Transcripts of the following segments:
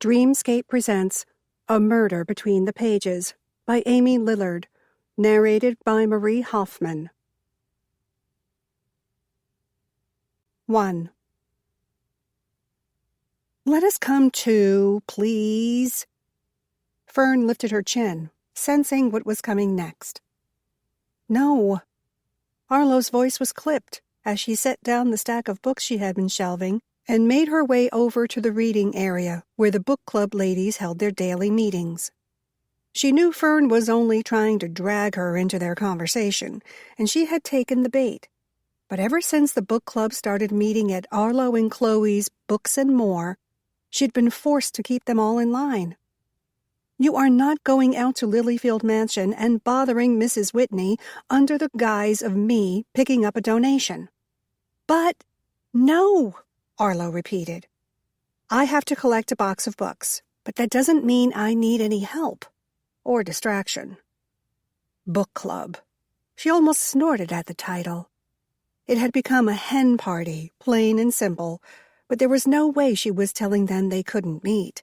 Dreamscape presents A Murder Between the Pages by Amy Lillard, narrated by Marie Hoffman. 1. Let us come to, please. Fern lifted her chin, sensing what was coming next. No. Arlo's voice was clipped as she set down the stack of books she had been shelving and made her way over to the reading area where the book club ladies held their daily meetings. She knew Fern was only trying to drag her into their conversation, and she had taken the bait. But ever since the book club started meeting at Arlo and Chloe's Books and More, she'd been forced to keep them all in line. You are not going out to Lilyfield Mansion and bothering Mrs. Whitney under the guise of me picking up a donation. But no, Arlo repeated. I have to collect a box of books, but that doesn't mean I need any help or distraction. Book club. She almost snorted at the title. It had become a hen party, plain and simple, but there was no way she was telling them they couldn't meet.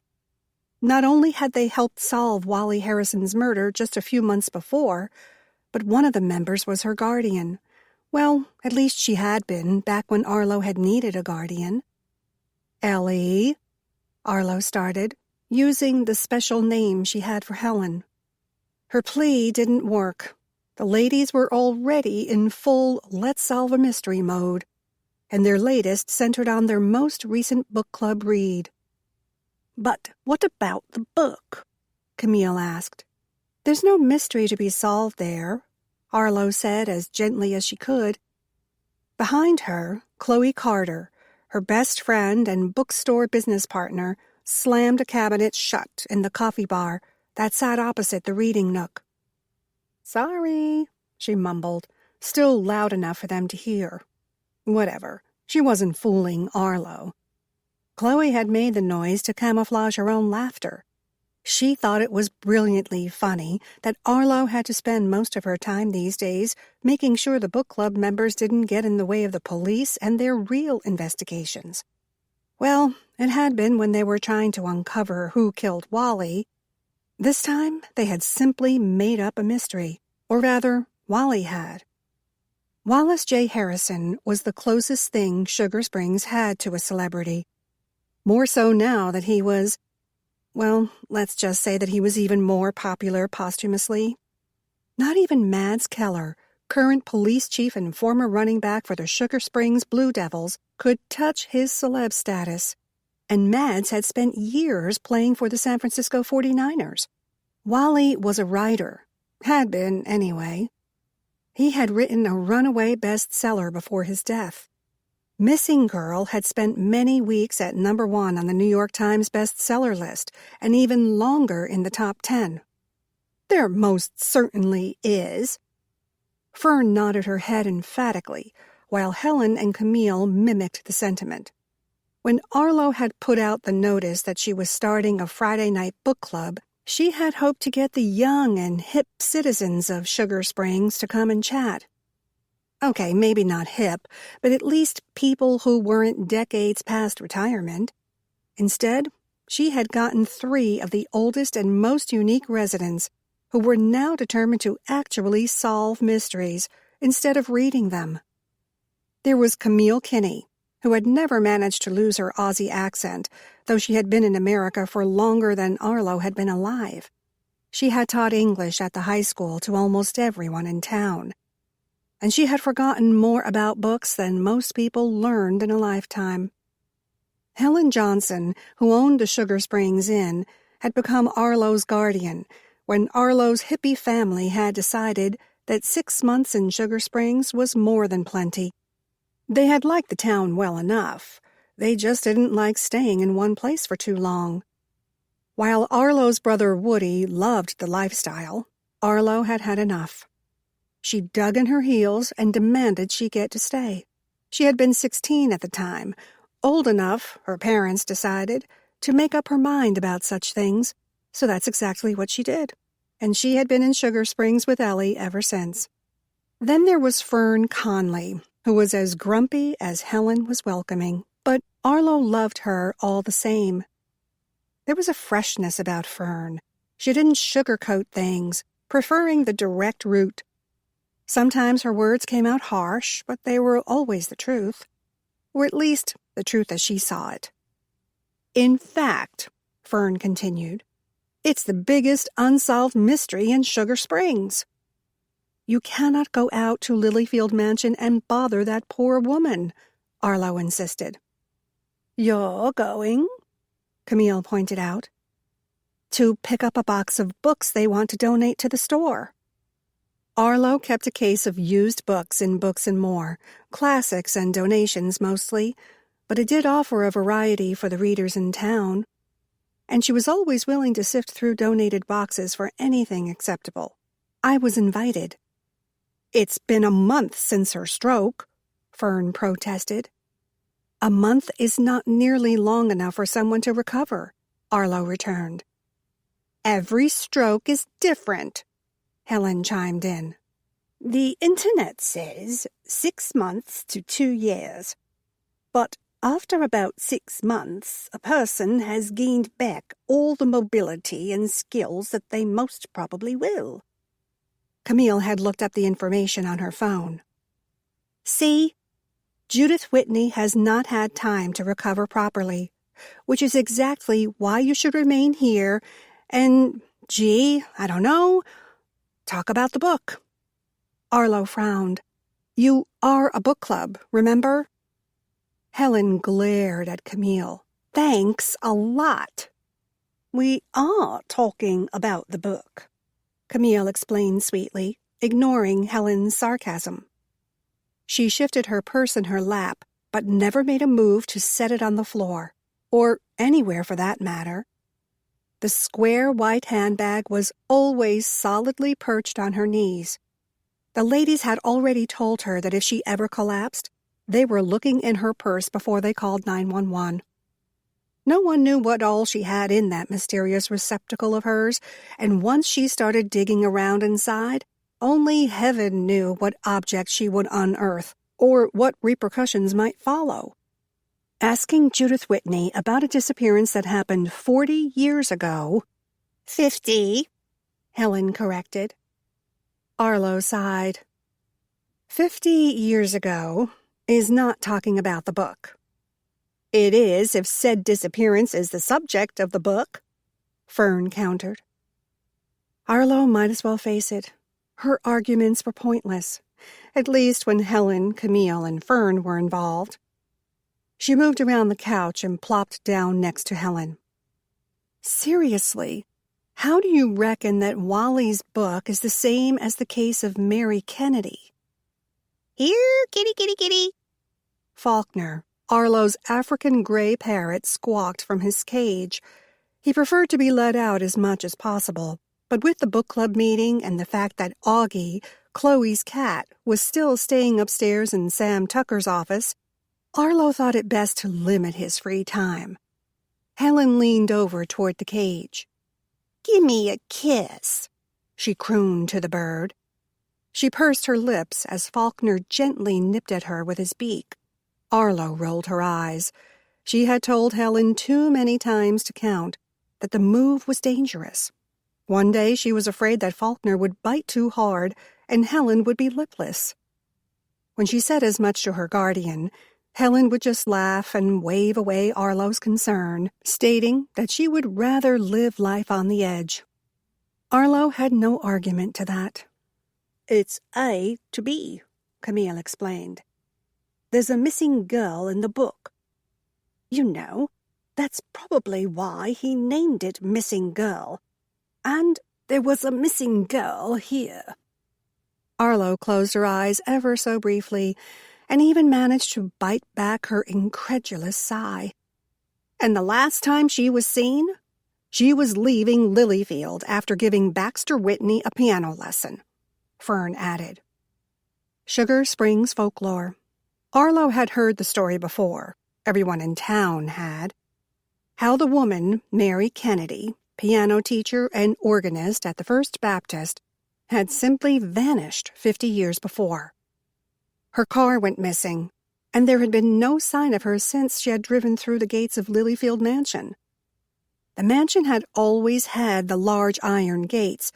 Not only had they helped solve Wally Harrison's murder just a few months before, but one of the members was her guardian. Well, at least she had been, back when Arlo had needed a guardian. Ellie, Arlo started, using the special name she had for Helen. Her plea didn't work. The ladies were already in full let's solve a mystery mode, and their latest centered on their most recent book club read. But what about the book? Camille asked. There's no mystery to be solved there, Arlo said as gently as she could. Behind her, Chloe Carter, her best friend and bookstore business partner, slammed a cabinet shut in the coffee bar that sat opposite the reading nook. Sorry, she mumbled, still loud enough for them to hear. Whatever, she wasn't fooling Arlo. Chloe had made the noise to camouflage her own laughter. She thought it was brilliantly funny that Arlo had to spend most of her time these days making sure the book club members didn't get in the way of the police and their real investigations. Well, it had been when they were trying to uncover who killed Wally. This time, they had simply made up a mystery, or rather, Wally had. Wallace J. Harrison was the closest thing Sugar Springs had to a celebrity. More so now that he was, well, let's just say that he was even more popular posthumously. Not even Mads Keller, current police chief and former running back for the Sugar Springs Blue Devils, could touch his celeb status. And Mads had spent years playing for the San Francisco 49ers. Wally was a writer. Had been, anyway. He had written a runaway bestseller before his death. Missing Girl had spent many weeks at #1 on the New York Times bestseller list, and even longer in the top 10. There most certainly is. Fern nodded her head emphatically, while Helen and Camille mimicked the sentiment. When Arlo had put out the notice that she was starting a Friday night book club, she had hoped to get the young and hip citizens of Sugar Springs to come and chat. Okay, maybe not hip, but at least people who weren't decades past retirement. Instead, she had gotten 3 of the oldest and most unique residents who were now determined to actually solve mysteries instead of reading them. There was Camille Kinney, who had never managed to lose her Aussie accent, though she had been in America for longer than Arlo had been alive. She had taught English at the high school to almost everyone in town. And she had forgotten more about books than most people learned in a lifetime. Helen Johnson, who owned the Sugar Springs Inn, had become Arlo's guardian when Arlo's hippie family had decided that 6 months in Sugar Springs was more than plenty. They had liked the town well enough. They just didn't like staying in one place for too long. While Arlo's brother Woody loved the lifestyle, Arlo had had enough. She dug in her heels and demanded she get to stay. She had been 16 at the time, old enough, her parents decided, to make up her mind about such things, so that's exactly what she did. And she had been in Sugar Springs with Ellie ever since. Then there was Fern Conley, who was as grumpy as Helen was welcoming, but Arlo loved her all the same. There was a freshness about Fern. She didn't sugarcoat things, preferring the direct route. Sometimes her words came out harsh, but they were always the truth. Or at least the truth as she saw it. In fact, Fern continued, it's the biggest unsolved mystery in Sugar Springs. You cannot go out to Lilyfield Mansion and bother that poor woman, Arlo insisted. You're going, Camille pointed out, to pick up a box of books they want to donate to the store. Arlo kept a case of used books in Books and More, classics and donations mostly, but it did offer a variety for the readers in town. And she was always willing to sift through donated boxes for anything acceptable. I was invited. It's been a month since her stroke, Fern protested. A month is not nearly long enough for someone to recover, Arlo returned. Every stroke is different, Helen chimed in. The internet says 6 months to 2 years. But after about 6 months, a person has gained back all the mobility and skills that they most probably will. Camille had looked up the information on her phone. See, Judith Whitney has not had time to recover properly, which is exactly why you should remain here and, I don't know, talk about the book. Arlo frowned. You are a book club, remember? Helen glared at Camille. Thanks a lot. We are talking about the book, Camille explained sweetly, ignoring Helen's sarcasm. She shifted her purse in her lap, but never made a move to set it on the floor, or anywhere for that matter. The square white handbag was always solidly perched on her knees. The ladies had already told her that if she ever collapsed, they were looking in her purse before they called 911. No one knew what all she had in that mysterious receptacle of hers, and once she started digging around inside, only heaven knew what objects she would unearth, or what repercussions might follow. Asking Judith Whitney about a disappearance that happened 40 years ago. 50, Helen corrected. Arlo sighed. 50 years ago is not talking about the book. It is if said disappearance is the subject of the book, Fern countered. Arlo might as well face it. Her arguments were pointless, at least when Helen, Camille, and Fern were involved. She moved around the couch and plopped down next to Helen. Seriously, how do you reckon that Wally's book is the same as the case of Mary Kennedy? Here, kitty, kitty, kitty. Faulkner, Arlo's African gray parrot, squawked from his cage. He preferred to be let out as much as possible, but with the book club meeting and the fact that Augie, Chloe's cat, was still staying upstairs in Sam Tucker's office, Arlo thought it best to limit his free time. Helen leaned over toward the cage. "Gimme a kiss," she crooned to the bird. She pursed her lips as Faulkner gently nipped at her with his beak. Arlo rolled her eyes. She had told Helen too many times to count that the move was dangerous. One day she was afraid that Faulkner would bite too hard and Helen would be lipless. When she said as much to her guardian, Helen would just laugh and wave away Arlo's concern, stating that she would rather live life on the edge. Arlo had no argument to that. "It's A to B," Camille explained. "There's a missing girl in the book. You know, that's probably why he named it Missing Girl. And there was a missing girl here." Arlo closed her eyes ever so briefly, and even managed to bite back her incredulous sigh. "And the last time she was seen, she was leaving Lilyfield after giving Baxter Whitney a piano lesson," Fern added. Sugar Springs folklore. Arlo had heard the story before. Everyone in town had. How the woman, Mary Kennedy, piano teacher and organist at the First Baptist, had simply vanished 50 years before. Her car went missing, and there had been no sign of her since she had driven through the gates of Lilyfield Mansion. The mansion had always had the large iron gates,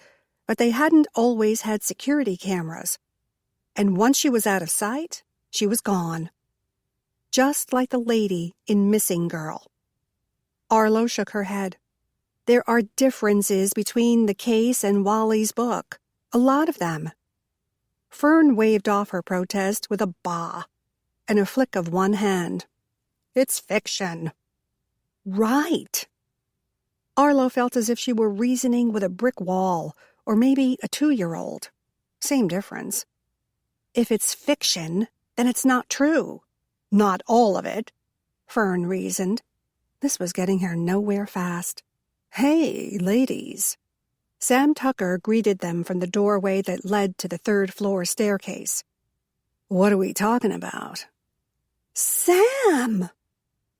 but they hadn't always had security cameras. And once she was out of sight, she was gone. Just like the lady in Missing Girl. Arlo shook her head. There are differences between the case and Wally's book. A lot of them. Fern waved off her protest with a bah and a flick of one hand. It's fiction. Right. Arlo felt as if she were reasoning with a brick wall, or maybe a 2-year-old. Same difference. If it's fiction, then it's not true. Not all of it, Fern reasoned. This was getting her nowhere fast. Hey, ladies. Sam Tucker greeted them from the doorway that led to the 3rd-floor staircase. What are we talking about? Sam!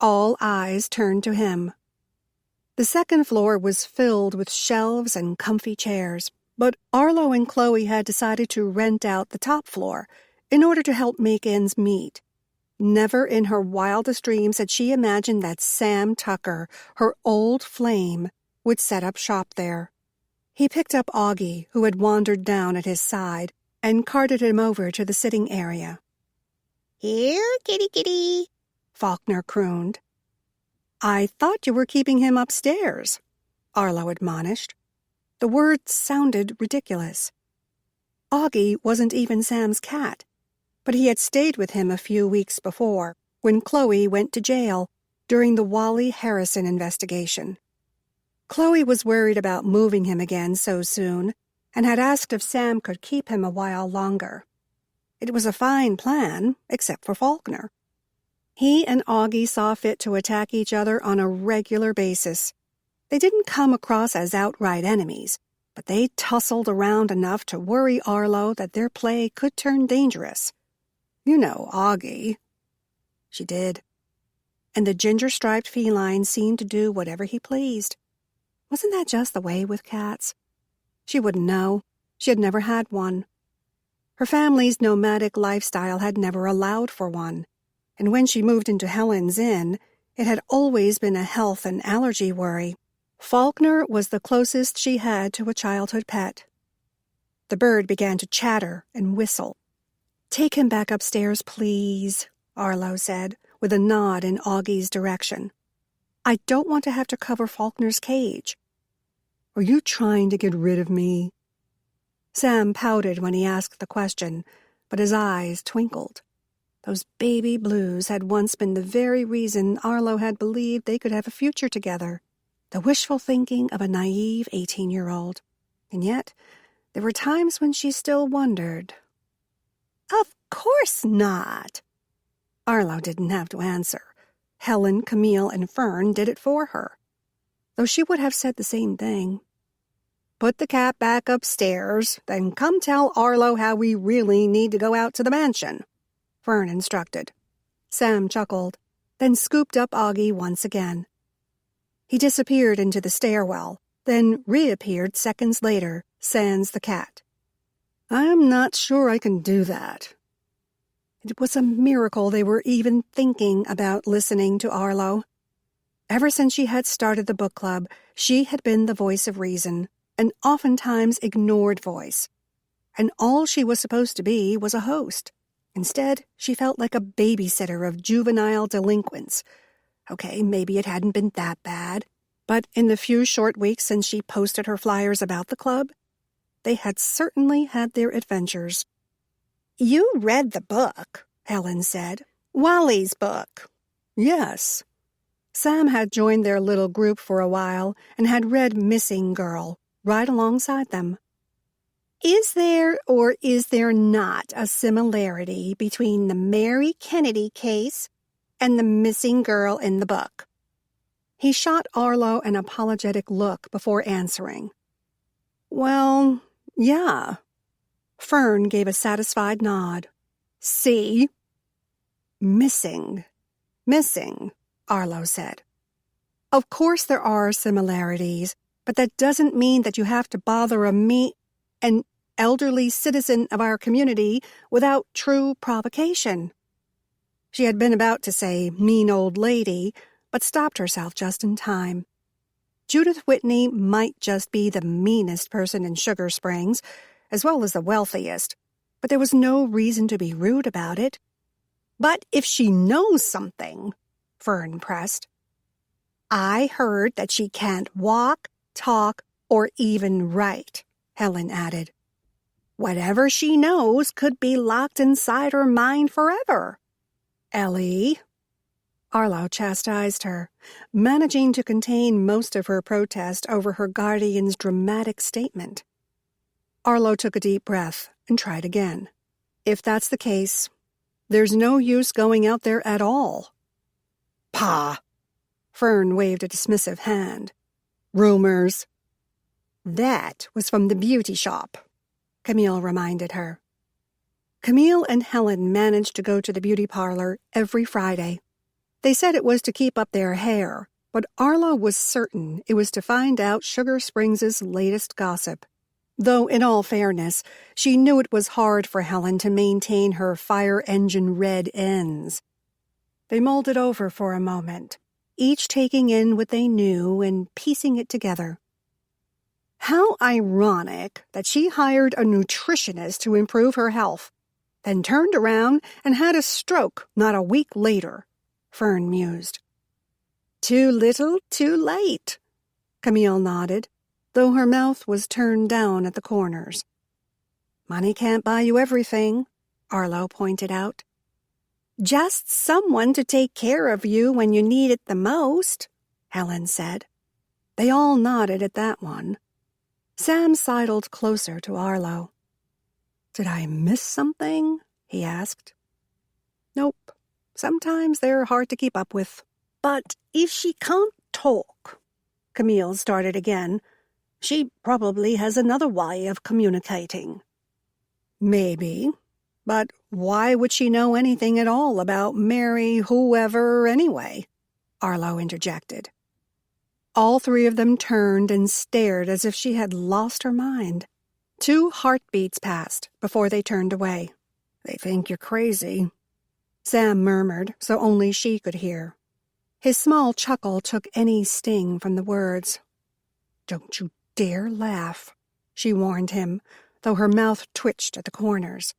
All eyes turned to him. The 2nd floor was filled with shelves and comfy chairs, but Arlo and Chloe had decided to rent out the top floor in order to help make ends meet. Never in her wildest dreams had she imagined that Sam Tucker, her old flame, would set up shop there. He picked up Augie, who had wandered down at his side, and carted him over to the sitting area. Here, kitty kitty, Faulkner crooned. I thought you were keeping him upstairs, Arlo admonished. The words sounded ridiculous. Augie wasn't even Sam's cat, but he had stayed with him a few weeks before, when Chloe went to jail during the Wally Harrison investigation. Chloe was worried about moving him again so soon, and had asked if Sam could keep him a while longer. It was a fine plan, except for Faulkner. He and Augie saw fit to attack each other on a regular basis. They didn't come across as outright enemies, but they tussled around enough to worry Arlo that their play could turn dangerous. You know Augie. She did. And the ginger-striped feline seemed to do whatever he pleased. Wasn't that just the way with cats? She wouldn't know. She had never had one. Her family's nomadic lifestyle had never allowed for one, and when she moved into Helen's Inn, it had always been a health and allergy worry. Faulkner was the closest she had to a childhood pet. The bird began to chatter and whistle. Take him back upstairs, please, Arlo said, with a nod in Augie's direction. I don't want to have to cover Faulkner's cage. Are you trying to get rid of me? Sam pouted when he asked the question, but his eyes twinkled. Those baby blues had once been the very reason Arlo had believed they could have a future together. The wishful thinking of a naive 18-year-old. And yet, there were times when she still wondered. Of course not. Arlo didn't have to answer. Helen, Camille, and Fern did it for her, though she would have said the same thing. Put the cat back upstairs, then come tell Arlo how we really need to go out to the mansion, Fern instructed. Sam chuckled, then scooped up Augie once again. He disappeared into the stairwell, then reappeared seconds later, sans the cat. I'm not sure I can do that. It was a miracle they were even thinking about listening to Arlo. Ever since she had started the book club, she had been the voice of reason, an oftentimes ignored voice. And all she was supposed to be was a host. Instead, she felt like a babysitter of juvenile delinquents. Okay, maybe it hadn't been that bad, but in the few short weeks since she posted her flyers about the club, they had certainly had their adventures. You read the book, Helen said. Wally's book. Yes. Sam had joined their little group for a while and had read Missing Girl right alongside them. Is there or is there not a similarity between the Mary Kennedy case and the missing girl in the book? He shot Arlo an apologetic look before answering. Well, yeah. Fern gave a satisfied nod. See? Missing, Arlo said. Of course there are similarities, but that doesn't mean that you have to bother an elderly citizen of our community without true provocation. She had been about to say mean old lady, but stopped herself just in time. Judith Whitney might just be the meanest person in Sugar Springs, as well as the wealthiest, but there was no reason to be rude about it. But if she knows something, Fern pressed. I heard that she can't walk, talk, or even write, Helen added. Whatever she knows could be locked inside her mind forever. Ellie, Arlo chastised her, managing to contain most of her protest over her guardian's dramatic statement. Arlo took a deep breath and tried again. If that's the case, there's no use going out there at all. Pah! Fern waved a dismissive hand. Rumors. That was from the beauty shop, Camille reminded her. Camille and Helen managed to go to the beauty parlor every Friday. They said it was to keep up their hair, but Arlo was certain it was to find out Sugar Springs' latest gossip. Though, in all fairness, she knew it was hard for Helen to maintain her fire engine red ends. They mulled it over for a moment, each taking in what they knew and piecing it together. How ironic that she hired a nutritionist to improve her health, then turned around and had a stroke not a week later, Fern mused. Too little, too late, Camille nodded, though her mouth was turned down at the corners. Money can't buy you everything, Arlo pointed out. Just someone to take care of you when you need it the most, Helen said. They all nodded at that one. Sam sidled closer to Arlo. Did I miss something? He asked. Nope. Sometimes they're hard to keep up with. But if she can't talk, Camille started again, she probably has another way of communicating. Maybe. But why would she know anything at all about Mary whoever anyway? Arlo interjected. All three of them turned and stared as if she had lost her mind. 2 heartbeats passed before they turned away. They think you're crazy, Sam murmured so only she could hear. His small chuckle took any sting from the words. Don't you dare laugh, she warned him, though her mouth twitched at the corners.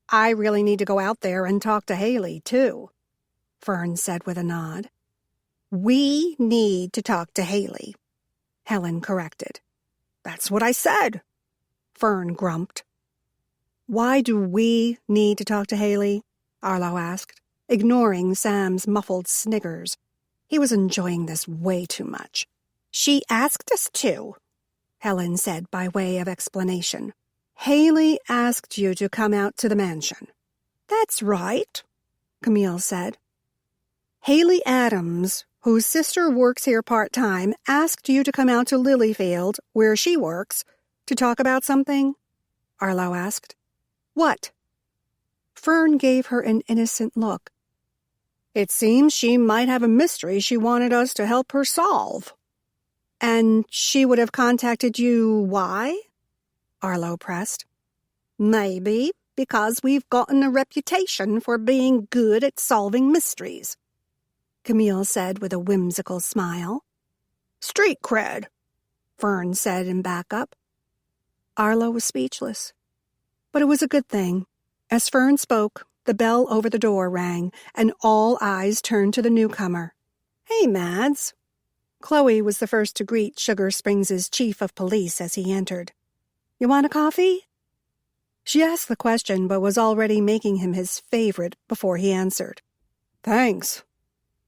I really need to go out there and talk to Haley, too, Fern said with a nod. We need to talk to Haley, Helen corrected. That's what I said, Fern grumped. Why do we need to talk to Haley? Arlo asked, ignoring Sam's muffled sniggers. He was enjoying this way too much. She asked us to, Helen said by way of explanation. Haley asked you to come out to the mansion. That's right, Camille said. Haley Adams, whose sister works here part-time, asked you to come out to Lilyfield, where she works, to talk about something? Arlo asked. What? Fern gave her an innocent look. It seems she might have a mystery she wanted us to help her solve. And she would have contacted you why? Arlo pressed. Maybe because we've gotten a reputation for being good at solving mysteries, Camille said with a whimsical smile. Street cred, Fern said in backup. Arlo was speechless. But it was a good thing. As Fern spoke, the bell over the door rang, and all eyes turned to the newcomer. Hey, Mads. Chloe was the first to greet Sugar Springs' chief of police as he entered. You want a coffee? She asked the question, but was already making him his favorite before he answered. Thanks.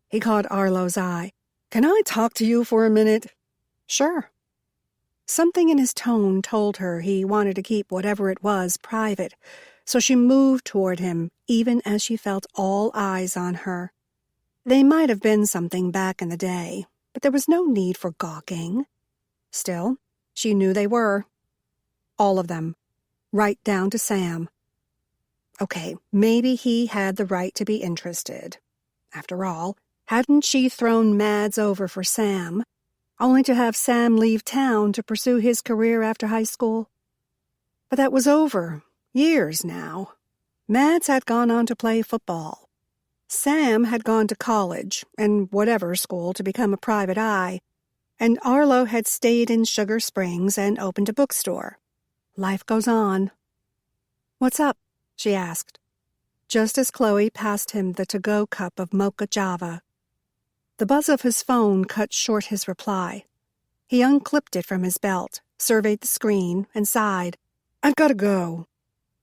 He caught Arlo's eye. Can I talk to you for a minute? Sure. Something in his tone told her he wanted to keep whatever it was private, so she moved toward him, even as she felt all eyes on her. They might have been something back in the day, but there was no need for gawking. Still, she knew they were. All of them, right down to Sam. Okay, maybe he had the right to be interested. After all, hadn't she thrown Mads over for Sam, only to have Sam leave town to pursue his career after high school? But that was over, years now. Mads had gone on to play football. Sam had gone to college, and whatever school, to become a private eye, and Arlo had stayed in Sugar Springs and opened a bookstore. Life goes on. "What's up?" she asked, just as Chloe passed him the to-go cup of mocha java. The buzz of his phone cut short his reply. He unclipped it from his belt, surveyed the screen, and sighed. "I've got to go.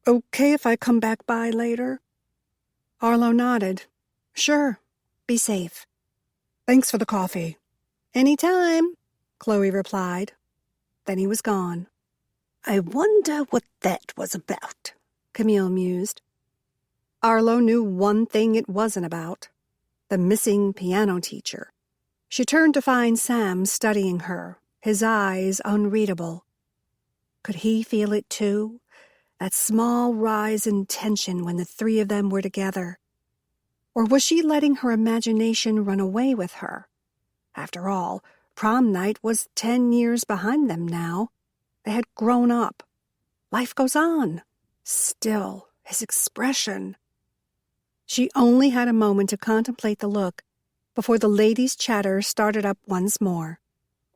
Okay if I come back by later?" Arlo nodded. "Sure. Be safe." "Thanks for the coffee." "Any time," Chloe replied. Then he was gone. "I wonder what that was about," Camille mused. Arlo knew one thing it wasn't about: the missing piano teacher. She turned to find Sam studying her, his eyes unreadable. Could he feel it too? That small rise in tension when the three of them were together? Or was she letting her imagination run away with her? After all, prom night was 10 years behind them now. They had grown up. Life goes on. Still, his expression. She only had a moment to contemplate the look before the ladies' chatter started up once more.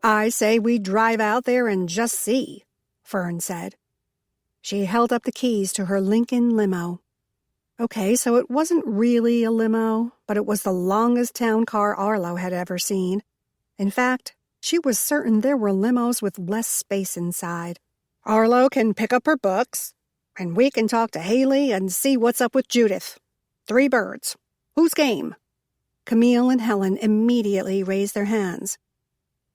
"I say we drive out there and just see," Fern said. She held up the keys to her Lincoln limo. Okay, so it wasn't really a limo, but it was the longest town car Arlo had ever seen. In fact, she was certain there were limos with less space inside. "Arlo can pick up her books, and we can talk to Haley and see what's up with Judith. 3 birds. Who's game?" Camille and Helen immediately raised their hands.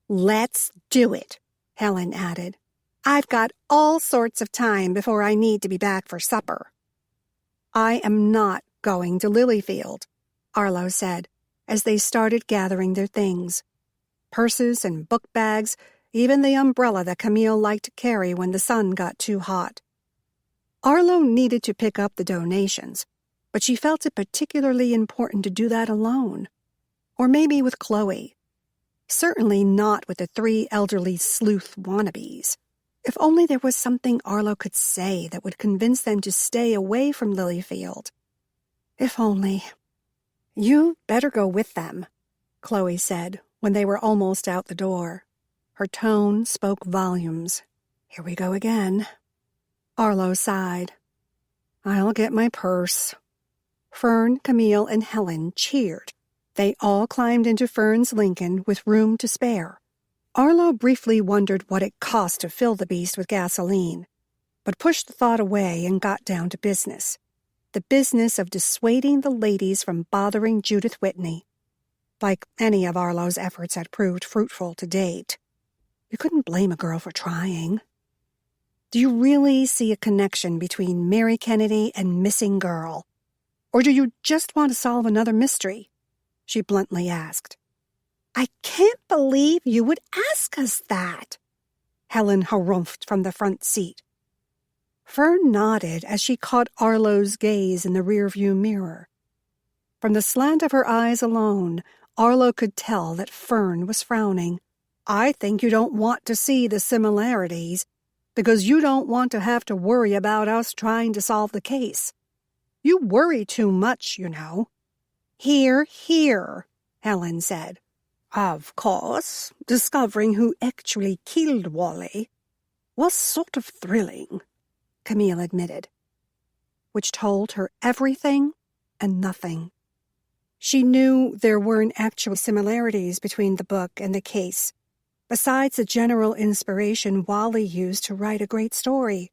"Let's do it," Helen added. "I've got all sorts of time before I need to be back for supper." "I am not going to Lilyfield," Arlo said, as they started gathering their things. Purses and book bags, even the umbrella that Camille liked to carry when the sun got too hot. Arlo needed to pick up the donations, but she felt it particularly important to do that alone. Or maybe with Chloe. Certainly not with the 3 elderly sleuth wannabes. If only there was something Arlo could say that would convince them to stay away from Lilyfield. If only. "You better go with them," Chloe said when they were almost out the door. Her tone spoke volumes. "Here we go again." Arlo sighed. "I'll get my purse." Fern, Camille, and Helen cheered. They all climbed into Fern's Lincoln with room to spare. Arlo briefly wondered what it cost to fill the beast with gasoline, but pushed the thought away and got down to business. The business of dissuading the ladies from bothering Judith Whitney. Like any of Arlo's efforts had proved fruitful to date. You couldn't blame a girl for trying. "Do you really see a connection between Mary Kennedy and missing girl? Or do you just want to solve another mystery?" she bluntly asked. "I can't believe you would ask us that," Helen harumphed from the front seat. Fern nodded as she caught Arlo's gaze in the rearview mirror. From the slant of her eyes alone, Arlo could tell that Fern was frowning. "I think you don't want to see the similarities, because you don't want to have to worry about us trying to solve the case. You worry too much, you know." "Hear, hear," Helen said. "Of course, discovering who actually killed Wally was sort of thrilling," Camille admitted, which told her everything and nothing. She knew there weren't actual similarities between the book and the case, besides the general inspiration Wally used to write a great story.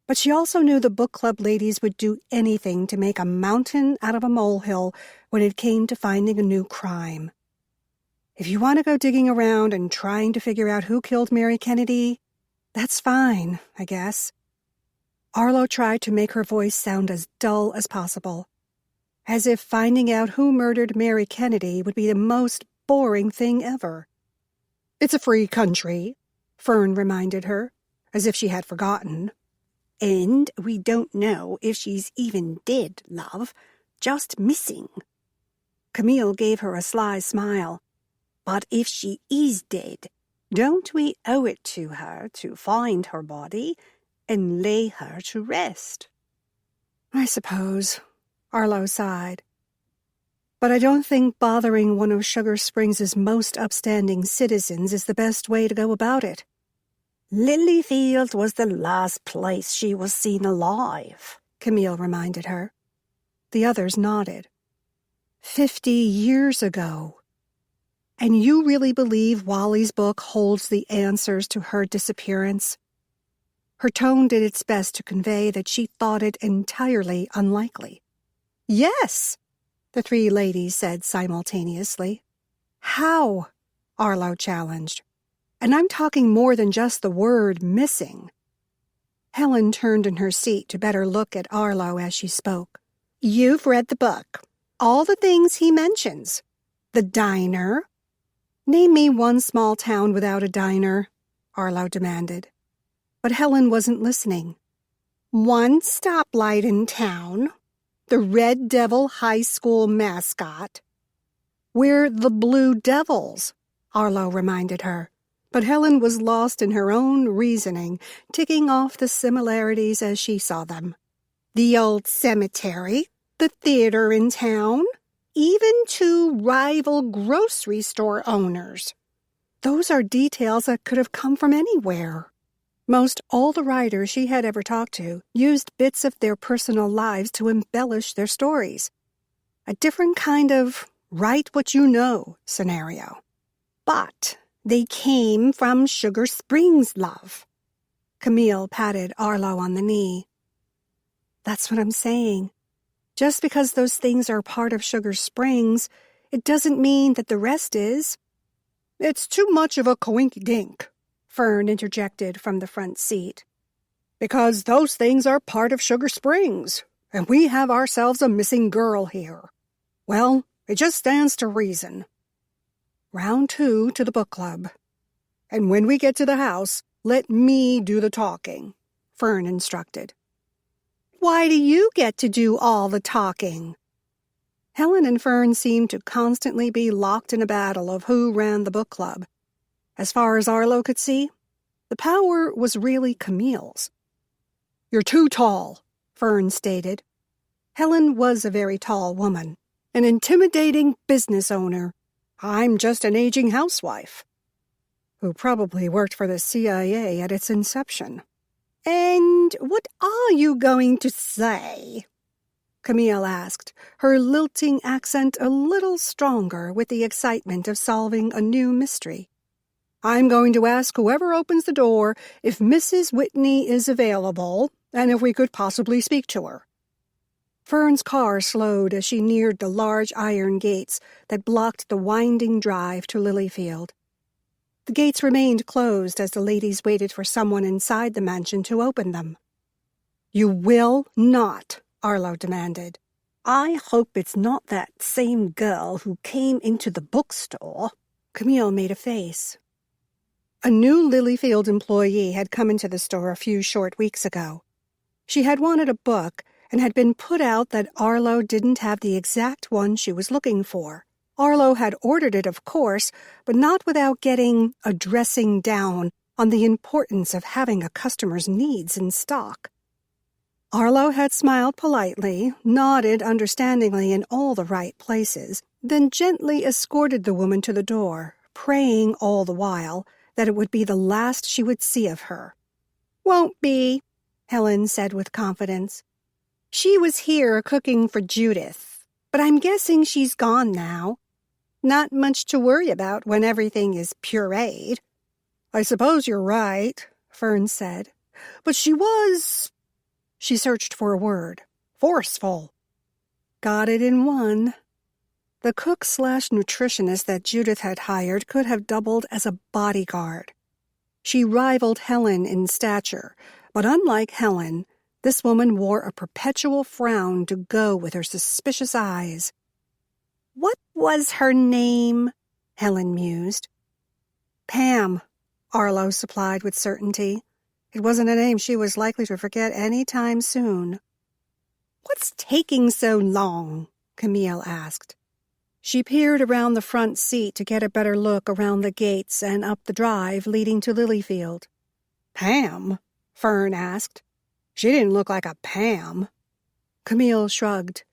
But she also knew the book club ladies would do anything to make a mountain out of a molehill when it came to finding a new crime. If you want to go digging around and trying to figure out who killed Mary Kennedy, that's fine, I guess. Arlo tried to make her voice sound as dull as possible, as if finding out who murdered Mary Kennedy would be the most boring thing ever. "It's a free country," Fern reminded her, as if she had forgotten. "And we don't know if she's even dead, love, just missing." Camille gave her a sly smile. "But if she is dead, don't we owe it to her to find her body and lay her to rest?" "I suppose," Arlo sighed. But I don't think bothering one of Sugar Springs' most upstanding citizens is the best way to go about it. Lilyfield was the last place she was seen alive, Camille reminded her. The others nodded. 50 years ago. And you really believe Wally's book holds the answers to her disappearance? Her tone did its best to convey that she thought it entirely unlikely. Yes, the three ladies said simultaneously. How? Arlo challenged. And I'm talking more than just the word missing. Helen turned in her seat to better look at Arlo as she spoke. You've read the book. All the things he mentions. The diner. Name me one small town without a diner, Arlo demanded. But Helen wasn't listening. One stoplight in town. The Red Devil High School mascot. We're the Blue Devils, Arlo reminded her. But Helen was lost in her own reasoning, ticking off the similarities as she saw them. The old cemetery, the theater in town, even two rival grocery store owners. Those are details that could have come from anywhere. Most all the writers she had ever talked to used bits of their personal lives to embellish their stories. A different kind of write what you know scenario. But they came from Sugar Springs, love. Camille patted Arlo on the knee. That's what I'm saying. Just because those things are part of Sugar Springs, it doesn't mean that the rest is. It's too much of a coink-dink, Fern interjected from the front seat. Because those things are part of Sugar Springs, and we have ourselves a missing girl here. Well, it just stands to reason. Round 2 to the book club. And when we get to the house, let me do the talking, Fern instructed. Why do you get to do all the talking? Helen and Fern seemed to constantly be locked in a battle of who ran the book club. As far as Arlo could see, the power was really Camille's. You're too tall, Fern stated. Helen was a very tall woman, an intimidating business owner. I'm just an aging housewife, who probably worked for the CIA at its inception. And what are you going to say? Camille asked, her lilting accent a little stronger with the excitement of solving a new mystery. I'm going to ask whoever opens the door if Mrs. Whitney is available and if we could possibly speak to her. Fern's car slowed as she neared the large iron gates that blocked the winding drive to Lilyfield. The gates remained closed as the ladies waited for someone inside the mansion to open them. You will not, Arlo demanded. I hope it's not that same girl who came into the bookstore. Camille made a face. A new Lilyfield employee had come into the store a few short weeks ago. She had wanted a book and had been put out that Arlo didn't have the exact one she was looking for. Arlo had ordered it, of course, but not without getting a dressing down on the importance of having a customer's needs in stock. Arlo had smiled politely, nodded understandingly in all the right places, then gently escorted the woman to the door, praying all the while that it would be the last she would see of her. Won't be, Helen said with confidence. She was here cooking for Judith, but I'm guessing she's gone now. Not much to worry about when everything is pureed. I suppose you're right, Fern said. But she was... She searched for a word. Forceful. Got it in one. The cook/nutritionist that Judith had hired could have doubled as a bodyguard. She rivaled Helen in stature, but unlike Helen, this woman wore a perpetual frown to go with her suspicious eyes. What was her name? Helen mused. Pam, Arlo supplied with certainty. It wasn't a name she was likely to forget any time soon. What's taking so long? Camille asked. She peered around the front seat to get a better look around the gates and up the drive leading to Lilyfield. Pam? Fern asked. She didn't look like a Pam. Camille shrugged.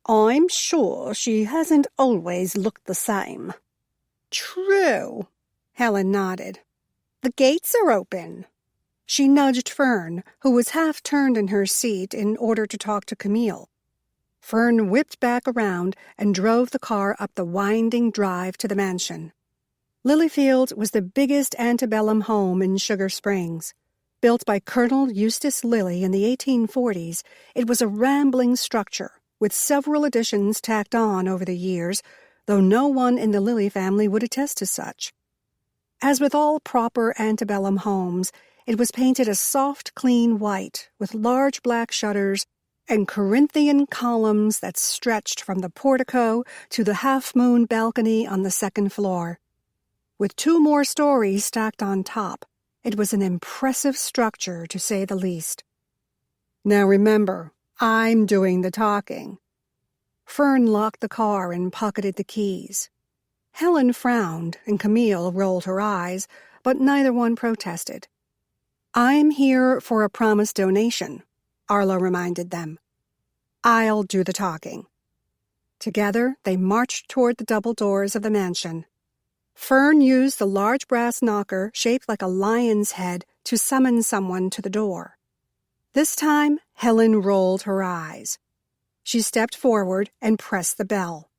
I'm sure she hasn't always looked the same. True, Helen nodded. The gates are open. She nudged Fern, who was half turned in her seat in order to talk to Camille. Fern whipped back around and drove the car up the winding drive to the mansion. Lilyfield was the biggest antebellum home in Sugar Springs. Built by Colonel Eustace Lilly in the 1840s, it was a rambling structure with several additions tacked on over the years, though no one in the Lilly family would attest to such. As with all proper antebellum homes, it was painted a soft, clean white with large black shutters and Corinthian columns that stretched from the portico to the half-moon balcony on the second floor. With 2 more stories stacked on top, it was an impressive structure, to say the least. Now remember, I'm doing the talking. Fern locked the car and pocketed the keys. Helen frowned and Camille rolled her eyes, but neither one protested. I'm here for a promised donation, Arlo reminded them. I'll do the talking. Together, they marched toward the double doors of the mansion. Fern used the large brass knocker shaped like a lion's head to summon someone to the door. This time, Helen rolled her eyes. She stepped forward and pressed the bell.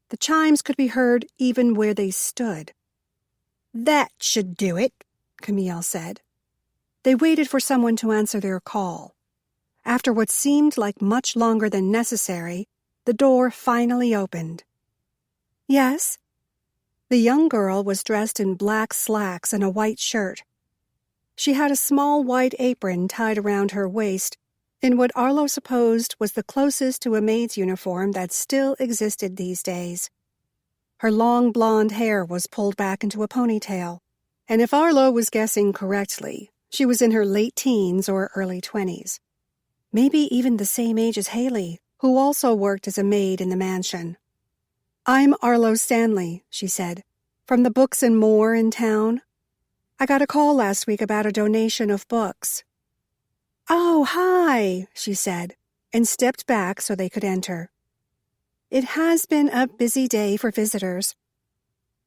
The chimes could be heard even where they stood. That should do it, Camille said. They waited for someone to answer their call. After what seemed like much longer than necessary, the door finally opened. Yes? The young girl was dressed in black slacks and a white shirt. She had a small white apron tied around her waist in what Arlo supposed was the closest to a maid's uniform that still existed these days. Her long blonde hair was pulled back into a ponytail, and if Arlo was guessing correctly, she was in her late teens or early 20s. Maybe even the same age as Haley, who also worked as a maid in the mansion. I'm Arlo Stanley, she said, from the Books and More in town. I got a call last week about a donation of books. Oh, hi, she said, and stepped back so they could enter. It has been a busy day for visitors.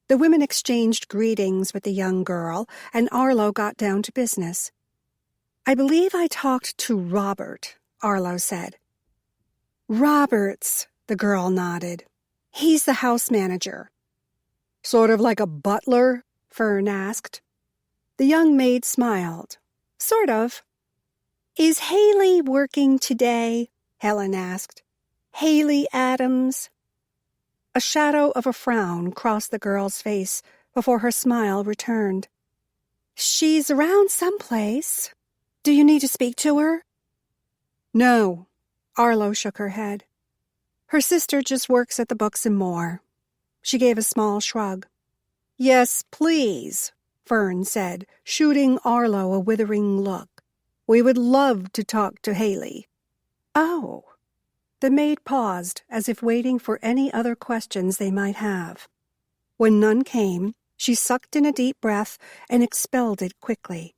The women exchanged greetings with the young girl, and Arlo got down to business. I believe I talked to Robert, Arlo said. Roberts, the girl nodded. He's the house manager. Sort of like a butler? Fern asked. The young maid smiled. Sort of. Is Haley working today? Helen asked. Haley Adams. A shadow of a frown crossed the girl's face before her smile returned. She's around someplace. Do you need to speak to her? No, Arlo shook her head. Her sister just works at the Books and More. She gave a small shrug. Yes, please, Fern said, shooting Arlo a withering look. We would love to talk to Haley. Oh. The maid paused, as if waiting for any other questions they might have. When none came, she sucked in a deep breath and expelled it quickly.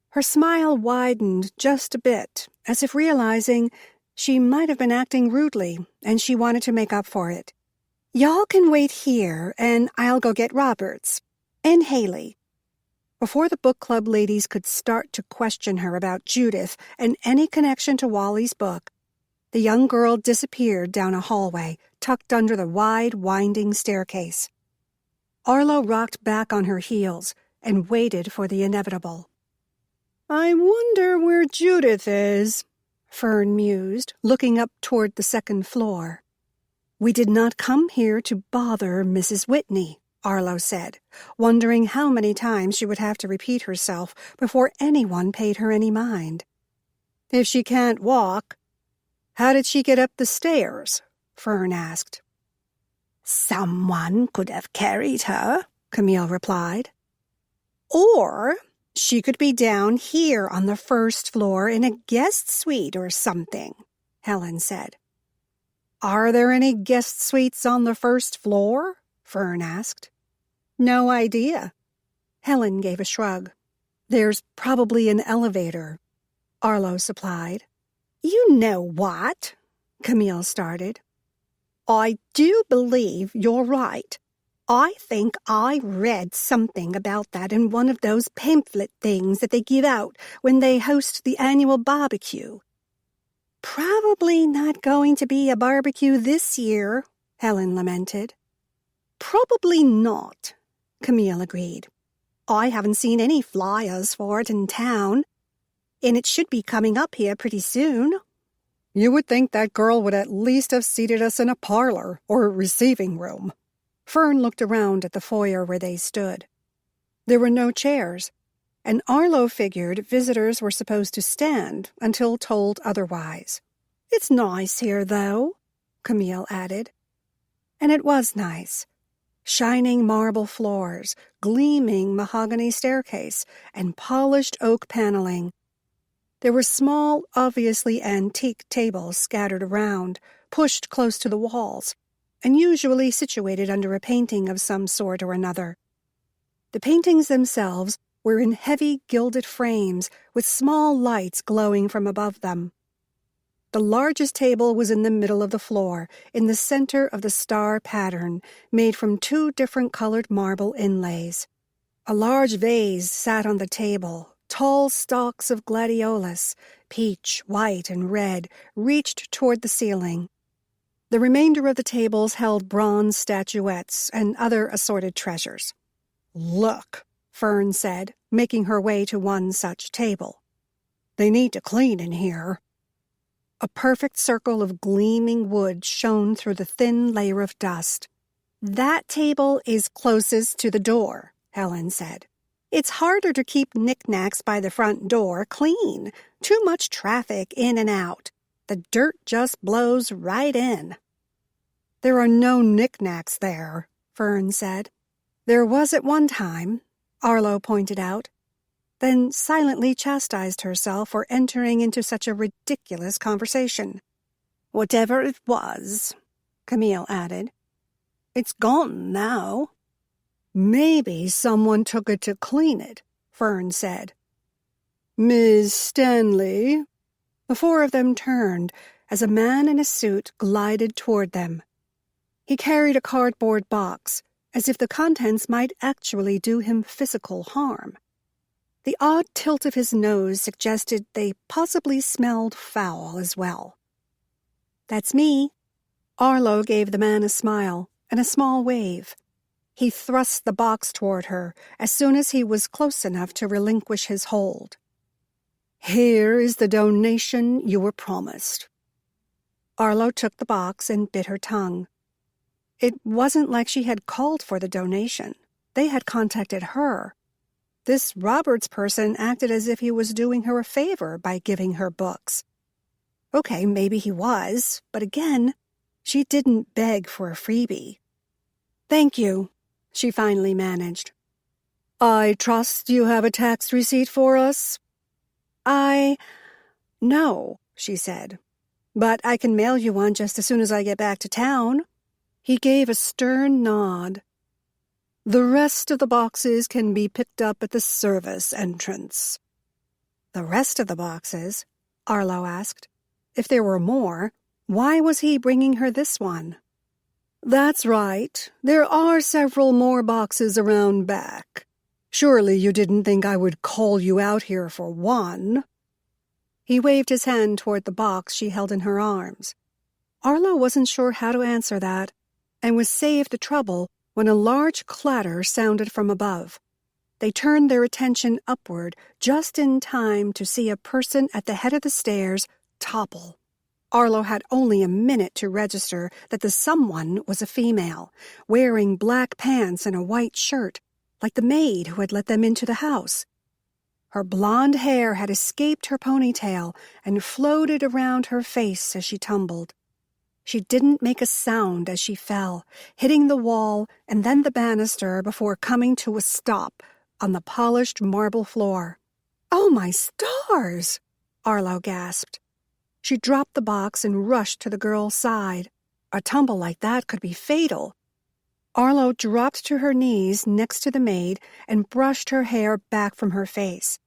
Her smile widened just a bit, as if realizing she might have been acting rudely, and she wanted to make up for it. Y'all can wait here, and I'll go get Roberts. And Haley. Before the book club ladies could start to question her about Judith and any connection to Wally's book, the young girl disappeared down a hallway, tucked under the wide, winding staircase. Arlo rocked back on her heels and waited for the inevitable. I wonder where Judith is, Fern mused, looking up toward the second floor. We did not come here to bother Mrs. Whitney, Arlo said, wondering how many times she would have to repeat herself before anyone paid her any mind. If she can't walk, how did she get up the stairs? Fern asked. Someone could have carried her, Camille replied. Or she could be down here on the first floor in a guest suite or something, Helen said. Are there any guest suites on the first floor? Fern asked. No idea. Helen gave a shrug. There's probably an elevator, Arlo supplied. You know what? Camille started. I do believe you're right. I think I read something about that in one of those pamphlet things that they give out when they host the annual barbecue. Probably not going to be a barbecue this year, Helen lamented. Probably not, Camille agreed. I haven't seen any flyers for it in town, and it should be coming up here pretty soon. You would think that girl would at least have seated us in a parlor or a receiving room. Fern looked around at the foyer where they stood. There were no chairs, and Arlo figured visitors were supposed to stand until told otherwise. It's nice here, though, Camille added. And it was nice. Shining marble floors, gleaming mahogany staircase, and polished oak paneling. There were small, obviously antique tables scattered around, pushed close to the walls, and usually situated under a painting of some sort or another. The paintings themselves were in heavy gilded frames with small lights glowing from above them. The largest table was in the middle of the floor, in the center of the star pattern, made from 2 different colored marble inlays. A large vase sat on the table. Tall stalks of gladiolus, peach, white, and red, reached toward the ceiling. The remainder of the tables held bronze statuettes and other assorted treasures. Look, Fern said, making her way to one such table. They need to clean in here. A perfect circle of gleaming wood shone through the thin layer of dust. That table is closest to the door, Helen said. It's harder to keep knickknacks by the front door clean. Too much traffic in and out. The dirt just blows right in. There are no knickknacks there, Fern said. There was at one time, Arlo pointed out, then silently chastised herself for entering into such a ridiculous conversation. Whatever it was, Camille added. It's gone now. Maybe someone took it to clean it, Fern said. Miss Stanley. The 4 of them turned as a man in a suit glided toward them. He carried a cardboard box, as if the contents might actually do him physical harm. The odd tilt of his nose suggested they possibly smelled foul as well. That's me. Arlo gave the man a smile and a small wave. He thrust the box toward her as soon as he was close enough to relinquish his hold. Here is the donation you were promised. Arlo took the box and bit her tongue. It wasn't like she had called for the donation. They had contacted her. This Roberts person acted as if he was doing her a favor by giving her books. Okay, maybe he was, but again, she didn't beg for a freebie. Thank you, she finally managed. I trust you have a tax receipt for us? No, she said, but I can mail you one just as soon as I get back to town. He gave a stern nod. The rest of the boxes can be picked up at the service entrance. The rest of the boxes? Arlo asked. If there were more, why was he bringing her this one? That's right. There are several more boxes around back. Surely you didn't think I would call you out here for one. He waved his hand toward the box she held in her arms. Arlo wasn't sure how to answer that, and was saved the trouble when a large clatter sounded from above. They turned their attention upward just in time to see a person at the head of the stairs topple. Arlo had only a minute to register that the someone was a female, wearing black pants and a white shirt, like the maid who had let them into the house. Her blonde hair had escaped her ponytail and floated around her face as she tumbled. She didn't make a sound as she fell, hitting the wall and then the banister before coming to a stop on the polished marble floor. "Oh, my stars!" Arlo gasped. She dropped the box and rushed to the girl's side. A tumble like that could be fatal. Arlo dropped to her knees next to the maid and brushed her hair back from her face.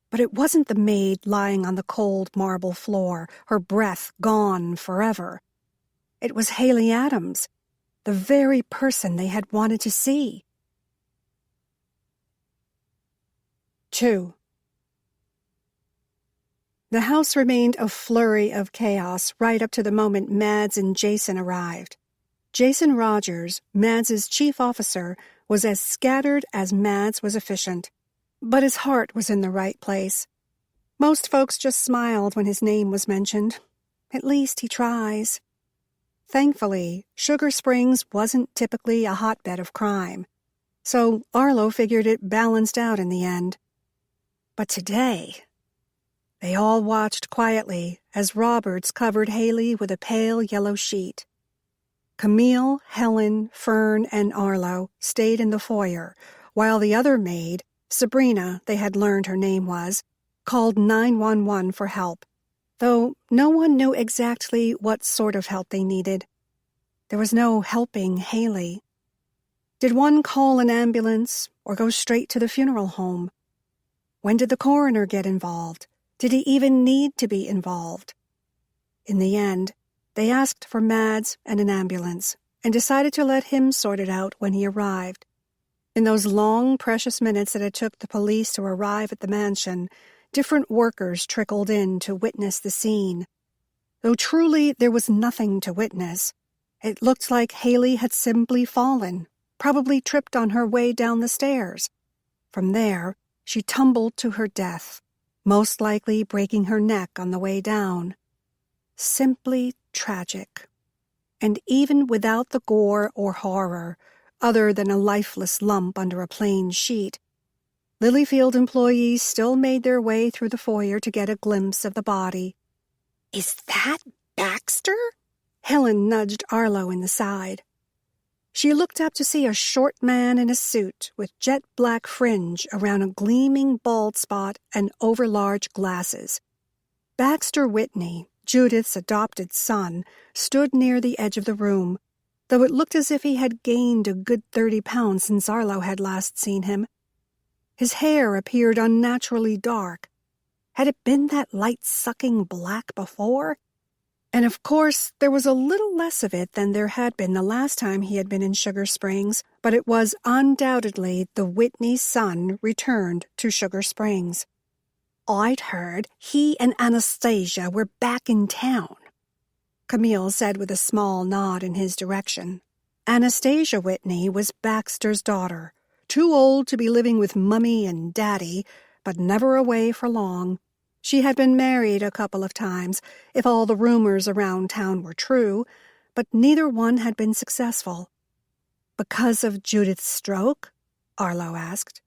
But it wasn't the maid lying on the cold marble floor, her breath gone forever. It was Haley Adams, the very person they had wanted to see. 2. The house remained a flurry of chaos right up to the moment Mads and Jason arrived. Jason Rogers, Mads's chief officer, was as scattered as Mads was efficient, but his heart was in the right place. Most folks just smiled when his name was mentioned. At least he tries. Thankfully, Sugar Springs wasn't typically a hotbed of crime, so Arlo figured it balanced out in the end. But today, they all watched quietly as Roberts covered Haley with a pale yellow sheet. Camille, Helen, Fern, and Arlo stayed in the foyer, while the other maid, Sabrina, they had learned her name was, called 911 for help, though no one knew exactly what sort of help they needed. There was no helping Haley. Did one call an ambulance or go straight to the funeral home? When did the coroner get involved? Did he even need to be involved? In the end, they asked for Mads and an ambulance and decided to let him sort it out when he arrived. In those long, precious minutes that it took the police to arrive at the mansion, different workers trickled in to witness the scene. Though truly there was nothing to witness, it looked like Haley had simply fallen, probably tripped on her way down the stairs. From there, she tumbled to her death, most likely breaking her neck on the way down. Simply tragic. And even without the gore or horror, other than a lifeless lump under a plain sheet, Lilyfield employees still made their way through the foyer to get a glimpse of the body. "Is that Baxter?" Helen nudged Arlo in the side. She looked up to see a short man in a suit with jet black fringe around a gleaming bald spot and overlarge glasses. Baxter Whitney, Judith's adopted son, stood near the edge of the room, though it looked as if he had gained a good 30 pounds since Arlo had last seen him. His hair appeared unnaturally dark. Had it been that light-sucking black before? And of course, there was a little less of it than there had been the last time he had been in Sugar Springs, but it was undoubtedly the Whitney son returned to Sugar Springs. "I'd heard he and Anastasia were back in town," Camille said with a small nod in his direction. Anastasia Whitney was Baxter's daughter, too old to be living with Mummy and Daddy, but never away for long. She had been married a couple of times, if all the rumors around town were true, but neither one had been successful. "Because of Judith's stroke?" Arlo asked.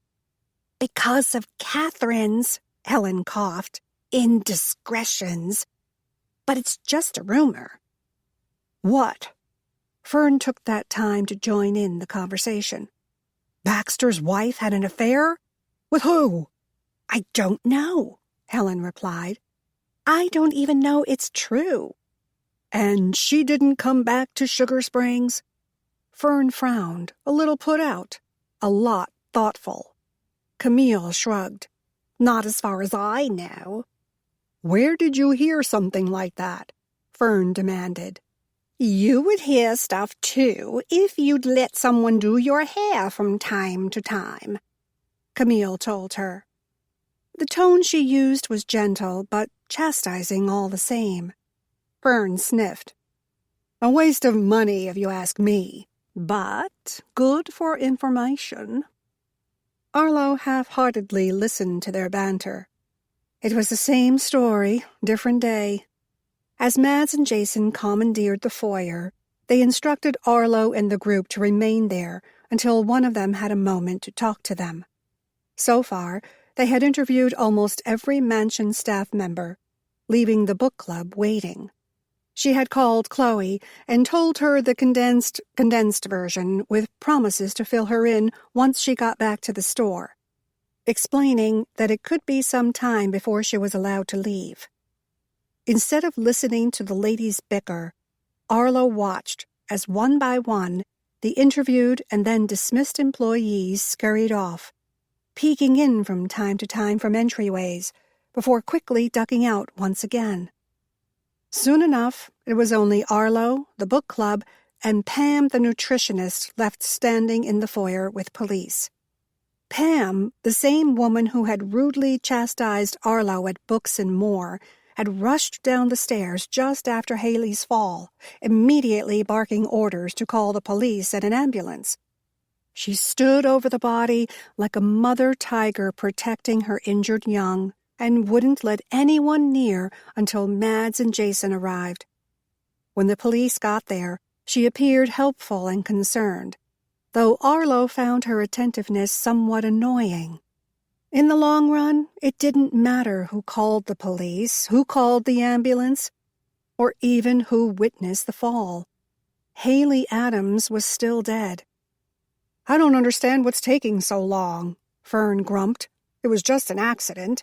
"Because of Catherine's," Helen coughed, "indiscretions. But it's just a rumor." "What?" Fern took that time to join in the conversation. "Baxter's wife had an affair? With who?" "I don't know," Helen replied. "I don't even know it's true." "And she didn't come back to Sugar Springs?" Fern frowned, a little put out, a lot thoughtful. Camille shrugged. "Not as far as I know." "Where did you hear something like that?" Fern demanded. "You would hear stuff, too, if you'd let someone do your hair from time to time," Camille told her. The tone she used was gentle, but chastising all the same. Fern sniffed. "A waste of money, if you ask me, but good for information." Arlo half-heartedly listened to their banter. It was the same story, different day. As Mads and Jason commandeered the foyer, they instructed Arlo and the group to remain there until one of them had a moment to talk to them. So far, they had interviewed almost every mansion staff member, leaving the book club waiting. She had called Chloe and told her the condensed version with promises to fill her in once she got back to the store, explaining that it could be some time before she was allowed to leave. Instead of listening to the ladies bicker, Arlo watched as one by one the interviewed and then dismissed employees scurried off, peeking in from time to time from entryways, before quickly ducking out once again. Soon enough, it was only Arlo, the book club, and Pam the nutritionist left standing in the foyer with police. Pam, the same woman who had rudely chastised Arlo at Books and More, had rushed down the stairs just after Haley's fall, immediately barking orders to call the police and an ambulance. She stood over the body like a mother tiger protecting her injured young, and wouldn't let anyone near until Mads and Jason arrived. When the police got there, she appeared helpful and concerned, though Arlo found her attentiveness somewhat annoying. In the long run, it didn't matter who called the police, who called the ambulance, or even who witnessed the fall. Haley Adams was still dead. "I don't understand what's taking so long," Fern grumped. "It was just an accident."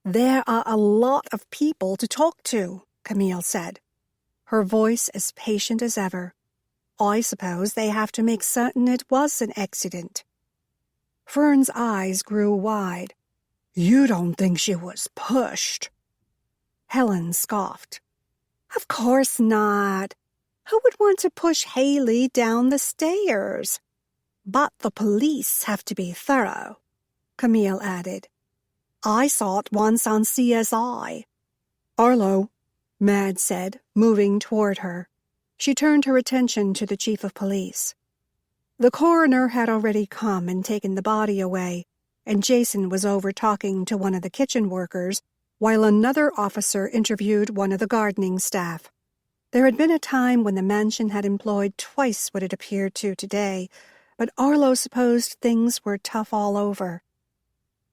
"There are a lot of people to talk to," Camille said, her voice as patient as ever. "I suppose they have to make certain it was an accident." Fern's eyes grew wide. "You don't think she was pushed?" Helen scoffed. "Of course not. Who would want to push Haley down the stairs? But the police have to be thorough," Camille added. "I saw it once on CSI. "Arlo," Mads said, moving toward her. She turned her attention to the chief of police. The coroner had already come and taken the body away, and Jason was over talking to one of the kitchen workers, while another officer interviewed one of the gardening staff. There had been a time when the mansion had employed twice what it appeared to today, but Arlo supposed things were tough all over.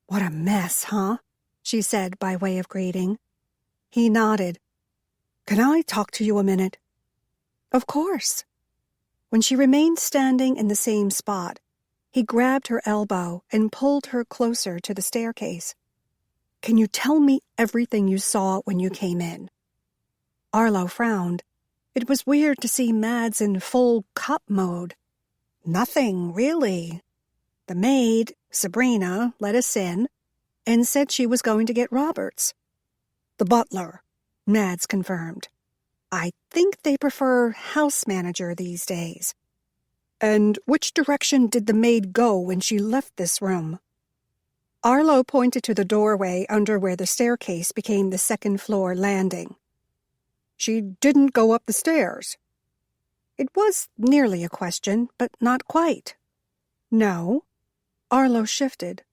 "What a mess, huh?" she said by way of greeting. He nodded. "Can I talk to you a minute?" "Of course." When she remained standing in the same spot, he grabbed her elbow and pulled her closer to the staircase. "Can you tell me everything you saw when you came in?" Arlo frowned. It was weird to see Mads in full cop mode. "Nothing, really. The maid, Sabrina, let us in and said she was going to get Roberts." "The butler," Mads confirmed. "I think they prefer house manager these days." "And which direction did the maid go when she left this room?" Arlo pointed to the doorway under where the staircase became the second-floor landing. "She didn't go up the stairs." It was nearly a question, but not quite. "No." Arlo shifted,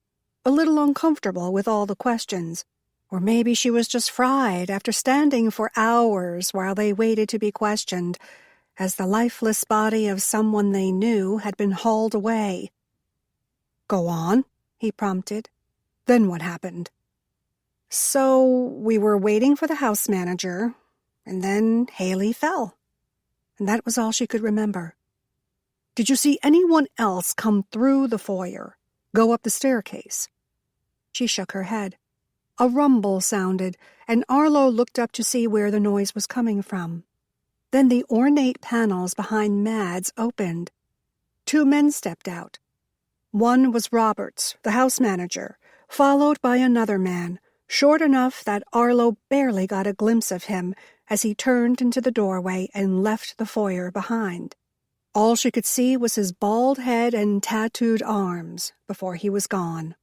a little uncomfortable with all the questions. Or maybe she was just fried after standing for hours while they waited to be questioned, as the lifeless body of someone they knew had been hauled away. "Go on," he prompted. "Then what happened?" "So we were waiting for the house manager, and then Haley fell. And that was all she could remember." "Did you see anyone else come through the foyer, go up the staircase?" She shook her head. A rumble sounded, and Arlo looked up to see where the noise was coming from. Then the ornate panels behind Mads opened. 2 men stepped out. One was Roberts, the house manager, followed by another man, short enough that Arlo barely got a glimpse of him as he turned into the doorway and left the foyer behind. All she could see was his bald head and tattooed arms before he was gone.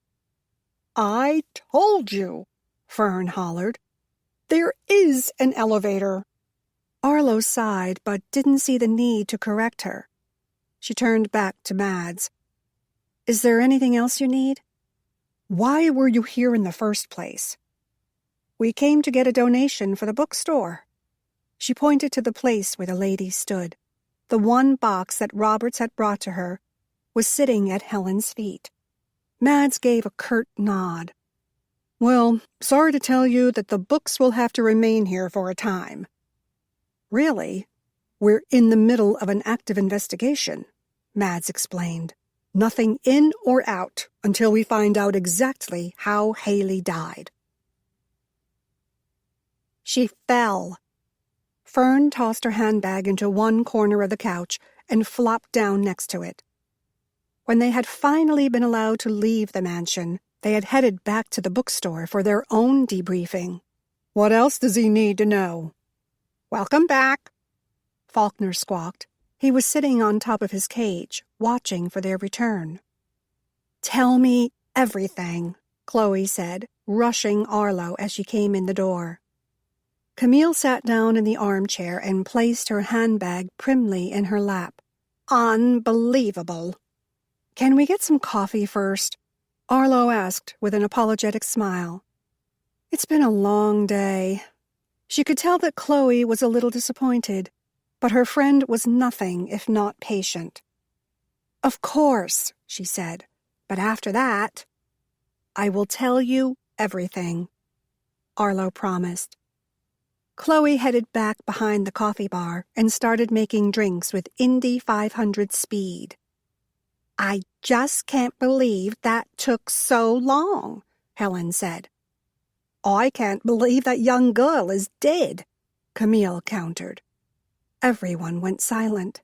"I told you," Fern hollered. "There is an elevator." Arlo sighed, but didn't see the need to correct her. She turned back to Mads. "Is there anything else you need?" "Why were you here in the first place?" "We came to get a donation for the bookstore." She pointed to the place where the lady stood. The one box that Roberts had brought to her was sitting at Helen's feet. Mads gave a curt nod. "Well, sorry to tell you that the books will have to remain here for a time." "Really? We're in the middle of an active investigation," Mads explained. "Nothing in or out until we find out exactly how Haley died." "She fell." Fern tossed her handbag into one corner of the couch and flopped down next to it. When they had finally been allowed to leave the mansion, they had headed back to the bookstore for their own debriefing. "What else does he need to know?" "Welcome back," Faulkner squawked. He was sitting on top of his cage, watching for their return. "Tell me everything," Chloe said, rushing Arlo as she came in the door. Camille sat down in the armchair and placed her handbag primly in her lap. "Unbelievable." "Can we get some coffee first?" Arlo asked with an apologetic smile. "It's been a long day." She could tell that Chloe was a little disappointed, but her friend was nothing if not patient. "Of course," she said, "but after that—" "I will tell you everything," Arlo promised. Chloe headed back behind the coffee bar and started making drinks with Indy 500 speed. "I just can't believe that took so long," Helen said. "I can't believe that young girl is dead," Camille countered. Everyone went silent.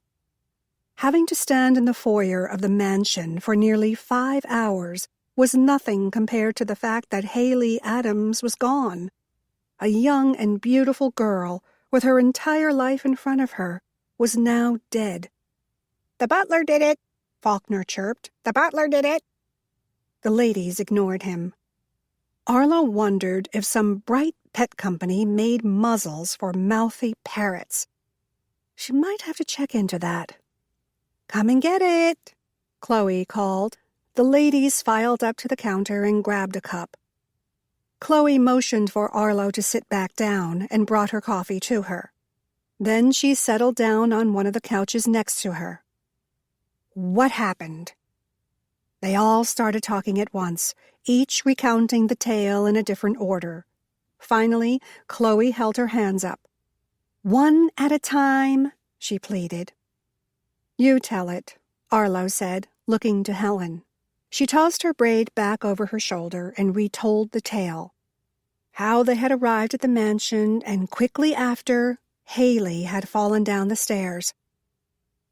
Having to stand in the foyer of the mansion for nearly 5 hours was nothing compared to the fact that Haley Adams was gone. A young and beautiful girl, with her entire life in front of her, was now dead. "The butler did it," Faulkner chirped. "The butler did it." The ladies ignored him. Arlo wondered if some bright pet company made muzzles for mouthy parrots. She might have to check into that. "Come and get it," Chloe called. The ladies filed up to the counter and grabbed a cup. Chloe motioned for Arlo to sit back down and brought her coffee to her. Then she settled down on one of the couches next to her. "What happened?" They all started talking at once, each recounting the tale in a different order. Finally, Chloe held her hands up. "One at a time," she pleaded. "You tell it," Arlo said, looking to Helen. She tossed her braid back over her shoulder and retold the tale. How they had arrived at the mansion, and quickly after, Haley had fallen down the stairs.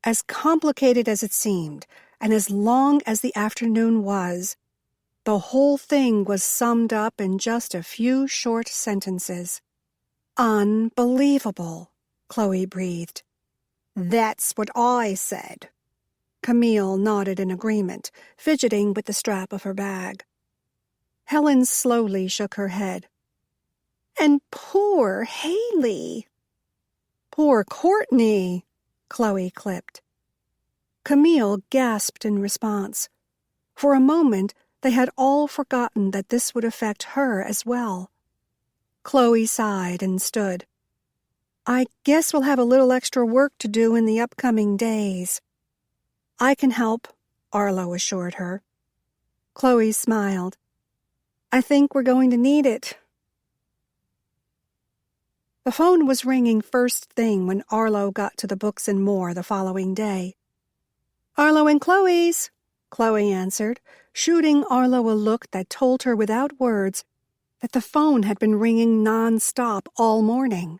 As complicated as it seemed, and as long as the afternoon was, the whole thing was summed up in just a few short sentences. "Unbelievable," Chloe breathed. "That's what I said." Camille nodded in agreement, fidgeting with the strap of her bag. Helen slowly shook her head. "And poor Haley." "Poor Courtney," Chloe clipped. Camille gasped in response. For a moment, they had all forgotten that this would affect her as well. Chloe sighed and stood. "I guess we'll have a little extra work to do in the upcoming days." "I can help," Arlo assured her. Chloe smiled. "I think we're going to need it." The phone was ringing first thing when Arlo got to the Books and More the following day. "Arlo and Chloe's," Chloe answered, shooting Arlo a look that told her without words that the phone had been ringing non-stop all morning.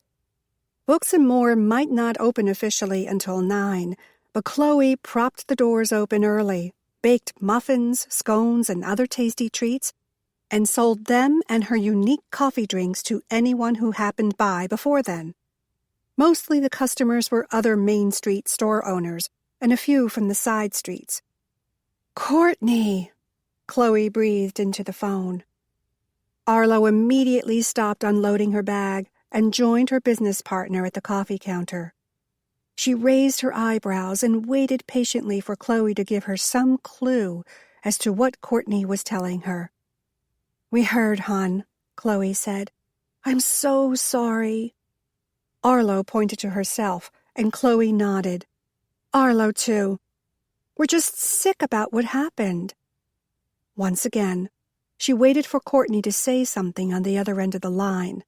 Books and More might not open officially until 9, but Chloe propped the doors open early, baked muffins, scones, and other tasty treats, and sold them and her unique coffee drinks to anyone who happened by before then. Mostly the customers were other Main Street store owners, and a few from the side streets. "Courtney," Chloe breathed into the phone. Arlo immediately stopped unloading her bag and joined her business partner at the coffee counter. She raised her eyebrows and waited patiently for Chloe to give her some clue as to what Courtney was telling her. "We heard, hon," Chloe said. "I'm so sorry." Arlo pointed to herself, and Chloe nodded. "Arlo, too. We're just sick about what happened." Once again, she waited for Courtney to say something on the other end of the line.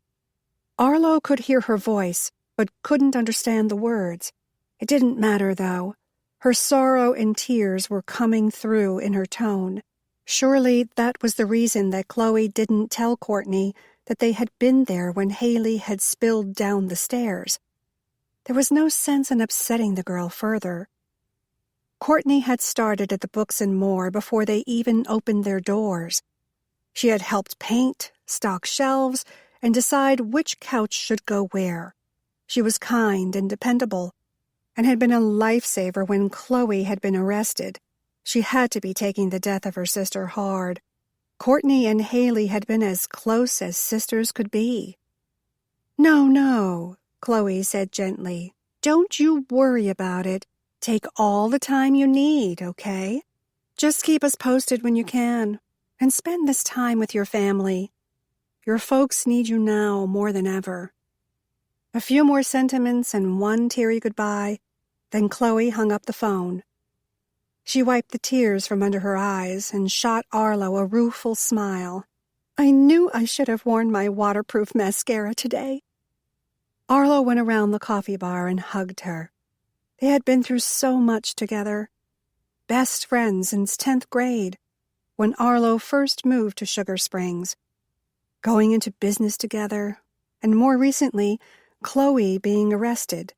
Arlo could hear her voice, but couldn't understand the words. It didn't matter, though. Her sorrow and tears were coming through in her tone. Surely that was the reason that Chloe didn't tell Courtney that they had been there when Haley had spilled down the stairs. There was no sense in upsetting the girl further. Courtney had started at the Books and More before they even opened their doors. She had helped paint, stock shelves, and decide which couch should go where. She was kind and dependable, and had been a lifesaver when Chloe had been arrested. She had to be taking the death of her sister hard. Courtney and Haley had been as close as sisters could be. No, Chloe said gently. Don't you worry about it. Take all the time you need, okay? Just keep us posted when you can, and spend this time with your family. Your folks need you now more than ever. A few more sentiments and one teary goodbye, then Chloe hung up the phone. She wiped the tears from under her eyes and shot Arlo a rueful smile. I knew I should have worn my waterproof mascara today. Arlo went around the coffee bar and hugged her. They had been through so much together. Best friends since 10th grade, when Arlo first moved to Sugar Springs. Going into business together, and more recently, Chloe being arrested.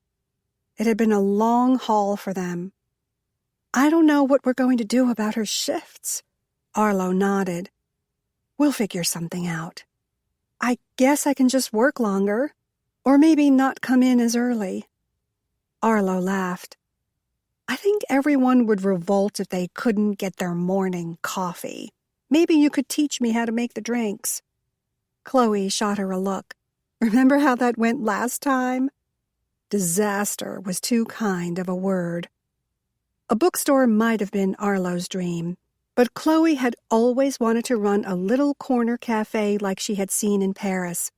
It had been a long haul for them. I don't know what we're going to do about her shifts. Arlo nodded. We'll figure something out. I guess I can just work longer, or maybe not come in as early. Arlo laughed. I think everyone would revolt if they couldn't get their morning coffee. Maybe you could teach me how to make the drinks. Chloe shot her a look. Remember how that went last time? Disaster was too kind of a word. A bookstore might have been Arlo's dream, but Chloe had always wanted to run a little corner cafe like she had seen in Paris.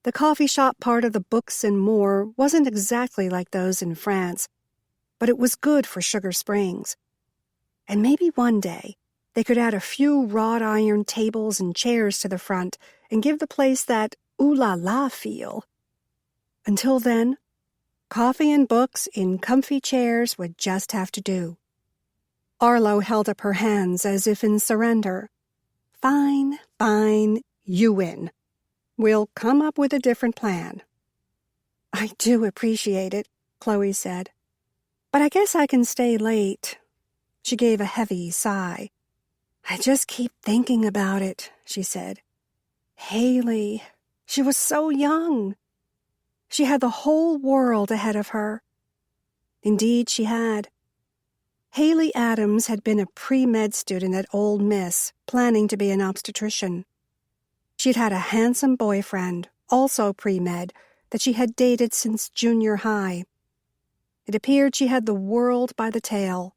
The coffee shop part of the Books and More wasn't exactly like those in France, but it was good for Sugar Springs. And maybe one day they could add a few wrought iron tables and chairs to the front and give the place that ooh-la-la feel. Until then, coffee and books in comfy chairs would just have to do. Arlo held up her hands as if in surrender. Fine, you win. We'll come up with a different plan. I do appreciate it, Chloe said. But I guess I can stay late. She gave a heavy sigh. I just keep thinking about it, she said. Haley, she was so young. She had the whole world ahead of her. Indeed, she had. Haley Adams had been a pre-med student at Ole Miss, planning to be an obstetrician. She'd had a handsome boyfriend, also pre-med, that she had dated since junior high. It appeared she had the world by the tail.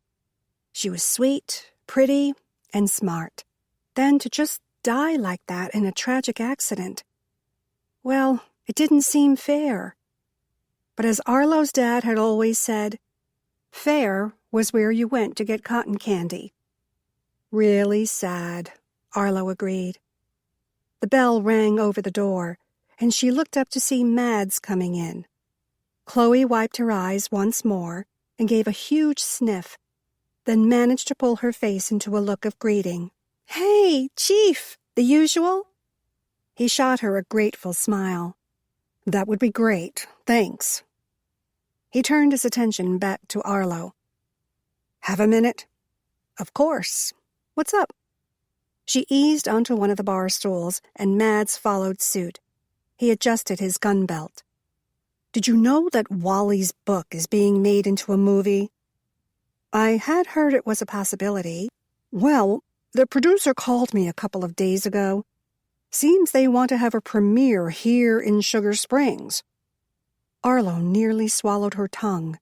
She was sweet, pretty, and smart. Then to just die like that in a tragic accident. Well, it didn't seem fair. But as Arlo's dad had always said, fair was where you went to get cotton candy. Really sad, Arlo agreed. The bell rang over the door, and she looked up to see Mads coming in. Chloe wiped her eyes once more and gave a huge sniff, then managed to pull her face into a look of greeting. Hey, Chief, the usual? He shot her a grateful smile. That would be great, thanks. He turned his attention back to Arlo. Have a minute? Of course. What's up? She eased onto one of the bar stools, and Mads followed suit. He adjusted his gun belt. Did you know that Wally's book is being made into a movie? I had heard it was a possibility. Well, the producer called me a couple of days ago. Seems they want to have a premiere here in Sugar Springs. Arlo nearly swallowed her tongue.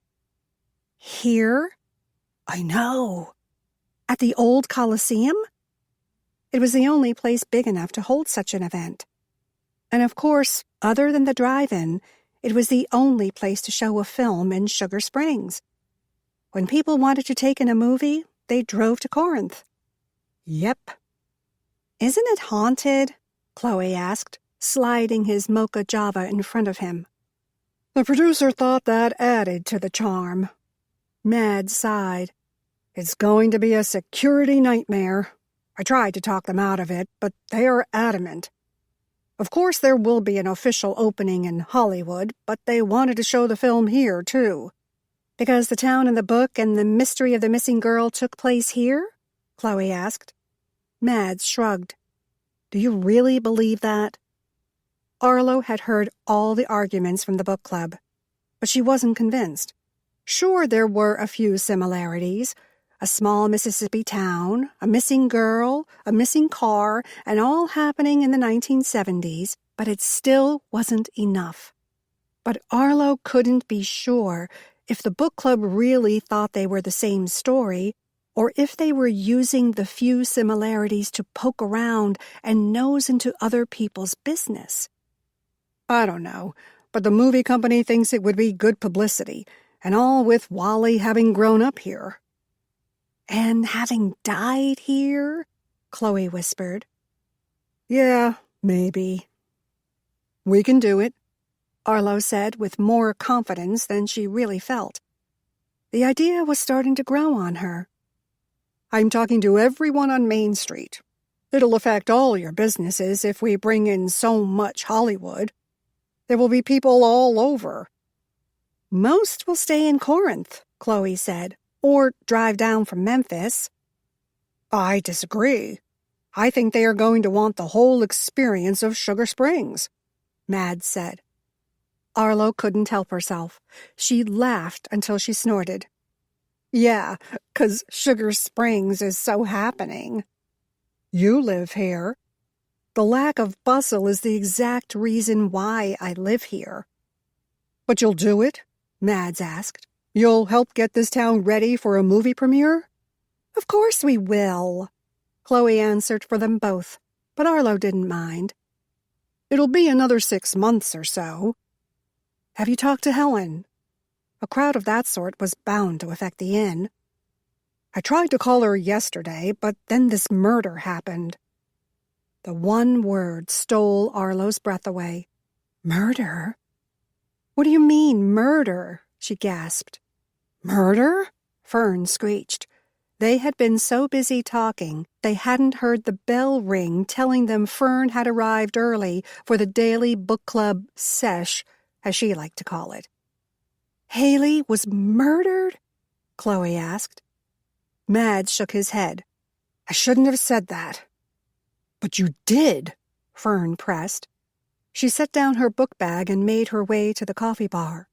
Here? I know. At the old Coliseum? It was the only place big enough to hold such an event. And of course, other than the drive-in, it was the only place to show a film in Sugar Springs. When people wanted to take in a movie, they drove to Corinth. Yep. Isn't it haunted? Chloe asked, sliding his mocha java in front of him. The producer thought that added to the charm. Mads sighed. It's going to be a security nightmare. I tried to talk them out of it, but they are adamant. Of course there will be an official opening in Hollywood, but they wanted to show the film here, too. Because the town in the book and the mystery of the missing girl took place here? Chloe asked. Mads shrugged. Do you really believe that? Arlo had heard all the arguments from the book club, but she wasn't convinced. Sure, there were a few similarities. A small Mississippi town, a missing girl, a missing car, and all happening in the 1970s, but it still wasn't enough. But Arlo couldn't be sure if the book club really thought they were the same story, or if they were using the few similarities to poke around and nose into other people's business. I don't know, but the movie company thinks it would be good publicity, and all with Wally having grown up here. And having died here? Chloe whispered. Yeah, maybe. We can do it, Arlo said with more confidence than she really felt. The idea was starting to grow on her. I'm talking to everyone on Main Street. It'll affect all your businesses if we bring in so much Hollywood. There will be people all over. Most will stay in Corinth, Chloe said, or drive down from Memphis. I disagree. I think they are going to want the whole experience of Sugar Springs, Mads said. Arlo couldn't help herself. She laughed until she snorted. Yeah, 'cause Sugar Springs is so happening. You live here. The lack of bustle is the exact reason why I live here. But you'll do it? Mads asked. You'll help get this town ready for a movie premiere? Of course we will, Chloe answered for them both, but Arlo didn't mind. It'll be another 6 months or so. Have you talked to Helen? A crowd of that sort was bound to affect the inn. I tried to call her yesterday, but then this murder happened. The one word stole Arlo's breath away. Murder? What do you mean, murder? She gasped. Murder? Fern screeched. They had been so busy talking, they hadn't heard the bell ring telling them Fern had arrived early for the daily book club sesh, as she liked to call it. Haley was murdered? Chloe asked. Mads shook his head. I shouldn't have said that. But you did, Fern pressed. She set down her book bag and made her way to the coffee bar.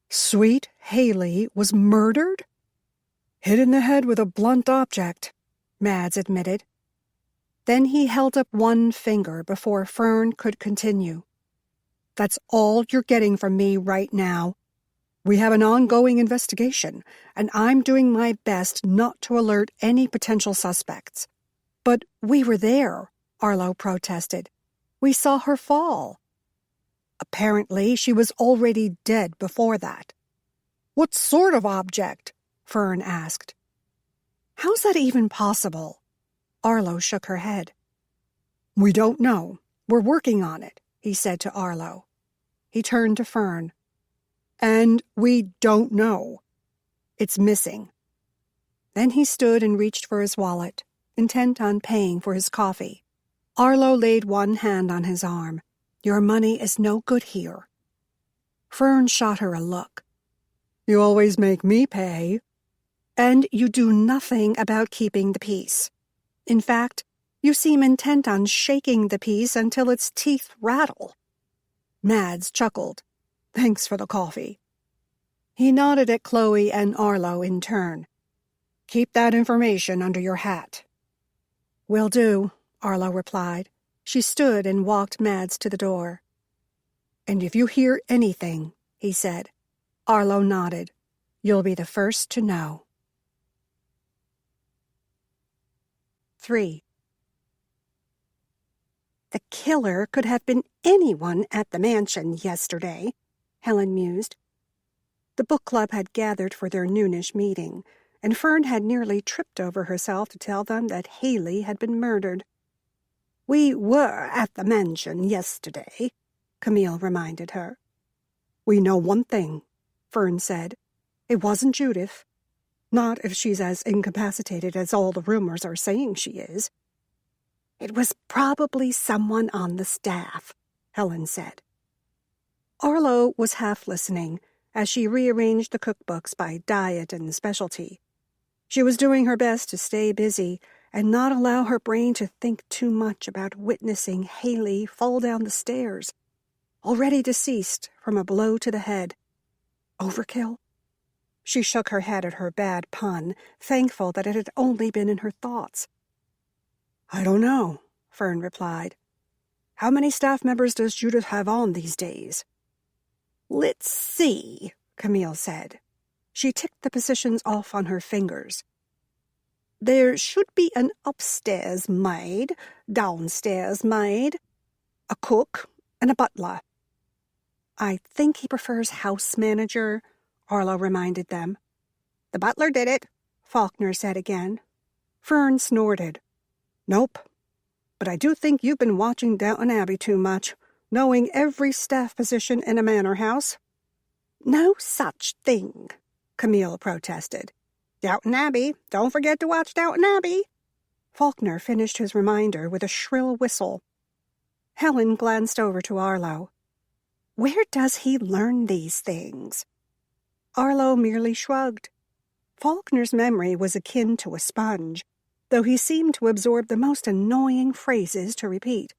Sweet Haley was murdered? Hit in the head with a blunt object, Mads admitted. Then he held up one finger before Fern could continue. That's all you're getting from me right now. We have an ongoing investigation, and I'm doing my best not to alert any potential suspects. But we were there, Arlo protested. We saw her fall. Apparently, she was already dead before that. What sort of object? Fern asked. How's that even possible? Arlo shook her head. We don't know. We're working on it, he said to Arlo. He turned to Fern. And we don't know. It's missing. Then he stood and reached for his wallet, intent on paying for his coffee. Arlo laid one hand on his arm. Your money is no good here. Fern shot her a look. You always make me pay. And you do nothing about keeping the peace. In fact, you seem intent on shaking the peace until its teeth rattle. Mads chuckled. Thanks for the coffee. He nodded at Chloe and Arlo in turn. Keep that information under your hat. Will do, Arlo replied. She stood and walked Mads to the door. And if you hear anything, he said. Arlo nodded. You'll be the first to know. 3. The killer could have been anyone at the mansion yesterday, Helen mused. The book club had gathered for their noonish meeting, and Fern had nearly tripped over herself to tell them that Haley had been murdered. We were at the mansion yesterday, Camille reminded her. We know one thing, Fern said. It wasn't Judith. Not if she's as incapacitated as all the rumors are saying she is. It was probably someone on the staff, Helen said. Arlo was half listening as she rearranged the cookbooks by diet and specialty. She was doing her best to stay busy and not allow her brain to think too much about witnessing Haley fall down the stairs already deceased from a blow to the head. Overkill? She shook her head at her bad pun, thankful that it had only been in her thoughts. I don't know, Fern replied. How many staff members does Judith have on these days? Let's see, Camille said. She ticked the positions off on her fingers. There should be an upstairs maid, downstairs maid, a cook, and a butler. I think he prefers house manager, Arlo reminded them. The butler did it, Faulkner said again. Fern snorted. Nope. But I do think you've been watching Downton Abbey too much, knowing every staff position in a manor house. No such thing, Camille protested. Downton Abbey. Don't forget to watch Downton Abbey. Faulkner finished his reminder with a shrill whistle. Helen glanced over to Arlo. Where does he learn these things? Arlo merely shrugged. Faulkner's memory was akin to a sponge, though he seemed to absorb the most annoying phrases to repeat.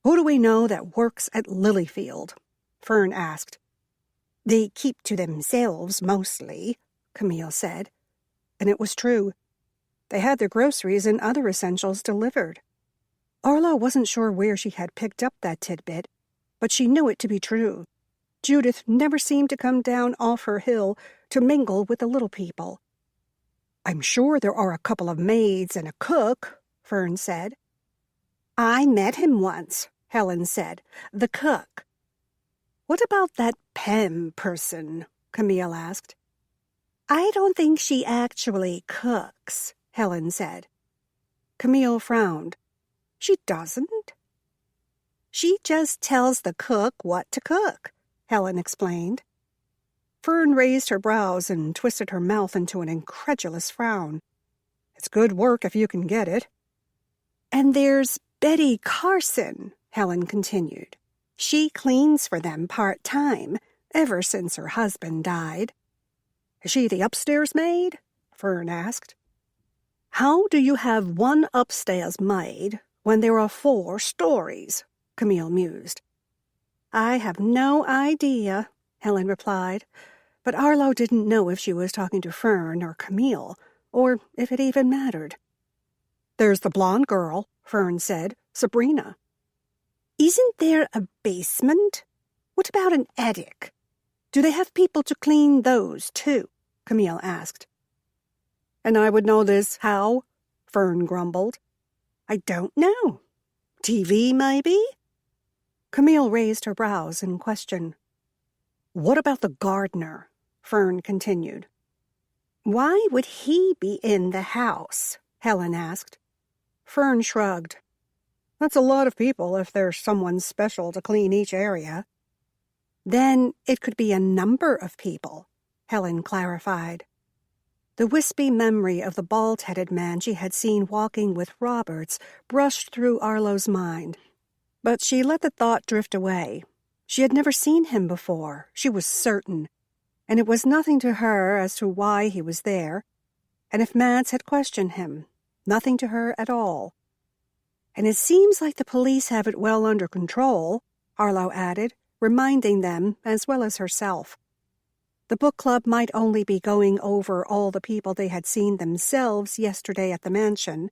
Who do we know that works at Lilyfield? Fern asked. They keep to themselves, mostly, Camille said. And it was true. They had their groceries and other essentials delivered. Arlo wasn't sure where she had picked up that tidbit, but she knew it to be true. Judith never seemed to come down off her hill to mingle with the little people. I'm sure there are a couple of maids and a cook, Fern said. I met him once, Helen said. The cook. What about that Pem person? Camille asked. I don't think she actually cooks, Helen said. Camille frowned. She doesn't? She just tells the cook what to cook, Helen explained. Fern raised her brows and twisted her mouth into an incredulous frown. It's good work if you can get it. And there's Betty Carson, Helen continued. She cleans for them part-time, ever since her husband died. Is she the upstairs maid? Fern asked. How do you have one upstairs maid when there are 4 stories? Camille mused. I have no idea, Helen replied, but Arlo didn't know if she was talking to Fern or Camille, or if it even mattered. There's the blonde girl, Fern said, Sabrina. Isn't there a basement? What about an attic? Do they have people to clean those, too? Camille asked. And I would know this how? Fern grumbled. I don't know. TV, maybe? Camille raised her brows in question. What about the gardener? Fern continued. Why would he be in the house? Helen asked. Fern shrugged. That's a lot of people if there's someone special to clean each area. Then it could be a number of people, Helen clarified. The wispy memory of the bald-headed man she had seen walking with Roberts brushed through Arlo's mind. But she let the thought drift away. She had never seen him before, she was certain, and it was nothing to her as to why he was there. And if Mads had questioned him, nothing to her at all. And it seems like the police have it well under control, Arlo added, reminding them as well as herself. The book club might only be going over all the people they had seen themselves yesterday at the mansion,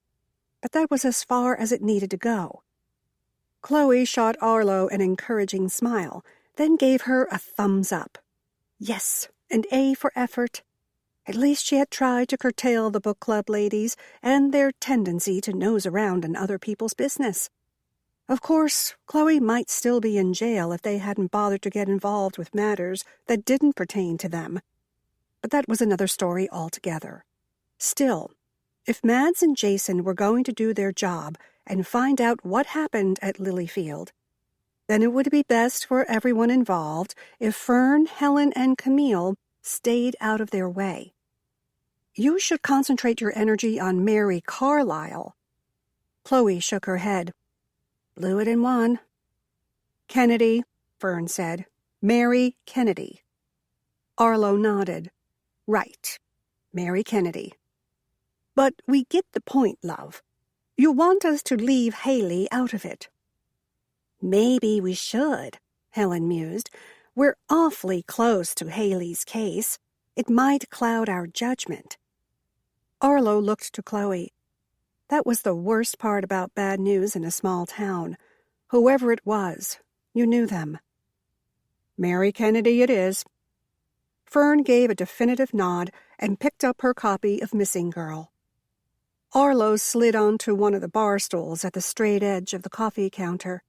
but that was as far as it needed to go. Chloe shot Arlo an encouraging smile, then gave her a thumbs up. Yes, an A for effort. At least she had tried to curtail the book club ladies and their tendency to nose around in other people's business. Of course, Chloe might still be in jail if they hadn't bothered to get involved with matters that didn't pertain to them. But that was another story altogether. Still, if Mads and Jason were going to do their job and find out what happened at Lilyfield, then it would be best for everyone involved if Fern, Helen, and Camille stayed out of their way. You should concentrate your energy on Mary Carlisle. Chloe shook her head. Blew it in one. Kennedy, Fern said. Mary Kennedy. Arlo nodded. Right. Mary Kennedy. But we get the point, love. You want us to leave Haley out of it. Maybe we should, Helen mused. "We're awfully close to Haley's case. It might cloud our judgment." Arlo looked to Chloe. That was the worst part about bad news in a small town. Whoever it was, you knew them. "Mary Kennedy it is." Fern gave a definitive nod and picked up her copy of Missing Girl. Arlo slid onto one of the bar stools at the straight edge of the coffee counter.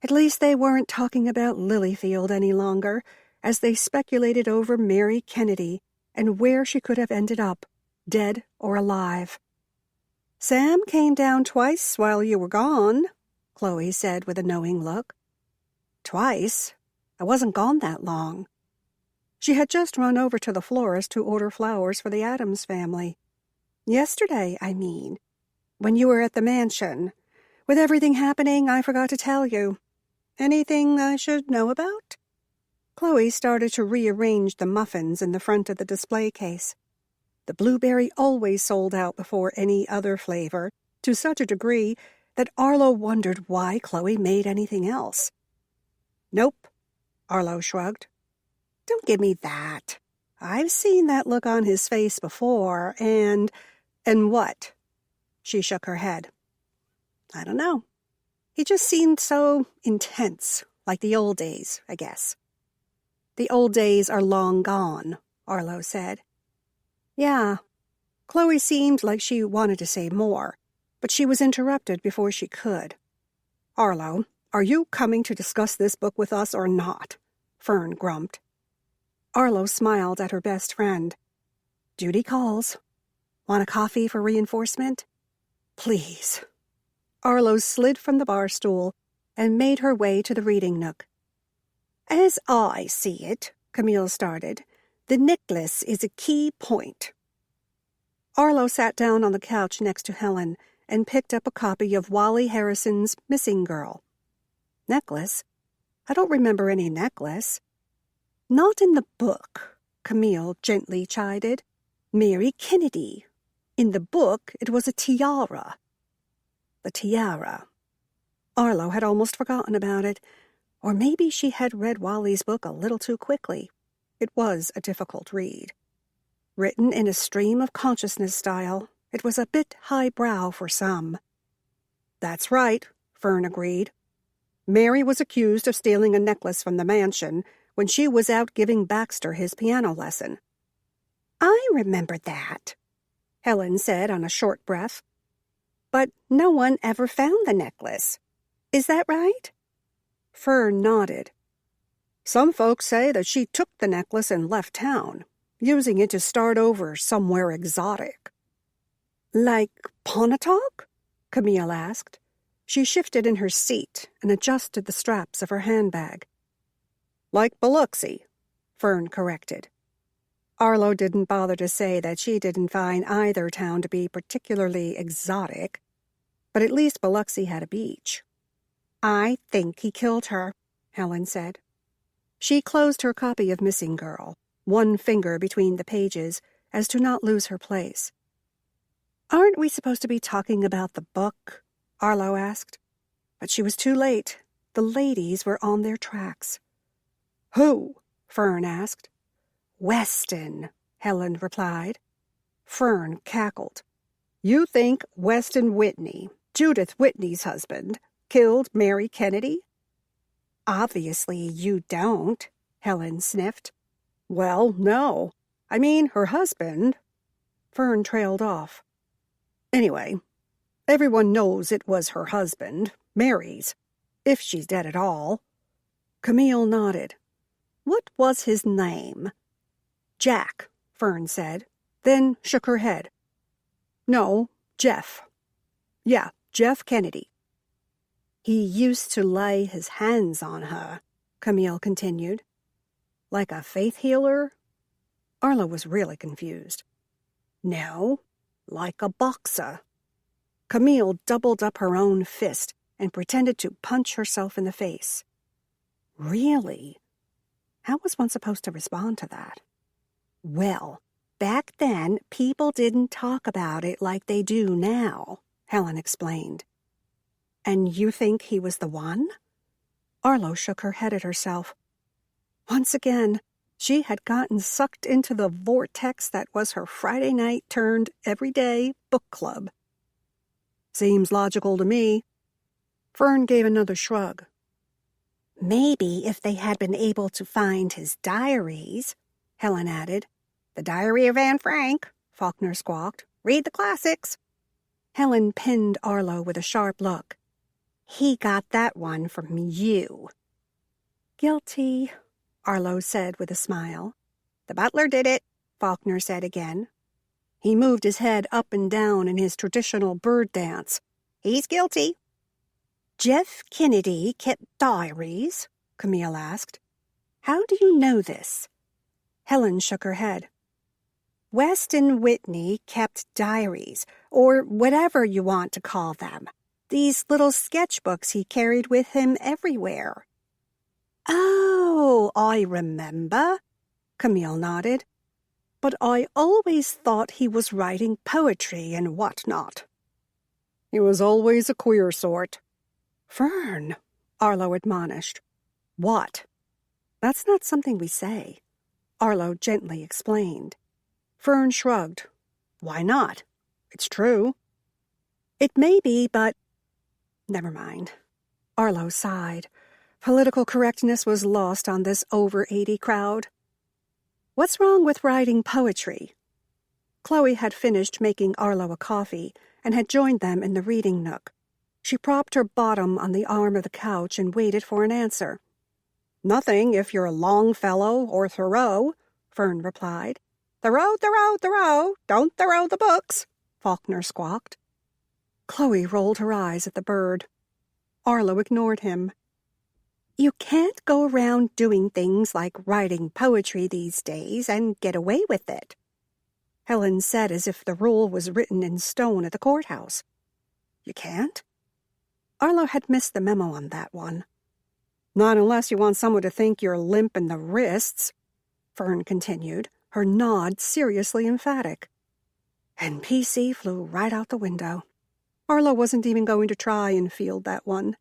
At least they weren't talking about Lilyfield any longer, as they speculated over Mary Kennedy and where she could have ended up, dead or alive. "Sam came down twice while you were gone," Chloe said with a knowing look. "Twice? I wasn't gone that long." She had just run over to the florist to order flowers for the Addams family. "Yesterday, I mean, when you were at the mansion. With everything happening, I forgot to tell you. Anything I should know about?" Chloe started to rearrange the muffins in the front of the display case. The blueberry always sold out before any other flavor, to such a degree that Arlo wondered why Chloe made anything else. "Nope," Arlo shrugged. "Don't give me that. I've seen that look on his face before, and what?" She shook her head. "I don't know. He just seemed so intense, like the old days, I guess." "The old days are long gone," Arlo said. "Yeah." Chloe seemed like she wanted to say more, but she was interrupted before she could. "Arlo, are you coming to discuss this book with us or not?" Fern grumped. Arlo smiled at her best friend. "Duty calls. Want a coffee for reinforcement?" "Please." Arlo slid from the bar stool and made her way to the reading nook. "As I see it," Camille started, "the necklace is a key point." Arlo sat down on the couch next to Helen and picked up a copy of Wally Harrison's Missing Girl. "Necklace? I don't remember any necklace." "Not in the book," Camille gently chided. "Mary Kennedy. In the book, it was a tiara." The tiara. Arlo had almost forgotten about it. Or maybe she had read Wally's book a little too quickly. It was a difficult read. Written in a stream of consciousness style, it was a bit highbrow for some. "That's right," Fern agreed. "Mary was accused of stealing a necklace from the mansion when she was out giving Baxter his piano lesson." "I remember that," Helen said on a short breath. "But no one ever found the necklace. Is that right?" Fern nodded. "Some folks say that she took the necklace and left town, using it to start over somewhere exotic." "Like Pontotoc?" Camille asked. She shifted in her seat and adjusted the straps of her handbag. "Like Biloxi," Fern corrected. Arlo didn't bother to say that she didn't find either town to be particularly exotic, but at least Biloxi had a beach. "I think he killed her," Helen said. She closed her copy of Missing Girl, one finger between the pages, as to not lose her place. "Aren't we supposed to be talking about the book?" Arlo asked. But she was too late. The ladies were on their tracks. "Who?" Fern asked. "Weston," Helen replied. Fern cackled. "You think Weston Whitney, Judith Whitney's husband, killed Mary Kennedy?" "Obviously you don't," Helen sniffed. "Well, no. I mean, her husband." Fern trailed off. "Anyway, everyone knows it was her husband, Mary's, if she's dead at all." Camille nodded. "What was his name?" "Jack," Fern said, then shook her head. "No, Jeff. Yeah, Jeff Kennedy." "He used to lay his hands on her," Camille continued. "Like a faith healer?" Arlo was really confused. "No, like a boxer." Camille doubled up her own fist and pretended to punch herself in the face. Really? How was one supposed to respond to that? "Well, back then, people didn't talk about it like they do now," Helen explained. "And you think he was the one?" Arlo shook her head at herself. Once again, she had gotten sucked into the vortex that was her Friday night turned everyday book club. Seems logical to me. Fern gave another shrug. Maybe if they had been able to find his diaries, Helen added. The Diary of Anne Frank, Faulkner squawked. Read the classics. Helen pinned Arlo with a sharp look. He got that one from you. Guilty, Arlo said with a smile. The butler did it, Faulkner said again. He moved his head up and down in his traditional bird dance. He's guilty. Jeff Kennedy kept diaries? Camille asked. How do you know this? Helen shook her head. Weston Whitney kept diaries, or whatever you want to call them. These little sketchbooks he carried with him everywhere. Oh, I remember, Camille nodded. But I always thought he was writing poetry and whatnot. He was always a queer sort. Fern, Arlo admonished. What? That's not something we say, Arlo gently explained. Fern shrugged. Why not? It's true. It may be, but... Never mind. Arlo sighed. Political correctness was lost on this over-80 crowd. What's wrong with writing poetry? Chloe had finished making Arlo a coffee and had joined them in the reading nook. She propped her bottom on the arm of the couch and waited for an answer. Nothing if you're Longfellow or Thoreau, Fern replied. Thoreau, Thoreau, Thoreau, don't throw the books, Faulkner squawked. Chloe rolled her eyes at the bird. Arlo ignored him. You can't go around doing things like writing poetry these days and get away with it, Helen said as if the rule was written in stone at the courthouse. You can't? Arlo had missed the memo on that one. Not unless you want someone to think you're limp in the wrists, Fern continued, her nod seriously emphatic. And PC flew right out the window. Arlo wasn't even going to try and field that one.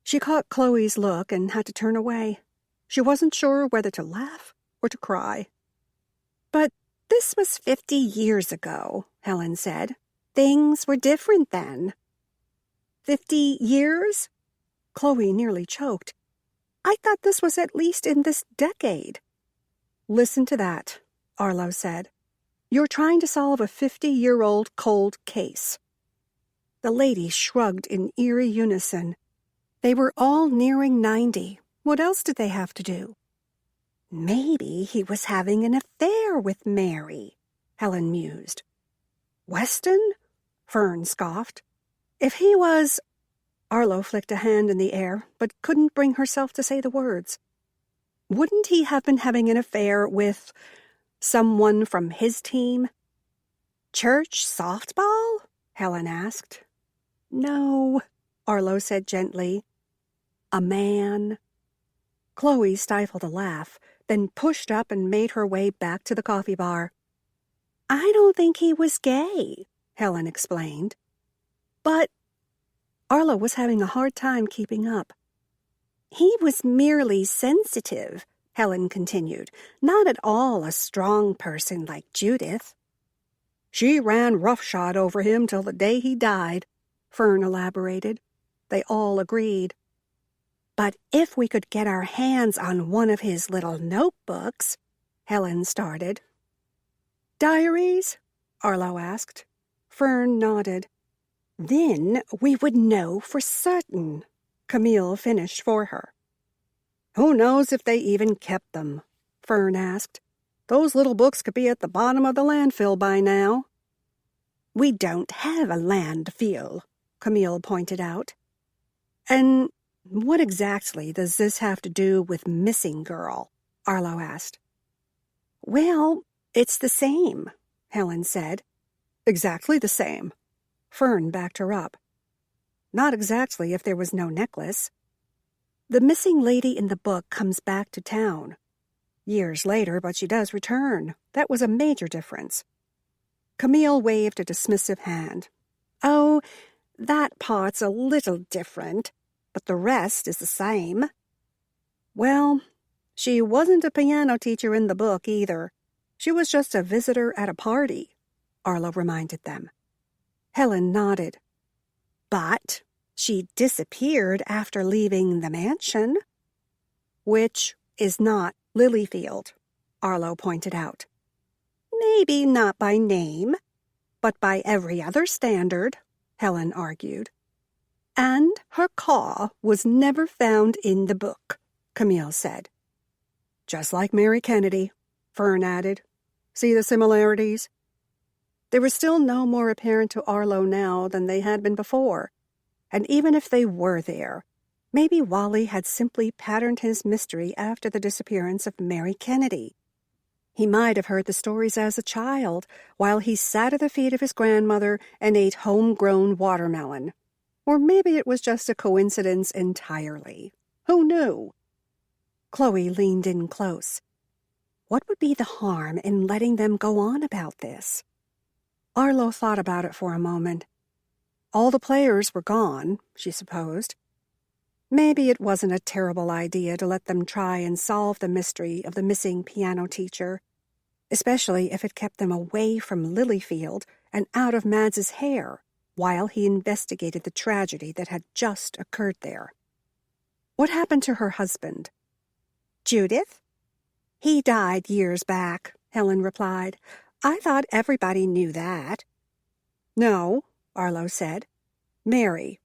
She caught Chloe's look and had to turn away. She wasn't sure whether to laugh or to cry. But this was 50 years ago, Helen said. Things were different then. 50 years? Chloe nearly choked. I thought this was at least in this decade. Listen to that, Arlo said. You're trying to solve a 50-year-old cold case. The ladies shrugged in eerie unison. They were all nearing 90. What else did they have to do? Maybe he was having an affair with Mary, Helen mused. Weston? Fern scoffed. If he was... Arlo flicked a hand in the air, but couldn't bring herself to say the words. Wouldn't he have been having an affair with someone from his team? Church softball? Helen asked. No, Arlo said gently. A man. Chloe stifled a laugh, then pushed up and made her way back to the coffee bar. I don't think he was gay, Helen explained. But Arlo was having a hard time keeping up. He was merely sensitive, Helen continued, not at all a strong person like Judith. She ran roughshod over him till the day he died, Fern elaborated. They all agreed. But if we could get our hands on one of his little notebooks, Helen started. Diaries? Arlo asked. Fern nodded. Then we would know for certain, Camille finished for her. Who knows if they even kept them? Fern asked. Those little books could be at the bottom of the landfill by now. We don't have a landfill, Camille pointed out. And what exactly does this have to do with Missing Girl? Arlo asked. Well, it's the same, Helen said. Exactly the same. Fern backed her up. Not exactly if there was no necklace. The missing lady in the book comes back to town. Years later, but she does return. That was a major difference. Camille waved a dismissive hand. Oh, that part's a little different, but the rest is the same." "Well, she wasn't a piano teacher in the book either. She was just a visitor at a party," Arlo reminded them. Helen nodded. "But she disappeared after leaving the mansion." "Which is not Lilyfield," Arlo pointed out. "Maybe not by name, but by every other standard," Helen argued. "And her car was never found in the book," Camille said. "Just like Mary Kennedy," Fern added. "See the similarities?" They were still no more apparent to Arlo now than they had been before, and even if they were there, maybe Wally had simply patterned his mystery after the disappearance of Mary Kennedy. He might have heard the stories as a child while he sat at the feet of his grandmother and ate homegrown watermelon. Or maybe it was just a coincidence entirely. Who knew? Chloe leaned in close. What would be the harm in letting them go on about this? Arlo thought about it for a moment. All the players were gone, she supposed. Maybe it wasn't a terrible idea to let them try and solve the mystery of the missing piano teacher, especially if it kept them away from Lilyfield and out of Mads's hair while he investigated the tragedy that had just occurred there. What happened to her husband? "Judith? He died years back," Helen replied. "I thought everybody knew that." "No," Arlo said. "Mary."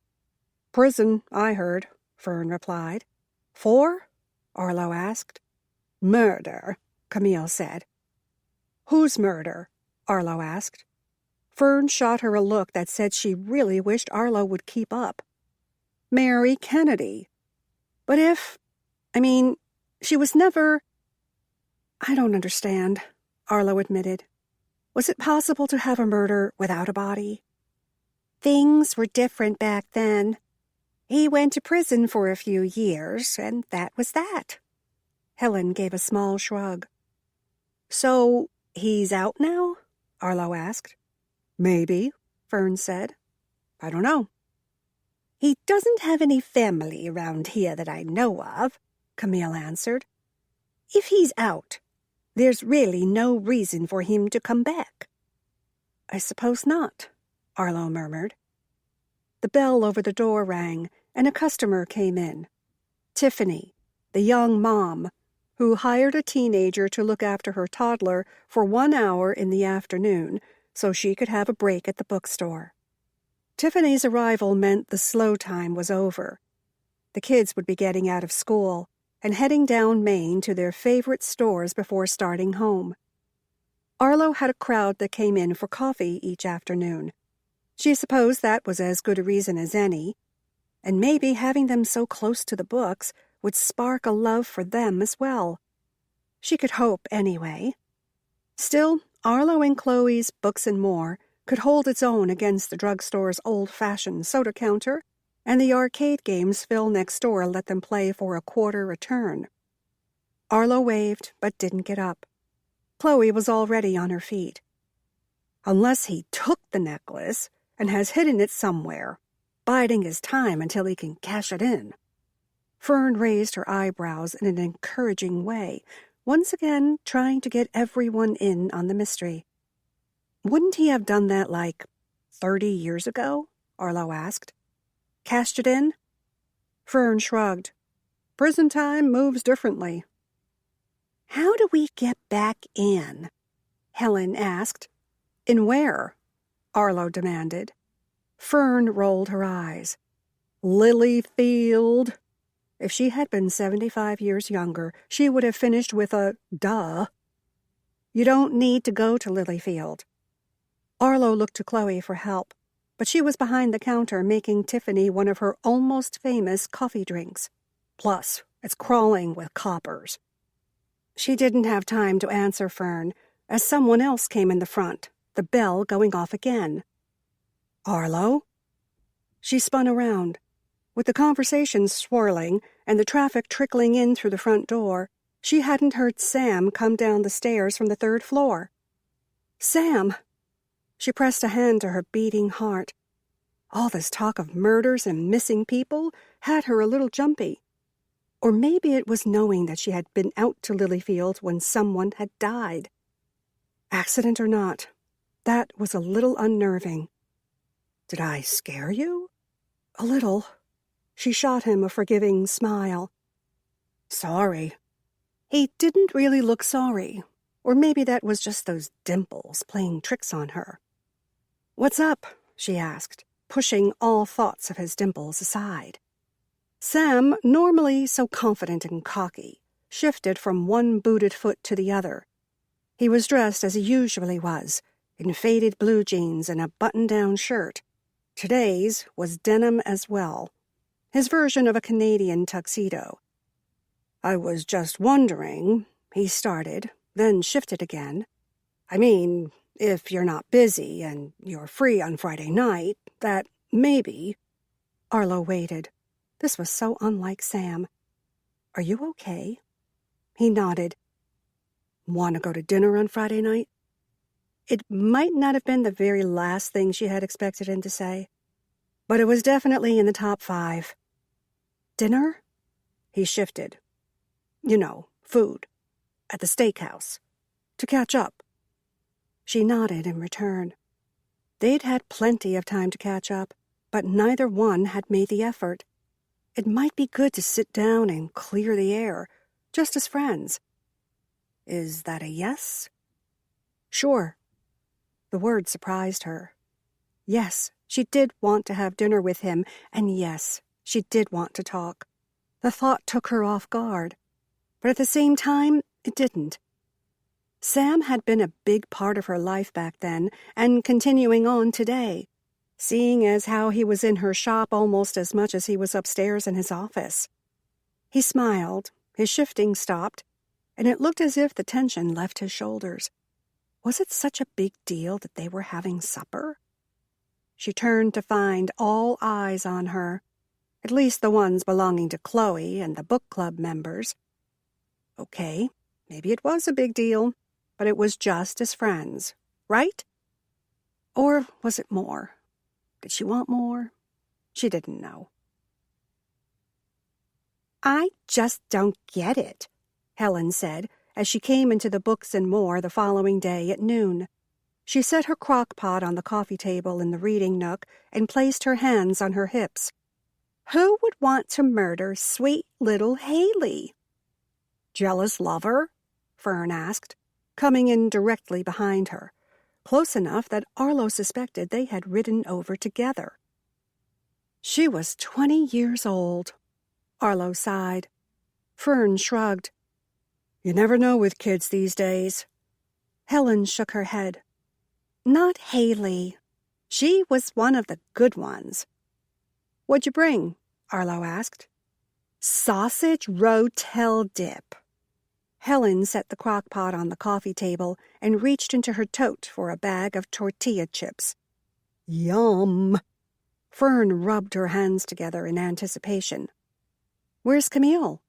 "Prison, I heard," Fern replied. "For?" Arlo asked. "Murder," Camille said. "Whose murder?" Arlo asked. Fern shot her a look that said she really wished Arlo would keep up. "Mary Kennedy. But she was never—" "I don't understand," Arlo admitted. "Was it possible to have a murder without a body?" "Things were different back then. He went to prison for a few years, and that was that." Helen gave a small shrug. "So he's out now?" Arlo asked. "Maybe," Fern said. "I don't know." "He doesn't have any family around here that I know of," Camille answered. "If he's out, there's really no reason for him to come back." "I suppose not," Arlo murmured. The bell over the door rang, and a customer came in. Tiffany, the young mom, who hired a teenager to look after her toddler for 1 hour in the afternoon so she could have a break at the bookstore. Tiffany's arrival meant the slow time was over. The kids would be getting out of school and heading down Main to their favorite stores before starting home. Arlo had a crowd that came in for coffee each afternoon. She supposed that was as good a reason as any, and maybe having them so close to the books would spark a love for them as well. She could hope anyway. Still, Arlo and Chloe's Books and More could hold its own against the drugstore's old-fashioned soda counter, and the arcade games Phil next door let them play for $0.25 a turn. Arlo waved, but didn't get up. Chloe was already on her feet. "Unless he took the necklace and has hidden it somewhere, biding his time until he can cash it in." Fern raised her eyebrows in an encouraging way, once again trying to get everyone in on the mystery. "Wouldn't he have done that 30 years ago?" Arlo asked. "Cashed it in?" Fern shrugged. "Prison time moves differently." "How do we get back in?" Helen asked. "In where?" Arlo demanded. Fern rolled her eyes. "Lilyfield." If she had been 75 years younger, she would have finished with a duh. "You don't need to go to Lilyfield." Arlo looked to Chloe for help, but she was behind the counter making Tiffany one of her almost famous coffee drinks. Plus, it's crawling with coppers. She didn't have time to answer Fern, as someone else came in the front, the bell going off again. "Arlo?" She spun around. With the conversation swirling and the traffic trickling in through the front door, she hadn't heard Sam come down the stairs from the 3rd floor. "Sam!" She pressed a hand to her beating heart. All this talk of murders and missing people had her a little jumpy. Or maybe it was knowing that she had been out to Lilyfield when someone had died. Accident or not, that was a little unnerving. Did I scare you? A little. She shot him a forgiving smile. Sorry. He didn't really look sorry. Or maybe that was just those dimples playing tricks on her. What's up? She asked, pushing all thoughts of his dimples aside. Sam, normally so confident and cocky, shifted from one booted foot to the other. He was dressed as he usually was, in faded blue jeans and a button-down shirt. Today's was denim as well, his version of a Canadian tuxedo. I was just wondering, he started, then shifted again. I mean, if you're not busy and you're free on Friday night, that maybe... Arlo waited. This was so unlike Sam. Are you okay? He nodded. Want to go to dinner on Friday night? It might not have been the very last thing she had expected him to say, but it was definitely in the top 5. Dinner? He shifted. You know, food. At the steakhouse. To catch up. She nodded in return. They'd had plenty of time to catch up, but neither one had made the effort. It might be good to sit down and clear the air, just as friends. Is that a yes? Sure. The word surprised her. Yes, she did want to have dinner with him, and yes, she did want to talk. The thought took her off guard, but at the same time, it didn't. Sam had been a big part of her life back then, and continuing on today, seeing as how he was in her shop almost as much as he was upstairs in his office. He smiled, his shifting stopped, and it looked as if the tension left his shoulders. Was it such a big deal that they were having supper? She turned to find all eyes on her, at least the ones belonging to Chloe and the book club members. Okay, maybe it was a big deal, but it was just as friends, right? Or was it more? Did she want more? She didn't know. I just don't get it, Helen said, as she came into the Books and More the following day at noon. She set her crock pot on the coffee table in the reading nook and placed her hands on her hips. Who would want to murder sweet little Haley? Jealous lover? Fern asked, coming in directly behind her, close enough that Arlo suspected they had ridden over together. She was 20 years old. Arlo sighed. Fern shrugged. You never know with kids these days. Helen shook her head. Not Haley. She was one of the good ones. What'd you bring? Arlo asked. Sausage rotel dip. Helen set the crock pot on the coffee table and reached into her tote for a bag of tortilla chips. Yum! Fern rubbed her hands together in anticipation. Where's Camille?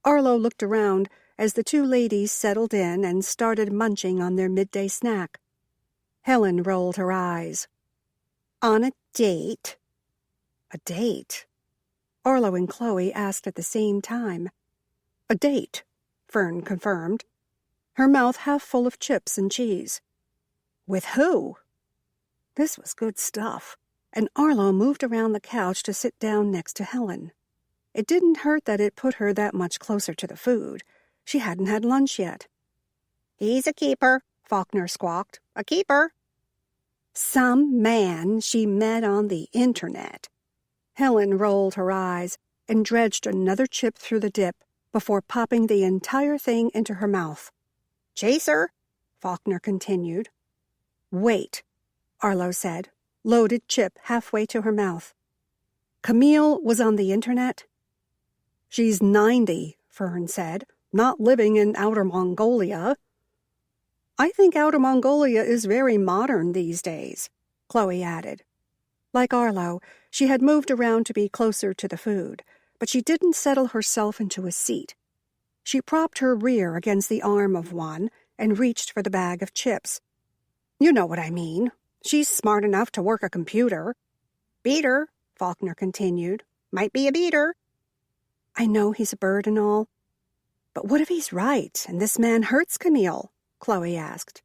Arlo looked around as the two ladies settled in and started munching on their midday snack. Helen rolled her eyes. On a date? A date? Arlo and Chloe asked at the same time. A date, Fern confirmed, her mouth half full of chips and cheese. With who? This was good stuff, and Arlo moved around the couch to sit down next to Helen. It didn't hurt that it put her that much closer to the food. She hadn't had lunch yet. He's a keeper, Faulkner squawked. A keeper. Some man she met on the internet. Helen rolled her eyes and dredged another chip through the dip before popping the entire thing into her mouth. Chaser, Faulkner continued. Wait, Arlo said, loaded chip halfway to her mouth. Camille was on the internet? She's 90, Fern said, not living in Outer Mongolia. I think Outer Mongolia is very modern these days, Chloe added. Like Arlo, she had moved around to be closer to the food, but she didn't settle herself into a seat. She propped her rear against the arm of one and reached for the bag of chips. You know what I mean. She's smart enough to work a computer. Beater, Faulkner continued. Might be a beater. I know he's a bird and all, but what if he's right and this man hurts Camille? Chloe asked.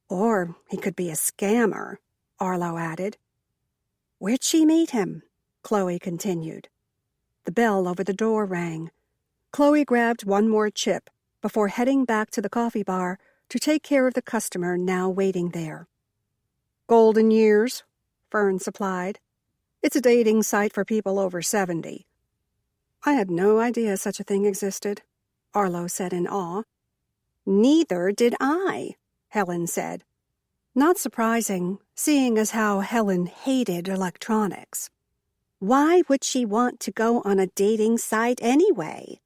Or he could be a scammer, Arlo added. Where'd she meet him? Chloe continued. The bell over the door rang. Chloe grabbed one more chip before heading back to the coffee bar to take care of the customer now waiting there. Golden Years, Fern supplied. It's a dating site for people over 70. I had no idea such a thing existed, Arlo said in awe. Neither did I, Helen said. Not surprising, seeing as how Helen hated electronics. Why would she want to go on a dating site anyway?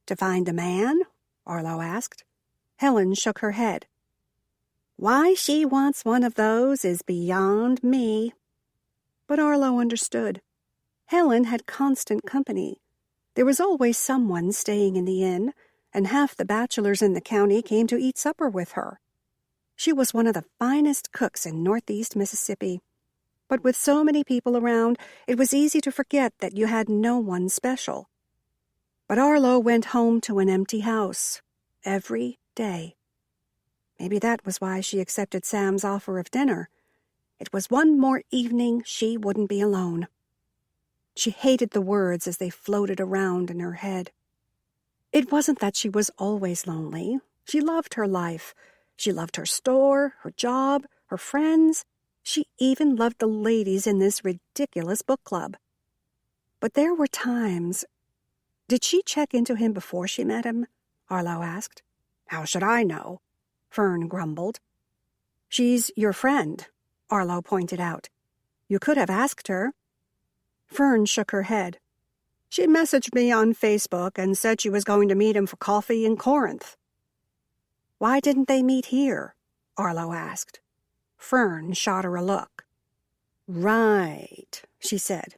To find a man? Arlo asked. Helen shook her head. Why she wants one of those is beyond me. But Arlo understood. Helen had constant company. There was always someone staying in the inn, and half the bachelors in the county came to eat supper with her. She was one of the finest cooks in northeast Mississippi. But with so many people around, it was easy to forget that you had no one special. But Arlo went home to an empty house every day. Maybe that was why she accepted Sam's offer of dinner. It was one more evening she wouldn't be alone. She hated the words as they floated around in her head. It wasn't that she was always lonely. She loved her life. She loved her store, her job, her friends. She even loved the ladies in this ridiculous book club. But there were times... Did she check into him before she met him? Arlo asked. How should I know? Fern grumbled. She's your friend, Arlo pointed out. You could have asked her. Fern shook her head. She messaged me on Facebook and said she was going to meet him for coffee in Corinth. Why didn't they meet here? Arlo asked. Fern shot her a look. Right, she said.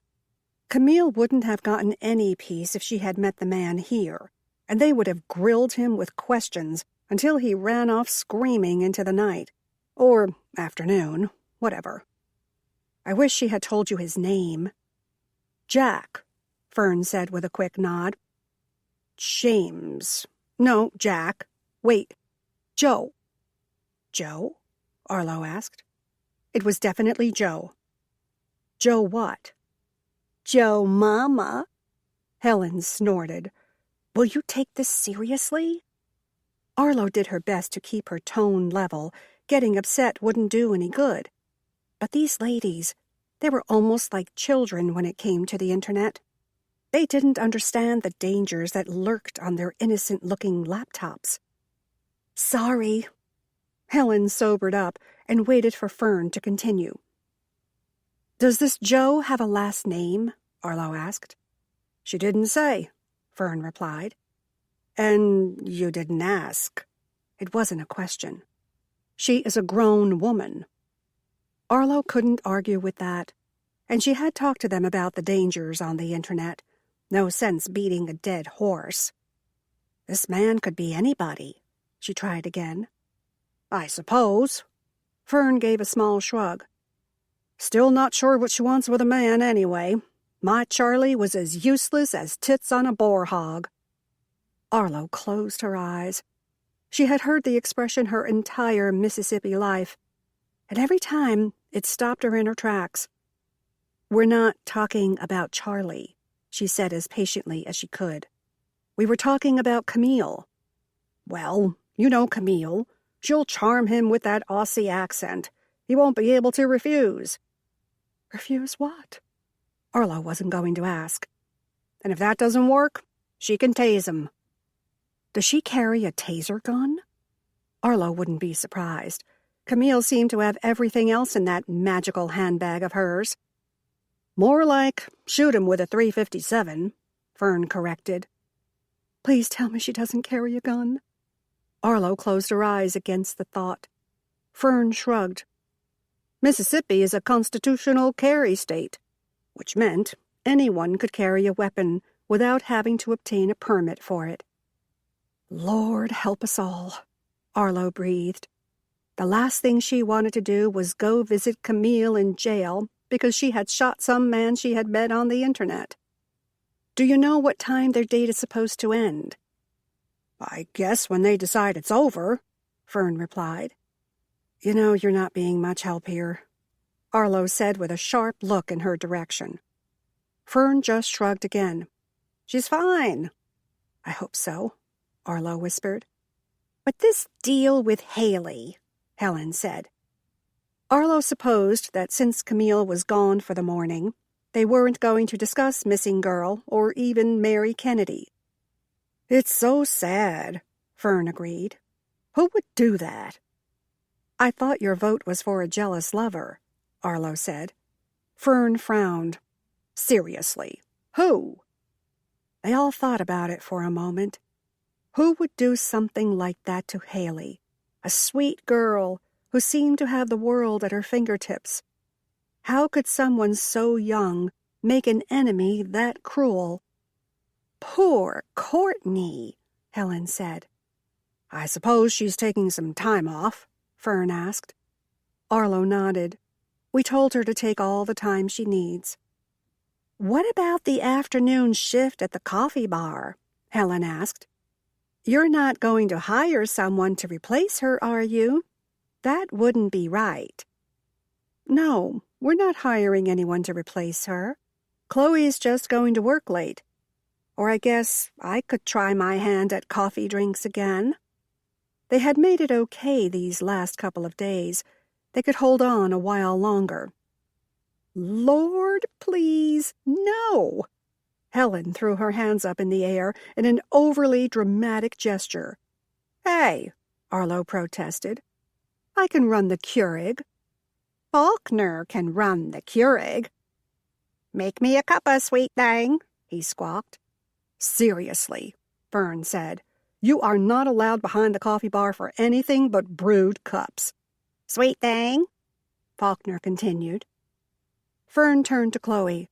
Camille wouldn't have gotten any peace if she had met the man here, and they would have grilled him with questions until he ran off screaming into the night. Or afternoon, whatever. I wish she had told you his name. Jack, Fern said with a quick nod. James. No, Jack. Wait. Joe. Joe? Arlo asked. It was definitely Joe. Joe what? Joe Mama. Helen snorted. Will you take this seriously? Arlo did her best to keep her tone level. Getting upset wouldn't do any good. But these ladies, they were almost like children when it came to the internet. They didn't understand the dangers that lurked on their innocent-looking laptops. Sorry. Helen sobered up and waited for Fern to continue. Does this Joe have a last name? Arlo asked. She didn't say, Fern replied. And you didn't ask. It wasn't a question. She is a grown woman. Arlo couldn't argue with that, and she had talked to them about the dangers on the internet. No sense beating a dead horse. This man could be anybody, she tried again. I suppose. Fern gave a small shrug. Still not sure what she wants with a man, anyway. My Charlie was as useless as tits on a boar hog. Arlo closed her eyes. She had heard the expression her entire Mississippi life, and every time it stopped her in her tracks. We're not talking about Charlie, she said as patiently as she could. We were talking about Camille. Well, you know Camille. She'll charm him with that Aussie accent. He won't be able to refuse. Refuse what? Arlo wasn't going to ask. And if that doesn't work, she can tase him. Does she carry a taser gun? Arlo wouldn't be surprised. Camille seemed to have everything else in that magical handbag of hers. More like shoot him with a .357, Fern corrected. Please tell me she doesn't carry a gun. Arlo closed her eyes against the thought. Fern shrugged. Mississippi is a constitutional carry state, which meant anyone could carry a weapon without having to obtain a permit for it. Lord help us all, Arlo breathed. The last thing she wanted to do was go visit Camille in jail because she had shot some man she had met on the internet. Do you know what time their date is supposed to end? I guess when they decide it's over, Fern replied. You know, you're not being much help here, Arlo said with a sharp look in her direction. Fern just shrugged again. She's fine. I hope so, Arlo whispered. But this deal with Haley, Helen said. Arlo supposed that since Camille was gone for the morning, they weren't going to discuss Missing Girl or even Mary Kennedy. It's so sad, Fern agreed. Who would do that? I thought your vote was for a jealous lover, Arlo said. Fern frowned. Seriously, who? They all thought about it for a moment. Who would do something like that to Haley, a sweet girl who seemed to have the world at her fingertips? How could someone so young make an enemy that cruel? Poor Courtney, Helen said. I suppose she's taking some time off, Fern asked. Arlo nodded. We told her to take all the time she needs. What about the afternoon shift at the coffee bar? Helen asked. You're not going to hire someone to replace her, are you? That wouldn't be right. No, we're not hiring anyone to replace her. Chloe's just going to work late. Or I guess I could try my hand at coffee drinks again. They had made it okay these last couple of days. They could hold on a while longer. Lord, please, no! Helen threw her hands up in the air in an overly dramatic gesture. Hey, Arlo protested. I can run the Keurig. Faulkner can run the Keurig. Make me a cuppa, sweet thing, he squawked. Seriously, Fern said. You are not allowed behind the coffee bar for anything but brewed cups. Sweet thing, Faulkner continued. Fern turned to Chloe.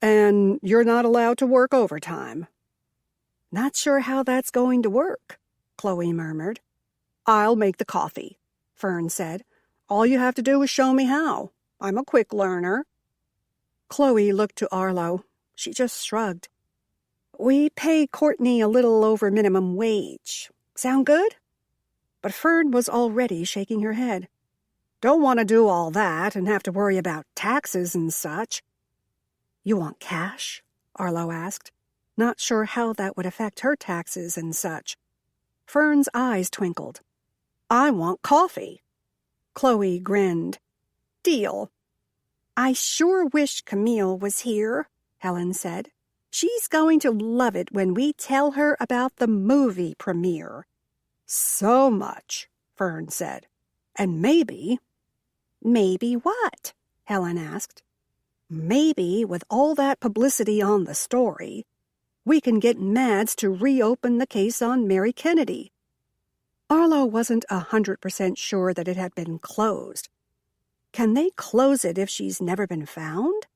And you're not allowed to work overtime. Not sure how that's going to work, Chloe murmured. I'll make the coffee, Fern said. All you have to do is show me how. I'm a quick learner. Chloe looked to Arlo. She just shrugged. We pay Courtney a little over minimum wage. Sound good? But Fern was already shaking her head. Don't want to do all that and have to worry about taxes and such. You want cash? Arlo asked, not sure how that would affect her taxes and such. Fern's eyes twinkled. I want coffee. Chloe grinned. Deal. I sure wish Camille was here, Helen said. She's going to love it when we tell her about the movie premiere. So much, Fern said. And maybe... Maybe what? Helen asked. Maybe, with all that publicity on the story, we can get Mads to reopen the case on Mary Kennedy. Arlo wasn't 100% sure that it had been closed. Can they close it if she's never been found?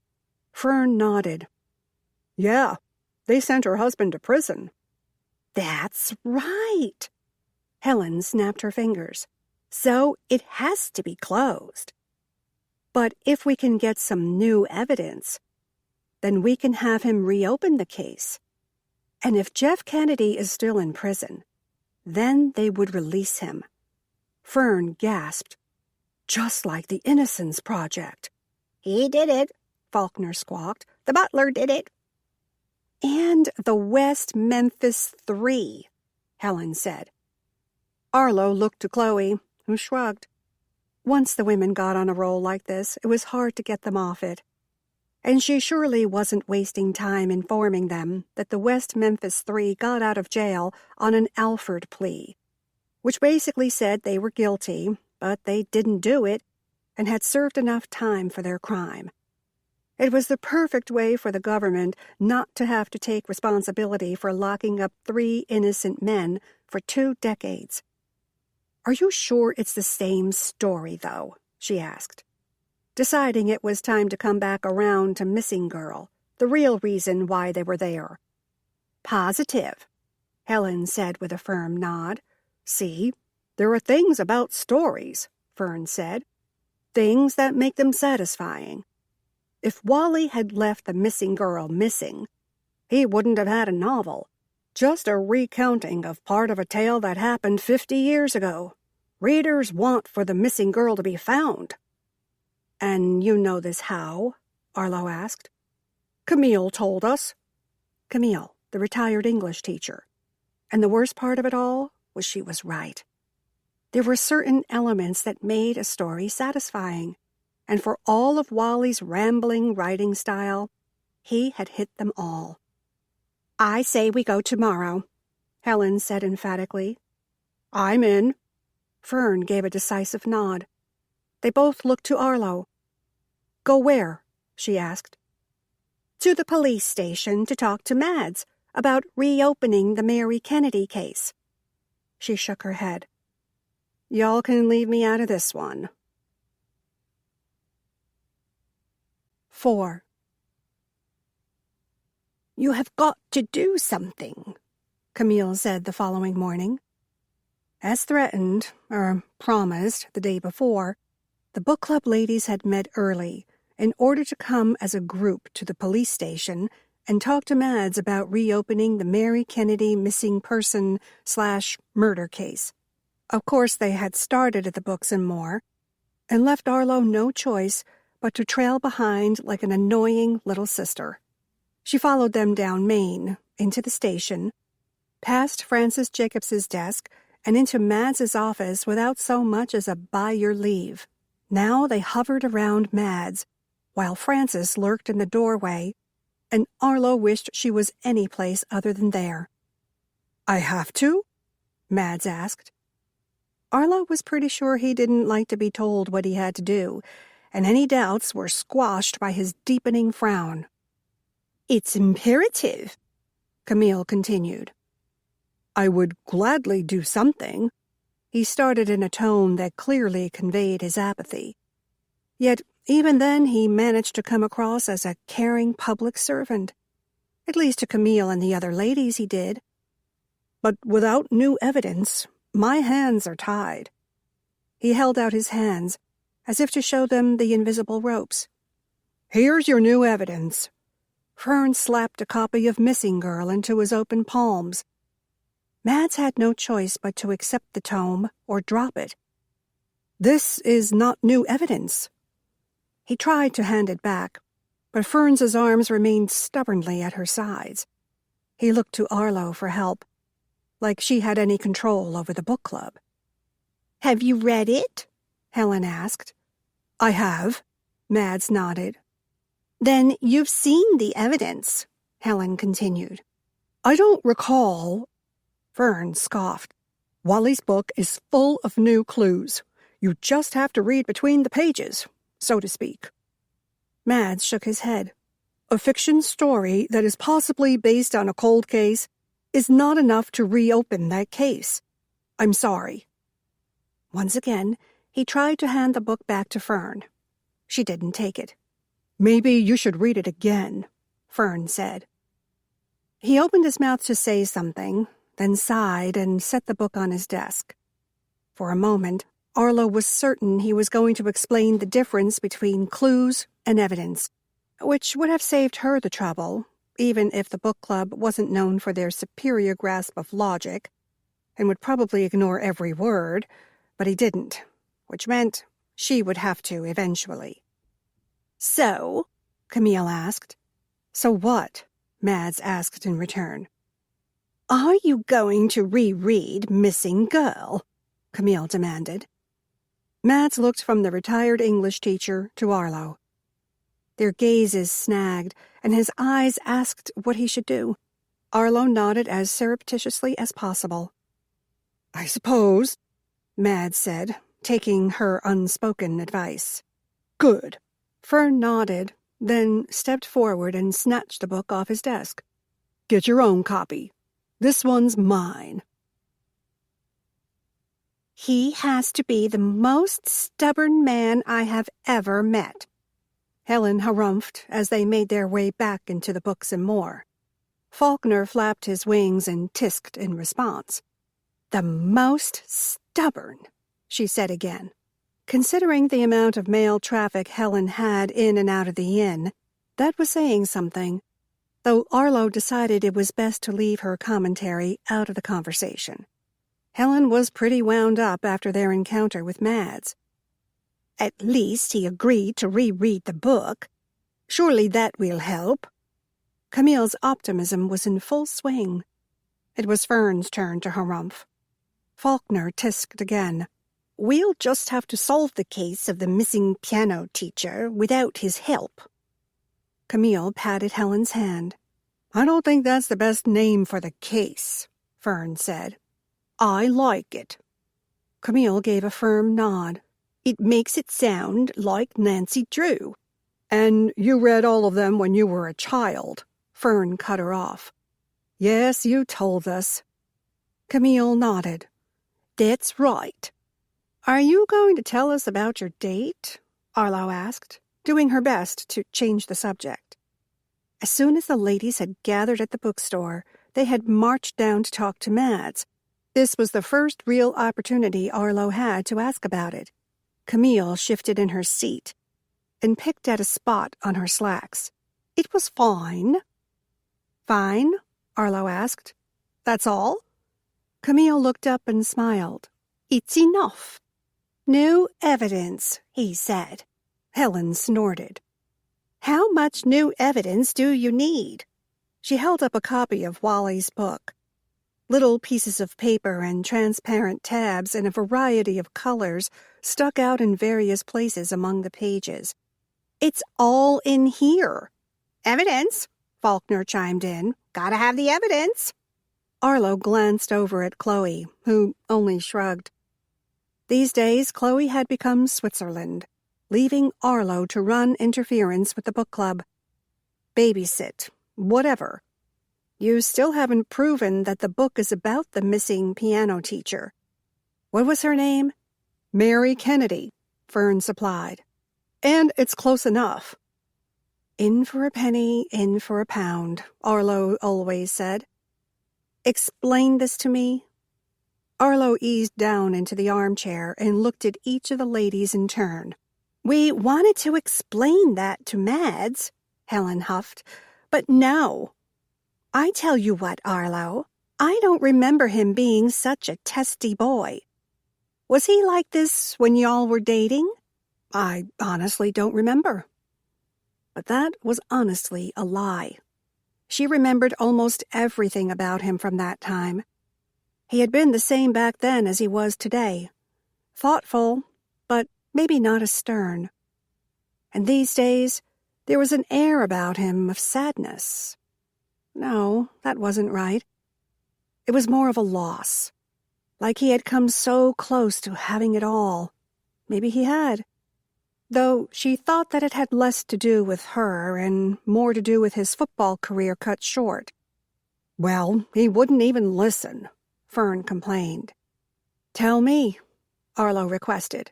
Fern nodded. Yeah, they sent her husband to prison. That's right. Helen snapped her fingers. So it has to be closed. But if we can get some new evidence, then we can have him reopen the case. And if Jeff Kennedy is still in prison, then they would release him. Fern gasped. Just like the Innocence Project. He did it, Faulkner squawked. The butler did it. And the West Memphis 3, Helen said. Arlo looked to Chloe, who shrugged. Once the women got on a roll like this, it was hard to get them off it. And she surely wasn't wasting time informing them that the West Memphis 3 got out of jail on an Alford plea, which basically said they were guilty, but they didn't do it and had served enough time for their crime. It was the perfect way for the government not to have to take responsibility for locking up 3 innocent men for 2 decades. Are you sure it's the same story, though? She asked, deciding it was time to come back around to Missing Girl, the real reason why they were there. Positive, Helen said with a firm nod. See, there are things about stories, Fern said. Things that make them satisfying. If Wally had left the missing girl missing, he wouldn't have had a novel, just a recounting of part of a tale that happened 50 years ago. Readers want for the missing girl to be found. And you know this how? Arlo asked. Camille told us. Camille, the retired English teacher. And the worst part of it all was she was right. There were certain elements that made a story satisfying, and for all of Wally's rambling writing style, he had hit them all. I say we go tomorrow, Helen said emphatically. I'm in. Fern gave a decisive nod. They both looked to Arlo. Go where? She asked. To the police station to talk to Mads about reopening the Mary Kennedy case. She shook her head. Y'all can leave me out of this one. 4. You have got to do something, Camille said the following morning. As threatened, or promised, the day before, the book club ladies had met early in order to come as a group to the police station and talk to Mads about reopening the Mary Kennedy missing person/murder case. Of course, they had started at the Books and More, and left Arlo no choice but to trail behind like an annoying little sister. She followed them down Main, into the station, past Francis Jacobs's desk, and into Mads's office without so much as a by your leave. Now they hovered around Mads, while Francis lurked in the doorway, and Arlo wished she was any place other than there. I have to? Mads asked. Arlo was pretty sure he didn't like to be told what he had to do, and any doubts were squashed by his deepening frown. It's imperative, Camille continued. I would gladly do something. He started in a tone that clearly conveyed his apathy. Yet even then he managed to come across as a caring public servant. At least to Camille and the other ladies he did. But without new evidence, my hands are tied. He held out his hands, as if to show them the invisible ropes. Here's your new evidence. Fern slapped a copy of Missing Girl into his open palms. Mads had no choice but to accept the tome or drop it. This is not new evidence. He tried to hand it back, but Fern's arms remained stubbornly at her sides. He looked to Arlo for help, like she had any control over the book club. Have you read it? Helen asked. I have, Mads nodded. Then you've seen the evidence, Helen continued. I don't recall. Fern scoffed. Wally's book is full of new clues. You just have to read between the pages, so to speak. Mads shook his head. A fiction story that is possibly based on a cold case is not enough to reopen that case. I'm sorry. Once again, he tried to hand the book back to Fern. She didn't take it. Maybe you should read it again, Fern said. He opened his mouth to say something, then sighed and set the book on his desk. For a moment, Arlo was certain he was going to explain the difference between clues and evidence, which would have saved her the trouble, even if the book club wasn't known for their superior grasp of logic, and would probably ignore every word, but he didn't, which meant she would have to eventually. So? Camille asked. So what? Mads asked in return. Are you going to reread Missing Girl? Camille demanded. Mads looked from the retired English teacher to Arlo. Their gazes snagged, and his eyes asked what he should do. Arlo nodded as surreptitiously as possible. I suppose, Mads said, taking her unspoken advice. Good. Fern nodded, then stepped forward and snatched the book off his desk. Get your own copy. This one's mine. He has to be the most stubborn man I have ever met, Helen harumphed as they made their way back into the Books and More. Faulkner flapped his wings and tisked in response. The most stubborn, she said again. Considering the amount of male traffic Helen had in and out of the inn, that was saying something, though Arlo decided it was best to leave her commentary out of the conversation. Helen was pretty wound up after their encounter with Mads. At least he agreed to reread the book. Surely that will help. Camille's optimism was in full swing. It was Fern's turn to harumph. Faulkner tisked again. We'll just have to solve the case of the missing piano teacher without his help. Camille patted Helen's hand. I don't think that's the best name for the case, Fern said. I like it. Camille gave a firm nod. It makes it sound like Nancy Drew. And you read all of them when you were a child, Fern cut her off. Yes, you told us. Camille nodded. That's right. Are you going to tell us about your date? Arlo asked, doing her best to change the subject. As soon as the ladies had gathered at the bookstore, they had marched down to talk to Mads. This was the first real opportunity Arlo had to ask about it. Camille shifted in her seat and picked at a spot on her slacks. It was fine. Fine? Arlo asked. That's all? Camille looked up and smiled. It's enough. New evidence, he said. Helen snorted. How much new evidence do you need? She held up a copy of Wally's book. Little pieces of paper and transparent tabs in a variety of colors stuck out in various places among the pages. It's all in here. Evidence, Faulkner chimed in. Gotta have the evidence. Arlo glanced over at Chloe, who only shrugged. These days, Chloe had become Switzerland, leaving Arlo to run interference with the book club. Babysit, whatever. You still haven't proven that the book is about the missing piano teacher. What was her name? Mary Kennedy, Fern supplied. And it's close enough. In for a penny, in for a pound, Arlo always said. Explain this to me. Arlo eased down into the armchair and looked at each of the ladies in turn. We wanted to explain that to Mads, Helen huffed, but no. I tell you what, Arlo, I don't remember him being such a testy boy. Was he like this when y'all were dating? I honestly don't remember. But that was honestly a lie. She remembered almost everything about him from that time. He had been the same back then as he was today. Thoughtful, but maybe not as stern. And these days, there was an air about him of sadness. No, that wasn't right. It was more of a loss. Like he had come so close to having it all. Maybe he had. Though she thought that it had less to do with her and more to do with his football career cut short. Well, he wouldn't even listen, Fern complained. Tell me, Arlo requested,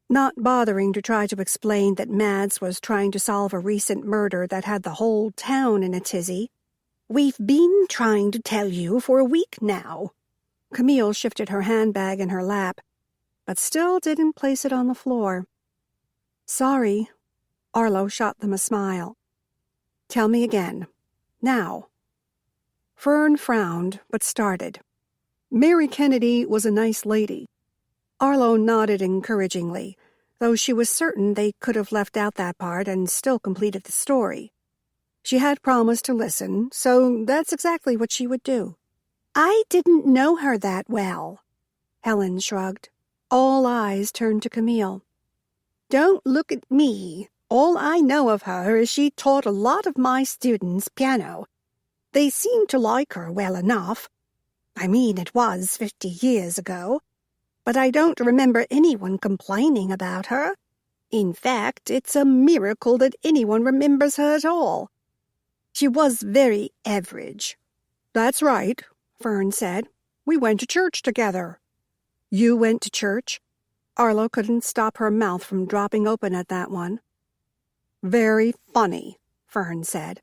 not bothering to try to explain that Mads was trying to solve a recent murder that had the whole town in a tizzy. We've been trying to tell you for a week now. Camille shifted her handbag in her lap, but still didn't place it on the floor. Sorry, Arlo shot them a smile. Tell me again. Now. Fern frowned, but started. Mary Kennedy was a nice lady. Arlo nodded encouragingly, though she was certain they could have left out that part and still completed the story. She had promised to listen, so that's exactly what she would do. I didn't know her that well. Helen shrugged. All eyes turned to Camille. Don't look at me. All I know of her is she taught a lot of my students piano. They seemed to like her well enough. I mean, it was 50 years ago. But I don't remember anyone complaining about her. In fact, it's a miracle that anyone remembers her at all. She was very average. That's right, Fern said. We went to church together. You went to church? Arlo couldn't stop her mouth from dropping open at that one. Very funny, Fern said.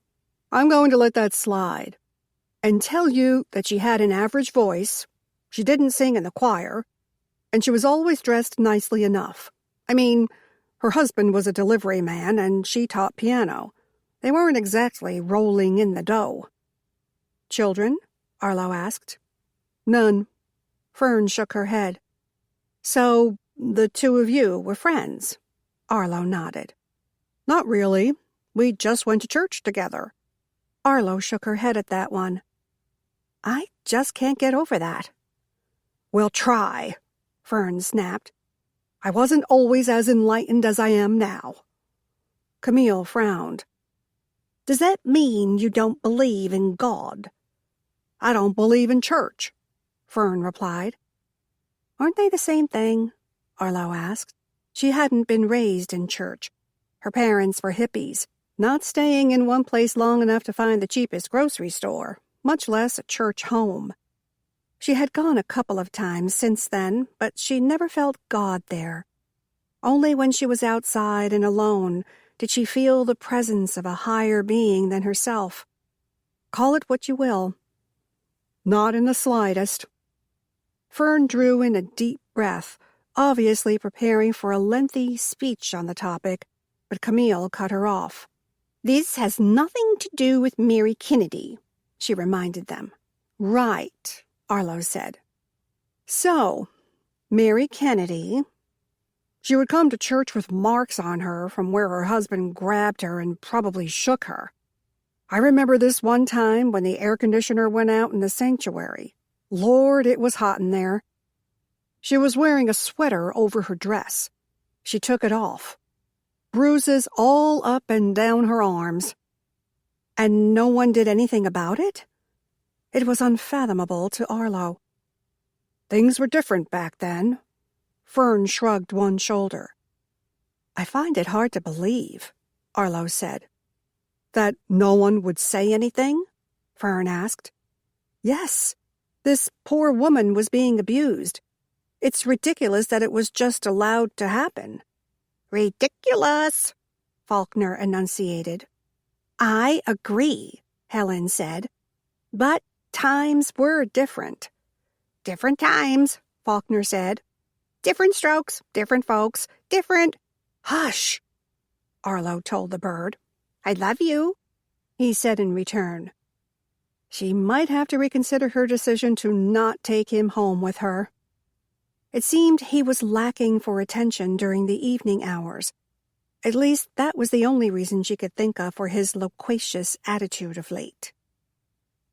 I'm going to let that slide. And tell you that she had an average voice, she didn't sing in the choir, and she was always dressed nicely enough. I mean, her husband was a delivery man and she taught piano. They weren't exactly rolling in the dough. Children? Arlo asked. None. Fern shook her head. So, the two of you were friends? Arlo nodded. Not really. We just went to church together. Arlo shook her head at that one. I just can't get over that. Well, try, Fern snapped. I wasn't always as enlightened as I am now. Camille frowned. Does that mean you don't believe in God? I don't believe in church, Fern replied. Aren't they the same thing? Arlo asked. She hadn't been raised in church. Her parents were hippies, not staying in one place long enough to find the cheapest grocery store, much less a church home. She had gone a couple of times since then, but she never felt God there. Only when she was outside and alone did she feel the presence of a higher being than herself. Call it what you will. Not in the slightest. Fern drew in a deep breath, obviously preparing for a lengthy speech on the topic, but Camille cut her off. This has nothing to do with Mary Kennedy, she reminded them. Right, Arlo said. So, Mary Kennedy... She would come to church with marks on her from where her husband grabbed her and probably shook her. I remember this one time when the air conditioner went out in the sanctuary. Lord, it was hot in there. She was wearing a sweater over her dress. She took it off. Bruises all up and down her arms. And no one did anything about it? It was unfathomable to Arlo. Things were different back then. Fern shrugged one shoulder. I find it hard to believe, Arlo said. That no one would say anything? Fern asked. Yes, this poor woman was being abused. It's ridiculous that it was just allowed to happen. Ridiculous, Faulkner enunciated. I agree, Helen said. But times were different. Different times, Faulkner said. Different strokes, different folks, different... Hush, Arlo told the bird. I love you, he said in return. She might have to reconsider her decision to not take him home with her. It seemed he was lacking for attention during the evening hours. At least that was the only reason she could think of for his loquacious attitude of late.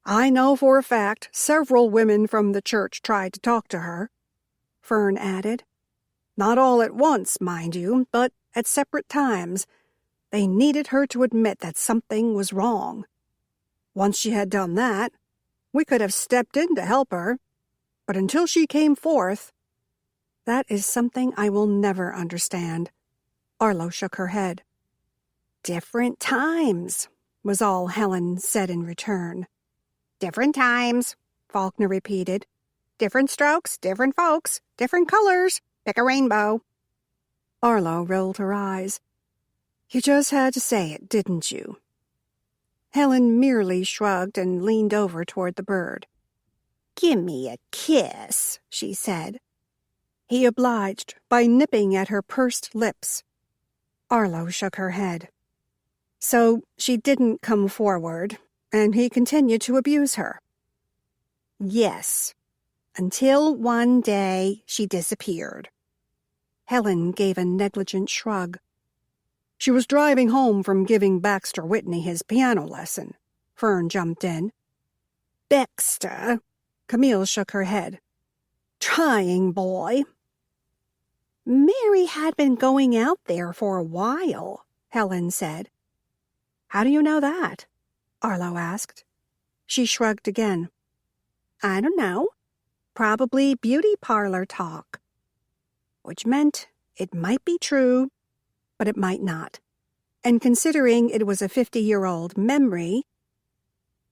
I know for a fact several women from the church tried to talk to her, Fern added. Not all at once, mind you, but at separate times. They needed her to admit that something was wrong. Once she had done that, we could have stepped in to help her. But until she came forth, that is something I will never understand. Arlo shook her head. Different times, was all Helen said in return. Different times, Faulkner repeated. Different strokes, different folks, different colors. Pick a rainbow. Arlo rolled her eyes. You just had to say it, didn't you? Helen merely shrugged and leaned over toward the bird. Give me a kiss, she said. He obliged by nipping at her pursed lips. Arlo shook her head. So she didn't come forward, and he continued to abuse her. Yes, until one day she disappeared. Helen gave a negligent shrug. She was driving home from giving Baxter Whitney his piano lesson. Fern jumped in. Baxter? Camille shook her head. Trying boy. Mary had been going out there for a while, Helen said. How do you know that? Arlo asked. She shrugged again. I don't know. Probably beauty parlor talk. Which meant it might be true, but it might not. And considering it was a 50-year-old memory...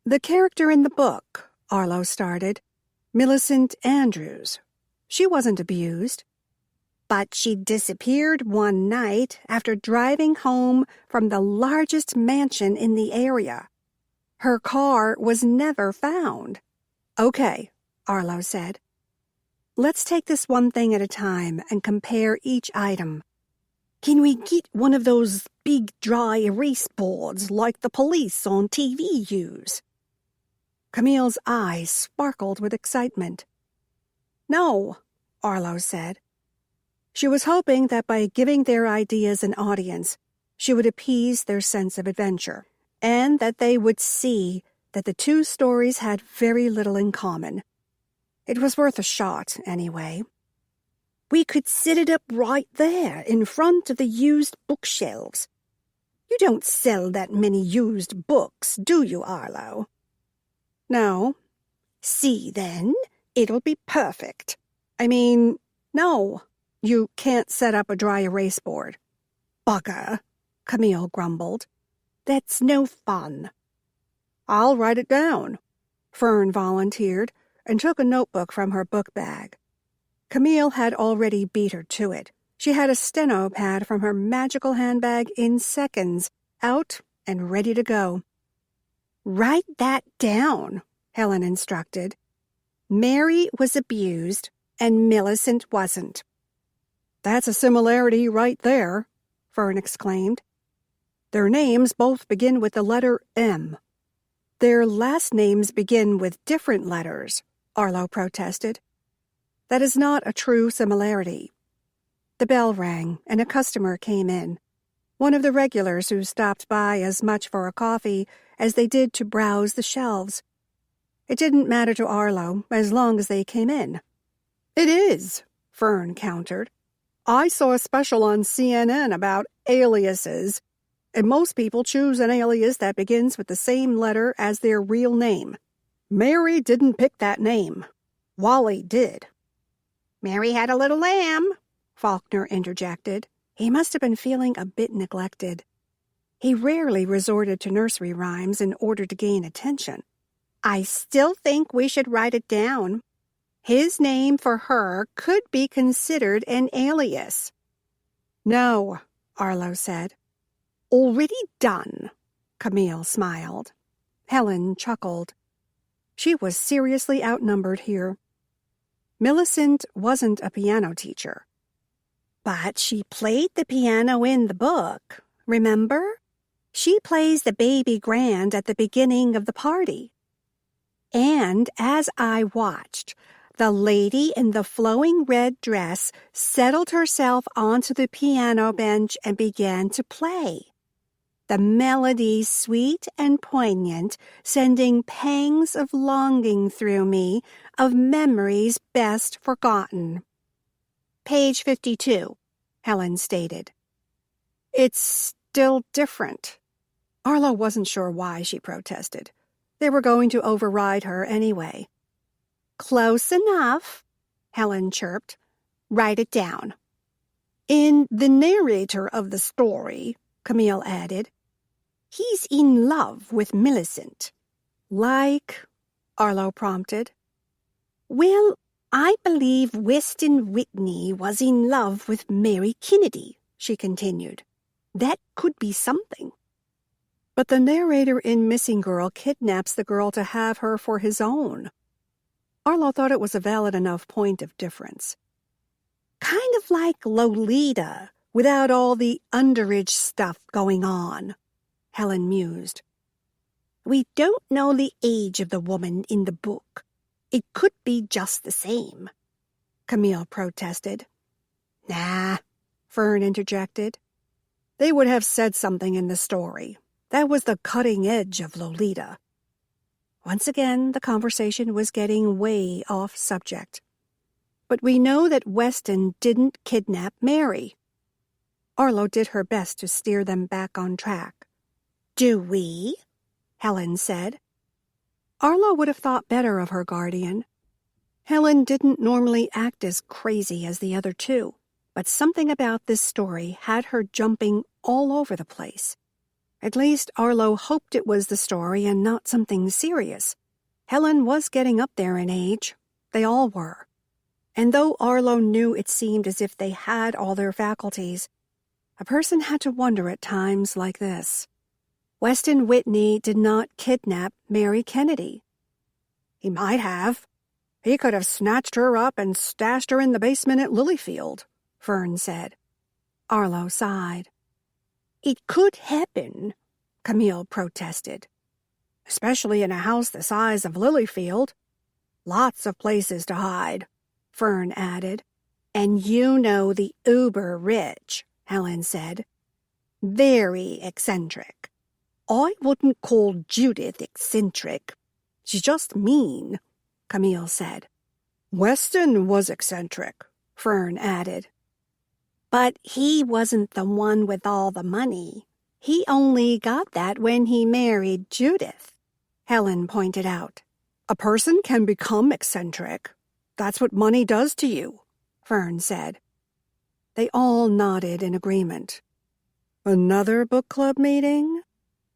The character in the book, Arlo started, Millicent Andrews. She wasn't abused. But she disappeared one night after driving home from the largest mansion in the area. Her car was never found. Okay, Arlo said. Let's take this one thing at a time and compare each item. Can we get one of those big dry erase boards like the police on TV use? Camille's eyes sparkled with excitement. No, Arlo said. She was hoping that by giving their ideas an audience, she would appease their sense of adventure, and that they would see that the two stories had very little in common. It was worth a shot, anyway. We could set it up right there in front of the used bookshelves. You don't sell that many used books, do you, Arlo? No. See, then, it'll be perfect. No, you can't set up a dry erase board. Bugger, Camille grumbled. That's no fun. I'll write it down, Fern volunteered and took a notebook from her book bag. Camille had already beat her to it. She had a steno pad from her magical handbag in seconds, out and ready to go. Write that down, Helen instructed. Mary was abused and Millicent wasn't. That's a similarity right there, Fern exclaimed. Their names both begin with the letter M. Their last names begin with different letters, Arlo protested. That is not a true similarity. The bell rang, and a customer came in, one of the regulars who stopped by as much for a coffee as they did to browse the shelves. It didn't matter to Arlo as long as they came in. It is, Fern countered. I saw a special on CNN about aliases, and most people choose an alias that begins with the same letter as their real name. Mary didn't pick that name. Wally did. Mary had a little lamb, Faulkner interjected. He must have been feeling a bit neglected. He rarely resorted to nursery rhymes in order to gain attention. I still think we should write it down. His name for her could be considered an alias. No, Arlo said. Already done, Camille smiled. Helen chuckled. She was seriously outnumbered here. Millicent wasn't a piano teacher. But she played the piano in the book, remember? She plays the baby grand at the beginning of the party. And as I watched, the lady in the flowing red dress settled herself onto the piano bench and began to play. The melody sweet and poignant, sending pangs of longing through me, of memories best forgotten. Page 52, Helen stated. It's still different. Arlo wasn't sure why she protested. They were going to override her anyway. Close enough, Helen chirped. Write it down. In the narrator of the story, Camille added, he's in love with Millicent. Like, Arlo prompted. Well, I believe Weston Whitney was in love with Mary Kennedy, she continued. That could be something. But the narrator in Missing Girl kidnaps the girl to have her for his own. Arlo thought it was a valid enough point of difference. Kind of like Lolita, without all the underage stuff going on, Helen mused. We don't know the age of the woman in the book. It could be just the same, Camille protested. Nah, Fern interjected. They would have said something in the story. That was the cutting edge of Lolita. Once again, the conversation was getting way off subject. But we know that Weston didn't kidnap Mary. Arlo did her best to steer them back on track. Do we? Helen said. Arlo would have thought better of her guardian. Helen didn't normally act as crazy as the other two, but something about this story had her jumping all over the place. At least Arlo hoped it was the story and not something serious. Helen was getting up there in age. They all were. And though Arlo knew it seemed as if they had all their faculties, a person had to wonder at times like this. Weston Whitney did not kidnap Mary Kennedy. He might have. He could have snatched her up and stashed her in the basement at Lilyfield, Fern said. Arlo sighed. It could happen, Camille protested. Especially in a house the size of Lilyfield. Lots of places to hide, Fern added. And you know the uber-rich, Helen said. Very eccentric. I wouldn't call Judith eccentric. She's just mean, Camille said. Weston was eccentric, Fern added. But he wasn't the one with all the money. He only got that when he married Judith, Helen pointed out. A person can become eccentric. That's what money does to you, Fern said. They all nodded in agreement. Another book club meeting?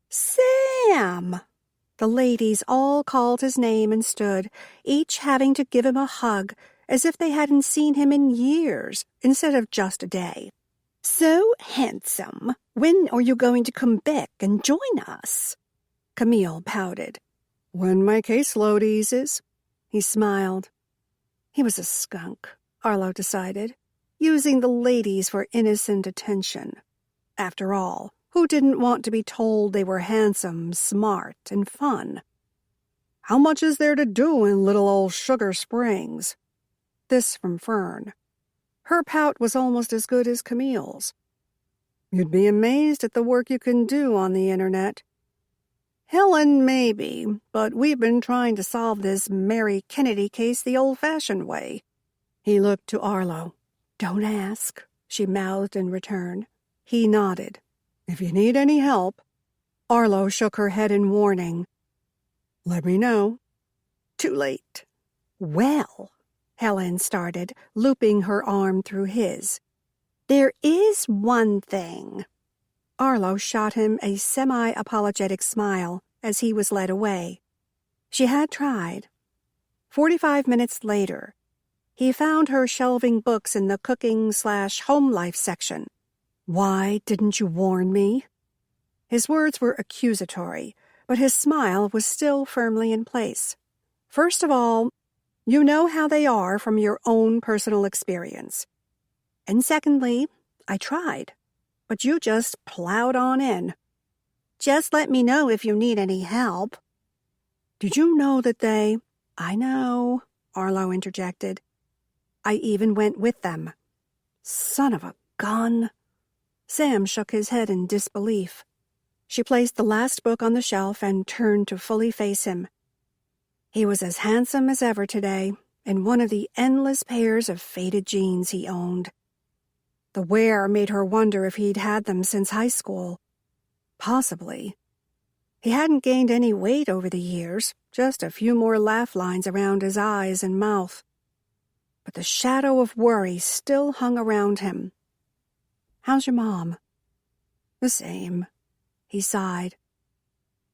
Sam! The ladies all called his name and stood, each having to give him a hug, as if they hadn't seen him in years, instead of just a day. So handsome. When are you going to come back and join us? Camille pouted. When my caseload eases, he smiled. He was a skunk, Arlo decided, using the ladies for innocent attention. After all, who didn't want to be told they were handsome, smart, and fun? How much is there to do in little old Sugar Springs? This from Fern. Her pout was almost as good as Camille's. You'd be amazed at the work you can do on the internet. Helen, maybe, but we've been trying to solve this Mary Kennedy case the old-fashioned way. He looked to Arlo. Don't ask, she mouthed in return. He nodded. If you need any help. Arlo shook her head in warning. Let me know. Too late. Well, Helen started, looping her arm through his. There is one thing. Arlo shot him a semi-apologetic smile as he was led away. She had tried. 45 minutes later, he found her shelving books in the cooking/home life section. Why didn't you warn me? His words were accusatory, but his smile was still firmly in place. First of all, you know how they are from your own personal experience. And secondly, I tried, but you just plowed on in. Just let me know if you need any help. Did you know that they— I know, Arlo interjected. I even went with them. Son of a gun. Sam shook his head in disbelief. She placed the last book on the shelf and turned to fully face him. He was as handsome as ever today, in one of the endless pairs of faded jeans he owned. The wear made her wonder if he'd had them since high school. Possibly. He hadn't gained any weight over the years, just a few more laugh lines around his eyes and mouth. But the shadow of worry still hung around him. How's your mom? The same, he sighed.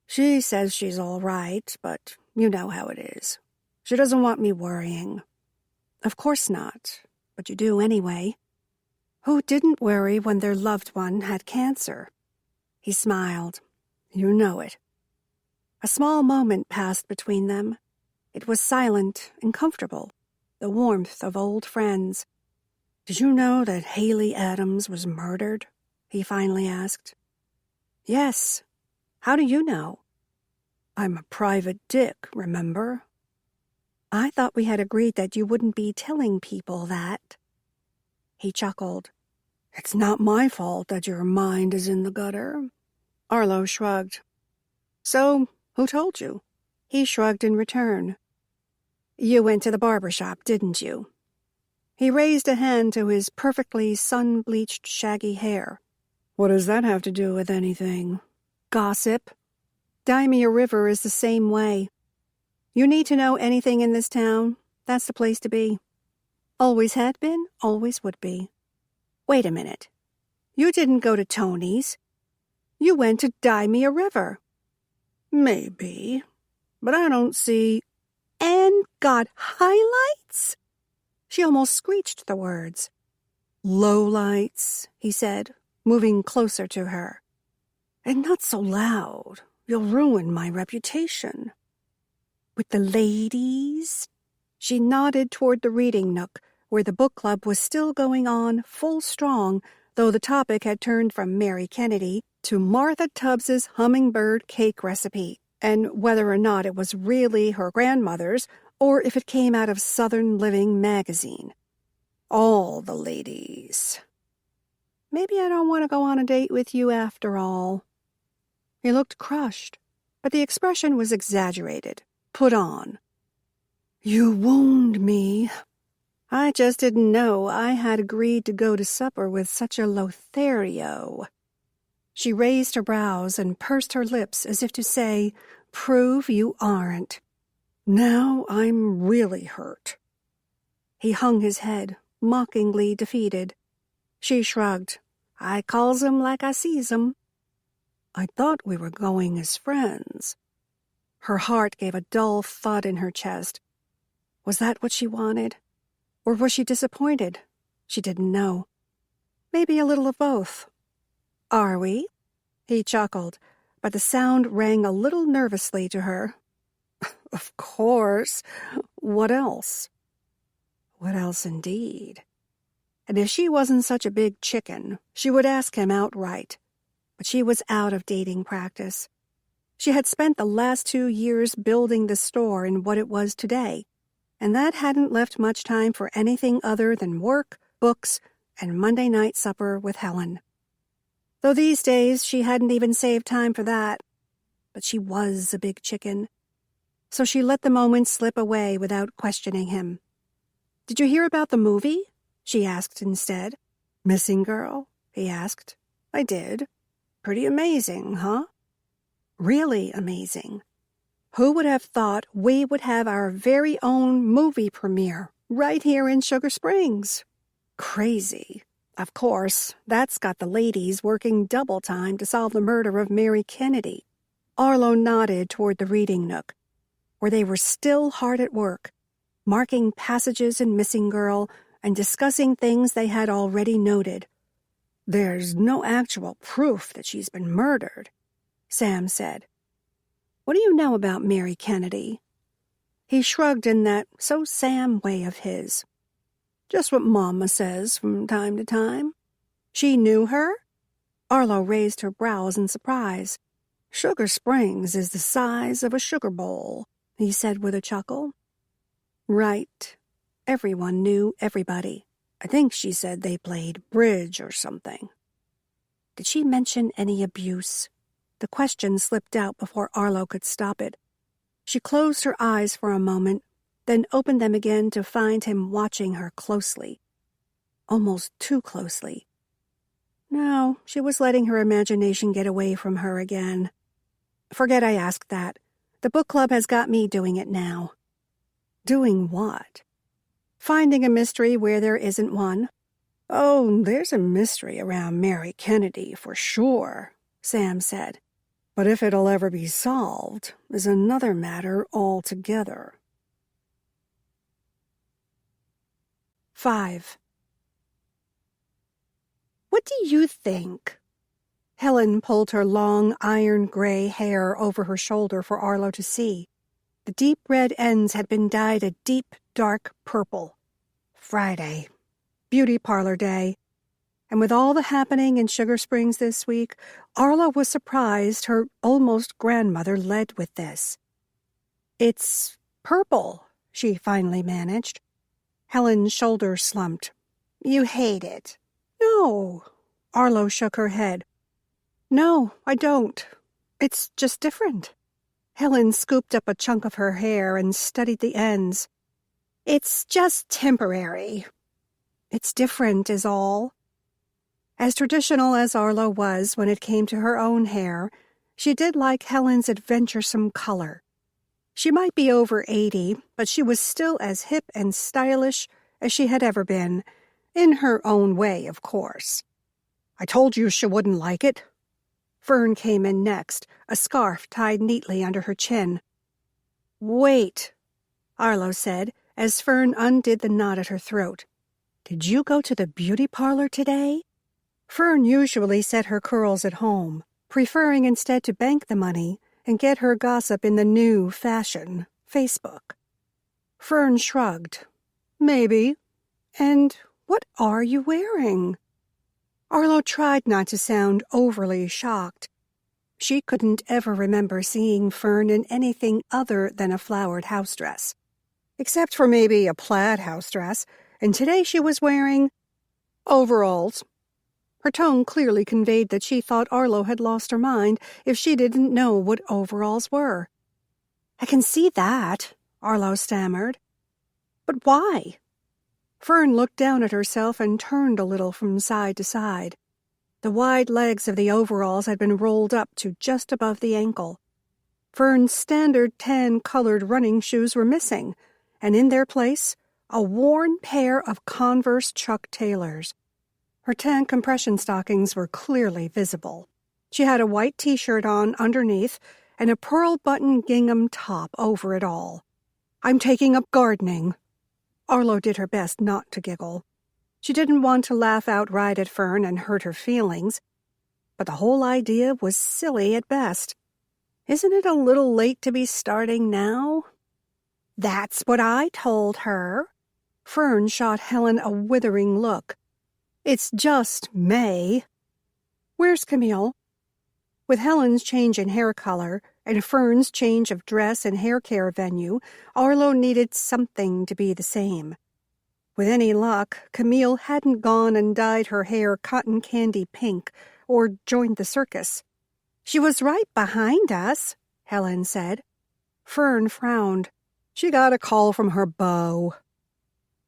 She says she's all right, but you know how it is. She doesn't want me worrying. Of course not, but you do anyway. Who didn't worry when their loved one had cancer? He smiled. You know it. A small moment passed between them. It was silent and comfortable, the warmth of old friends. Did you know that Haley Adams was murdered? He finally asked. Yes. How do you know? I'm a private dick, remember? I thought we had agreed that you wouldn't be telling people that. He chuckled. It's not my fault that your mind is in the gutter. Arlo shrugged. So, who told you? He shrugged in return. You went to the barber shop, didn't you? He raised a hand to his perfectly sun-bleached shaggy hair. What does that have to do with anything? Gossip. Daimia River is the same way. You need to know anything in this town, that's the place to be. Always had been, always would be. Wait a minute. You didn't go to Tony's. You went to Daimia River. Maybe, but I don't see— And got highlights? She almost screeched the words. Lowlights, he said, moving closer to her. And not so loud. You'll ruin my reputation. With the ladies? She nodded toward the reading nook, where the book club was still going on full strong, though the topic had turned from Mary Kennedy to Martha Tubbs's hummingbird cake recipe, and whether or not it was really her grandmother's or if it came out of Southern Living magazine. All the ladies. Maybe I don't want to go on a date with you after all. He looked crushed, but the expression was exaggerated, put on. You wound me. I just didn't know I had agreed to go to supper with such a Lothario. She raised her brows and pursed her lips as if to say, prove you aren't. Now I'm really hurt. He hung his head, mockingly defeated. She shrugged. I calls 'em like I sees 'em. I thought we were going as friends. Her heart gave a dull thud in her chest. Was that what she wanted? Or was she disappointed? She didn't know. Maybe a little of both. Are we? He chuckled, but the sound rang a little nervously to her. Of course. What else? What else indeed? And if she wasn't such a big chicken, she would ask him outright. But she was out of dating practice. She had spent the last 2 years building the store in what it was today, and that hadn't left much time for anything other than work, books, and Monday night supper with Helen. Though these days she hadn't even saved time for that. But she was a big chicken. So she let the moment slip away without questioning him. Did you hear about the movie? She asked instead. Missing Girl? He asked. I did. Pretty amazing, huh? Really amazing. Who would have thought we would have our very own movie premiere right here in Sugar Springs? Crazy. Of course, that's got the ladies working double time to solve the murder of Mary Kennedy. Arlo nodded toward the reading nook, where they were still hard at work, marking passages in Missing Girl and discussing things they had already noted. There's no actual proof that she's been murdered, Sam said. What do you know about Mary Kennedy? He shrugged in that so-Sam way of his. Just what Mama says from time to time. She knew her? Arlo raised her brows in surprise. Sugar Springs is the size of a sugar bowl, he said with a chuckle. Right. Everyone knew everybody. I think she said they played bridge or something. Did she mention any abuse? The question slipped out before Arlo could stop it. She closed her eyes for a moment, then opened them again to find him watching her closely. Almost too closely. No, she was letting her imagination get away from her again. Forget I asked that. The book club has got me doing it now. Doing what? Finding a mystery where there isn't one. Oh, there's a mystery around Mary Kennedy for sure, Sam said. But if it'll ever be solved is another matter altogether. 5. What do you think? Helen pulled her long iron-gray hair over her shoulder for Arlo to see. The deep red ends had been dyed a deep, dark purple. Friday. Beauty parlor day. And with all the happening in Sugar Springs this week, Arlo was surprised her almost grandmother led with this. It's purple, she finally managed. Helen's shoulders slumped. You hate it. No. Arlo shook her head. No, I don't. It's just different. Helen scooped up a chunk of her hair and studied the ends. It's just temporary. It's different is all. As traditional as Arlo was when it came to her own hair, she did like Helen's adventuresome color. She might be over 80, but she was still as hip and stylish as she had ever been, in her own way, of course. I told you she wouldn't like it. Fern came in next, a scarf tied neatly under her chin. Wait, Arlo said, as Fern undid the knot at her throat. Did you go to the beauty parlor today? Fern usually set her curls at home, preferring instead to bank the money and get her gossip in the new fashion, Facebook. Fern shrugged. Maybe. And what are you wearing? Arlo tried not to sound overly shocked. She couldn't ever remember seeing Fern in anything other than a flowered house dress, except for maybe a plaid house dress, and today she was wearing overalls. Her tone clearly conveyed that she thought Arlo had lost her mind if she didn't know what overalls were. "I can see that," Arlo stammered. "But why?" Fern looked down at herself and turned a little from side to side. The wide legs of the overalls had been rolled up to just above the ankle. Fern's standard tan-colored running shoes were missing, and in their place, a worn pair of Converse Chuck Taylors. Her tan compression stockings were clearly visible. She had a white T-shirt on underneath and a pearl-button gingham top over it all. "I'm taking up gardening." Arlo did her best not to giggle. She didn't want to laugh outright at Fern and hurt her feelings, but the whole idea was silly at best. Isn't it a little late to be starting now? "That's what I told her." Fern shot Helen a withering look. "It's just May." "Where's Camille?" With Helen's change in hair color and Fern's change of dress and hair care venue, Arlo needed something to be the same. With any luck, Camille hadn't gone and dyed her hair cotton candy pink or joined the circus. "She was right behind us," Helen said. Fern frowned. "She got a call from her beau."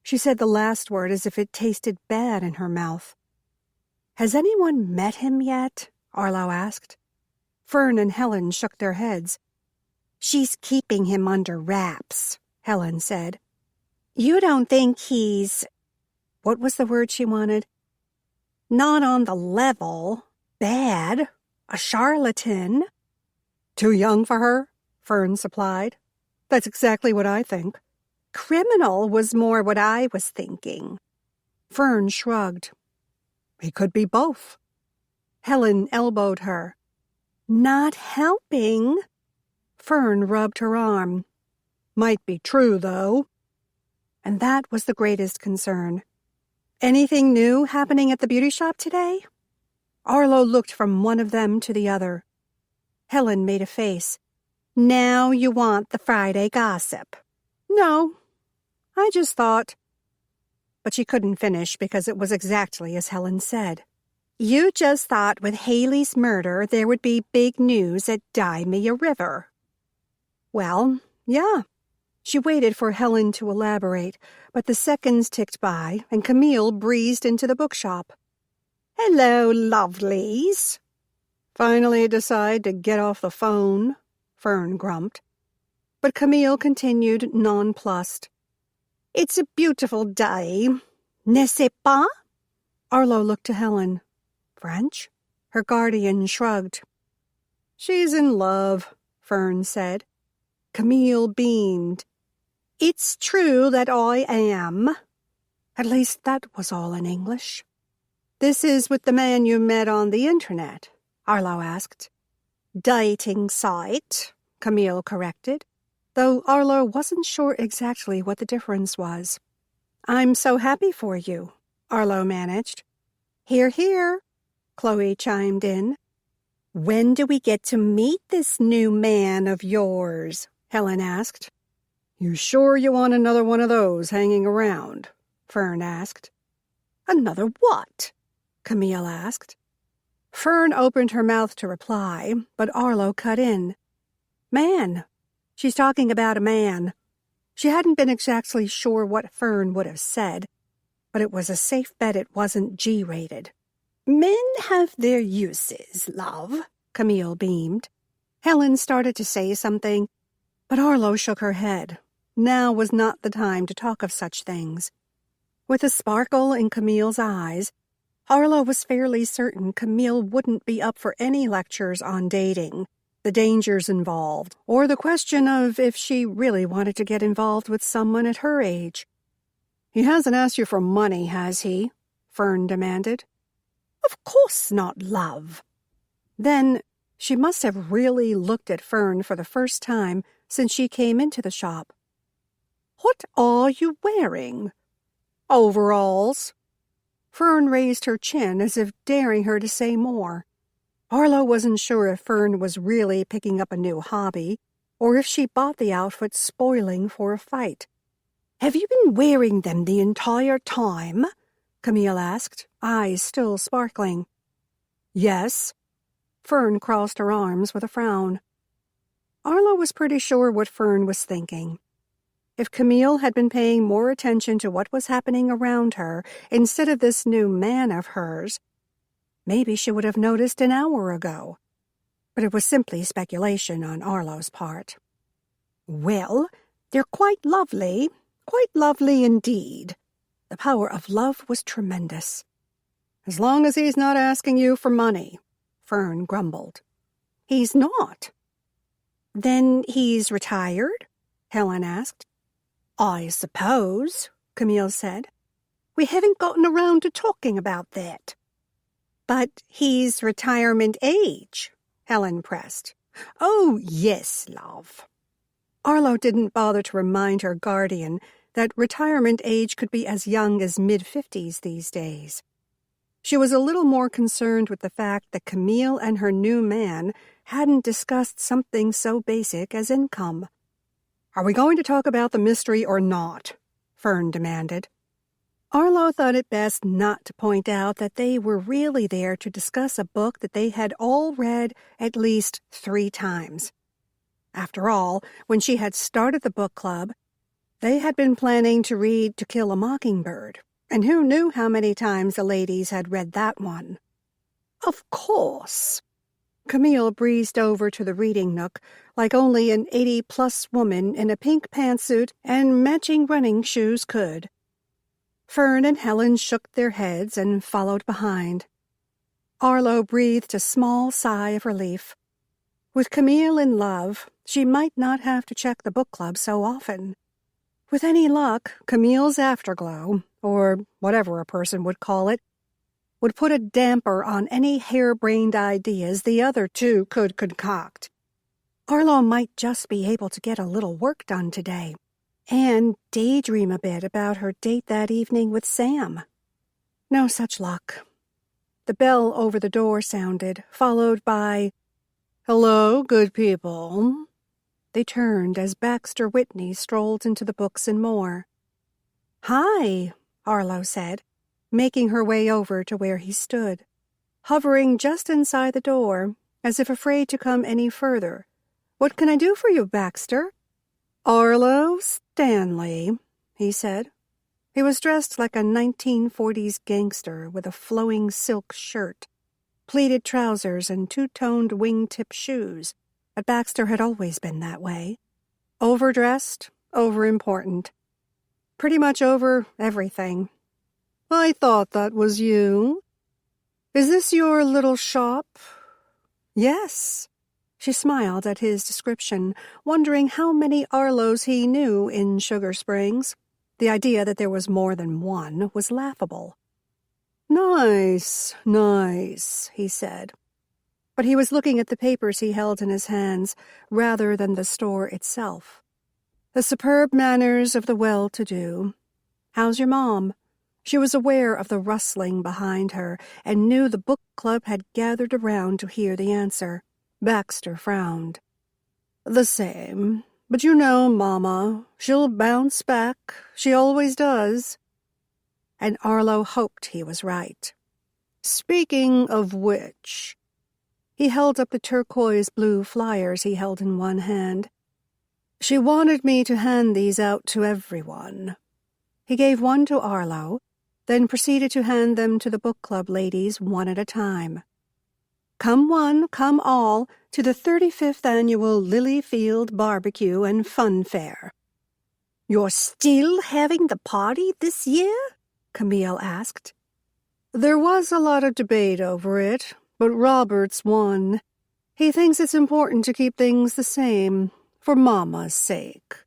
She said the last word as if it tasted bad in her mouth. "Has anyone met him yet?" Arlo asked. Fern and Helen shook their heads. "She's keeping him under wraps," Helen said. "You don't think he's—" What was the word she wanted? "Not on the level. Bad. A charlatan." "Too young for her?" Fern supplied. "That's exactly what I think." "Criminal was more what I was thinking." Fern shrugged. "He could be both." Helen elbowed her. "Not helping." Fern rubbed her arm. "Might be true, though." And that was the greatest concern. "Anything new happening at the beauty shop today?" Arlo looked from one of them to the other. Helen made a face. "Now you want the Friday gossip." "No, I just thought—" But she couldn't finish because it was exactly as Helen said. "You just thought with Haley's murder there would be big news at Dye Me a River." "Well, yeah." She waited for Helen to elaborate, but the seconds ticked by, and Camille breezed into the bookshop. "Hello, lovelies." "Finally decide to get off the phone," Fern grumped. But Camille continued nonplussed. "It's a beautiful day, n'est-ce pas?" Arlo looked to Helen. "French?" Her guardian shrugged. "She's in love," Fern said. Camille beamed. "It's true that I am." At least that was all in English. "This is with the man you met on the internet?" Arlo asked. "Dating site," Camille corrected, though Arlo wasn't sure exactly what the difference was. "I'm so happy for you," Arlo managed. "Hear, hear," Chloe chimed in. "When do we get to meet this new man of yours?" Helen asked. "You sure you want another one of those hanging around?" Fern asked. "Another what?" Camille asked. Fern opened her mouth to reply, but Arlo cut in. "Man. She's talking about a man." She hadn't been exactly sure what Fern would have said, but it was a safe bet it wasn't G-rated. "Men have their uses, love," Camille beamed. Helen started to say something, but Arlo shook her head. Now was not the time to talk of such things. With a sparkle in Camille's eyes, Arlo was fairly certain Camille wouldn't be up for any lectures on dating, the dangers involved, or the question of if she really wanted to get involved with someone at her age. "He hasn't asked you for money, has he?" Fern demanded. "Of course not, love." Then she must have really looked at Fern for the first time since she came into the shop. "What are you wearing?" "Overalls." Fern raised her chin as if daring her to say more. Arlo wasn't sure if Fern was really picking up a new hobby, or if she bought the outfit spoiling for a fight. "Have you been wearing them the entire time?" Camille asked, eyes still sparkling. "Yes." Fern crossed her arms with a frown. Arlo was pretty sure what Fern was thinking. If Camille had been paying more attention to what was happening around her instead of this new man of hers, maybe she would have noticed an hour ago. But it was simply speculation on Arlo's part. "Well, they're quite lovely indeed." The power of love was tremendous. "As long as he's not asking you for money," Fern grumbled. "He's not." "Then he's retired?" Helen asked. "I suppose," Camille said. "We haven't gotten around to talking about that." "But he's retirement age," Helen pressed. "Oh, yes, love." Arlo didn't bother to remind her guardian that retirement age could be as young as mid-50s these days. She was a little more concerned with the fact that Camille and her new man hadn't discussed something so basic as income. "Are we going to talk about the mystery or not?" Fern demanded. Arlo thought it best not to point out that they were really there to discuss a book that they had all read at least 3 times. After all, when she had started the book club, they had been planning to read To Kill a Mockingbird, and who knew how many times the ladies had read that one. "Of course." Camille breezed over to the reading nook like only an 80-plus woman in a pink pantsuit and matching running shoes could. Fern and Helen shook their heads and followed behind. Arlo breathed a small sigh of relief. With Camille in love, she might not have to check the book club so often. With any luck, Camille's afterglow, or whatever a person would call it, would put a damper on any harebrained ideas the other two could concoct. Arlo might just be able to get a little work done today, and daydream a bit about her date that evening with Sam. No such luck. The bell over the door sounded, followed by, "Hello, good people." They turned as Baxter Whitney strolled into the Books and More. "Hi," Arlo said, making her way over to where he stood, hovering just inside the door, as if afraid to come any further. "What can I do for you, Baxter?" "Arlo Stanley," he said. He was dressed like a 1940s gangster with a flowing silk shirt, pleated trousers, and 2-toned wingtip shoes, but Baxter had always been that way. Overdressed, overimportant. Pretty much over everything. "I thought that was you. Is this your little shop?" "Yes." She smiled at his description, wondering how many Arlos he knew in Sugar Springs. The idea that there was more than one was laughable. Nice, he said. But he was looking at the papers he held in his hands rather than the store itself. The superb manners of the well-to-do. "How's your mom?" She was aware of the rustling behind her and knew the book club had gathered around to hear the answer. Baxter frowned. "The same. But you know Mama. She'll bounce back. She always does." And Arlo hoped he was right. "Speaking of which..." He held up the turquoise-blue flyers he held in one hand. "She wanted me to hand these out to everyone." He gave one to Arlo, then proceeded to hand them to the book club ladies one at a time. "Come one, come all, to the 35th Annual Lilyfield Barbecue and Fun Fair." "You're still having the party this year?" Camille asked. "There was a lot of debate over it, but Roberts won. He thinks it's important to keep things the same, for Mama's sake."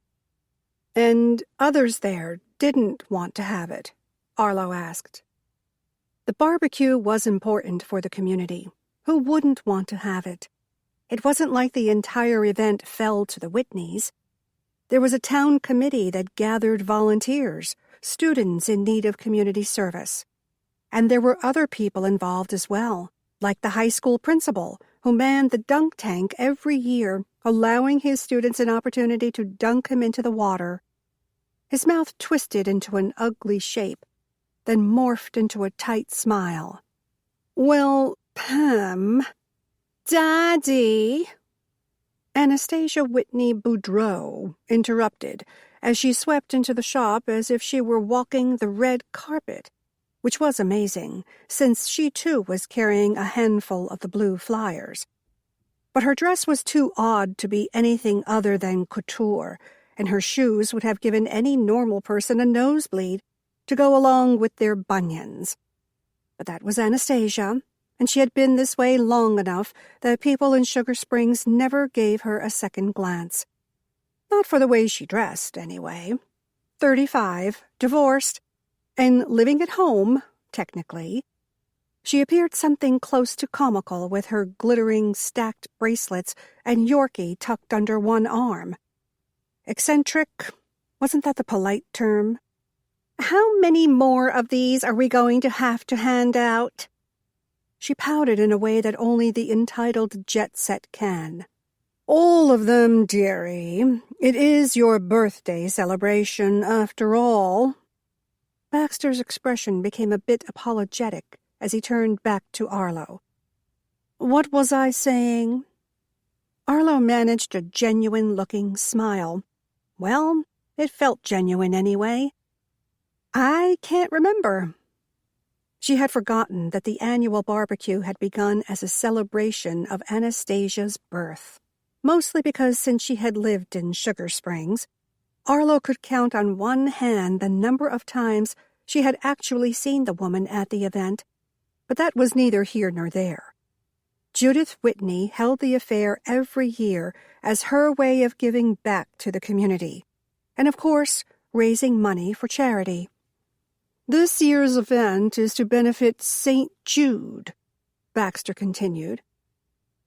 "And others there didn't want to have it?" Arlo asked. The barbecue was important for the community. Who wouldn't want to have it? It wasn't like the entire event fell to the Whitneys. There was a town committee that gathered volunteers, students in need of community service. And there were other people involved as well, like the high school principal, who manned the dunk tank every year, allowing his students an opportunity to dunk him into the water. His mouth twisted into an ugly shape, then morphed into a tight smile. "Well, Pam, Daddy," Anastasia Whitney Boudreau interrupted as she swept into the shop as if she were walking the red carpet, which was amazing, since she too was carrying a handful of the blue flyers. But her dress was too odd to be anything other than couture, and her shoes would have given any normal person a nosebleed to go along with their bunions. But that was Anastasia, and she had been this way long enough that people in Sugar Springs never gave her a second glance. Not for the way she dressed, anyway. 35, divorced, and living at home, technically. She appeared something close to comical with her glittering stacked bracelets and Yorkie tucked under one arm. Eccentric, wasn't that the polite term? "How many more of these are we going to have to hand out?" She pouted in a way that only the entitled jet set can. "All of them, dearie. It is your birthday celebration, after all." Baxter's expression became a bit apologetic as he turned back to Arlo. "What was I saying?" Arlo managed a genuine-looking smile. Well, it felt genuine anyway. "I can't remember." She had forgotten that the annual barbecue had begun as a celebration of Anastasia's birth, mostly because since she had lived in Sugar Springs, Arlo could count on one hand the number of times she had actually seen the woman at the event, but that was neither here nor there. Judith Whitney held the affair every year as her way of giving back to the community, and of course, raising money for charity. "This year's event is to benefit St. Jude," Baxter continued.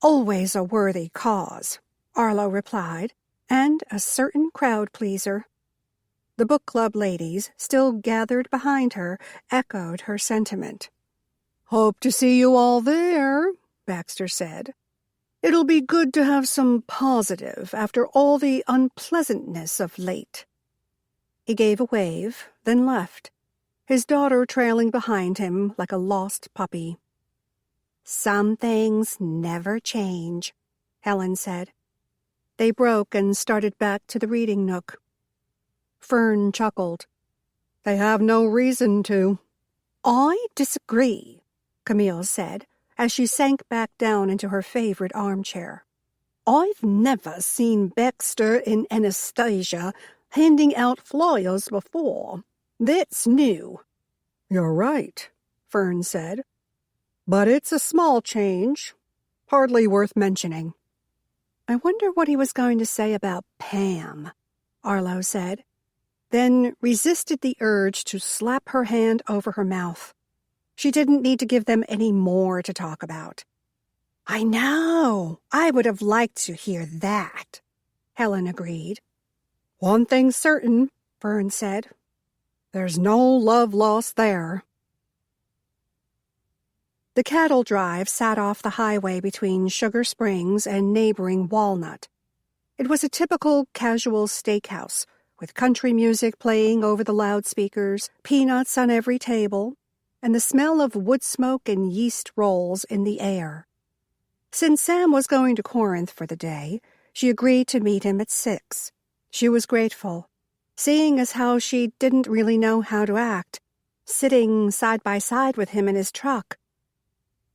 "Always a worthy cause," Arlo replied, "and a certain crowd-pleaser." The book club ladies, still gathered behind her, echoed her sentiment. "Hope to see you all there," Baxter said. "It'll be good to have some positive after all the unpleasantness of late." He gave a wave, then left, his daughter trailing behind him like a lost puppy. "Some things never change," Helen said. They broke and started back to the reading nook. Fern chuckled. "They have no reason to." "I disagree," Camille said, as she sank back down into her favorite armchair. "I've never seen Baxter and Anastasia handing out flyers before. That's new." "You're right," Fern said. "But it's a small change. Hardly worth mentioning." "I wonder what he was going to say about Pam," Arlo said, then resisted the urge to slap her hand over her mouth. She didn't need to give them any more to talk about. "I know. I would have liked to hear that," Helen agreed. "One thing's certain," Fern said. "There's no love lost there." The cattle drive sat off the highway between Sugar Springs and neighboring Walnut. It was a typical casual steakhouse, with country music playing over the loudspeakers, peanuts on every table, and the smell of wood smoke and yeast rolls in the air. Since Sam was going to Corinth for the day, she agreed to meet him at 6. She was grateful, seeing as how she didn't really know how to act, sitting side by side with him in his truck.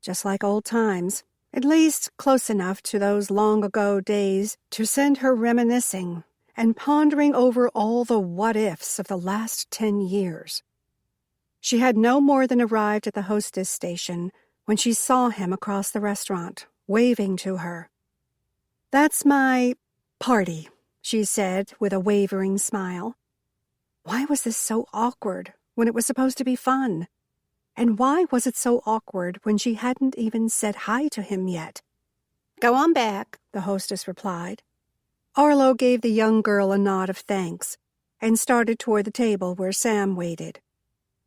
Just like old times, at least close enough to those long-ago days to send her reminiscing and pondering over all the what-ifs of the last 10 years. She had no more than arrived at the hostess station when she saw him across the restaurant, waving to her. "That's my party," she said with a wavering smile. Why was this so awkward when it was supposed to be fun? And why was it so awkward when she hadn't even said hi to him yet? "Go on back," the hostess replied. Arlo gave the young girl a nod of thanks and started toward the table where Sam waited.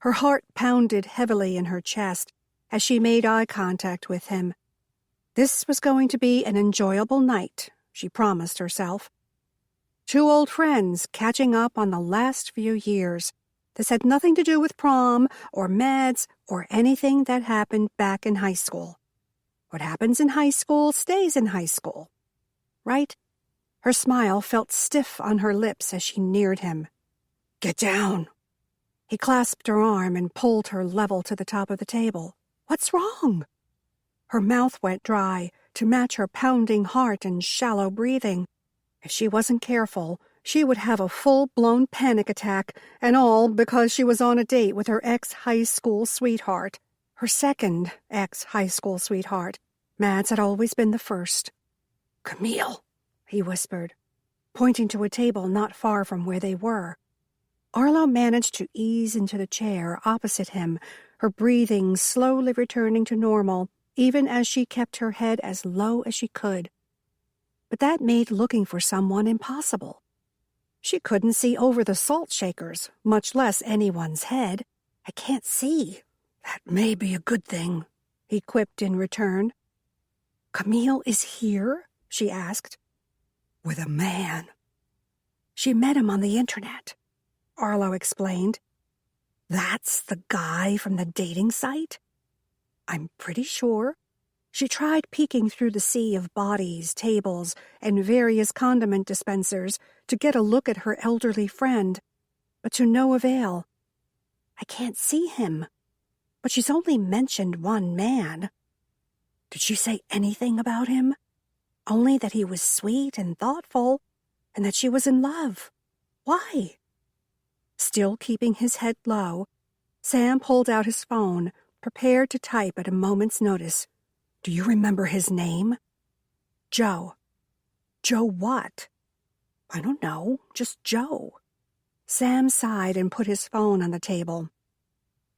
Her heart pounded heavily in her chest as she made eye contact with him. This was going to be an enjoyable night, she promised herself. Two old friends catching up on the last few years. This had nothing to do with prom or meds or anything that happened back in high school. What happens in high school stays in high school, right? Her smile felt stiff on her lips as she neared him. "Get down." He clasped her arm and pulled her level to the top of the table. "What's wrong?" Her mouth went dry to match her pounding heart and shallow breathing. If she wasn't careful, she would have a full-blown panic attack, and all because she was on a date with her ex-high school sweetheart. Her second ex-high school sweetheart. Mads had always been the first. "Camille," he whispered, pointing to a table not far from where they were. Arlo managed to ease into the chair opposite him, her breathing slowly returning to normal, even as she kept her head as low as she could. But that made looking for someone impossible. She couldn't see over the salt shakers, much less anyone's head. "I can't see." "That may be a good thing," he quipped in return. "Camille is here?" she asked. "With a man." "She met him on the internet," Arlo explained. "That's the guy from the dating site?" "I'm pretty sure." She tried peeking through the sea of bodies, tables, and various condiment dispensers to get a look at her elderly friend, but to no avail. "I can't see him, but she's only mentioned one man." "Did she say anything about him?" "Only that he was sweet and thoughtful, and that she was in love." "Why?" Still keeping his head low, Sam pulled out his phone, prepared to type at a moment's notice. "Do you remember his name?" "Joe." "Joe what?" "I don't know, just Joe." Sam sighed and put his phone on the table.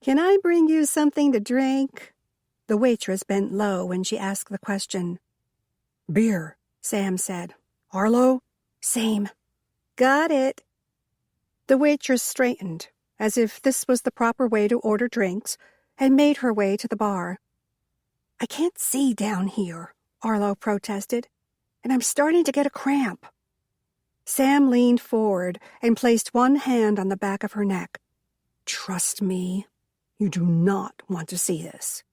"Can I bring you something to drink?" The waitress bent low when she asked the question. "Beer," Sam said. "Arlo?" "Same." "Got it." The waitress straightened, as if this was the proper way to order drinks, and made her way to the bar. "I can't see down here," Arlo protested, "and I'm starting to get a cramp." Sam leaned forward and placed one hand on the back of her neck. "Trust me, you do not want to see this."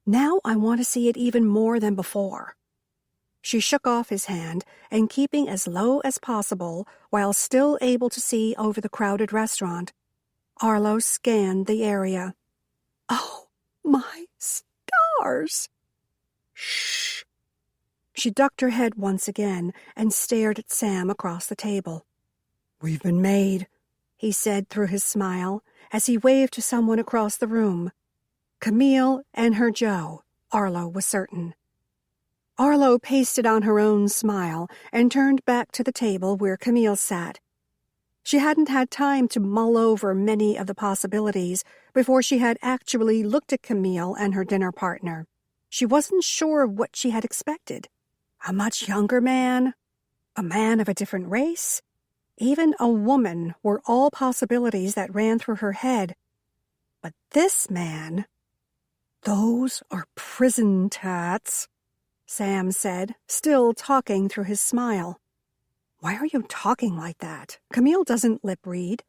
"Now I want to see it even more than before." She shook off his hand, and keeping as low as possible while still able to see over the crowded restaurant, Arlo scanned the area. "Oh, my stars!" "Shh." She ducked her head once again and stared at Sam across the table. "We've been made," he said through his smile as he waved to someone across the room. Camille and her Joe, Arlo was certain. Arlo pasted on her own smile and turned back to the table where Camille sat. She hadn't had time to mull over many of the possibilities before she had actually looked at Camille and her dinner partner. She wasn't sure of what she had expected. A much younger man? A man of a different race? Even a woman were all possibilities that ran through her head. But this man... "Those are prison tats," Sam said, still talking through his smile. "Why are you talking like that? Camille doesn't lip read.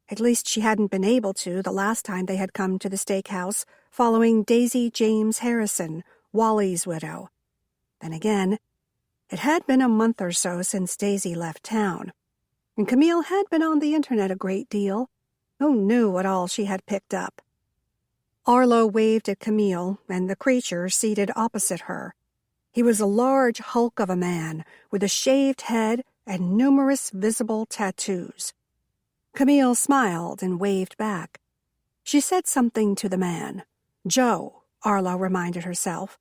At least she hadn't been able to the last time they had come to the steakhouse following Daisy James Harrison, Wally's widow. Then again, it had been a month or so since Daisy left town, and Camille had been on the internet a great deal. Who knew what all she had picked up? Arlo waved at Camille and the creature seated opposite her. He was a large hulk of a man with a shaved head and numerous visible tattoos. Camille smiled and waved back. She said something to the man. Joe, Arlo reminded herself.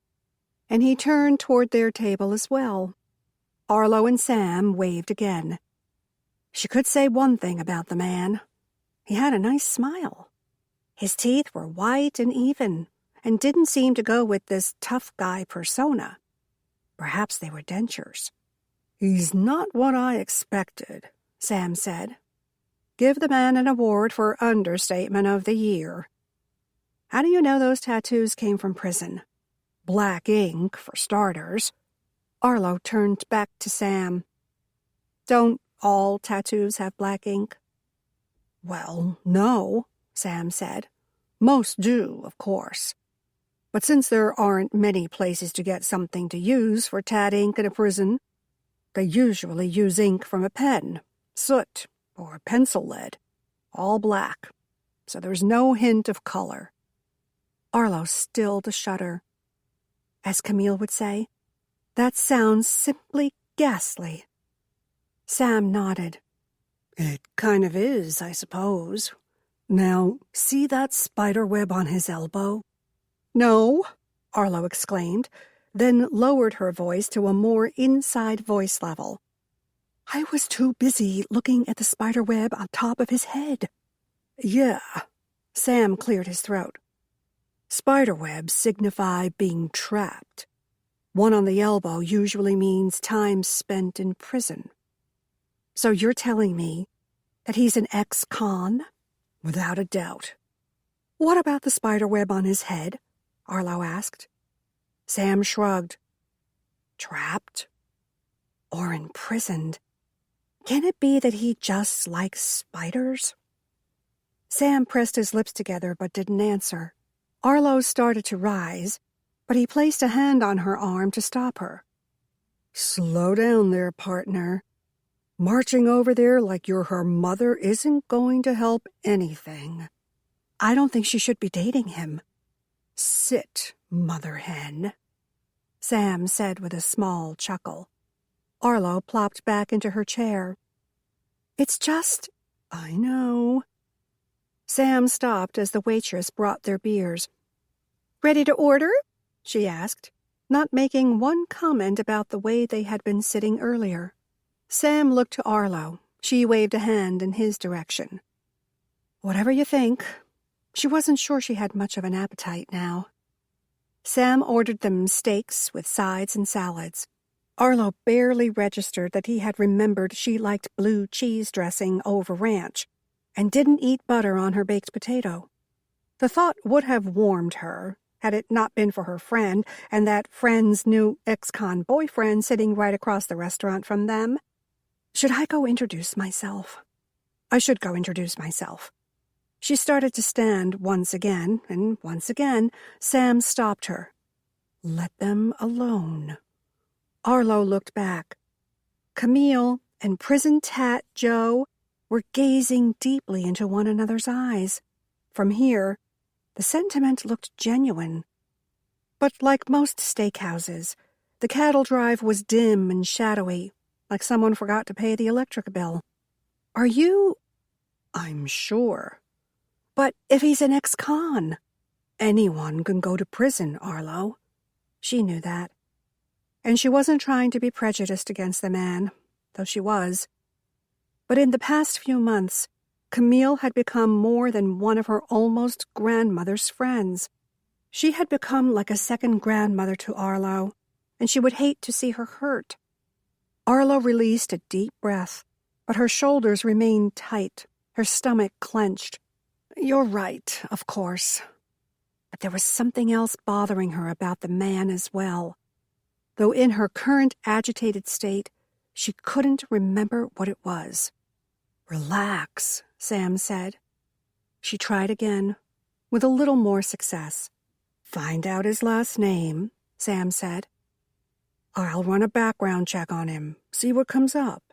And he turned toward their table as well. Arlo and Sam waved again. She could say one thing about the man. He had a nice smile. His teeth were white and even, and didn't seem to go with this tough guy persona. Perhaps they were dentures. "He's not what I expected," Sam said. Give the man an award for Understatement of the Year. How do you know those tattoos came from prison? Black ink, for starters. Arlo turned back to Sam. Don't all tattoos have black ink? Well, no, Sam said. Most do, of course. But since there aren't many places to get something to use for tat ink in a prison, they usually use ink from a pen, soot, or pencil lead, all black, so there's no hint of color. Arlo stilled a shudder. As Camille would say, that sounds simply ghastly. Sam nodded. It kind of is, I suppose. Now, see that spider web on his elbow? No, Arlo exclaimed, then lowered her voice to a more inside voice level. I was too busy looking at the spider web on top of his head. Yeah, Sam cleared his throat. Spider webs signify being trapped. One on the elbow usually means time spent in prison. So you're telling me that he's an ex-con? Without a doubt. What about the spider web on his head? Arlo asked. Sam shrugged. Trapped? Or imprisoned? Can it be that he just likes spiders? Sam pressed his lips together but didn't answer. Arlo started to rise, but he placed a hand on her arm to stop her. Slow down there, partner. Marching over there like you're her mother isn't going to help anything. I don't think she should be dating him. Sit, mother hen, Sam said with a small chuckle. Arlo plopped back into her chair. It's just... I know. Sam stopped as the waitress brought their beers. Ready to order? She asked, not making one comment about the way they had been sitting earlier. Sam looked to Arlo. She waved a hand in his direction. Whatever you think. She wasn't sure she had much of an appetite now. Sam ordered them steaks with sides and salads. Arlo barely registered that he had remembered she liked blue cheese dressing over ranch and didn't eat butter on her baked potato. The thought would have warmed her had it not been for her friend and that friend's new ex-con boyfriend sitting right across the restaurant from them. Should I go introduce myself? I should go introduce myself. She started to stand once again, and once again, Sam stopped her. Let them alone. Arlo looked back. Camille and prison tat Joe were gazing deeply into one another's eyes. From here, the sentiment looked genuine. But like most steakhouses, the cattle drive was dim and shadowy, like someone forgot to pay the electric bill. Are you... I'm sure. But if he's an ex-con, anyone can go to prison, Arlo. She knew that. And she wasn't trying to be prejudiced against the man, though she was. But in the past few months, Camille had become more than one of her almost grandmother's friends. She had become like a second grandmother to Arlo, and she would hate to see her hurt. Arlo released a deep breath, but her shoulders remained tight, her stomach clenched. You're right, of course. But there was something else bothering her about the man as well. Though in her current agitated state, she couldn't remember what it was. Relax, Sam said. She tried again, with a little more success. Find out his last name, Sam said. I'll run a background check on him, see what comes up.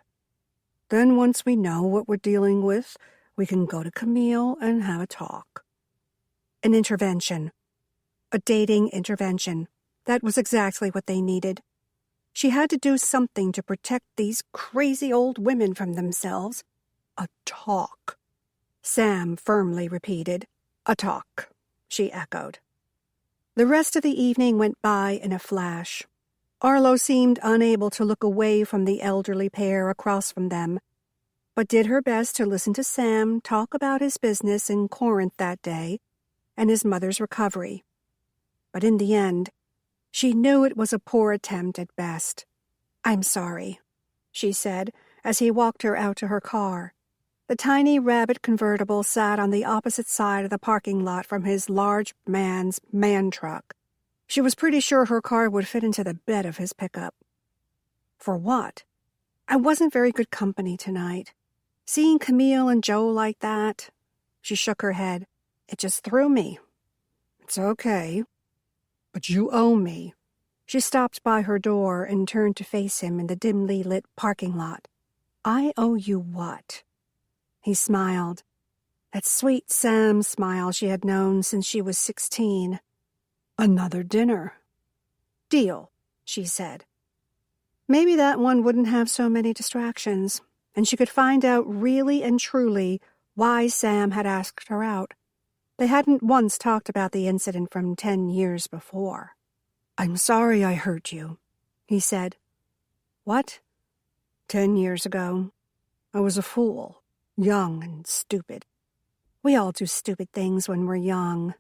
Then once we know what we're dealing with, we can go to Camille and have a talk. An intervention. A dating intervention. That was exactly what they needed. She had to do something to protect these crazy old women from themselves. A talk. Sam firmly repeated. A talk, she echoed. The rest of the evening went by in a flash. Arlo seemed unable to look away from the elderly pair across from them, but did her best to listen to Sam talk about his business in Corinth that day and his mother's recovery. But in the end, she knew it was a poor attempt at best. I'm sorry, she said as he walked her out to her car. The tiny rabbit convertible sat on the opposite side of the parking lot from his large man's man truck. She was pretty sure her car would fit into the bed of his pickup. For what? I wasn't very good company tonight. Seeing Camille and Joe like that, she shook her head. It just threw me. It's okay. But you owe me. She stopped by her door and turned to face him in the dimly lit parking lot. I owe you what? He smiled. That sweet Sam smile she had known since she was 16. Another dinner. Deal, she said. Maybe that one wouldn't have so many distractions, and she could find out really and truly why Sam had asked her out. They hadn't once talked about the incident from 10 years before. I'm sorry I hurt you, he said. What? 10 years ago. I was a fool, young and stupid. We all do stupid things when we're young.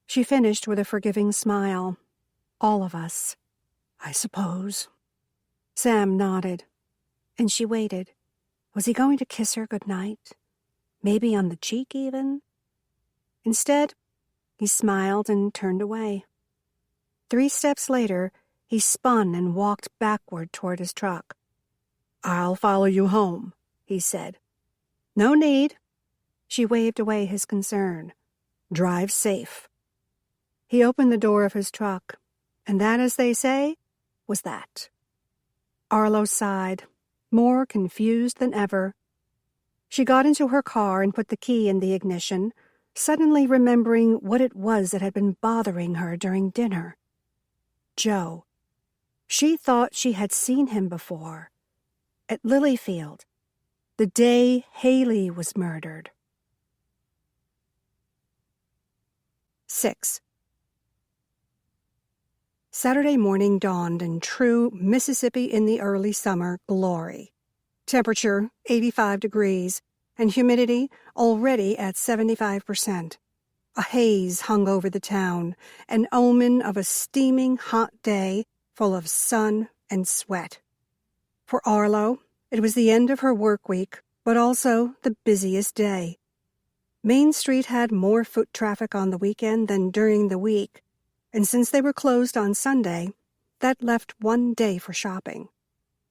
She finished with a forgiving smile. All of us, I suppose. Sam nodded, and she waited. Was he going to kiss her goodnight? Maybe on the cheek, even? Instead, he smiled and turned away. 3 steps later, he spun and walked backward toward his truck. I'll follow you home, he said. No need. She waved away his concern. Drive safe. He opened the door of his truck, and that, as they say, was that. Arlo sighed, more confused than ever. She got into her car and put the key in the ignition, suddenly remembering what it was that had been bothering her during dinner. Joe. She thought she had seen him before. At Lilyfield, the day Haley was murdered. 6. Saturday morning dawned in true Mississippi in the early summer glory. Temperature 85 degrees, and humidity already at 75%. A haze hung over the town, an omen of a steaming hot day full of sun and sweat. For Arlo, it was the end of her work week, but also the busiest day. Main Street had more foot traffic on the weekend than during the week, and since they were closed on Sunday, that left one day for shopping.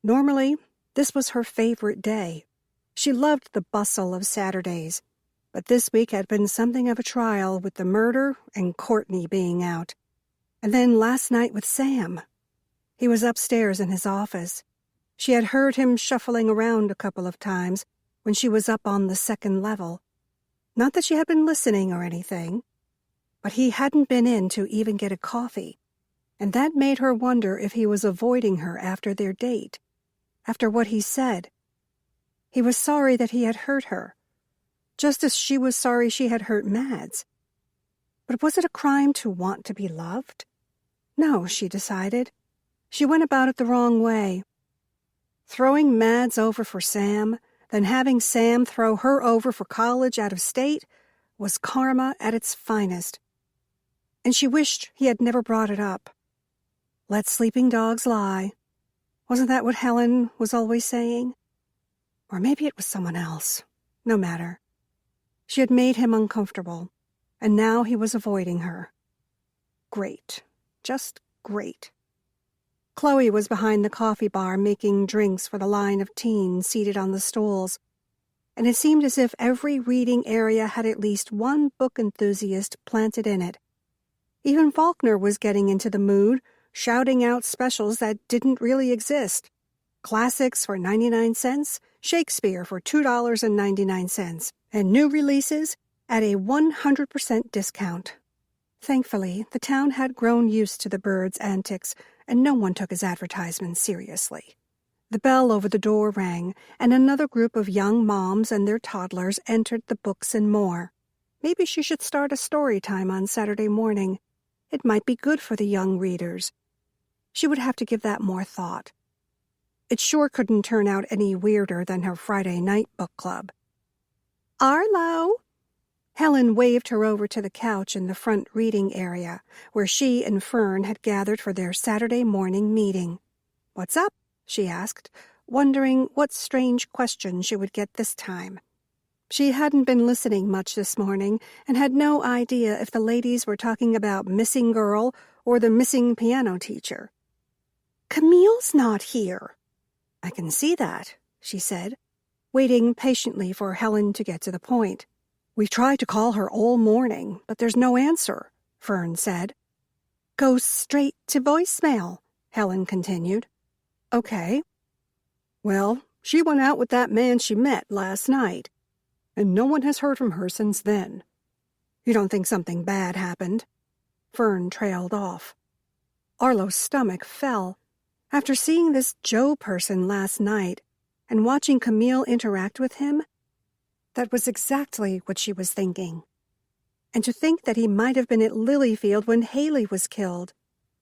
Normally, this was her favorite day. She loved the bustle of Saturdays, but this week had been something of a trial with the murder and Courtney being out. And then last night with Sam. He was upstairs in his office. She had heard him shuffling around a couple of times when she was up on the 2nd level. Not that she had been listening or anything, but he hadn't been in to even get a coffee, and that made her wonder if he was avoiding her after their date, after what he said. He was sorry that he had hurt her, just as she was sorry she had hurt Mads. But was it a crime to want to be loved? No, she decided. She went about it the wrong way. Throwing Mads over for Sam, then having Sam throw her over for college out of state, was karma at its finest. And she wished he had never brought it up. Let sleeping dogs lie. Wasn't that what Helen was always saying? Or maybe it was someone else. No matter. She had made him uncomfortable, and now he was avoiding her. Great. Just great. Chloe was behind the coffee bar making drinks for the line of teens seated on the stools, and it seemed as if every reading area had at least one book enthusiast planted in it. Even Faulkner was getting into the mood, shouting out specials that didn't really exist. Classics for 99 cents, Shakespeare for $2.99, and new releases at a 100% discount. Thankfully, the town had grown used to the bird's antics, and no one took his advertisements seriously. The bell over the door rang, and another group of young moms and their toddlers entered the books and more. Maybe she should start a story time on Saturday morning. It might be good for the young readers. She would have to give that more thought. It sure couldn't turn out any weirder than her Friday night book club. Arlo! Helen waved her over to the couch in the front reading area, where she and Fern had gathered for their Saturday morning meeting. What's up? She asked, wondering what strange question she would get this time. She hadn't been listening much this morning and had no idea if the ladies were talking about Missing Girl or the missing piano teacher. "Camille's not here." "I can see that," she said, waiting patiently for Helen to get to the point. "We've tried to call her all morning, but there's no answer," Fern said. "Goes straight to voicemail," Helen continued. "Okay. Well, she went out with that man she met last night, and no one has heard from her since then. You don't think something bad happened?" Fern trailed off. Arlo's stomach fell. After seeing this Joe person last night and watching Camille interact with him, that was exactly what she was thinking. And to think that he might have been at Lilyfield when Haley was killed.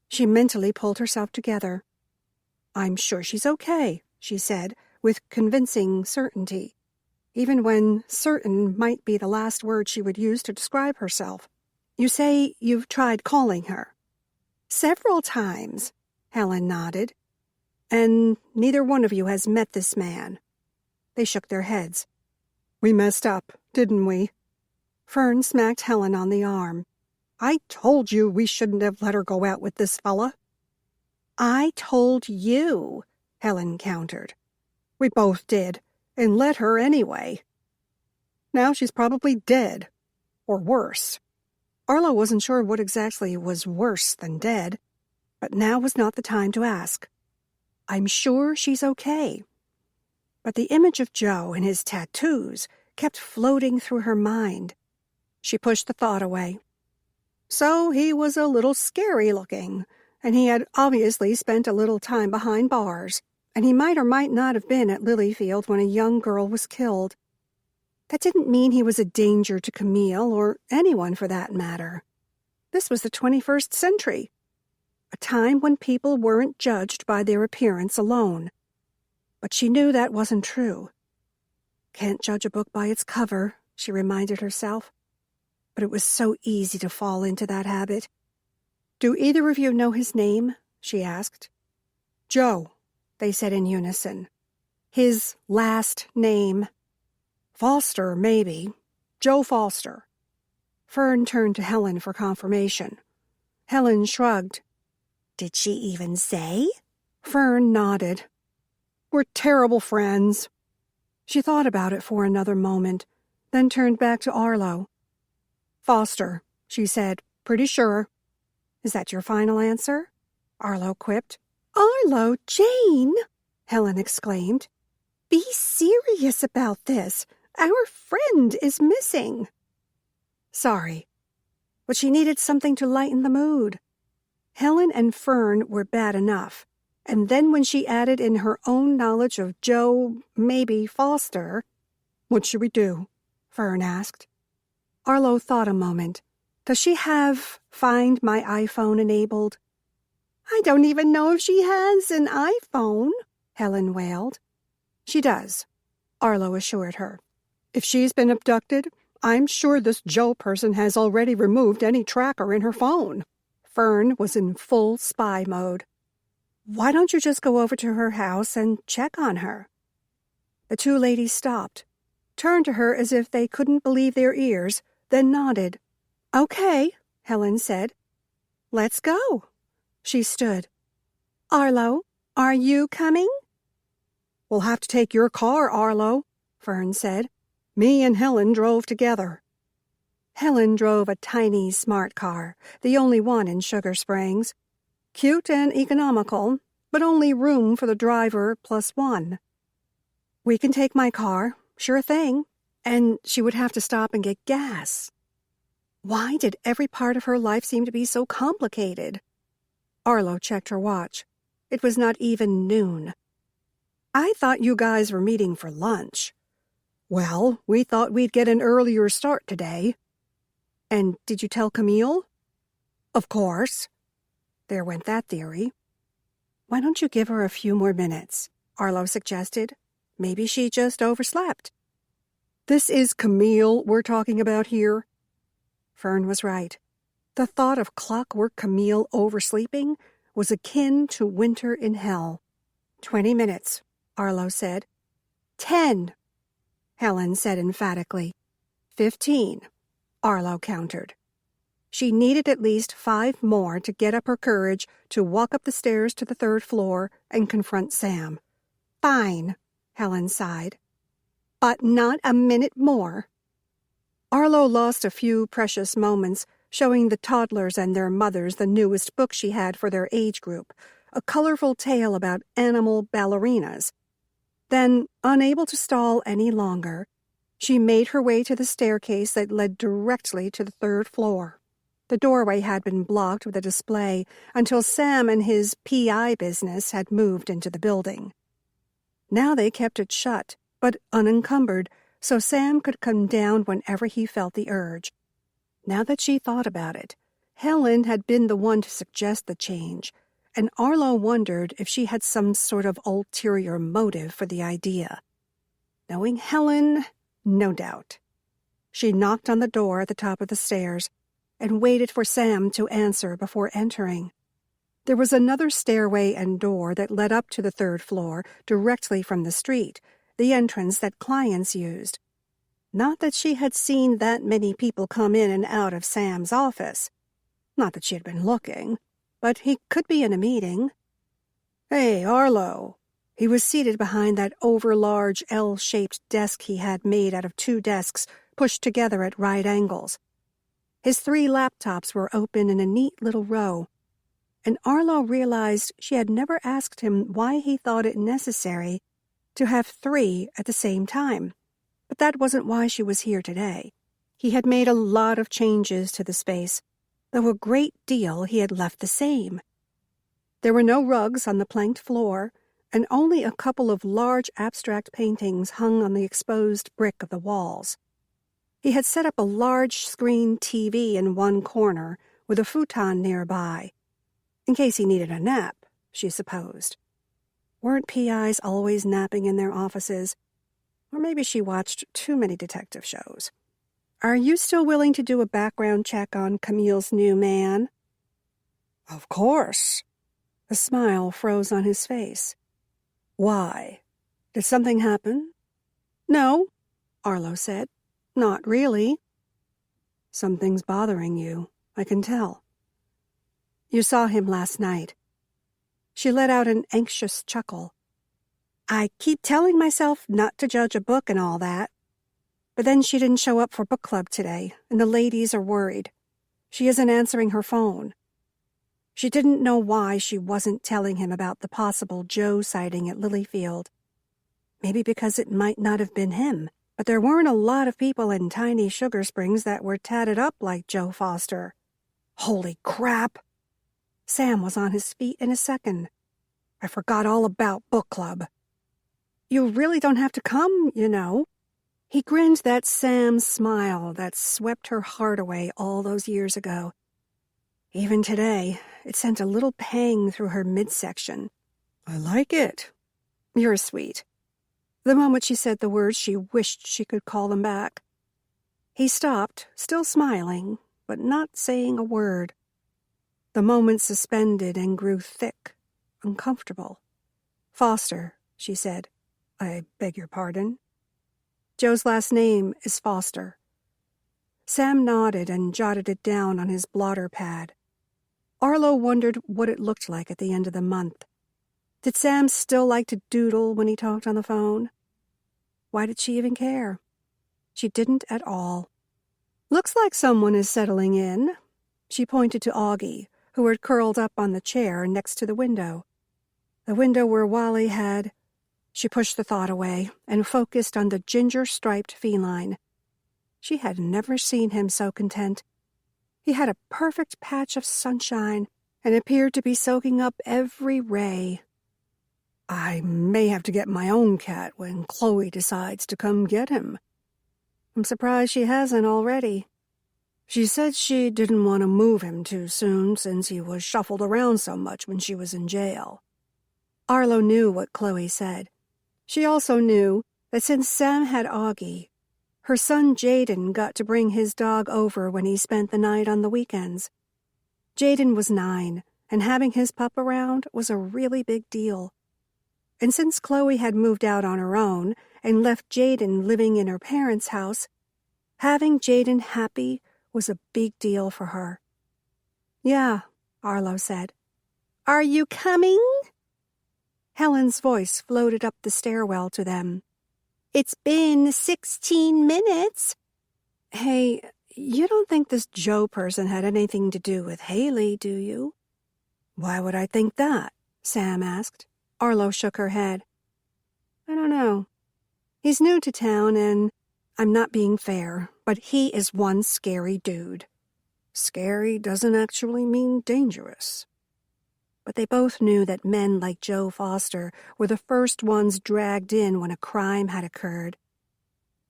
She mentally pulled herself together. "I'm sure she's okay," she said, with convincing certainty, even when certain might be the last word she would use to describe herself. "You say you've tried calling her?" "Several times," Helen nodded. "And neither one of you has met this man?" They shook their heads. "We messed up, didn't we?" Fern smacked Helen on the arm. "I told you we shouldn't have let her go out with this fella." "I told you," Helen countered. "We both did, and let her anyway. Now she's probably dead, or worse." Arlo wasn't sure what exactly was worse than dead, but now was not the time to ask. "I'm sure she's okay." But the image of Joe and his tattoos kept floating through her mind. She pushed the thought away. So he was a little scary looking, and he had obviously spent a little time behind bars, and he might or might not have been at Lilyfield when a young girl was killed. That didn't mean he was a danger to Camille or anyone for that matter. This was the 21st century, a time when people weren't judged by their appearance alone. But she knew that wasn't true. Can't judge a book by its cover, she reminded herself. But it was so easy to fall into that habit. "Do either of you know his name?" she asked. "Joe," they said in unison. "His last name." "Foster, maybe. Joe Foster." Fern turned to Helen for confirmation. Helen shrugged. "Did she even say?" Fern nodded. "We're terrible friends." She thought about it for another moment, then turned back to Arlo. "Foster," she said, "pretty sure." "Is that your final answer?" Arlo quipped. "Arlo, Jane!" Helen exclaimed. "Be serious about this. Our friend is missing." "Sorry." But she needed something to lighten the mood. Helen and Fern were bad enough, and then when she added in her own knowledge of Joe, maybe Foster. "What should we do?" Fern asked. Arlo thought a moment. "Does she have Find My iPhone enabled?" "I don't even know if she has an iPhone," Helen wailed. "She does," Arlo assured her. "If she's been abducted, I'm sure this Joe person has already removed any tracker in her phone." Fern was in full spy mode. "Why don't you just go over to her house and check on her?" The two ladies stopped, turned to her as if they couldn't believe their ears, then nodded. "Okay," Helen said. "Let's go." She stood. "Arlo, are you coming?" "We'll have to take your car, Arlo," Fern said. "Me and Helen drove together." Helen drove a tiny smart car, the only one in Sugar Springs. Cute and economical, but only room for the driver plus one. "We can take my car, sure thing." And she would have to stop and get gas. Why did every part of her life seem to be so complicated? Arlo checked her watch. It was not even noon. "I thought you guys were meeting for lunch." "Well, we thought we'd get an earlier start today." "And did you tell Camille?" "Of course." There went that theory. "Why don't you give her a few more minutes?" Arlo suggested. "Maybe she just overslept." "This is Camille we're talking about here." Fern was right. The thought of clockwork Camille oversleeping was akin to winter in hell. 20 minutes, Arlo said. 10. Helen said emphatically. 15, Arlo countered. She needed at least 5 more to get up her courage to walk up the stairs to the 3rd floor and confront Sam. Fine, Helen sighed. But not a minute more. Arlo lost a few precious moments showing the toddlers and their mothers the newest book she had for their age group, a colorful tale about animal ballerinas. Then, unable to stall any longer, she made her way to the staircase that led directly to the 3rd floor. The doorway had been blocked with a display until Sam and his PI business had moved into the building. Now they kept it shut, but unencumbered, so Sam could come down whenever he felt the urge. Now that she thought about it, Helen had been the one to suggest the change, and Arlo wondered if she had some sort of ulterior motive for the idea. Knowing Helen, no doubt. She knocked on the door at the top of the stairs and waited for Sam to answer before entering. There was another stairway and door that led up to the 3rd floor directly from the street, the entrance that clients used. Not that she had seen that many people come in and out of Sam's office. Not that she had been looking, but he could be in a meeting. Hey, Arlo. He was seated behind that overlarge L-shaped desk he had made out of 2 desks pushed together at right angles. His 3 laptops were open in a neat little row, and Arlo realized she had never asked him why he thought it necessary to have 3 at the same time. But that wasn't why she was here today. He had made a lot of changes to the space, though a great deal he had left the same. There were no rugs on the planked floor, and only a couple of large abstract paintings hung on the exposed brick of the walls. He had set up a large screen TV in one corner with a futon nearby, in case he needed a nap, she supposed. Weren't PIs always napping in their offices? Or maybe she watched too many detective shows. Are you still willing to do a background check on Camille's new man? Of course. A smile froze on his face. Why? Did something happen? No, Arlo said. Not really. Something's bothering you, I can tell. You saw him last night. She let out an anxious chuckle. I keep telling myself not to judge a book and all that. But then she didn't show up for book club today, and the ladies are worried. She isn't answering her phone. She didn't know why she wasn't telling him about the possible Joe sighting at Lilyfield. Maybe because it might not have been him. But there weren't a lot of people in tiny Sugar Springs that were tatted up like Joe Foster. Holy crap! Sam was on his feet in a second. I forgot all about book club. You really don't have to come, you know. He grinned that Sam smile that swept her heart away all those years ago. Even today, it sent a little pang through her midsection. I like it. You're sweet. The moment she said the words, she wished she could call them back. He stopped, still smiling, but not saying a word. The moment suspended and grew thick, uncomfortable. Foster, she said. I beg your pardon? Joe's last name is Foster. Sam nodded and jotted it down on his blotter pad. Arlo wondered what it looked like at the end of the month. Did Sam still like to doodle when he talked on the phone? Why did she even care? She didn't at all. Looks like someone is settling in. She pointed to Augie, who had curled up on the chair next to the window. The window where Wally had... She pushed the thought away and focused on the ginger-striped feline. She had never seen him so content. He had a perfect patch of sunshine and appeared to be soaking up every ray. I may have to get my own cat when Chloe decides to come get him. I'm surprised she hasn't already. She said she didn't want to move him too soon since he was shuffled around so much when she was in jail. Arlo knew what Chloe said. She also knew that since Sam had Augie, her son Jaden got to bring his dog over when he spent the night on the weekends. Jaden was 9, and having his pup around was a really big deal. and since Chloe had moved out on her own and left Jaden living in her parents' house, having Jaden happy was a big deal for her. "Yeah," Arlo said. "Are you coming?" Helen's voice floated up the stairwell to them. "It's been 16 minutes. "Hey, you don't think this Joe person had anything to do with Haley, do you?" "Why would I think that?" Sam asked. Arlo shook her head. "I don't know. He's new to town, and I'm not being fair, but he is one scary dude. Scary doesn't actually mean dangerous." But they both knew that men like Joe Foster were the first ones dragged in when a crime had occurred.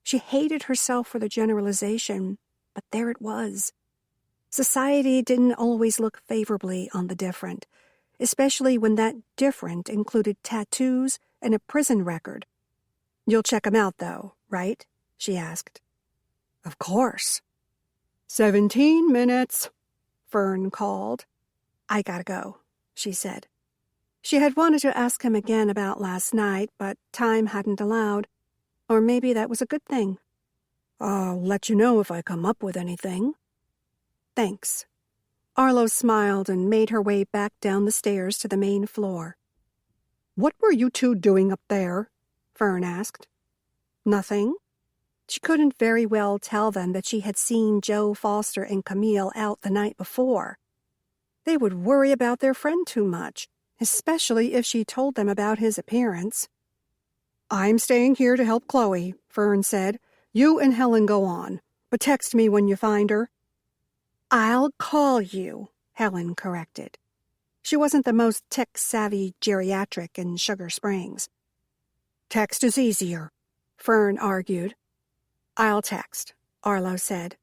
She hated herself for the generalization, but there it was. Society didn't always look favorably on the different, especially when that different included tattoos and a prison record. "You'll check him out, though, right?" she asked. "Of course." 17 minutes, Fern called. "I gotta go," she said. She had wanted to ask him again about last night, but time hadn't allowed. Or maybe that was a good thing. "I'll let you know if I come up with anything." "Thanks." Arlo smiled and made her way back down the stairs to the main floor. "What were you two doing up there?" Fern asked. "Nothing." She couldn't very well tell them that she had seen Joe Foster and Camille out the night before. They would worry about their friend too much, especially if she told them about his appearance. "I'm staying here to help Chloe," Fern said. "You and Helen go on, but text me when you find her." "I'll call you," Helen corrected. She wasn't the most tech-savvy geriatric in Sugar Springs. "Text is easier," Fern argued. "I'll text," Arlo said,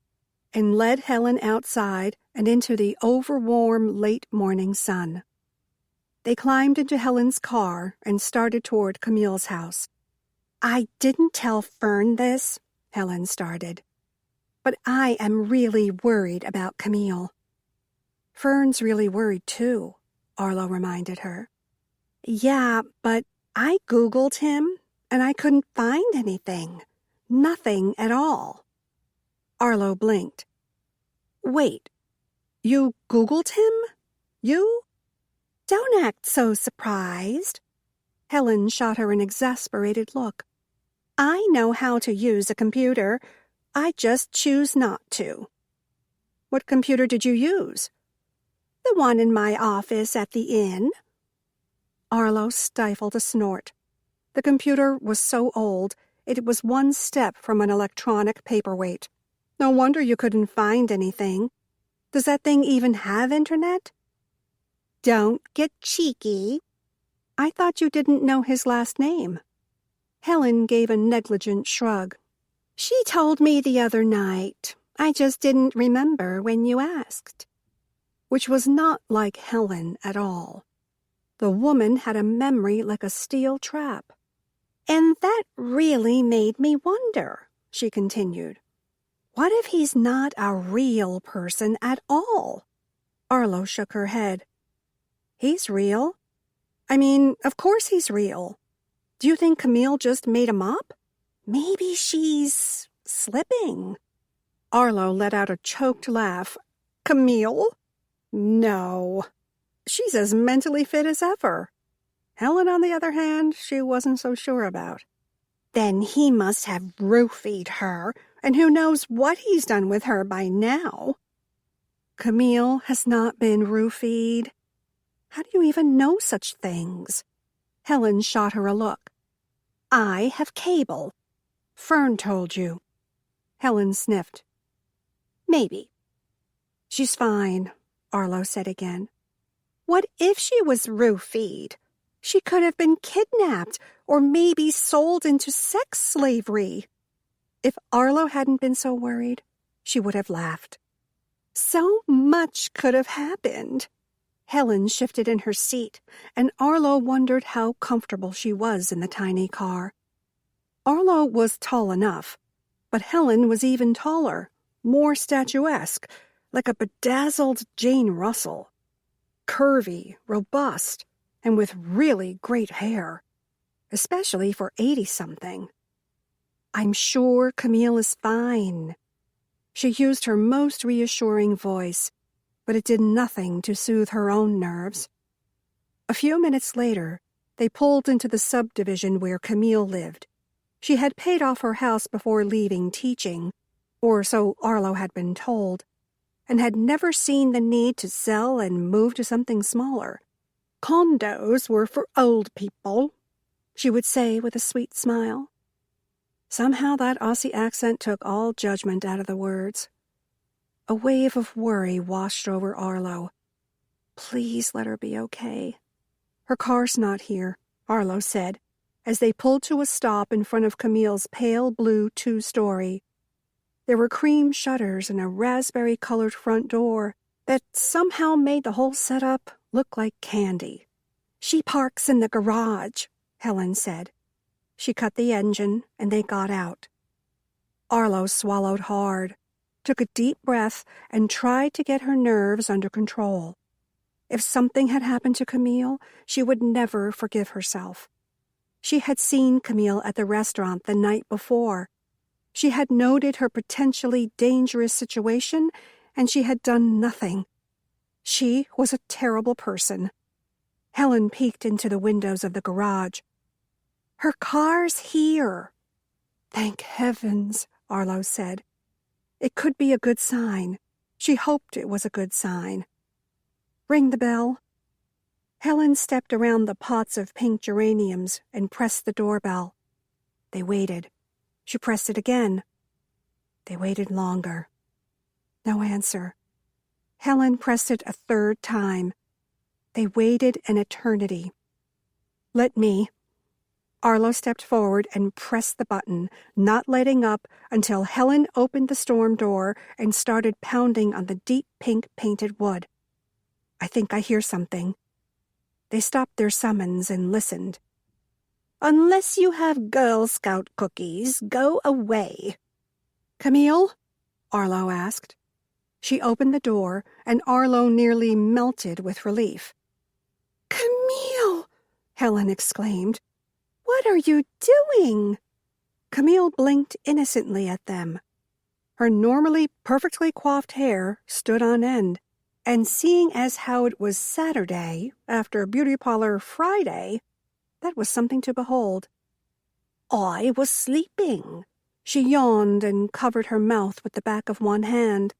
and led Helen outside and into the overwarm late morning sun. They climbed into Helen's car and started toward Camille's house. "I didn't tell Fern this," Helen started. "but I am really worried about Camille." "Fern's really worried, too," Arlo reminded her. "Yeah, but I Googled him, and I couldn't find anything. Nothing at all." Arlo blinked. "Wait, "You Googled him? You?" don't act so surprised." Helen shot her an exasperated look. "I know how to use a computer. I just choose not to." "What computer did you use?" "The one in my office at the inn." Arlo stifled a snort. The computer was so old, it was one step from an electronic paperweight. No wonder you couldn't find anything. Does that thing even have internet? "Don't get cheeky." "I thought you didn't know his last name." Helen gave a negligent shrug. "She told me the other night. I just didn't remember when you asked." Which was not like Helen at all. The woman had a memory like a steel trap. "And that really made me wonder," she continued. "What if he's not a real person at all?" Arlo shook her head. "He's real. I mean, of course he's real. Do you think Camille just made him up?" "Maybe she's slipping." Arlo let out a choked laugh. "Camille? No. She's as mentally fit as ever." Helen, on the other hand, she wasn't so sure about. "Then he must have roofied her, and who knows what he's done with her by now." "Camille has not been roofied. How do you even know such things?" Helen shot her a look. "I have cable." "Fern told you." Helen sniffed. "Maybe." "She's fine," Arlo said again. "What if she was roofied? She could have been kidnapped or maybe sold into sex slavery." If Arlo hadn't been so worried, she would have laughed. "So much could have happened." Helen shifted in her seat, and Arlo wondered how comfortable she was in the tiny car. Arlo was tall enough, but Helen was even taller, more statuesque, like a bedazzled Jane Russell. Curvy, robust, and with really great hair. especially for 80-something. I'm sure Camille is fine. She used her most reassuring voice, but it did nothing to soothe her own nerves. A few minutes later, they pulled into the subdivision where Camille lived. She had paid off her house before leaving teaching, or so Arlo had been told, and had never seen the need to sell and move to something smaller. Condos were for old people, she would say with a sweet smile. Somehow that Aussie accent took all judgment out of the words. A wave of worry washed over Arlo. Please let her be okay. Her car's not here, Arlo said, as they pulled to a stop in front of Camille's pale blue 2-story. There were cream shutters and a raspberry-colored front door that somehow made the whole setup look like candy. She parks in the garage, Helen said. She cut the engine, and they got out. Arlo swallowed hard, took a deep breath, and tried to get her nerves under control. If something had happened to Camille, she would never forgive herself. She had seen Camille at the restaurant the night before. She had noted her potentially dangerous situation, and she had done nothing. She was a terrible person. Helen peeked into the windows of the garage. Her car's here. Thank heavens, Arlo said. It could be a good sign. She hoped it was a good sign. Ring the bell. Helen stepped around the pots of pink geraniums and pressed the doorbell. They waited. She pressed it again. They waited longer. No answer. Helen pressed it a third time. They waited an eternity. Let me. Arlo stepped forward and pressed the button, not letting up until Helen opened the storm door and started pounding on the deep pink painted wood. I think I hear something. They stopped their summons and listened. Unless you have Girl Scout cookies, go away. Camille? Arlo asked. She opened the door, and Arlo nearly melted with relief. Camille! Helen exclaimed. What are you doing? Camille blinked innocently at them. Her normally perfectly coiffed hair stood on end, and seeing as how it was Saturday after Beauty Parlor Friday, that was something to behold. I was sleeping. She yawned and covered her mouth with the back of one hand.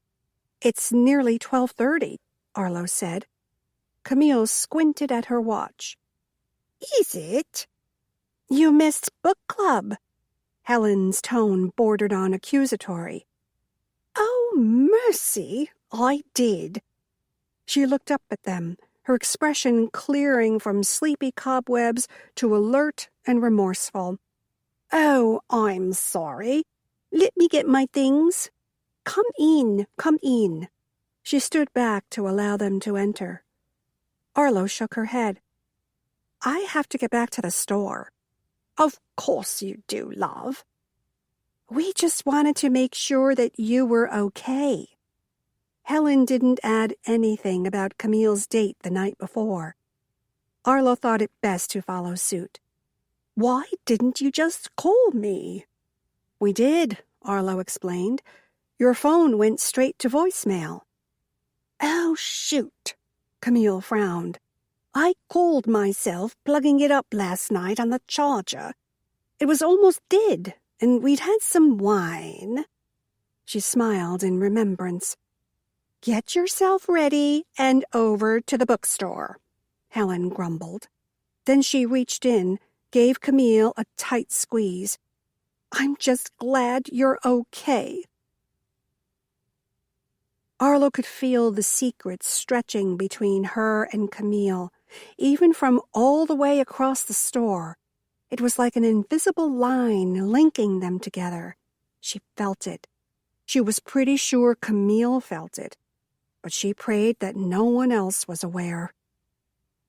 It's nearly 12:30, Arlo said. Camille squinted at her watch. Is it? You missed book club. Helen's tone bordered on accusatory. Oh, mercy, I did. She looked up at them, her expression clearing from sleepy cobwebs to alert and remorseful. Oh, I'm sorry. Let me get my things. Come in, come in. She stood back to allow them to enter. Arlo shook her head. I have to get back to the store. Of course you do, love. We just wanted to make sure that you were okay. Helen didn't add anything about Camille's date the night before. Arlo thought it best to follow suit. Why didn't you just call me? We did, Arlo explained. Your phone went straight to voicemail. Oh, shoot, Camille frowned. I called myself plugging it up last night on the charger. It was almost dead, and we'd had some wine. She smiled in remembrance. Get yourself ready and over to the bookstore, Helen grumbled. Then she reached in, gave Camille a tight squeeze. I'm just glad you're okay. Arlo could feel the secret stretching between her and Camille, even from all the way across the store. It was like an invisible line linking them together. She felt it. She was pretty sure Camille felt it, but she prayed that no one else was aware.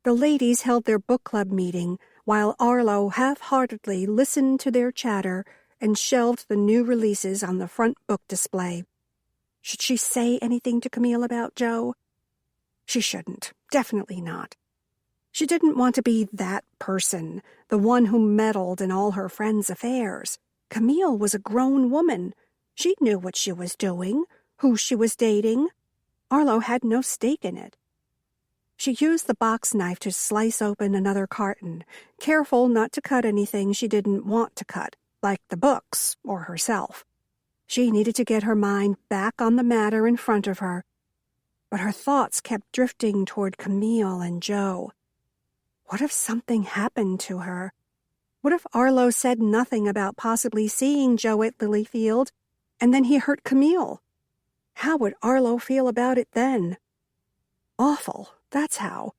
The ladies held their book club meeting while Arlo half-heartedly listened to their chatter and shelved the new releases on the front book display. Should she say anything to Camille about Joe? She shouldn't. Definitely not. She didn't want to be that person, the one who meddled in all her friends' affairs. Camille was a grown woman. She knew what she was doing, who she was dating. Arlo had no stake in it. She used the box knife to slice open another carton, careful not to cut anything she didn't want to cut, like the books or herself. She needed to get her mind back on the matter in front of her, but her thoughts kept drifting toward Camille and Joe. What if something happened to her? What if Arlo said nothing about possibly seeing Joe at Lilyfield, and then he hurt Camille? How would Arlo feel about it then? Awful, that's how.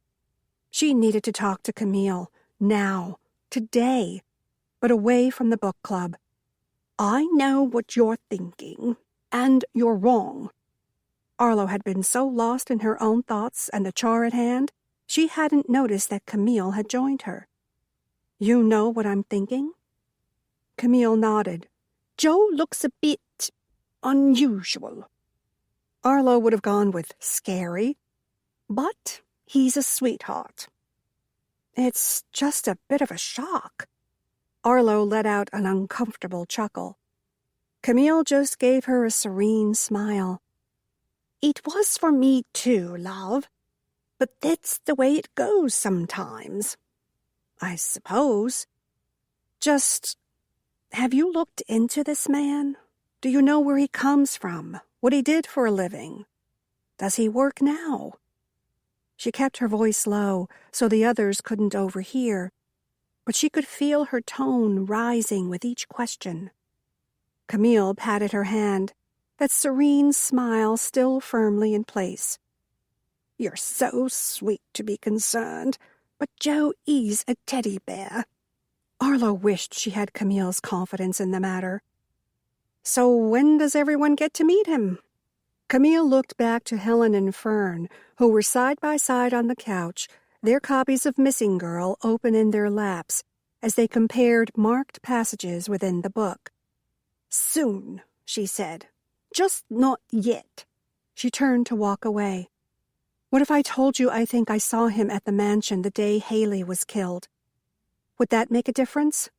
She needed to talk to Camille, now, today, but away from the book club. I know what you're thinking, and you're wrong. Arlo had been so lost in her own thoughts and the char at hand, she hadn't noticed that Camille had joined her. You know what I'm thinking? Camille nodded. Joe looks a bit unusual. Arlo would have gone with scary, but he's a sweetheart. It's just a bit of a shock. Arlo let out an uncomfortable chuckle. Camille just gave her a serene smile. It was for me too, love. But that's the way it goes sometimes. I suppose. Just, have you looked into this man? Do you know where he comes from? What he did for a living? Does he work now? She kept her voice low so the others couldn't overhear, but she could feel her tone rising with each question. Camille patted her hand, that serene smile still firmly in place. You're so sweet to be concerned, but Joe is a teddy bear. Arlo wished she had Camille's confidence in the matter. So when does everyone get to meet him? Camille looked back to Helen and Fern, who were side by side on the couch, their copies of Missing Girl open in their laps, as they compared marked passages within the book. Soon, she said. Just not yet. She turned to walk away. What if I told you I think I saw him at the mansion the day Haley was killed? Would that make a difference?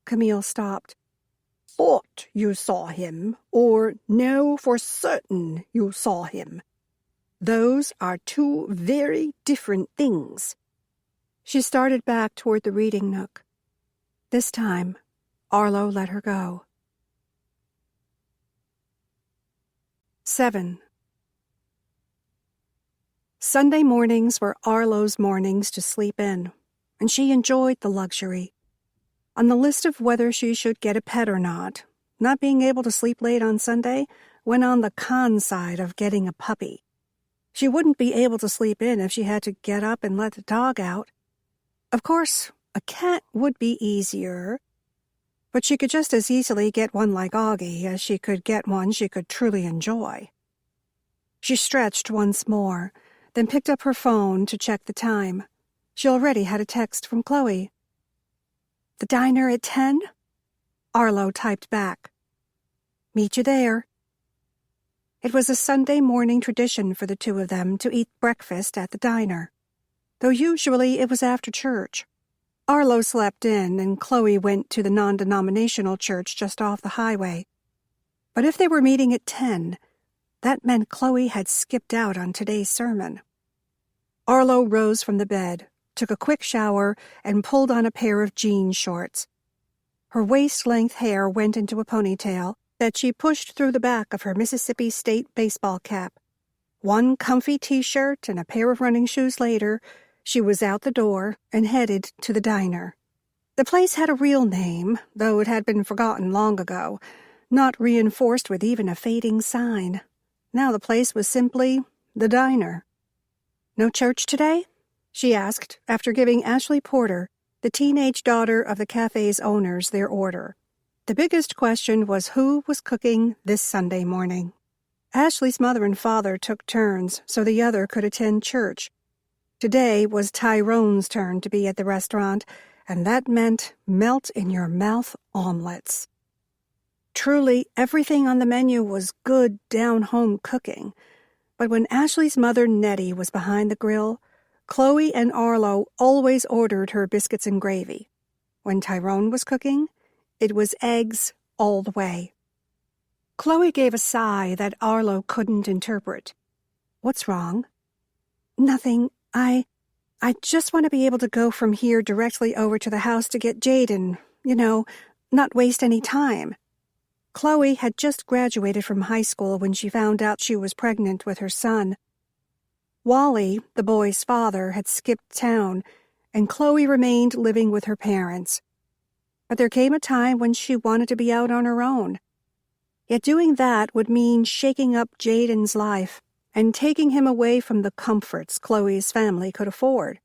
Camille stopped. Thought you saw him, or know for certain you saw him. Those are two very different things. She started back toward the reading nook. This time, Arlo let her go. 7. Sunday mornings were Arlo's mornings to sleep in, and she enjoyed the luxury. On the list of whether she should get a pet or not being able to sleep late on Sunday went on the con side of getting a puppy. She wouldn't be able to sleep in if she had to get up and let the dog out. Of course, a cat would be easier, but she could just as easily get one like Augie as she could get one she could truly enjoy. She stretched once more, then picked up her phone to check the time. She already had a text from Chloe. The diner at 10? Arlo typed back. Meet you there. It was a Sunday morning tradition for the two of them to eat breakfast at the diner, though usually it was after church. Arlo slept in, and Chloe went to the non-denominational church just off the highway. But if they were meeting at 10, that meant Chloe had skipped out on today's sermon. Arlo rose from the bed, took a quick shower, and pulled on a pair of jean shorts. Her waist-length hair went into a ponytail that she pushed through the back of her Mississippi State baseball cap. One comfy T-shirt and a pair of running shoes later, she was out the door and headed to the diner. The place had a real name, though it had been forgotten long ago, not reinforced with even a fading sign. Now the place was simply the diner. No church today? She asked, after giving Ashley Porter, the teenage daughter of the cafe's owners, their order. The biggest question was who was cooking this Sunday morning. Ashley's mother and father took turns so the other could attend church. Today was Tyrone's turn to be at the restaurant, and that meant melt-in-your-mouth omelets. Truly, everything on the menu was good, down-home cooking, but when Ashley's mother, Nettie, was behind the grill, Chloe and Arlo always ordered her biscuits and gravy. When Tyrone was cooking, it was eggs all the way. Chloe gave a sigh that Arlo couldn't interpret. "What's wrong?" "Nothing. I just want to be able to go from here directly over to the house to get Jaden, not waste any time." Chloe had just graduated from high school when she found out she was pregnant with her son. Wally, the boy's father, had skipped town, and Chloe remained living with her parents. But there came a time when she wanted to be out on her own. Yet doing that would mean shaking up Jaden's life and taking him away from the comforts Chloe's family could afford.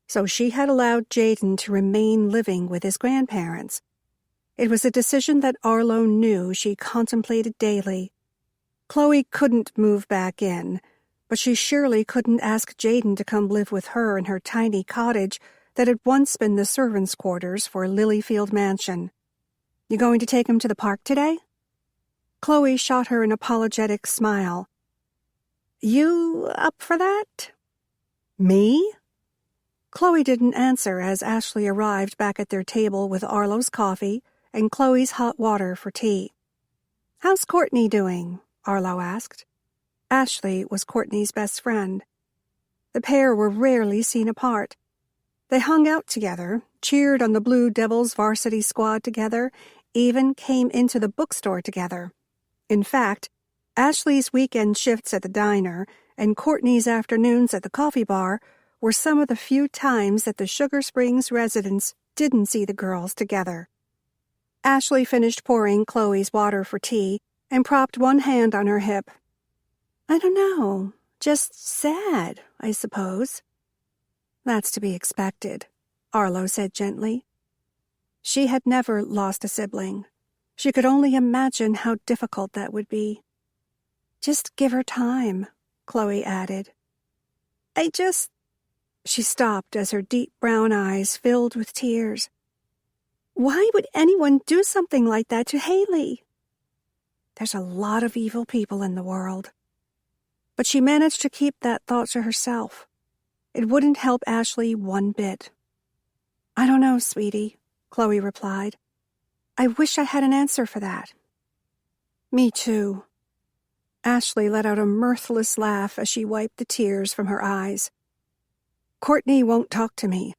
So she had allowed Jaden to remain living with his grandparents. It was a decision that Arlo knew she contemplated daily. Chloe couldn't move back in, but she surely couldn't ask Jaden to come live with her in her tiny cottage that had once been the servants' quarters for Lilyfield Mansion. "You going to take him to the park today?" Chloe shot her an apologetic smile. "You up for that?" "Me?" Chloe didn't answer as Ashley arrived back at their table with Arlo's coffee and Chloe's hot water for tea. "How's Courtney doing?" Arlo asked. Ashley was Courtney's best friend. The pair were rarely seen apart. They hung out together, cheered on the Blue Devils varsity squad together, even came into the bookstore together. In fact, Ashley's weekend shifts at the diner and Courtney's afternoons at the coffee bar were some of the few times that the Sugar Springs residents didn't see the girls together. Ashley finished pouring Chloe's water for tea and propped one hand on her hip. "I don't know, just sad, I suppose." "That's to be expected," Arlo said gently. She had never lost a sibling. She could only imagine how difficult that would be. "Just give her time," Chloe added. She stopped as her deep brown eyes filled with tears. "Why would anyone do something like that to Haley?" "There's a lot of evil people in the world." But she managed to keep that thought to herself. It wouldn't help Ashley one bit. "I don't know, sweetie," Chloe replied. "I wish I had an answer for that." "Me too." Ashley let out a mirthless laugh as she wiped the tears from her eyes. "Courtney won't talk to me.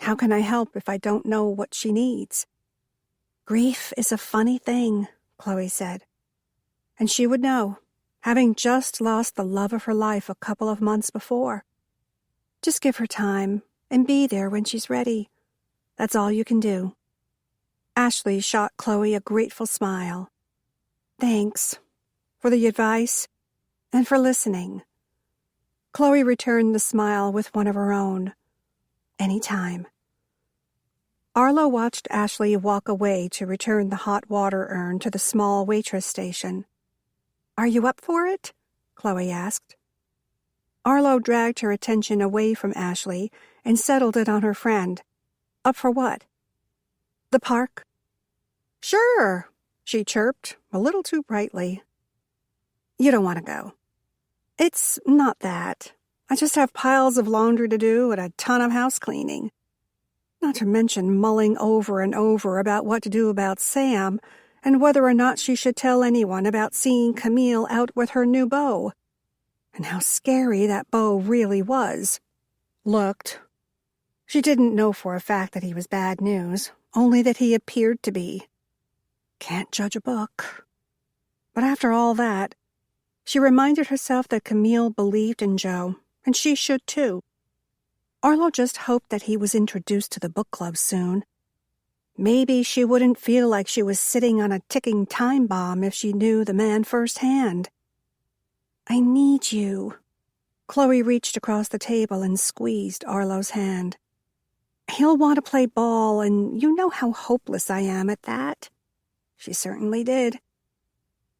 How can I help if I don't know what she needs?" "Grief is a funny thing," Chloe said. And she would know, having just lost the love of her life a couple of months before. Just give her time and be there when she's ready. That's all you can do. Ashley shot Chloe a grateful smile. "Thanks for the advice and for listening." Chloe returned the smile with one of her own. "Anytime." Arlo watched Ashley walk away to return the hot water urn to the small waitress station. "Are you up for it?" Chloe asked. Arlo dragged her attention away from Ashley and settled it on her friend. "Up for what?" "The park." "Sure," she chirped, a little too brightly. "You don't want to go." "It's not that. I just have piles of laundry to do and a ton of house cleaning. Not to mention mulling over and over about what to do about Sam and whether or not she should tell anyone about seeing Camille out with her new beau. And how scary that beau really was. Looked. She didn't know for a fact that he was bad news, only that he appeared to be. Can't judge a book. But after all that, she reminded herself that Camille believed in Joe, and she should too. Arlo just hoped that he was introduced to the book club soon. Maybe she wouldn't feel like she was sitting on a ticking time bomb if she knew the man firsthand. "I need you." Chloe reached across the table and squeezed Arlo's hand. "He'll want to play ball, and you know how hopeless I am at that." She certainly did.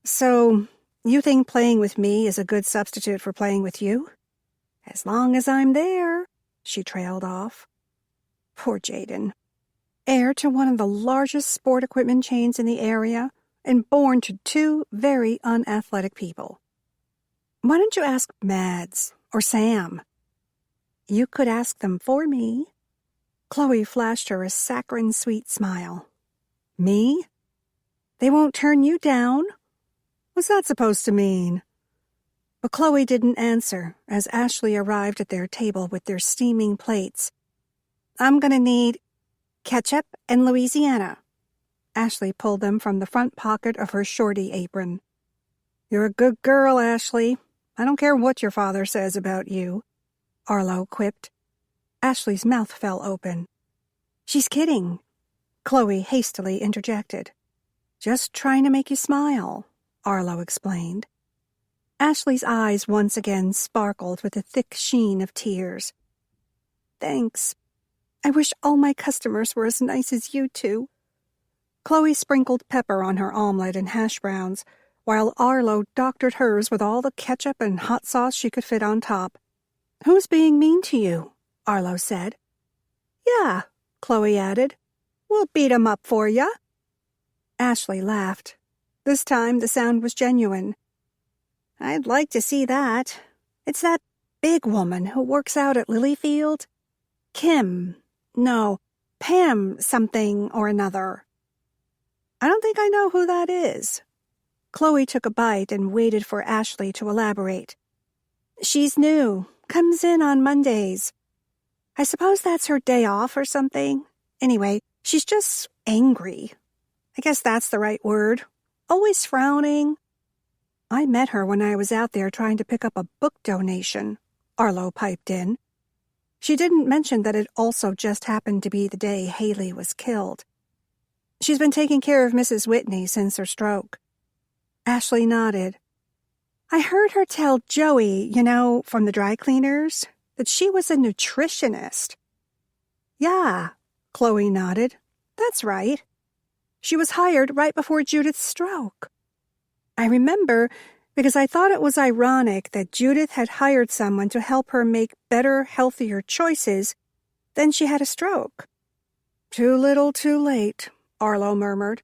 "So, you think playing with me is a good substitute for playing with you?" "As long as I'm there," she trailed off. Poor Jaden. Heir to one of the largest sport equipment chains in the area, and born to two very unathletic people. Why don't you ask Mads or Sam? You could ask them for me. Chloe flashed her a saccharine-sweet smile. Me? They won't turn you down? What's that supposed to mean? But Chloe didn't answer as Ashley arrived at their table with their steaming plates. I'm going to need ketchup and Louisiana. Ashley pulled them from the front pocket of her shorty apron. You're a good girl, Ashley. I don't care what your father says about you, Arlo quipped. Ashley's mouth fell open. She's kidding, Chloe hastily interjected. Just trying to make you smile, Arlo explained. Ashley's eyes once again sparkled with a thick sheen of tears. Thanks. I wish all my customers were as nice as you two. Chloe sprinkled pepper on her omelet and hash browns, while Arlo doctored hers with all the ketchup and hot sauce she could fit on top. Who's being mean to you? Arlo said. Yeah, Chloe added. We'll beat 'em up for ya. Ashley laughed. This time the sound was genuine. I'd like to see that. It's that big woman who works out at Lilyfield. Pam something or another. I don't think I know who that is. Chloe took a bite and waited for Ashley to elaborate. She's new. Comes in on Mondays. I suppose that's her day off or something. Anyway, she's just angry. I guess that's the right word. Always frowning. I met her when I was out there trying to pick up a book donation, Arlo piped in. She didn't mention that it also just happened to be the day Haley was killed. She's been taking care of Mrs. Whitney since her stroke. Ashley nodded. I heard her tell Joey, from the dry cleaners, that she was a nutritionist. Yeah, Chloe nodded. That's right. She was hired right before Judith's stroke. I remember because I thought it was ironic that Judith had hired someone to help her make better, healthier choices. Then she had a stroke. Too little, too late, Arlo murmured.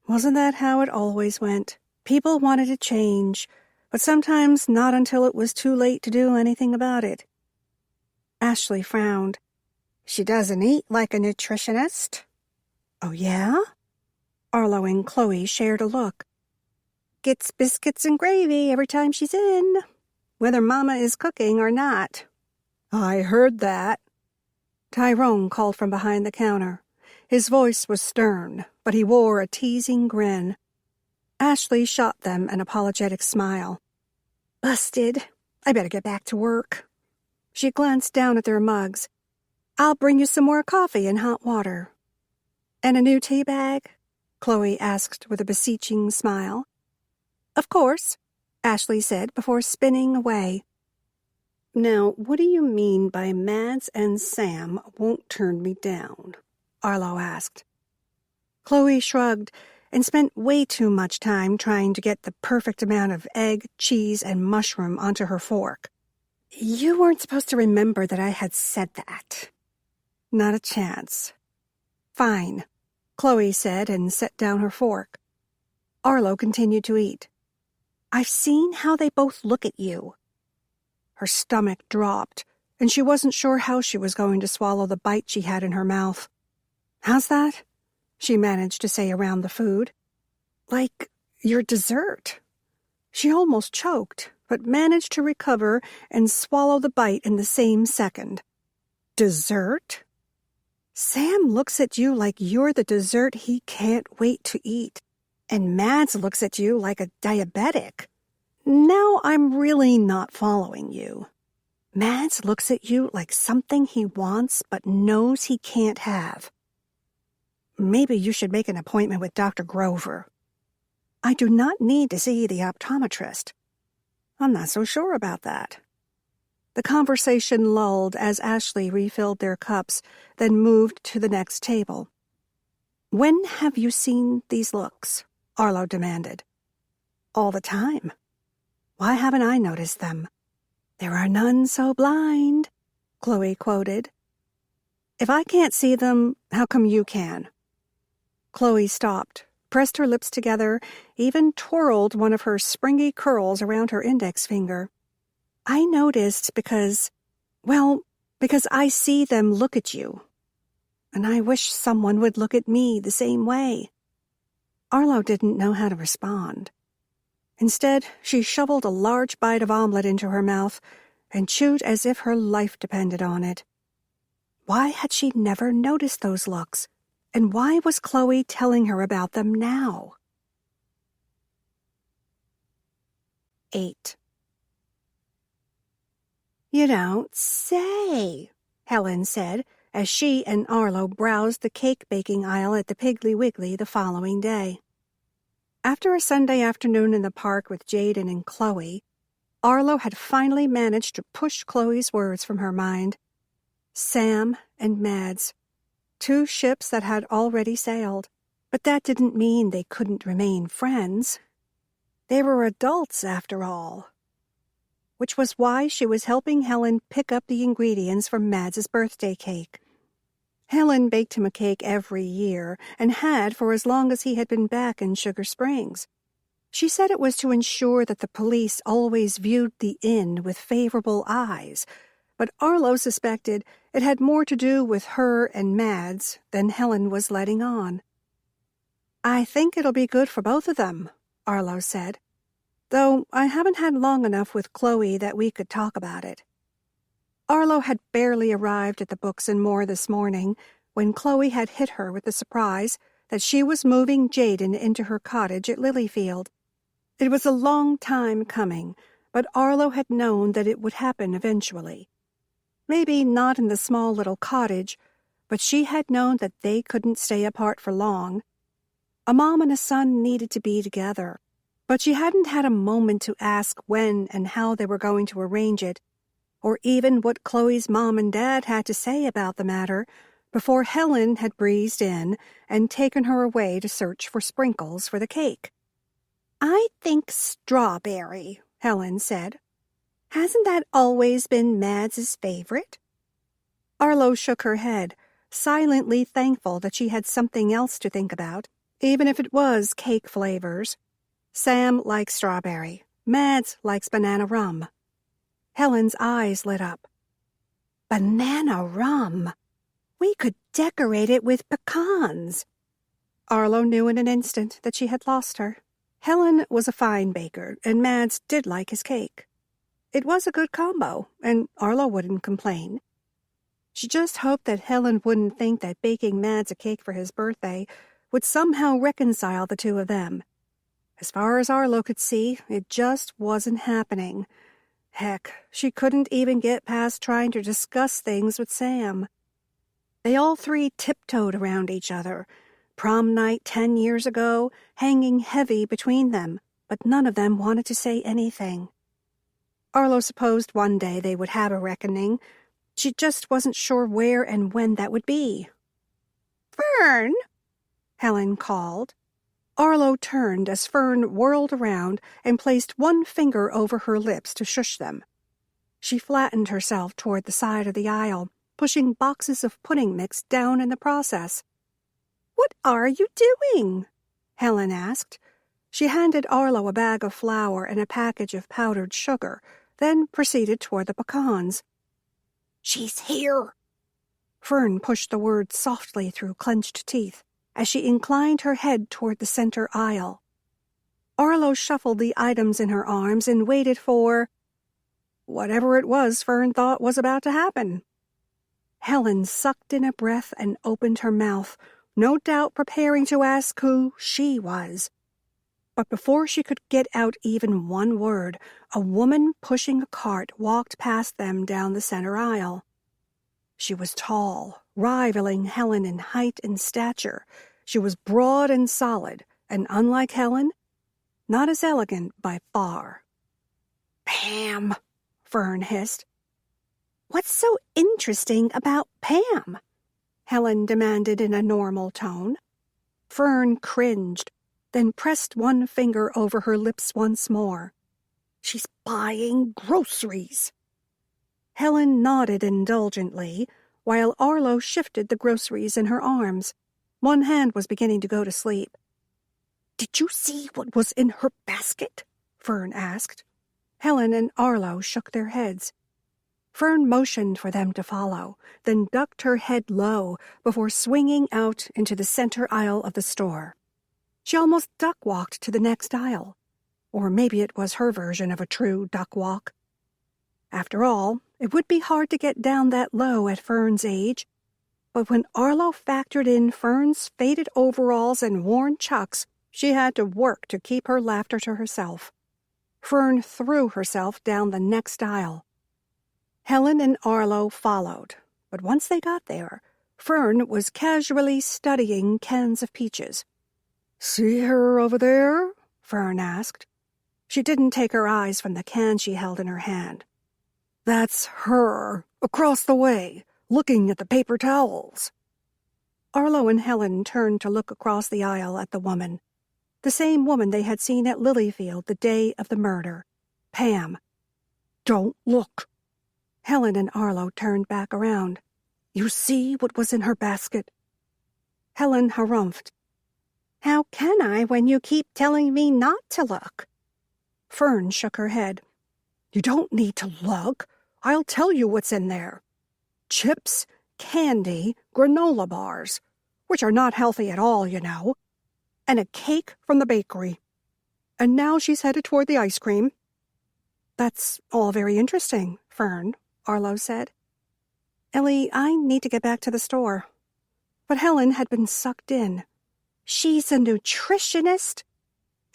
Wasn't that how it always went? People wanted to change, but sometimes not until it was too late to do anything about it. Ashley frowned. She doesn't eat like a nutritionist. Oh, yeah? Arlo and Chloe shared a look. Gets biscuits and gravy every time she's in, whether Mama is cooking or not. I heard that. Tyrone called from behind the counter. His voice was stern, but he wore a teasing grin. Ashley shot them an apologetic smile. Busted. I better get back to work. She glanced down at their mugs. I'll bring you some more coffee and hot water. And a new tea bag? Chloe asked with a beseeching smile. Of course, Ashley said before spinning away. Now, what do you mean by Mads and Sam won't turn me down? Arlo asked. Chloe shrugged and spent way too much time trying to get the perfect amount of egg, cheese, and mushroom onto her fork. You weren't supposed to remember that I had said that. Not a chance. Fine, Chloe said and set down her fork. Arlo continued to eat. I've seen how they both look at you. Her stomach dropped, and she wasn't sure how she was going to swallow the bite she had in her mouth. How's that? She managed to say around the food. Like your dessert. She almost choked, but managed to recover and swallow the bite in the same second. Dessert? Sam looks at you like you're the dessert he can't wait to eat. And Mads looks at you like a diabetic. Now I'm really not following you. Mads looks at you like something he wants but knows he can't have. Maybe you should make an appointment with Dr. Grover. I do not need to see the optometrist. I'm not so sure about that. The conversation lulled as Ashley refilled their cups, then moved to the next table. When have you seen these looks? Arlo demanded. All the time. Why haven't I noticed them? There are none so blind, Chloe quoted. If I can't see them, how come you can? Chloe stopped, pressed her lips together, even twirled one of her springy curls around her index finger. I noticed because, Well, because I see them look at you, and I wish someone would look at me the same way." Arlo didn't know how to respond. Instead, she shoveled a large bite of omelet into her mouth and chewed as if her life depended on it. Why had she never noticed those looks, and why was Chloe telling her about them now? 8. "You don't say," Helen said, as she and Arlo browsed the cake-baking aisle at the Piggly Wiggly the following day. After a Sunday afternoon in the park with Jaden and Chloe, Arlo had finally managed to push Chloe's words from her mind. Sam and Mads, 2 ships that had already sailed, but that didn't mean they couldn't remain friends. They were adults, after all. Which was why she was helping Helen pick up the ingredients for Mads's birthday cake. Helen baked him a cake every year, and had for as long as he had been back in Sugar Springs. She said it was to ensure that the police always viewed the inn with favorable eyes, but Arlo suspected it had more to do with her and Mads than Helen was letting on. "I think it'll be good for both of them," Arlo said, "though I haven't had long enough with Chloe that we could talk about it." Arlo had barely arrived at the Books and More this morning when Chloe had hit her with the surprise that she was moving Jaden into her cottage at Lilyfield. It was a long time coming, but Arlo had known that it would happen eventually. Maybe not in the small little cottage, but she had known that they couldn't stay apart for long. A mom and a son needed to be together, but she hadn't had a moment to ask when and how they were going to arrange it, or even what Chloe's mom and dad had to say about the matter, before Helen had breezed in and taken her away to search for sprinkles for the cake. "I think strawberry," Helen said. "Hasn't that always been Mads's favorite?" Arlo shook her head, silently thankful that she had something else to think about, even if it was cake flavors. Sam likes strawberry. Mads likes banana rum. Helen's eyes lit up. "Banana rum! We could decorate it with pecans." Arlo knew in an instant that she had lost her. Helen was a fine baker, and Mads did like his cake. It was a good combo, and Arlo wouldn't complain. She just hoped that Helen wouldn't think that baking Mads a cake for his birthday would somehow reconcile the two of them. As far as Arlo could see, it just wasn't happening. Heck, she couldn't even get past trying to discuss things with Sam. They all 3 tiptoed around each other, prom night 10 years ago hanging heavy between them, but none of them wanted to say anything. Arlo supposed one day they would have a reckoning. She just wasn't sure where and when that would be. "Fern!" Helen called. Arlo turned as Fern whirled around and placed one finger over her lips to shush them. She flattened herself toward the side of the aisle, pushing boxes of pudding mix down in the process. "What are you doing?" Helen asked. She handed Arlo a bag of flour and a package of powdered sugar, then proceeded toward the pecans. "She's here." Fern pushed the words softly through clenched teeth as she inclined her head toward the center aisle. Arlo shuffled the items in her arms and waited for whatever it was Fern thought was about to happen. Helen sucked in a breath and opened her mouth, no doubt preparing to ask who she was. But before she could get out even one word, a woman pushing a cart walked past them down the center aisle. She was tall, rivaling Helen in height and stature. She was broad and solid, and unlike Helen, not as elegant by far. "Pam," Fern hissed. "What's so interesting about Pam?" Helen demanded in a normal tone. Fern cringed, then pressed one finger over her lips once more. "She's buying groceries." Helen nodded indulgently, while Arlo shifted the groceries in her arms. One hand was beginning to go to sleep. "Did you see what was in her basket?" Fern asked. Helen and Arlo shook their heads. Fern motioned for them to follow, then ducked her head low before swinging out into the center aisle of the store. She almost duck-walked to the next aisle. Or maybe it was her version of a true duck walk. After all, it would be hard to get down that low at Fern's age. But when Arlo factored in Fern's faded overalls and worn chucks, she had to work to keep her laughter to herself. Fern threw herself down the next aisle. Helen and Arlo followed, but once they got there, Fern was casually studying cans of peaches. "See her over there?" Fern asked. She didn't take her eyes from the can she held in her hand. "That's her, across the way, looking at the paper towels." Arlo and Helen turned to look across the aisle at the woman. The same woman they had seen at Lilyfield the day of the murder. Pam. "Don't look." Helen and Arlo turned back around. "You see what was in her basket?" Helen harumphed. "How can I when you keep telling me not to look?" Fern shook her head. "You don't need to look. I'll tell you what's in there. Chips, candy, granola bars, which are not healthy at all, you know, and a cake from the bakery. And now she's headed toward the ice cream." "That's all very interesting, Fern," Arlo said. "Ellie, I need to get back to the store." But Helen had been sucked in. "She's a nutritionist?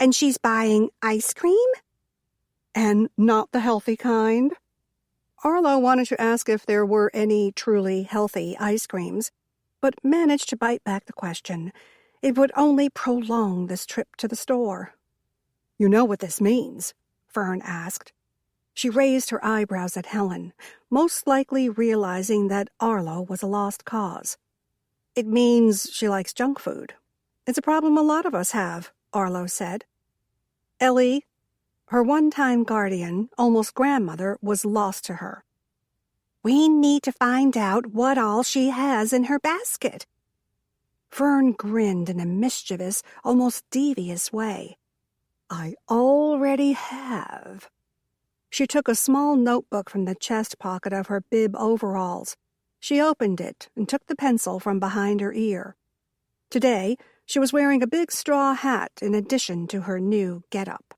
And she's buying ice cream?" "And not the healthy kind?" Arlo wanted to ask if there were any truly healthy ice creams, but managed to bite back the question. It would only prolong this trip to the store. "You know what this means?" Fern asked. She raised her eyebrows at Helen, most likely realizing that Arlo was a lost cause. "It means she likes junk food. It's a problem a lot of us have," Arlo said. Ellie, her one-time guardian, almost grandmother, was lost to her. "We need to find out what all she has in her basket." Fern grinned in a mischievous, almost devious way. "I already have." She took a small notebook from the chest pocket of her bib overalls. She opened it and took the pencil from behind her ear. Today, she was wearing a big straw hat in addition to her new get-up.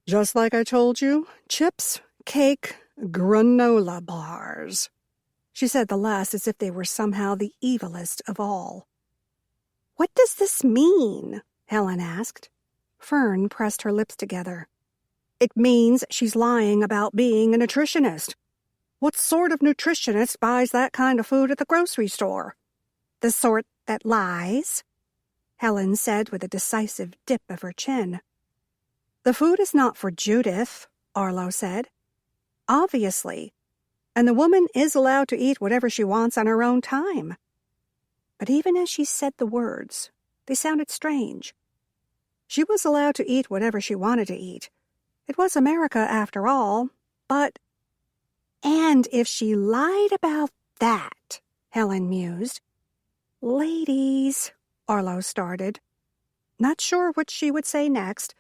"Just like I told you, chips, cake, granola bars." She said the last as if they were somehow the evilest of all. "What does this mean?" Helen asked. Fern pressed her lips together. "It means she's lying about being a nutritionist. What sort of nutritionist buys that kind of food at the grocery store?" "The sort that lies," Helen said with a decisive dip of her chin. "The food is not for Judith," Arlo said. "Obviously. And the woman is allowed to eat whatever she wants on her own time." But even as she said the words, they sounded strange. She was allowed to eat whatever she wanted to eat. It was America after all, but... "And if she lied about that," Helen mused. "Ladies," Arlo started. Not sure what she would say next,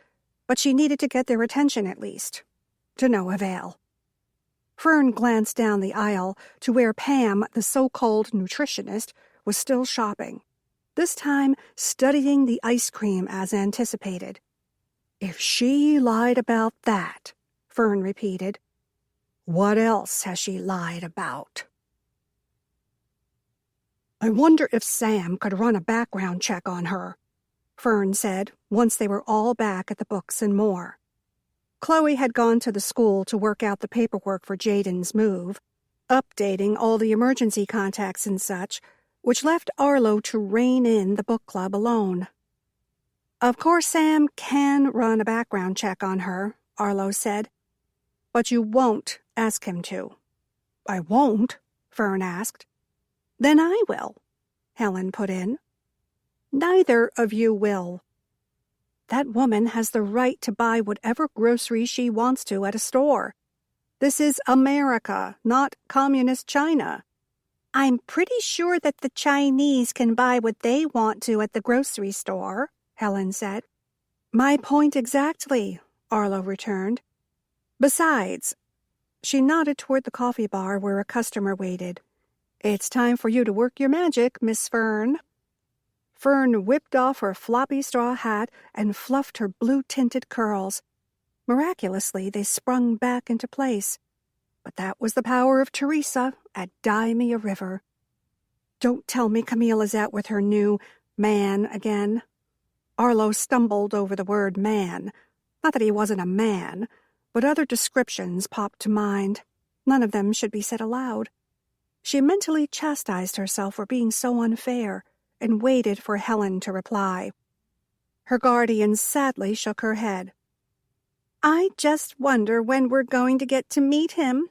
but she needed to get their attention at least. To no avail. Fern glanced down the aisle to where Pam, the so-called nutritionist, was still shopping. This time studying the ice cream as anticipated. "If she lied about that," Fern repeated, "what else has she lied about?" "I wonder if Sam could run a background check on her," Fern said, once they were all back at the books and more. Chloe had gone to the school to work out the paperwork for Jaden's move, updating all the emergency contacts and such, which left Arlo to rein in the book club alone. "Of course Sam can run a background check on her," Arlo said, "but you won't ask him to." "I won't?" Fern asked. "Then I will," Helen put in. "Neither of you will. That woman has the right to buy whatever groceries she wants to at a store. This is America, not communist China." "I'm pretty sure that the Chinese can buy what they want to at the grocery store," Helen said. "My point exactly," Arlo returned. "Besides, She nodded toward the coffee bar where a customer waited. "It's time for you to work your magic, Miss Fern." Fern whipped off her floppy straw hat and fluffed her blue-tinted curls. Miraculously, they sprung back into place. But that was the power of Teresa at Dye Me a River. "Don't tell me Camille is out with her new man again." Arlo stumbled over the word man. Not that he wasn't a man, but other descriptions popped to mind. None of them should be said aloud. She mentally chastised herself for being so unfair and waited for Helen to reply. Her guardian sadly shook her head. "I just wonder when we're going to get to meet him.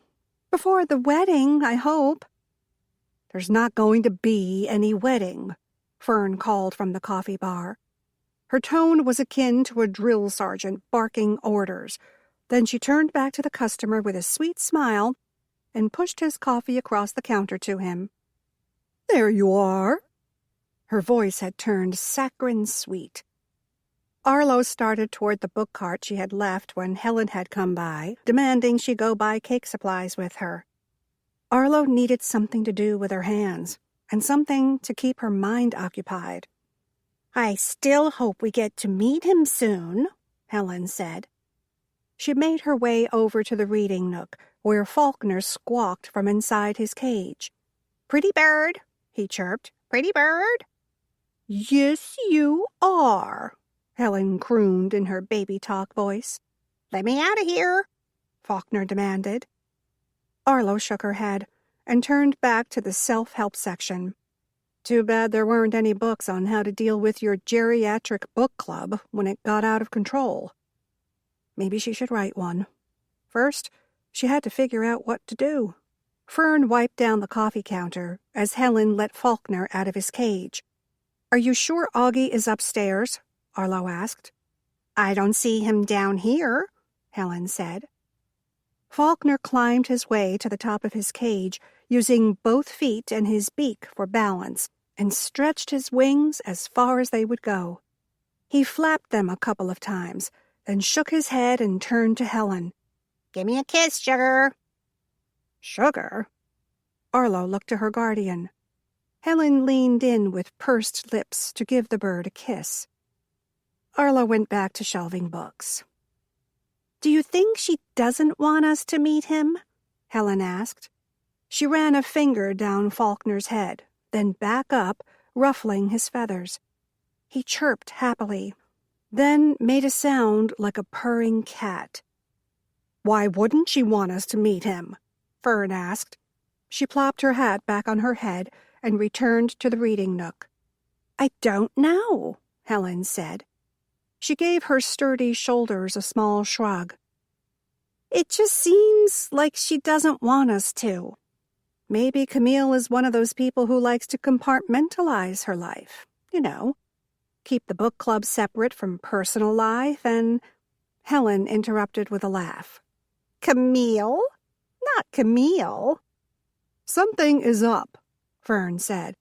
Before the wedding, I hope." "There's not going to be any wedding," Fern called from the coffee bar. Her tone was akin to a drill sergeant barking orders. Then she turned back to the customer with a sweet smile and pushed his coffee across the counter to him. "There you are." Her voice had turned saccharine sweet. Arlo started toward the book cart she had left when Helen had come by, demanding she go buy cake supplies with her. Arlo needed something to do with her hands, and something to keep her mind occupied. "I still hope we get to meet him soon," Helen said. She made her way over to the reading nook, where Faulkner squawked from inside his cage. "Pretty bird," he chirped. "Pretty bird." "Yes, you are," Helen crooned in her baby-talk voice. "Let me out of here," Faulkner demanded. Arlo shook her head and turned back to the self-help section. Too bad there weren't any books on how to deal with your geriatric book club when it got out of control. Maybe she should write one. First, she had to figure out what to do. Fern wiped down the coffee counter as Helen let Faulkner out of his cage. "Are you sure Augie is upstairs?" Arlo asked. "I don't see him down here," Helen said. Faulkner climbed his way to the top of his cage, using both feet and his beak for balance, and stretched his wings as far as they would go. He flapped them a couple of times, then shook his head and turned to Helen. "Give me a kiss, sugar." "Sugar?" Arlo looked to her guardian. Helen leaned in with pursed lips to give the bird a kiss. Arlo went back to shelving books. "Do you think she doesn't want us to meet him?" Helen asked. She ran a finger down Faulkner's head, then back up, ruffling his feathers. He chirped happily, then made a sound like a purring cat. "Why wouldn't she want us to meet him?" Fern asked. She plopped her hat back on her head and returned to the reading nook. "I don't know," Helen said. She gave her sturdy shoulders a small shrug. "It just seems like she doesn't want us to. Maybe Camille is one of those people who likes to compartmentalize her life. You know, keep the book club separate from personal life and—" Helen interrupted with a laugh. "Camille? Not Camille." "Something is up," Fern said.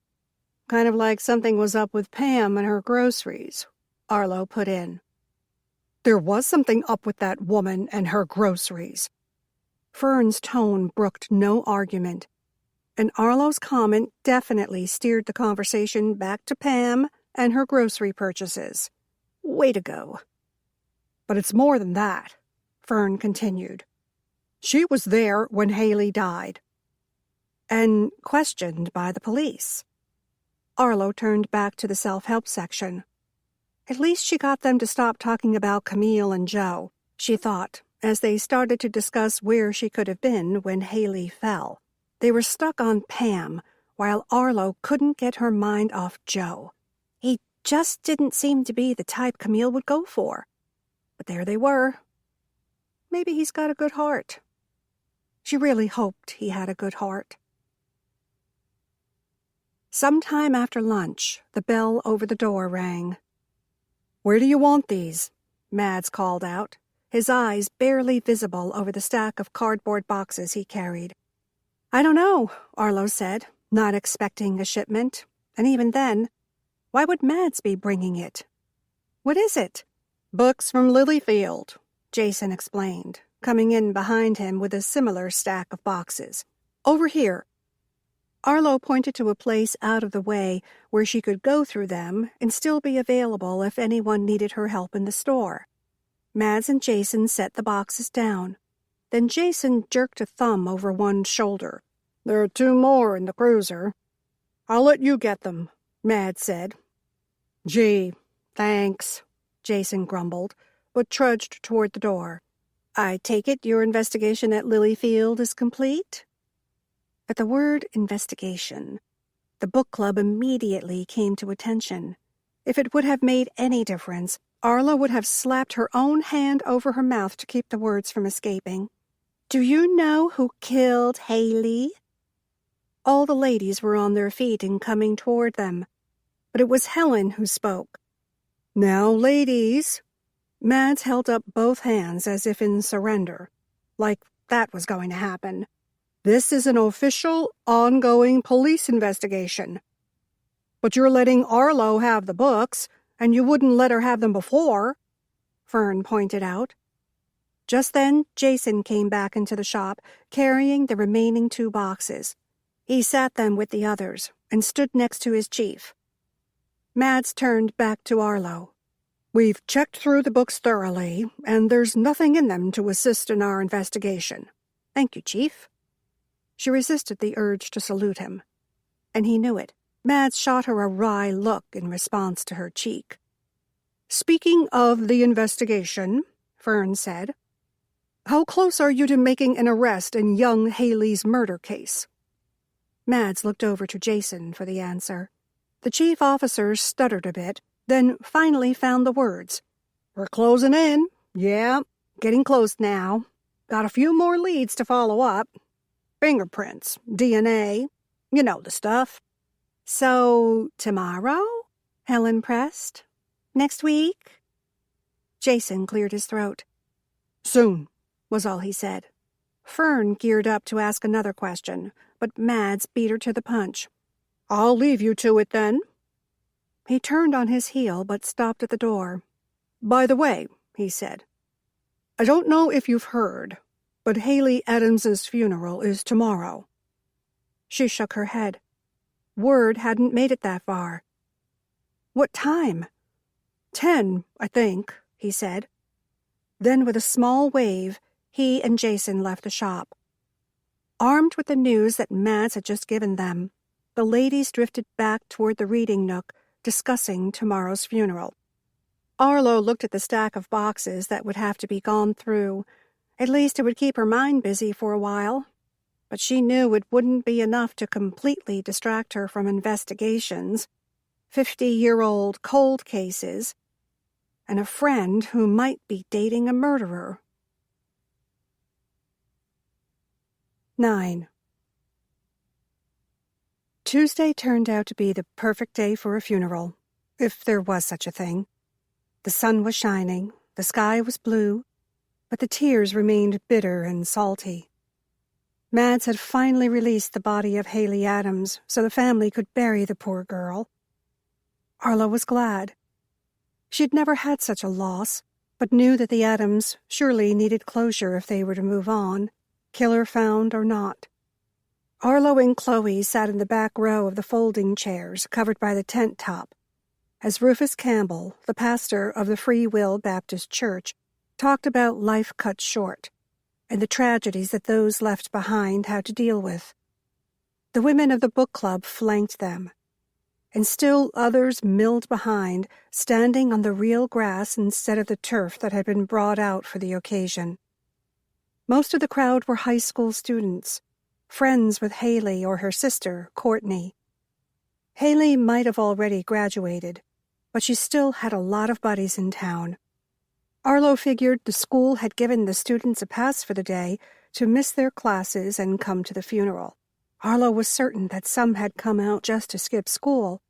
"Kind of like something was up with Pam and her groceries," Arlo put in. "There was something up with that woman and her groceries." Fern's tone brooked no argument, and Arlo's comment definitely steered the conversation back to Pam and her grocery purchases. Way to go. "But it's more than that," Fern continued. "She was there when Haley died." "And questioned by the police." Arlo turned back to the self-help section. At least she got them to stop talking about Camille and Joe, she thought, as they started to discuss where she could have been when Haley fell. They were stuck on Pam, while Arlo couldn't get her mind off Joe. He just didn't seem to be the type Camille would go for. But there they were. Maybe he's got a good heart. She really hoped he had a good heart. Sometime after lunch, the bell over the door rang. "Where do you want these?" Mads called out, his eyes barely visible over the stack of cardboard boxes he carried. "I don't know," Arlo said, not expecting a shipment. And even then, why would Mads be bringing it? "What is it?" "Books from Lilyfield," Jason explained. coming in behind him with a similar stack of boxes. "Over here." Arlo pointed to a place out of the way where she could go through them and still be available if anyone needed her help in the store. Mads and Jason set the boxes down. Then Jason jerked a thumb over one shoulder. "There are 2 more in the cruiser." "I'll let you get them," Mads said. "Gee, thanks," Jason grumbled, but trudged toward the door. "I take it your investigation at Lilyfield is complete?" At the word investigation, the book club immediately came to attention. If it would have made any difference, Arlo would have slapped her own hand over her mouth to keep the words from escaping. "Do you know who killed Haley?" All the ladies were on their feet and coming toward them, but it was Helen who spoke. "Now, ladies." Mads held up both hands as if in surrender, like that was going to happen. "This is an official, ongoing police investigation. But you're letting Arlo have the books, and you wouldn't let her have them before," Fern pointed out. Just then, Jason came back into the shop, carrying the remaining 2 boxes. He sat them with the others and stood next to his chief. Mads turned back to Arlo. "We've checked through the books thoroughly, and there's nothing in them to assist in our investigation." "Thank you, Chief." She resisted the urge to salute him, and he knew it. Mads shot her a wry look in response to her cheek. "Speaking of the investigation," Fern said, "how close are you to making an arrest in young Haley's murder case?" Mads looked over to Jason for the answer. The chief officer stuttered a bit, then finally found the words. "We're closing in. Yeah, getting close now. Got a few more leads to follow up. Fingerprints, DNA, you know the stuff." "So, tomorrow?" Helen pressed. "Next week?" Jason cleared his throat. "Soon," was all he said. Fern geared up to ask another question, but Mads beat her to the punch. "I'll leave you to it, then." He turned on his heel, but stopped at the door. "By the way," he said, "I don't know if you've heard, but Haley Adams's funeral is tomorrow." She shook her head. Word hadn't made it that far. "What time?" 10, I think," he said. Then with a small wave, he and Jason left the shop. Armed with the news that Mads had just given them, the ladies drifted back toward the reading nook, discussing tomorrow's funeral. Arlo looked at the stack of boxes that would have to be gone through. At least it would keep her mind busy for a while. But she knew it wouldn't be enough to completely distract her from investigations, 50-year-old cold cases, and a friend who might be dating a murderer. 9. Tuesday turned out to be the perfect day for a funeral, if there was such a thing. The sun was shining, the sky was blue, but the tears remained bitter and salty. Mads had finally released the body of Haley Adams so the family could bury the poor girl. Arlo was glad. She'd never had such a loss, but knew that the Adams surely needed closure if they were to move on, killer found or not. Arlo and Chloe sat in the back row of the folding chairs covered by the tent top, as Rufus Campbell, the pastor of the Free Will Baptist Church, talked about life cut short and the tragedies that those left behind had to deal with. The women of the book club flanked them, and still others milled behind, standing on the real grass instead of the turf that had been brought out for the occasion. Most of the crowd were high school students, friends with Haley or her sister, Courtney. Haley might have already graduated, but she still had a lot of buddies in town. Arlo figured the school had given the students a pass for the day to miss their classes and come to the funeral. Arlo was certain that some had come out just to skip school,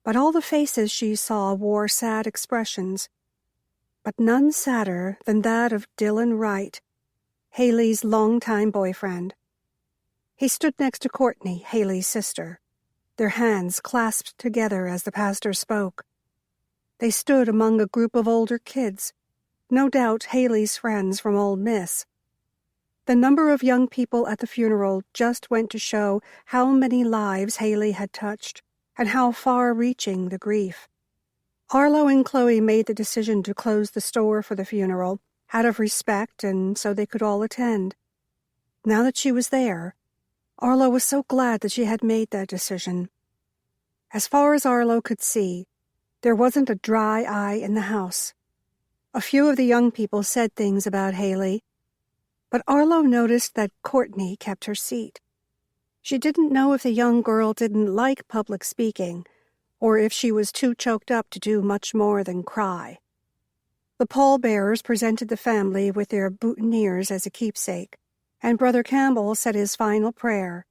but all the faces she saw wore sad expressions. But none sadder than that of Dylan Wright, Haley's longtime boyfriend. He stood next to Courtney, Haley's sister, their hands clasped together as the pastor spoke. They stood among a group of older kids, no doubt Haley's friends from Old Miss. The number of young people at the funeral just went to show how many lives Haley had touched and how far-reaching the grief. Arlo and Chloe made the decision to close the store for the funeral, out of respect and so they could all attend. Now that she was there, Arlo was so glad that she had made that decision. As far as Arlo could see, there wasn't a dry eye in the house. A few of the young people said things about Haley, but Arlo noticed that Courtney kept her seat. She didn't know if the young girl didn't like public speaking, or if she was too choked up to do much more than cry. The pallbearers presented the family with their boutonnieres as a keepsake, and Brother Campbell said his final prayer.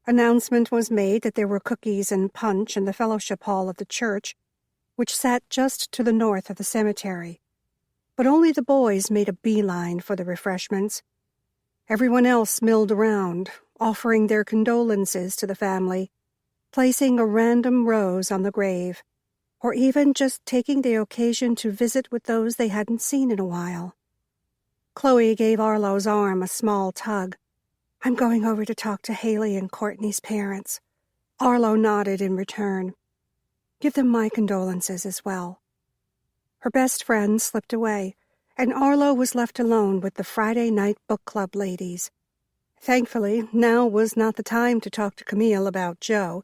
Announcement was made that there were cookies and punch in the fellowship hall of the church, which sat just to the north of the cemetery. But only the boys made a beeline for the refreshments. Everyone else milled around, offering their condolences to the family, placing a random rose on the grave, or even just taking the occasion to visit with those they hadn't seen in a while. Chloe gave Arlo's arm a small tug. "I'm going over to talk to Haley and Courtney's parents." Arlo nodded in return. "Give them my condolences as well." Her best friend slipped away, and Arlo was left alone with the Friday night book club ladies. Thankfully, now was not the time to talk to Camille about Joe,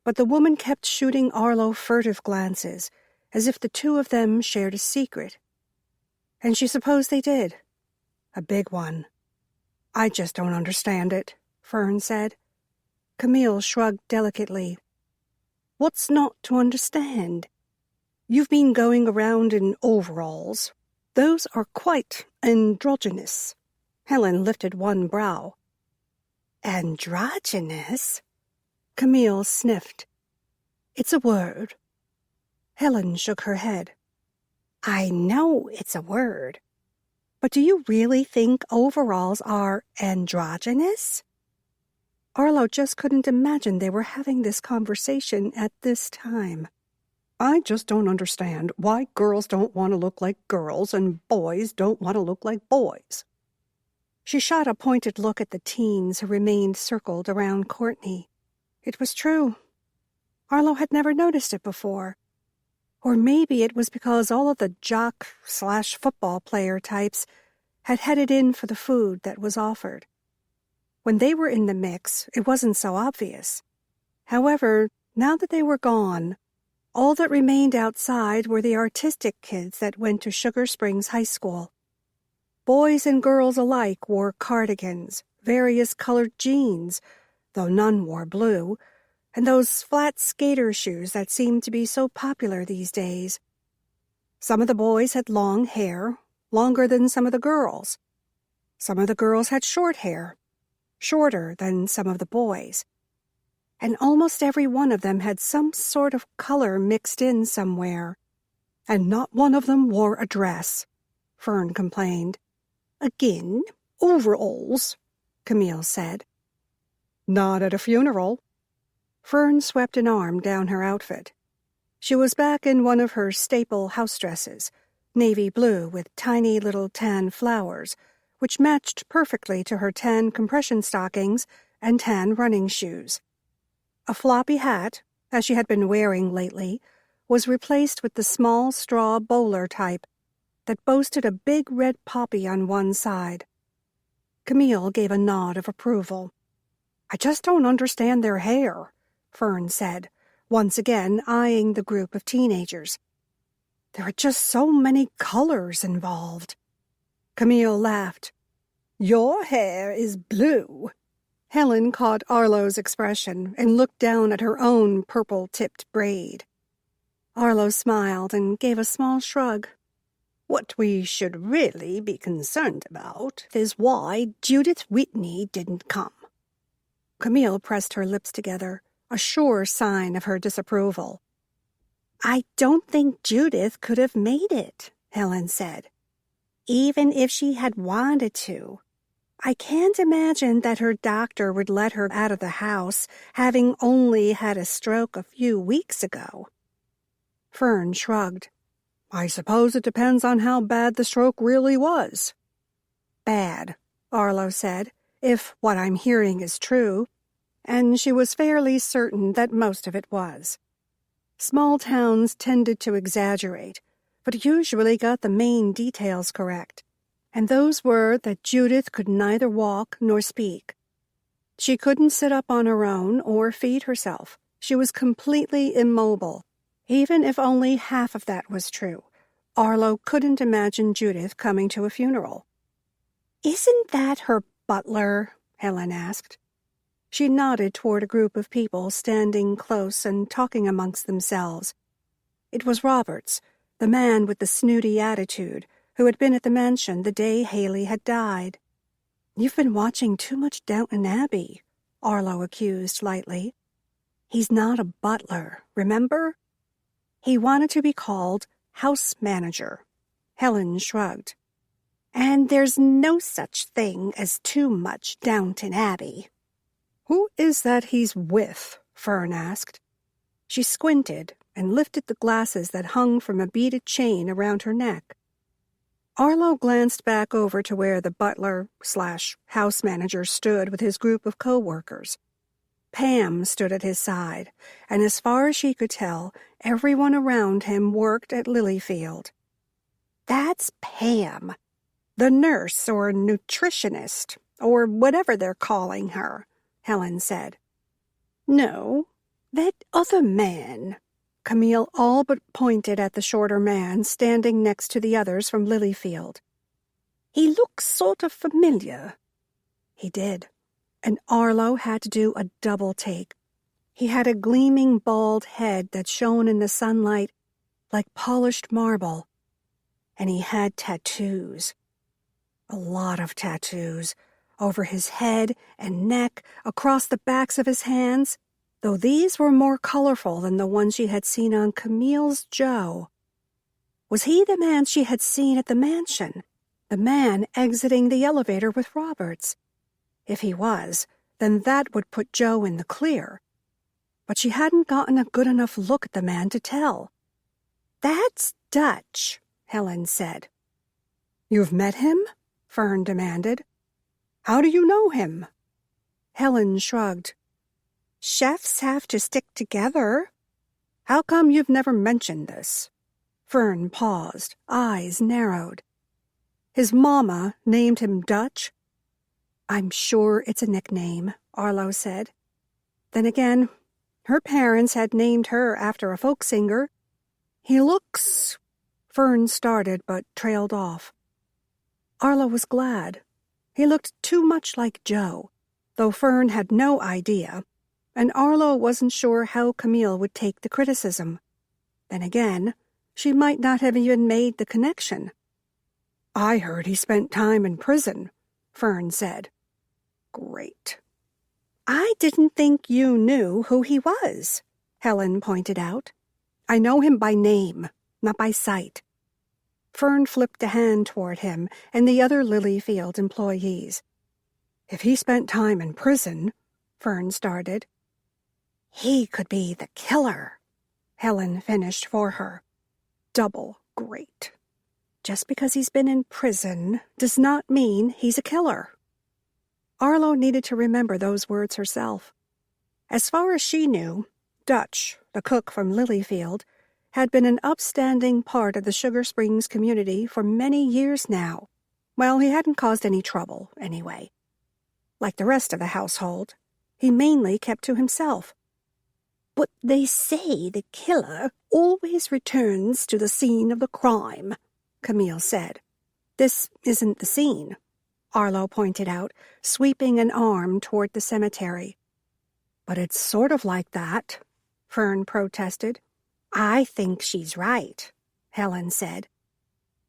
but the woman kept shooting Arlo furtive glances, as if the two of them shared a secret. And she supposed they did. A big one. "I just don't understand it," Fern said. Camille shrugged delicately. "What's not to understand? You've been going around in overalls. Those are quite androgynous." Helen lifted one brow. "Androgynous?" Camille sniffed. "It's a word." Helen shook her head. "I know it's a word. But do you really think overalls are androgynous?" Arlo just couldn't imagine they were having this conversation at this time. "I just don't understand why girls don't want to look like girls and boys don't want to look like boys." She shot a pointed look at the teens who remained circled around Courtney. It was true. Arlo had never noticed it before. Or maybe it was because all of the jock/football player types had headed in for the food that was offered. When they were in the mix, it wasn't so obvious. However, now that they were gone, all that remained outside were the artistic kids that went to Sugar Springs High School. Boys and girls alike wore cardigans, various colored jeans, though none wore blue, and those flat skater shoes that seemed to be so popular these days. Some of the boys had long hair, longer than some of the girls. Some of the girls had short hair, shorter than some of the boys. And almost every one of them had some sort of color mixed in somewhere. "And not one of them wore a dress," Fern complained. "Again, overalls," Camille said. "Not at a funeral." Fern swept an arm down her outfit. She was back in one of her staple house dresses, navy blue with tiny little tan flowers, which matched perfectly to her tan compression stockings and tan running shoes. A floppy hat, as she had been wearing lately, was replaced with the small straw bowler type that boasted a big red poppy on one side. Camille gave a nod of approval. "I just don't understand their hair," Fern said, once again eyeing the group of teenagers. "There are just so many colors involved." Camille laughed. "Your hair is blue." Helen caught Arlo's expression and looked down at her own purple-tipped braid. Arlo smiled and gave a small shrug. "What we should really be concerned about is why Judith Whitney didn't come." Camille pressed her lips together, a sure sign of her disapproval. "I don't think Judith could have made it," Helen said. "Even if she had wanted to. I can't imagine that her doctor would let her out of the house, having only had a stroke a few weeks ago." Fern shrugged. "I suppose it depends on how bad the stroke really was." "Bad. Arlo said, if what I'm hearing is true, and she was fairly certain that most of it was. Small towns tended to exaggerate, but usually got the main details correct, and those were that Judith could neither walk nor speak. She couldn't sit up on her own or feed herself. She was completely immobile. Even if only half of that was true, Arlo couldn't imagine Judith coming to a funeral. "Isn't that her butler?" Helen asked. She nodded toward a group of people standing close and talking amongst themselves. It was Roberts, the man with the snooty attitude, who had been at the mansion the day Haley had died. "You've been watching too much Downton Abbey," Arlo accused lightly. "He's not a butler, remember? He wanted to be called house manager." Helen shrugged. "And there's no such thing as too much Downton Abbey." "Who is that he's with?" Fern asked. She squinted and lifted the glasses that hung from a beaded chain around her neck. Arlo glanced back over to where the butler/house manager stood with his group of co-workers. Pam stood at his side, and as far as she could tell, everyone around him worked at Lilyfield. "That's Pam, the nurse or nutritionist, or whatever they're calling her," Helen said. "No, that other man." Camille all but pointed at the shorter man standing next to the others from Lilyfield. "He looks sort of familiar." He did, and Arlo had to do a double take. He had a gleaming bald head that shone in the sunlight like polished marble, and he had tattoos. A lot of tattoos, over his head and neck, across the backs of his hands, though these were more colorful than the ones she had seen on Camille's Joe. Was he the man she had seen at the mansion? The man exiting the elevator with Roberts? If he was, then that would put Joe in the clear. But she hadn't gotten a good enough look at the man to tell. "That's Dutch," Helen said. "You've met him?" Fern demanded. "How do you know him?" Helen shrugged. "Chefs have to stick together." "How come you've never mentioned this?" Fern paused, eyes narrowed. "His mama named him Dutch?" "I'm sure it's a nickname," Arlo said. Then again, her parents had named her after a folk singer. "He looks—" Fern started but trailed off. Arlo was glad. He looked too much like Joe, though Fern had no idea, and Arlo wasn't sure how Camille would take the criticism. Then again, she might not have even made the connection. "I heard he spent time in prison," Fern said. "Great." "I didn't think you knew who he was," Helen pointed out. "I know him by name, not by sight." Fern flipped a hand toward him and the other Lilyfield employees. "If he spent time in prison," Fern started. "He could be the killer," Helen finished for her. Double great. Just because he's been in prison does not mean he's a killer. Arlo needed to remember those words herself. As far as she knew, Dutch, the cook from Lilyfield, had been an upstanding part of the Sugar Springs community for many years now. Well, he hadn't caused any trouble, anyway. Like the rest of the household, he mainly kept to himself. "But they say the killer always returns to the scene of the crime," Camille said. "This isn't the scene," Arlo pointed out, sweeping an arm toward the cemetery. "But it's sort of like that," Fern protested. "I think she's right," Helen said.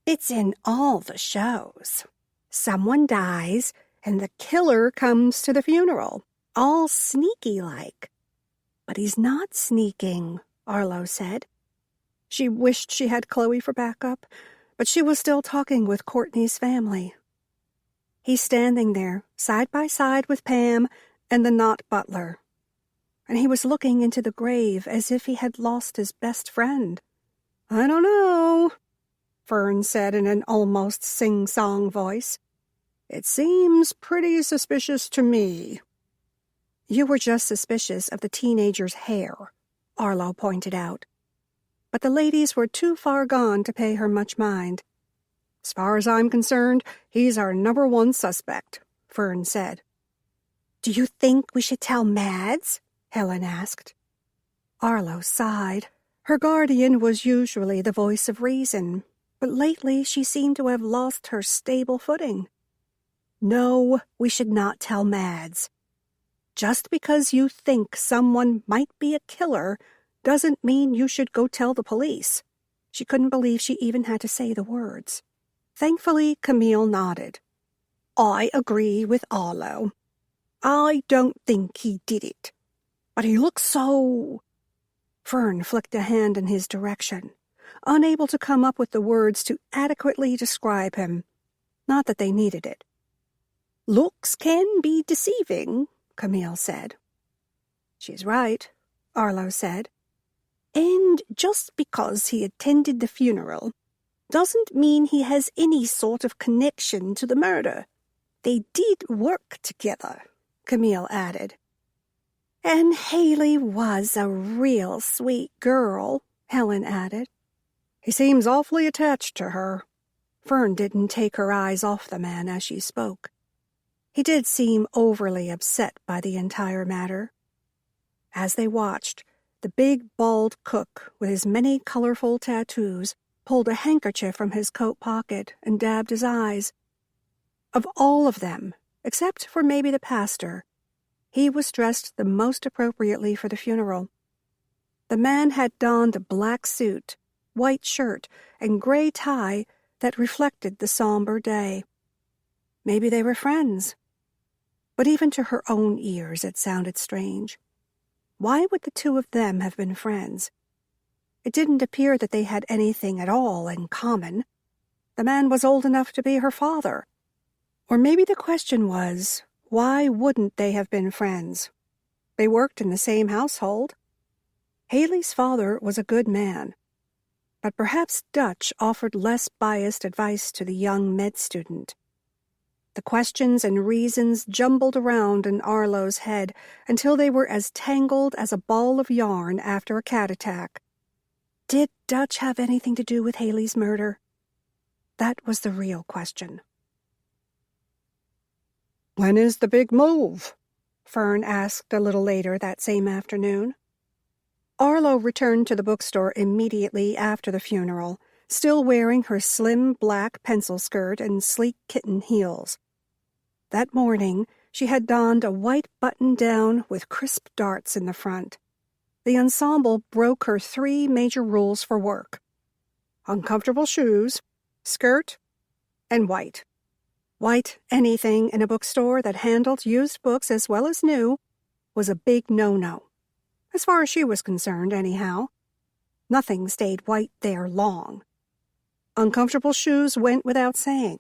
"It's in all the shows. Someone dies, and the killer comes to the funeral, all sneaky-like." "But he's not sneaking," Arlo said. She wished she had Chloe for backup, but she was still talking with Courtney's family. He's standing there, side by side with Pam and the not butler. And he was looking into the grave as if he had lost his best friend. "I don't know," Fern said in an almost sing-song voice. It seems pretty suspicious to me." "You were just suspicious of the teenager's hair," Arlo pointed out. But the ladies were too far gone to pay her much mind. "As far as I'm concerned, he's our number one suspect," Fern said. "Do you think we should tell Mads?" Helen asked. Arlo sighed. Her guardian was usually the voice of reason, but lately she seemed to have lost her stable footing. "No, we should not tell Mads. Just because you think someone might be a killer doesn't mean you should go tell the police." She couldn't believe she even had to say the words. Thankfully, Camille nodded. "I agree with Arlo. I don't think he did it. But he looks so—" Fern flicked a hand in his direction, unable to come up with the words to adequately describe him. Not that they needed it. "Looks can be deceiving," Camille said. "She's right," Arlo said. "And just because he attended the funeral doesn't mean he has any sort of connection to the murder. They did work together," Camille added. "And Haley was a real sweet girl," Helen added. "He seems awfully attached to her." Fern didn't take her eyes off the man as she spoke. He did seem overly upset by the entire matter. As they watched, the big, bald cook with his many colorful tattoos pulled a handkerchief from his coat pocket and dabbed his eyes. Of all of them, except for maybe the pastor, he was dressed the most appropriately for the funeral. The man had donned a black suit, white shirt, and gray tie that reflected the somber day. Maybe they were friends. But even to her own ears it sounded strange. Why would the two of them have been friends? It didn't appear that they had anything at all in common. The man was old enough to be her father. Or maybe the question was, why wouldn't they have been friends? They worked in the same household. Haley's father was a good man, but perhaps Dutch offered less biased advice to the young med student. The questions and reasons jumbled around in Arlo's head until they were as tangled as a ball of yarn after a cat attack. Did Dutch have anything to do with Haley's murder? That was the real question. "When is the big move?" Fern asked a little later that same afternoon. Arlo returned to the bookstore immediately after the funeral, still wearing her slim black pencil skirt and sleek kitten heels. That morning, she had donned a white button-down with crisp darts in the front. The ensemble broke her 3 major rules for work: uncomfortable shoes, skirt, and white. White anything in a bookstore that handled used books as well as new was a big no-no. As far as she was concerned, anyhow. Nothing stayed white there long. Uncomfortable shoes went without saying,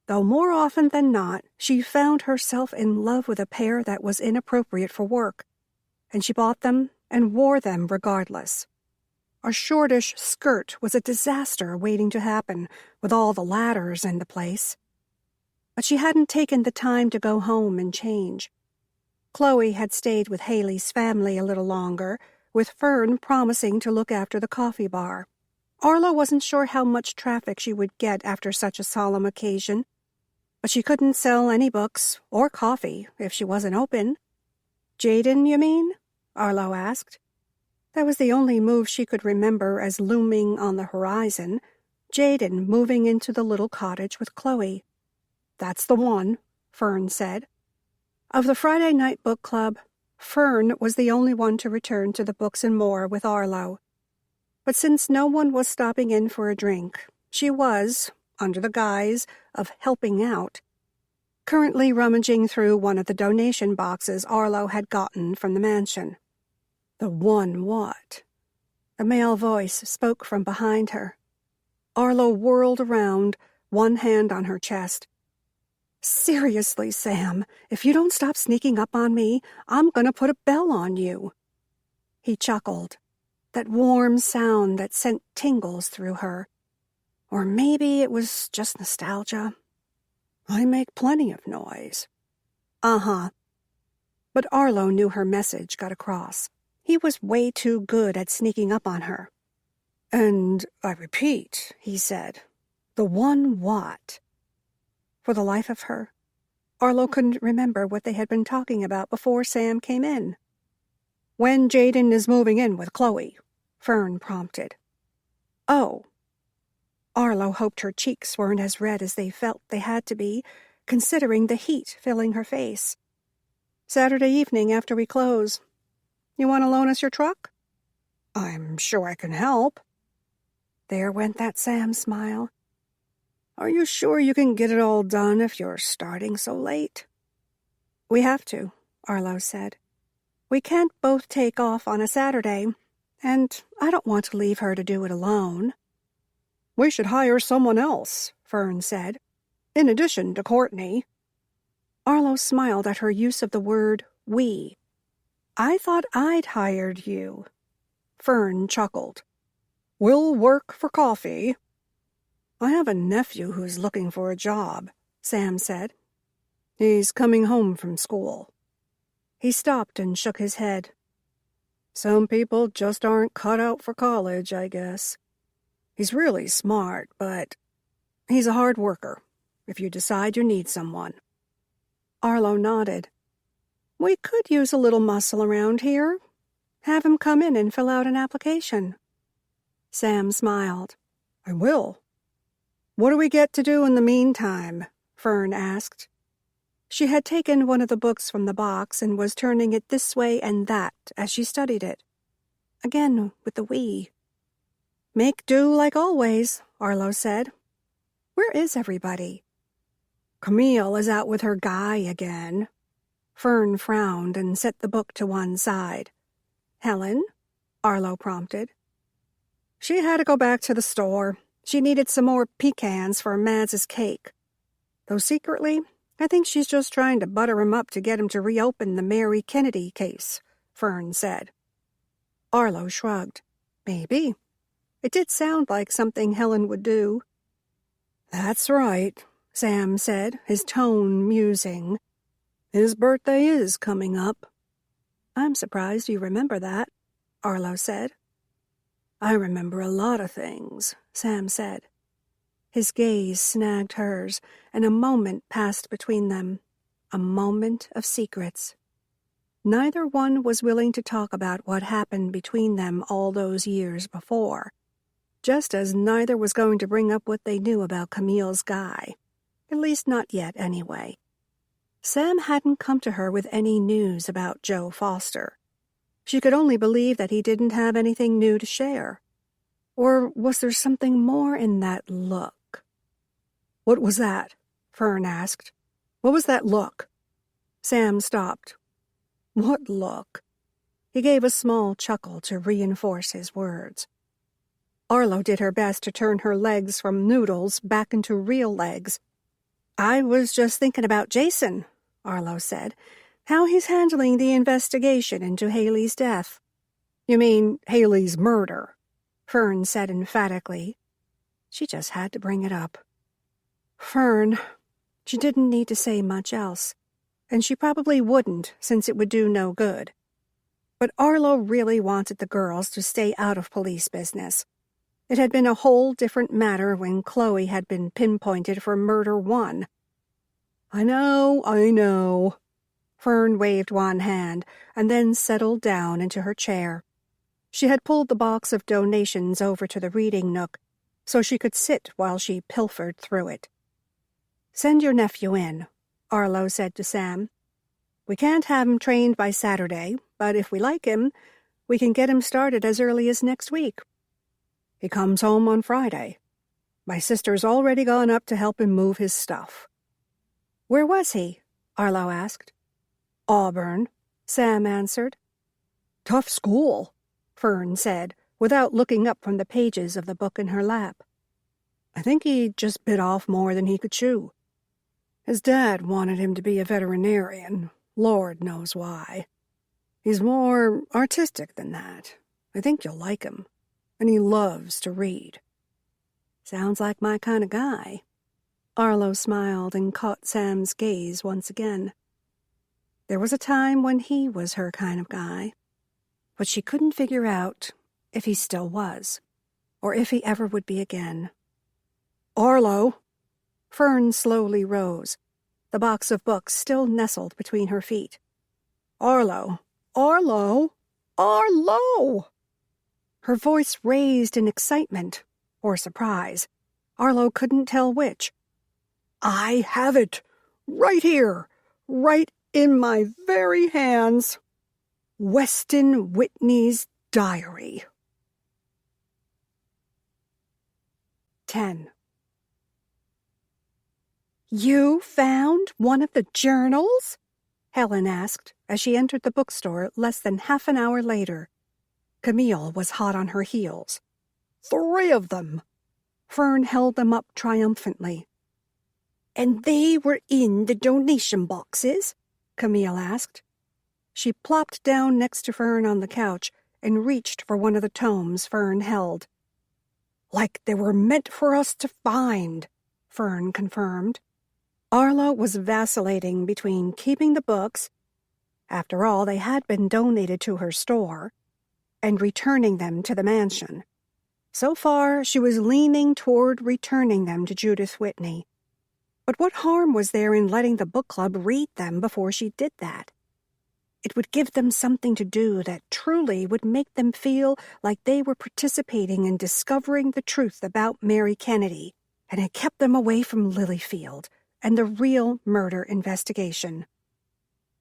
though more often than not she found herself in love with a pair that was inappropriate for work, and she bought them and wore them regardless. A shortish skirt was a disaster waiting to happen with all the ladders in the place. But she hadn't taken the time to go home and change. Chloe had stayed with Haley's family a little longer, with Fern promising to look after the coffee bar. Arlo wasn't sure how much traffic she would get after such a solemn occasion, but she couldn't sell any books or coffee if she wasn't open. "Jaden, you mean?" Arlo asked. That was the only move she could remember as looming on the horizon, Jaden moving into the little cottage with Chloe. "That's the one," Fern said. Of the Friday night book club, Fern was the only one to return to the Books and More with Arlo. But since no one was stopping in for a drink, she was, under the guise of helping out, currently rummaging through one of the donation boxes Arlo had gotten from the mansion. "The one what?" A male voice spoke from behind her. Arlo whirled around, one hand on her chest. "Seriously, Sam, if you don't stop sneaking up on me, I'm going to put a bell on you." He chuckled, that warm sound that sent tingles through her. Or maybe it was just nostalgia. I make plenty of noise. Uh-huh. But Arlo knew her message got across. He was way too good at sneaking up on her. And I repeat, he said, the one what? For the life of her, Arlo couldn't remember what they had been talking about before Sam came in. When Jaden is moving in with Chloe, Fern prompted. Oh. Arlo hoped her cheeks weren't as red as they felt they had to be, considering the heat filling her face. Saturday evening after we close. You want to loan us your truck? I'm sure I can help. There went that Sam smile. Are you sure you can get it all done if you're starting so late? We have to, Arlo said. We can't both take off on a Saturday, and I don't want to leave her to do it alone. We should hire someone else, Fern said, in addition to Courtney. Arlo smiled at her use of the word we. I thought I'd hired you. Fern chuckled. We'll work for coffee. I have a nephew who's looking for a job, Sam said. He's coming home from school. He stopped and shook his head. Some people just aren't cut out for college, I guess. He's really smart, but he's a hard worker, if you decide you need someone. Arlo nodded. We could use a little muscle around here. Have him come in and fill out an application. Sam smiled. I will. What do we get to do in the meantime? Fern asked. She had taken one of the books from the box and was turning it this way and that as she studied it. Again with the we. Make do like always, Arlo said. Where is everybody? Camille is out with her guy again. Fern frowned and set the book to one side. Helen? Arlo prompted. She had to go back to the store. She needed some more pecans for Mads's cake. Though secretly, I think she's just trying to butter him up to get him to reopen the Mary Kennedy case, Fern said. Arlo shrugged. Maybe. It did sound like something Helen would do. That's right, Sam said, his tone musing. His birthday is coming up. I'm surprised you remember that, Arlo said. I remember a lot of things, Sam said. His gaze snagged hers, and a moment passed between them. A moment of secrets. Neither one was willing to talk about what happened between them all those years before, just as neither was going to bring up what they knew about Camille's guy. At least not yet, anyway. Sam hadn't come to her with any news about Joe Foster. She could only believe that he didn't have anything new to share. Or was there something more in that look? What was that? Fern asked. What was that look? Sam stopped. What look? He gave a small chuckle to reinforce his words. Arlo did her best to turn her legs from noodles back into real legs. I was just thinking about Jason, Arlo said. How he's handling the investigation into Haley's death. You mean Haley's murder, Fern said emphatically. She just had to bring it up. Fern. She didn't need to say much else, and she probably wouldn't since it would do no good. But Arlo really wanted the girls to stay out of police business. It had been a whole different matter when Chloe had been pinpointed for murder one. I know. Fern waved one hand and then settled down into her chair. She had pulled the box of donations over to the reading nook so she could sit while she pilfered through it. Send your nephew in, Arlo said to Sam. We can't have him trained by Saturday, but if we like him, we can get him started as early as next week. He comes home on Friday. My sister's already gone up to help him move his stuff. Where was he? Arlo asked. Auburn, Sam answered. Tough school, Fern said, without looking up from the pages of the book in her lap. I think he just bit off more than he could chew. His dad wanted him to be a veterinarian. Lord knows why. He's more artistic than that. I think you'll like him. And he loves to read. Sounds like my kind of guy. Arlo smiled and caught Sam's gaze once again. There was a time when he was her kind of guy, but she couldn't figure out if he still was, or if he ever would be again. "Arlo!" Fern slowly rose, the box of books still nestled between her feet. "Arlo! Arlo! Arlo!" Her voice raised in excitement or surprise. Arlo couldn't tell which. "I have it! Right here! Right in my very hands! Weston Whitney's diary." 10. "You found one of the journals?" Helen asked as she entered the bookstore less than half an hour later. Camille was hot on her heels. "3 of them." Fern held them up triumphantly. "And they were in the donation boxes?" Camille asked. She plopped down next to Fern on the couch and reached for one of the tomes Fern held. "Like they were meant for us to find," Fern confirmed. Arlo was vacillating between keeping the books, after all they had been donated to her store, and returning them to the mansion. So far, she was leaning toward returning them to Judith Whitney. But what harm was there in letting the book club read them before she did that? It would give them something to do that truly would make them feel like they were participating in discovering the truth about Mary Kennedy, and it kept them away from Lilyfield and the real murder investigation.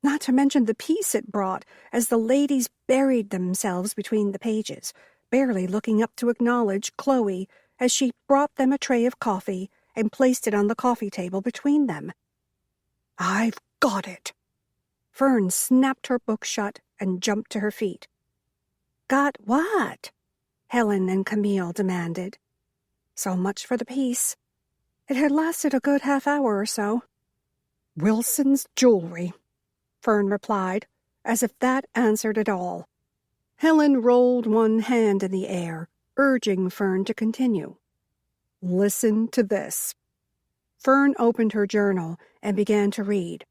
Not to mention the peace it brought as the ladies buried themselves between the pages, barely looking up to acknowledge Chloe as she brought them a tray of coffee and placed it on the coffee table between them. "I've got it!" Fern snapped her book shut and jumped to her feet. "Got what?" Helen and Camille demanded. So much for the peace. It had lasted a good half hour or so. "Wilson's jewelry," Fern replied, as if that answered it all. Helen rolled one hand in the air, urging Fern to continue. "Listen to this." Fern opened her journal and began to read.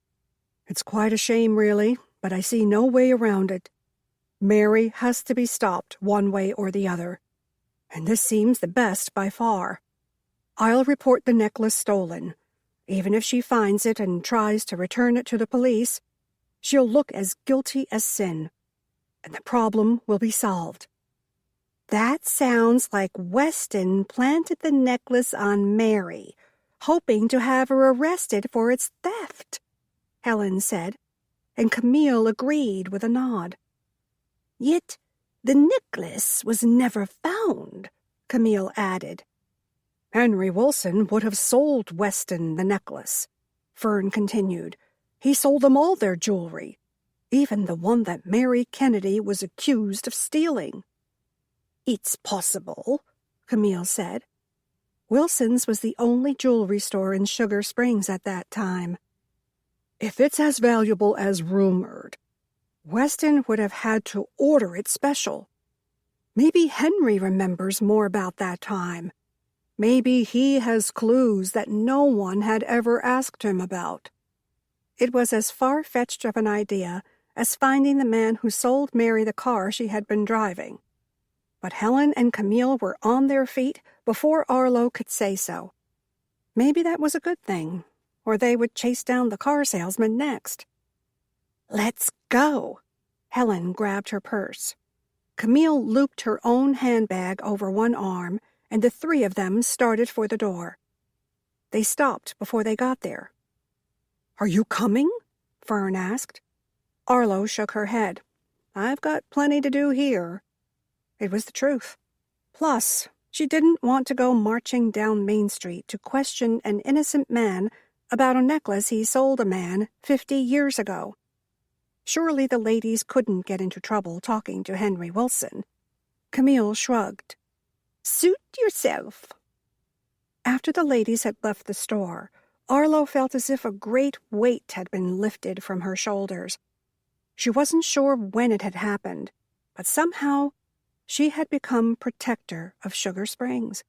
"It's quite a shame, really, but I see no way around it. Mary has to be stopped one way or the other, and this seems the best by far. I'll report the necklace stolen. Even if she finds it and tries to return it to the police, she'll look as guilty as sin, and the problem will be solved." "That sounds like Weston planted the necklace on Mary, hoping to have her arrested for its theft," Helen said, and Camille agreed with a nod. "Yet the necklace was never found," Camille added. "Henry Wilson would have sold Weston the necklace," Fern continued. "He sold them all their jewelry, even the one that Mary Kennedy was accused of stealing." "It's possible," Camille said. Wilson's was the only jewelry store in Sugar Springs at that time. "If it's as valuable as rumored, Weston would have had to order it special. Maybe Henry remembers more about that time. Maybe he has clues that no one had ever asked him about." It was as far-fetched of an idea as finding the man who sold Mary the car she had been driving. But Helen and Camille were on their feet before Arlo could say so. Maybe that was a good thing, or they would chase down the car salesman next. "Let's go." Helen grabbed her purse. Camille looped her own handbag over one arm, and the 3 of them started for the door. They stopped before they got there. "Are you coming?" Fern asked. Arlo shook her head. "I've got plenty to do here." It was the truth. Plus, she didn't want to go marching down Main Street to question an innocent man about a necklace he sold a man 50 years ago. Surely the ladies couldn't get into trouble talking to Henry Wilson. Camille shrugged. "Suit yourself." After the ladies had left the store, Arlo felt as if a great weight had been lifted from her shoulders. She wasn't sure when it had happened, but somehow she had become protector of Sugar Springs.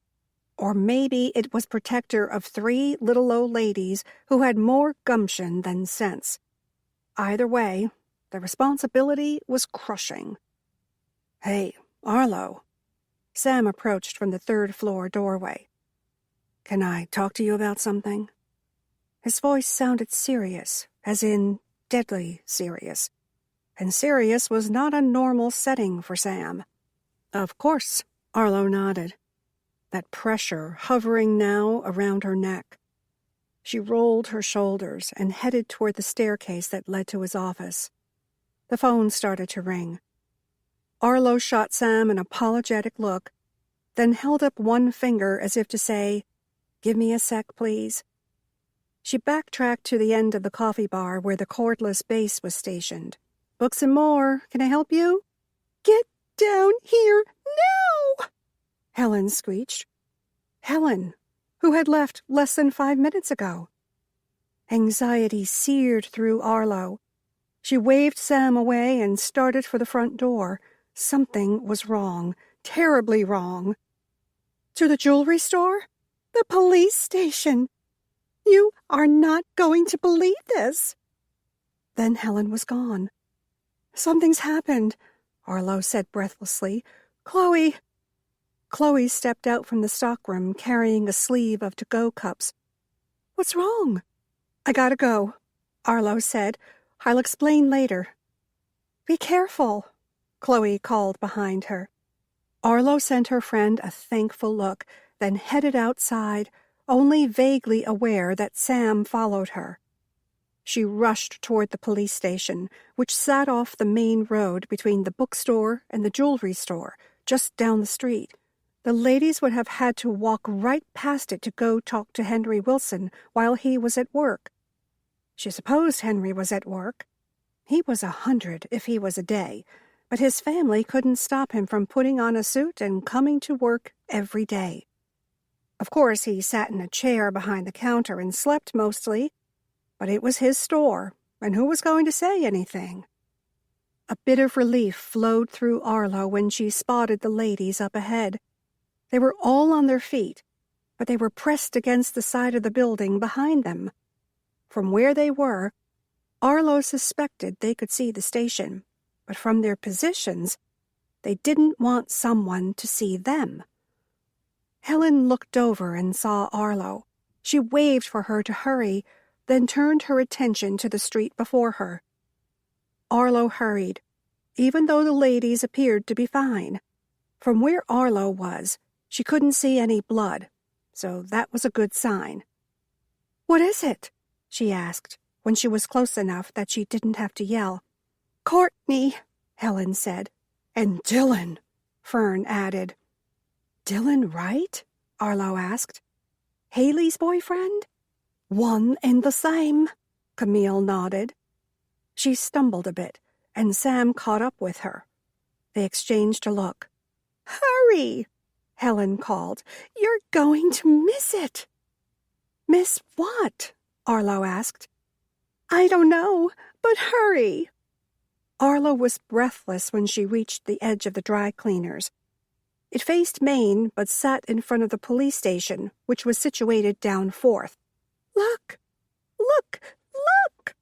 Or maybe it was protector of 3 little old ladies who had more gumption than sense. Either way, the responsibility was crushing. "Hey, Arlo." Sam approached from the 3rd-floor doorway. "Can I talk to you about something?" His voice sounded serious, as in deadly serious. And serious was not a normal setting for Sam. "Of course," Arlo nodded, that pressure hovering now around her neck. She rolled her shoulders and headed toward the staircase that led to his office. The phone started to ring. Arlo shot Sam an apologetic look, then held up one finger as if to say, "Give me a sec, please." She backtracked to the end of the coffee bar where the cordless bass was stationed. "Books and more. Can I help you?" "Get down here now!" Helen screeched. Helen, who had left less than 5 minutes ago. Anxiety seared through Arlo. She waved Sam away and started for the front door. Something was wrong, terribly wrong. "To the jewelry store?" "The police station. You are not going to believe this." Then Helen was gone. "Something's happened," Arlo said breathlessly. "Chloe." Chloe stepped out from the stockroom carrying a sleeve of to-go cups. "What's wrong?" "I gotta go," Arlo said. "I'll explain later." "Be careful," Chloe called behind her. Arlo sent her friend a thankful look, then headed outside, only vaguely aware that Sam followed her. She rushed toward the police station, which sat off the main road between the bookstore and the jewelry store, just down the street. The ladies would have had to walk right past it to go talk to Henry Wilson while he was at work. She supposed Henry was at work. He was 100 if he was a day, but his family couldn't stop him from putting on a suit and coming to work every day. Of course, he sat in a chair behind the counter and slept mostly, but it was his store, and who was going to say anything? A bit of relief flowed through Arlo when she spotted the ladies up ahead. They were all on their feet, but they were pressed against the side of the building behind them. From where they were, Arlo suspected they could see the station, but from their positions, they didn't want someone to see them. Helen looked over and saw Arlo. She waved for her to hurry, then turned her attention to the street before her. Arlo hurried, even though the ladies appeared to be fine. From where Arlo was, she couldn't see any blood, so that was a good sign. "What is it?" she asked, when she was close enough that she didn't have to yell. "Courtney," Helen said. "And Dylan," Fern added. "Dylan Wright?" Arlo asked. "Haley's boyfriend?" "One and the same," Camille nodded. She stumbled a bit, and Sam caught up with her. They exchanged a look. "Hurry," Helen called. "You're going to miss it." "Miss what?" Arlo asked. "I don't know, but hurry." Arlo was breathless when she reached the edge of the dry cleaners. It faced Main, but sat in front of the police station, which was situated down 4th. "Look, look, look!"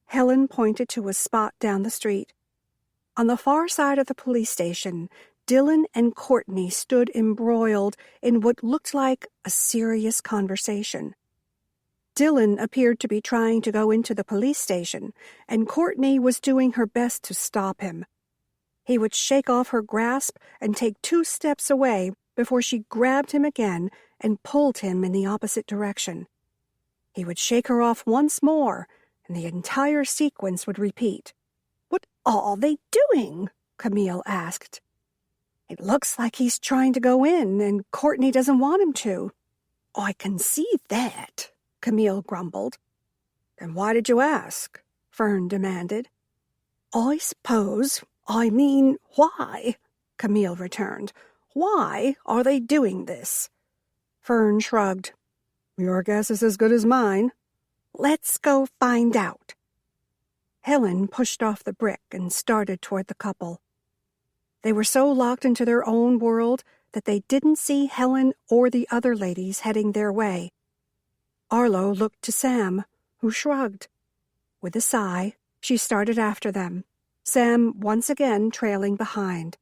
Helen pointed to a spot down the street. On the far side of the police station, Dylan and Courtney stood embroiled in what looked like a serious conversation. Dylan appeared to be trying to go into the police station, and Courtney was doing her best to stop him. He would shake off her grasp and take 2 steps away before she grabbed him again and pulled him in the opposite direction. He would shake her off once more, and the entire sequence would repeat. "What are they doing?" Camille asked. "It looks like he's trying to go in, and Courtney doesn't want him to." "I can see that," Camille grumbled. "Then why did you ask?" Fern demanded. "I suppose I mean why," Camille returned. "Why are they doing this?" Fern shrugged. "Your guess is as good as mine." "Let's go find out." Helen pushed off the brick and started toward the couple. They were so locked into their own world that they didn't see Helen or the other ladies heading their way. Arlo looked to Sam, who shrugged. With a sigh, she started after them, Sam once again trailing behind.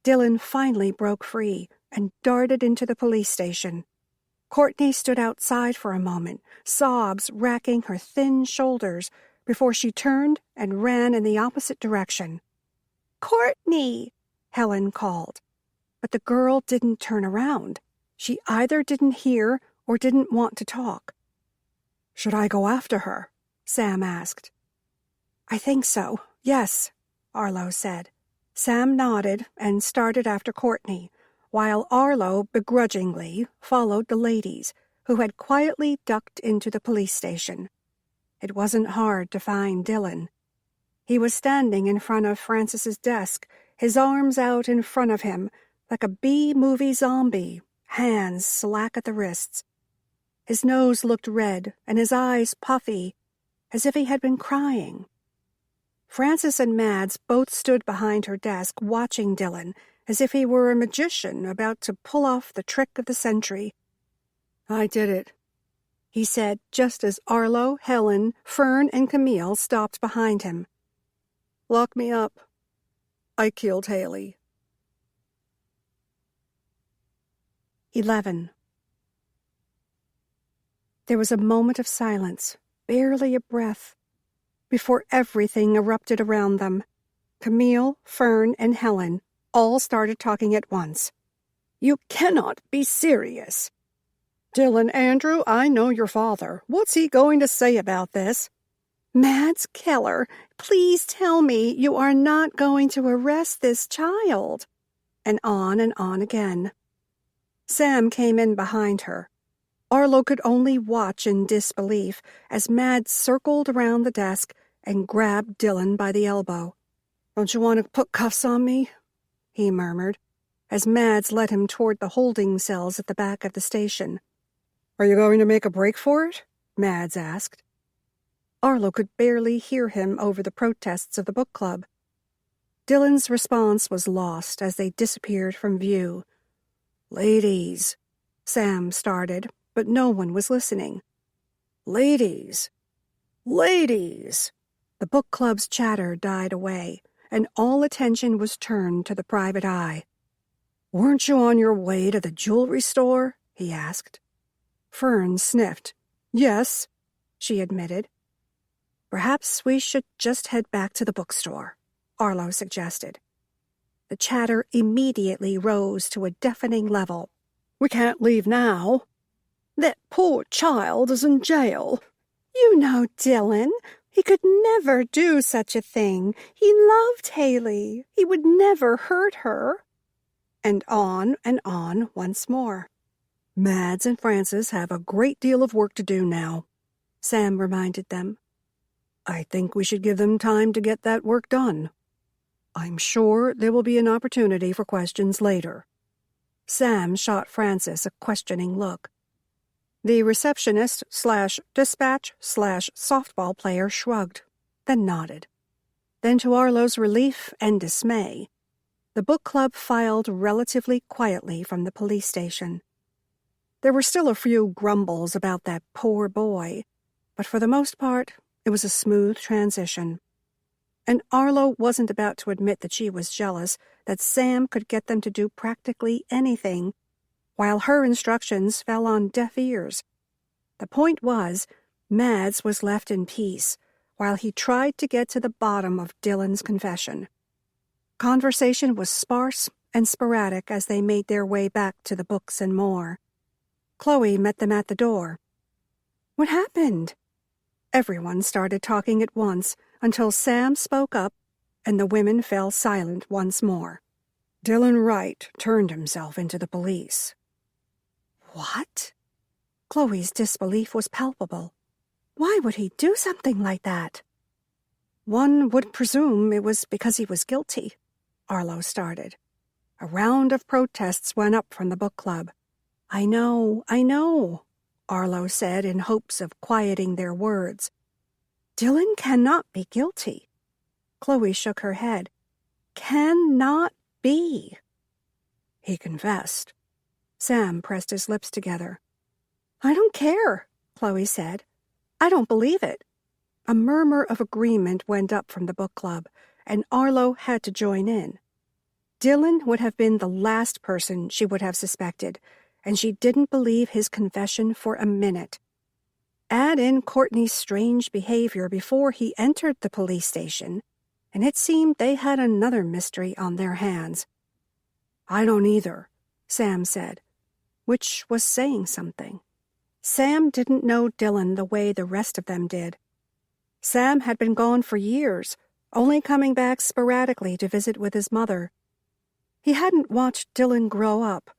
Dylan finally broke free and darted into the police station. Courtney stood outside for a moment, sobs racking her thin shoulders, before she turned and ran in the opposite direction. "Courtney!" Helen called. But the girl didn't turn around. She either didn't hear or didn't want to talk. "Should I go after her?" Sam asked. "I think so, yes," Arlo said. Sam nodded and started after Courtney, while Arlo begrudgingly followed the ladies, who had quietly ducked into the police station. It wasn't hard to find Dylan. He was standing in front of Francis's desk, his arms out in front of him, like a B-movie zombie, hands slack at the wrists. His nose looked red and his eyes puffy, as if he had been crying. Francis and Mads both stood behind her desk watching Dylan, as if he were a magician about to pull off the trick of the century. "I did it," he said, just as Arlo, Helen, Fern, and Camille stopped behind him. "Lock me up. I killed Haley." 11. There was a moment of silence, barely a breath, before everything erupted around them. Camille, Fern, and Helen all started talking at once. "You cannot be serious." "Dylan, Andrew, I know your father. What's he going to say about this?" "Mads Keller, please tell me you are not going to arrest this child." And on again. Sam came in behind her. Arlo could only watch in disbelief as Mads circled around the desk and grabbed Dylan by the elbow. "Don't you want to put cuffs on me?" he murmured, as Mads led him toward the holding cells at the back of the station. "Are you going to make a break for it?" Mads asked. Arlo could barely hear him over the protests of the book club. Dylan's response was lost as they disappeared from view. "Ladies," Sam started, but no one was listening. "Ladies! Ladies!" The book club's chatter died away, and all attention was turned to the private eye. "Weren't you on your way to the jewelry store?" he asked. Fern sniffed. "Yes," she admitted. "Perhaps we should just head back to the bookstore," Arlo suggested. The chatter immediately rose to a deafening level. "We can't leave now." "That poor child is in jail." "You know Dylan. He could never do such a thing. He loved Haley. He would never hurt her." And on once more. "Mads and Francis have a great deal of work to do now," Sam reminded them. "I think we should give them time to get that work done. I'm sure there will be an opportunity for questions later." Sam shot Francis a questioning look. The receptionist/dispatch/softball player shrugged, then nodded. Then, to Arlo's relief and dismay, the book club filed relatively quietly from the police station. There were still a few grumbles about that poor boy, but for the most part, it was a smooth transition. And Arlo wasn't about to admit that she was jealous that Sam could get them to do practically anything, while her instructions fell on deaf ears. The point was, Mads was left in peace, while he tried to get to the bottom of Dylan's confession. Conversation was sparse and sporadic as they made their way back to the books and more. Chloe met them at the door. "What happened?" Everyone started talking at once until Sam spoke up and the women fell silent once more. "Dylan Wright turned himself into the police." "What?" Chloe's disbelief was palpable. "Why would he do something like that?" "One would presume it was because he was guilty," Arlo started. A round of protests went up from the book club. I know, Arlo said in hopes of quieting their words. "Dylan cannot be guilty." Chloe shook her head. "Cannot be." He confessed. Sam pressed his lips together. I don't care, Chloe said. I don't believe it. A murmur of agreement went up from the book club, and Arlo had to join in. Dylan would have been the last person she would have suspected, and she didn't believe his confession for a minute. Add in Courtney's strange behavior before he entered the police station, and it seemed they had another mystery on their hands. I don't either, Sam said, which was saying something. Sam didn't know Dylan the way the rest of them did. Sam had been gone for years, only coming back sporadically to visit with his mother. He hadn't watched Dylan grow up,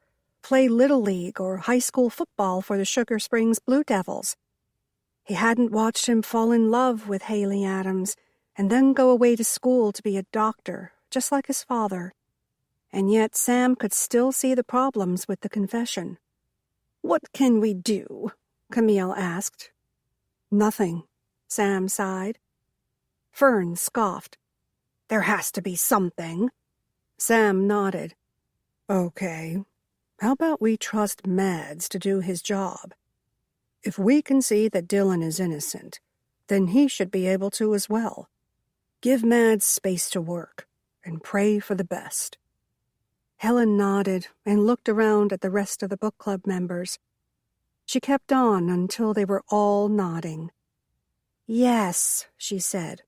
play Little League or high school football for the Sugar Springs Blue Devils. He hadn't watched him fall in love with Haley Adams and then go away to school to be a doctor, just like his father. And yet Sam could still see the problems with the confession. What can we do? Camille asked. Nothing, Sam sighed. Fern scoffed. There has to be something. Sam nodded. Okay, how about we trust Mads to do his job? If we can see that Dylan is innocent, then he should be able to as well. Give Mads space to work, and pray for the best. Helen nodded and looked around at the rest of the book club members. She kept on until they were all nodding. Yes, she said.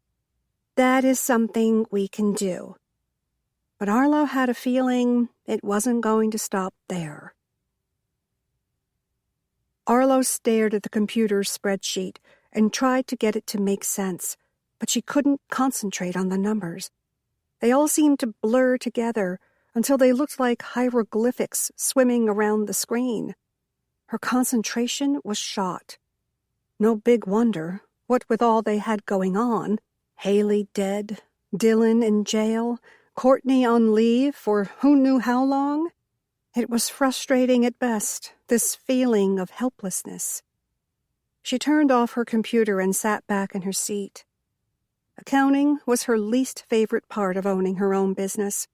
That is something we can do. But Arlo had a feeling it wasn't going to stop there. Arlo stared at the computer's spreadsheet and tried to get it to make sense, but she couldn't concentrate on the numbers. They all seemed to blur together until they looked like hieroglyphics swimming around the screen. Her concentration was shot. No big wonder, what with all they had going on. Haley dead, Dylan in jail, Courtney on leave for who knew how long. It was frustrating at best, this feeling of helplessness. She turned off her computer and sat back in her seat. Accounting was her least favorite part of owning her own business.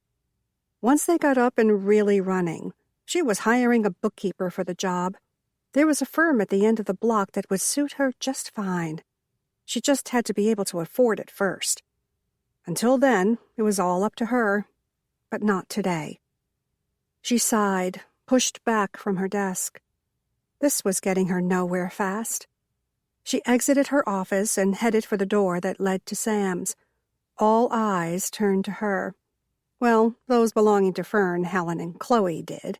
Once they got up and really running, she was hiring a bookkeeper for the job. There was a firm at the end of the block that would suit her just fine. She just had to be able to afford it first. Until then, it was all up to her, but not today. She sighed, pushed back from her desk. This was getting her nowhere fast. She exited her office and headed for the door that led to Sam's. All eyes turned to her. Well, those belonging to Fern, Helen, and Chloe did.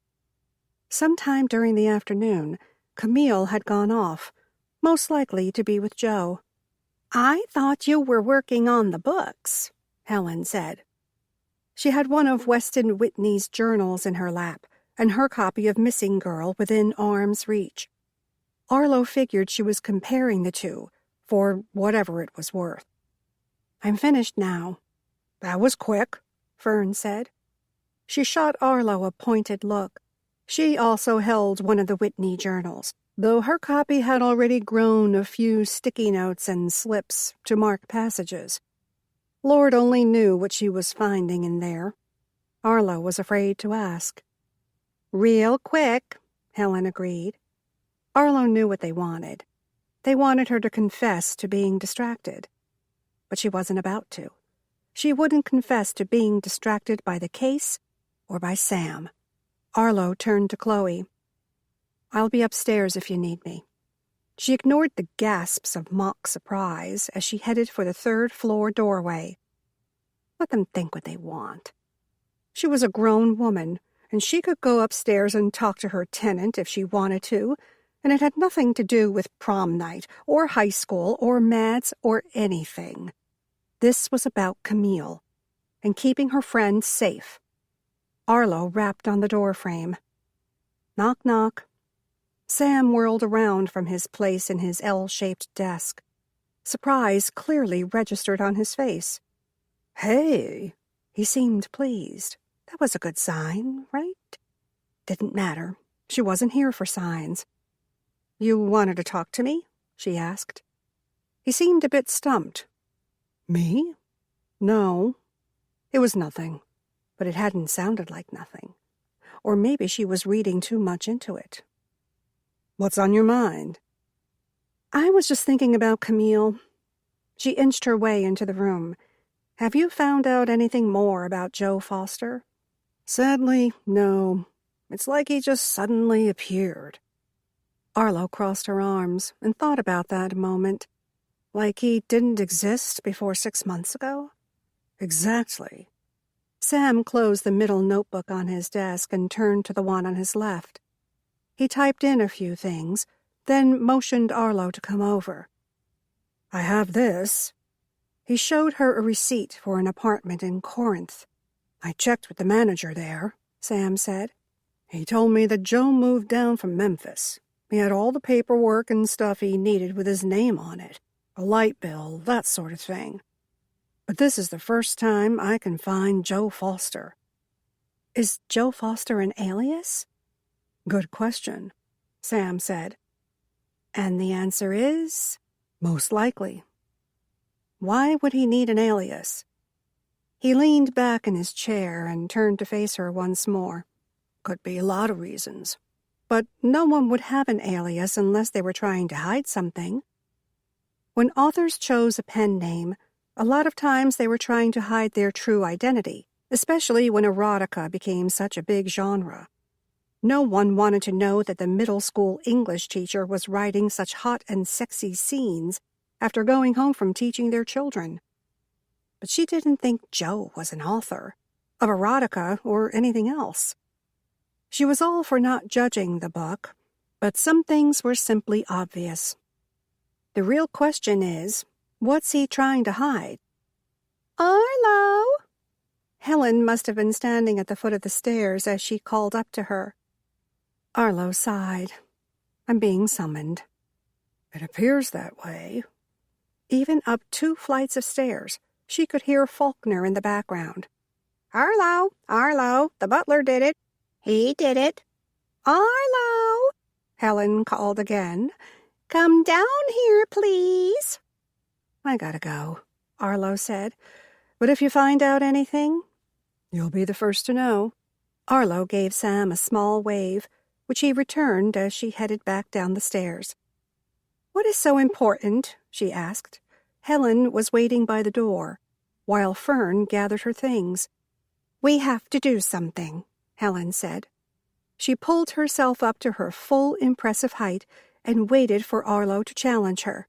Sometime during the afternoon, Camille had gone off, most likely to be with Joe. I thought you were working on the books, Helen said. She had one of Weston Whitney's journals in her lap, and her copy of Missing Girl within arm's reach. Arlo figured she was comparing the two, for whatever it was worth. I'm finished now. That was quick, Fern said. She shot Arlo a pointed look. She also held one of the Whitney journals, though her copy had already grown a few sticky notes and slips to mark passages. Lord only knew what she was finding in there. Arlo was afraid to ask. Real quick, Helen agreed. Arlo knew what they wanted. They wanted her to confess to being distracted. But she wasn't about to. She wouldn't confess to being distracted by the case or by Sam. Arlo turned to Chloe. I'll be upstairs if you need me. She ignored the gasps of mock surprise as she headed for the third-floor doorway. Let them think what they want. She was a grown woman, and she could go upstairs and talk to her tenant if she wanted to, and it had nothing to do with prom night or high school or Mads or anything. This was about Camille and keeping her friend safe. Arlo rapped on the doorframe. Knock, knock. Sam whirled around from his place in his L-shaped desk. Surprise clearly registered on his face. Hey, he seemed pleased. That was a good sign, right? Didn't matter. She wasn't here for signs. You wanted to talk to me? She asked. He seemed a bit stumped. Me? No. It was nothing, but it hadn't sounded like nothing. or maybe she was reading too much into it. "What's on your mind?" "I was just thinking about Camille." She inched her way into the room. "Have you found out anything more about Joe Foster?" "Sadly, no. It's like he just suddenly appeared." Arlo crossed her arms and thought about that a moment. Like he didn't exist before 6 months ago? Exactly. Sam closed the middle notebook on his desk and turned to the one on his left. He typed in a few things, then motioned Arlo to come over. "I have this." He showed her a receipt for an apartment in Corinth. "I checked with the manager there," Sam said. "He told me that Joe moved down from Memphis. He had all the paperwork and stuff he needed with his name on it, a light bill, that sort of thing. But this is the first time I can find Joe Foster." "Is Joe Foster an alias?" "Good question," Sam said. "And the answer is, most likely." "Why would he need an alias?" He leaned back in his chair and turned to face her once more. "Could be a lot of reasons. But no one would have an alias unless they were trying to hide something. When authors chose a pen name, a lot of times they were trying to hide their true identity, especially when erotica became such a big genre. No one wanted to know that the middle school English teacher was writing such hot and sexy scenes after going home from teaching their children. But she didn't think Joe was an author of erotica or anything else. She was all for not judging the book, but some things were simply obvious. The real question is, what's he trying to hide? "Arlo!" Helen must have been standing at the foot of the stairs as she called up to her. Arlo sighed. "I'm being summoned." "It appears that way." Even up 2 flights of stairs, she could hear Faulkner in the background. "Arlo! Arlo! The butler did it. He did it." "Arlo!" Helen called again. "Come down here, please." "I gotta go," Arlo said. "But if you find out anything, you'll be the first to know." Arlo gave Sam a small wave, which he returned as she headed back down the stairs. "What is so important?" she asked. Helen was waiting by the door, while Fern gathered her things. "We have to do something," Helen said. She pulled herself up to her full impressive height and waited for Arlo to challenge her.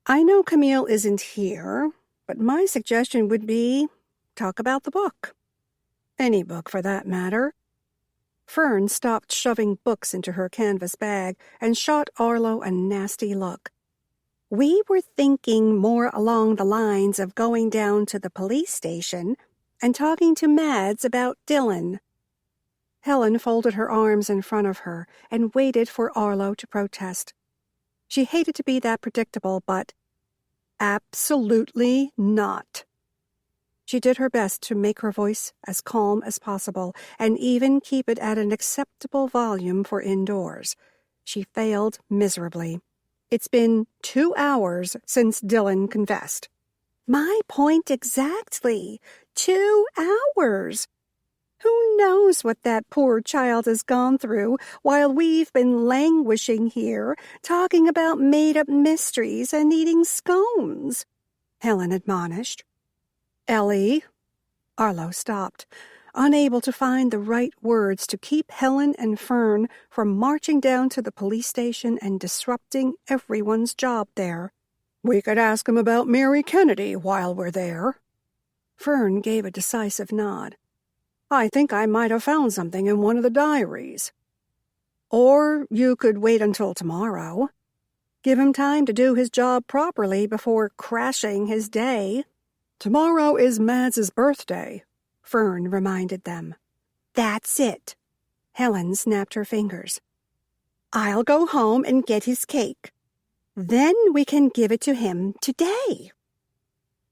"I know Camille isn't here, but my suggestion would be talk about the book. Any book, for that matter." Fern stopped shoving books into her canvas bag and shot Arlo a nasty look. "We were thinking more along the lines of going down to the police station and talking to Mads about Dylan." Helen folded her arms in front of her and waited for Arlo to protest. She hated to be that predictable, but absolutely not. She did her best to make her voice as calm as possible and even keep it at an acceptable volume for indoors. She failed miserably. It's been 2 hours since Dylan confessed. "My point exactly. 2 hours. Who knows what that poor child has gone through while we've been languishing here, talking about made-up mysteries and eating scones," Helen admonished. "Ellie." Arlo stopped, unable to find the right words to keep Helen and Fern from marching down to the police station and disrupting everyone's job there. "We could ask him about Mary Kennedy while we're there." Fern gave a decisive nod. "I think I might have found something in one of the diaries." "Or you could wait until tomorrow. Give him time to do his job properly before crashing his day." "Tomorrow is Mads's birthday," Fern reminded them. "That's it." Helen snapped her fingers. "I'll go home and get his cake. Then we can give it to him today."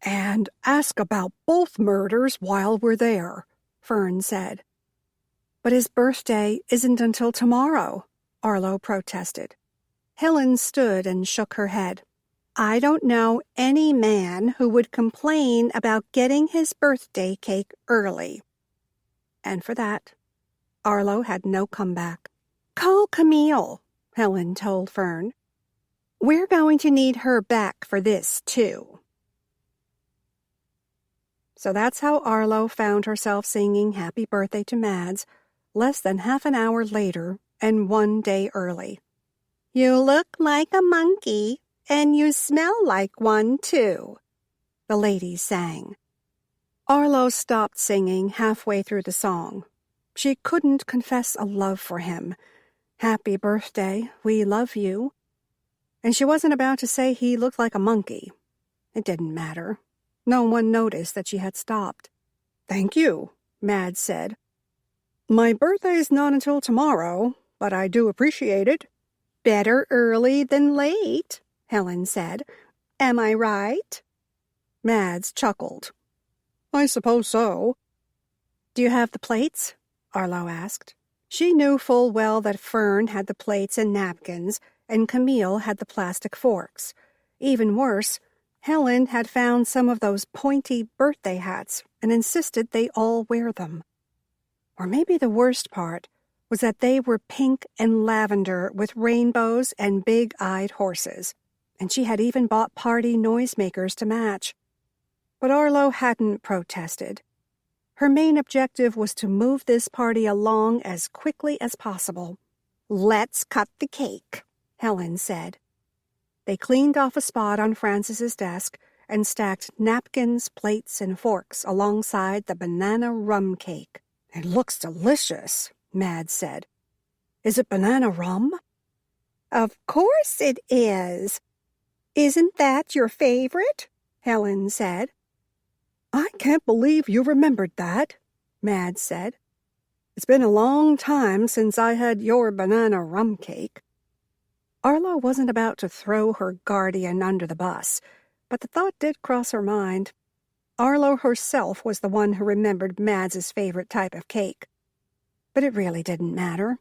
"And ask about both murders while we're there," Fern said. "But his birthday isn't until tomorrow," Arlo protested. Helen stood and shook her head. "I don't know any man who would complain about getting his birthday cake early." And for that, Arlo had no comeback. "Call Camille," Helen told Fern. "We're going to need her back for this, too." So that's how Arlo found herself singing Happy Birthday to Mads less than half an hour later and 1 day early. "You look like a monkey, and you smell like one, too," the ladies sang. Arlo stopped singing halfway through the song. She couldn't confess a love for him. "Happy birthday, we love you." And she wasn't about to say he looked like a monkey. It didn't matter. No one noticed that she had stopped. "Thank you," Mads said. "My birthday's not until tomorrow, but I do appreciate it." "Better early than late," Helen said. "Am I right?" Mads chuckled. "I suppose so." "Do you have the plates?" Arlo asked. She knew full well that Fern had the plates and napkins, and Camille had the plastic forks. Even worse, Helen had found some of those pointy birthday hats and insisted they all wear them. Or maybe the worst part was that they were pink and lavender with rainbows and big-eyed horses, and she had even bought party noisemakers to match. But Arlo hadn't protested. Her main objective was to move this party along as quickly as possible. "Let's cut the cake," Helen said. They cleaned off a spot on Francis's desk and stacked napkins, plates, and forks alongside the banana rum cake. "It looks delicious," Mads said. "Is it banana rum?" "Of course it is. Isn't that your favorite?" Helen said. "I can't believe you remembered that," Mads said. "It's been a long time since I had your banana rum cake." Arlo wasn't about to throw her guardian under the bus, but the thought did cross her mind. Arlo herself was the one who remembered Mads's favorite type of cake. But it really didn't matter,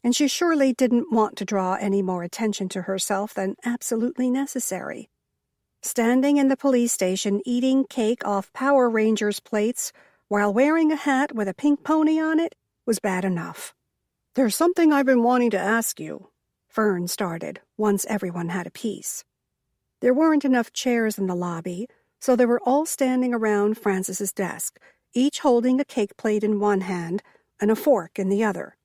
and she surely didn't want to draw any more attention to herself than absolutely necessary. Standing in the police station eating cake off Power Rangers plates while wearing a hat with a pink pony on it was bad enough. "There's something I've been wanting to ask you," Fern started, once everyone had a piece. There weren't enough chairs in the lobby, so they were all standing around Francis's desk, each holding a cake plate in one hand and a fork in the other.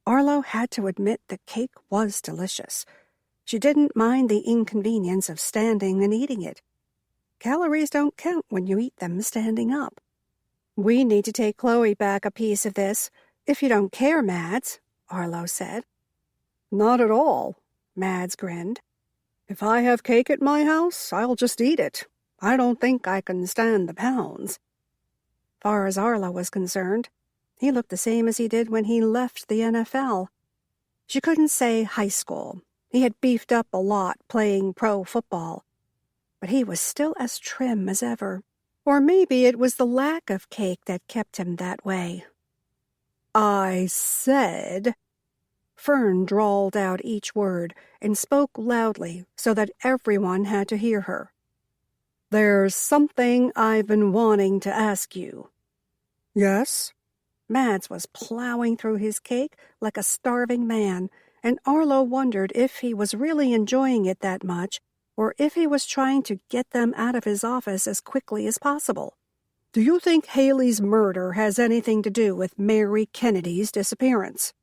Arlo had to admit the cake was delicious. She didn't mind the inconvenience of standing and eating it. Calories don't count when you eat them standing up. "We need to take Chloe back a piece of this, if you don't care, Mads," Arlo said. "Not at all," Mads grinned. "If I have cake at my house, I'll just eat it. I don't think I can stand the pounds." Far as Arlo was concerned, he looked the same as he did when he left the NFL. She couldn't say high school. He had beefed up a lot playing pro football. But he was still as trim as ever. Or maybe it was the lack of cake that kept him that way. "I said..." Fern drawled out each word and spoke loudly so that everyone had to hear her. "There's something I've been wanting to ask you." "Yes?" Mads was plowing through his cake like a starving man, and Arlo wondered if he was really enjoying it that much or if he was trying to get them out of his office as quickly as possible. "Do you think Haley's murder has anything to do with Mary Kennedy's disappearance?"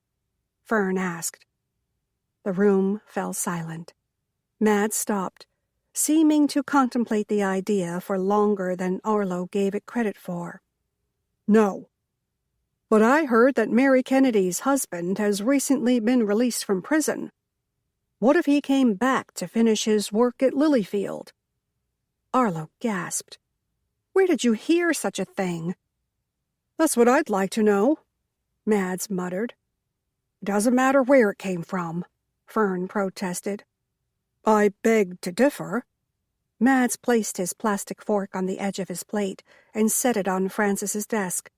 Fern asked. The room fell silent. Mads stopped, seeming to contemplate the idea for longer than Arlo gave it credit for. "No. But I heard that Mary Kennedy's husband has recently been released from prison. What if he came back to finish his work at Lilyfield?" Arlo gasped. "Where did you hear such a thing?" "That's what I'd like to know," Mads muttered. "It doesn't matter where it came from," Fern protested. "I beg to differ." Mads placed his plastic fork on the edge of his plate and set it on Francis's desk.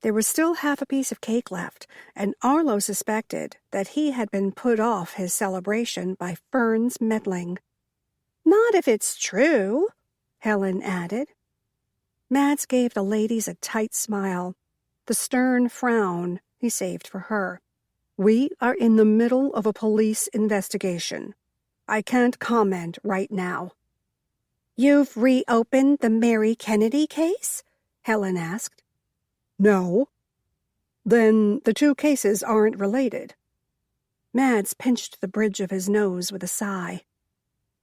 There was still half a piece of cake left, and Arlo suspected that he had been put off his celebration by Fern's meddling. "Not if it's true," Helen added. Mads gave the ladies a tight smile. The stern frown he saved for her. "We are in the middle of a police investigation. I can't comment right now." "You've reopened the Mary Kennedy case?" Helen asked. "No." "Then the two cases aren't related." Mads pinched the bridge of his nose with a sigh.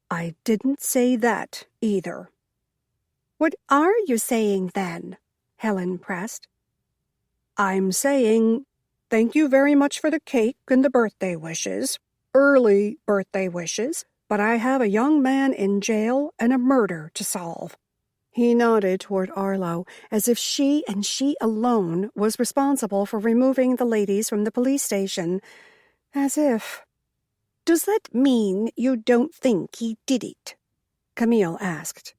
"I didn't say that either." "What are you saying then?" Helen pressed. "I'm saying thank you very much for the cake and the birthday wishes, early birthday wishes, but I have a young man in jail and a murder to solve." He nodded toward Arlo, as if she and she alone was responsible for removing the ladies from the police station. As if... "Does that mean you don't think he did it?" Camille asked.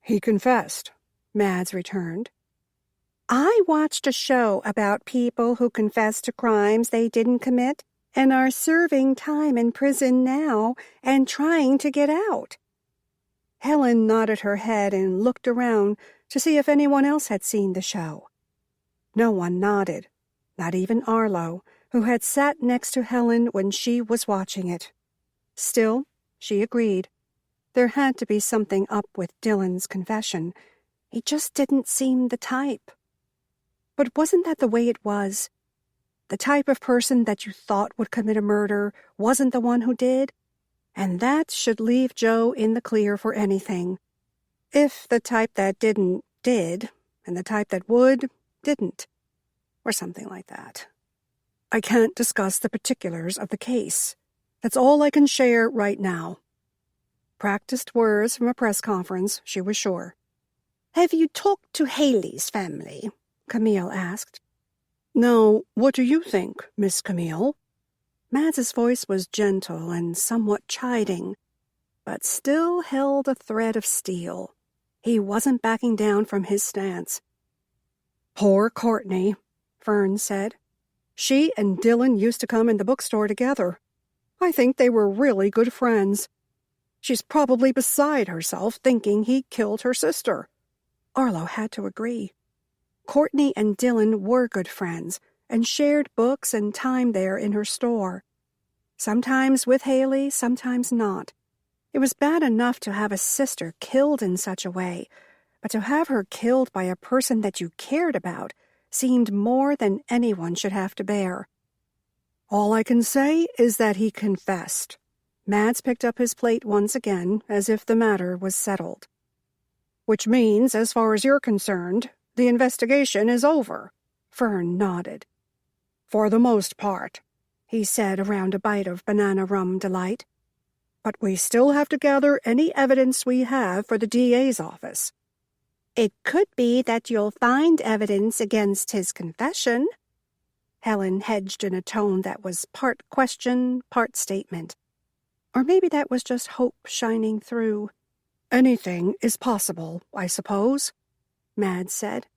"He confessed," Mads returned. "I watched a show about people who confessed to crimes they didn't commit and are serving time in prison now and trying to get out." Helen nodded her head and looked around to see if anyone else had seen the show. No one nodded, not even Arlo, who had sat next to Helen when she was watching it. Still, she agreed. There had to be something up with Dylan's confession. He just didn't seem the type. But wasn't that the way it was? The type of person that you thought would commit a murder wasn't the one who did? And that should leave Joe in the clear for anything. If the type that didn't did, and the type that would didn't, or something like that. I can't discuss the particulars of the case. That's all I can share right now. Practiced words from a press conference, she was sure. "Have you talked to Haley's family?" Camille asked. "No, what do you think, Miss Camille?" Mads's voice was gentle and somewhat chiding, but still held a thread of steel. He wasn't backing down from his stance. "Poor Courtney," Fern said. "She and Dylan used to come in the bookstore together. I think they were really good friends. She's probably beside herself thinking he killed her sister." Arlo had to agree. Courtney and Dylan were good friends and shared books and time there in her store. Sometimes with Haley, sometimes not. It was bad enough to have a sister killed in such a way, but to have her killed by a person that you cared about seemed more than anyone should have to bear. "All I can say is that he confessed." Mads picked up his plate once again, as if the matter was settled. "Which means, as far as you're concerned, the investigation is over." Fern nodded. "For the most part," he said around a bite of banana rum delight. "But we still have to gather any evidence we have for the DA's office." "It could be that you'll find evidence against his confession." Helen hedged in a tone that was part question, part statement. Or maybe that was just hope shining through. "Anything is possible, I suppose," Mads said.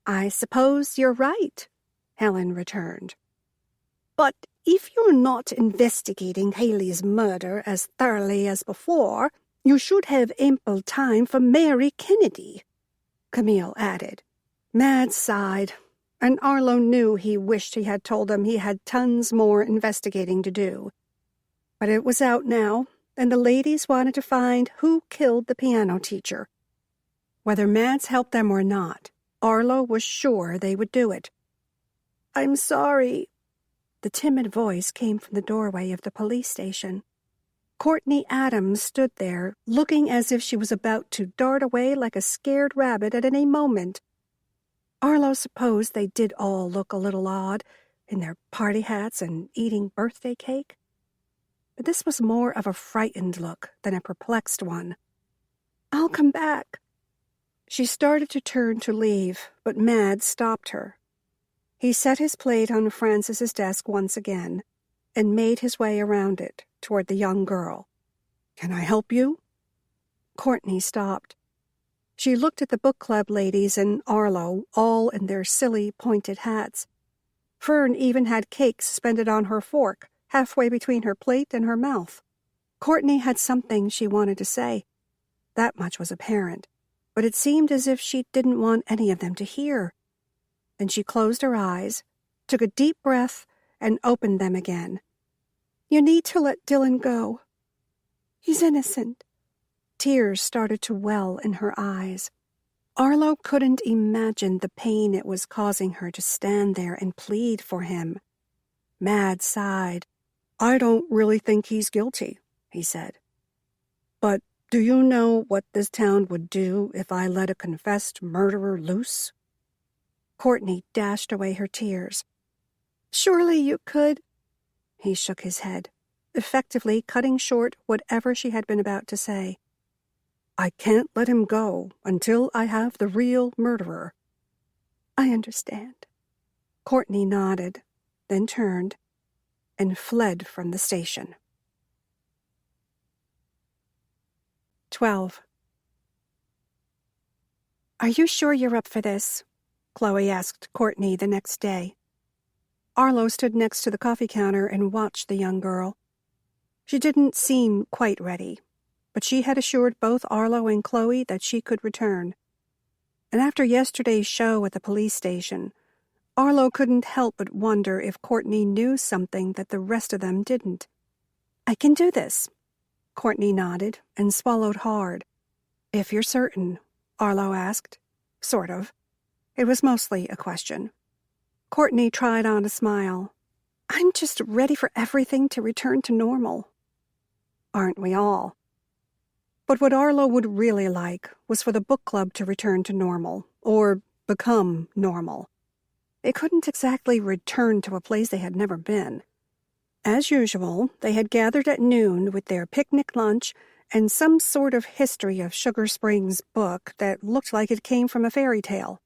"I suppose you're right," Helen returned. "But if you're not investigating Haley's murder as thoroughly as before, you should have ample time for Mary Kennedy," Camille added. Mads sighed, and Arlo knew he wished he had told them he had tons more investigating to do. But it was out now, and the ladies wanted to find who killed the piano teacher. Whether Mads helped them or not, Arlo was sure they would do it. "I'm sorry." The timid voice came from the doorway of the police station. Courtney Adams stood there, looking as if she was about to dart away like a scared rabbit at any moment. Arlo supposed they did all look a little odd, in their party hats and eating birthday cake. But this was more of a frightened look than a perplexed one. "I'll come back." She started to turn to leave, but Mads stopped her. He set his plate on Francis's desk once again and made his way around it toward the young girl. "Can I help you?" Courtney stopped. She looked at the book club ladies and Arlo, all in their silly, pointed hats. Fern even had cake suspended on her fork, halfway between her plate and her mouth. Courtney had something she wanted to say. That much was apparent, but it seemed as if she didn't want any of them to hear. Then she closed her eyes, took a deep breath, and opened them again. You need to let Dylan go. He's innocent. Tears started to well in her eyes. Arlo couldn't imagine the pain it was causing her to stand there and plead for him. Mad sighed. I don't really think he's guilty, he said. But do you know what this town would do if I let a confessed murderer loose? Courtney dashed away her tears. Surely you could. He shook his head, effectively cutting short whatever she had been about to say. I can't let him go until I have the real murderer. I understand. Courtney nodded, then turned and fled from the station. 12. Are you sure you're up for this? Chloe asked Courtney the next day. Arlo stood next to the coffee counter and watched the young girl. She didn't seem quite ready, but she had assured both Arlo and Chloe that she could return. And after yesterday's show at the police station, Arlo couldn't help but wonder if Courtney knew something that the rest of them didn't. I can do this. Courtney nodded and swallowed hard. If you're certain, Arlo asked. Sort of. It was mostly a question. Courtney tried on a smile. I'm just ready for everything to return to normal. Aren't we all? But what Arlo would really like was for the book club to return to normal, or become normal. It couldn't exactly return to a place they had never been. As usual, they had gathered at noon with their picnic lunch and some sort of history of Sugar Springs book that looked like it came from a fairy tale.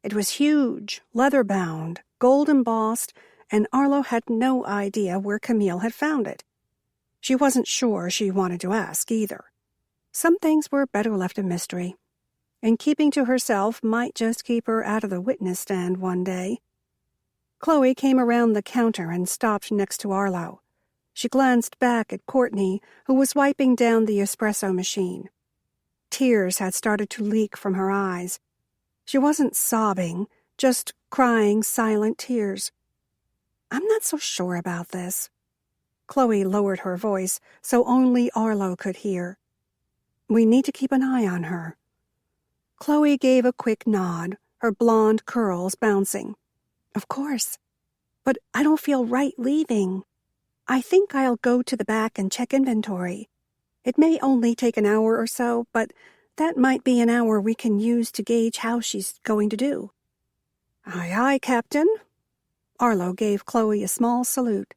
It was huge, leather-bound, gold-embossed, and Arlo had no idea where Camille had found it. She wasn't sure she wanted to ask, either. Some things were better left a mystery, and keeping to herself might just keep her out of the witness stand one day. Chloe came around the counter and stopped next to Arlo. She glanced back at Courtney, who was wiping down the espresso machine. Tears had started to leak from her eyes. She wasn't sobbing, just crying silent tears. I'm not so sure about this. Chloe lowered her voice so only Arlo could hear. We need to keep an eye on her. Chloe gave a quick nod, her blonde curls bouncing. Of course. But I don't feel right leaving. I think I'll go to the back and check inventory. It may only take an hour or so, but that might be an hour we can use to gauge how she's going to do. Aye, aye, Captain. Arlo gave Chloe a small salute.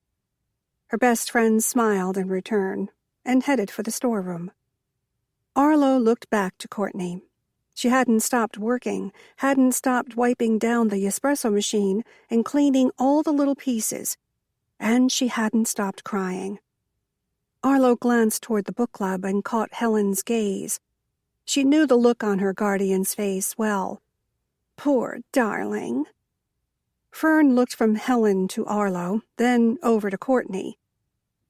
Her best friend smiled in return and headed for the storeroom. Arlo looked back to Courtney. She hadn't stopped working, hadn't stopped wiping down the espresso machine and cleaning all the little pieces, and she hadn't stopped crying. Arlo glanced toward the book club and caught Helen's gaze. She knew the look on her guardian's face well. Poor darling. Fern looked from Helen to Arlo, then over to Courtney.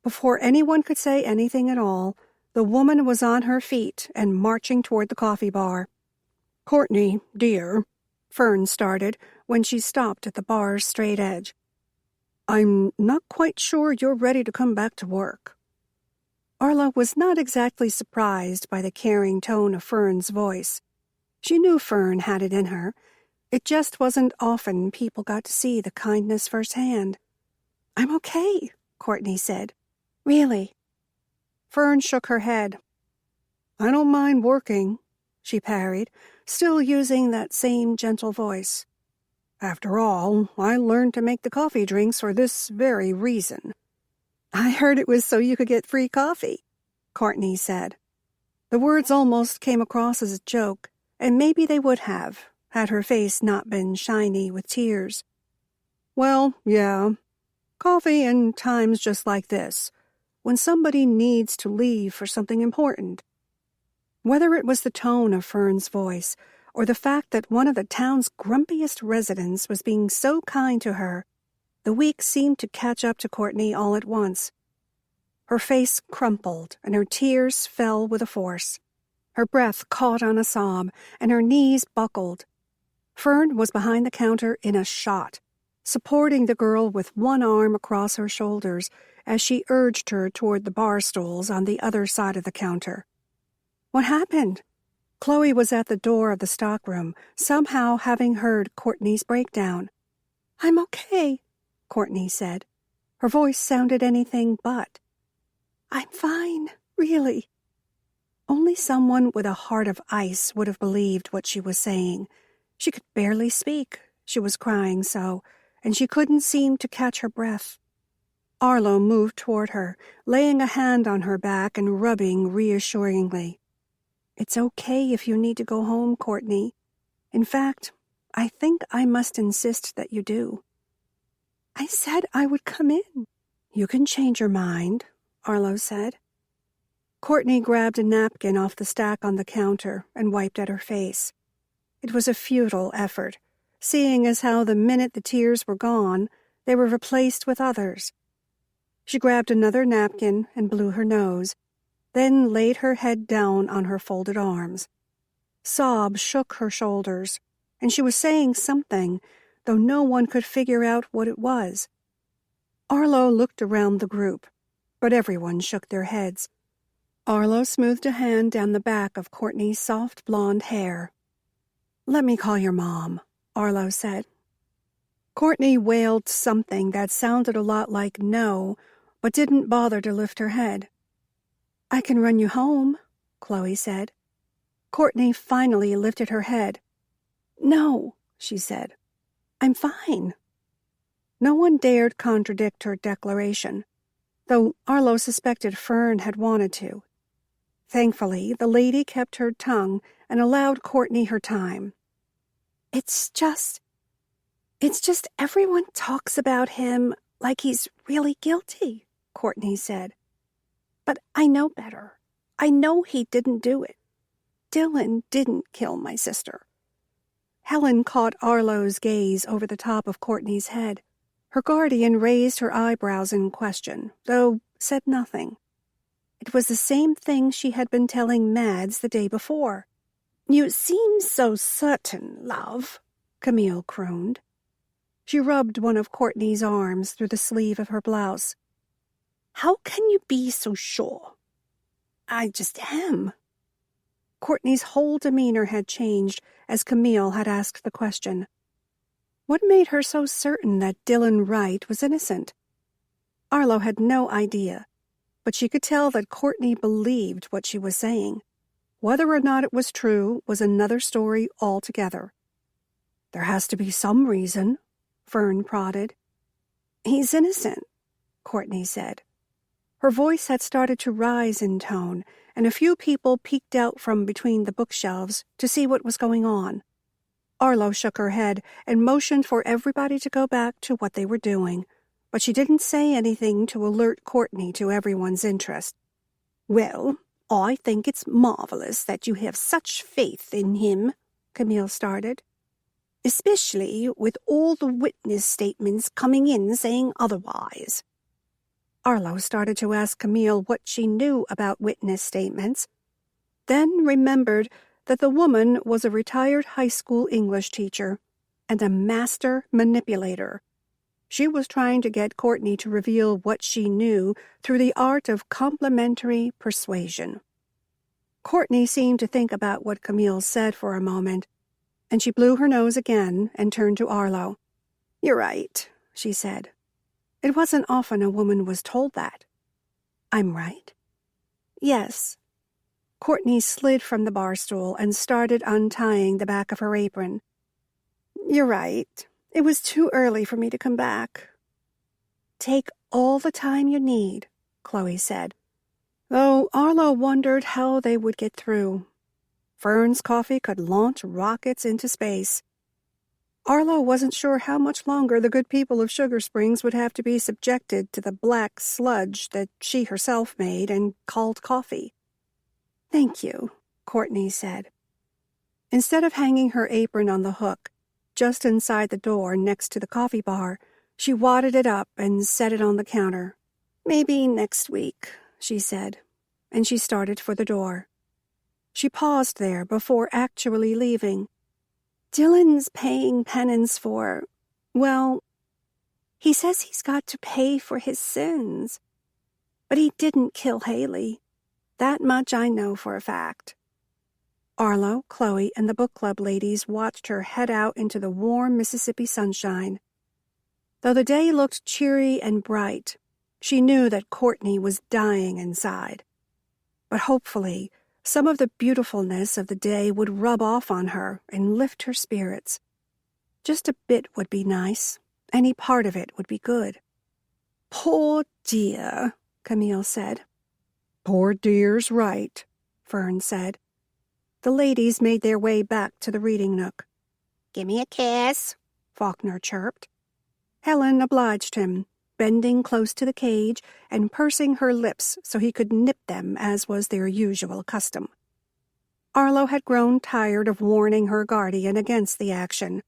Before anyone could say anything at all, the woman was on her feet and marching toward the coffee bar. Courtney, dear, Fern started when she stopped at the bar's straight edge. I'm not quite sure you're ready to come back to work. Arlo was not exactly surprised by the caring tone of Fern's voice. She knew Fern had it in her. It just wasn't often people got to see the kindness firsthand. I'm okay, Courtney said. Really? Fern shook her head. I don't mind working, she parried, still using that same gentle voice. After all, I learned to make the coffee drinks for this very reason. I heard it was so you could get free coffee, Courtney said. The words almost came across as a joke, and maybe they would have, had her face not been shiny with tears. Well, yeah, coffee in times just like this, when somebody needs to leave for something important. Whether it was the tone of Fern's voice, or the fact that one of the town's grumpiest residents was being so kind to her, the week seemed to catch up to Courtney all at once. Her face crumpled, and her tears fell with a force. Her breath caught on a sob, and her knees buckled. Fern was behind the counter in a shot. supporting the girl with one arm across her shoulders as she urged her toward the bar stools on the other side of the counter. What happened? Chloe was at the door of the stockroom, somehow having heard Courtney's breakdown. I'm okay, Courtney said. Her voice sounded anything but. I'm fine, really. Only someone with a heart of ice would have believed what she was saying. She could barely speak. She was crying so, and she couldn't seem to catch her breath. Arlo moved toward her, laying a hand on her back and rubbing reassuringly. It's okay if you need to go home, Courtney. In fact, I think I must insist that you do. I said I would come in. You can change your mind, Arlo said. Courtney grabbed a napkin off the stack on the counter and wiped at her face. It was a futile effort, seeing as how the minute the tears were gone, they were replaced with others. She grabbed another napkin and blew her nose, then laid her head down on her folded arms. Sobs shook her shoulders, and she was saying something, though no one could figure out what it was. Arlo looked around the group, but everyone shook their heads. Arlo smoothed a hand down the back of Courtney's soft blonde hair. Let me call your mom, Arlo said. Courtney wailed something that sounded a lot like no, but didn't bother to lift her head. I can run you home, Chloe said. Courtney finally lifted her head. No, she said. I'm fine. No one dared contradict her declaration, though Arlo suspected Fern had wanted to. Thankfully, the lady kept her tongue and allowed Courtney her time. It's just everyone talks about him like he's really guilty, Courtney said. But I know better. I know he didn't do it. Dylan didn't kill my sister. Helen caught Arlo's gaze over the top of Courtney's head. Her guardian raised her eyebrows in question, though said nothing. It was the same thing she had been telling Mads the day before. You seem so certain, love, Camille crooned. She rubbed one of Courtney's arms through the sleeve of her blouse. How can you be so sure? I just am. Courtney's whole demeanor had changed as Camille had asked the question. What made her so certain that Dylan Wright was innocent? Arlo had no idea, but she could tell that Courtney believed what she was saying. Whether or not it was true was another story altogether. There has to be some reason, Fern prodded. He's innocent, Courtney said. Her voice had started to rise in tone, and a few people peeked out from between the bookshelves to see what was going on. Arlo shook her head and motioned for everybody to go back to what they were doing, but she didn't say anything to alert Courtney to everyone's interest. Well, I think it's marvelous that you have such faith in him, Camille started. Especially with all the witness statements coming in saying otherwise. Arlo started to ask Camille what she knew about witness statements, then remembered that the woman was a retired high school English teacher and a master manipulator. She was trying to get Courtney to reveal what she knew through the art of complimentary persuasion. Courtney seemed to think about what Camille said for a moment, and she blew her nose again and turned to Arlo. You're right, she said. It wasn't often a woman was told that. I'm right? Yes. Courtney slid from the bar stool and started untying the back of her apron. You're right. It was too early for me to come back. Take all the time you need, Chloe said, though Arlo wondered how they would get through. Fern's coffee could launch rockets into space. Arlo wasn't sure how much longer the good people of Sugar Springs would have to be subjected to the black sludge that she herself made and called coffee. Thank you, Courtney said. Instead of hanging her apron on the hook, just inside the door next to the coffee bar, she wadded it up and set it on the counter. Maybe next week, she said, and she started for the door. She paused there before actually leaving. Dylan's paying penance for, well, He says he's got to pay for his sins. But he didn't kill Haley. That much I know for a fact." Arlo, Chloe, and the book club ladies watched her head out into the warm Mississippi sunshine. Though the day looked cheery and bright, she knew that Courtney was dying inside. But hopefully, some of the beautifulness of the day would rub off on her and lift her spirits. Just a bit would be nice. Any part of it would be good. "Poor dear," Camille said. "Poor dear's right," Fern said. The ladies made their way back to the reading nook. "Give me a kiss," Faulkner chirped. Helen obliged him, bending close to the cage and pursing her lips so he could nip them as was their usual custom. Arlo had grown tired of warning her guardian against the action.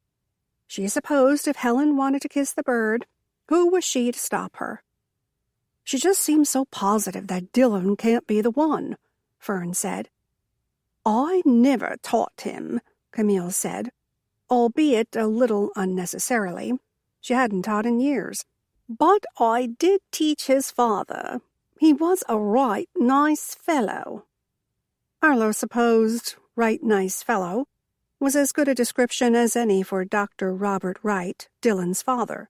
She supposed if Helen wanted to kiss the bird, who was she to stop her? "She just seems so positive that Dillon can't be the one," Fern said. "I never taught him," Camille said, albeit a little unnecessarily. She hadn't taught in years. "But I did teach his father. He was a right nice fellow." Arlo supposed right nice fellow was as good a description as any for Dr. Robert Wright, Dillon's father.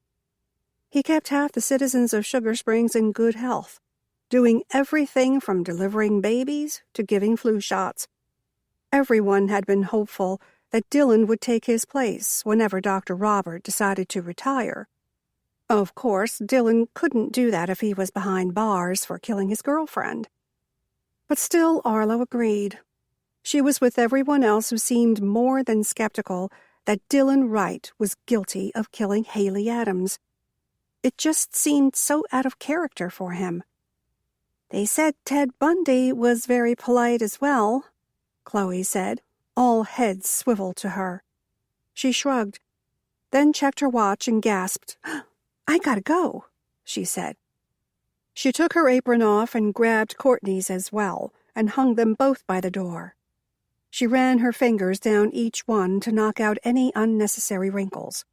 He kept half the citizens of Sugar Springs in good health, doing everything from delivering babies to giving flu shots. Everyone had been hopeful that Dillon would take his place whenever Dr. Robert decided to retire. Of course, Dillon couldn't do that if he was behind bars for killing his girlfriend. But still, Arlo agreed. She was with everyone else who seemed more than skeptical that Dillon Wright was guilty of killing Haley Adams. It just seemed so out of character for him. "They said Ted Bundy was very polite as well," Chloe said, all heads swiveled to her. She shrugged, then checked her watch and gasped. "I gotta go," she said. She took her apron off and grabbed Courtney's as well and hung them both by the door. She ran her fingers down each one to knock out any unnecessary wrinkles.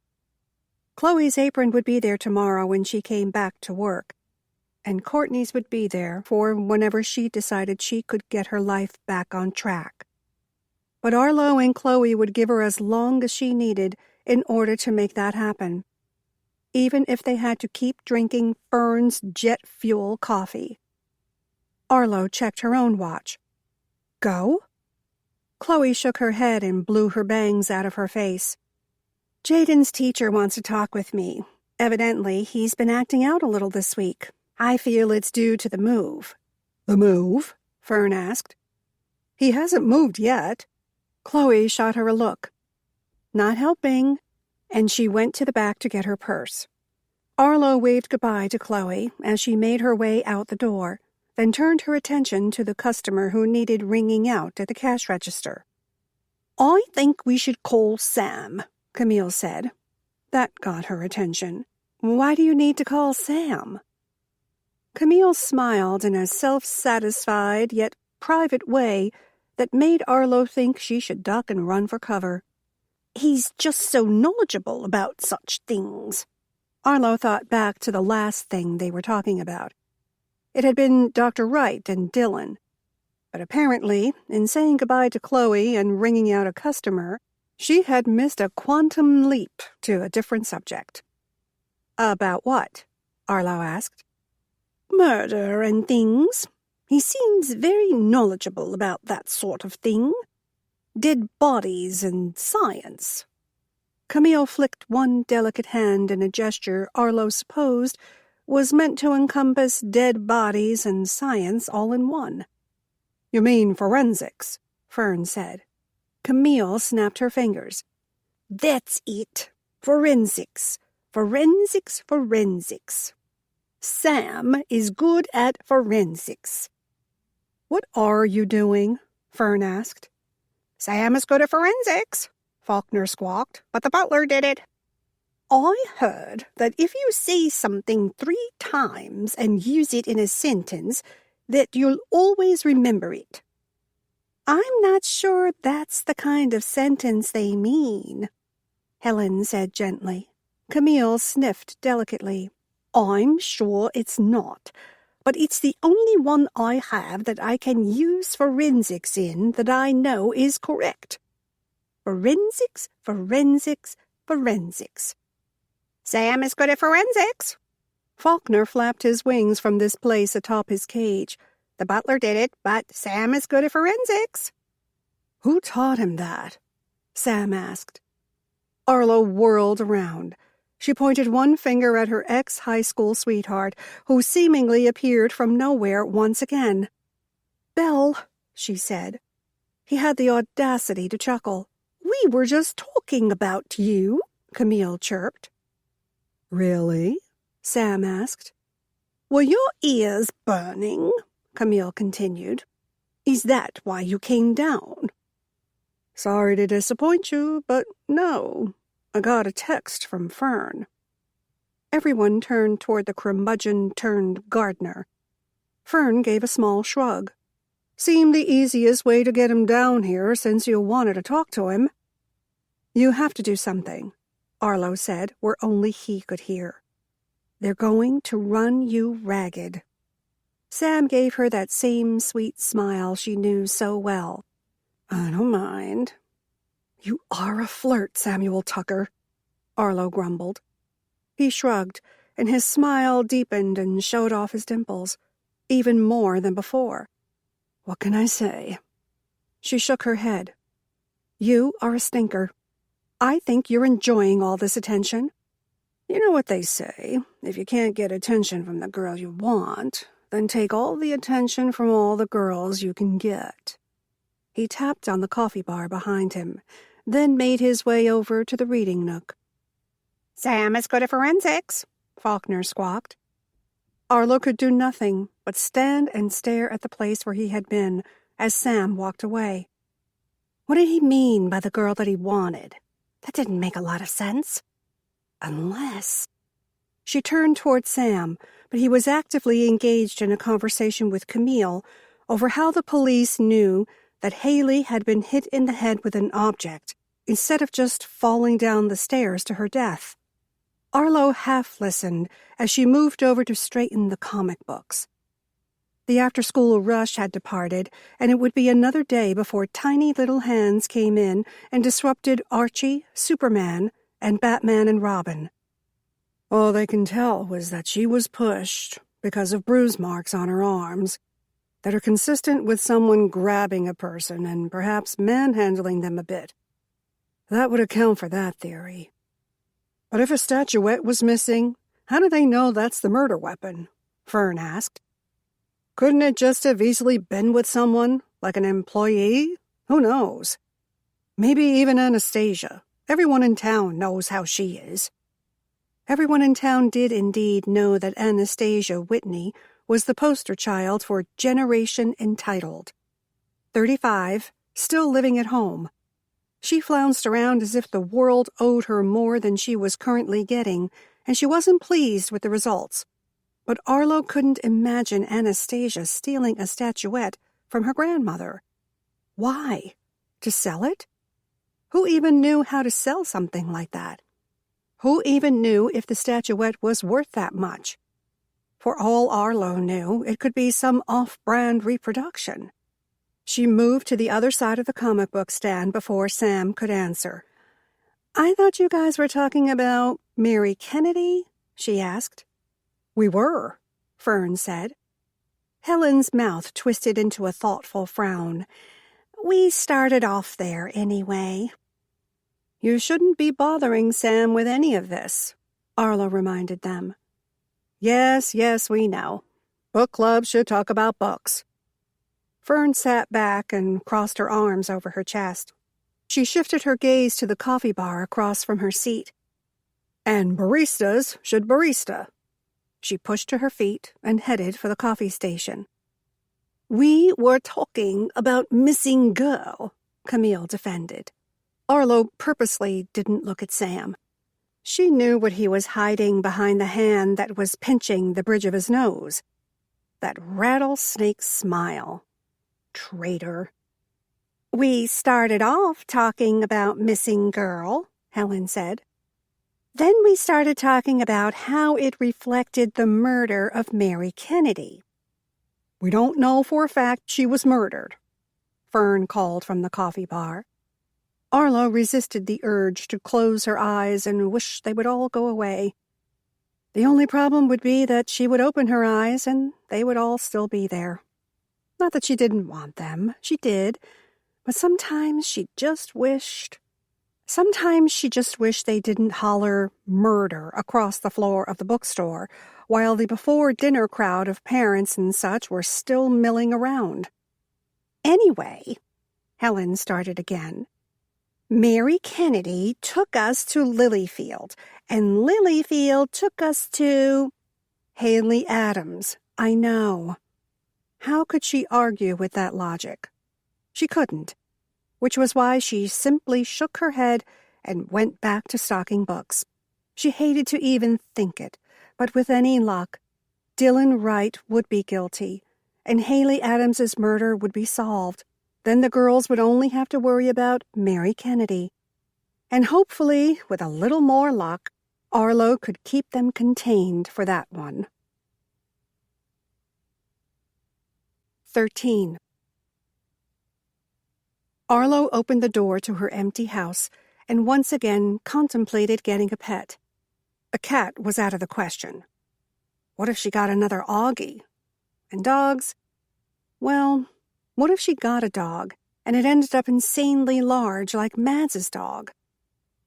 Chloe's apron would be there tomorrow when she came back to work, and Courtney's would be there for whenever she decided she could get her life back on track. But Arlo and Chloe would give her as long as she needed in order to make that happen, even if they had to keep drinking Fern's jet fuel coffee. Arlo checked her own watch. "Go?" Chloe shook her head and blew her bangs out of her face. "Jaden's teacher wants to talk with me. Evidently, he's been acting out a little this week. I feel it's due to the move." "The move?" Fern asked. "He hasn't moved yet." Chloe shot her a look. Not helping, and she went to the back to get her purse. Arlo waved goodbye to Chloe as she made her way out the door, then turned her attention to the customer who needed ringing out at the cash register. "I think we should call Sam," Camille said. That got her attention. "Why do you need to call Sam?" Camille smiled in a self-satisfied yet private way that made Arlo think she should duck and run for cover. "He's just so knowledgeable about such things." Arlo thought back to the last thing they were talking about. It had been Dr. Wright and Dillon. But apparently, in saying goodbye to Chloe and ringing out a customer, she had missed a quantum leap to a different subject. "About what?" Arlo asked. "Murder and things. He seems very knowledgeable about that sort of thing. Dead bodies and science." Camille flicked one delicate hand in a gesture Arlo supposed was meant to encompass dead bodies and science all in one. "You mean forensics," Fern said. Camille snapped her fingers. "That's it. Forensics. Forensics, forensics. Sam is good at forensics." "What are you doing?" Fern asked. "Sam is good at forensics," Faulkner squawked, "but the butler did it." "I heard that if you say something 3 times and use it in a sentence, that you'll always remember it." "I'm not sure that's the kind of sentence they mean," Helen said gently. Camille sniffed delicately. I'm sure it's not, but it's the only one I have that I can use forensics in that I know is correct. Forensics, forensics, forensics. Sam is good at forensics. Faulkner flapped his wings from this place atop his cage. The butler did it, but Sam is good at forensics. Who taught him that? Sam asked. Arlo whirled around. She pointed one finger at her ex-high school sweetheart, who seemingly appeared from nowhere once again. Belle, she said. He had the audacity to chuckle. We were just talking about you, Camille chirped. Really? Sam asked. Were your ears burning? Camille continued. Is that why you came down? Sorry to disappoint you, but no. I got a text from Fern. Everyone turned toward the curmudgeon-turned-gardener. Fern gave a small shrug. Seemed the easiest way to get him down here since you wanted to talk to him. You have to do something, Arlo said, where only he could hear. They're going to run you ragged. Sam gave her that same sweet smile she knew so well. I don't mind. You are a flirt, Samuel Tucker, Arlo grumbled. He shrugged, and his smile deepened and showed off his dimples, even more than before. What can I say? She shook her head. You are a stinker. I think you're enjoying all this attention. You know what they say, if you can't get attention from the girl you want, then take all the attention from all the girls you can get. He tapped on the coffee bar behind him, then made his way over to the reading nook. Sam is good at forensics, Faulkner squawked. Arlo could do nothing but stand and stare at the place where he had been as Sam walked away. What did he mean by the girl that he wanted? That didn't make a lot of sense. Unless... She turned toward Sam, but he was actively engaged in a conversation with Camille over how the police knew that Haley had been hit in the head with an object instead of just falling down the stairs to her death. Arlo half-listened as she moved over to straighten the comic books. The after-school rush had departed, and it would be another day before tiny little hands came in and disrupted Archie, Superman, and Batman and Robin. All they can tell was that she was pushed because of bruise marks on her arms that are consistent with someone grabbing a person and perhaps manhandling them a bit. That would account for that theory. But if a statuette was missing, how do they know that's the murder weapon? Fern asked. Couldn't it just have easily been with someone, like an employee? Who knows? Maybe even Anastasia. Everyone in town knows how she is. Everyone in town did indeed know that Anastasia Whitney was the poster child for Generation Entitled. 35, still living at home. She flounced around as if the world owed her more than she was currently getting, and she wasn't pleased with the results. But Arlo couldn't imagine Anastasia stealing a statuette from her grandmother. Why? To sell it? Who even knew how to sell something like that? Who even knew if the statuette was worth that much? For all Arlo knew, it could be some off-brand reproduction. She moved to the other side of the comic book stand before Sam could answer. I thought you guys were talking about Mary Kennedy, she asked. We were, Fern said. Helen's mouth twisted into a thoughtful frown. We started off there anyway. You shouldn't be bothering Sam with any of this, Arlo reminded them. Yes, we know. Book clubs should talk about books. Fern sat back and crossed her arms over her chest. She shifted her gaze to the coffee bar across from her seat. And baristas should barista. She pushed to her feet and headed for the coffee station. We were talking about missing girl, Camille defended. Arlo purposely didn't look at Sam. She knew what he was hiding behind the hand that was pinching the bridge of his nose. That rattlesnake smile. Traitor. We started off talking about missing girl, Helen said. Then we started talking about how it reflected the murder of Mary Kennedy. We don't know for a fact she was murdered, Fern called from the coffee bar. Arlo resisted the urge to close her eyes and wish they would all go away. The only problem would be that she would open her eyes and they would all still be there. Not that she didn't want them, she did, but sometimes she just wished they didn't holler murder across the floor of the bookstore while the before-dinner crowd of parents and such were still milling around. Anyway, Helen started again. Mary Kennedy took us to Lilyfield, and Lilyfield took us to Haley Adams. I know. How could she argue with that logic? She couldn't, which was why she simply shook her head and went back to stocking books. She hated to even think it, but with any luck, Dylan Wright would be guilty, and Haley Adams's murder would be solved. Then the girls would only have to worry about Mary Kennedy. And hopefully, with a little more luck, Arlo could keep them contained for that one. 13. Arlo opened the door to her empty house and once again contemplated getting a pet. A cat was out of the question. What if she got another Augie? And dogs? Well, what if she got a dog and it ended up insanely large like Mads's dog?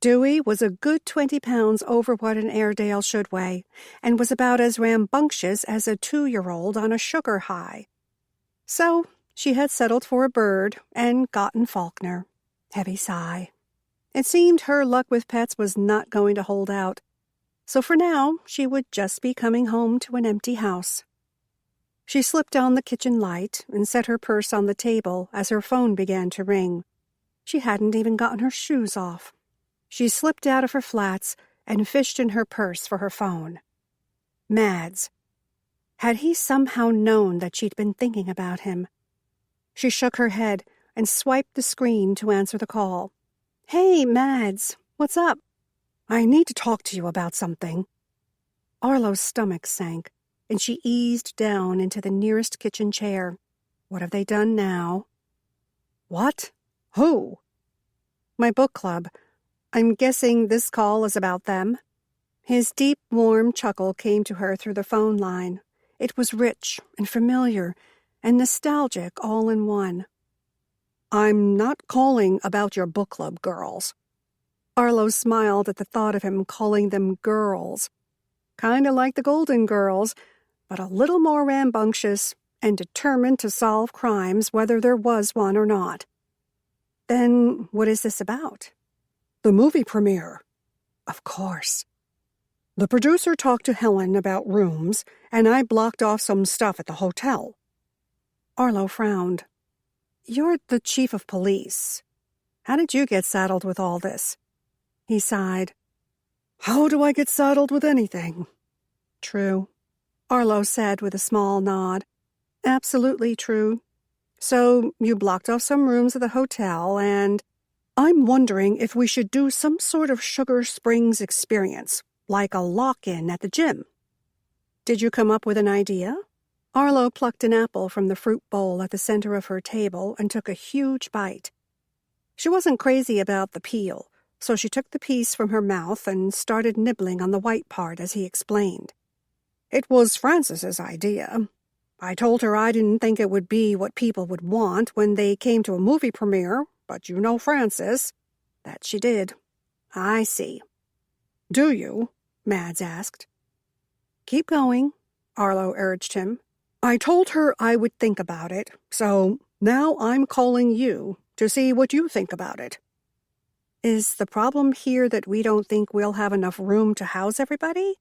Dewey was a good 20 pounds over what an Airedale should weigh and was about as rambunctious as a 2-year-old on a sugar high. So she had settled for a bird and gotten Faulkner. Heavy sigh. It seemed her luck with pets was not going to hold out. So for now, she would just be coming home to an empty house. She slipped on the kitchen light and set her purse on the table as her phone began to ring. She hadn't even gotten her shoes off. She slipped out of her flats and fished in her purse for her phone. Mads. Had he somehow known that she'd been thinking about him? She shook her head and swiped the screen to answer the call. Hey, Mads, what's up? I need to talk to you about something. Arlo's stomach sank, and she eased down into the nearest kitchen chair. What have they done now? What? Who? My book club. I'm guessing this call is about them. His deep, warm chuckle came to her through the phone line. It was rich and familiar and nostalgic all in one. I'm not calling about your book club girls. Arlo smiled at the thought of him calling them girls. Kind of like the Golden Girls, but a little more rambunctious and determined to solve crimes whether there was one or not. Then what is this about? The movie premiere. Of course. The producer talked to Helen about rooms, and I blocked off some stuff at the hotel. Arlo frowned. You're the chief of police. How did you get saddled with all this? He sighed. How do I get saddled with anything? True, Arlo said with a small nod. Absolutely true. So you blocked off some rooms at the hotel, and I'm wondering if we should do some sort of Sugar Springs experience, like a lock-in at the gym. Did you come up with an idea? Arlo plucked an apple from the fruit bowl at the center of her table and took a huge bite. She wasn't crazy about the peel, so she took the piece from her mouth and started nibbling on the white part as he explained. It was Frances's idea. I told her I didn't think it would be what people would want when they came to a movie premiere, but you know Frances. That she did. I see. Do you? Mads asked. Keep going, Arlo urged him. I told her I would think about it, so now I'm calling you to see what you think about it. Is the problem here that we don't think we'll have enough room to house everybody?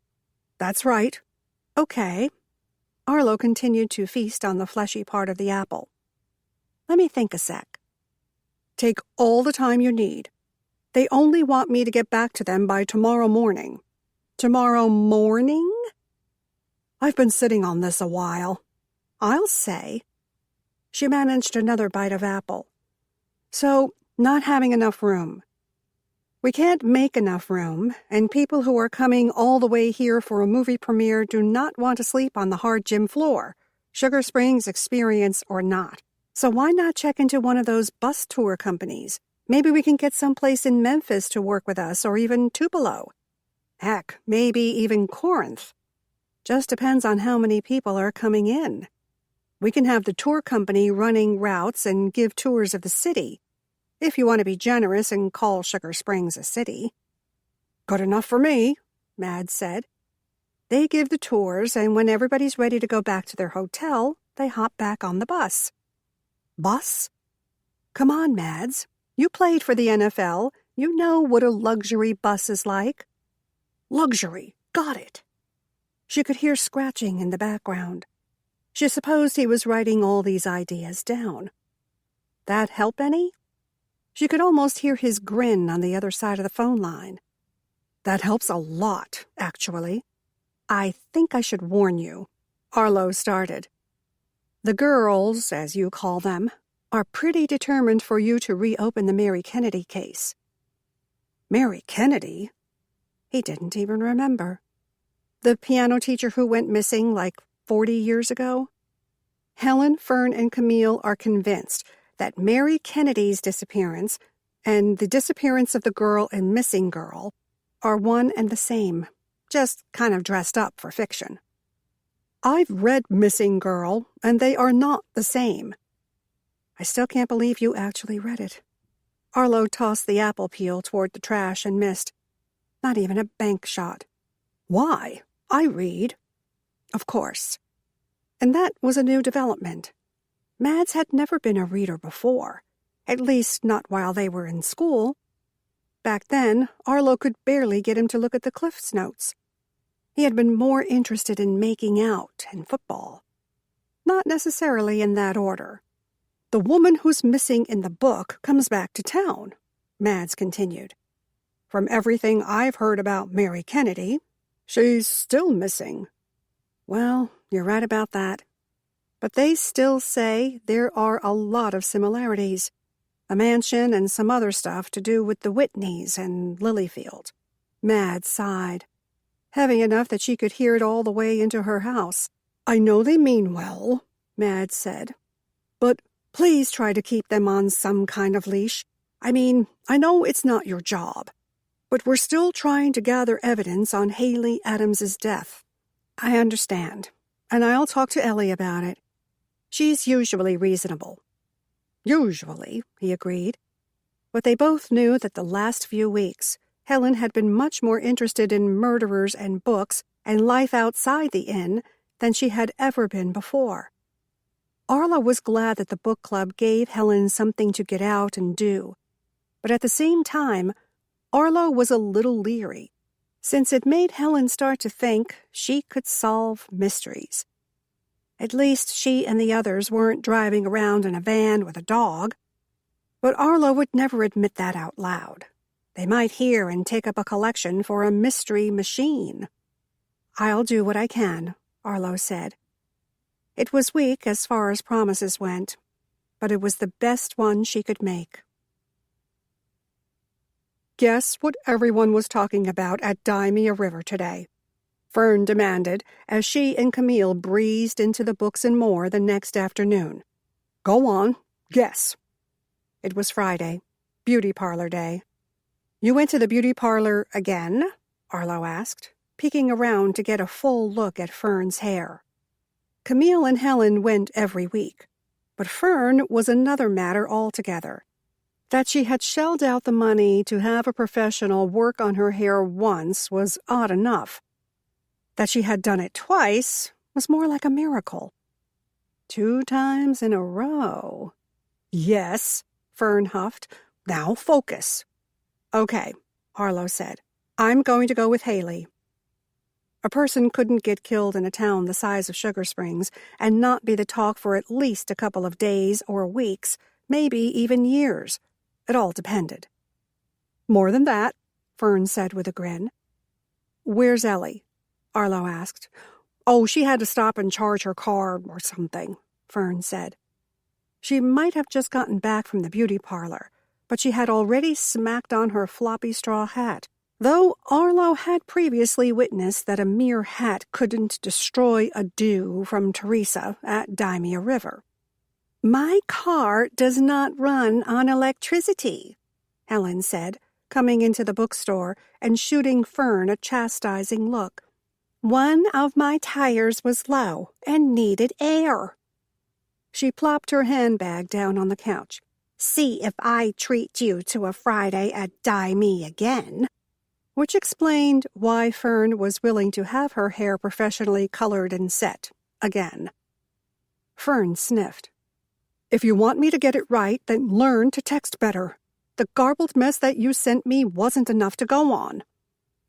That's right. Okay. Arlo continued to feast on the fleshy part of the apple. Let me think a sec. Take all the time you need. They only want me to get back to them by tomorrow morning. Tomorrow morning? I've been sitting on this a while. I'll say. She managed another bite of apple. So, not having enough room. We can't make enough room, and people who are coming all the way here for a movie premiere do not want to sleep on the hard gym floor, Sugar Springs experience or not. So why not check into one of those bus tour companies? Maybe we can get someplace in Memphis to work with us, or even Tupelo. Heck, maybe even Corinth. Just depends on how many people are coming in. We can have the tour company running routes and give tours of the city, if you want to be generous and call Sugar Springs a city. Good enough for me, Mads said. They give the tours, and when everybody's ready to go back to their hotel, they hop back on the bus. Bus? Come on, Mads. You played for the NFL. You know what a luxury bus is like. Luxury. Got it. She could hear scratching in the background. She supposed he was writing all these ideas down. That help any? She could almost hear his grin on the other side of the phone line. That helps a lot, actually. I think I should warn you, Arlo started. The girls, as you call them, are pretty determined for you to reopen the Mary Kennedy case. Mary Kennedy? He didn't even remember. The piano teacher who went missing like 40 years ago? Helen, Fern, and Camille are convinced that Mary Kennedy's disappearance and the disappearance of the girl and missing girl are one and the same, just kind of dressed up for fiction. I've read Missing Girl, and they are not the same. I still can't believe you actually read it. Arlo tossed the apple peel toward the trash and missed. Not even a bank shot. Why? I read. Of course. And that was a new development. Mads had never been a reader before, at least not while they were in school. Back then, Arlo could barely get him to look at the Cliff's notes. He had been more interested in making out and football. Not necessarily in that order. The woman who's missing in the book comes back to town, Mads continued. From everything I've heard about Mary Kennedy, she's still missing. Well, you're right about that. But they still say there are a lot of similarities. A mansion and some other stuff to do with the Whitneys and Lilyfield. Mads sighed, heavy enough that she could hear it all the way into her house. I know they mean well, Mads said, but please try to keep them on some kind of leash. I mean, I know it's not your job, but we're still trying to gather evidence on Haley Adams's death. I understand, and I'll talk to Ellie about it. She's usually reasonable. Usually, he agreed. But they both knew that the last few weeks, Helen had been much more interested in murderers and books and life outside the inn than she had ever been before. Arlo was glad that the book club gave Helen something to get out and do. But at the same time, Arlo was a little leery, since it made Helen start to think she could solve mysteries. At least she and the others weren't driving around in a van with a dog. But Arlo would never admit that out loud. They might hear and take up a collection for a mystery machine. I'll do what I can, Arlo said. It was weak as far as promises went, but it was the best one she could make. Guess what everyone was talking about at Daimia River today? Fern demanded as she and Camille breezed into the Books and More the next afternoon. Go on, guess. It was Friday, beauty parlor day. You went to the beauty parlor again? Arlo asked, peeking around to get a full look at Fern's hair. Camille and Helen went every week, but Fern was another matter altogether. That she had shelled out the money to have a professional work on her hair once was odd enough. That she had done it twice was more like a miracle. 2 times in a row. Yes, Fern huffed. Now focus. Okay, Arlo said. I'm going to go with Haley. A person couldn't get killed in a town the size of Sugar Springs and not be the talk for at least a couple of days or weeks, maybe even years. It all depended. More than that, Fern said with a grin. Where's Ellie? Arlo asked. Oh, she had to stop and charge her car or something, Fern said. She might have just gotten back from the beauty parlor, but she had already smacked on her floppy straw hat, though Arlo had previously witnessed that a mere hat couldn't destroy a dew from Teresa at Daimia River. "My car does not run on electricity," Helen said, coming into the bookstore and shooting Fern a chastising look. "One of my tires was low and needed air." She plopped her handbag down on the couch. "See if I treat you to a Friday at Daimia again." Which explained why Fern was willing to have her hair professionally colored and set again. Fern sniffed. "If you want me to get it right, then learn to text better. The garbled mess that you sent me wasn't enough to go on."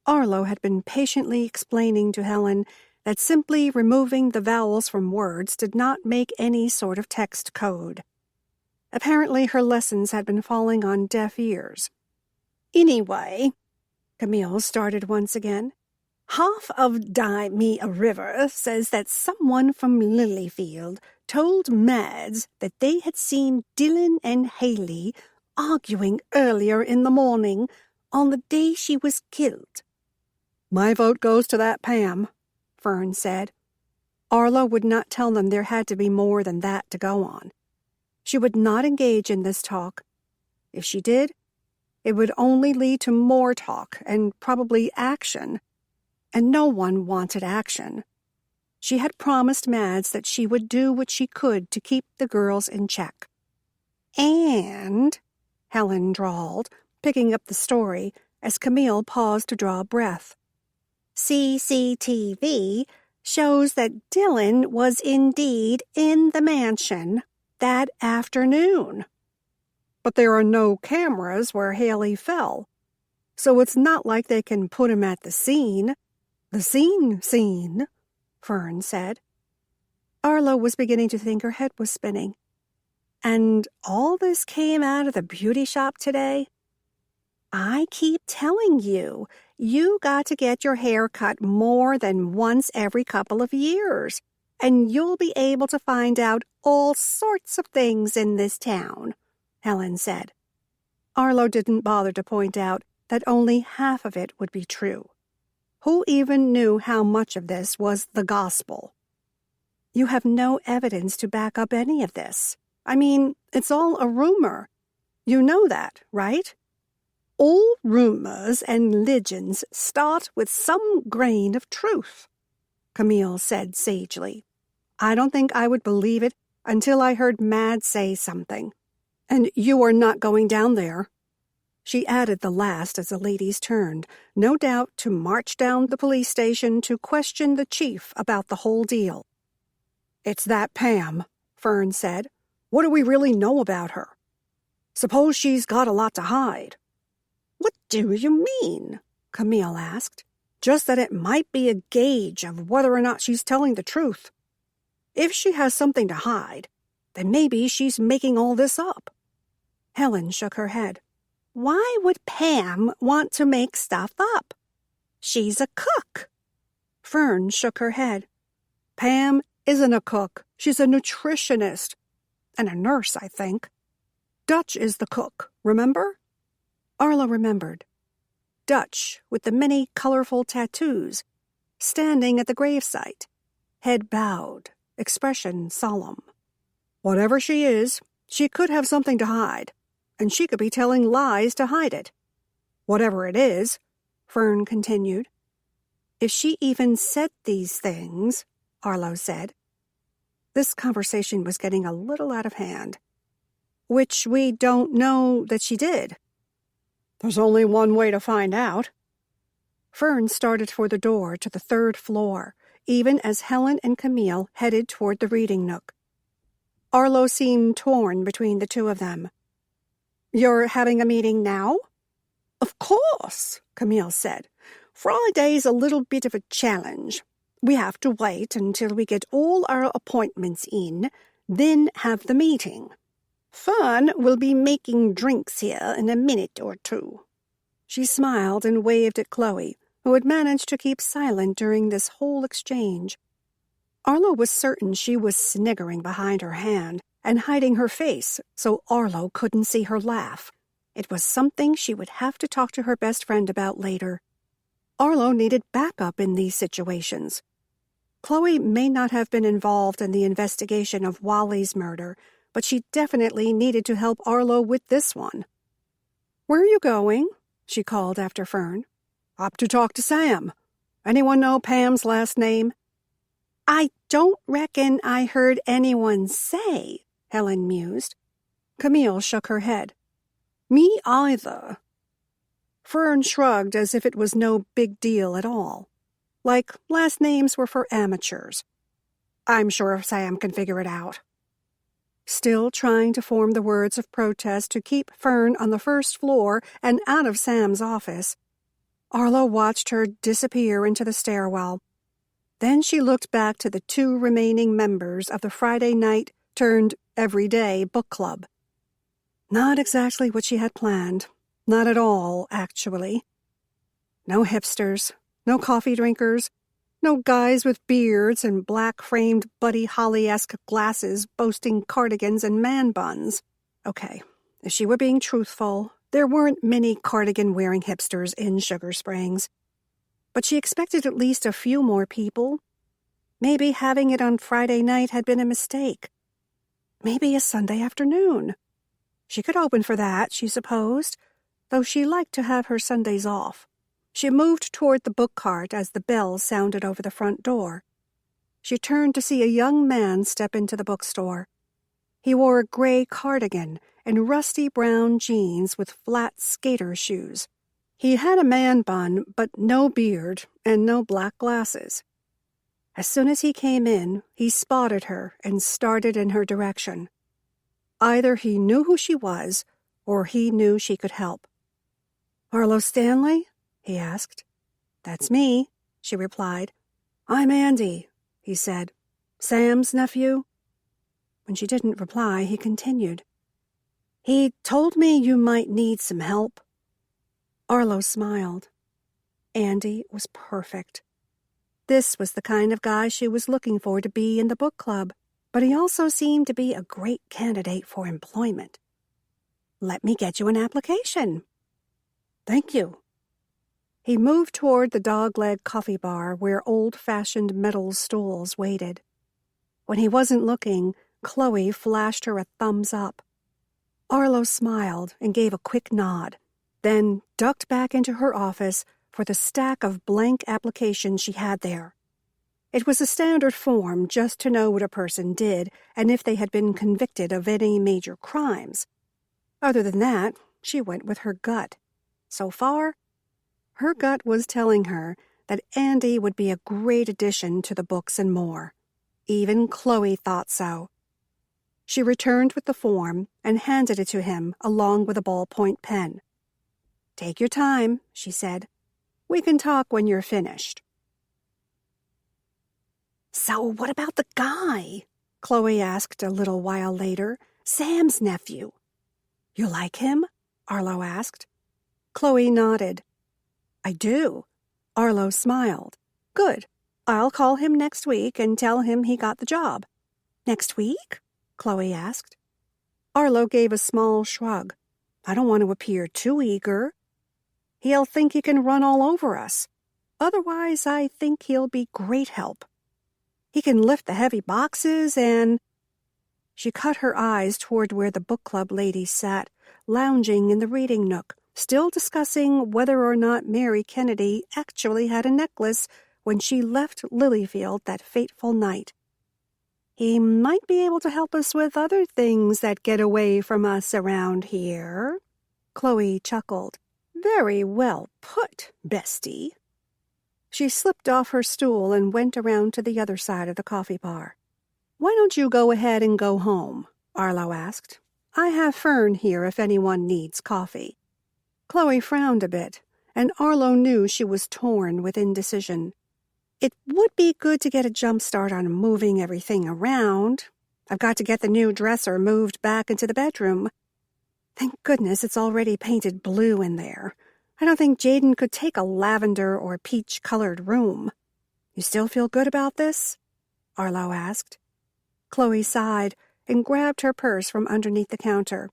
Arlo had been patiently explaining to Helen that simply removing the vowels from words did not make any sort of text code. Apparently her lessons had been falling on deaf ears. "Anyway," Camille started once again, "half of Daimia River says that someone from Lilyfield told Mads that they had seen Dylan and Haley arguing earlier in the morning on the day she was killed." "My vote goes to that Pam," Fern said. Arlo would not tell them there had to be more than that to go on. She would not engage in this talk. If she did, it would only lead to more talk and probably action, and no one wanted action. She had promised Mads that she would do what she could to keep the girls in check. "And," Helen drawled, picking up the story as Camille paused to draw a breath, "CCTV shows that Dylan was indeed in the mansion that afternoon." "But there are no cameras where Haley fell, so it's not like they can put him at the scene." "The scene," Fern said. Arlo was beginning to think her head was spinning. "And all this came out of the beauty shop today? I keep telling you, you got to get your hair cut more than once every couple of years, and you'll be able to find out all sorts of things in this town," Helen said. Arlo didn't bother to point out that only half of it would be true. Who even knew how much of this was the gospel? "You have no evidence to back up any of this. I mean, it's all a rumor. You know that, right?" "All rumors and legends start with some grain of truth," Camille said sagely. "I don't think I would believe it until I heard Mads say something. And you are not going down there." She added the last as the ladies turned, no doubt to march down the police station to question the chief about the whole deal. "It's that Pam," Fern said. "What do we really know about her? Suppose she's got a lot to hide." "What do you mean?" Camille asked. "Just that it might be a gauge of whether or not she's telling the truth. If she has something to hide, then maybe she's making all this up." Helen shook her head. "Why would Pam want to make stuff up? She's a cook." Fern shook her head. "Pam isn't a cook. She's a nutritionist. And a nurse, I think. Dutch is the cook, remember?" Arlo remembered. Dutch, with the many colorful tattoos, standing at the gravesite, head bowed, expression solemn. "Whatever she is, she could have something to hide, and she could be telling lies to hide it. Whatever it is," Fern continued. "If she even said these things," Arlo said. This conversation was getting a little out of hand. "Which we don't know that she did." "There's only one way to find out." Fern started for the door to the 3rd floor, even as Helen and Camille headed toward the reading nook. Arlo seemed torn between the two of them. "You're having a meeting now?" "Of course," Camille said. "Friday's a little bit of a challenge. We have to wait until we get all our appointments in, then have the meeting. Fern will be making drinks here in a minute or two." She smiled and waved at Chloe, who had managed to keep silent during this whole exchange. Arlo was certain she was sniggering behind her hand and hiding her face so Arlo couldn't see her laugh. It was something she would have to talk to her best friend about later. Arlo needed backup in these situations. Chloe may not have been involved in the investigation of Wally's murder, but she definitely needed to help Arlo with this one. "Where are you going?" she called after Fern. "Up to talk to Sam. Anyone know Pam's last name?" "I don't reckon I heard anyone say," Helen mused. Camille shook her head. "Me either." Fern shrugged as if it was no big deal at all. Like last names were for amateurs. "I'm sure Sam can figure it out." Still trying to form the words of protest to keep Fern on the first floor and out of Sam's office, Arlo watched her disappear into the stairwell. Then she looked back to the 2 remaining members of the Friday night turned everyday book club. Not exactly what she had planned. Not at all, actually. No hipsters, no coffee drinkers, no guys with beards and black-framed Buddy Holly-esque glasses boasting cardigans and man buns. Okay, if she were being truthful, there weren't many cardigan-wearing hipsters in Sugar Springs. But she expected at least a few more people. Maybe having it on Friday night had been a mistake. Maybe a Sunday afternoon. She could open for that, she supposed, though she liked to have her Sundays off. She moved toward the book cart as the bell sounded over the front door. She turned to see a young man step into the bookstore. He wore a gray cardigan and rusty brown jeans with flat skater shoes. He had a man bun, but no beard and no black glasses. As soon as he came in, he spotted her and started in her direction. Either he knew who she was, or he knew she could help. "Arlo Stanley?" he asked. "That's me," she replied. "I'm Andy," he said. "Sam's nephew?" When she didn't reply, he continued. "He told me you might need some help." Arlo smiled. Andy was perfect. This was the kind of guy she was looking for to be in the book club, but he also seemed to be a great candidate for employment. "Let me get you an application." "Thank you." He moved toward the dog-leg coffee bar where old-fashioned metal stools waited. When he wasn't looking, Chloe flashed her a thumbs up. Arlo smiled and gave a quick nod, then ducked back into her office for the stack of blank applications she had there. It was a standard form just to know what a person did and if they had been convicted of any major crimes. Other than that, she went with her gut. So far, her gut was telling her that Andy would be a great addition to the books and more. Even Chloe thought so. She returned with the form and handed it to him along with a ballpoint pen. "Take your time," she said. "We can talk when you're finished." "So what about the guy?" Chloe asked a little while later. "Sam's nephew." "You like him?" Arlo asked. Chloe nodded. "I do." Arlo smiled. "Good. I'll call him next week and tell him he got the job." "Next week?" Chloe asked. Arlo gave a small shrug. "I don't want to appear too eager. He'll think he can run all over us. Otherwise, I think he'll be great help. He can lift the heavy boxes and—" She cut her eyes toward where the book club ladies sat, lounging in the reading nook, still discussing whether or not Mary Kennedy actually had a necklace when she left Lilyfield that fateful night. "He might be able to help us with other things that get away from us around here." Chloe chuckled. "Very well put, bestie." She slipped off her stool and went around to the other side of the coffee bar. "Why don't you go ahead and go home?" Arlo asked. "I have Fern here if anyone needs coffee." Chloe frowned a bit, and Arlo knew she was torn with indecision. It would be good to get a jump start on moving everything around. I've got to get the new dresser moved back into the bedroom. Thank goodness it's already painted blue in there. I don't think Jaden could take a lavender or peach-colored room. "You still feel good about this?" Arlo asked. Chloe sighed and grabbed her purse from underneath the counter.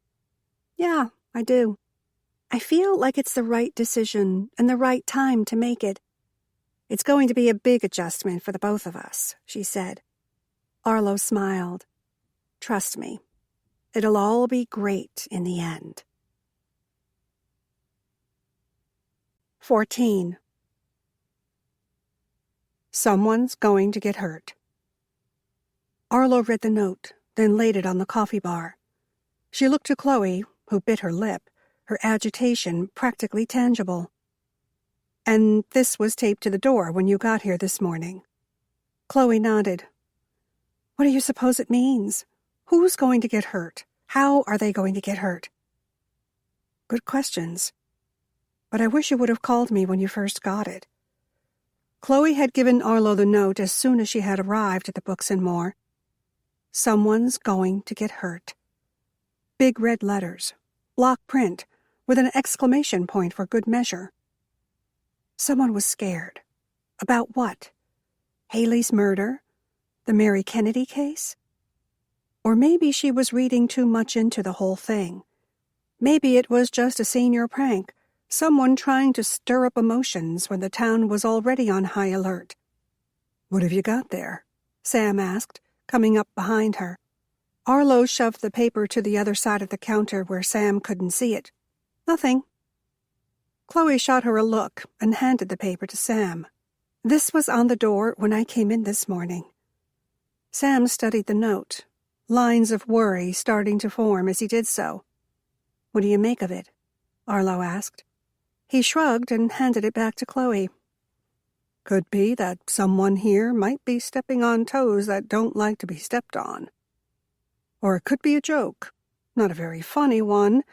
"Yeah, I do." I feel like it's the right decision and the right time to make it. It's going to be a big adjustment for the both of us, she said. Arlo smiled. Trust me, it'll all be great in the end. 14. Someone's going to get hurt. Arlo read the note, then laid it on the coffee bar. She looked to Chloe, who bit her lip, her agitation practically tangible. And this was taped to the door when you got here this morning. Chloe nodded. What do you suppose it means? Who's going to get hurt? How are they going to get hurt? Good questions. But I wish you would have called me when you first got it. Chloe had given Arlo the note as soon as she had arrived at the Books and More. Someone's going to get hurt. Big red letters, block print, with an exclamation point for good measure. Someone was scared. About what? Haley's murder? The Mary Kennedy case? Or maybe she was reading too much into the whole thing. Maybe it was just a senior prank, someone trying to stir up emotions when the town was already on high alert. What have you got there? Sam asked, coming up behind her. Arlo shoved the paper to the other side of the counter where Sam couldn't see it. Nothing. Chloe shot her a look and handed the paper to Sam. This was on the door when I came in this morning. Sam studied the note, lines of worry starting to form as he did so. What do you make of it? Arlo asked. He shrugged and handed it back to Chloe. Could be that someone here might be stepping on toes that don't like to be stepped on. Or it could be a joke. Not a very funny one,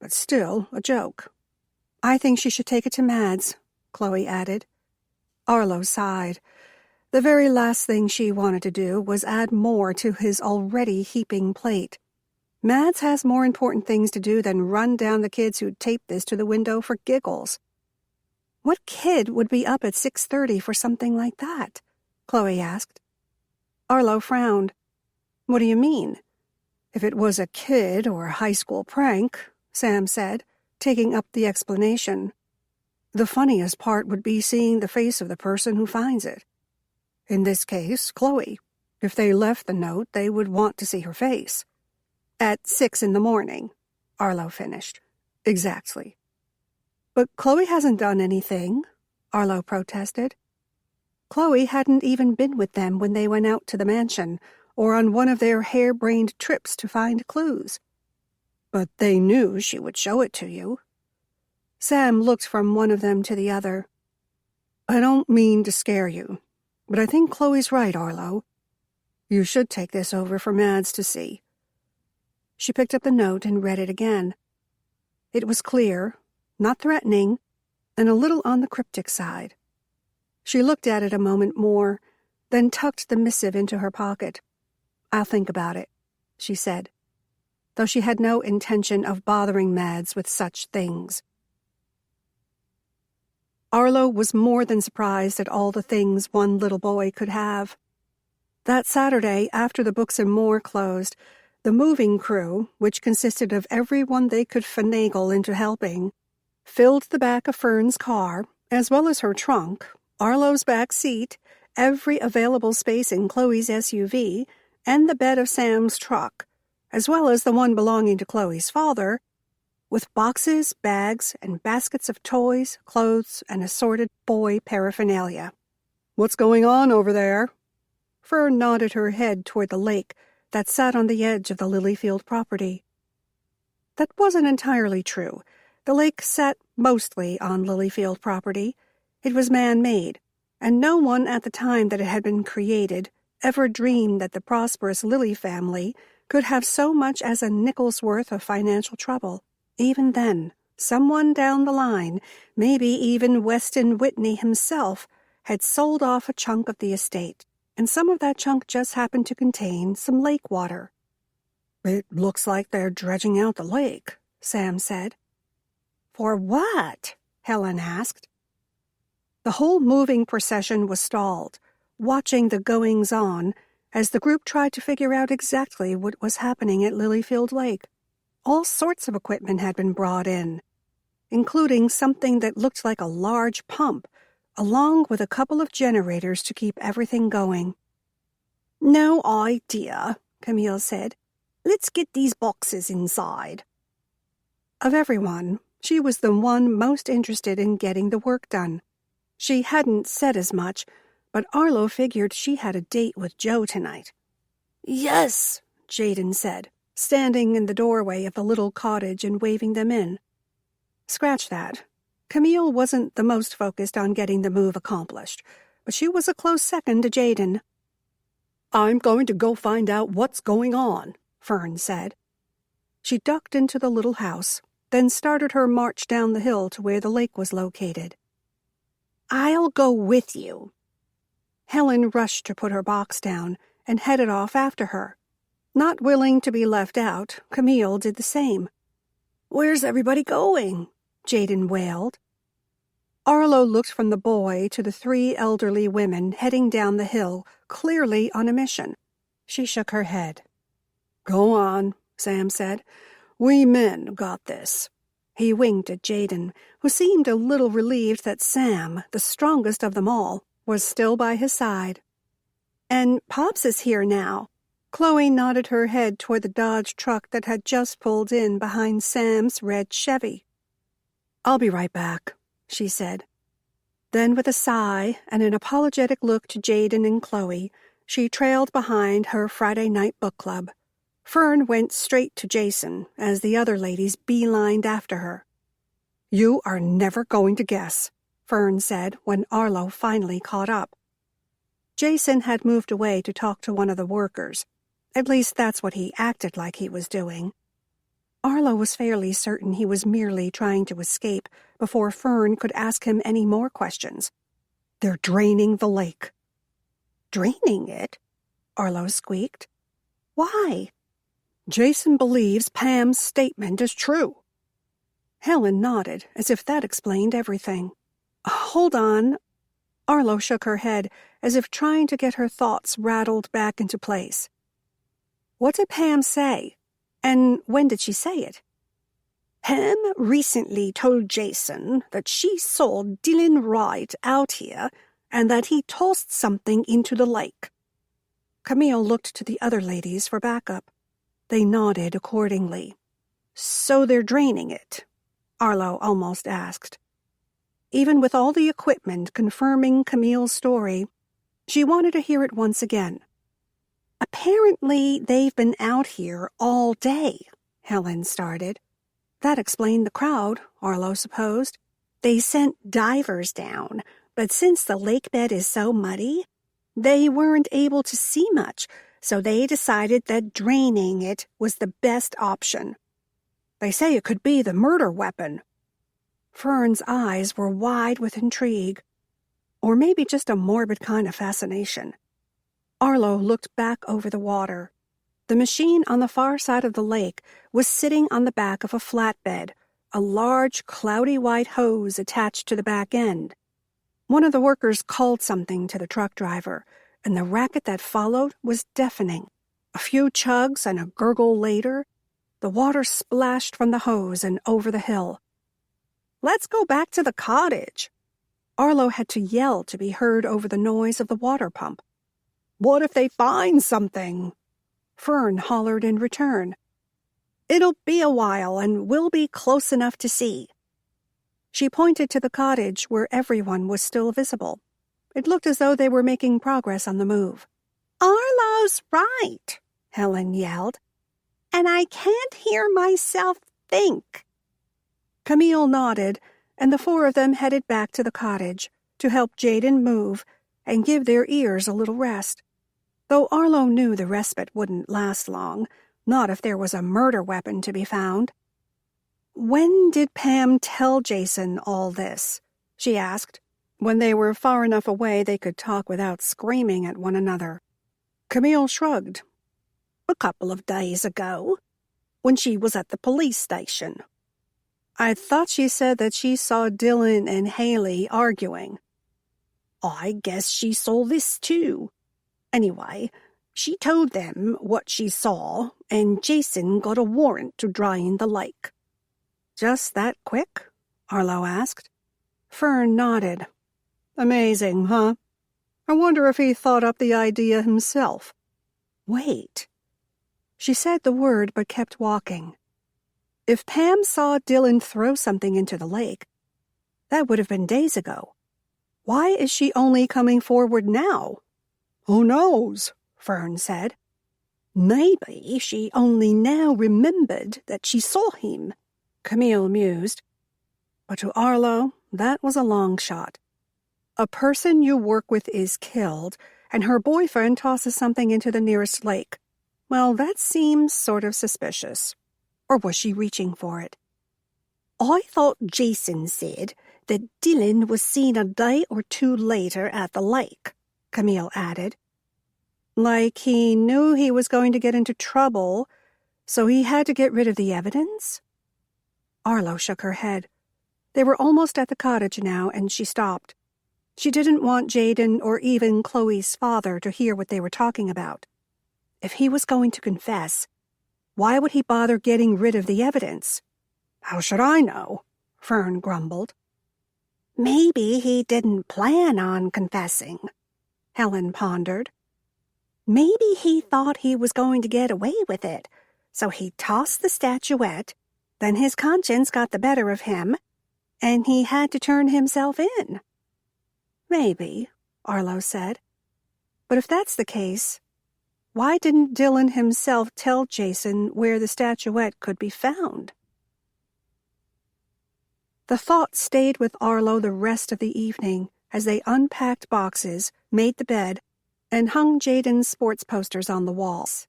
but still a joke. I think she should take it to Mads, Chloe added. Arlo sighed. The very last thing she wanted to do was add more to his already heaping plate. Mads has more important things to do than run down the kids who taped this to the window for giggles. What kid would be up at 6:30 for something like that? Chloe asked. Arlo frowned. What do you mean? If it was a kid or a high school prank, Sam said, taking up the explanation. The funniest part would be seeing the face of the person who finds it. In this case, Chloe. If they left the note, they would want to see her face. At 6 a.m, Arlo finished. Exactly. But Chloe hasn't done anything, Arlo protested. Chloe hadn't even been with them when they went out to the mansion, or on one of their harebrained trips to find clues. But they knew she would show it to you. Sam looked from one of them to the other. I don't mean to scare you, but I think Chloe's right, Arlo. You should take this over for Mads to see. She picked up the note and read it again. It was clear, not threatening, and a little on the cryptic side. She looked at it a moment more, then tucked the missive into her pocket. I'll think about it, she said, though she had no intention of bothering Mads with such things. Arlo was more than surprised at all the things one little boy could have. That Saturday, after the Books and More closed, the moving crew, which consisted of everyone they could finagle into helping, filled the back of Fern's car, as well as her trunk, Arlo's back seat, every available space in Chloe's SUV, and the bed of Sam's truck, as well as the one belonging to Chloe's father, with boxes, bags, and baskets of toys, clothes, and assorted boy paraphernalia. What's going on over there? Fern nodded her head toward the lake that sat on the edge of the Lilyfield property. That wasn't entirely true. The lake sat mostly on Lilyfield property. It was man-made, and no one at the time that it had been created ever dreamed that the prosperous Lilly family could have so much as a nickel's worth of financial trouble. Even then, someone down the line, maybe even Weston Whitney himself, had sold off a chunk of the estate, and some of that chunk just happened to contain some lake water. It looks like they're dredging out the lake, Sam said. For what? Helen asked. The whole moving procession was stalled, watching the goings-on as the group tried to figure out exactly what was happening at Lilyfield Lake. All sorts of equipment had been brought in. including something that looked like a large pump, along with a couple of generators to keep everything going. "No idea," Camille said. "Let's get these boxes inside." Of everyone, she was the one most interested in getting the work done. She hadn't said as much, but Arlo figured she had a date with Joe tonight. "Yes," Jaden said, standing in the doorway of the little cottage and waving them in. Scratch that. Camille wasn't the most focused on getting the move accomplished, but she was a close second to Jaden. "I'm going to go find out what's going on," Fern said. She ducked into the little house, then started her march down the hill to where the lake was located. "I'll go with you." Helen rushed to put her box down and headed off after her. Not willing to be left out, Camille did the same. "Where's everybody going?" Jaden wailed. Arlo looked from the boy to the 3 elderly women heading down the hill, clearly on a mission. She shook her head. "Go on," Sam said. "We men got this." He winked at Jaden, who seemed a little relieved that Sam, the strongest of them all, was still by his side. "And Pops is here now." Chloe nodded her head toward the Dodge truck that had just pulled in behind Sam's red Chevy. "I'll be right back," she said. Then, with a sigh and an apologetic look to Jaden and Chloe, she trailed behind her Friday night book club. Fern went straight to Jason as the other ladies beelined after her. "You are never going to guess," Fern said when Arlo finally caught up. Jason had moved away to talk to one of the workers. At least that's what he acted like he was doing. Arlo was fairly certain he was merely trying to escape before Fern could ask him any more questions. "They're draining the lake." "Draining it?" Arlo squeaked. "Why?" "Jason believes Pam's statement is true." Helen nodded, as if that explained everything. "Hold on." Arlo shook her head, as if trying to get her thoughts rattled back into place. "What did Pam say? And when did she say it?" "Pam recently told Jason that she saw Dylan Wright out here and that he tossed something into the lake." Camille looked to the other ladies for backup. They nodded accordingly. "So they're draining it?" Arlo almost asked. Even with all the equipment confirming Camille's story, she wanted to hear it once again. "Apparently they've been out here all day," Helen started. That explained the crowd, Arlo supposed. "They sent divers down, but since the lake bed is so muddy, they weren't able to see much, so they decided that draining it was the best option." "They say it could be the murder weapon." Fern's eyes were wide with intrigue, or maybe just a morbid kind of fascination. Arlo looked back over the water. The machine on the far side of the lake was sitting on the back of a flatbed, a large, cloudy white hose attached to the back end. One of the workers called something to the truck driver, and the racket that followed was deafening. A few chugs and a gurgle later, the water splashed from the hose and over the hill. "Let's go back to the cottage." Arlo had to yell to be heard over the noise of the water pump. "What if they find something?" Fern hollered in return. "It'll be a while, and we'll be close enough to see." She pointed to the cottage where everyone was still visible. It looked as though they were making progress on the move. "Arlo's right," Helen yelled. "And I can't hear myself think." Camille nodded, and the 4 of them headed back to the cottage to help Jaden move and give their ears a little rest. Though Arlo knew the respite wouldn't last long, not if there was a murder weapon to be found. "When did Pam tell Jason all this?" she asked, when they were far enough away they could talk without screaming at one another. Camille shrugged. "A couple of days ago, when she was at the police station." "I thought she said that she saw Dylan and Haley arguing." "I guess she saw this too. Anyway, she told them what she saw, and Jason got a warrant to drain the lake." "Just that quick?" Arlo asked. Fern nodded. Amazing, huh? I wonder if he thought up the idea himself. Wait. She said the word but kept walking. If Pam saw Dylan throw something into the lake, that would have been days ago. Why is she only coming forward now? Who knows? Fern said. Maybe she only now remembered that she saw him, Camille mused. But to Arlo, that was a long shot. A person you work with is killed, and her boyfriend tosses something into the nearest lake. Well, that seems sort of suspicious. Or was she reaching for it? I thought Jason said that Dylan was seen a day or two later at the lake, Camille added. Like he knew he was going to get into trouble, so he had to get rid of the evidence? Arlo shook her head. They were almost at the cottage now, and she stopped. She didn't want Jaden or even Chloe's father to hear what they were talking about. If he was going to confess, why would he bother getting rid of the evidence? How should I know? Fern grumbled. Maybe he didn't plan on confessing, Helen pondered. Maybe he thought he was going to get away with it, so he tossed the statuette, then his conscience got the better of him, and he had to turn himself in. Maybe, Arlo said. But if that's the case, why didn't Dylan himself tell Jason where the statuette could be found? The thought stayed with Arlo the rest of the evening as they unpacked boxes, made the bed, and hung Jaden's sports posters on the walls.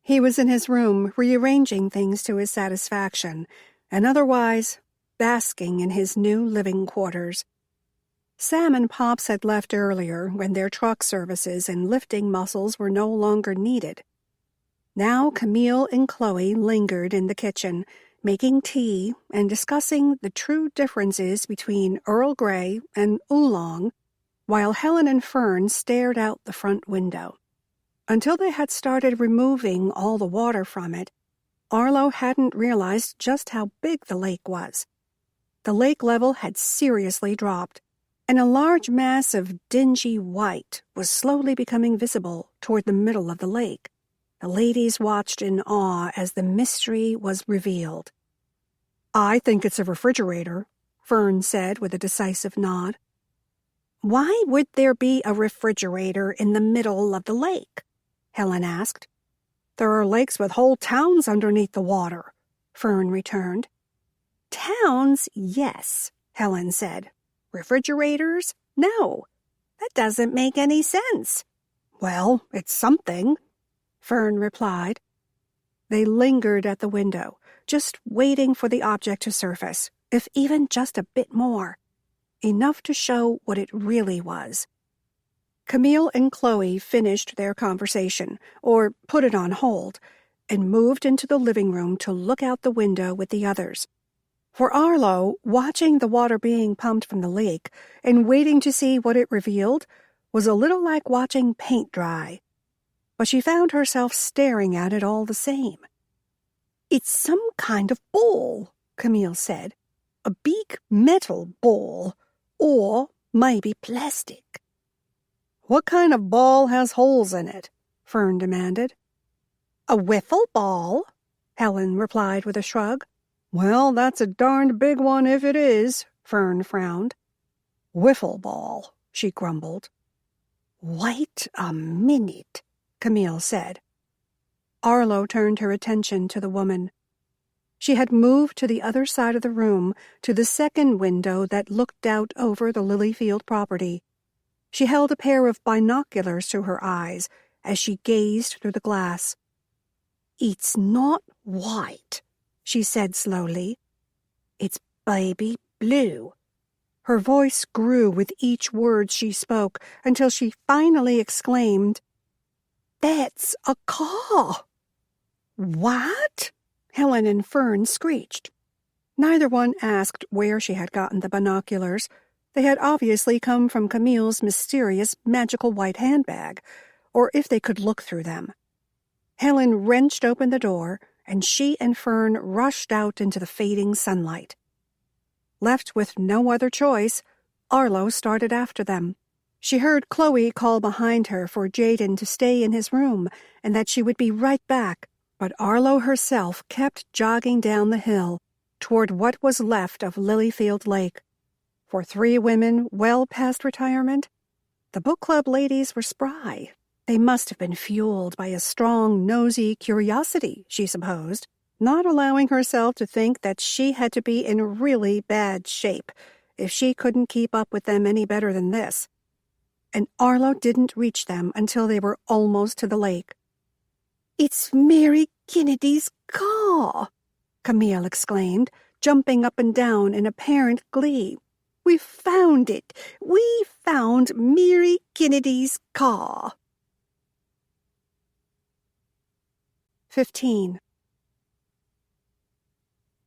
He was in his room rearranging things to his satisfaction, and otherwise basking in his new living quarters. Sam and Pops had left earlier when their truck services and lifting muscles were no longer needed. Now Camille and Chloe lingered in the kitchen, making tea and discussing the true differences between Earl Grey and Oolong, while Helen and Fern stared out the front window. Until they had started removing all the water from it, Arlo hadn't realized just how big the lake was. The lake level had seriously dropped, and a large mass of dingy white was slowly becoming visible toward the middle of the lake. The ladies watched in awe as the mystery was revealed. I think it's a refrigerator, Fern said with a decisive nod. Why would there be a refrigerator in the middle of the lake? Helen asked. There are lakes with whole towns underneath the water, Fern returned. Towns, yes, Helen said. Refrigerators? No. That doesn't make any sense. Well, it's something, Fern replied. They lingered at the window, just waiting for the object to surface, if even just a bit more. Enough to show what it really was. Camille and Chloe finished their conversation, or put it on hold, and moved into the living room to look out the window with the others. For Arlo, watching the water being pumped from the lake and waiting to see what it revealed was a little like watching paint dry. But she found herself staring at it all the same. It's some kind of ball, Camille said. A big metal ball, or maybe plastic. What kind of ball has holes in it? Fern demanded. A wiffle ball, Helen replied with a shrug. Well, that's a darned big one if it is, Fern frowned. Wiffle ball, she grumbled. Wait a minute, Camille said. Arlo turned her attention to the woman. She had moved to the other side of the room, to the second window that looked out over the Lilyfield property. She held a pair of binoculars to her eyes as she gazed through the glass. It's not white, she said slowly. It's baby blue. Her voice grew with each word she spoke until she finally exclaimed, That's a car! What? Helen and Fern screeched. Neither one asked where she had gotten the binoculars. They had obviously come from Camille's mysterious magical white handbag, or if they could look through them. Helen wrenched open the door, and she and Fern rushed out into the fading sunlight. Left with no other choice, Arlo started after them. She heard Chloe call behind her for Jaden to stay in his room and that she would be right back, but Arlo herself kept jogging down the hill toward what was left of Lilyfield Lake. For 3 women well past retirement, the book club ladies were spry. They must have been fueled by a strong, nosy curiosity, she supposed, not allowing herself to think that she had to be in really bad shape if she couldn't keep up with them any better than this. And Arlo didn't reach them until they were almost to the lake. "It's Mary Kennedy's car!" Camille exclaimed, jumping up and down in apparent glee. "We found it! We found Mary Kennedy's car!" 15.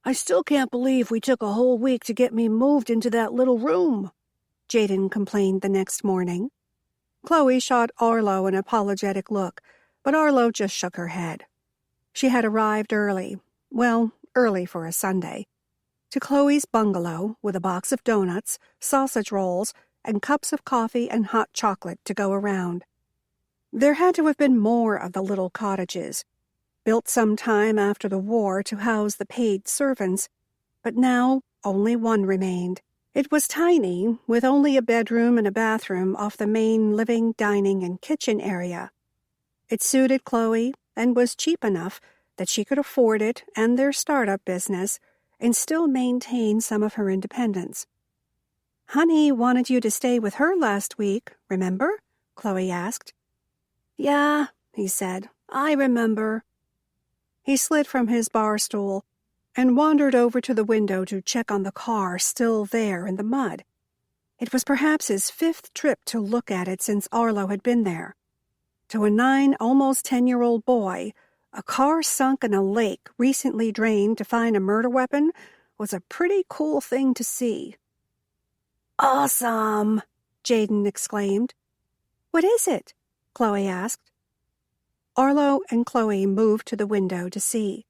"I still can't believe we took a whole week to get me moved into that little room," Jaden complained the next morning. Chloe shot Arlo an apologetic look, but Arlo just shook her head. She had arrived early, well, early for a Sunday, to Chloe's bungalow with a box of donuts, sausage rolls, and cups of coffee and hot chocolate to go around. There had to have been more of the little cottages, built some time after the war to house the paid servants, but now only one remained. It was tiny, with only a bedroom and a bathroom off the main living, dining, and kitchen area. It suited Chloe and was cheap enough that she could afford it and their startup business and still maintain some of her independence. "Honey wanted you to stay with her last week, remember?" Chloe asked. "Yeah," he said, "I remember." He slid from his bar stool and wandered over to the window to check on the car still there in the mud. It was perhaps his 5th trip to look at it since Arlo had been there. To a 9, almost 10-year-old boy, a car sunk in a lake recently drained to find a murder weapon was a pretty cool thing to see. "Awesome!" Jaden exclaimed. "What is it?" Chloe asked. Arlo and Chloe moved to the window to see.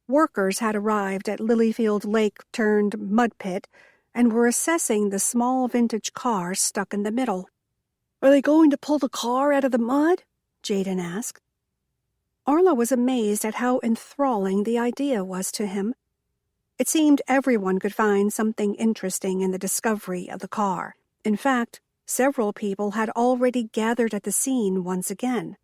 Workers had arrived at Lilyfield Lake-turned-mud pit and were assessing the small vintage car stuck in the middle. "Are they going to pull the car out of the mud?" Jaden asked. Arlo was amazed at how enthralling the idea was to him. It seemed everyone could find something interesting in the discovery of the car. In fact, several people had already gathered at the scene once again.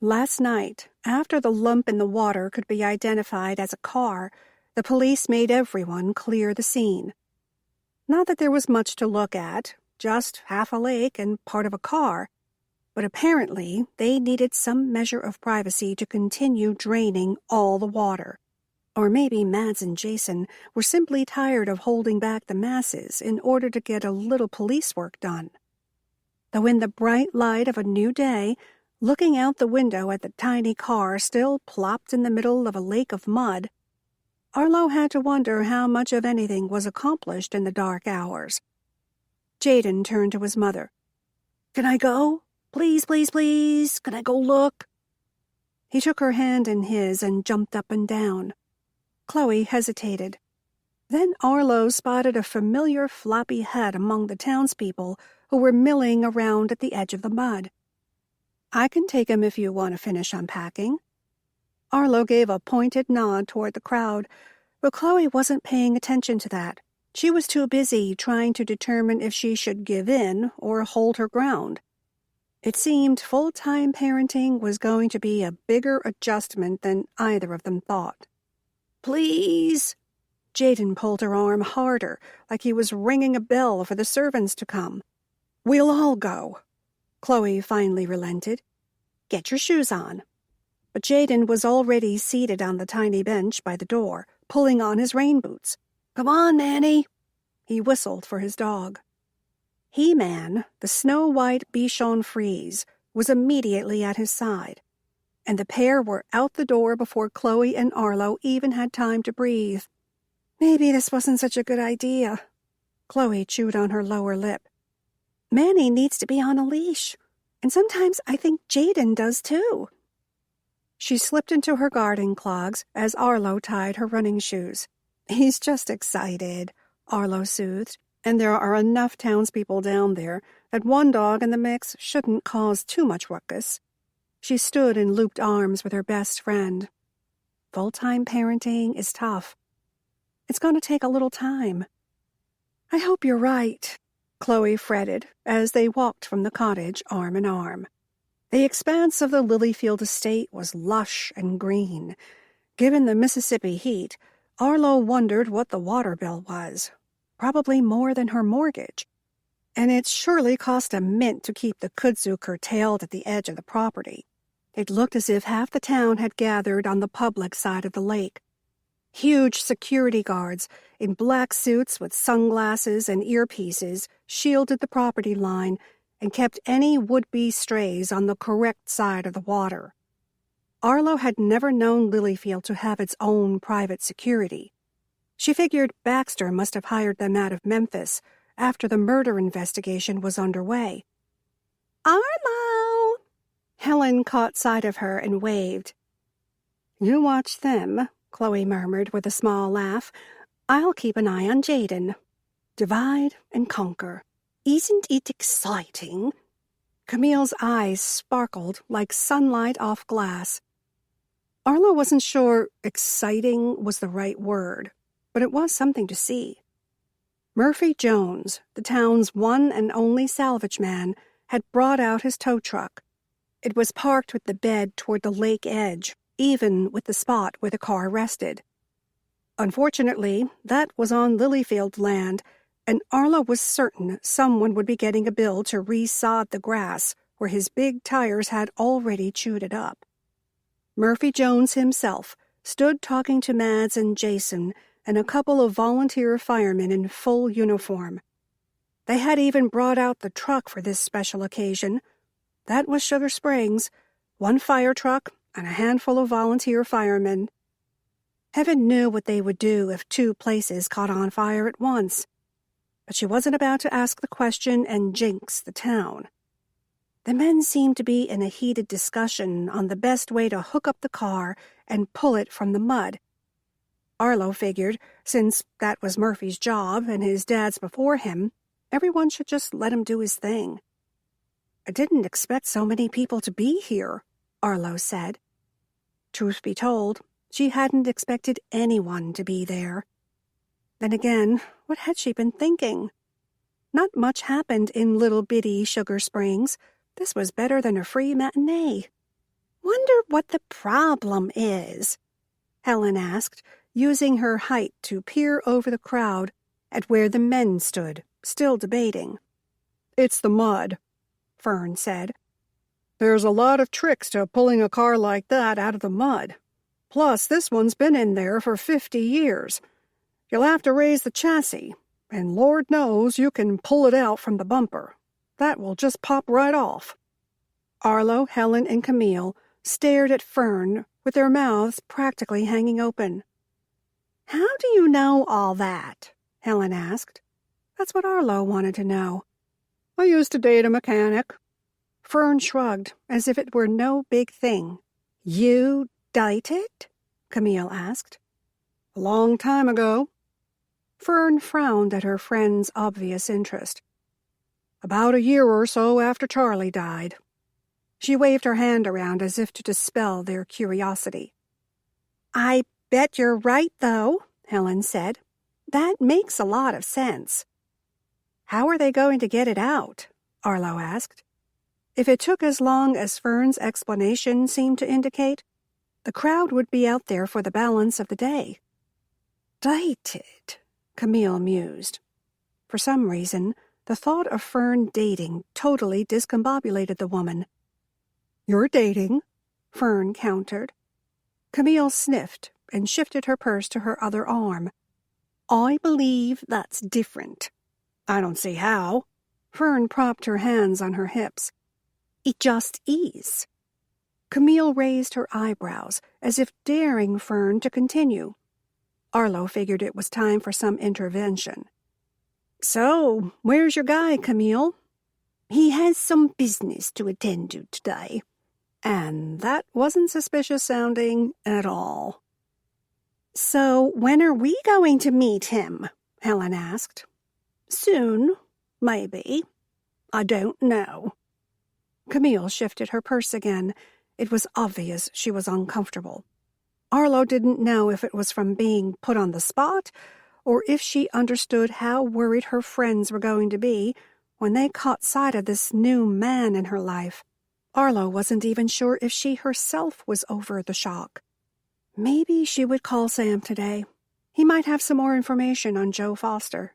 Last night, after the lump in the water could be identified as a car, the police made everyone clear the scene. Not that there was much to look at, just half a lake and part of a car, but apparently they needed some measure of privacy to continue draining all the water. Or maybe Mads and Jason were simply tired of holding back the masses in order to get a little police work done. Though in the bright light of a new day, looking out the window at the tiny car still plopped in the middle of a lake of mud, Arlo had to wonder how much of anything was accomplished in the dark hours. Jaden turned to his mother. "Can I go? Please, please, please, can I go look?" He took her hand in his and jumped up and down. Chloe hesitated. Then Arlo spotted a familiar floppy head among the townspeople who were milling around at the edge of the mud. "I can take him if you want to finish unpacking." Arlo gave a pointed nod toward the crowd, but Chloe wasn't paying attention to that. She was too busy trying to determine if she should give in or hold her ground. It seemed full-time parenting was going to be a bigger adjustment than either of them thought. "Please!" Jaden pulled her arm harder, like he was ringing a bell for the servants to come. "We'll all go." Chloe finally relented. "Get your shoes on." But Jaden was already seated on the tiny bench by the door, pulling on his rain boots. "Come on, Nanny." He whistled for his dog. He-Man, the snow-white Bichon Frise, was immediately at his side, and the pair were out the door before Chloe and Arlo even had time to breathe. Maybe this wasn't such a good idea. Chloe chewed on her lower lip. Manny needs to be on a leash, and sometimes I think Jaden does too. She slipped into her garden clogs as Arlo tied her running shoes. "He's just excited," Arlo soothed, and there are enough townspeople down there that one dog in the mix shouldn't cause too much ruckus. She stood in looped arms with her best friend. Full-time parenting is tough. It's going to take a little time. I hope you're right, Chloe fretted as they walked from the cottage arm in arm. The expanse of the Lilyfield estate was lush and green. Given the Mississippi heat, Arlo wondered what the water bill was. Probably more than her mortgage. And it surely cost a mint to keep the kudzu curtailed at the edge of the property. It looked as if half the town had gathered on the public side of the lake. Huge security guards in black suits with sunglasses and earpieces shielded the property line and kept any would-be strays on the correct side of the water. Arlo had never known Lilyfield to have its own private security. She figured Baxter must have hired them out of Memphis after the murder investigation was underway. Arlo! Helen caught sight of her and waved. You watch them, Chloe murmured with a small laugh. I'll keep an eye on Jaden. Divide and conquer. Isn't it exciting? Camille's eyes sparkled like sunlight off glass. Arlo wasn't sure exciting was the right word, but it was something to see. Murphy Jones, the town's one and only salvage man, had brought out his tow truck. It was parked with the bed toward the lake edge, even with the spot where the car rested. Unfortunately, that was on Lilyfield land, and Arlo was certain someone would be getting a bill to re-sod the grass where his big tires had already chewed it up. Murphy Jones himself stood talking to Mads and Jason and a couple of volunteer firemen in full uniform. They had even brought out the truck for this special occasion. That was Sugar Springs, one fire truck and a handful of volunteer firemen. Heaven knew what they would do if two places caught on fire at once. But she wasn't about to ask the question and jinx the town. The men seemed to be in a heated discussion on the best way to hook up the car and pull it from the mud. Arlo figured, since that was Murphy's job and his dad's before him, everyone should just let him do his thing. I didn't expect so many people to be here, Arlo said. Truth be told, she hadn't expected anyone to be there. Then again, what had she been thinking? Not much happened in little bitty Sugar Springs. This was better than a free matinee. Wonder what the problem is, Helen asked, using her height to peer over the crowd at where the men stood, still debating. It's the mud, Fern said. There's a lot of tricks to pulling a car like that out of the mud. Plus, this one's been in there for 50 years. You'll have to raise the chassis, and Lord knows you can pull it out from the bumper. That will just pop right off. Arlo, Helen, and Camille stared at Fern with their mouths practically hanging open. How do you know all that? Helen asked. That's what Arlo wanted to know. I used to date a mechanic. Fern shrugged, as if it were no big thing. You dated? Camille asked. A long time ago. Fern frowned at her friend's obvious interest. About a year or so after Charlie died. She waved her hand around as if to dispel their curiosity. I bet you're right, though, Helen said. That makes a lot of sense. How are they going to get it out? Arlo asked. If it took as long as Fern's explanation seemed to indicate, the crowd would be out there for the balance of the day. Dated, Camille mused. For some reason, the thought of Fern dating totally discombobulated the woman. You're dating, Fern countered. Camille sniffed and shifted her purse to her other arm. I believe that's different. I don't see how. Fern propped her hands on her hips. It just is. Camille raised her eyebrows as if daring Fern to continue. Arlo figured it was time for some intervention. So, where's your guy, Camille? He has some business to attend to today. And that wasn't suspicious sounding at all. So, when are we going to meet him? Helen asked. Soon, maybe. I don't know. Camille shifted her purse again. It was obvious she was uncomfortable. Arlo didn't know if it was from being put on the spot or if she understood how worried her friends were going to be when they caught sight of this new man in her life. Arlo wasn't even sure if she herself was over the shock. Maybe she would call Sam today. He might have some more information on Joe Foster.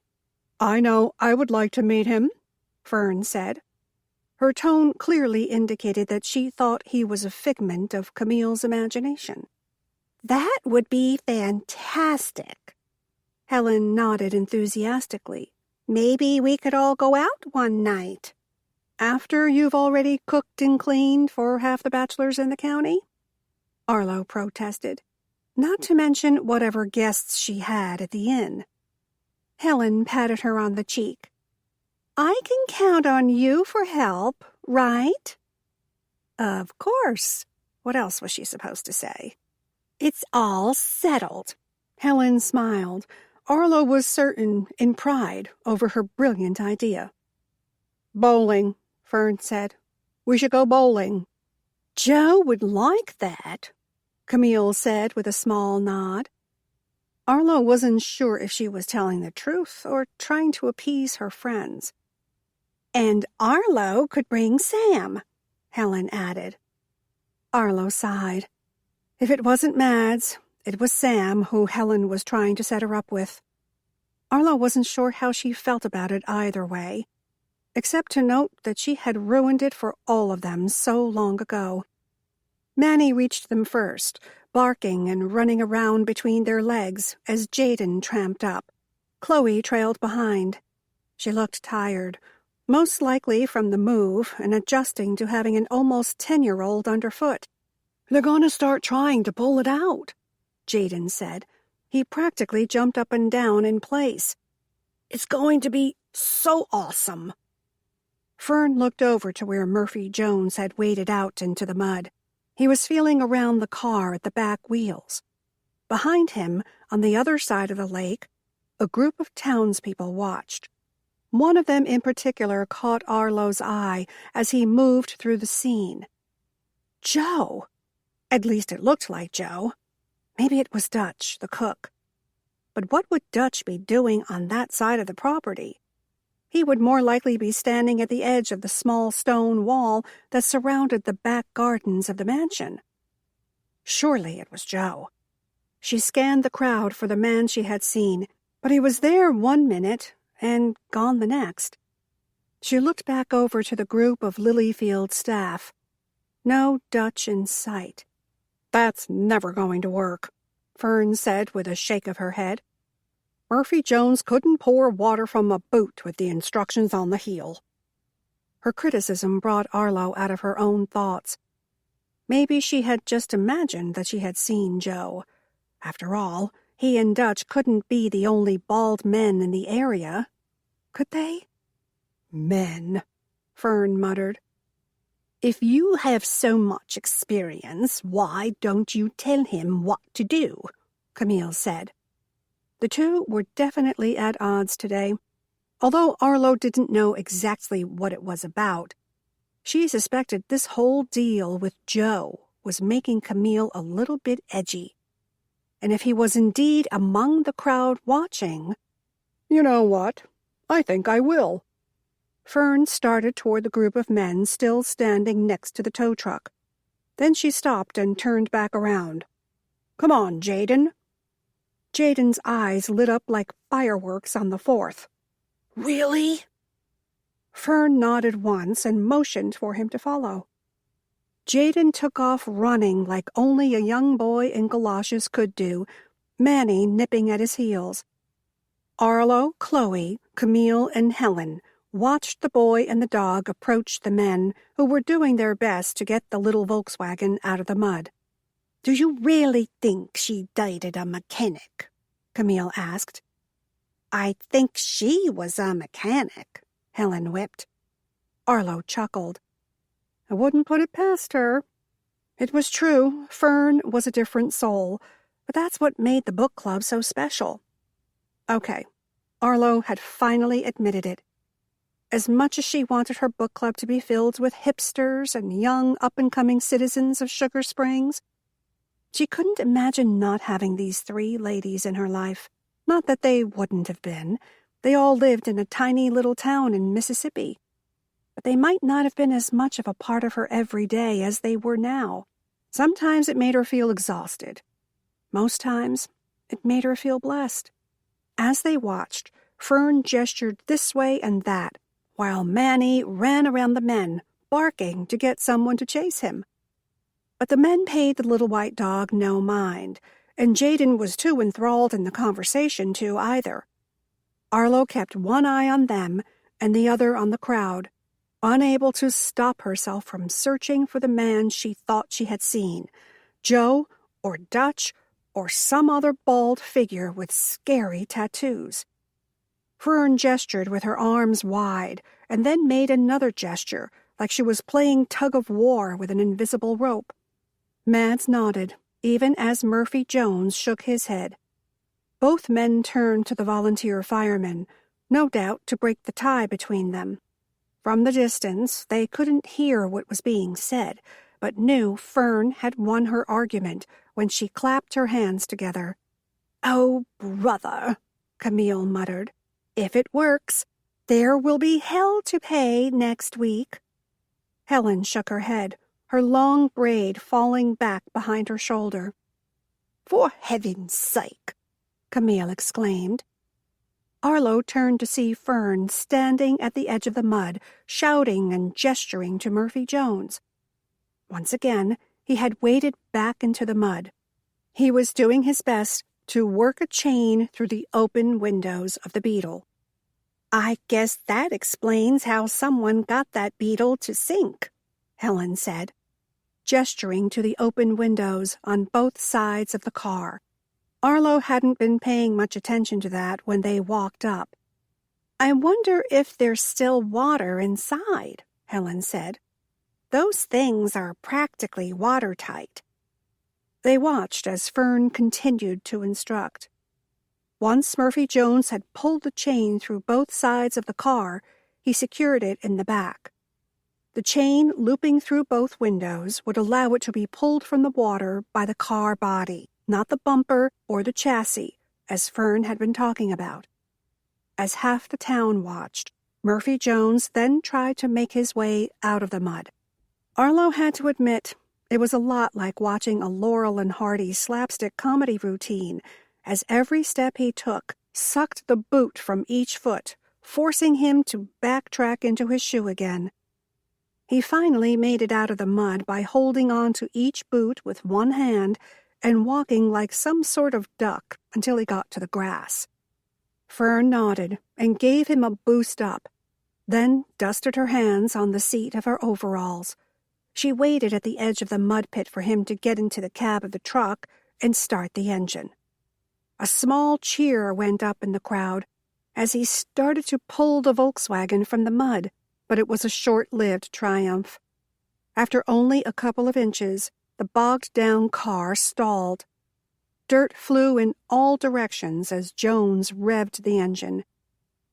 "I know I would like to meet him," Fern said. Her tone clearly indicated that she thought he was a figment of Camille's imagination. That would be fantastic. Helen nodded enthusiastically. Maybe we could all go out one night. "After you've already cooked and cleaned for half the bachelors in the county?" Arlo protested, not to mention whatever guests she had at the inn. Helen patted her on the cheek. "I can count on you for help, right?" Of course. What else was she supposed to say? "It's all settled." Helen smiled. Arlo was certain, in pride, over her brilliant idea. "Bowling," Fern said. "We should go bowling." "Joe would like that," Camille said with a small nod. Arlo wasn't sure if she was telling the truth or trying to appease her friends. "And Arlo could bring Sam," Helen added. Arlo sighed. If it wasn't Mads, it was Sam who Helen was trying to set her up with. Arlo wasn't sure how she felt about it either way, except to note that she had ruined it for all of them so long ago. Manny reached them first, barking and running around between their legs as Jaden tramped up. Chloe trailed behind. She looked tired, most likely from the move and adjusting to having an almost 10-year-old underfoot. "They're going to start trying to pull it out," Jaden said. He practically jumped up and down in place. "It's going to be so awesome." Fern looked over to where Murphy Jones had waded out into the mud. He was feeling around the car at the back wheels. Behind him, on the other side of the lake, a group of townspeople watched. One of them in particular caught Arlo's eye as he moved through the scene. Joe! At least it looked like Joe. Maybe it was Dutch, the cook. But what would Dutch be doing on that side of the property? He would more likely be standing at the edge of the small stone wall that surrounded the back gardens of the mansion. Surely it was Joe. She scanned the crowd for the man she had seen, but he was there one minute and gone the next. She looked back over to the group of Lilyfield staff. No Dutch in sight. "That's never going to work," Fern said with a shake of her head. "Murphy Jones couldn't pour water from a boot with the instructions on the heel." Her criticism brought Arlo out of her own thoughts. Maybe she had just imagined that she had seen Joe. After all, he and Dutch couldn't be the only bald men in the area. Could they? "Men," Fern muttered. "If you have so much experience, why don't you tell him what to do?" Camille said. The two were definitely at odds today. Although Arlo didn't know exactly what it was about, she suspected this whole deal with Joe was making Camille a little bit edgy. And if he was indeed among the crowd watching... "You know what? I think I will." Fern started toward the group of men still standing next to the tow truck. Then she stopped and turned back around. "Come on, Jaden." Jaden's eyes lit up like fireworks on the 4th. "Really?" Fern nodded once and motioned for him to follow. Jaden took off running like only a young boy in galoshes could do, Manny nipping at his heels. Arlo, Chloe, Camille, and Helen watched the boy and the dog approach the men who were doing their best to get the little Volkswagen out of the mud. "Do you really think she dated a mechanic?" Camille asked. "I think she was a mechanic," Helen whipped. Arlo chuckled. "I wouldn't put it past her." It was true, Fern was a different soul, but that's what made the book club so special. "Okay, Arlo had finally admitted it. As much as she wanted her book club to be filled with hipsters and young up-and-coming citizens of Sugar Springs, she couldn't imagine not having these 3 ladies in her life. Not that they wouldn't have been. They all lived in a tiny little town in Mississippi. But they might not have been as much of a part of her every day as they were now. Sometimes it made her feel exhausted. Most times, it made her feel blessed. As they watched, Fern gestured this way and that, while Manny ran around the men, barking to get someone to chase him. But the men paid the little white dog no mind, and Jaden was too enthralled in the conversation to either. Arlo kept one eye on them and the other on the crowd, unable to stop herself from searching for the man she thought she had seen, Joe or Dutch or some other bald figure with scary tattoos. Fern gestured with her arms wide and then made another gesture, like she was playing tug-of-war with an invisible rope. Mads nodded, even as Murphy Jones shook his head. Both men turned to the volunteer firemen, no doubt to break the tie between them. From the distance, they couldn't hear what was being said, but knew Fern had won her argument when she clapped her hands together. "Oh, brother," Camille muttered. "If it works, there will be hell to pay next week." Helen shook her head, her long braid falling back behind her shoulder. "For heaven's sake!" Camille exclaimed. Arlo turned to see Fern standing at the edge of the mud, shouting and gesturing to Murphy Jones. Once again, he had waded back into the mud. He was doing his best to work a chain through the open windows of the Beetle. "I guess that explains how someone got that Beetle to sink," Helen said, gesturing to the open windows on both sides of the car. Arlo hadn't been paying much attention to that when they walked up. "I wonder if there's still water inside," Helen said. "Those things are practically watertight." They watched as Fern continued to instruct. Once Murphy Jones had pulled the chain through both sides of the car, he secured it in the back. The chain looping through both windows would allow it to be pulled from the water by the car body, not the bumper or the chassis, as Fern had been talking about. As half the town watched, Murphy Jones then tried to make his way out of the mud. Arlo had to admit it was a lot like watching a Laurel and Hardy slapstick comedy routine, as every step he took sucked the boot from each foot, forcing him to backtrack into his shoe again. He finally made it out of the mud by holding on to each boot with one hand and walking like some sort of duck until he got to the grass. Fern nodded and gave him a boost up, then dusted her hands on the seat of her overalls. She waited at the edge of the mud pit for him to get into the cab of the truck and start the engine. A small cheer went up in the crowd as he started to pull the Volkswagen from the mud, but it was a short-lived triumph. After only a couple of inches, the bogged-down car stalled. Dirt flew in all directions as Jones revved the engine.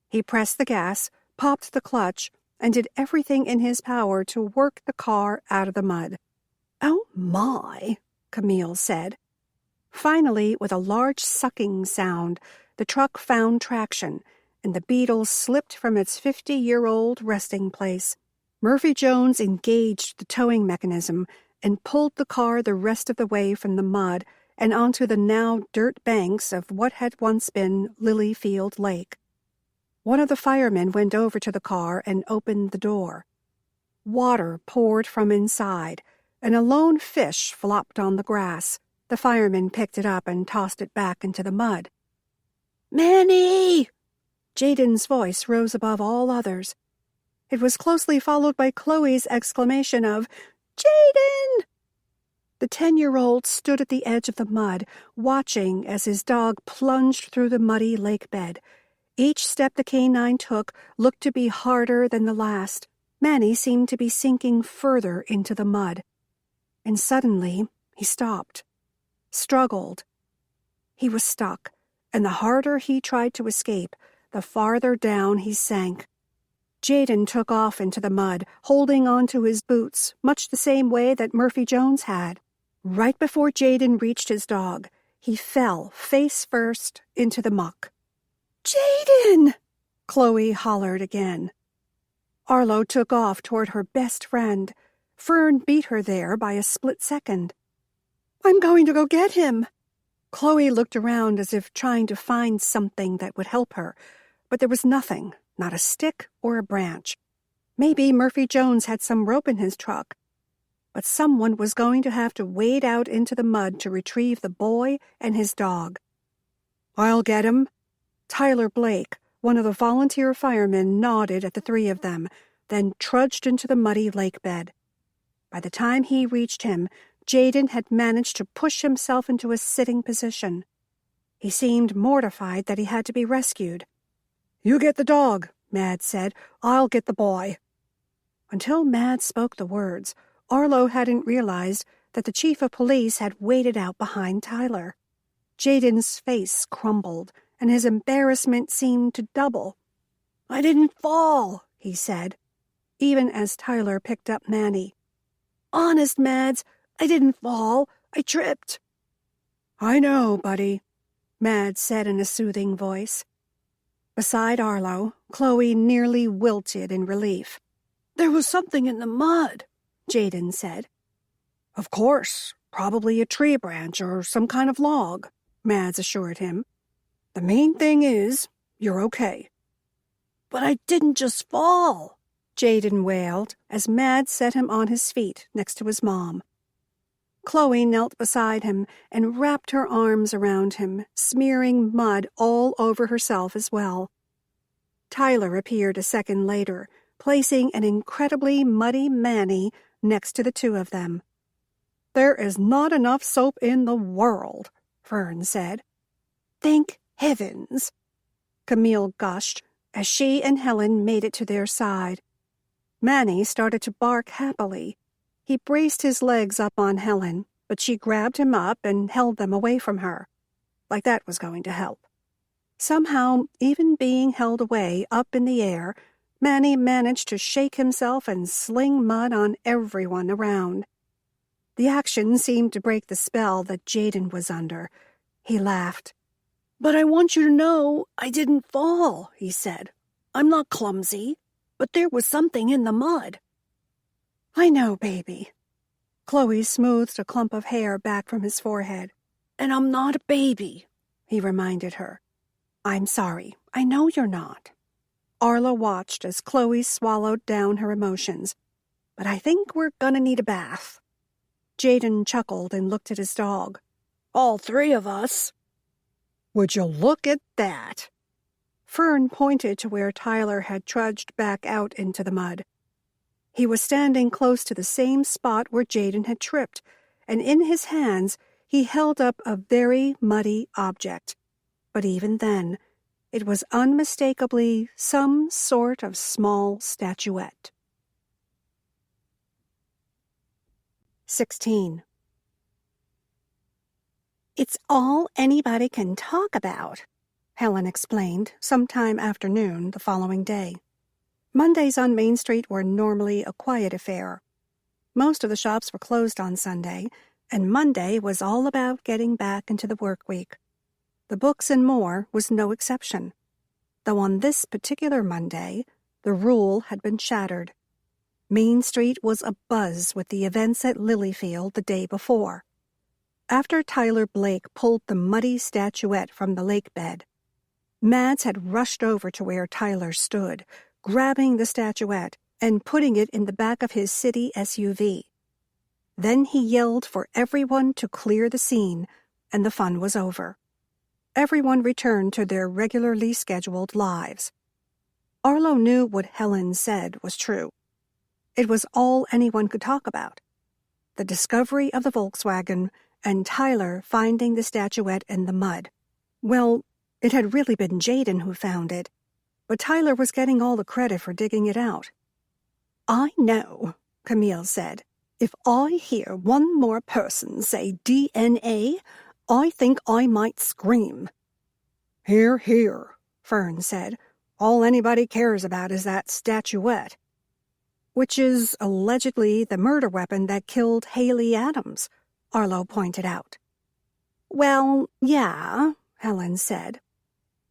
He pressed the gas, popped the clutch, and did everything in his power to work the car out of the mud. "Oh, my," Camille said. Finally, with a large sucking sound, the truck found traction, and the Beetle slipped from its 50-year-old resting place. Murphy Jones engaged the towing mechanism and pulled the car the rest of the way from the mud and onto the now dirt banks of what had once been Lilyfield Lake. One of the firemen went over to the car and opened the door. Water poured from inside, and a lone fish flopped on the grass. The fireman picked it up and tossed it back into the mud. "Manny!" Jaden's voice rose above all others. It was closely followed by Chloe's exclamation of, "Jaden!" The 10-year-old stood at the edge of the mud, watching as his dog plunged through the muddy lake bed. Each step the canine took looked to be harder than the last. Manny seemed to be sinking further into the mud. And suddenly, he stopped. Struggled. He was stuck, and the harder he tried to escape, the farther down he sank. Jaden took off into the mud, holding on to his boots, much the same way that Murphy Jones had. Right before Jaden reached his dog, he fell face first into the muck. Jaden! Chloe hollered again. Arlo took off toward her best friend. Fern beat her there by a split second. I'm going to go get him. Chloe looked around as if trying to find something that would help her, but there was nothing, not a stick or a branch. Maybe Murphy Jones had some rope in his truck. But someone was going to have to wade out into the mud to retrieve the boy and his dog. "I'll get him." Tyler Blake, one of the volunteer firemen, nodded at the three of them, then trudged into the muddy lake bed. By the time he reached him, Jaden had managed to push himself into a sitting position. He seemed mortified that he had to be rescued. "You get the dog," Mad said. "I'll get the boy." Until Mad spoke the words, Arlo hadn't realized that the chief of police had waded out behind Tyler. Jaden's face crumbled, and his embarrassment seemed to double. "I didn't fall," he said, even as Tyler picked up Manny. "Honest, Mads, I didn't fall. I tripped." "I know, buddy," Mads said in a soothing voice. Beside Arlo, Chloe nearly wilted in relief. "There was something in the mud," Jaden said. "Of course, probably a tree branch or some kind of log," Mads assured him. "The main thing is, you're okay." "But I didn't just fall," Jaden wailed as Mads set him on his feet next to his mom. Chloe knelt beside him and wrapped her arms around him, smearing mud all over herself as well. Tyler appeared a second later, placing an incredibly muddy Manny next to the two of them. "There is not enough soap in the world," Fern said. "Thank heavens," Camille gushed as she and Helen made it to their side. Manny started to bark happily. He braced his legs up on Helen, but she grabbed him up and held them away from her, like that was going to help. Somehow, even being held away up in the air, Manny managed to shake himself and sling mud on everyone around. The action seemed to break the spell that Jaden was under. He laughed. "But I want you to know I didn't fall," he said. "I'm not clumsy, but there was something in the mud." "I know, baby." Chloe smoothed a clump of hair back from his forehead. "And I'm not a baby," he reminded her. "I'm sorry. I know you're not." Arlo watched as Chloe swallowed down her emotions. "But I think we're gonna need a bath." Jaden chuckled and looked at his dog. "All three of us." "Would you look at that?" Fern pointed to where Tyler had trudged back out into the mud. He was standing close to the same spot where Jaden had tripped, and in his hands he held up a very muddy object. But even then, it was unmistakably some sort of small statuette. 16. "It's all anybody can talk about," Helen explained sometime after noon the following day. Mondays on Main Street were normally a quiet affair. Most of the shops were closed on Sunday, and Monday was all about getting back into the work week. The Books and More was no exception, though on this particular Monday, the rule had been shattered. Main Street was abuzz with the events at Lilyfield the day before. After Tyler Blake pulled the muddy statuette from the lake bed, Mads had rushed over to where Tyler stood, grabbing the statuette and putting it in the back of his city SUV. Then he yelled for everyone to clear the scene, and the fun was over. Everyone returned to their regularly scheduled lives. Arlo knew what Helen said was true. It was all anyone could talk about. The discovery of the Volkswagen and Tyler finding the statuette in the mud. Well, it had really been Jaden who found it, but Tyler was getting all the credit for digging it out. "I know," Camille said. "If I hear one more person say DNA, I think I might scream." "Hear, hear," Fern said. "All anybody cares about is that statuette." "Which is allegedly the murder weapon that killed Haley Adams," Arlo pointed out. "Well, yeah," Helen said.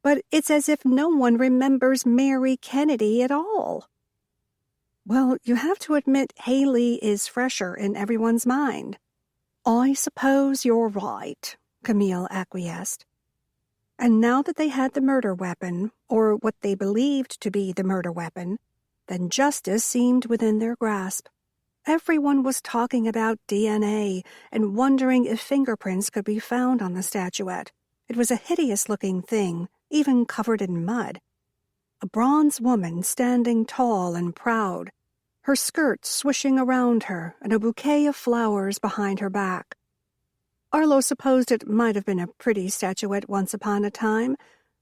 "But it's as if no one remembers Mary Kennedy at all." "Well, you have to admit Haley is fresher in everyone's mind." "I suppose you're right," Camille acquiesced. And now that they had the murder weapon, or what they believed to be the murder weapon, then justice seemed within their grasp. Everyone was talking about DNA and wondering if fingerprints could be found on the statuette. It was a hideous-looking thing, even covered in mud. A bronze woman standing tall and proud, her skirt swishing around her and a bouquet of flowers behind her back. Arlo supposed it might have been a pretty statuette once upon a time,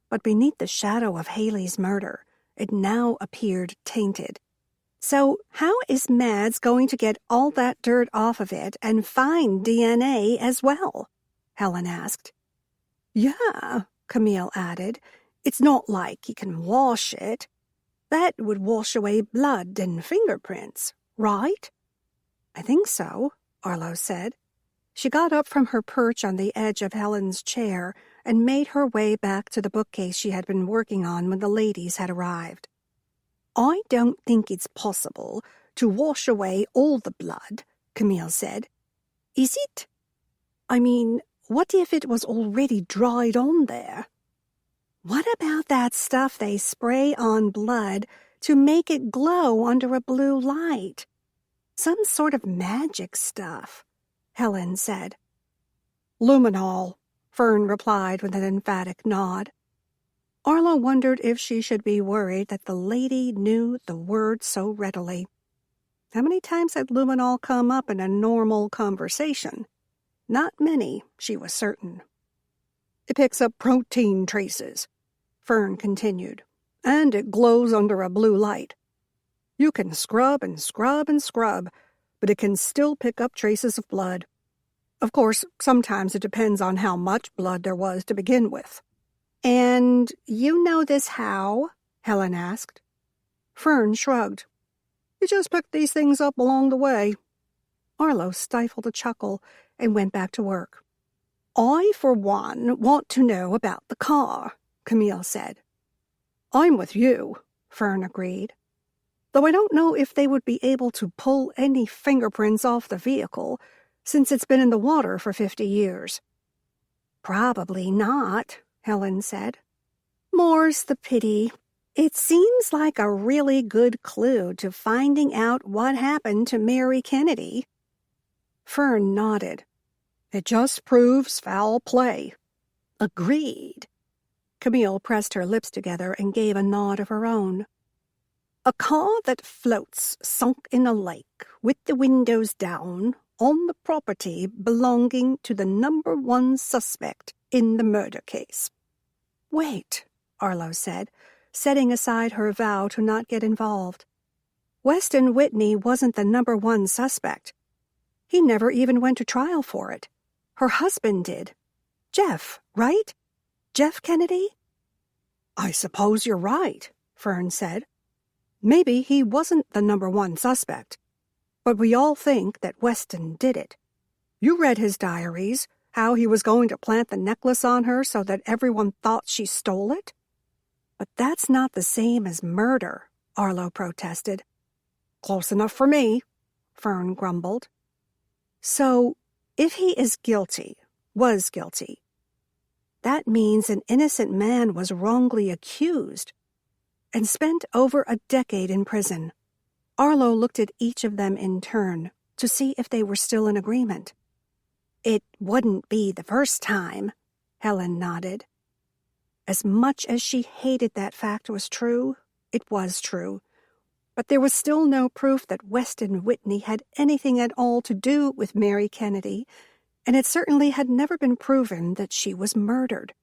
but beneath the shadow of Haley's murder, it now appeared tainted. "So how is Mads going to get all that dirt off of it and find DNA as well?" Helen asked. "Yeah," Camille added. "It's not like he can wash it. That would wash away blood and fingerprints, right?" "I think so," Arlo said. She got up from her perch on the edge of Helen's chair and made her way back to the bookcase she had been working on when the ladies had arrived. "I don't think it's possible to wash away all the blood," Camille said. "Is it? I mean, what if it was already dried on there?" "What about that stuff they spray on blood to make it glow under a blue light? Some sort of magic stuff," Helen said. "Luminol," Fern replied with an emphatic nod. Arlo wondered if she should be worried that the lady knew the word so readily. How many times had luminol come up in a normal conversation? Not many, she was certain. "It picks up protein traces," Fern continued, "and it glows under a blue light. You can scrub and scrub and scrub, but it can still pick up traces of blood. Of course, sometimes it depends on how much blood there was to begin with." "And you know this how?" Helen asked. Fern shrugged. "You just pick these things up along the way." Arlo stifled a chuckle and went back to work. "I, for one, want to know about the car," Camille said. "I'm with you," Fern agreed. "Though I don't know if they would be able to pull any fingerprints off the vehicle, since it's been in the water for 50 years. "Probably not," Helen said. "More's the pity. It seems like a really good clue to finding out what happened to Mary Kennedy." Fern nodded. "It just proves foul play." "Agreed." Camille pressed her lips together and gave a nod of her own. "A car that floats sunk in a lake with the windows down on the property belonging to the number one suspect in the murder case." "Wait," Arlo said, setting aside her vow to not get involved. "Weston Whitney wasn't the number one suspect. He never even went to trial for it. Her husband did. Jeff, right? Jeff Kennedy?" "I suppose you're right," Fern said. "Maybe he wasn't the number one suspect, but we all think that Weston did it. You read his diaries, how he was going to plant the necklace on her so that everyone thought she stole it." "But that's not the same as murder," Arlo protested. "Close enough for me," Fern grumbled. "So, if he is guilty, was guilty, that means an innocent man was wrongly accused and spent over a decade in prison." Arlo looked at each of them in turn to see if they were still in agreement. "It wouldn't be the first time," Helen nodded. As much as she hated that fact was true, it was true. But there was still no proof that Weston Whitney had anything at all to do with Mary Kennedy, and it certainly had never been proven that she was murdered.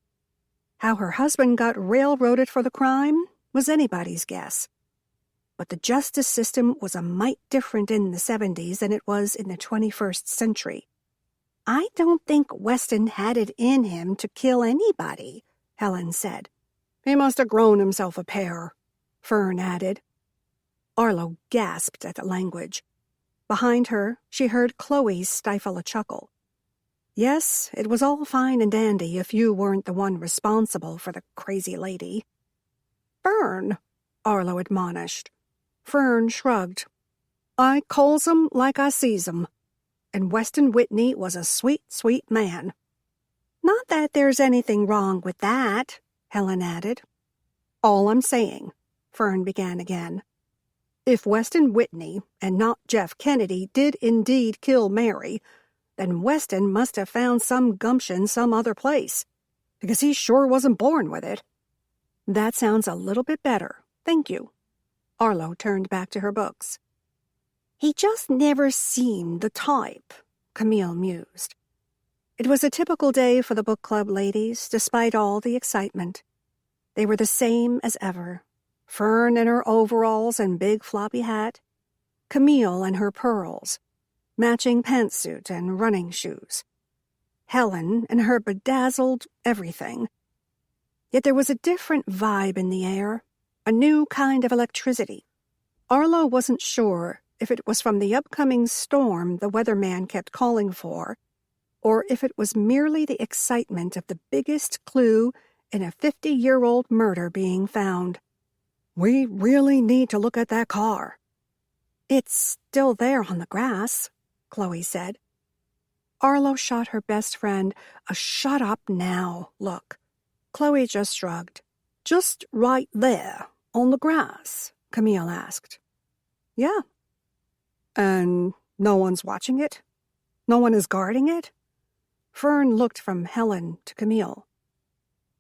How her husband got railroaded for the crime was anybody's guess. But the justice system was a mite different in the 70s than it was in the 21st century. "I don't think Weston had it in him to kill anybody," Helen said. He must have grown himself a pair, Fern added. Arlo gasped at the language. Behind her, she heard Chloe stifle a chuckle. Yes, it was all fine and dandy if you weren't the one responsible for the crazy lady. Fern, Arlo admonished. Fern shrugged. I calls 'em like I sees 'em. And Weston Whitney was a sweet, sweet man. Not that there's anything wrong with that, Helen added. All I'm saying, Fern began again. If Weston Whitney and not Jeff Kennedy did indeed kill Mary, then Weston must have found some gumption some other place, because he sure wasn't born with it. That sounds a little bit better, thank you. Arlo turned back to her books. He just never seemed the type, Camille mused. It was a typical day for the book club ladies, despite all the excitement. They were the same as ever. Fern in her overalls and big floppy hat, Camille in her pearls, matching pantsuit and running shoes, Helen in her bedazzled everything. Yet there was a different vibe in the air, a new kind of electricity. Arlo wasn't sure if it was from the upcoming storm the weatherman kept calling for, or if it was merely the excitement of the biggest clue in a 50-year-old murder being found. We really need to look at that car. It's still there on the grass, Chloe said. Arlo shot her best friend a shut up now look. Chloe just shrugged. Just right there, on the grass, Camille asked. Yeah. And no one's watching it? No one is guarding it? Fern looked from Helen to Camille.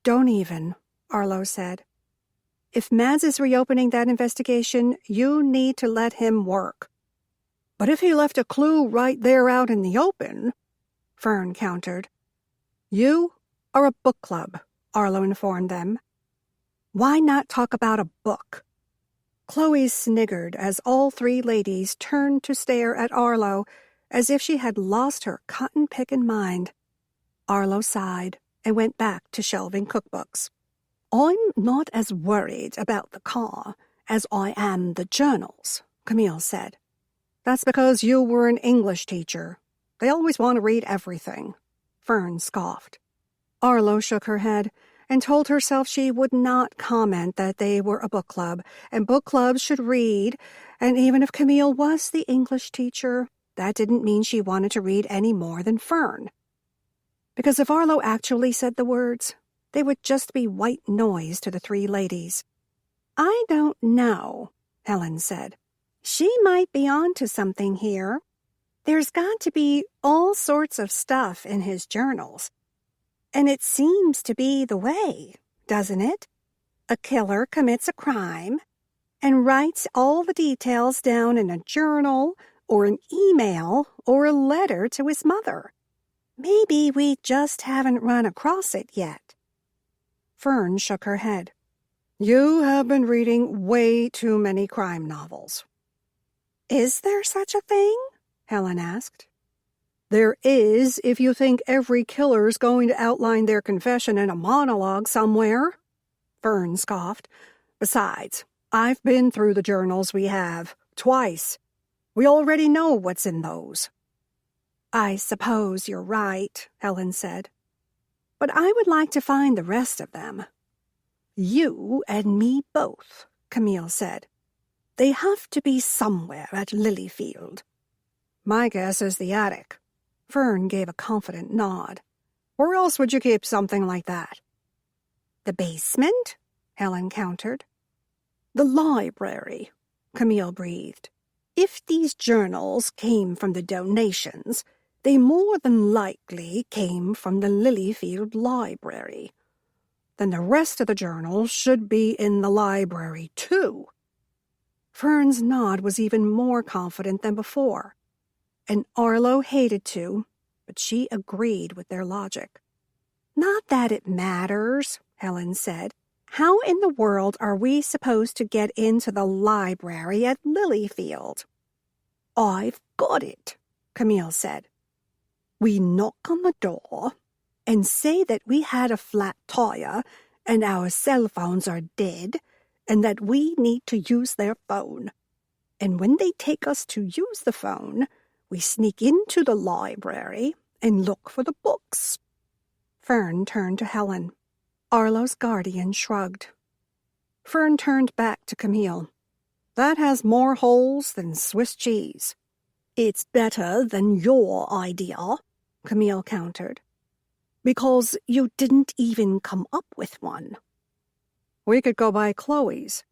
Don't even, Arlo said. If Mads is reopening that investigation, you need to let him work. But if he left a clue right there out in the open, Fern countered. You are a book club, Arlo informed them. Why not talk about a book? Chloe sniggered as all three ladies turned to stare at Arlo as if she had lost her cotton-picking mind. Arlo sighed and went back to shelving cookbooks. I'm not as worried about the car as I am the journals, Camille said. That's because you were an English teacher. They always want to read everything, Fern scoffed. Arlo shook her head and told herself she would not comment that they were a book club, and book clubs should read, and even if Camille was the English teacher, that didn't mean she wanted to read any more than Fern. Because if Arlo actually said the words, they would just be white noise to the three ladies. I don't know, Helen said. She might be onto something here. There's got to be all sorts of stuff in his journals. And it seems to be the way, doesn't it? A killer commits a crime and writes all the details down in a journal or an email or a letter to his mother. Maybe we just haven't run across it yet. Fern shook her head. You have been reading way too many crime novels. Is there such a thing? Helen asked. There is if you think every killer's going to outline their confession in a monologue somewhere, Fern scoffed. Besides, I've been through the journals we have, twice. We already know what's in those. I suppose you're right, Helen said. But I would like to find the rest of them. You and me both, Camille said. They have to be somewhere at Lilyfield. My guess is the attic. Fern gave a confident nod. Where else would you keep something like that? The basement? Helen countered. The library, Camille breathed. If these journals came from the donations, they more than likely came from the Lilyfield Library. Then the rest of the journals should be in the library, too. Fern's nod was even more confident than before, and Arlo hated to, but she agreed with their logic. Not that it matters, Helen said. How in the world are we supposed to get into the library at Lilyfield? I've got it, Camille said. We knock on the door and say that we had a flat tire and our cell phones are dead, and that we need to use their phone. And when they take us to use the phone, we sneak into the library and look for the books." Fern turned to Helen. Arlo's guardian shrugged. Fern turned back to Camille. "That has more holes than Swiss cheese." "It's better than your idea," Camille countered, "because you didn't even come up with one." "We could go by Chloe's,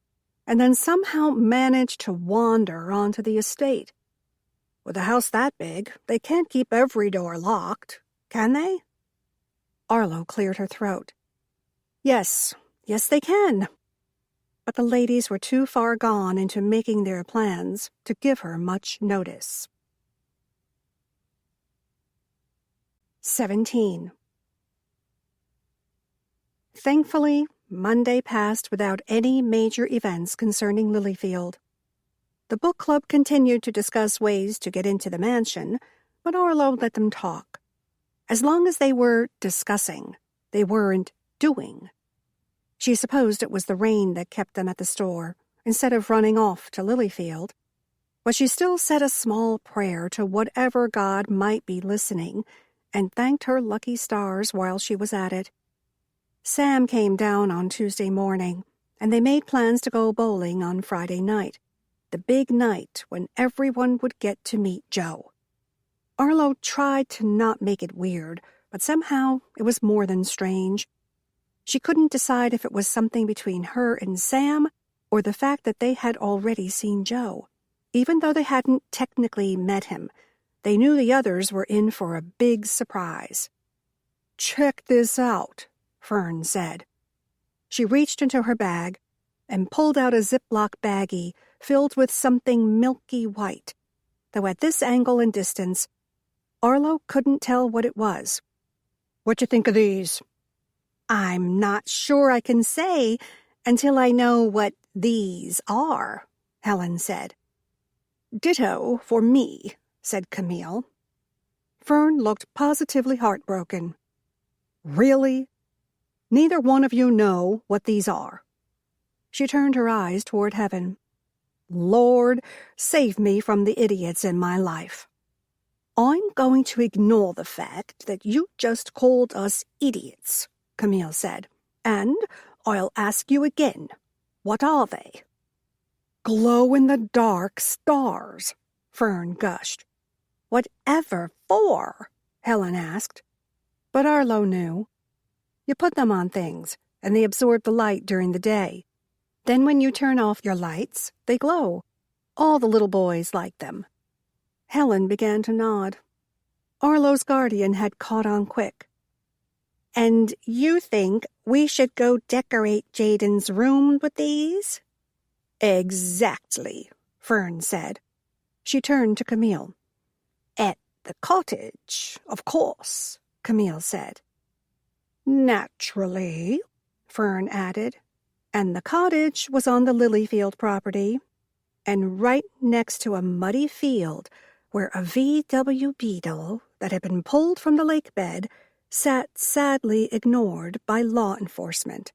and then somehow manage to wander onto the estate. With a house that big, they can't keep every door locked, can they?" Arlo cleared her throat. Yes, they can." But the ladies were too far gone into making their plans to give her much notice. 17. Thankfully, Monday passed without any major events concerning Lilyfield. The book club continued to discuss ways to get into the mansion, but Arlo let them talk. As long as they were discussing, they weren't doing. She supposed it was the rain that kept them at the store, instead of running off to Lilyfield. But she still said a small prayer to whatever God might be listening, and thanked her lucky stars while she was at it. Sam came down on Tuesday morning, and they made plans to go bowling on Friday night, the big night when everyone would get to meet Joe. Arlo tried to not make it weird, but somehow it was more than strange. She couldn't decide if it was something between her and Sam or the fact that they had already seen Joe. Even though they hadn't technically met him, they knew the others were in for a big surprise. "Check this out," Fern said. She reached into her bag and pulled out a Ziploc baggie filled with something milky white, though at this angle and distance, Arlo couldn't tell what it was. "What you think of these?" "I'm not sure I can say until I know what these are," Helen said. "Ditto for me," said Camille. Fern looked positively heartbroken. "Really? Neither one of you know what these are?" She turned her eyes toward heaven. "Lord, save me from the idiots in my life." "I'm going to ignore the fact that you just called us idiots," Camille said, "and I'll ask you again. What are they?" "Glow-in-the-dark stars," Fern gushed. "Whatever for?" Helen asked. But Arlo knew. You put them on things, and they absorb the light during the day. Then when you turn off your lights, they glow. All the little boys like them. Helen began to nod. Arlo's guardian had caught on quick. "And you think we should go decorate Jaden's room with these?" "Exactly," Fern said. She turned to Camille. "At the cottage, of course," Camille said. "Naturally," Fern added. And the cottage was on the Lilyfield property, and right next to a muddy field where a VW Beetle that had been pulled from the lake bed sat sadly ignored by law enforcement.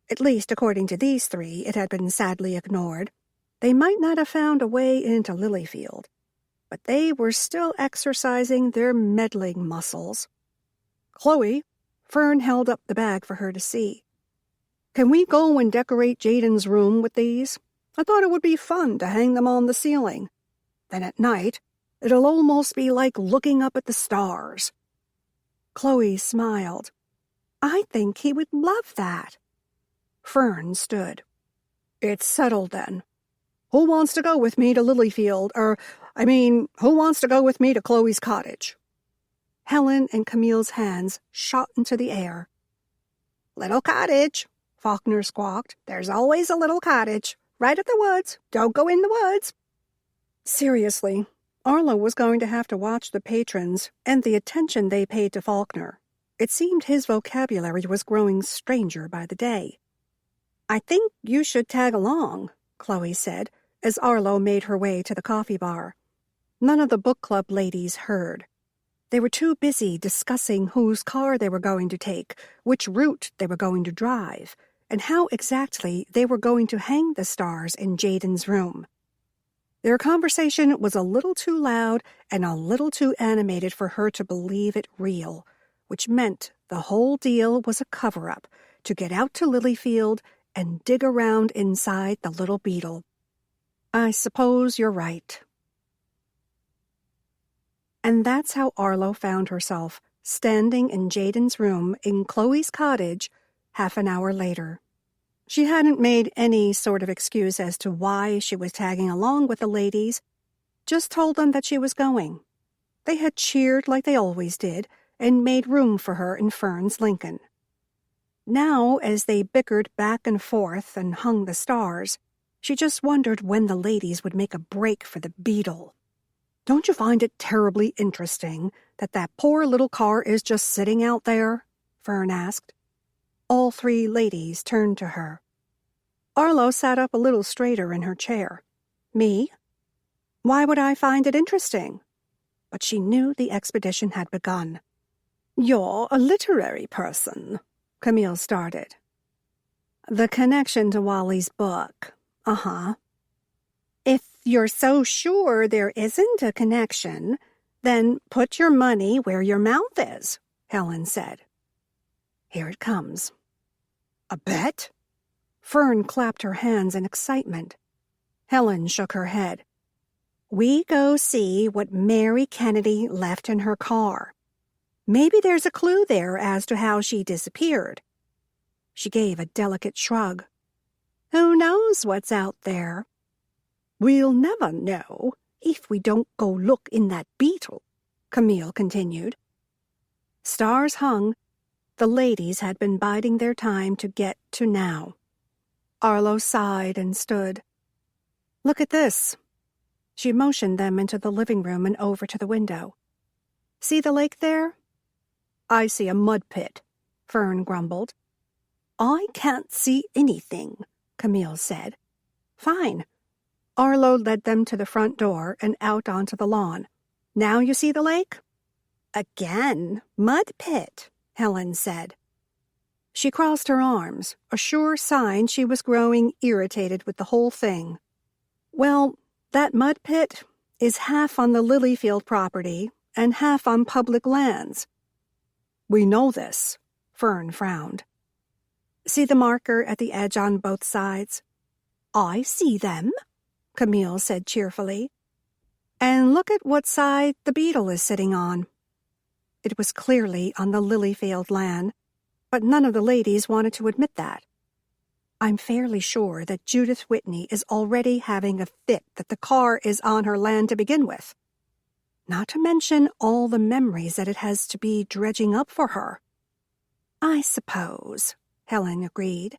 At least, according to these three, it had been sadly ignored. They might not have found a way into Lilyfield, but they were still exercising their meddling muscles. "Chloe," Fern held up the bag for her to see. "Can we go and decorate Jaden's room with these? I thought it would be fun to hang them on the ceiling. Then at night, it'll almost be like looking up at the stars." Chloe smiled. "I think he would love that." Fern stood. "It's settled then. Who wants to go with me to Lilyfield, who wants to go with me to Chloe's cottage?" Helen and Camille's hands shot into the air. "Little cottage," Faulkner squawked. "There's always a little cottage. Right at the woods. Don't go in the woods." Seriously, Arlo was going to have to watch the patrons and the attention they paid to Faulkner. It seemed his vocabulary was growing stranger by the day. "I think you should tag along," Chloe said, as Arlo made her way to the coffee bar. None of the book club ladies heard. They were too busy discussing whose car they were going to take, which route they were going to drive, and how exactly they were going to hang the stars in Jaden's room. Their conversation was a little too loud and a little too animated for her to believe it real, which meant the whole deal was a cover-up to get out to Lilyfield and dig around inside the little beetle. I suppose you're right. And that's how Arlo found herself, standing in Jaden's room in Chloe's cottage half an hour later. She hadn't made any sort of excuse as to why she was tagging along with the ladies, just told them that she was going. They had cheered like they always did and made room for her in Fern's Lincoln. Now, as they bickered back and forth and hung the stars, she just wondered when the ladies would make a break for the beetle. "Don't you find it terribly interesting that poor little car is just sitting out there?" Fern asked. All three ladies turned to her. Arlo sat up a little straighter in her chair. "Me? Why would I find it interesting?" But she knew the expedition had begun. "You're a literary person," Camille started. "The connection to Wally's book. Uh-huh." "If you're so sure there isn't a connection, then put your money where your mouth is," Helen said. "Here it comes." "A bet?" Fern clapped her hands in excitement. Helen shook her head. "We go see what Mary Kennedy left in her car. Maybe there's a clue there as to how she disappeared." She gave a delicate shrug. "Who knows what's out there?" "We'll never know if we don't go look in that beetle," Camille continued. Stars hung. The ladies had been biding their time to get to now. Arlo sighed and stood. "Look at this." She motioned them into the living room and over to the window. "See the lake there?" "I see a mud pit," Fern grumbled. "I can't see anything," Camille said. "Fine." Arlo led them to the front door and out onto the lawn. "Now you see the lake?" "Again, mud pit," Helen said. She crossed her arms, a sure sign she was growing irritated with the whole thing. "Well, that mud pit is half on the Lilyfield property and half on public lands." "We know this," Fern frowned. "See the marker at the edge on both sides?" "I see them," Camille said cheerfully. "And look at what side the beetle is sitting on." It was clearly on the Lilyfield land, but none of the ladies wanted to admit that. "I'm fairly sure that Judith Whitney is already having a fit that the car is on her land to begin with. Not to mention all the memories that it has to be dredging up for her." "I suppose," Helen agreed.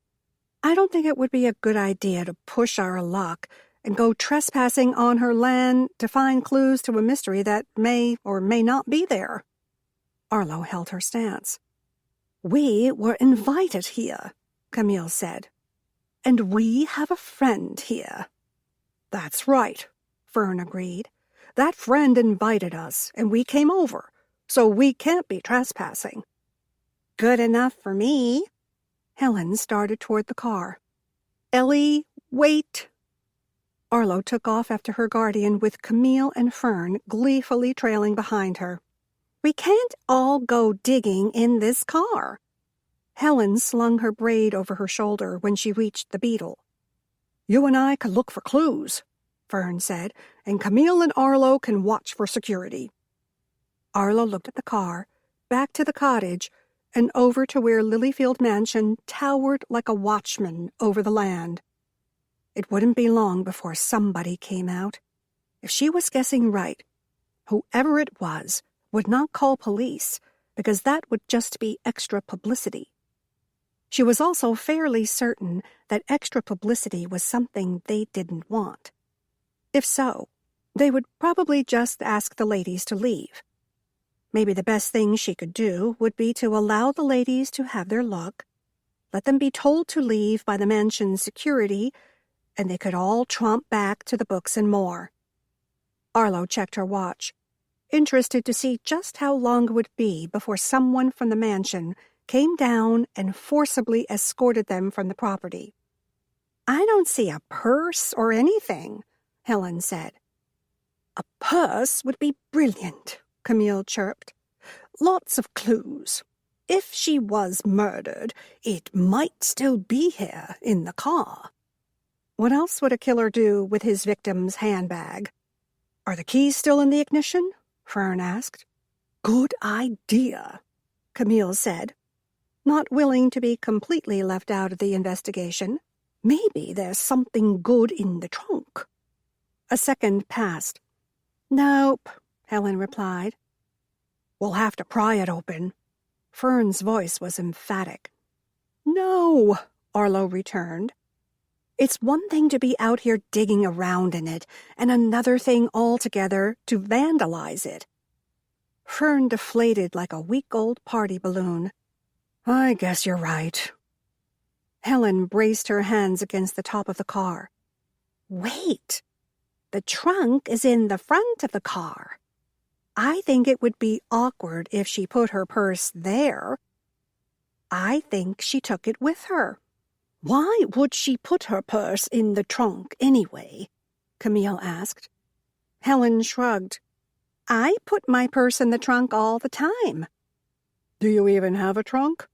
"I don't think it would be a good idea to push our luck and go trespassing on her land to find clues to a mystery that may or may not be there." Arlo held her stance. "We were invited here," Camille said. "And we have a friend here." "That's right," Fern agreed. "That friend invited us, and we came over, so we can't be trespassing." "Good enough for me." Helen started toward the car. "Ellie, wait." Arlo took off after her guardian with Camille and Fern gleefully trailing behind her. "We can't all go digging in this car." Helen slung her braid over her shoulder when she reached the beetle. "You and I can look for clues," Fern said, "and Camille and Arlo can watch for security." Arlo looked at the car, back to the cottage, and over to where Lilyfield Mansion towered like a watchman over the land. It wouldn't be long before somebody came out. If she was guessing right, whoever it was would not call police, because that would just be extra publicity. She was also fairly certain that extra publicity was something they didn't want. If so, they would probably just ask the ladies to leave. Maybe the best thing she could do would be to allow the ladies to have their look, let them be told to leave by the mansion's security, and they could all tromp back to the books and more. Arlo checked her watch. interested to see just how long it would be before someone from the mansion came down and forcibly escorted them from the property. I don't see a purse or anything, Helen said. A purse would be brilliant, Camille chirped. Lots of clues. If she was murdered, it might still be here in the car. What else would a killer do with his victim's handbag? Are the keys still in the ignition? Fern asked. Good idea, Camille said. Not willing to be completely left out of the investigation. Maybe there's something good in the trunk. A second passed. Nope, Helen replied. We'll have to pry it open. Fern's voice was emphatic. No, Arlo returned. It's one thing to be out here digging around in it, and another thing altogether to vandalize it. Fern deflated like a week-old party balloon. I guess you're right. Helen braced her hands against the top of the car. Wait, the trunk is in the front of the car. I think it would be awkward if she put her purse there. I think she took it with her. Why would she put her purse in the trunk anyway? Camille asked. Helen shrugged. I put my purse in the trunk all the time. Do you even have a trunk?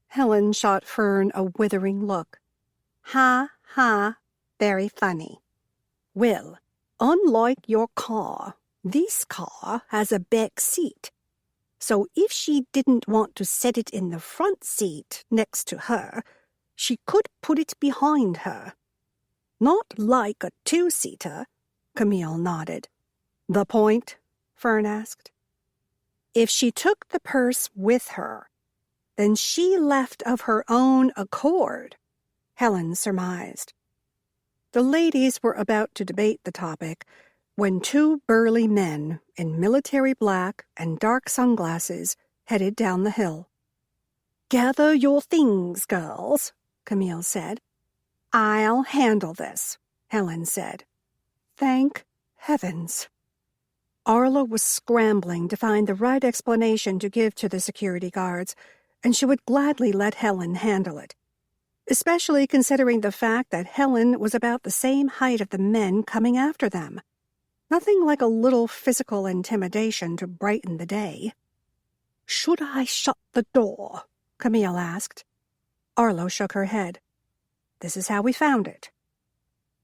Helen shot Fern a withering look. Ha, ha, very funny. Well, unlike your car, this car has a back seat. So if she didn't want to set it in the front seat next to her, she could put it behind her. Not like a two-seater, Camille nodded. The point? Fern asked. If she took the purse with her, then she left of her own accord, Helen surmised. The ladies were about to debate the topic when two burly men in military black and dark sunglasses headed down the hill. Gather your things, girls, Camille said. I'll handle this, Helen said. Thank heavens. Arlo was scrambling to find the right explanation to give to the security guards, and she would gladly let Helen handle it, especially considering the fact that Helen was about the same height of the men coming after them. Nothing like a little physical intimidation to brighten the day. Should I shut the door? Camille asked. Arlo shook her head. This is how we found it.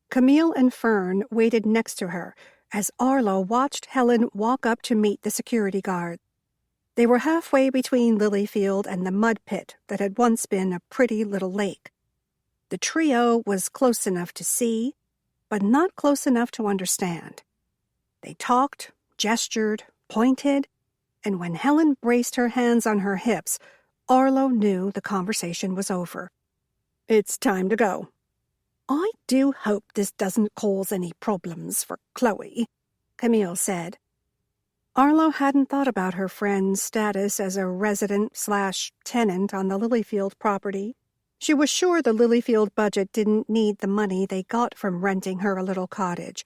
Camille and Fern waited next to her as Arlo watched Helen walk up to meet the security guard. They were halfway between Lilyfield and the mud pit that had once been a pretty little lake. The trio was close enough to see, but not close enough to understand. They talked, gestured, pointed, and when Helen braced her hands on her hips, Arlo knew the conversation was over. It's time to go. I do hope this doesn't cause any problems for Chloe, Camille said. Arlo hadn't thought about her friend's status as a resident/tenant on the Lilyfield property. She was sure the Lilyfield budget didn't need the money they got from renting her a little cottage,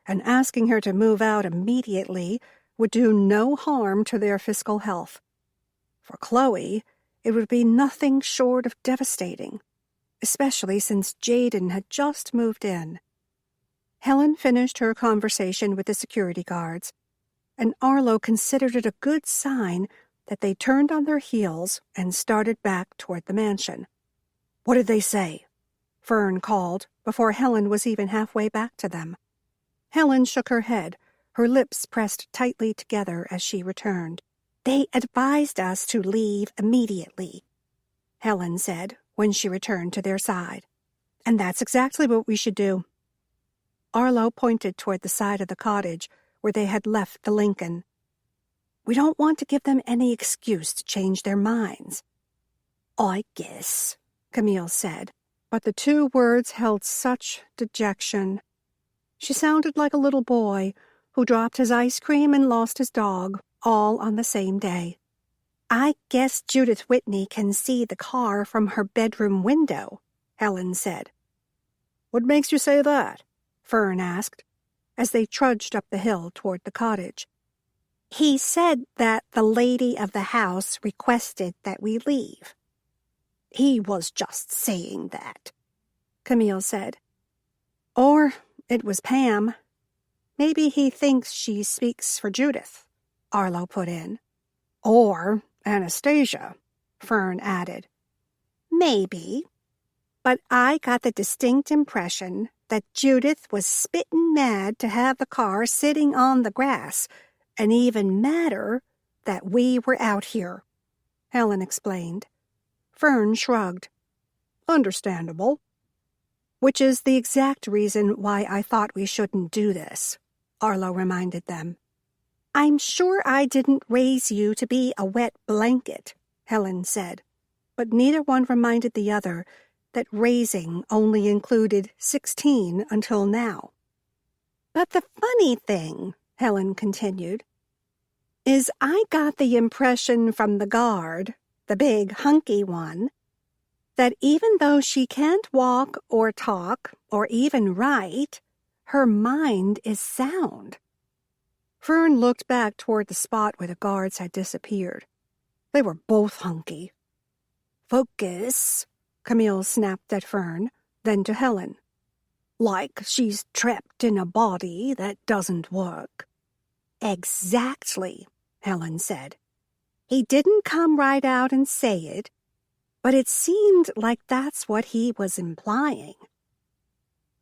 and asking her to move out immediately would do no harm to their fiscal health. For Chloe, it would be nothing short of devastating, especially since Jaden had just moved in. Helen finished her conversation with the security guards, and Arlo considered it a good sign that they turned on their heels and started back toward the mansion. What did they say? Fern called before Helen was even halfway back to them. Helen shook her head, her lips pressed tightly together as she returned. They advised us to leave immediately, Helen said when she returned to their side. And that's exactly what we should do. Arlo pointed toward the side of the cottage where they had left the Lincoln. We don't want to give them any excuse to change their minds. I guess, Camille said, but the two words held such dejection. She sounded like a little boy who dropped his ice cream and lost his dog, all on the same day. I guess Judith Whitney can see the car from her bedroom window, Helen said. What makes you say that? Fern asked, as they trudged up the hill toward the cottage. He said that the lady of the house requested that we leave. He was just saying that, Camille said. Or it was Pam. Maybe he thinks she speaks for Judith, Arlo put in. Or Anastasia, Fern added. Maybe. But I got the distinct impression that Judith was spittin' mad to have the car sitting on the grass, and even madder that we were out here, Helen explained. Fern shrugged. Understandable. Which is the exact reason why I thought we shouldn't do this, Arlo reminded them. I'm sure I didn't raise you to be a wet blanket, Helen said, but neither one reminded the other that raising only included 16 until now. But the funny thing, Helen continued, is I got the impression from the guard, the big hunky one, that even though she can't walk or talk or even write, her mind is sound. Fern looked back toward the spot where the guards had disappeared. They were both hunky. Focus, Camille snapped at Fern, then to Helen. Like she's trapped in a body that doesn't work. Exactly, Helen said. He didn't come right out and say it, but it seemed like that's what he was implying.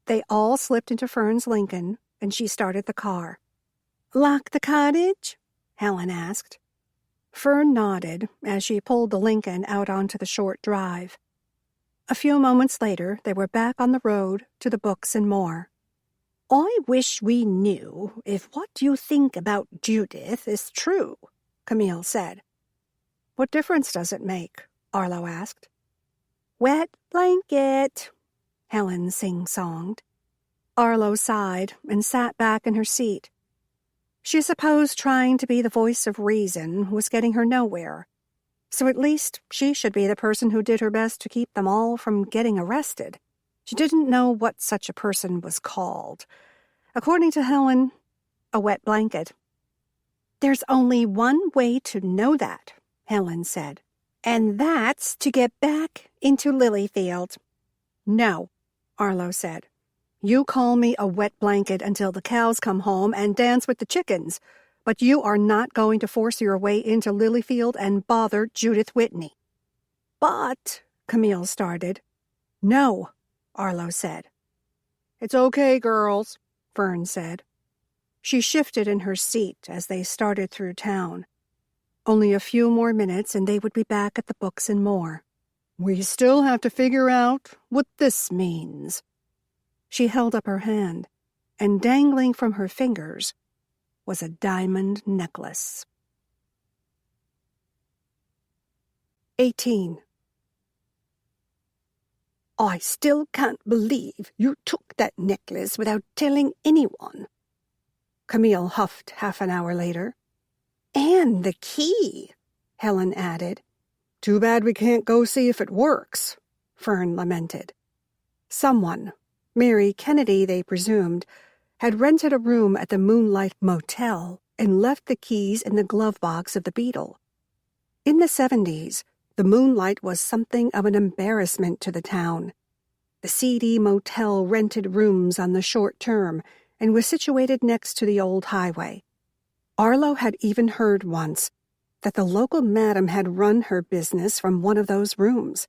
They all slipped into Fern's Lincoln, and she started the car. Lock the cottage? Helen asked. Fern nodded as she pulled the Lincoln out onto the short drive. A few moments later, they were back on the road to the Books and More. I wish we knew if what you think about Judith is true, Camille said. What difference does it make? Arlo asked. Wet blanket, Helen sing-songed. Arlo sighed and sat back in her seat. She supposed trying to be the voice of reason was getting her nowhere, so at least she should be the person who did her best to keep them all from getting arrested. She didn't know what such a person was called. According to Helen, a wet blanket. There's only one way to know that, Helen said, and that's to get back into Lilyfield. No, Arlo said. You call me a wet blanket until the cows come home and dance with the chickens, but you are not going to force your way into Lilyfield and bother Judith Whitney. But, Camille started. No, Arlo said. It's okay, girls, Fern said. She shifted in her seat as they started through town. Only a few more minutes and they would be back at the Books and More. We still have to figure out what this means. She held up her hand, and dangling from her fingers was a diamond necklace. 18. I still can't believe you took that necklace without telling anyone, Camille huffed half an hour later. And the key, Helen added. Too bad we can't go see if it works, Fern lamented. Someone, Mary Kennedy they presumed, had rented a room at the Moonlight Motel and left the keys in the glove box of the Beetle. In the 70s, the Moonlight was something of an embarrassment to the town. The seedy motel rented rooms on the short term and was situated next to the old highway. Arlo had even heard once that the local madam had run her business from one of those rooms.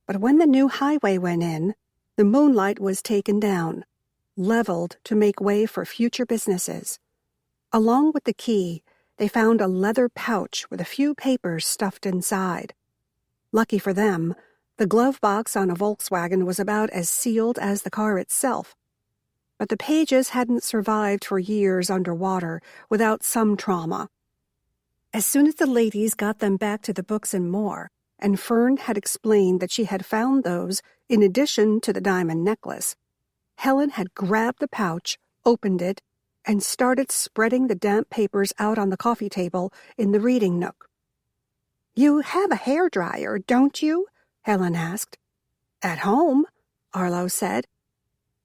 But when the new highway went in, the Moonlight was taken down, leveled to make way for future businesses. Along with the key, they found a leather pouch with a few papers stuffed inside. Lucky for them, the glove box on a Volkswagen was about as sealed as the car itself. But the pages hadn't survived for years underwater without some trauma. As soon as the ladies got them back to the Books and More, and Fern had explained that she had found those in addition to the diamond necklace, Helen had grabbed the pouch, opened it, and started spreading the damp papers out on the coffee table in the reading nook. You have a hairdryer, don't you? Helen asked. At home, Arlo said.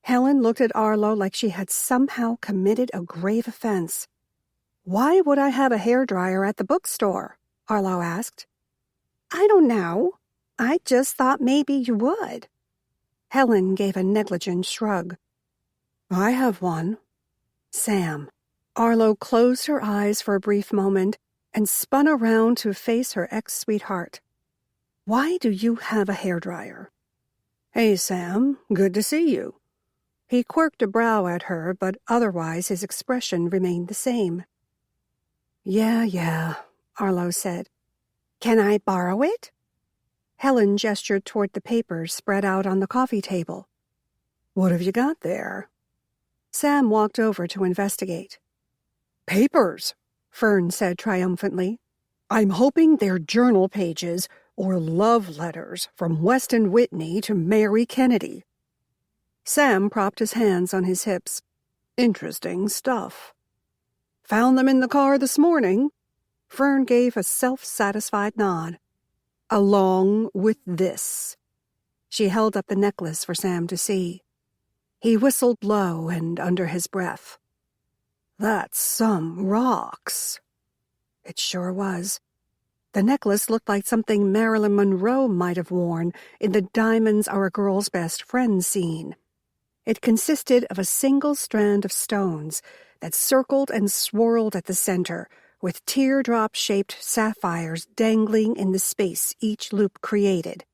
Helen looked at Arlo like she had somehow committed a grave offense. Why would I have a hairdryer at the bookstore? Arlo asked. I don't know. I just thought maybe you would. Helen gave a negligent shrug. I have one. Sam. Arlo closed her eyes for a brief moment and spun around to face her ex-sweetheart. Why do you have a hairdryer? Hey, Sam. Good to see you. He quirked a brow at her, but otherwise his expression remained the same. Yeah, Arlo said. Can I borrow it? Helen gestured toward the papers spread out on the coffee table. What have you got there? Sam walked over to investigate. Papers, Fern said triumphantly. I'm hoping they're journal pages or love letters from Weston Whitney to Mary Kennedy. Sam propped his hands on his hips. Interesting stuff. Found them in the car this morning. Fern gave a self-satisfied nod. Along with this. She held up the necklace for Sam to see. He whistled low and under his breath. That's some rocks. It sure was. The necklace looked like something Marilyn Monroe might have worn in the Diamonds Are a Girl's Best Friend scene. It consisted of a single strand of stones that circled and swirled at the center, with teardrop-shaped sapphires dangling in the space each loop created.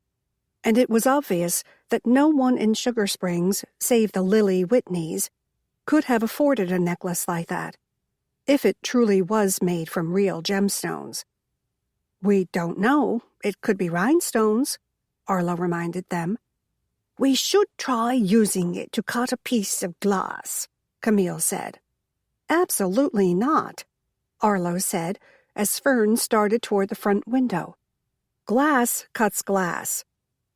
And it was obvious that no one in Sugar Springs, save the Lily Whitneys, could have afforded a necklace like that, if it truly was made from real gemstones. We don't know. It could be rhinestones, Arlo reminded them. We should try using it to cut a piece of glass, Camille said. Absolutely not, Arlo said, as Fern started toward the front window. Glass cuts glass.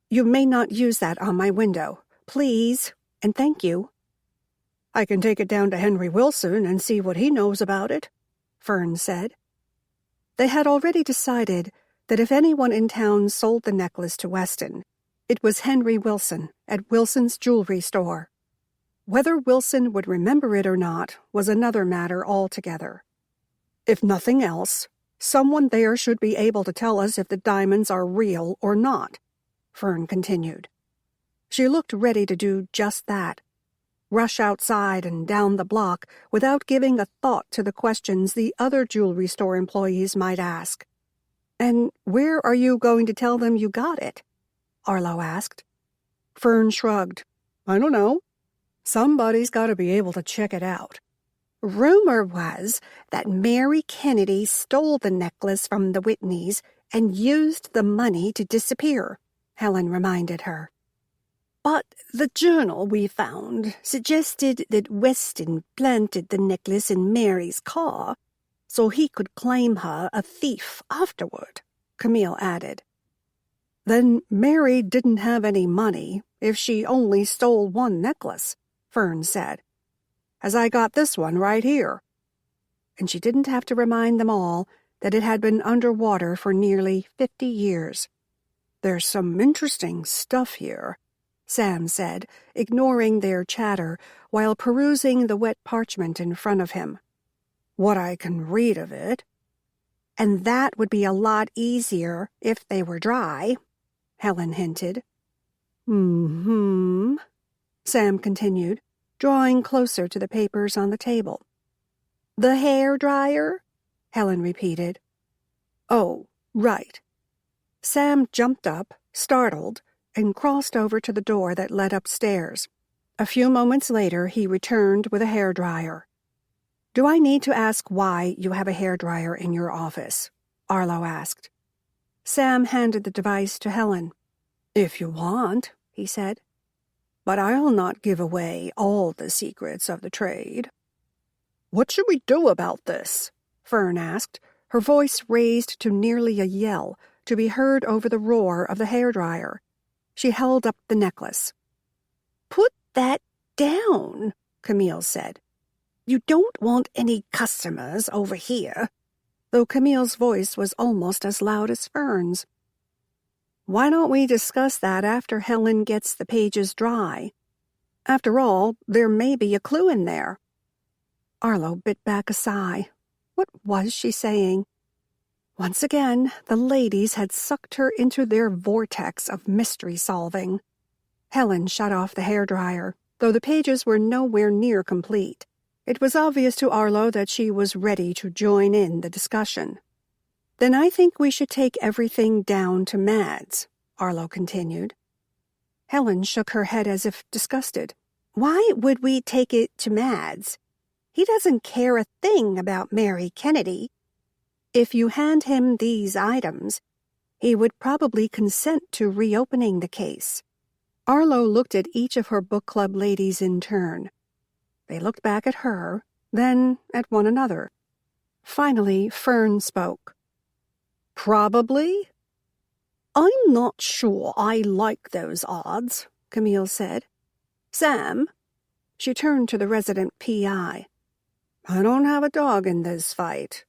You may not use that on my window. Please, and thank you. I can take it down to Henry Wilson and see what he knows about it, Fern said. They had already decided that if anyone in town sold the necklace to Weston, it was Henry Wilson at Wilson's jewelry store. Whether Wilson would remember it or not was another matter altogether. If nothing else, someone there should be able to tell us if the diamonds are real or not, Fern continued. She looked ready to do just that. Rush outside and down the block without giving a thought to the questions the other jewelry store employees might ask. And where are you going to tell them you got it? Arlo asked. Fern shrugged. I don't know. Somebody's got to be able to check it out. Rumor was that Mary Kennedy stole the necklace from the Whitneys and used the money to disappear, Helen reminded her. But the journal we found suggested that Weston planted the necklace in Mary's car so he could claim her a thief afterward, Camille added. Then Mary didn't have any money if she only stole one necklace, Fern said, as I got this one right here. And she didn't have to remind them all that it had been underwater for nearly 50 years. There's some interesting stuff here, Sam said, ignoring their chatter while perusing the wet parchment in front of him. What I can read of it. And that would be a lot easier if they were dry, Helen hinted. Mm-hmm, Sam continued, drawing closer to the papers on the table. The hairdryer? Helen repeated. Oh, right. Sam jumped up, startled, and crossed over to the door that led upstairs. A few moments later, he returned with a hairdryer. Do I need to ask why you have a hairdryer in your office? Arlo asked. Sam handed the device to Helen. If you want, he said. But I'll not give away all the secrets of the trade. What should we do about this? Fern asked, her voice raised to nearly a yell, to be heard over the roar of the hairdryer. She held up the necklace. Put that down, Camille said. You don't want any customers over here. Though Camille's voice was almost as loud as Fern's. Why don't we discuss that after Helen gets the pages dry? After all, there may be a clue in there. Arlo bit back a sigh. What was she saying? Once again, the ladies had sucked her into their vortex of mystery-solving. Helen shut off the hairdryer, though the pages were nowhere near complete. It was obvious to Arlo that she was ready to join in the discussion. "Then I think we should take everything down to Mads," Arlo continued. Helen shook her head as if disgusted. "Why would we take it to Mads? He doesn't care a thing about Mary Kennedy. If you hand him these items, he would probably consent to reopening the case." Arlo looked at each of her book club ladies in turn. They looked back at her, then at one another. Finally, Fern spoke. "Probably?" "I'm not sure I like those odds," Camille said. "Sam," she turned to the resident PI, "I don't have a dog in this fight."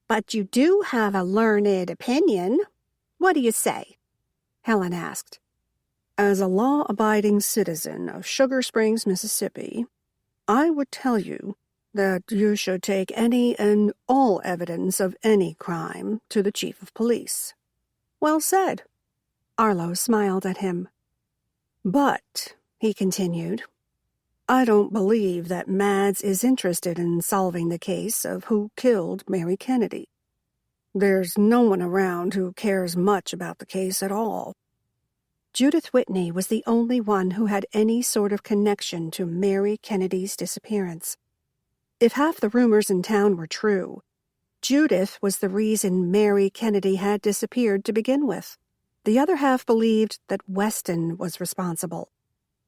"But you do have a learned opinion. What do you say?" Helen asked. "As a law-abiding citizen of Sugar Springs, Mississippi, I would tell you that you should take any and all evidence of any crime to the chief of police." "Well said." Arlo smiled at him. "But," he continued, "I don't believe that Mads is interested in solving the case of who killed Mary Kennedy. There's no one around who cares much about the case at all." Judith Whitney was the only one who had any sort of connection to Mary Kennedy's disappearance. If half the rumors in town were true, Judith was the reason Mary Kennedy had disappeared to begin with. The other half believed that Weston was responsible,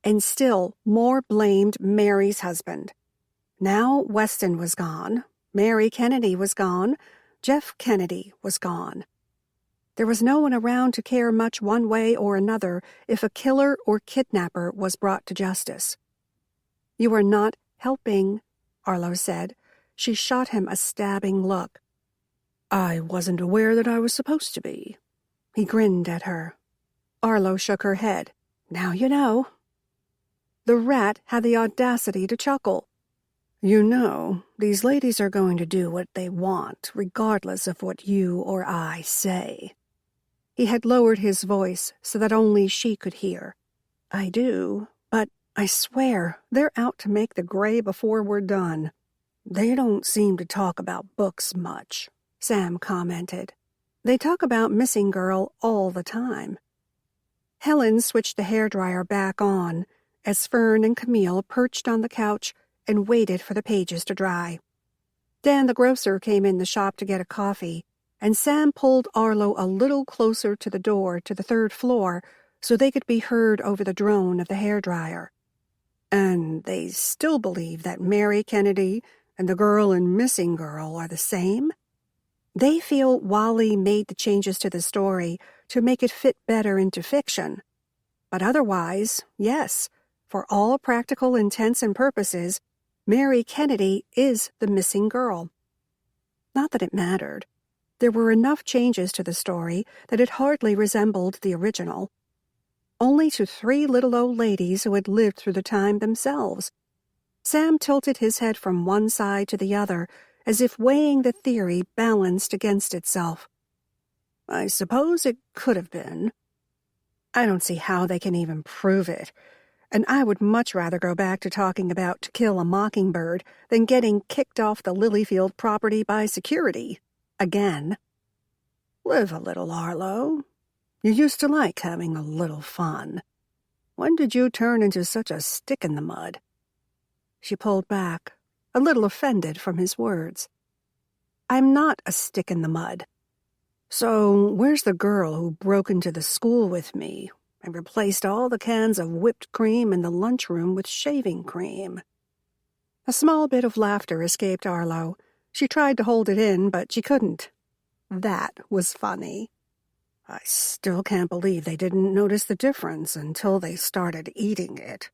and still more blamed Mary's husband. Now Weston was gone, Mary Kennedy was gone, Jeff Kennedy was gone. There was no one around to care much one way or another if a killer or kidnapper was brought to justice. "You are not helping," Arlo said. She shot him a stabbing look. "I wasn't aware that I was supposed to be." He grinned at her. Arlo shook her head. "Now you know." The rat had the audacity to chuckle. "You know, these ladies are going to do what they want, regardless of what you or I say." He had lowered his voice so that only she could hear. "I do, but I swear they're out to make the gray before we're done." "They don't seem to talk about books much," Sam commented. "They talk about Missing Girl all the time." Helen switched the hairdryer back on as Fern and Camille perched on the couch and waited for the pages to dry. Dan the grocer came in the shop to get a coffee, and Sam pulled Arlo a little closer to the door to the third floor so they could be heard over the drone of the hairdryer. "And they still believe that Mary Kennedy and the girl in Missing Girl are the same? They feel Wally made the changes to the story to make it fit better into fiction. But otherwise, yes, for all practical intents and purposes, Mary Kennedy is the missing girl." Not that it mattered. There were enough changes to the story that it hardly resembled the original. Only to three little old ladies who had lived through the time themselves. Sam tilted his head from one side to the other, as if weighing the theory balanced against itself. "I suppose it could have been. I don't see how they can even prove it, and I would much rather go back to talking about To Kill a Mockingbird than getting kicked off the Lilyfield property by security. Again." "Live a little, Arlo. You used to like having a little fun. When did you turn into such a stick in the mud?" She pulled back, a little offended from his words. "I'm not a stick in the mud." "So where's the girl who broke into the school with me and replaced all the cans of whipped cream in the lunchroom with shaving cream?" A small bit of laughter escaped Arlo. She tried to hold it in, but she couldn't. That was funny. "I still can't believe they didn't notice the difference until they started eating it."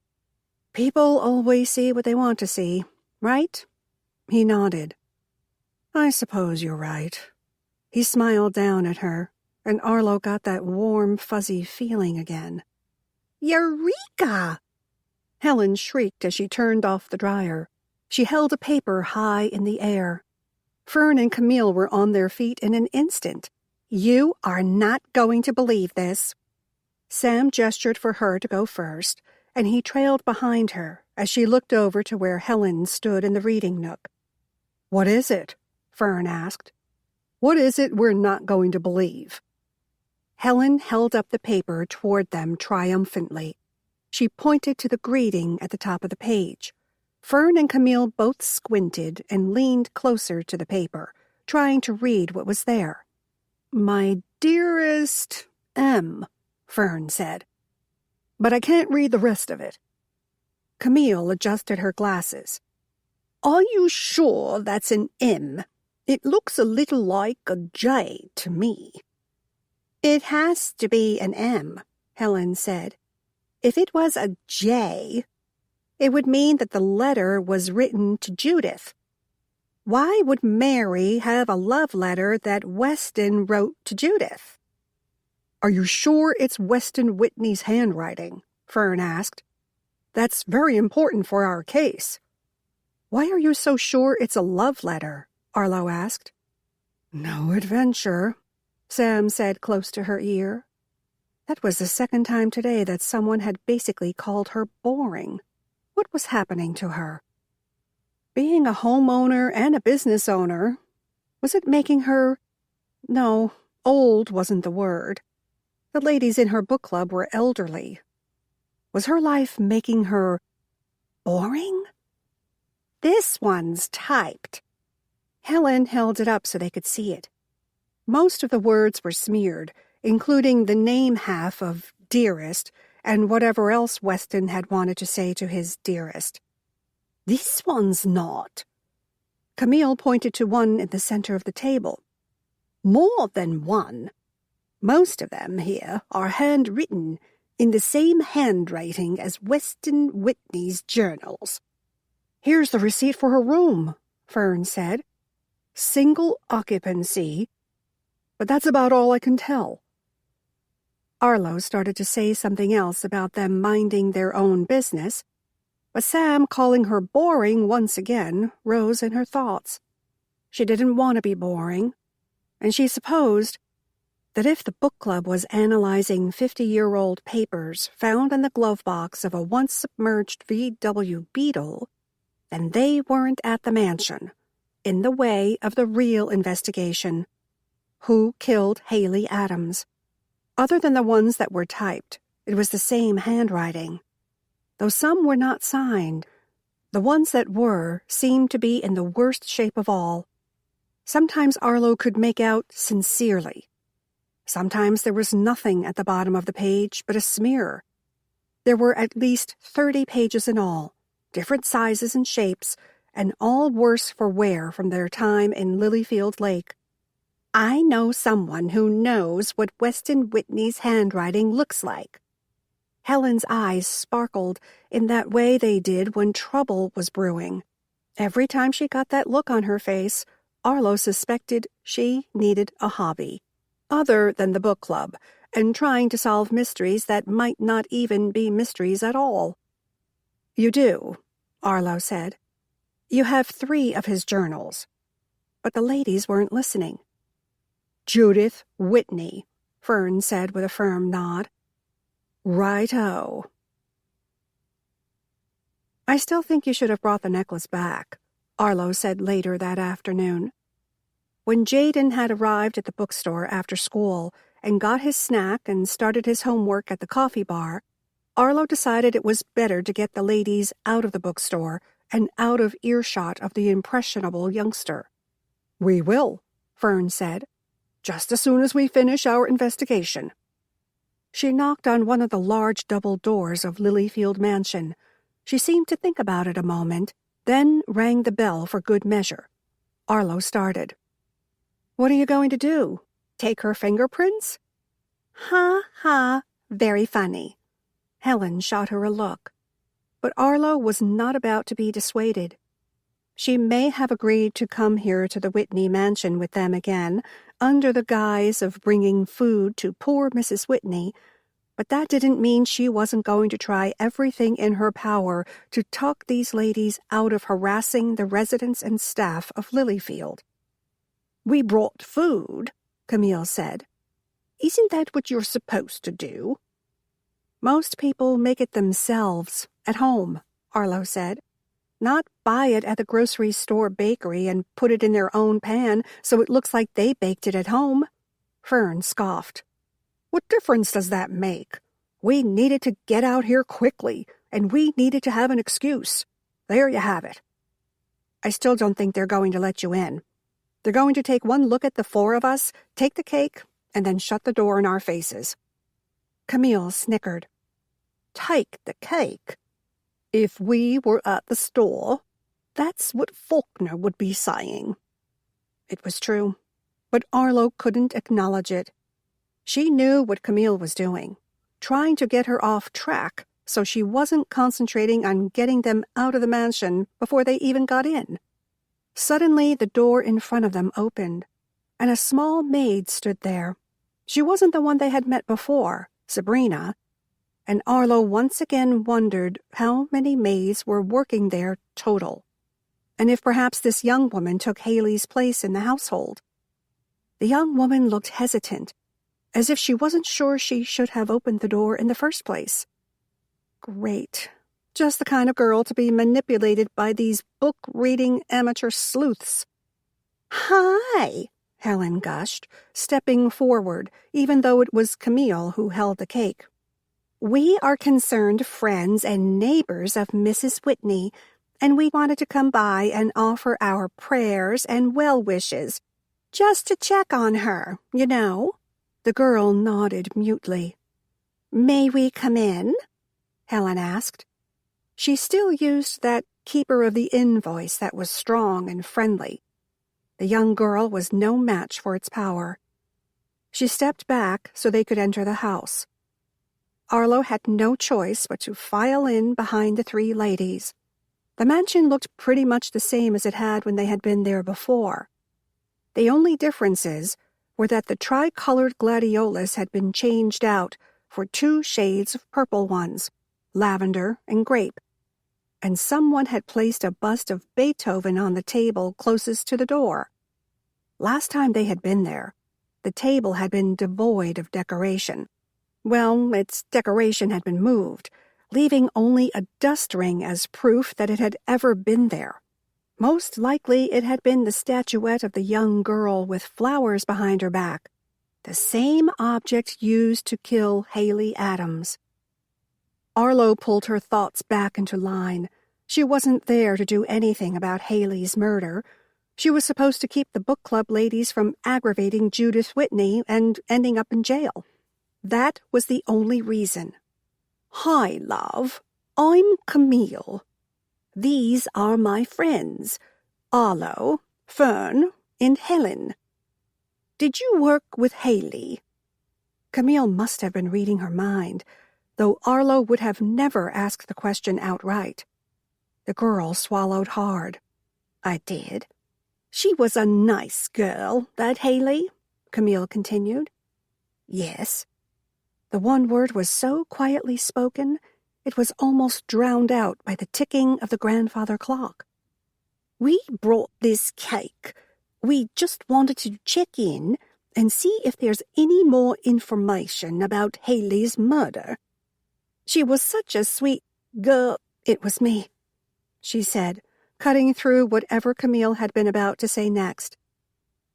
"People always see what they want to see, right?" He nodded. "I suppose you're right." He smiled down at her, and Arlo got that warm, fuzzy feeling again. Eureka! Helen shrieked as she turned off the dryer. She held a paper high in the air. Fern and Camille were on their feet in an instant. "You are not going to believe this." Sam gestured for her to go first, and he trailed behind her as she looked over to where Helen stood in the reading nook. "What is it?" Fern asked. "What is it we're not going to believe?" Helen held up the paper toward them triumphantly. She pointed to the greeting at the top of the page. Fern and Camille both squinted and leaned closer to the paper, trying to read what was there. "My dearest M," Fern said. "But I can't read the rest of it." Camille adjusted her glasses. "Are you sure that's an M? It looks a little like a J to me." "It has to be an M," Helen said. "If it was a J, it would mean that the letter was written to Judith. Why would Mary have a love letter that Weston wrote to Judith?" "Are you sure it's Weston Whitney's handwriting?" Fern asked. "That's very important for our case." "Why are you so sure it's a love letter?" Arlo asked. "No adventure," Sam said close to her ear. That was the second time today that someone had basically called her boring. What was happening to her? Being a homeowner and a business owner, was it making her... No, old wasn't the word. The ladies in her book club were elderly. Was her life making her boring? "This one's typed." Helen held it up so they could see it. Most of the words were smeared, including the name half of dearest and whatever else Weston had wanted to say to his dearest. "This one's not." Camille pointed to one in the center of the table. "More than one. Most of them here are handwritten in the same handwriting as Weston Whitney's journals." "Here's the receipt for her room," Fern said. "Single occupancy, but that's about all I can tell." Arlo started to say something else about them minding their own business, but Sam, calling her boring once again, rose in her thoughts. She didn't want to be boring, and she supposed that if the book club was analyzing 50-year-old papers found in the glove box of a once-submerged VW Beetle, then they weren't at the mansion, in the way of the real investigation. Who killed Haley Adams? Other than the ones that were typed, it was the same handwriting. Though some were not signed, the ones that were seemed to be in the worst shape of all. Sometimes Arlo could make out sincerely. Sometimes there was nothing at the bottom of the page but a smear. There were at least 30 pages in all, different sizes and shapes, and all worse for wear from their time in Lilyfield Lake. "I know someone who knows what Weston Whitney's handwriting looks like." Helen's eyes sparkled in that way they did when trouble was brewing. Every time she got that look on her face, Arlo suspected she needed a hobby, other than the book club, and trying to solve mysteries that might not even be mysteries at all. "You do," Arlo said. "You have 3 of his journals." But the ladies weren't listening. "Judith Whitney," Fern said with a firm nod. "Right-o." "I still think you should have brought the necklace back," Arlo said later that afternoon. When Jaden had arrived at the bookstore after school and got his snack and started his homework at the coffee bar, Arlo decided it was better to get the ladies out of the bookstore and out of earshot of the impressionable youngster. "We will," Fern said, "just as soon as we finish our investigation." She knocked on one of the large double doors of Lilyfield Mansion. She seemed to think about it a moment, then rang the bell for good measure. Arlo started. "What are you going to do? Take her fingerprints?" "Ha, ha, very funny." Helen shot her a look. But Arlo was not about to be dissuaded. She may have agreed to come here to the Whitney mansion with them again, under the guise of bringing food to poor Mrs. Whitney, but that didn't mean she wasn't going to try everything in her power to talk these ladies out of harassing the residents and staff of Lilyfield. We brought food, Camille said. Isn't that what you're supposed to do? Most people make it themselves, at home, Arlo said. Not buy it at the grocery store bakery and put it in their own pan so it looks like they baked it at home. Fern scoffed. What difference does that make? We needed to get out here quickly, and we needed to have an excuse. There you have it. I still don't think they're going to let you in. They're going to take one look at the four of us, take the cake, and then shut the door in our faces. Camille snickered. Take the cake? If we were at the store, that's what Faulkner would be saying. It was true, but Arlo couldn't acknowledge it. She knew what Camille was doing, trying to get her off track so she wasn't concentrating on getting them out of the mansion before they even got in. Suddenly, the door in front of them opened, and a small maid stood there. She wasn't the one they had met before, Sabrina, and Arlo once again wondered how many maids were working there total, and if perhaps this young woman took Haley's place in the household. The young woman looked hesitant, as if she wasn't sure she should have opened the door in the first place. Great. Just the kind of girl to be manipulated by these book-reading amateur sleuths. Hi, Helen gushed, stepping forward, even though it was Camille who held the cake. We are concerned friends and neighbors of Mrs. Whitney, and we wanted to come by and offer our prayers and well wishes, just to check on her, you know. The girl nodded mutely. May we come in? Helen asked. She still used that keeper of the inn voice that was strong and friendly. The young girl was no match for its power. She stepped back so they could enter the house. Arlo had no choice but to file in behind the three ladies. The mansion looked pretty much the same as it had when they had been there before. The only differences were that the tricolored gladiolus had been changed out for 2 shades of purple ones, lavender and grape, and someone had placed a bust of Beethoven on the table closest to the door. Last time they had been there, the table had been devoid of decoration. Well, its decoration had been moved, leaving only a dust ring as proof that it had ever been there. Most likely it had been the statuette of the young girl with flowers behind her back, the same object used to kill Haley Adams. Arlo pulled her thoughts back into line. She wasn't there to do anything about Haley's murder. She was supposed to keep the book club ladies from aggravating Judith Whitney and ending up in jail. That was the only reason. Hi, love. I'm Camille. These are my friends, Arlo, Fern, and Helen. Did you work with Haley? Camille must have been reading her mind, though Arlo would have never asked the question outright. The girl swallowed hard. I did. She was a nice girl, that Haley, Camille continued. Yes. The one word was so quietly spoken, it was almost drowned out by the ticking of the grandfather clock. We brought this cake. We just wanted to check in and see if there's any more information about Haley's murder. She was such a sweet girl. It was me, she said, cutting through whatever Camille had been about to say next.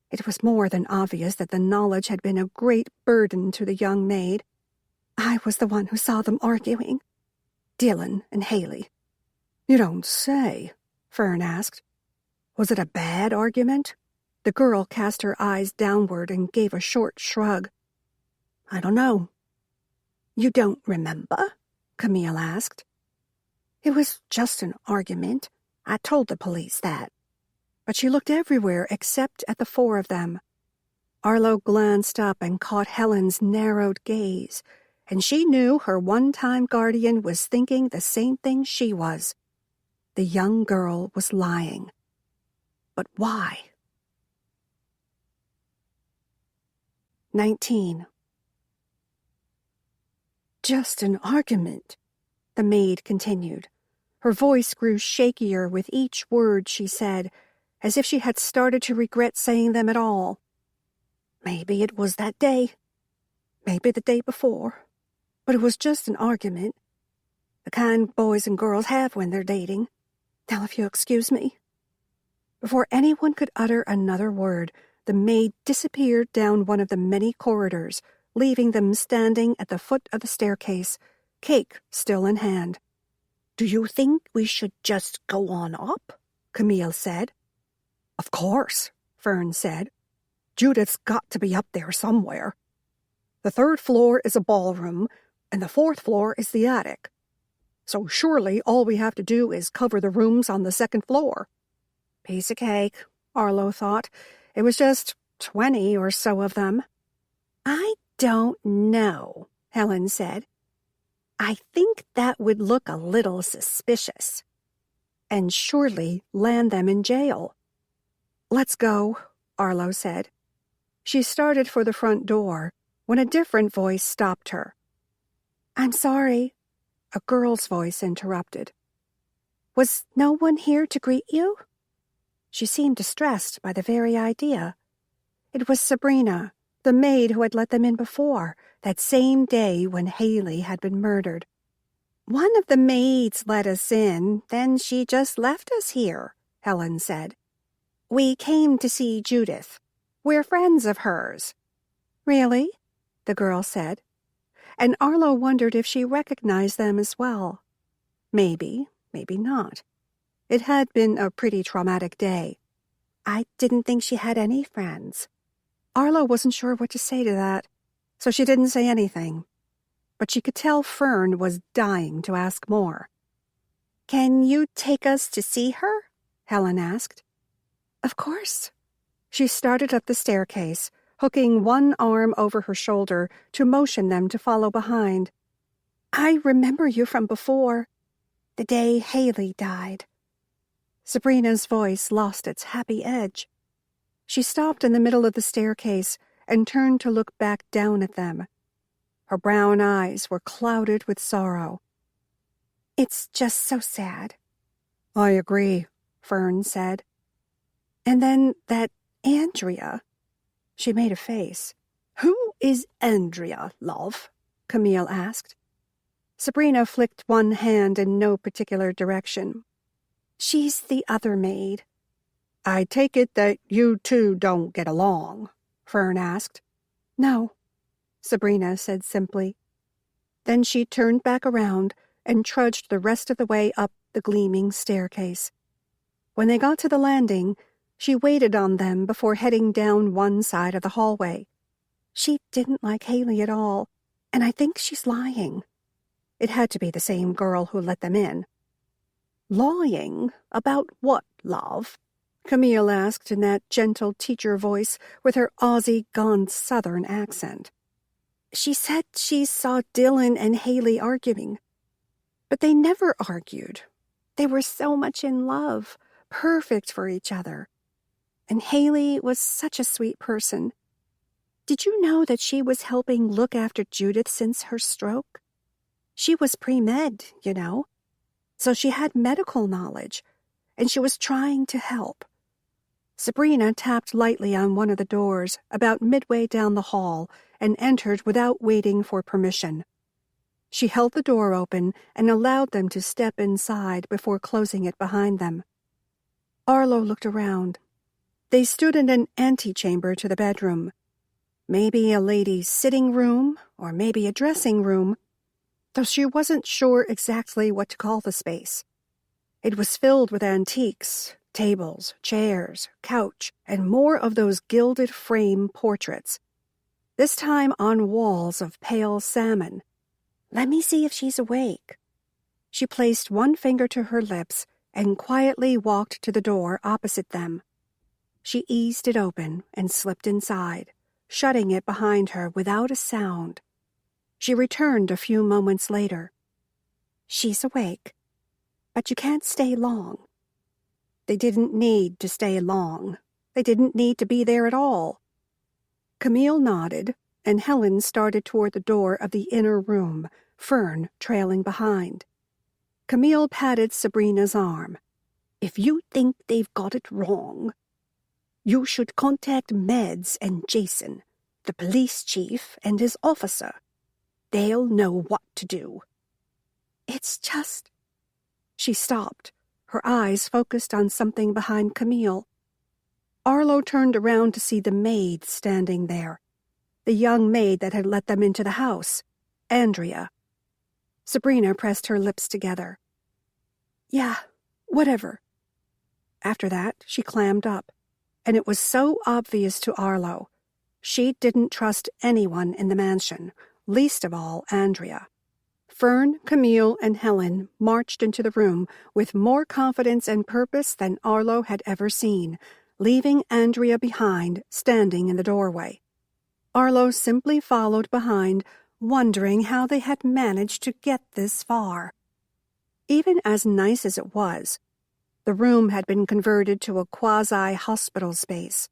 It was more than obvious that the knowledge had been a great burden to the young maid. I was the one who saw them arguing. Dylan and Haley. You don't say, Fern asked. Was it a bad argument? The girl cast her eyes downward and gave a short shrug. I don't know. You don't remember? Camille asked. It was just an argument. I told the police that. But she looked everywhere except at the four of them. Arlo glanced up and caught Helen's narrowed gaze, and she knew her one-time guardian was thinking the same thing she was. The young girl was lying. But why? 19. Just an argument, the maid continued. Her voice grew shakier with each word she said, as if she had started to regret saying them at all. Maybe it was that day. Maybe the day before. But it was just an argument. The kind boys and girls have when they're dating. Now, if you'll excuse me. Before anyone could utter another word, the maid disappeared down one of the many corridors, leaving them standing at the foot of the staircase, cake still in hand. "Do you think we should just go on up?" Camille said. "Of course," Fern said. "Judith's got to be up there somewhere. The 3rd floor is a ballroom, and the 4th floor is the attic. So surely all we have to do is cover the rooms on the 2nd floor. Piece of cake, Arlo thought. It was just 20 or so of them. "I don't know," Helen said. "I think that would look a little suspicious. And surely land them in jail." "Let's go," Arlo said. She started for the front door when a different voice stopped her. "I'm sorry," a girl's voice interrupted. "Was no one here to greet you?" She seemed distressed by the very idea. It was Sabrina, the maid who had let them in before, that same day when Haley had been murdered. "One of the maids let us in, then she just left us here," Helen said. "We came to see Judith. We're friends of hers." "Really?" the girl said. And Arlo wondered if she recognized them as well. Maybe, maybe not. It had been a pretty traumatic day. "I didn't think she had any friends." Arlo wasn't sure what to say to that, so she didn't say anything. But she could tell Fern was dying to ask more. "Can you take us to see her?" Helen asked. "Of course." She started up the staircase, hooking one arm over her shoulder to motion them to follow behind. "I remember you from before, the day Haley died." Sabrina's voice lost its happy edge. She stopped in the middle of the staircase and turned to look back down at them. Her brown eyes were clouded with sorrow. "It's just so sad." "I agree," Fern said. "And then that Andrea." She made a face. "Who is Andrea, love?" Camille asked. Sabrina flicked one hand in no particular direction. "She's the other maid." "I take it that you two don't get along?" Fern asked. "No," Sabrina said simply. Then she turned back around and trudged the rest of the way up the gleaming staircase. When they got to the landing, she waited on them before heading down one side of the hallway. She didn't like Haley at all, and I think she's lying. It had to be the same girl who let them in. "Lying? About what, love?" Camille asked in that gentle teacher voice with her Aussie gone Southern accent. "She said she saw Dylan and Haley arguing. But they never argued. They were so much in love, perfect for each other. And Haley was such a sweet person. Did you know that she was helping look after Judith since her stroke? She was pre-med, you know. So she had medical knowledge, and she was trying to help." Sabrina tapped lightly on one of the doors about midway down the hall and entered without waiting for permission. She held the door open and allowed them to step inside before closing it behind them. Arlo looked around. They stood in an antechamber to the bedroom. Maybe a lady's sitting room, or maybe a dressing room, though she wasn't sure exactly what to call the space. It was filled with antiques, tables, chairs, couch, and more of those gilded frame portraits, this time on walls of pale salmon. "Let me see if she's awake." She placed one finger to her lips and quietly walked to the door opposite them. She eased it open and slipped inside, shutting it behind her without a sound. She returned a few moments later. "She's awake, but you can't stay long." They didn't need to stay long. They didn't need to be there at all. Camille nodded, and Helen started toward the door of the inner room, Fern trailing behind. Camille patted Sabrina's arm. If you think they've got it wrong, you should contact Mads and Jason, the police chief and his officer. They'll know what to do. It's just... She stopped, her eyes focused on something behind Camille. Arlo turned around to see the maid standing there, the young maid that had let them into the house, Andrea. Sabrina pressed her lips together. Yeah, whatever. After that, she clammed up, and it was so obvious to Arlo. She didn't trust anyone in the mansion, least of all Andrea. Fern, Camille, and Helen marched into the room with more confidence and purpose than Arlo had ever seen, leaving Andrea behind, standing in the doorway. Arlo simply followed behind, wondering how they had managed to get this far. Even as nice as it was, the room had been converted to a quasi-hospital space.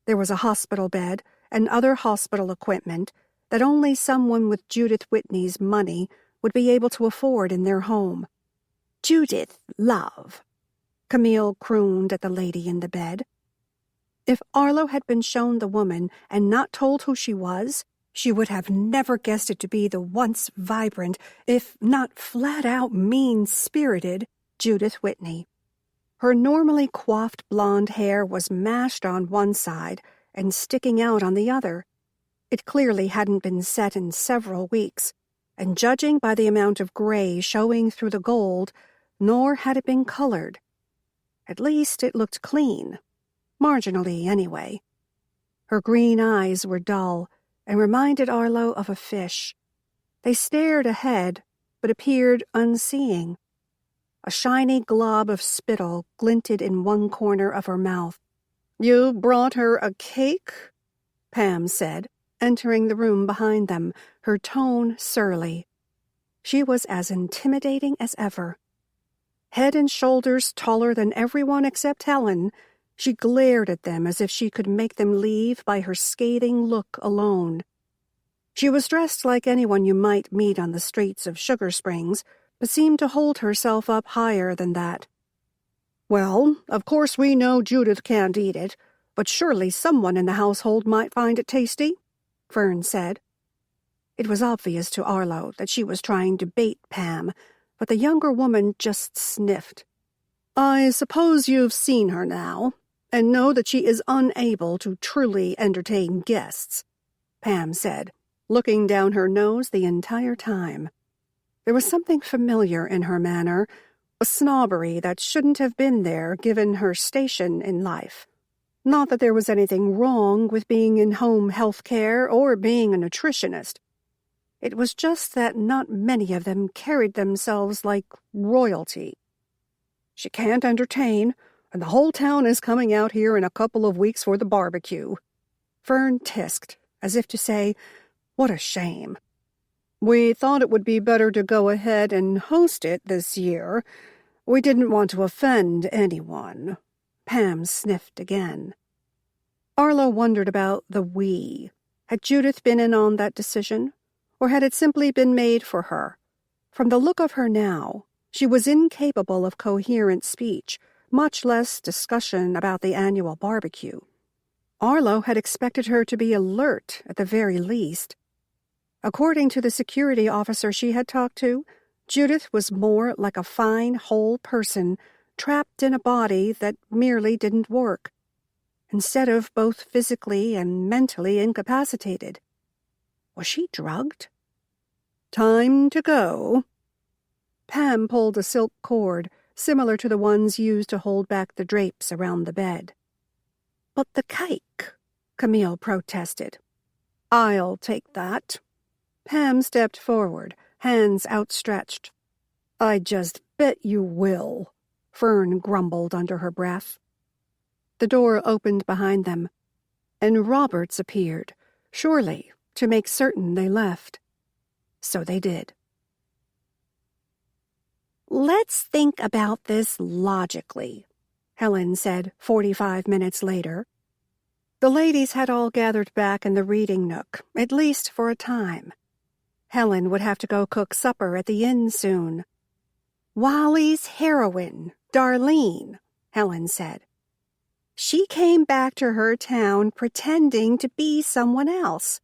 There was a hospital bed and other hospital equipment that only someone with Judith Whitney's money would be able to afford in their home. "Judith, love," Camille crooned at the lady in the bed. If Arlo had been shown the woman and not told who she was, she would have never guessed it to be the once vibrant, if not flat-out mean-spirited, Judith Whitney. Her normally coiffed blonde hair was mashed on one side and sticking out on the other. It clearly hadn't been set in several weeks, and judging by the amount of gray showing through the gold, nor had it been colored. At least it looked clean. Marginally, anyway. Her green eyes were dull and reminded Arlo of a fish. They stared ahead, but appeared unseeing. A shiny glob of spittle glinted in one corner of her mouth. "You brought her a cake?" Pam said, entering the room behind them, her tone surly. She was as intimidating as ever. Head and shoulders taller than everyone except Helen, she glared at them as if she could make them leave by her scathing look alone. She was dressed like anyone you might meet on the streets of Sugar Springs, but seemed to hold herself up higher than that. "Well, of course we know Judith can't eat it, but surely someone in the household might find it tasty," Fern said. It was obvious to Arlo that she was trying to bait Pam, but the younger woman just sniffed. "I suppose you've seen her now, and know that she is unable to truly entertain guests," Pam said, looking down her nose the entire time. There was something familiar in her manner, a snobbery that shouldn't have been there given her station in life. Not that there was anything wrong with being in home health care or being a nutritionist. It was just that not many of them carried themselves like royalty. "She can't entertain, and the whole town is coming out here in a couple of weeks for the barbecue." Fern tisked, as if to say, "What a shame. We thought it would be better to go ahead and host it this year. We didn't want to offend anyone." Pam sniffed again. Arlo wondered about the we. Had Judith been in on that decision, or had it simply been made for her? From the look of her now, she was incapable of coherent speech, much less discussion about the annual barbecue. Arlo had expected her to be alert at the very least. According to the security officer she had talked to, Judith was more like a fine, whole person trapped in a body that merely didn't work, instead of both physically and mentally incapacitated. Was she drugged? "Time to go." Pam pulled a silk cord, similar to the ones used to hold back the drapes around the bed. "But the cake," Camille protested. "I'll take that." Pam stepped forward, hands outstretched. "I just bet you will," Fern grumbled under her breath. The door opened behind them, and Roberts appeared, surely to make certain they left. So they did. "Let's think about this logically," Helen said 45 minutes later. The ladies had all gathered back in the reading nook, at least for a time. Helen would have to go cook supper at the inn soon. Wally's heroine, Darlene, Helen said. She came back to her town pretending to be someone else.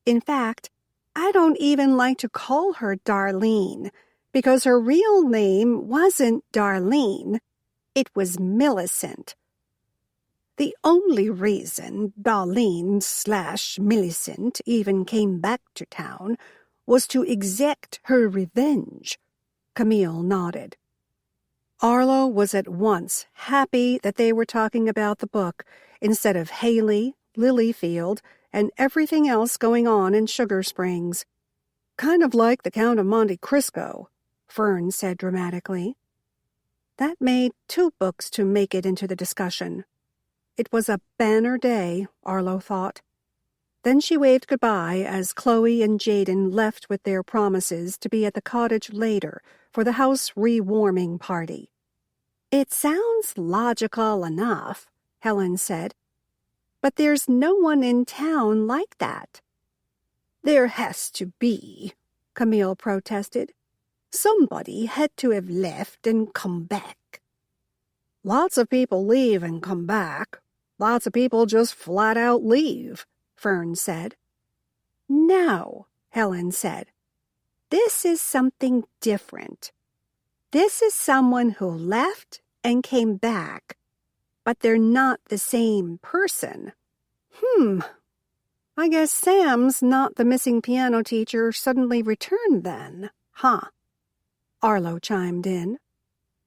In fact, I don't even like to call her Darlene, because her real name wasn't Darlene. It was Millicent. The only reason Darlene/Millicent even came back to town was to exact her revenge. Camille nodded. Arlo was at once happy that they were talking about the book instead of Haley, Lilyfield, and everything else going on in Sugar Springs. Kind of like the Count of Monte Cristo, Fern said dramatically. That made 2 books to make it into the discussion. It was a banner day, Arlo thought. Then she waved goodbye as Chloe and Jaden left with their promises to be at the cottage later for the house rewarming party. It sounds logical enough, Helen said, but there's no one in town like that. There has to be, Camille protested. Somebody had to have left and come back. Lots of people leave and come back. Lots of people just flat out leave, Fern said. No, Helen said. This is something different. This is someone who left and came back, but they're not the same person. I guess Sam's not the missing piano teacher suddenly returned then, huh? Arlo chimed in.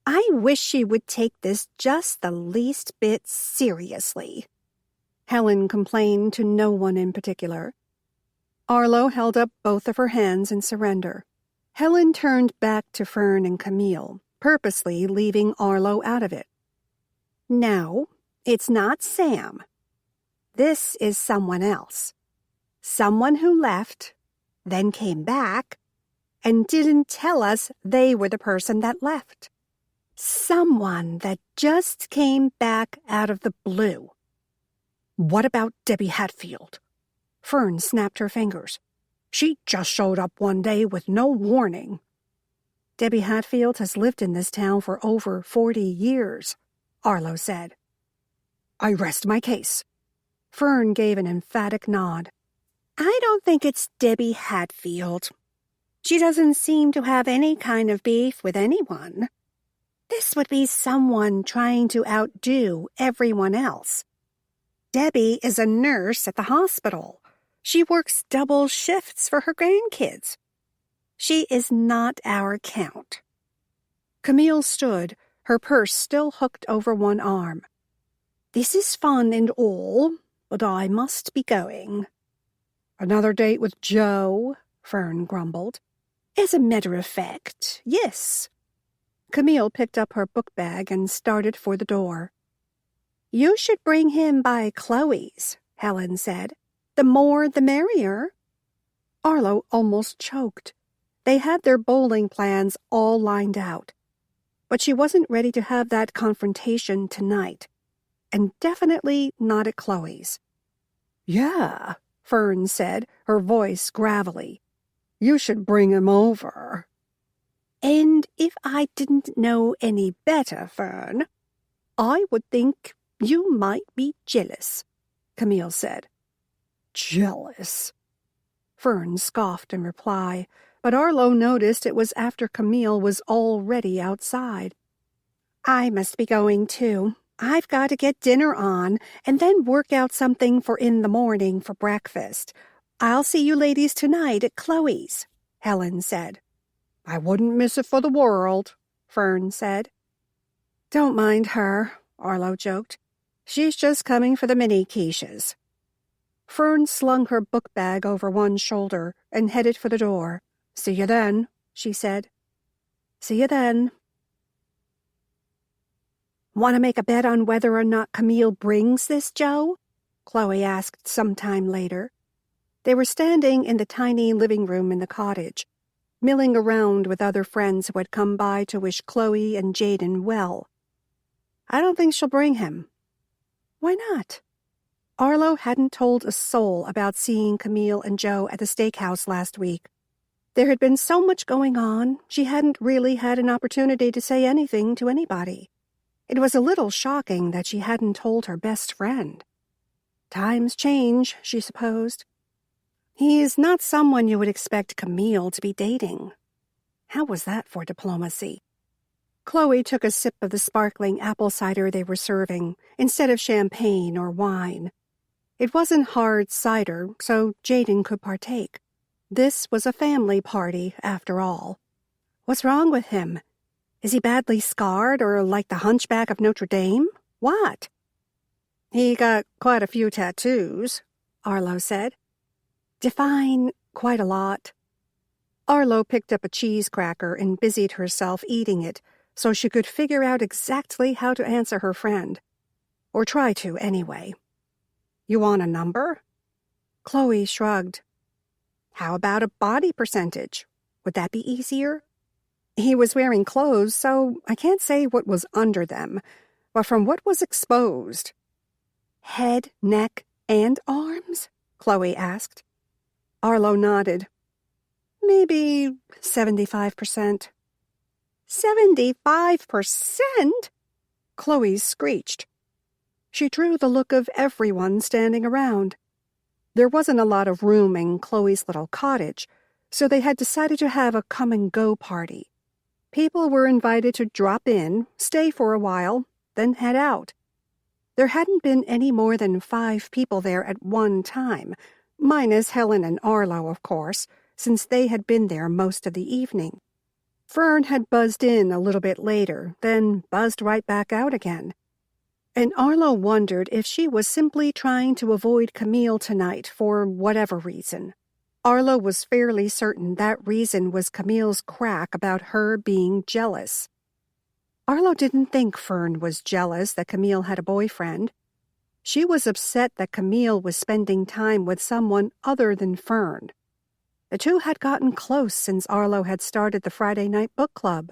I wish she would take this just the least bit seriously. Helen complained to no one in particular. Arlo held up both of her hands in surrender. Helen turned back to Fern and Camille, purposely leaving Arlo out of it. No, it's not Sam. This is someone else. Someone who left, then came back, and didn't tell us they were the person that left. Someone that just came back out of the blue. What about Debbie Hatfield? Fern snapped her fingers. She just showed up one day with no warning. Debbie Hatfield has lived in this town for over 40 years, Arlo said. I rest my case. Fern gave an emphatic nod. I don't think it's Debbie Hatfield. She doesn't seem to have any kind of beef with anyone. This would be someone trying to outdo everyone else. Debbie is a nurse at the hospital. She works double shifts for her grandkids. She is not our Count. Camille stood, her purse still hooked over one arm. This is fun and all, but I must be going. Another date with Joe, Fern grumbled. As a matter of fact, yes. Camille picked up her book bag and started for the door. You should bring him by Chloe's, Helen said. The more the merrier. Arlo almost choked. They had their bowling plans all lined out. But she wasn't ready to have that confrontation tonight. And definitely not at Chloe's. Yeah, Fern said, her voice gravelly. You should bring him over. And if I didn't know any better, Fern, I would think you might be jealous, Camille said. Jealous? Fern scoffed in reply, but Arlo noticed it was after Camille was already outside. I must be going too. I've got to get dinner on and then work out something for in the morning for breakfast. I'll see you ladies tonight at Chloe's, Helen said. I wouldn't miss it for the world, Fern said. Don't mind her, Arlo joked. She's just coming for the mini quiches. Fern slung her book bag over one shoulder and headed for the door. See you then, she said. See you then. Want to make a bet on whether or not Camille brings this, Joe? Chloe asked sometime later. They were standing in the tiny living room in the cottage, milling around with other friends who had come by to wish Chloe and Jaden well. I don't think she'll bring him. Why not? Arlo hadn't told a soul about seeing Camille and Joe at the steakhouse last week. There had been so much going on, she hadn't really had an opportunity to say anything to anybody. It was a little shocking that she hadn't told her best friend. Times change, she supposed. He's not someone you would expect Camille to be dating. How was that for diplomacy? Chloe took a sip of the sparkling apple cider they were serving, instead of champagne or wine. It wasn't hard cider, so Jaden could partake. This was a family party, after all. What's wrong with him? Is he badly scarred, or like the Hunchback of Notre Dame? What? He got quite a few tattoos, Arlo said. Define quite a lot. Arlo picked up a cheese cracker and busied herself eating it so she could figure out exactly how to answer her friend. Or try to, anyway. You want a number? Chloe shrugged. How about a body percentage? Would that be easier? He was wearing clothes, so I can't say what was under them, but from what was exposed. Head, neck, and arms? Chloe asked. Arlo nodded. Maybe 75%. 75%? Chloe screeched. She drew the look of everyone standing around. There wasn't a lot of room in Chloe's little cottage, so they had decided to have a come-and-go party. People were invited to drop in, stay for a while, then head out. There hadn't been any more than 5 people there at one time, minus Helen and Arlo, of course, since they had been there most of the evening. Fern had buzzed in a little bit later, then buzzed right back out again. And Arlo wondered if she was simply trying to avoid Camille tonight for whatever reason. Arlo was fairly certain that reason was Camille's crack about her being jealous. Arlo didn't think Fern was jealous that Camille had a boyfriend. She was upset that Camille was spending time with someone other than Fern. The two had gotten close since Arlo had started the Friday night book club.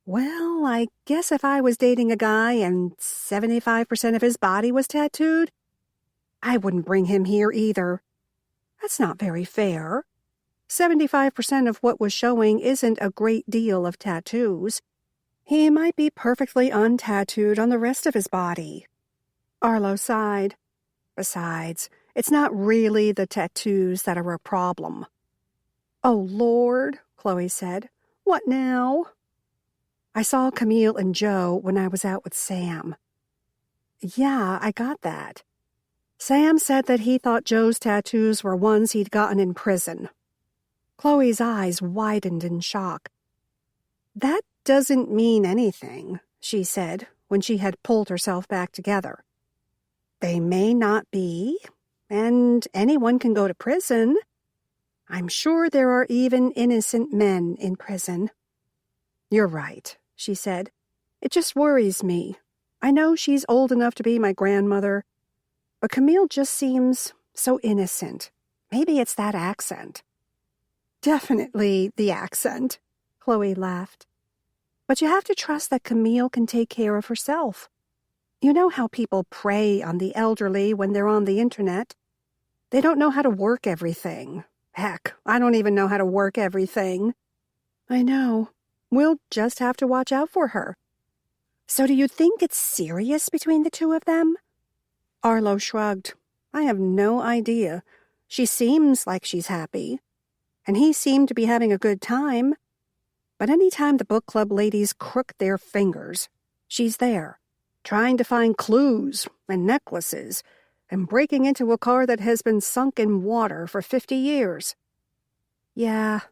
Well, I guess if I was dating a guy and 75% of his body was tattooed, I wouldn't bring him here either. That's not very fair. 75% of what was showing isn't a great deal of tattoos. He might be perfectly untattooed on the rest of his body. Arlo sighed. Besides, it's not really the tattoos that are a problem. Oh, Lord, Chloe said. What now? I saw Camille and Joe when I was out with Sam. Yeah, I got that. Sam said that he thought Joe's tattoos were ones he'd gotten in prison. Chloe's eyes widened in shock. That doesn't mean anything, she said, when she had pulled herself back together. They may not be, and anyone can go to prison. I'm sure there are even innocent men in prison. You're right, she said. It just worries me. I know she's old enough to be my grandmother, but Camille just seems so innocent. Maybe it's that accent. Definitely the accent, Chloe laughed. But you have to trust that Camille can take care of herself. You know how people prey on the elderly when they're on the internet? They don't know how to work everything. Heck, I don't even know how to work everything. I know. We'll just have to watch out for her. So do you think it's serious between the two of them? Arlo shrugged. I have no idea. She seems like she's happy. And he seemed to be having a good time. But any time the book club ladies crook their fingers, she's there, trying to find clues and necklaces, and breaking into a car that has been sunk in water for 50 years. Yeah,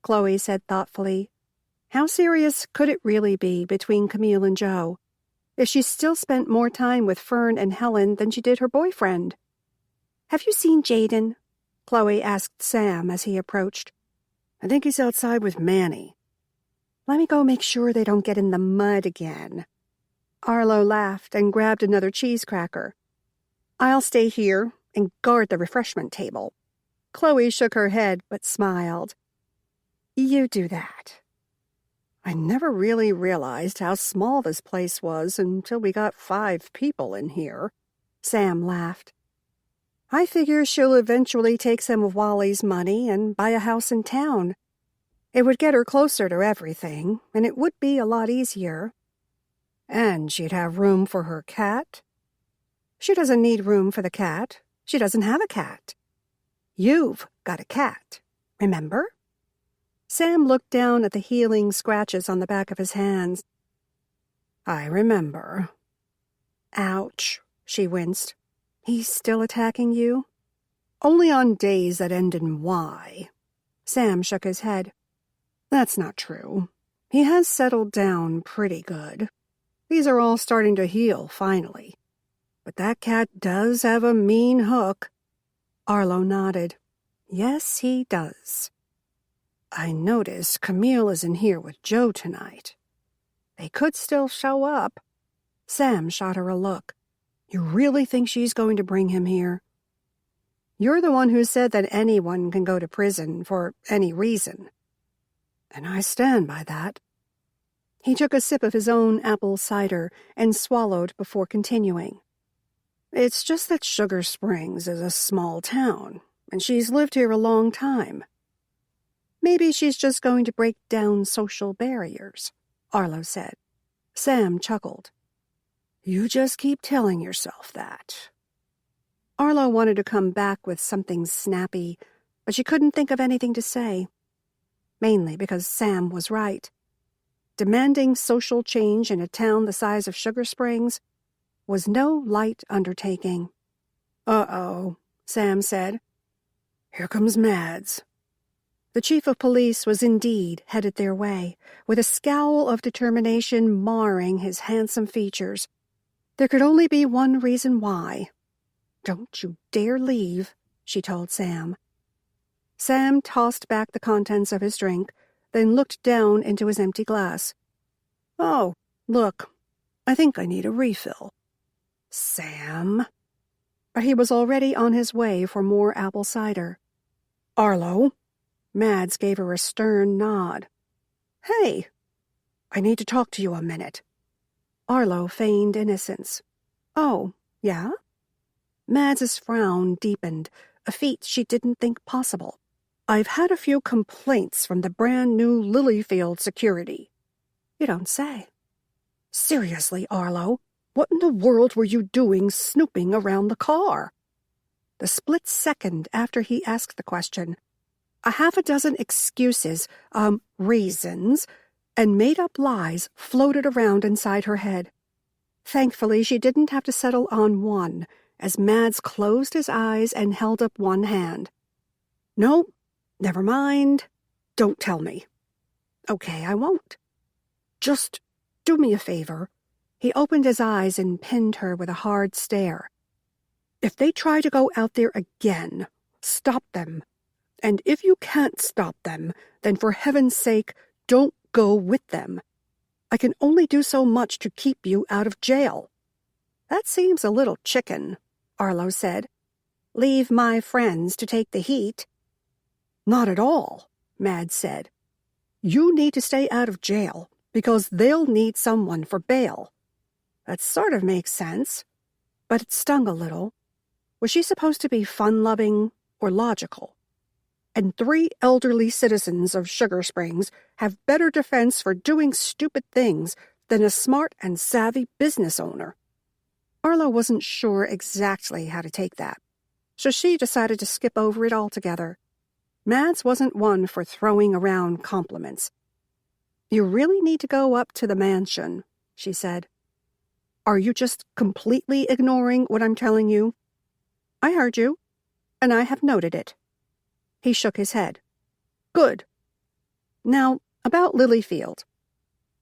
Chloe said thoughtfully. How serious could it really be between Camille and Joe, if she still spent more time with Fern and Helen than she did her boyfriend? Have you seen Jaden? Chloe asked Sam as he approached. I think he's outside with Manny. Let me go make sure they don't get in the mud again. Arlo laughed and grabbed another cheese cracker. I'll stay here and guard the refreshment table. Chloe shook her head but smiled. You do that. I never really realized how small this place was until we got 5 people in here. Sam laughed. I figure she'll eventually take some of Wally's money and buy a house in town, It would get her closer to everything, and it would be a lot easier. And she'd have room for her cat. She doesn't need room for the cat. She doesn't have a cat. You've got a cat, remember? Sam looked down at the healing scratches on the back of his hands. I remember. Ouch, she winced. He's still attacking you? Only on days that end in Y. Sam shook his head. That's not true. He has settled down pretty good. These are all starting to heal, finally. But that cat does have a mean hook. Arlo nodded. Yes, he does. I noticed Camille isn't here with Joe tonight. They could still show up. Sam shot her a look. You really think she's going to bring him here? You're the one who said that anyone can go to prison for any reason. And I stand by that. He took a sip of his own apple cider and swallowed before continuing. It's just that Sugar Springs is a small town, and she's lived here a long time. Maybe she's just going to break down social barriers, Arlo said. Sam chuckled. You just keep telling yourself that. Arlo wanted to come back with something snappy, but she couldn't think of anything to say. Mainly because Sam was right. Demanding social change in a town the size of Sugar Springs was no light undertaking. Uh-oh, Sam said. Here comes Mads. The chief of police was indeed headed their way, with a scowl of determination marring his handsome features. There could only be one reason why. Don't you dare leave, she told Sam. Sam tossed back the contents of his drink, then looked down into his empty glass. Oh, look, I think I need a refill. Sam? But he was already on his way for more apple cider. Arlo? Mads gave her a stern nod. Hey, I need to talk to you a minute. Arlo feigned innocence. Oh, yeah? Mads's frown deepened, a feat she didn't think possible. I've had a few complaints from the brand-new Lilyfield security. You don't say. Seriously, Arlo, what in the world were you doing snooping around the car? The split second after he asked the question, a half a dozen excuses, reasons, and made-up lies floated around inside her head. Thankfully, she didn't have to settle on one, as Mads closed his eyes and held up one hand. No, never mind. Don't tell me. Okay, I won't. Just do me a favor. He opened his eyes and pinned her with a hard stare. If they try to go out there again, stop them. And if you can't stop them, then for heaven's sake, don't go with them. I can only do so much to keep you out of jail. That seems a little chicken, Arlo said. Leave my friends to take the heat. Not at all, Mads said. You need to stay out of jail because they'll need someone for bail. That sort of makes sense, but it stung a little. Was she supposed to be fun-loving or logical? And 3 elderly citizens of Sugar Springs have better defense for doing stupid things than a smart and savvy business owner. Arlo wasn't sure exactly how to take that, so she decided to skip over it altogether. Mads wasn't one for throwing around compliments. You really need to go up to the mansion, she said. Are you just completely ignoring what I'm telling you? I heard you, and I have noted it. He shook his head. Good. Now, about Lilyfield.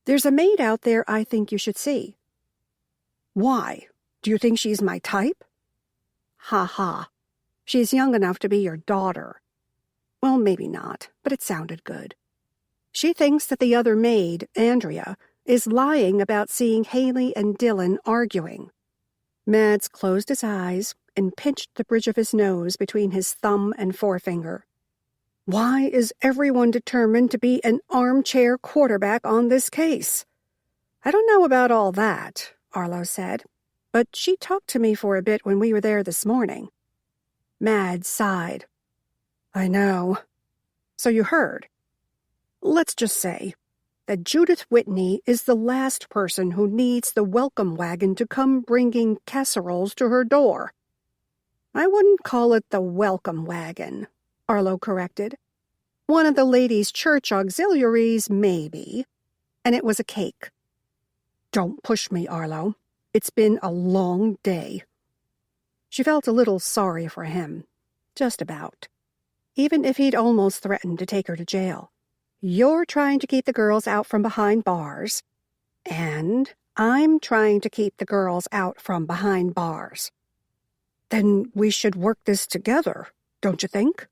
There's a maid out there I think you should see. Why? Do you think she's my type? Ha ha. She's young enough to be your daughter. Well, maybe not, but it sounded good. She thinks that the other maid, Andrea, is lying about seeing Haley and Dylan arguing. Mads closed his eyes and pinched the bridge of his nose between his thumb and forefinger. Why is everyone determined to be an armchair quarterback on this case? I don't know about all that, Arlo said, but she talked to me for a bit when we were there this morning. Mads sighed. I know. So you heard? Let's just say that Judith Whitney is the last person who needs the welcome wagon to come bringing casseroles to her door. I wouldn't call it the welcome wagon, Arlo corrected. One of the ladies' church auxiliaries, maybe. And it was a cake. Don't push me, Arlo. It's been a long day. She felt a little sorry for him. Just about. Even if he'd almost threatened to take her to jail. You're trying to keep the girls out from behind bars, and I'm trying to keep the girls out from behind bars. Then we should work this together, don't you think?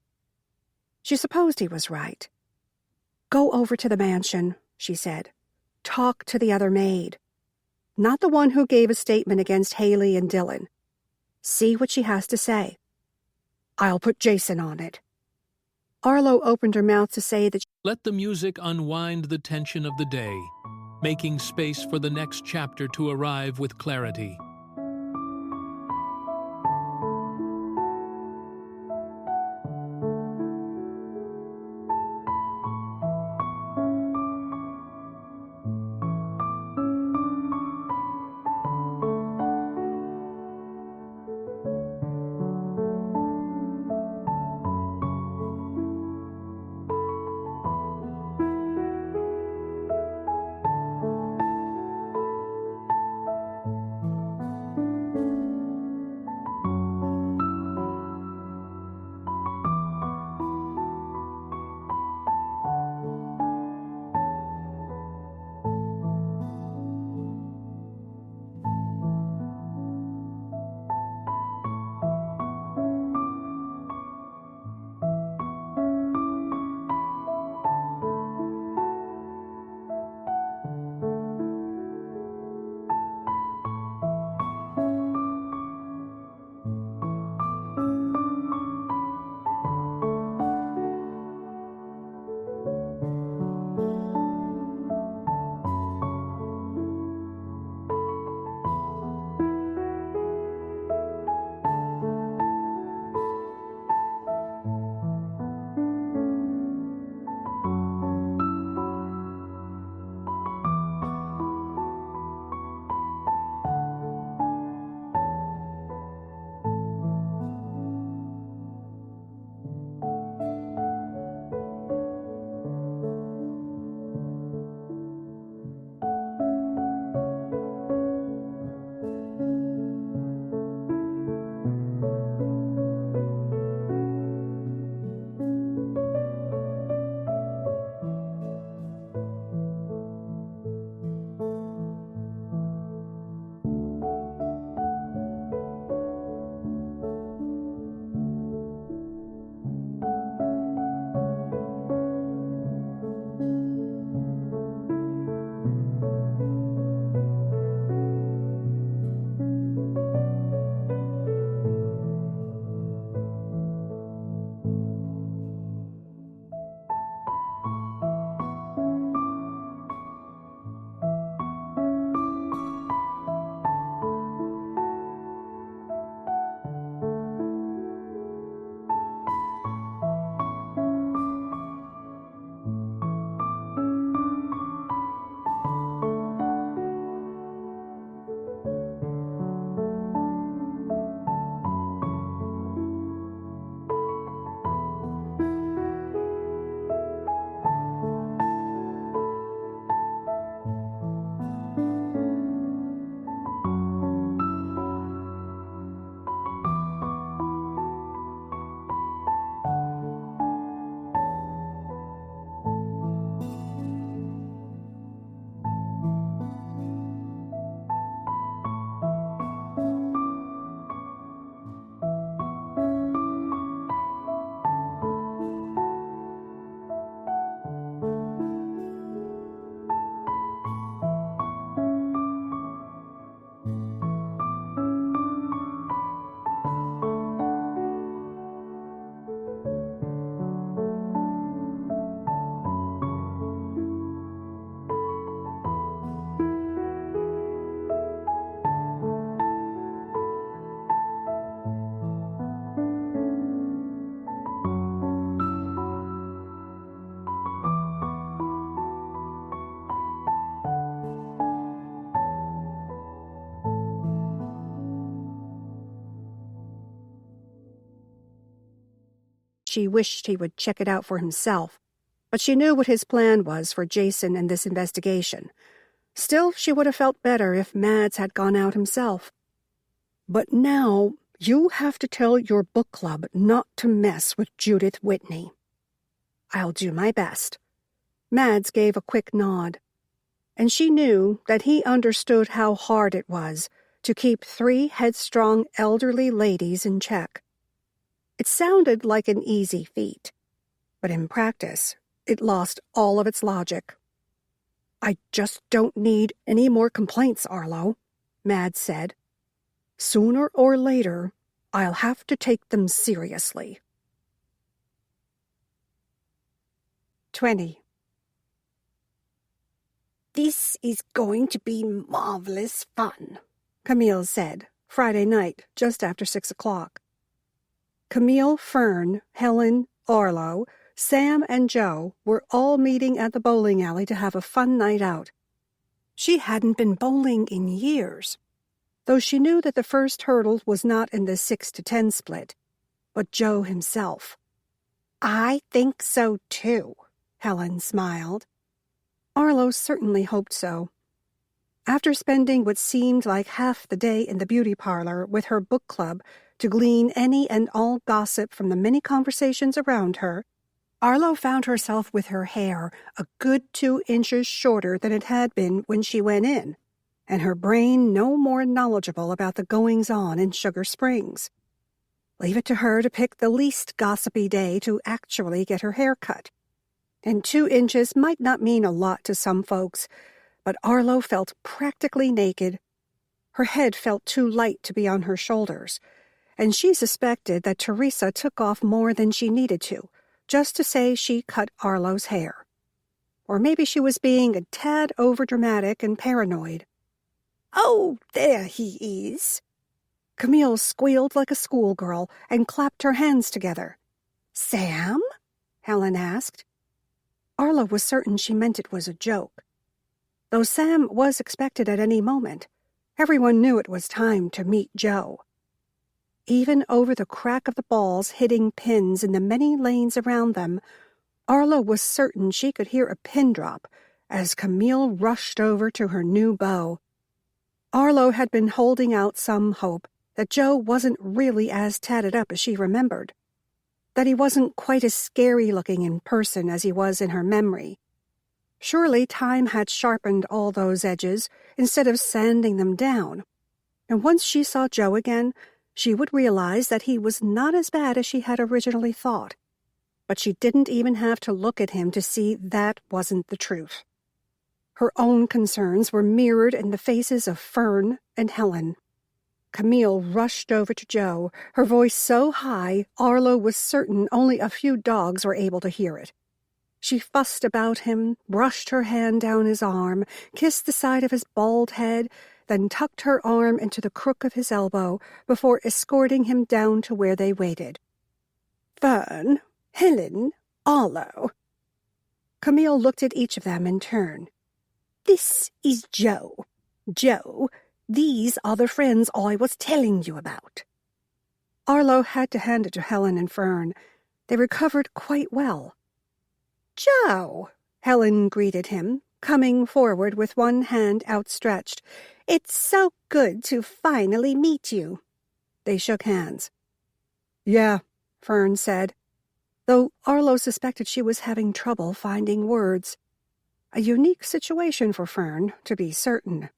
She supposed he was right. Go over to the mansion, she said. Talk to the other maid. Not the one who gave a statement against Haley and Dylan. See what she has to say. I'll put Jason on it. Arlo opened her mouth to say that Let the music unwind the tension of the day, making space for the next chapter to arrive with clarity. she wished he would check it out for himself, but she knew what his plan was for Jason and this investigation. Still, she would have felt better if Mads had gone out himself. But now you have to tell your book club not to mess with Judith Whitney. I'll do my best. Mads gave a quick nod, and she knew that he understood how hard it was to keep 3 headstrong elderly ladies in check. It sounded like an easy feat, but in practice, it lost all of its logic. I just don't need any more complaints, Arlo, Mads said. Sooner or later, I'll have to take them seriously. 20. This is going to be marvelous fun, Camille said, Friday night, just after 6 o'clock. Camille, Fern, Helen, Arlo, Sam, and Joe were all meeting at the bowling alley to have a fun night out. She hadn't been bowling in years, though she knew that the first hurdle was not in the 6-10 split, but Joe himself. I think so too, Helen smiled. Arlo certainly hoped so. After spending what seemed like half the day in the beauty parlor with her book club to glean any and all gossip from the many conversations around her, Arlo found herself with her hair a good 2 inches shorter than it had been when she went in, and her brain no more knowledgeable about the goings-on in Sugar Springs. Leave it to her to pick the least gossipy day to actually get her hair cut. And 2 inches might not mean a lot to some folks, but Arlo felt practically naked. Her head felt too light to be on her shoulders, and she suspected that Teresa took off more than she needed to, just to say she cut Arlo's hair. Or maybe she was being a tad overdramatic and paranoid. Oh, there he is. Camille squealed like a schoolgirl and clapped her hands together. Sam? Helen asked. Arlo was certain she meant it was a joke. Though Sam was expected at any moment, everyone knew it was time to meet Joe. Even over the crack of the balls hitting pins in the many lanes around them, Arlo was certain she could hear a pin drop as Camille rushed over to her new beau. Arlo had been holding out some hope that Joe wasn't really as tatted up as she remembered, that he wasn't quite as scary-looking in person as he was in her memory. Surely time had sharpened all those edges instead of sanding them down, and once she saw Joe again, she would realize that he was not as bad as she had originally thought. But she didn't even have to look at him to see that wasn't the truth. Her own concerns were mirrored in the faces of Fern and Helen. Camille rushed over to Joe, her voice so high Arlo was certain only a few dogs were able to hear it. She fussed about him, brushed her hand down his arm, kissed the side of his bald head, then tucked her arm into the crook of his elbow before escorting him down to where they waited. Fern, Helen, Arlo. Camille looked at each of them in turn. This is Joe. Joe, these are the friends I was telling you about. Arlo had to hand it to Helen and Fern. They recovered quite well. Joe, Helen greeted him, coming forward with one hand outstretched. It's so good to finally meet you. They shook hands. Yeah, Fern said, though Arlo suspected she was having trouble finding words. A unique situation for Fern, to be certain.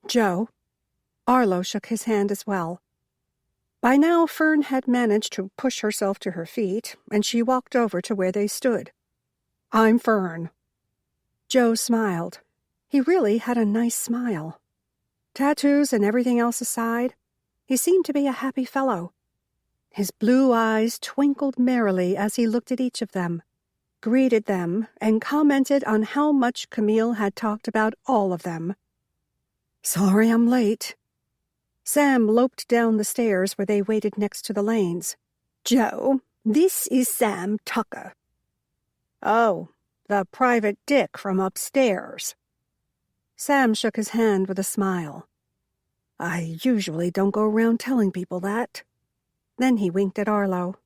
Joe. Arlo shook his hand as well. By now, Fern had managed to push herself to her feet, and she walked over to where they stood. I'm Fern. Joe smiled. He really had a nice smile. Tattoos and everything else aside, he seemed to be a happy fellow. His blue eyes twinkled merrily as he looked at each of them, greeted them, and commented on how much Camille had talked about all of them. Sorry I'm late. Sam loped down the stairs where they waited next to the lanes. Joe, this is Sam Tucker. Oh, the private dick from upstairs. Sam shook his hand with a smile. I usually don't go around telling people that. Then he winked at Arlo.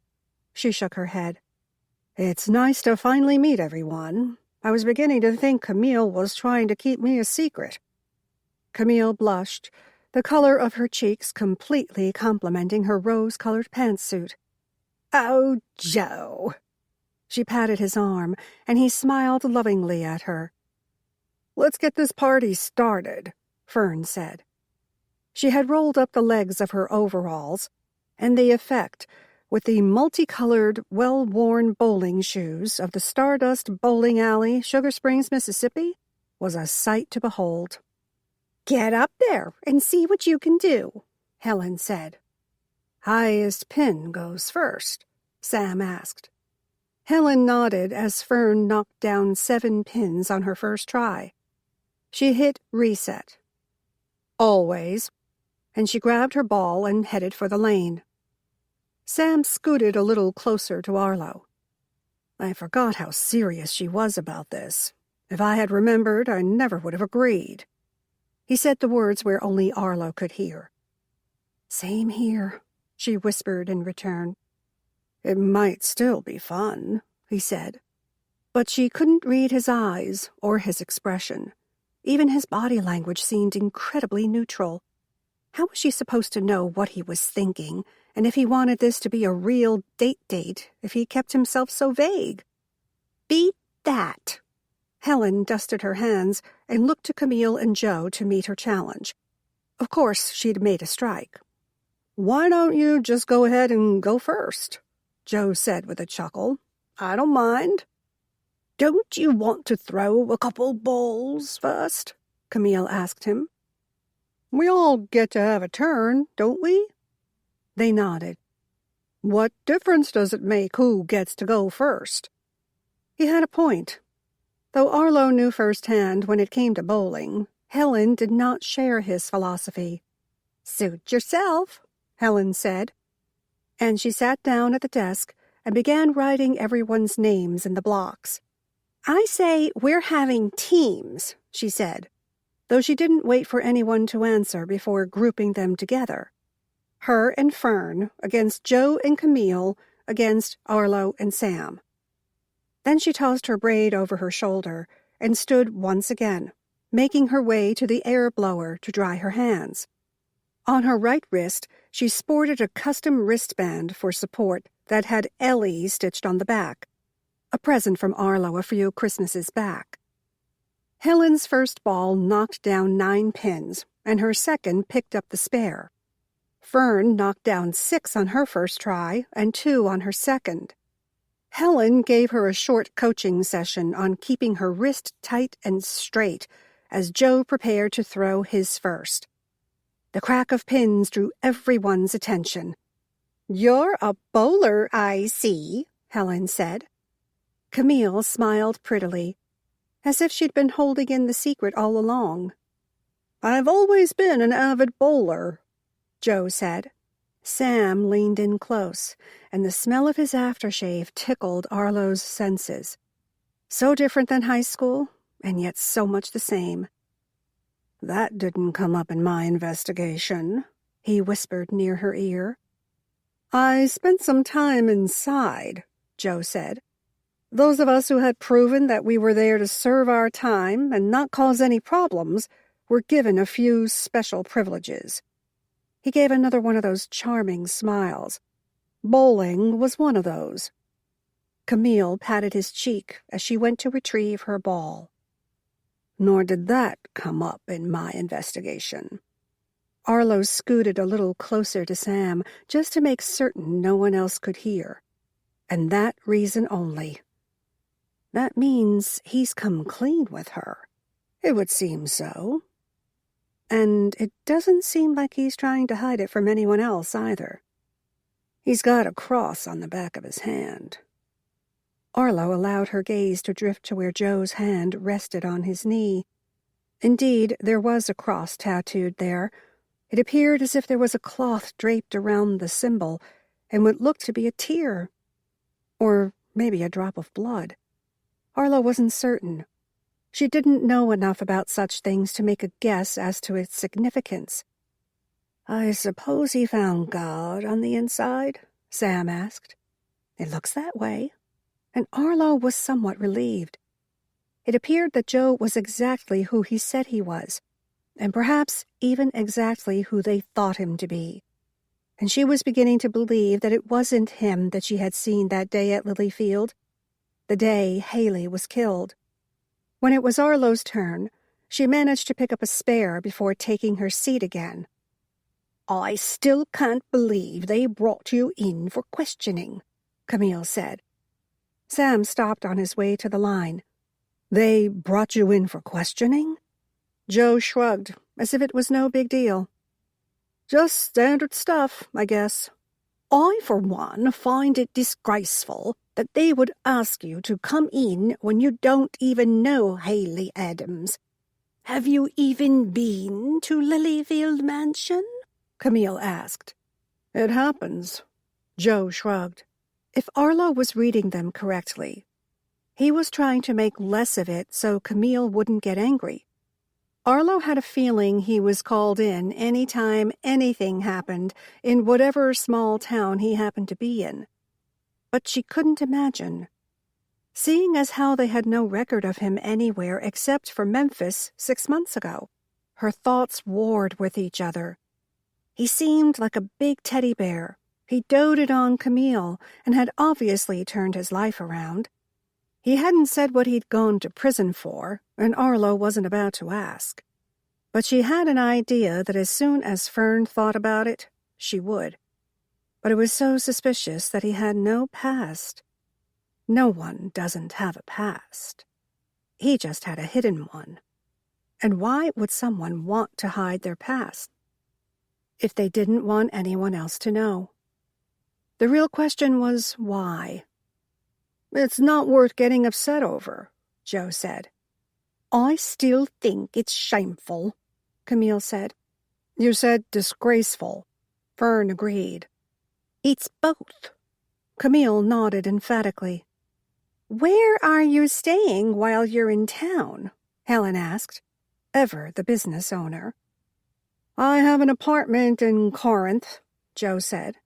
She shook her head. It's nice to finally meet everyone. I was beginning to think Camille was trying to keep me a secret. Camille blushed, the color of her cheeks completely complementing her rose-colored pantsuit. Oh, Joe. She patted his arm, and he smiled lovingly at her. Let's get this party started, Fern said. She had rolled up the legs of her overalls, and the effect, with the multicolored, well-worn bowling shoes of the Stardust Bowling Alley, Sugar Springs, Mississippi, was a sight to behold. Get up there and see what you can do, Helen said. Highest pin goes first, Sam asked. Helen nodded as Fern knocked down 7 pins on her first try. She hit reset. Always. And she grabbed her ball and headed for the lane. Sam scooted a little closer to Arlo. I forgot how serious she was about this. If I had remembered, I never would have agreed. He said the words where only Arlo could hear. Same here, she whispered in return. It might still be fun, he said. But she couldn't read his eyes or his expression. Even his body language seemed incredibly neutral. How was she supposed to know what he was thinking, and if he wanted this to be a real date if he kept himself so vague? Beat that. Helen dusted her hands and looked to Camille and Joe to meet her challenge. Of course, she'd made a strike. Why don't you just go ahead and go first? Joe said with a chuckle. I don't mind. Don't you want to throw a couple balls first? Camille asked him. We all get to have a turn, don't we? They nodded. What difference does it make who gets to go first? He had a point. Though Arlo knew firsthand when it came to bowling, Helen did not share his philosophy. Suit yourself, Helen said. And she sat down at the desk and began writing everyone's names in the blocks. I say we're having teams, she said, though she didn't wait for anyone to answer before grouping them together. Her and Fern against Joe and Camille against Arlo and Sam. Then she tossed her braid over her shoulder and stood once again, making her way to the air blower to dry her hands. On her right wrist, she sported a custom wristband for support that had Ellery stitched on the back, a present from Arlo a few Christmases back. Helen's first ball knocked down 9 pins, and her second picked up the spare. Fern knocked down 6 on her first try and 2 on her second. Helen gave her a short coaching session on keeping her wrist tight and straight as Joe prepared to throw his first. The crack of pins drew everyone's attention. You're a bowler, I see, Helen said. Camille smiled prettily, as if she'd been holding in the secret all along. I've always been an avid bowler, Joe said. Sam leaned in close, and the smell of his aftershave tickled Arlo's senses. So different than high school, and yet so much the same. That didn't come up in my investigation, he whispered near her ear. I spent some time inside, Joe said. Those of us who had proven that we were there to serve our time and not cause any problems were given a few special privileges. He gave another one of those charming smiles. Bowling was one of those. Camille patted his cheek as she went to retrieve her ball. Nor did that come up in my investigation. Arlo scooted a little closer to Sam just to make certain no one else could hear. And that reason only. That means he's come clean with her. It would seem so. And it doesn't seem like he's trying to hide it from anyone else either. He's got a cross on the back of his hand. Arlo allowed her gaze to drift to where Joe's hand rested on his knee. Indeed, there was a cross tattooed there. It appeared as if there was a cloth draped around the symbol, and what looked to be a tear. Or maybe a drop of blood. Arlo wasn't certain. She didn't know enough about such things to make a guess as to its significance. I suppose he found God on the inside? Sam asked. "It looks that way." And Arlo was somewhat relieved. It appeared that Joe was exactly who he said he was, and perhaps even exactly who they thought him to be. And she was beginning to believe that it wasn't him that she had seen that day at Lilyfield, the day Haley was killed. When it was Arlo's turn, she managed to pick up a spare before taking her seat again. "I still can't believe they brought you in for questioning," Camille said. Sam stopped on his way to the line. "They brought you in for questioning?" Joe shrugged, as if it was no big deal. "Just standard stuff, I guess." "I, for one, find it disgraceful that they would ask you to come in when you don't even know Haley Adams. Have you even been to Lilyfield Mansion?" Camille asked. "It happens." Joe shrugged. If Arlo was reading them correctly, he was trying to make less of it so Camille wouldn't get angry. Arlo had a feeling he was called in any time anything happened in whatever small town he happened to be in. But she couldn't imagine. Seeing as how they had no record of him anywhere except for Memphis 6 months ago, her thoughts warred with each other. He seemed like a big teddy bear. He doted on Camille and had obviously turned his life around. He hadn't said what he'd gone to prison for, and Arlo wasn't about to ask. But she had an idea that as soon as Fern thought about it, she would. But it was so suspicious that he had no past. No one doesn't have a past. He just had a hidden one. And why would someone want to hide their past if they didn't want anyone else to know? The real question was why. "It's not worth getting upset over," Joe said. "I still think it's shameful," Camille said. "You said disgraceful." Fern agreed. "It's both." Camille nodded emphatically. "Where are you staying while you're in town?" Helen asked, ever the business owner. "I have an apartment in Corinth," Joe said.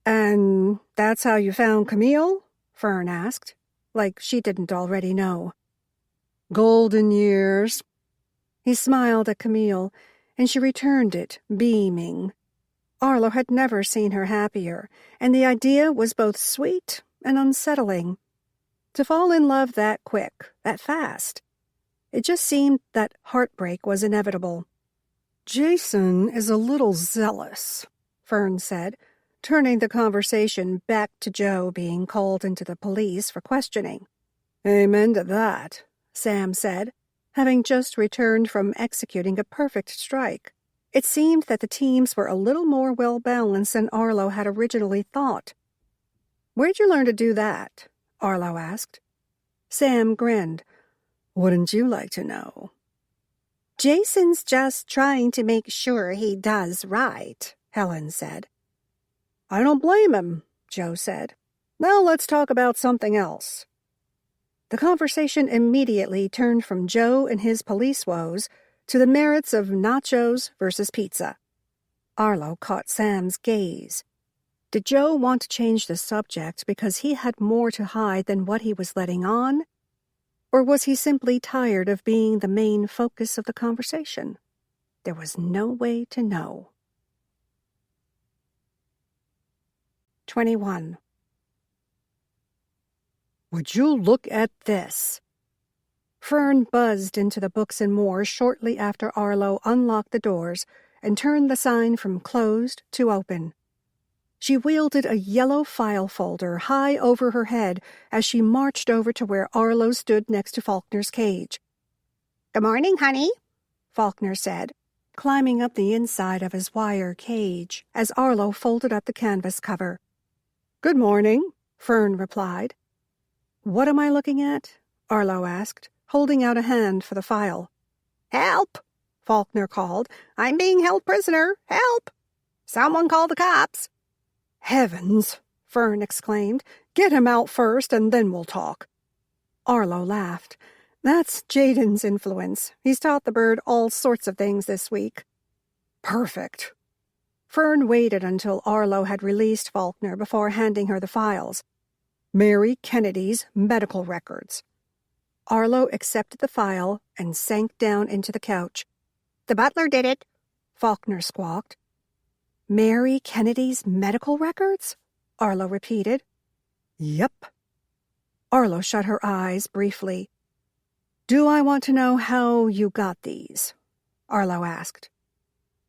"And that's how you found Camille?" Fern asked, like she didn't already know. "Golden years." He smiled at Camille, and she returned it, beaming. Arlo had never seen her happier, and the idea was both sweet and unsettling. To fall in love that quick, that fast. It just seemed that heartbreak was inevitable. "Jason is a little zealous," Fern said, turning the conversation back to Joe being called into the police for questioning. "Amen to that," Sam said, having just returned from executing a perfect strike. It seemed that the teams were a little more well-balanced than Arlo had originally thought. "Where'd you learn to do that?" Arlo asked. Sam grinned. "Wouldn't you like to know?" "Jason's just trying to make sure he does right," Helen said. "I don't blame him," Joe said. "Now let's talk about something else." The conversation immediately turned from Joe and his police woes to the merits of nachos versus pizza. Arlo caught Sam's gaze. Did Joe want to change the subject because he had more to hide than what he was letting on? Or was he simply tired of being the main focus of the conversation? There was no way to know. 21. "Would you look at this?" Fern buzzed into the Books and More shortly after Arlo unlocked the doors and turned the sign from closed to open. She wielded a yellow file folder high over her head as she marched over to where Arlo stood next to Faulkner's cage. "Good morning, honey," Faulkner said, climbing up the inside of his wire cage as Arlo folded up the canvas cover. "Good morning," Fern replied. "What am I looking at?" Arlo asked, holding out a hand for the file. "Help!" Faulkner called. "I'm being held prisoner. Help! Someone call the cops." "Heavens!" Fern exclaimed. "Get him out first, and then we'll talk." Arlo laughed. "That's Jaden's influence. He's taught the bird all sorts of things this week." "Perfect." Fern waited until Arlo had released Faulkner before handing her the files. Mary Kennedy's medical records. Arlo accepted the file and sank down into the couch. The butler did it, Faulkner squawked. Mary Kennedy's medical records? Arlo repeated. Yep. Arlo shut her eyes briefly. Do I want to know how you got these? Arlo asked.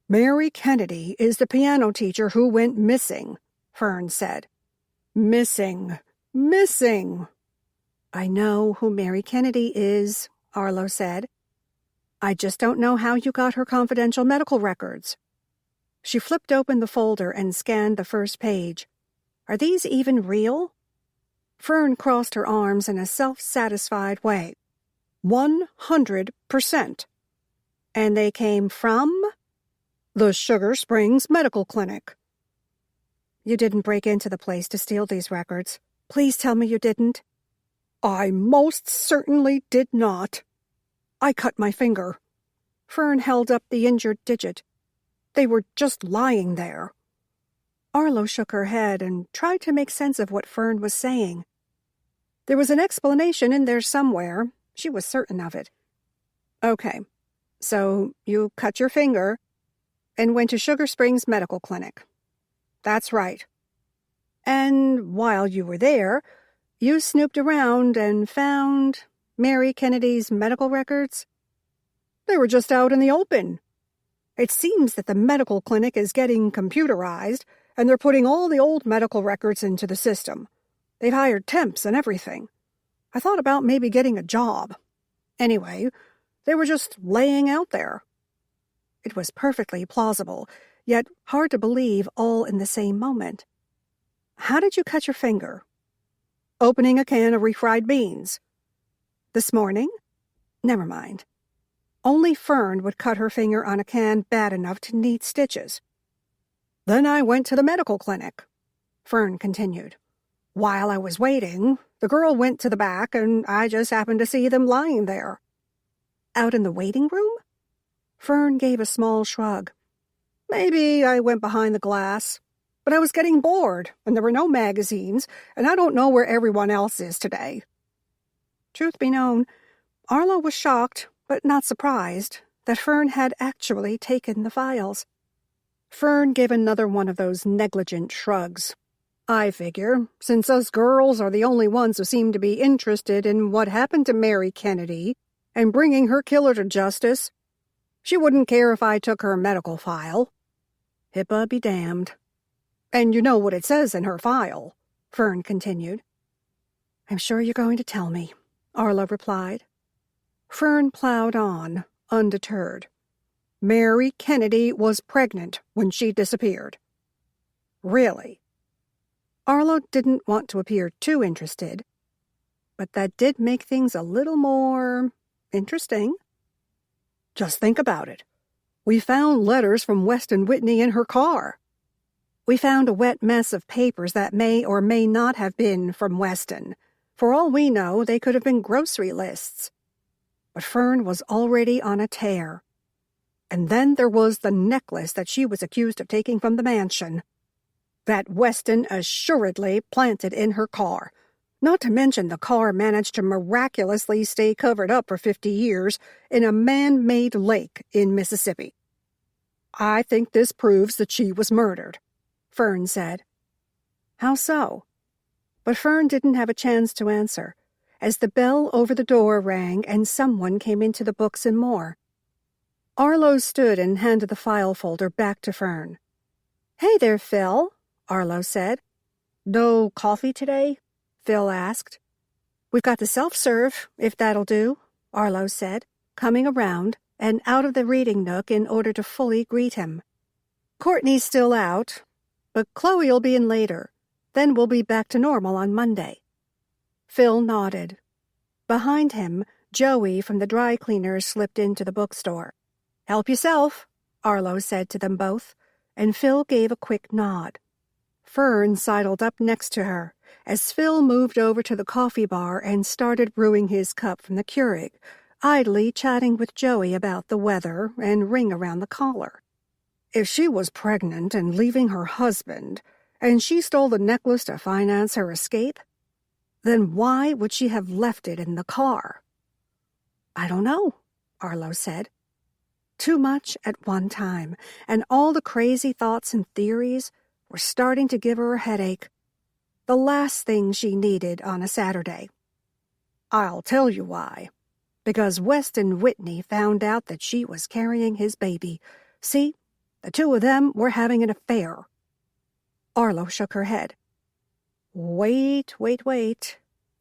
Mary Kennedy is the piano teacher who went missing, Fern said. Missing. I know who Mary Kennedy is, Arlo said. I just don't know how you got her confidential medical records. She flipped open the folder and scanned the first page. Are these even real? Fern crossed her arms in a self-satisfied way. 100%. And they came from? The Sugar Springs Medical Clinic. You didn't break into the place to steal these records. Please tell me you didn't. I most certainly did not. I cut my finger. Fern held up the injured digit. They were just lying there. Arlo shook her head and tried to make sense of what Fern was saying. There was an explanation in there somewhere. She was certain of it. Okay, so you cut your finger and went to Sugar Springs Medical Clinic. That's right. And while you were there, you snooped around and found Mary Kennedy's medical records? They were just out in the open. It seems that the medical clinic is getting computerized, and they're putting all the old medical records into the system. They've hired temps and everything. I thought about maybe getting a job. Anyway, they were just laying out there. It was perfectly plausible, yet hard to believe all in the same moment. How did you cut your finger? Opening a can of refried beans. This morning? Never mind. Only Fern would cut her finger on a can bad enough to need stitches. Then I went to the medical clinic, Fern continued. While I was waiting, the girl went to the back, and I just happened to see them lying there. Out in the waiting room? Fern gave a small shrug. Maybe I went behind the glass, but I was getting bored, and there were no magazines, and I don't know where everyone else is today. Truth be known, Arlo was shocked, but not surprised, that Fern had actually taken the files. Fern gave another one of those negligent shrugs. I figure, since us girls are the only ones who seem to be interested in what happened to Mary Kennedy and bringing her killer to justice, she wouldn't care if I took her medical file. HIPAA be damned. And you know what it says in her file, Fern continued. I'm sure you're going to tell me, Arlo replied. Fern plowed on, undeterred. Mary Kennedy was pregnant when she disappeared. Really? Arlo didn't want to appear too interested, but that did make things a little more interesting. Just think about it. We found letters from Weston Whitney in her car. We found a wet mess of papers that may or may not have been from Weston. For all we know, they could have been grocery lists. But Fern was already on a tear. And then there was the necklace that she was accused of taking from the mansion. That Weston assuredly planted in her car. Not to mention the car managed to miraculously stay covered up for 50 years in a man-made lake in Mississippi. I think this proves that she was murdered, Fern said. How so? But Fern didn't have a chance to answer, as the bell over the door rang and someone came into the books and more. Arlo stood and handed the file folder back to Fern. Hey there, Phil, Arlo said. No coffee today? Phil asked. We've got the self-serve, if that'll do, Arlo said, coming around and out of the reading nook in order to fully greet him. Courtney's still out, but Chloe'll be in later. Then we'll be back to normal on Monday. Phil nodded. Behind him, Joey from the dry cleaners slipped into the bookstore. Help yourself, Arlo said to them both, and Phil gave a quick nod. Fern sidled up next to her as Phil moved over to the coffee bar and started brewing his cup from the Keurig, idly chatting with Joey about the weather and ring around the collar. If she was pregnant and leaving her husband, and she stole the necklace to finance her escape, Then why would she have left it in the car? I don't know, Arlo said. Too much at one time, and all the crazy thoughts and theories were starting to give her a headache. The last thing she needed on a Saturday. I'll tell you why. Because Weston Whitney found out that she was carrying his baby. See, the two of them were having an affair. Arlo shook her head. Wait.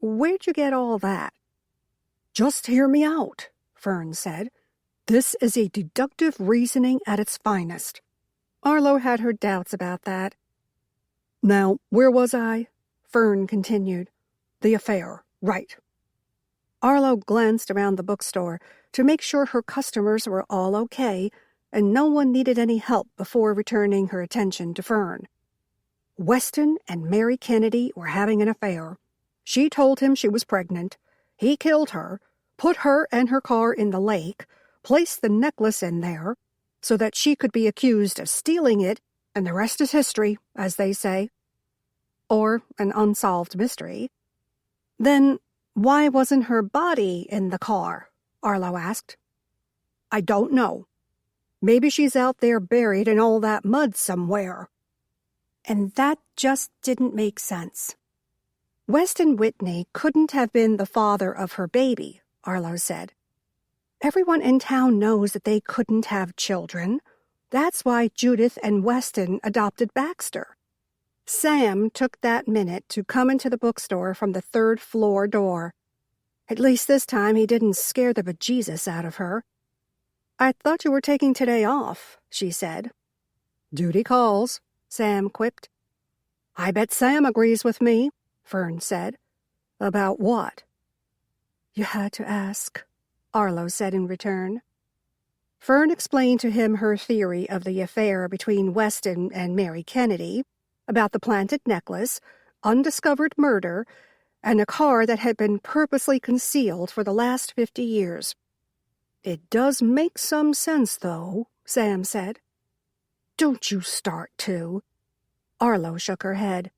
Where'd you get all that? Just hear me out, Fern said. This is a deductive reasoning at its finest. Arlo had her doubts about that. Now, where was I? Fern continued. The affair, right. Arlo glanced around the bookstore to make sure her customers were all okay and no one needed any help before returning her attention to Fern. Weston and Mary Kennedy were having an affair. She told him she was pregnant. He killed her, put her and her car in the lake, placed the necklace in there so that she could be accused of stealing it, and the rest is history, as they say. Or an unsolved mystery. Then why wasn't her body in the car? Arlo asked. I don't know. Maybe she's out there buried in all that mud somewhere. And that just didn't make sense. Weston Whitney couldn't have been the father of her baby, Arlo said. Everyone in town knows that they couldn't have children. That's why Judith and Weston adopted Baxter. Sam took that minute to come into the bookstore from the third-floor door. At least this time he didn't scare the bejesus out of her. I thought you were taking today off, she said. Duty calls, Sam quipped. I bet Sam agrees with me, Fern said. About what? You had to ask, Arlo said in return. Fern explained to him her theory of the affair between Weston and Mary Kennedy, about the planted necklace, undiscovered murder, and a car that had been purposely concealed for the last 50 years. It does make some sense, though, Sam said. Don't you start to. Arlo shook her head.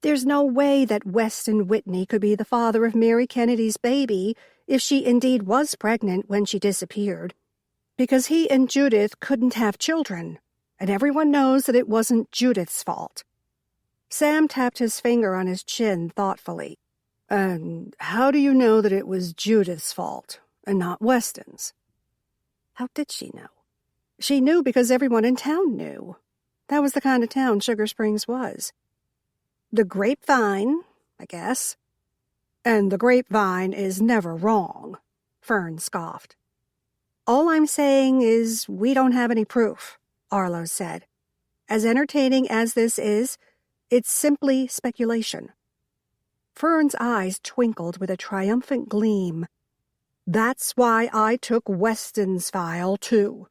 There's no way that Weston Whitney could be the father of Mary Kennedy's baby if she indeed was pregnant when she disappeared, because he and Judith couldn't have children, and everyone knows that it wasn't Judith's fault. Sam tapped his finger on his chin thoughtfully. And how do you know that it was Judith's fault and not Weston's? How did she know? She knew because everyone in town knew. That was the kind of town Sugar Springs was. The grapevine, I guess. And the grapevine is never wrong, Fern scoffed. All I'm saying is we don't have any proof, Arlo said. As entertaining as this is, it's simply speculation. Fern's eyes twinkled with a triumphant gleam. That's why I took Weston's file, too.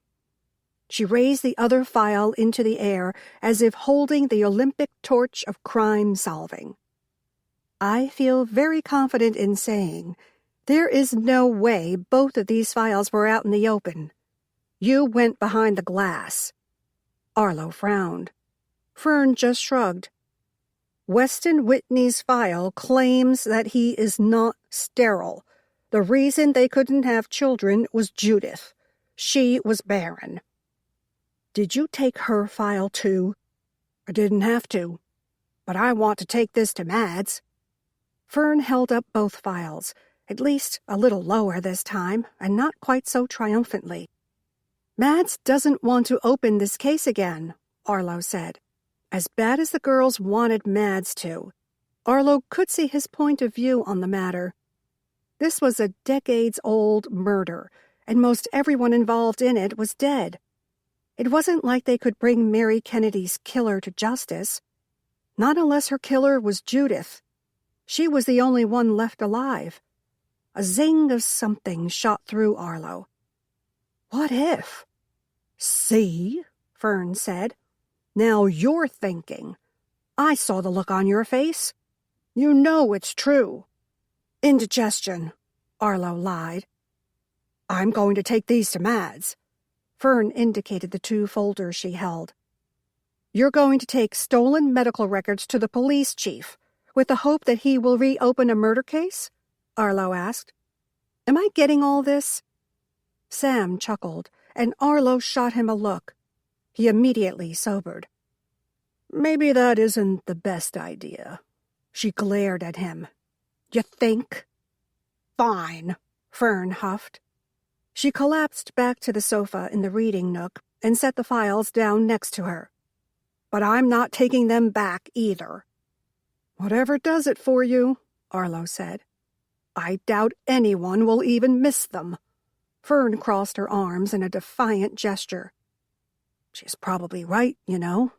She raised the other file into the air as if holding the Olympic torch of crime-solving. I feel very confident in saying there is no way both of these files were out in the open. You went behind the glass. Arlo frowned. Fern just shrugged. Weston Whitney's file claims that he is not sterile. The reason they couldn't have children was Judith. She was barren. Did you take her file too? I didn't have to, but I want to take this to Mads. Fern held up both files, at least a little lower this time, and not quite so triumphantly. Mads doesn't want to open this case again, Arlo said. As bad as the girls wanted Mads to, Arlo could see his point of view on the matter. This was a decades-old murder, and most everyone involved in it was dead. It wasn't like they could bring Mary Kennedy's killer to justice. Not unless her killer was Judith. She was the only one left alive. A zing of something shot through Arlo. What if? See, Fern said. Now you're thinking. I saw the look on your face. You know it's true. Indigestion, Arlo lied. I'm going to take these to Mads. Fern indicated the 2 folders she held. You're going to take stolen medical records to the police chief, With the hope that he will reopen a murder case? Arlo asked. Am I getting all this? Sam chuckled, and Arlo shot him a look. He immediately sobered. Maybe that isn't the best idea. She glared at him. You think? Fine, Fern huffed. She collapsed back to the sofa in the reading nook and set the files down next to her. But I'm not taking them back either. Whatever does it for you, Arlo said. I doubt anyone will even miss them. Fern crossed her arms in a defiant gesture. She's probably right, you know,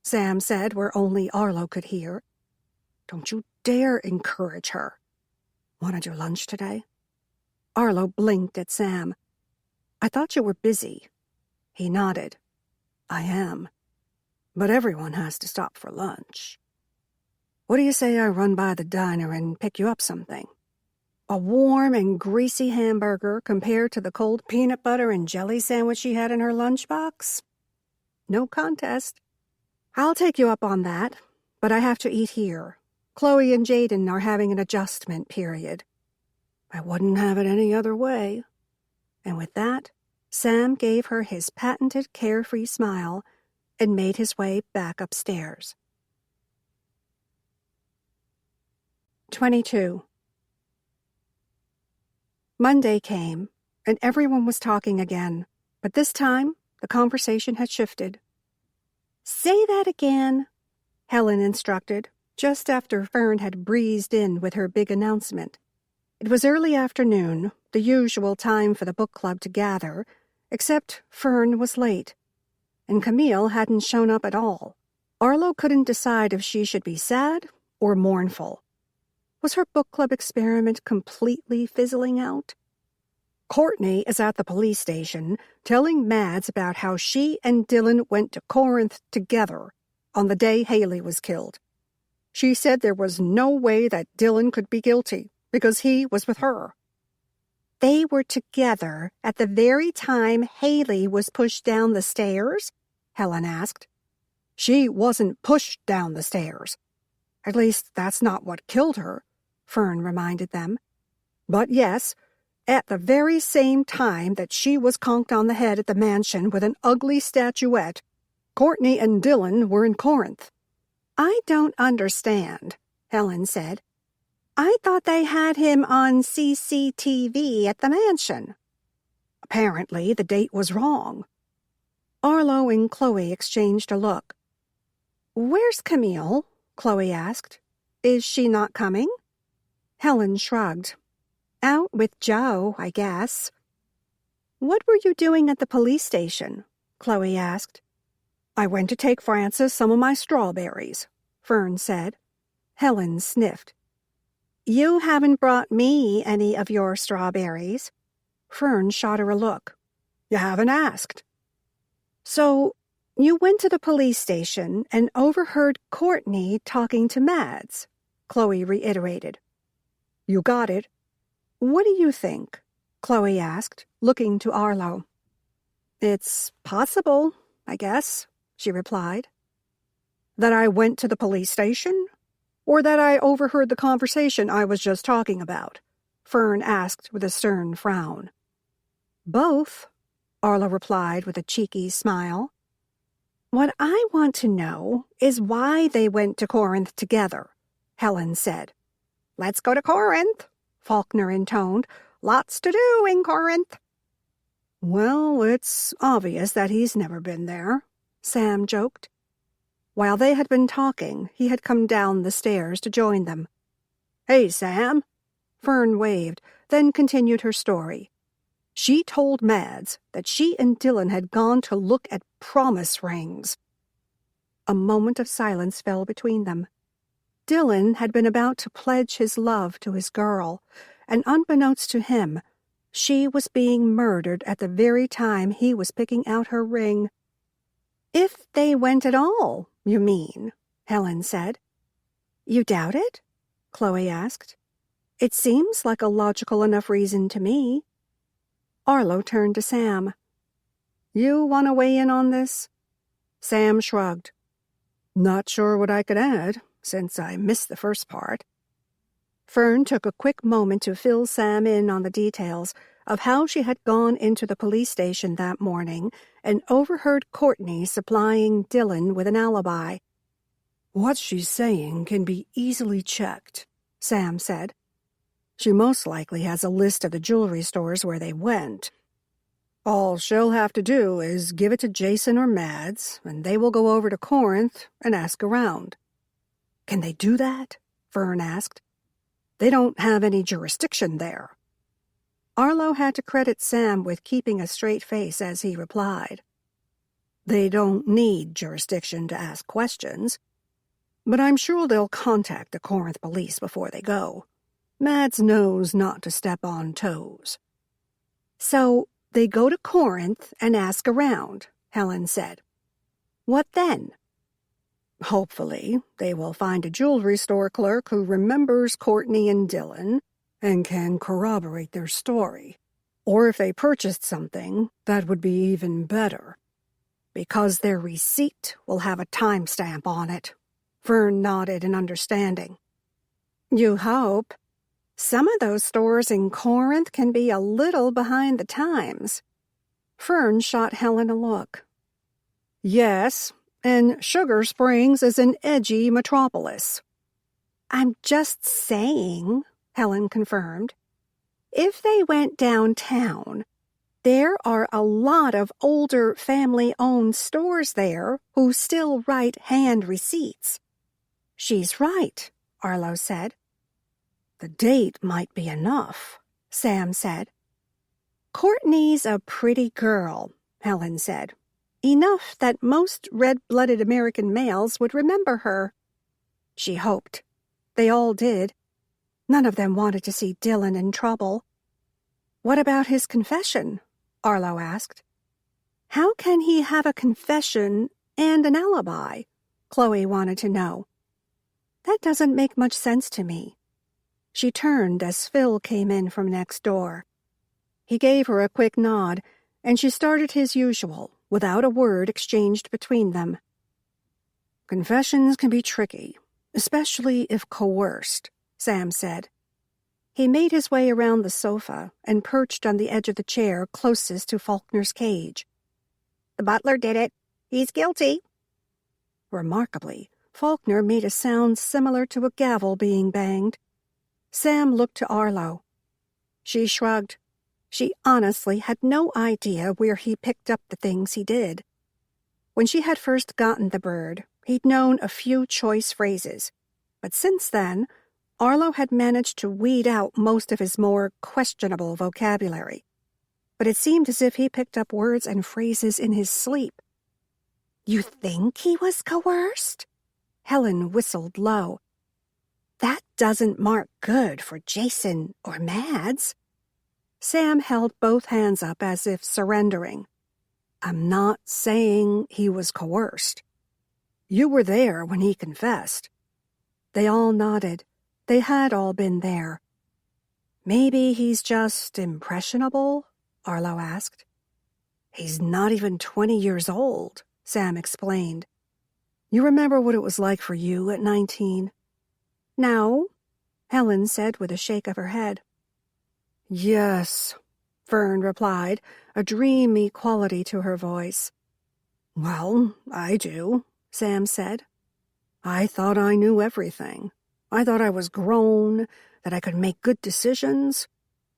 Sam said where only Arlo could hear. Don't you dare encourage her. Want to do lunch today? Arlo blinked at Sam. I thought you were busy. He nodded. I am. But everyone has to stop for lunch. What do you say I run by the diner and pick you up something? A warm and greasy hamburger compared to the cold peanut butter and jelly sandwich she had in her lunchbox? No contest. I'll take you up on that, but I have to eat here. Chloe and Jaden are having an adjustment period. I wouldn't have it any other way. And with that, Sam gave her his patented carefree smile and made his way back upstairs. 22. Monday came, and everyone was talking again, but this time the conversation had shifted. Say that again, Helen instructed, just after Fern had breezed in with her big announcement. It was early afternoon, the usual time for the book club to gather, except Fern was late, and Camille hadn't shown up at all. Arlo couldn't decide if she should be sad or mournful. Was her book club experiment completely fizzling out? Courtney is at the police station telling Mads about how she and Dylan went to Corinth together on the day Haley was killed. She said there was no way that Dylan could be guilty because he was with her. They were together at the very time Haley was pushed down the stairs? Helen asked. She wasn't pushed down the stairs. At least that's not what killed her, Fern reminded them. But yes, at the very same time that she was conked on the head at the mansion with an ugly statuette, Courtney and Dylan were in Corinth. I don't understand, Helen said. I thought they had him on CCTV at the mansion. Apparently, the date was wrong. Arlo and Chloe exchanged a look. Where's Camille? Chloe asked. Is she not coming? Helen shrugged. Out with Joe, I guess. What were you doing at the police station? Chloe asked. I went to take Frances some of my strawberries, Fern said. Helen sniffed. You haven't brought me any of your strawberries. Fern shot her a look. You haven't asked. So, you went to the police station and overheard Courtney talking to Mads, Chloe reiterated. You got it. What do you think? Chloe asked, looking to Arlo. It's possible, I guess, she replied. That I went to the police station? Or that I overheard the conversation I was just talking about? Fern asked with a stern frown. Both, Arlo replied with a cheeky smile. What I want to know is why they went to Corinth together, Helen said. Let's go to Corinth, Faulkner intoned. Lots to do in Corinth. Well, it's obvious that he's never been there, Sam joked. While they had been talking, he had come down the stairs to join them. Hey, Sam. Fern waved, then continued her story. She told Mads that she and Dylan had gone to look at promise rings. A moment of silence fell between them. Dylan had been about to pledge his love to his girl, and unbeknownst to him, she was being murdered at the very time he was picking out her ring. If they went at all, you mean, Helen said. You doubt it? Chloe asked. It seems like a logical enough reason to me. Arlo turned to Sam. You want to weigh in on this? Sam shrugged. Not sure what I could add, since I missed the first part." Fern took a quick moment to fill Sam in on the details of how she had gone into the police station that morning and overheard Courtney supplying Dylan with an alibi. "What she's saying can be easily checked," Sam said. "She most likely has a list of the jewelry stores where they went. All she'll have to do is give it to Jason or Mads, and they will go over to Corinth and ask around." "Can they do that?" Fern asked. "They don't have any jurisdiction there." Arlo had to credit Sam with keeping a straight face as he replied. "They don't need jurisdiction to ask questions, but I'm sure they'll contact the Corinth police before they go. Mads knows not to step on toes." "So they go to Corinth and ask around," Helen said. "What then?" "Hopefully, they will find a jewelry store clerk who remembers Courtney and Dylan and can corroborate their story. Or if they purchased something, that would be even better." "Because their receipt will have a timestamp on it." Fern nodded in understanding. "You hope. Some of those stores in Corinth can be a little behind the times." Fern shot Helen a look. "Yes, and Sugar Springs is an edgy metropolis." "I'm just saying," Helen confirmed. "If they went downtown, there are a lot of older family-owned stores there who still write hand receipts." "She's right," Arlo said. "The date might be enough," Sam said. "Courtney's a pretty girl," Helen said. "Enough that most red-blooded American males would remember her." She hoped. They all did. None of them wanted to see Dylan in trouble. "What about his confession?" Arlo asked. "How can he have a confession and an alibi?" Chloe wanted to know. "That doesn't make much sense to me." She turned as Phil came in from next door. He gave her a quick nod, and she started his usual, without a word exchanged between them. "Confessions can be tricky, especially if coerced," Sam said. He made his way around the sofa and perched on the edge of the chair closest to Faulkner's cage. "The butler did it. He's guilty." Remarkably, Faulkner made a sound similar to a gavel being banged. Sam looked to Arlo. She shrugged. She honestly had no idea where he picked up the things he did. When she had first gotten the bird, he'd known a few choice phrases, but since then, Arlo had managed to weed out most of his more questionable vocabulary. But it seemed as if he picked up words and phrases in his sleep. "You think he was coerced?" Helen whistled low. "That doesn't mark good for Jason or Mads." Sam held both hands up as if surrendering. "I'm not saying he was coerced. You were there when he confessed." They all nodded. They had all been there. "Maybe he's just impressionable?" Arlo asked. "He's not even 20 years old," Sam explained. "You remember what it was like for you at 19? "No," Helen said with a shake of her head. "Yes," Fern replied, a dreamy quality to her voice. "Well, I do," Sam said. "I thought I knew everything. I thought I was grown, that I could make good decisions.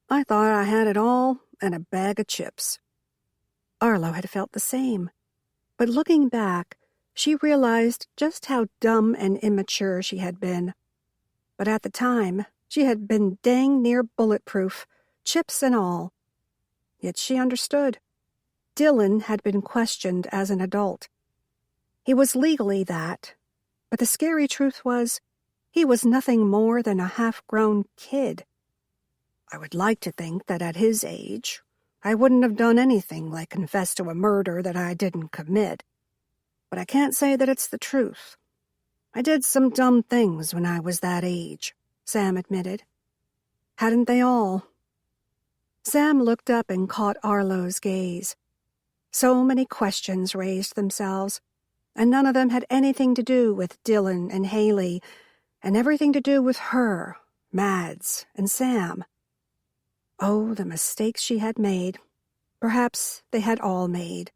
I thought I had it all and a bag of chips." Arlo had felt the same. But looking back, she realized just how dumb and immature she had been. But at the time, she had been dang near bulletproof, chips and all. Yet she understood. Dylan had been questioned as an adult. He was legally that, but the scary truth was, he was nothing more than a half-grown kid. "I would like to think that at his age, I wouldn't have done anything like confess to a murder that I didn't commit. But I can't say that it's the truth. I did some dumb things when I was that age," Sam admitted. Hadn't they all? Sam looked up and caught Arlo's gaze. So many questions raised themselves. and none of them had anything to do with Dylan and Haley, and everything to do with her, Mads, and Sam. Oh, the mistakes she had made. Perhaps they had all made.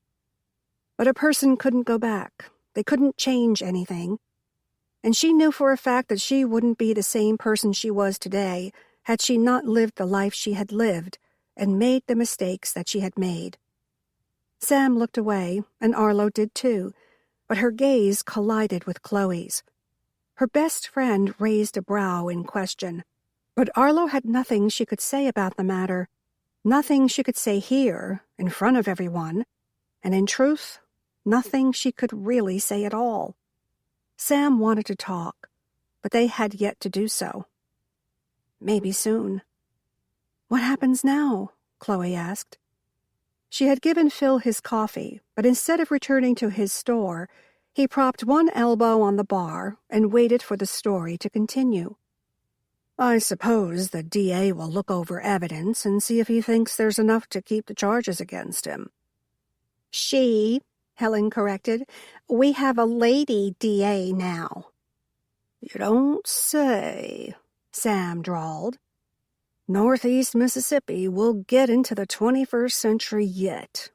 But a person couldn't go back. They couldn't change anything. And she knew for a fact that she wouldn't be the same person she was today had she not lived the life she had lived and made the mistakes that she had made. Sam looked away, and Arlo did too, but her gaze collided with Chloe's. Her best friend raised a brow in question, but Arlo had nothing she could say about the matter, nothing she could say here, in front of everyone, and in truth, nothing she could really say at all. Sam wanted to talk, but they had yet to do so. Maybe soon. "What happens now?" Chloe asked. She had given Phil his coffee, but instead of returning to his store, he propped one elbow on the bar and waited for the story to continue. "I suppose the DA will look over evidence and see if he thinks there's enough to keep the charges against him." "She," Helen corrected. "We have a lady DA now." "You don't say," Sam drawled. "Northeast Mississippi will get into the 21st century yet."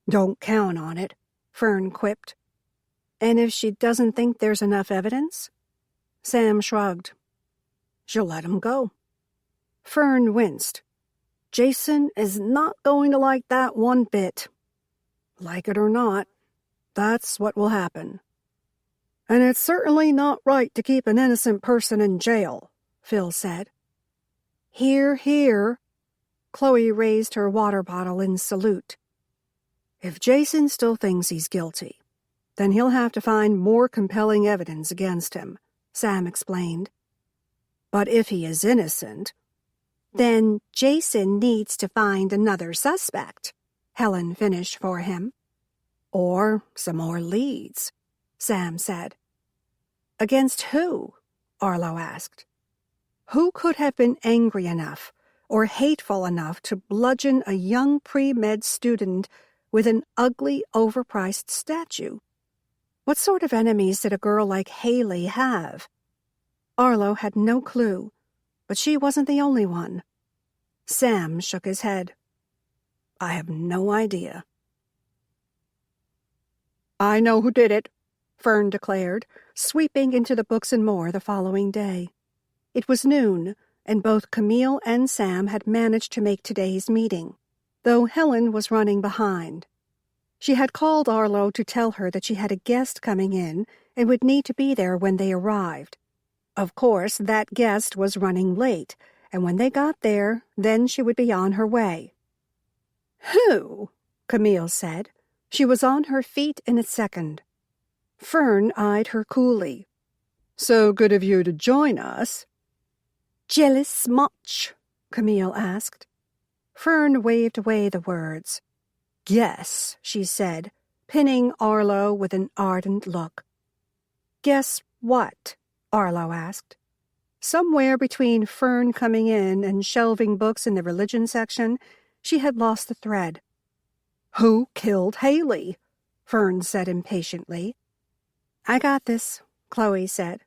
"Don't count on it," Fern quipped. "And if she doesn't think there's enough evidence?" Sam shrugged. "She'll let him go." Fern winced. "Jason is not going to like that one bit." "Like it or not, that's what will happen." "And it's certainly not right to keep an innocent person in jail," Phil said. "Hear, hear." Chloe raised her water bottle in salute. "If Jason still thinks he's guilty, then he'll have to find more compelling evidence against him," Sam explained. "But if he is innocent, "Then Jason needs to find another suspect," Helen finished for him. "Or some more leads," Sam said. "Against who?" Arlo asked. Who could have been angry enough or hateful enough to bludgeon a young pre-med student with an ugly, overpriced statue? What sort of enemies did a girl like Haley have? Arlo had no clue, but she wasn't the only one. Sam shook his head. "I have no idea." "I know who did it," Fern declared, sweeping into the Books and More the following day. It was noon, and both Camille and Sam had managed to make today's meeting, though Helen was running behind. She had called Arlo to tell her that she had a guest coming in and would need to be there when they arrived. Of course, that guest was running late, and when they got there, then she would be on her way. "Who?" Camille said. She was on her feet in a second. Fern eyed her coolly. "So good of you to join us." "Jealous much?" Camille asked. Fern waved away the words. "Guess," she said, pinning Arlo with an ardent look. "Guess what?" Arlo asked. Somewhere between Fern coming in and shelving books in the religion section, she had lost the thread. "Who killed Haley?" Fern said impatiently. "I got this," Chloe said.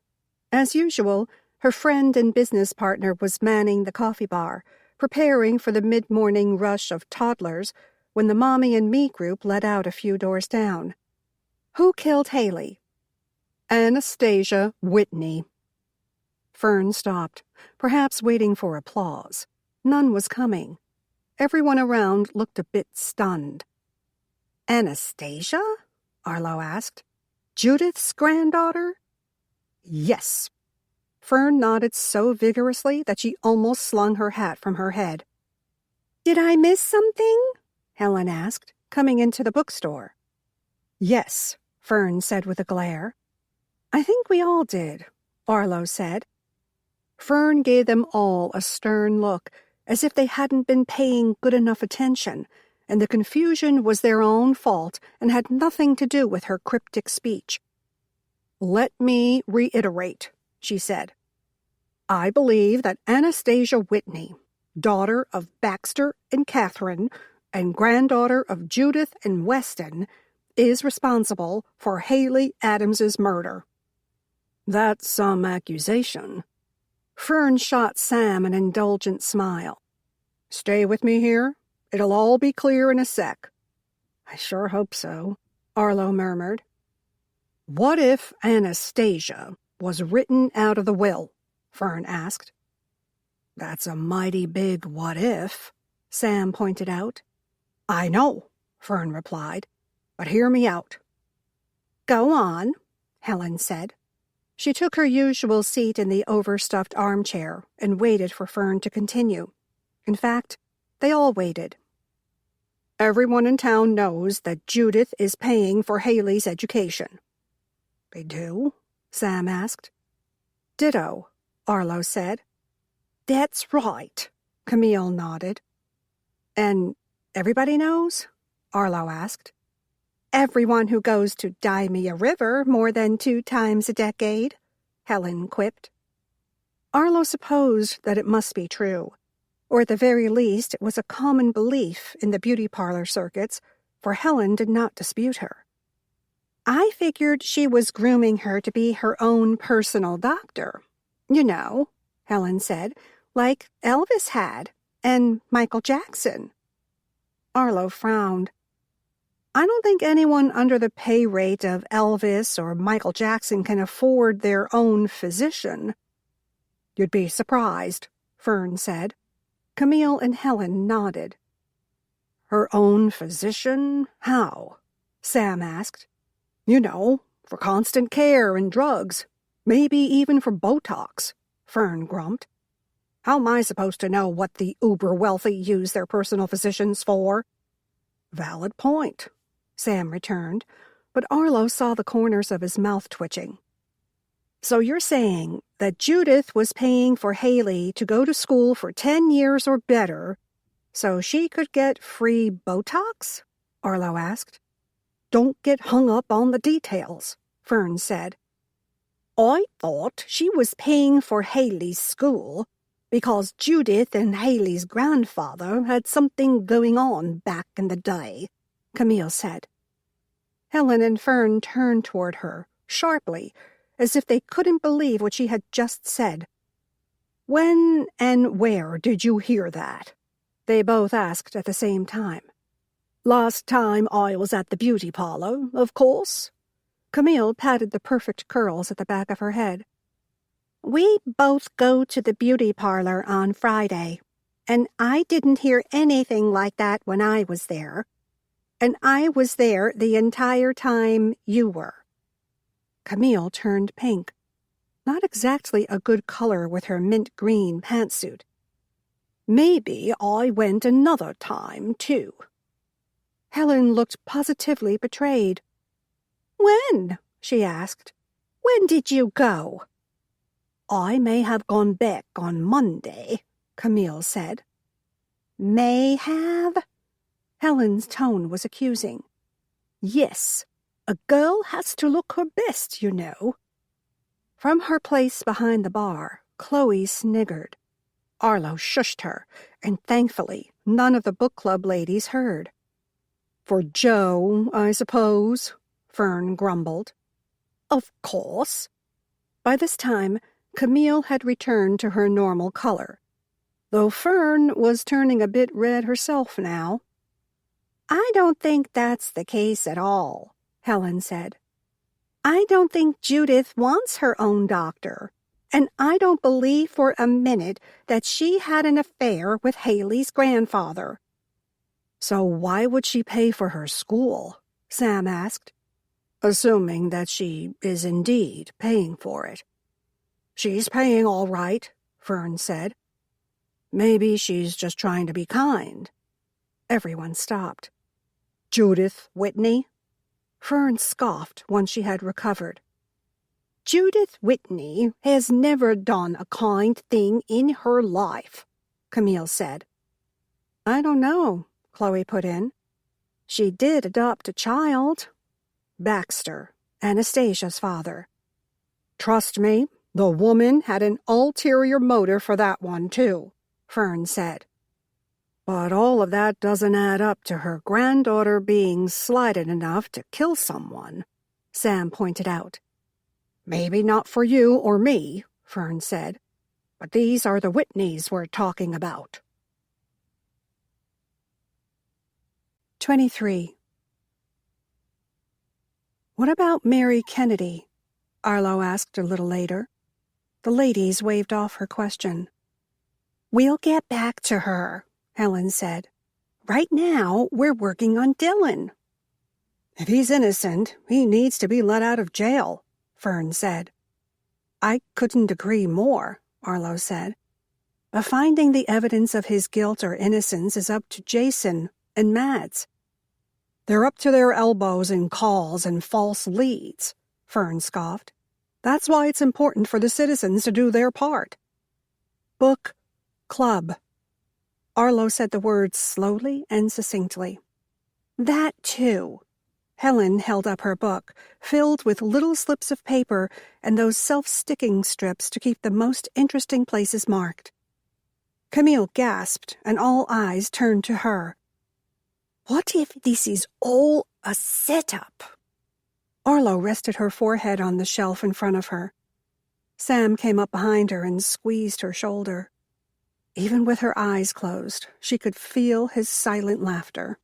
As usual, her friend and business partner was manning the coffee bar, preparing for the mid-morning rush of toddlers when the Mommy and Me group let out a few doors down. "Who killed Haley?" "Anastasia Whitney." Fern stopped, perhaps waiting for applause. None was coming. Everyone around looked a bit stunned. "Anastasia?" Arlo asked. "Judith's granddaughter?" "Yes." Fern nodded so vigorously that she almost slung her hat from her head. "Did I miss something?" Helen asked, coming into the bookstore. "Yes," Fern said with a glare. "I think we all did," Arlo said. Fern gave them all a stern look, as if they hadn't been paying good enough attention, and the confusion was their own fault and had nothing to do with her cryptic speech. "Let me reiterate," she said. "I believe that Anastasia Whitney, daughter of Baxter and Catherine, and granddaughter of Judith and Weston, is responsible for Haley Adams's murder." "That's some accusation." Fern shot Sam an indulgent smile. "Stay with me here. It'll all be clear in a sec." "I sure hope so," Arlo murmured. "What if Anastasia was written out of the will?" Fern asked. "That's a mighty big what if," Sam pointed out. "I know," Fern replied, "but hear me out." "Go on," Helen said. She took her usual seat in the overstuffed armchair and waited for Fern to continue. In fact, they all waited. "Everyone in town knows that Judith is paying for Haley's education." "They do?" Sam asked. "Ditto," Arlo said. "That's right," Camille nodded. "And everybody knows?" Arlo asked. "Everyone who goes to Daimia River more than 2 times a decade," Helen quipped. Arlo supposed that it must be true, or at the very least it was a common belief in the beauty parlor circuits, for Helen did not dispute her. "I figured she was grooming her to be her own personal doctor. You know," Helen said, "like Elvis had, and Michael Jackson." Arlo frowned. "I don't think anyone under the pay rate of Elvis or Michael Jackson can afford their own physician." "You'd be surprised," Fern said. Camille and Helen nodded. "Her own physician? How?" Sam asked. "You know, for constant care and drugs. Maybe even for Botox," Fern grumped. "How am I supposed to know what the uber-wealthy use their personal physicians for?" "Valid point," Sam returned, but Arlo saw the corners of his mouth twitching. "So you're saying that Judith was paying for Haley to go to school for 10 years or better so she could get free Botox?" Arlo asked. "Don't get hung up on the details," Fern said. "I thought she was paying for Haley's school because Judith and Haley's grandfather had something going on back in the day," Camille said. Helen and Fern turned toward her, sharply, as if they couldn't believe what she had just said. "When and where did you hear that?" they both asked at the same time. "Last time I was at the beauty parlor, of course." Camille patted the perfect curls at the back of her head. "We both go to the beauty parlor on Friday, and I didn't hear anything like that when I was there. And I was there the entire time you were." Camille turned pink. Not exactly a good color with her mint green pantsuit. "Maybe I went another time, too." Helen looked positively betrayed. "When?" she asked. "When did you go?" "I may have gone back on Monday," Camille said. "May have?" Helen's tone was accusing. "Yes, a girl has to look her best, you know." From her place behind the bar, Chloe sniggered. Arlo shushed her, and thankfully none of the book club ladies heard. "For Joe, I suppose," Fern grumbled. "Of course." By this time, Camille had returned to her normal color, though Fern was turning a bit red herself now. "I don't think that's the case at all," Helen said. "I don't think Judith wants her own doctor, and I don't believe for a minute that she had an affair with Haley's grandfather." "So why would she pay for her school?" Sam asked, "assuming that she is indeed paying for it." "She's paying all right," Fern said. "Maybe she's just trying to be kind." Everyone stopped. "Judith Whitney?" Fern scoffed once she had recovered. "Judith Whitney has never done a kind thing in her life," Camille said. "I don't know," Chloe put in. "She did adopt a child. Baxter, Anastasia's father. Trust me, the woman had an ulterior motive for that one, too," Fern said. But all of that doesn't add up to her granddaughter being slighted enough to kill someone, Sam pointed out. Maybe not for you or me, Fern said, but these are the Whitneys we're talking about. 23. What about Mary Kennedy? Arlo asked a little later. The ladies waved off her question. We'll get back to her, Helen said. Right now, we're working on Dylan. If he's innocent, he needs to be let out of jail, Fern said. I couldn't agree more, Arlo said. But finding the evidence of his guilt or innocence is up to Jason and Mads. They're up to their elbows in calls and false leads, Fern scoffed. That's why it's important for the citizens to do their part. Book club. Arlo said the words slowly and succinctly. That too. Helen held up her book, filled with little slips of paper and those self-sticking strips to keep the most interesting places marked. Camille gasped, and all eyes turned to her. What if this is all a setup? Arlo rested her forehead on the shelf in front of her. Sam came up behind her and squeezed her shoulder. Even with her eyes closed, she could feel his silent laughter.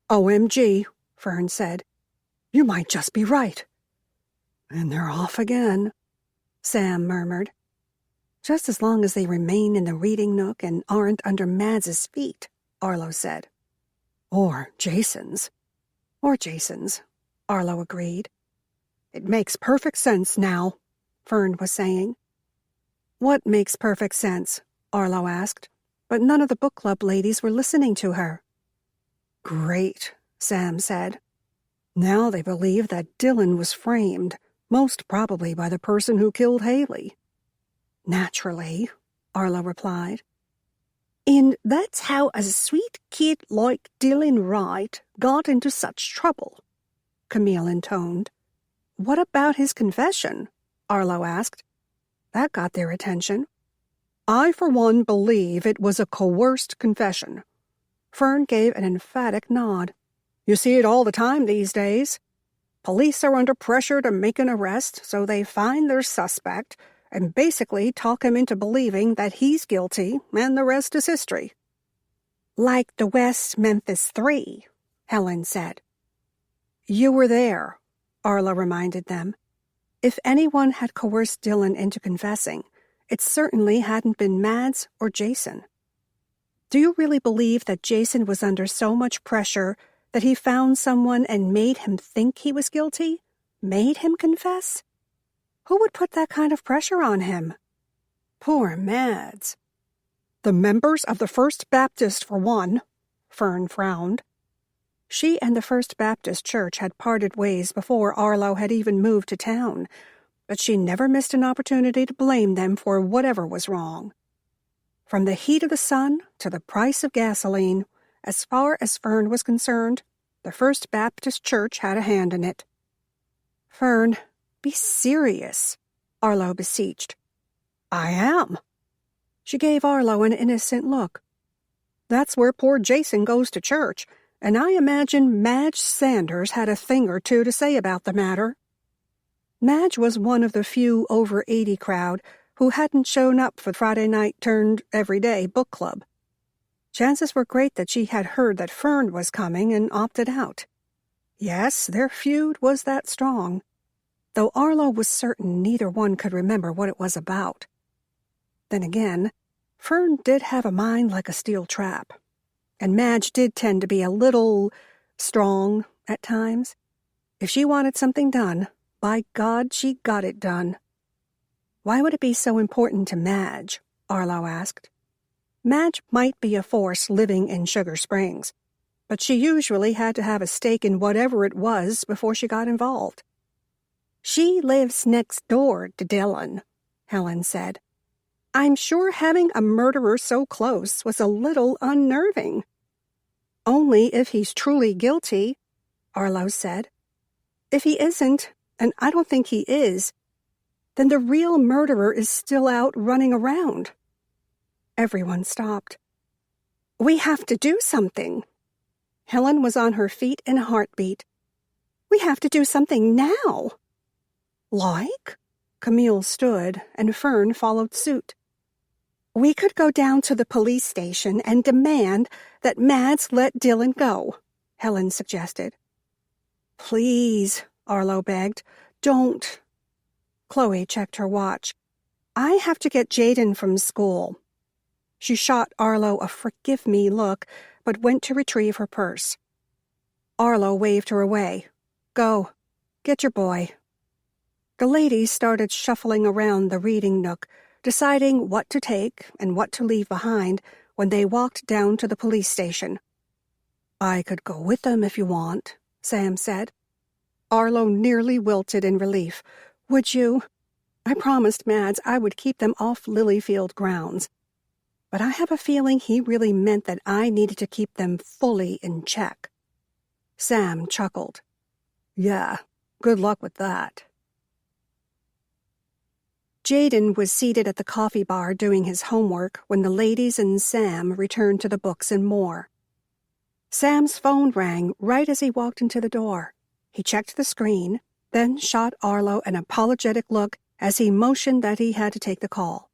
OMG, Fern said. You might just be right. And they're off again, Sam murmured. Just as long as they remain in the reading nook and aren't under Mads's feet, Arlo said. Or Jason's, Arlo agreed. It makes perfect sense now, Fern was saying. What makes perfect sense? Arlo asked, but none of the book club ladies were listening to her. Great, Sam said. Now they believe that Dylan was framed, most probably by the person who killed Haley. Naturally, Arlo replied. And that's how a sweet kid like Dylan Wright got into such trouble, Camille intoned. What about his confession? Arlo asked. That got their attention. I, for one, believe it was a coerced confession. Fern gave an emphatic nod. You see it all the time these days. Police are under pressure to make an arrest, so they find their suspect and basically talk him into believing that he's guilty, and the rest is history. Like the West Memphis 3, Helen said. You were there, Arlo reminded them. If anyone had coerced Dylan into confessing, it certainly hadn't been Mads or Jason. Do you really believe that Jason was under so much pressure that he found someone and made him think he was guilty? Made him confess? Who would put that kind of pressure on him? Poor Mads. The members of the First Baptist, for one, Fern frowned. She and the First Baptist Church had parted ways before Arlo had even moved to town, but she never missed an opportunity to blame them for whatever was wrong. From the heat of the sun to the price of gasoline, as far as Fern was concerned, the First Baptist Church had a hand in it. Fern, be serious, Arlo beseeched. I am. She gave Arlo an innocent look. That's where poor Jason goes to church, and I imagine Madge Sanders had a thing or two to say about the matter. Madge was one of the few over 80 crowd who hadn't shown up for Friday night turned everyday book club. Chances were great that she had heard that Fern was coming and opted out. Yes, their feud was that strong, though Arlo was certain neither one could remember what it was about. Then again, Fern did have a mind like a steel trap, and Madge did tend to be a little strong at times. If she wanted something done, by God, she got it done. Why would it be so important to Madge? Arlo asked. Madge might be a force living in Sugar Springs, but she usually had to have a stake in whatever it was before she got involved. She lives next door to Dylan, Helen said. I'm sure having a murderer so close was a little unnerving. Only if he's truly guilty, Arlo said. If he isn't, and I don't think he is, then the real murderer is still out running around. Everyone stopped. We have to do something. Helen was on her feet in a heartbeat. We have to do something now. Like? Camille stood, and Fern followed suit. We could go down to the police station and demand that Mads let Dylan go, Helen suggested. Please, Arlo begged, don't. Chloe checked her watch. I have to get Jaden from school. She shot Arlo a forgive-me look, but went to retrieve her purse. Arlo waved her away. Go, get your boy. The ladies started shuffling around the reading nook, deciding what to take and what to leave behind when they walked down to the police station. I could go with them if you want, Sam said. Arlo nearly wilted in relief. Would you? I promised Mads I would keep them off Lilyfield grounds. But I have a feeling he really meant that I needed to keep them fully in check. Sam chuckled. Yeah, good luck with that. Jaden was seated at the coffee bar doing his homework when the ladies and Sam returned to the books and more. Sam's phone rang right as he walked into the door. He checked the screen, then shot Arlo an apologetic look as he motioned that he had to take the call.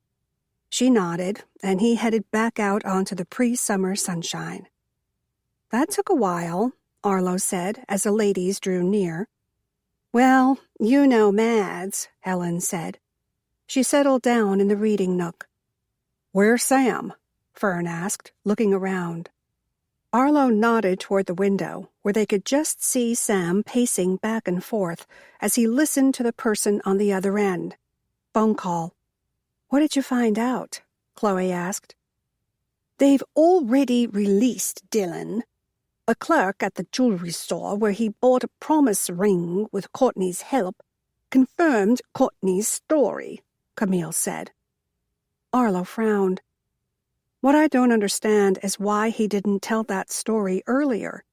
She nodded, and he headed back out onto the pre-summer sunshine. That took a while, Arlo said as the ladies drew near. Well, you know Mads, Helen said. She settled down in the reading nook. Where's Sam? Fern asked, looking around. Arlo nodded toward the window, where they could just see Sam pacing back and forth as he listened to the person on the other end. Phone call. What did you find out? Chloe asked. They've already released Dylan. A clerk at the jewelry store where he bought a promise ring with Courtney's help confirmed Courtney's story, Camille said. Arlo frowned. What I don't understand is why he didn't tell that story earlier.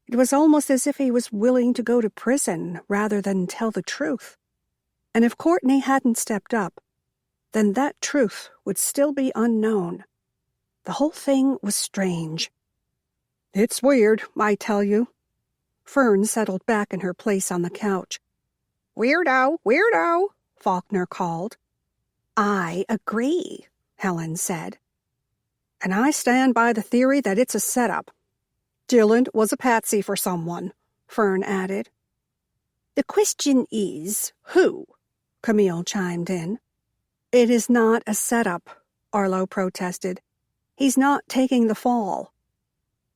It was almost as if he was willing to go to prison rather than tell the truth. And if Courtney hadn't stepped up, then that truth would still be unknown. The whole thing was strange. It's weird, I tell you. Fern settled back in her place on the couch. Weirdo, weirdo, Faulkner called. I agree, Helen said. And I stand by the theory that it's a setup. Dylan was a patsy for someone, Fern added. The question is, who? Camille chimed in. It is not a setup, Arlo protested. He's not taking the fall.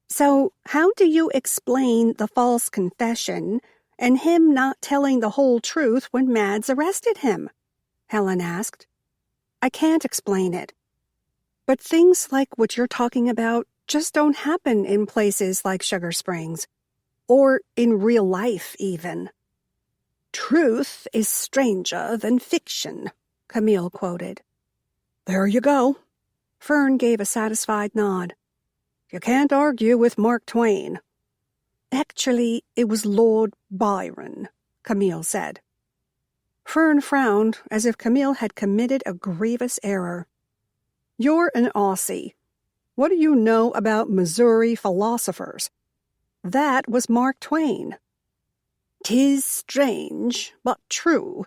So how do you explain the false confession and him not telling the whole truth when Mads arrested him? Helen asked. I can't explain it. But things like what you're talking about just don't happen in places like Sugar Springs, or in real life even. Truth is stranger than fiction, Camille quoted. There you go. Fern gave a satisfied nod. You can't argue with Mark Twain. Actually, it was Lord Byron, Camille said. Fern frowned as if Camille had committed a grievous error. You're an Aussie. What do you know about Missouri philosophers? That was Mark Twain. 'Tis strange, but true,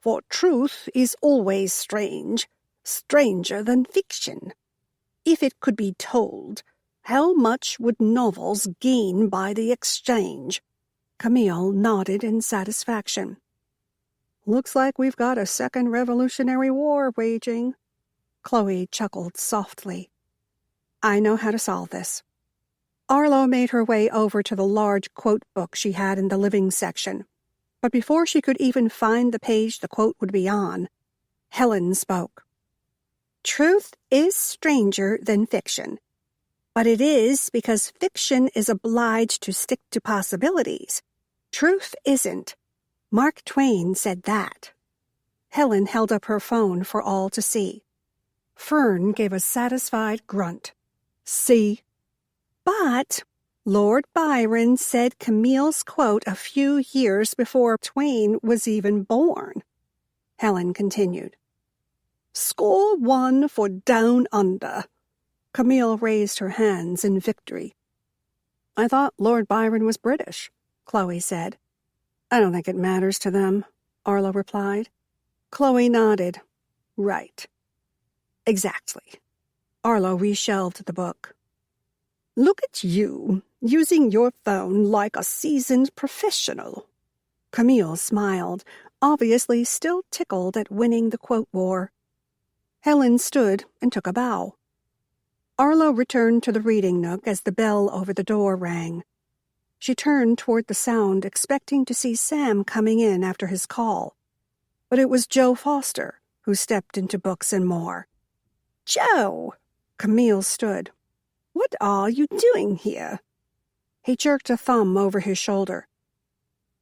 for truth is always strange, stranger than fiction. If it could be told, how much would novels gain by the exchange? Camille nodded in satisfaction. Looks like we've got a second Revolutionary War waging. Chloe chuckled softly. I know how to solve this. Arlo made her way over to the large quote book she had in the living section. But before she could even find the page the quote would be on, Helen spoke. Truth is stranger than fiction. But it is because fiction is obliged to stick to possibilities. Truth isn't. Mark Twain said that. Helen held up her phone for all to see. Fern gave a satisfied grunt. See? But Lord Byron said Camille's quote a few years before Twain was even born. Helen continued. Score one for Down Under. Camille raised her hands in victory. I thought Lord Byron was British, Chloe said. I don't think it matters to them, Arlo replied. Chloe nodded. Right. Exactly. Arlo reshelved the book. Look at you, using your phone like a seasoned professional. Camille smiled, obviously still tickled at winning the quote war. Helen stood and took a bow. Arlo returned to the reading nook as the bell over the door rang. She turned toward the sound, expecting to see Sam coming in after his call. But it was Joe Foster who stepped into Books and More. Joe! Camille stood. What are you doing here? He jerked a thumb over his shoulder.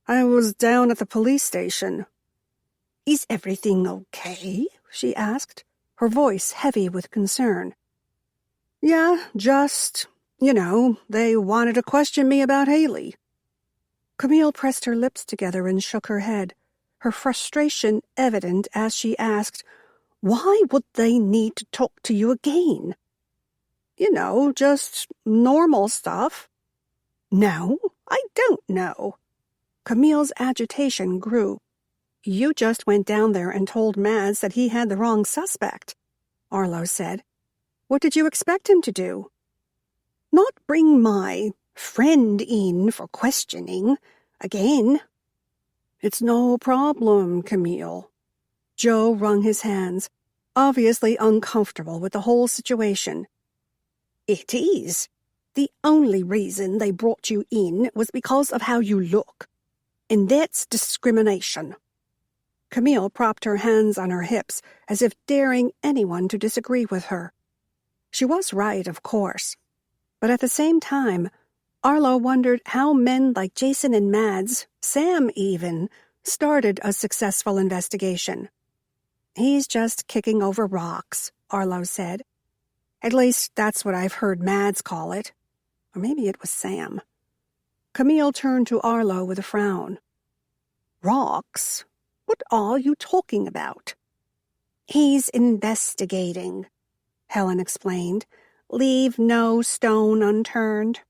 I was down at the police station. Is everything okay? She asked, her voice heavy with concern. Yeah, just, they wanted to question me about Haley. Camille pressed her lips together and shook her head, her frustration evident as she asked, why would they need to talk to you again? Just normal stuff. No, I don't know. Camille's agitation grew. You just went down there and told Mads that he had the wrong suspect, Arlo said. What did you expect him to do? Not bring my friend in for questioning again. It's no problem, Camille. Joe wrung his hands, obviously uncomfortable with the whole situation. It is. The only reason they brought you in was because of how you look. And that's discrimination. Camille propped her hands on her hips as if daring anyone to disagree with her. She was right, of course. But at the same time, Arlo wondered how men like Jason and Mads, Sam even, started a successful investigation. He's just kicking over rocks, Arlo said. At least that's what I've heard Mads call it. Or maybe it was Sam. Camille turned to Arlo with a frown. Rocks? What are you talking about? He's investigating, Helen explained. Leave no stone unturned.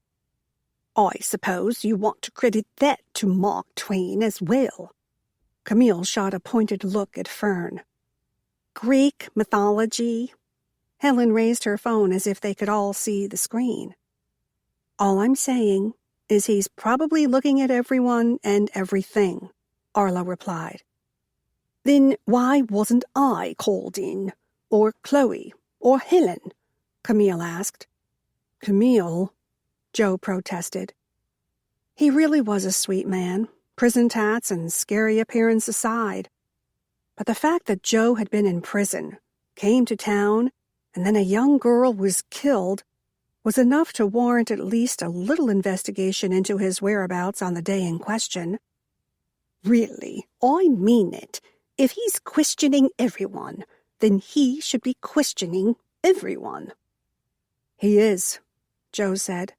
I suppose you want to credit that to Mark Twain as well. Camille shot a pointed look at Fern. Greek mythology? Helen raised her phone as if they could all see the screen. All I'm saying is he's probably looking at everyone and everything, Arlo replied. Then why wasn't I called in? Or Chloe? Or Helen? Camille asked. Camille? Joe protested. He really was a sweet man, prison tats and scary appearance aside. But the fact that Joe had been in prison, came to town, and then a young girl was killed was enough to warrant at least a little investigation into his whereabouts on the day in question. Really, I mean it. If he's questioning everyone, then he should be questioning everyone. He is, Joe said.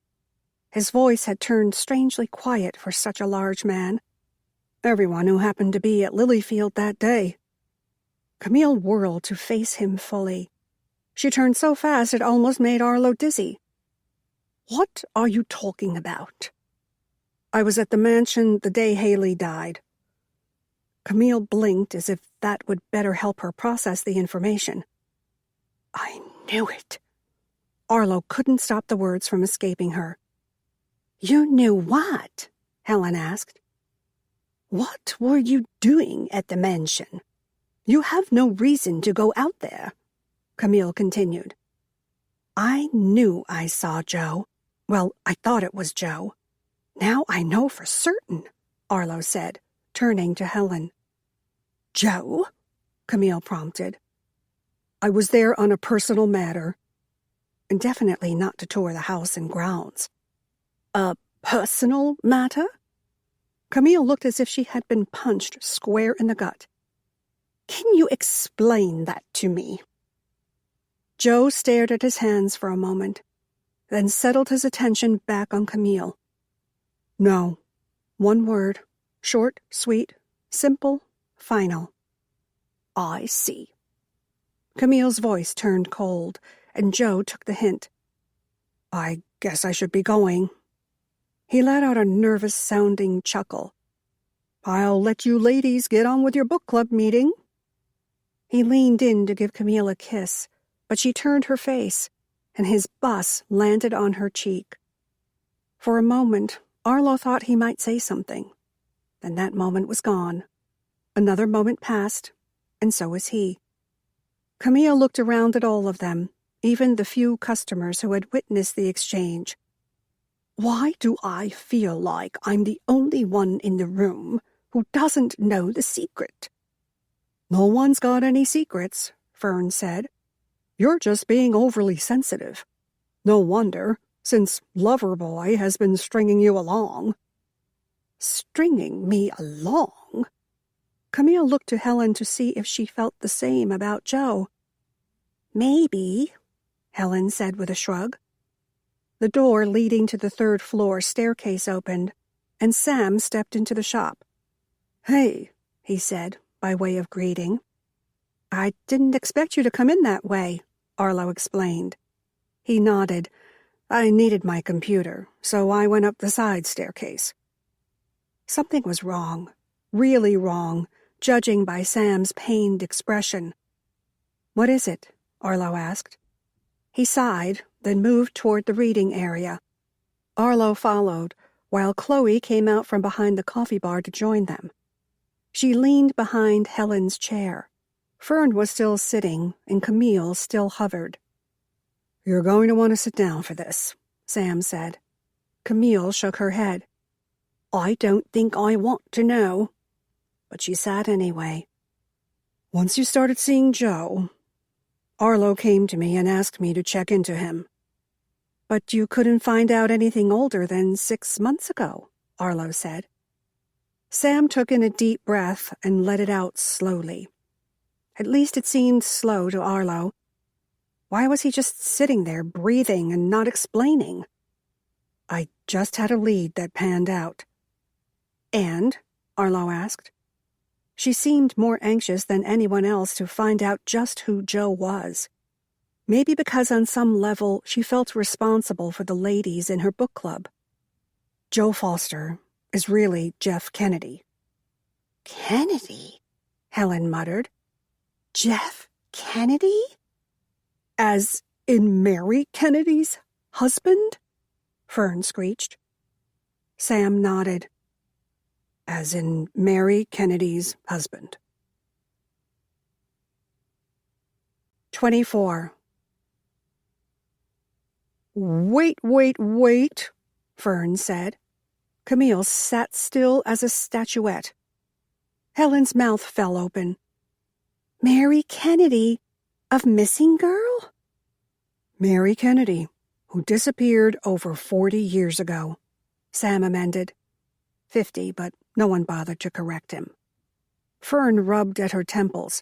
His voice had turned strangely quiet for such a large man. Everyone who happened to be at Lilyfield that day. Camille whirled to face him fully. She turned so fast it almost made Arlo dizzy. What are you talking about? I was at the mansion the day Haley died. Camille blinked as if that would better help her process the information. I knew it. Arlo couldn't stop the words from escaping her. You knew what? Helen asked. What were you doing at the mansion? You have no reason to go out there, Camille continued. I knew I saw Joe. Well, I thought it was Joe. Now I know for certain, Arlo said, turning to Helen. Joe? Camille prompted. I was there on a personal matter, and definitely not to tour the house and grounds. A personal matter? Camille looked as if she had been punched square in the gut. Can you explain that to me? Joe stared at his hands for a moment, then settled his attention back on Camille. No. One word. Short, sweet, simple, final. I see. Camille's voice turned cold, and Joe took the hint. I guess I should be going. He let out a nervous-sounding chuckle. I'll let you ladies get on with your book club meeting. He leaned in to give Camille a kiss, but she turned her face, and his bus landed on her cheek. For a moment, Arlo thought he might say something. Then that moment was gone. Another moment passed, and so was he. Camille looked around at all of them, even the few customers who had witnessed the exchange. Why do I feel like I'm the only one in the room who doesn't know the secret? No one's got any secrets, Fern said. You're just being overly sensitive. No wonder, since Loverboy has been stringing you along. Stringing me along? Camille looked to Helen to see if she felt the same about Joe. Maybe, Helen said with a shrug. The door leading to the third-floor staircase opened, and Sam stepped into the shop. Hey, he said, by way of greeting. I didn't expect you to come in that way, Arlo explained. He nodded. I needed my computer, so I went up the side staircase. Something was wrong, really wrong, judging by Sam's pained expression. What is it? Arlo asked. He sighed, then moved toward the reading area. Arlo followed, while Chloe came out from behind the coffee bar to join them. She leaned behind Helen's chair. Fern was still sitting, and Camille still hovered. You're going to want to sit down for this, Sam said. Camille shook her head. I don't think I want to know. But she sat anyway. Once you started seeing Joe, Arlo came to me and asked me to check into him. But you couldn't find out anything older than 6 months ago, Arlo said. Sam took in a deep breath and let it out slowly. At least it seemed slow to Arlo. Why was he just sitting there, breathing and not explaining? I just had a lead that panned out. And? Arlo asked. She seemed more anxious than anyone else to find out just who Joe was. Maybe because on some level she felt responsible for the ladies in her book club. Joe Foster is really Jeff Kennedy. Kennedy? Helen muttered. Jeff Kennedy? As in Mary Kennedy's husband? Fern screeched. Sam nodded. As in Mary Kennedy's husband. 24. Wait, Fern said. Camille sat still as a statuette. Helen's mouth fell open. Mary Kennedy of Missing Girl? Mary Kennedy, who disappeared over 40 years ago, Sam amended. 50, but no one bothered to correct him. Fern rubbed at her temples.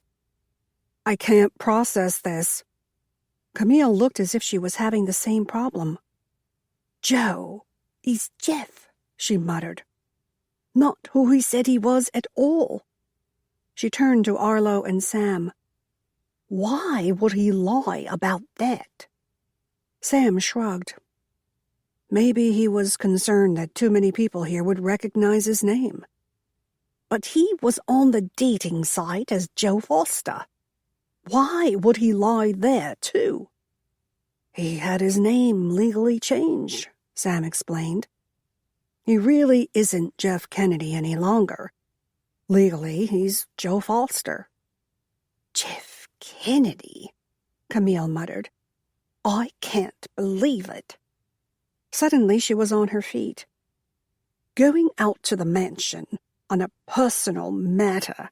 I can't process this. Camille looked as if she was having the same problem. Joe is Jeff, she muttered. Not who he said he was at all. She turned to Arlo and Sam. Why would he lie about that? Sam shrugged. Maybe he was concerned that too many people here would recognize his name. But he was on the dating site as Joe Foster. Why would he lie there, too? He had his name legally changed, Sam explained. He really isn't Jeff Kennedy any longer. Legally, he's Joe Foster. Jeff Kennedy, Camille muttered. I can't believe it. Suddenly she was on her feet. Going out to the mansion on a personal matter,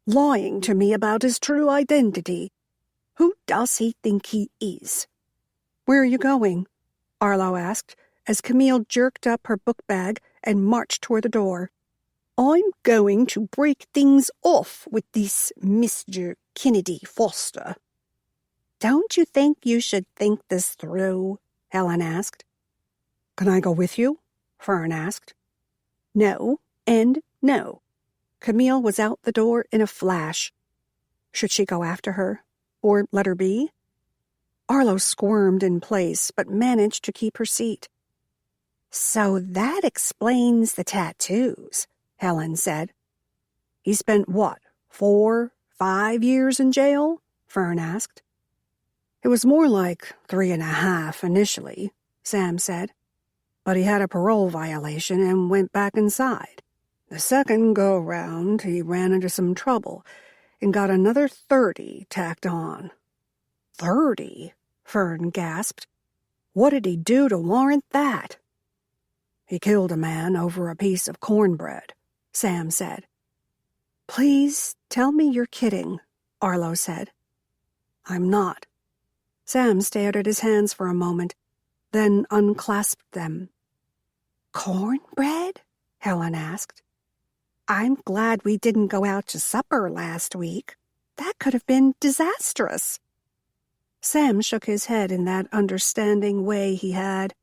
lying to me about his true identity. Who does he think he is? Where are you going? Arlo asked, as Camille jerked up her book bag and marched toward the door. I'm going to break things off with this Mr. Kennedy Foster. Don't you think you should think this through? Helen asked. Can I go with you? Fern asked. No, and no. Camille was out the door in a flash. Should she go after her, or let her be? Arlo squirmed in place, but managed to keep her seat. So that explains the tattoos, Helen said. He spent what, 4, 5 years in jail? Fern asked. It was more like 3.5 initially, Sam said. But he had a parole violation and went back inside. The second go-round, he ran into some trouble and got another 30 tacked on. 30? Fern gasped. What did he do to warrant that? He killed a man over a piece of cornbread, Sam said. Please tell me you're kidding, Arlo said. I'm not. Sam stared at his hands for a moment, then unclasped them. Cornbread? Helen asked. I'm glad we didn't go out to supper last week. That could have been disastrous. Sam shook his head in that understanding way he had.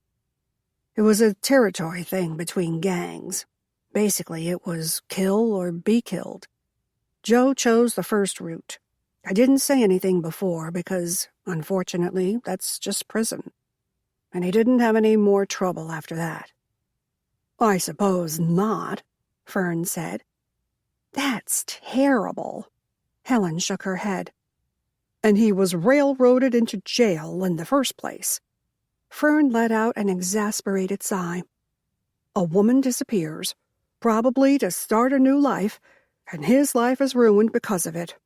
It was a territory thing between gangs. Basically, it was kill or be killed. Joe chose the first route. I didn't say anything before because, unfortunately, that's just prison. And he didn't have any more trouble after that. I suppose not, Fern said. That's terrible. Helen shook her head. And he was railroaded into jail in the first place. Fern let out an exasperated sigh. A woman disappears, probably to start a new life, and his life is ruined because of it.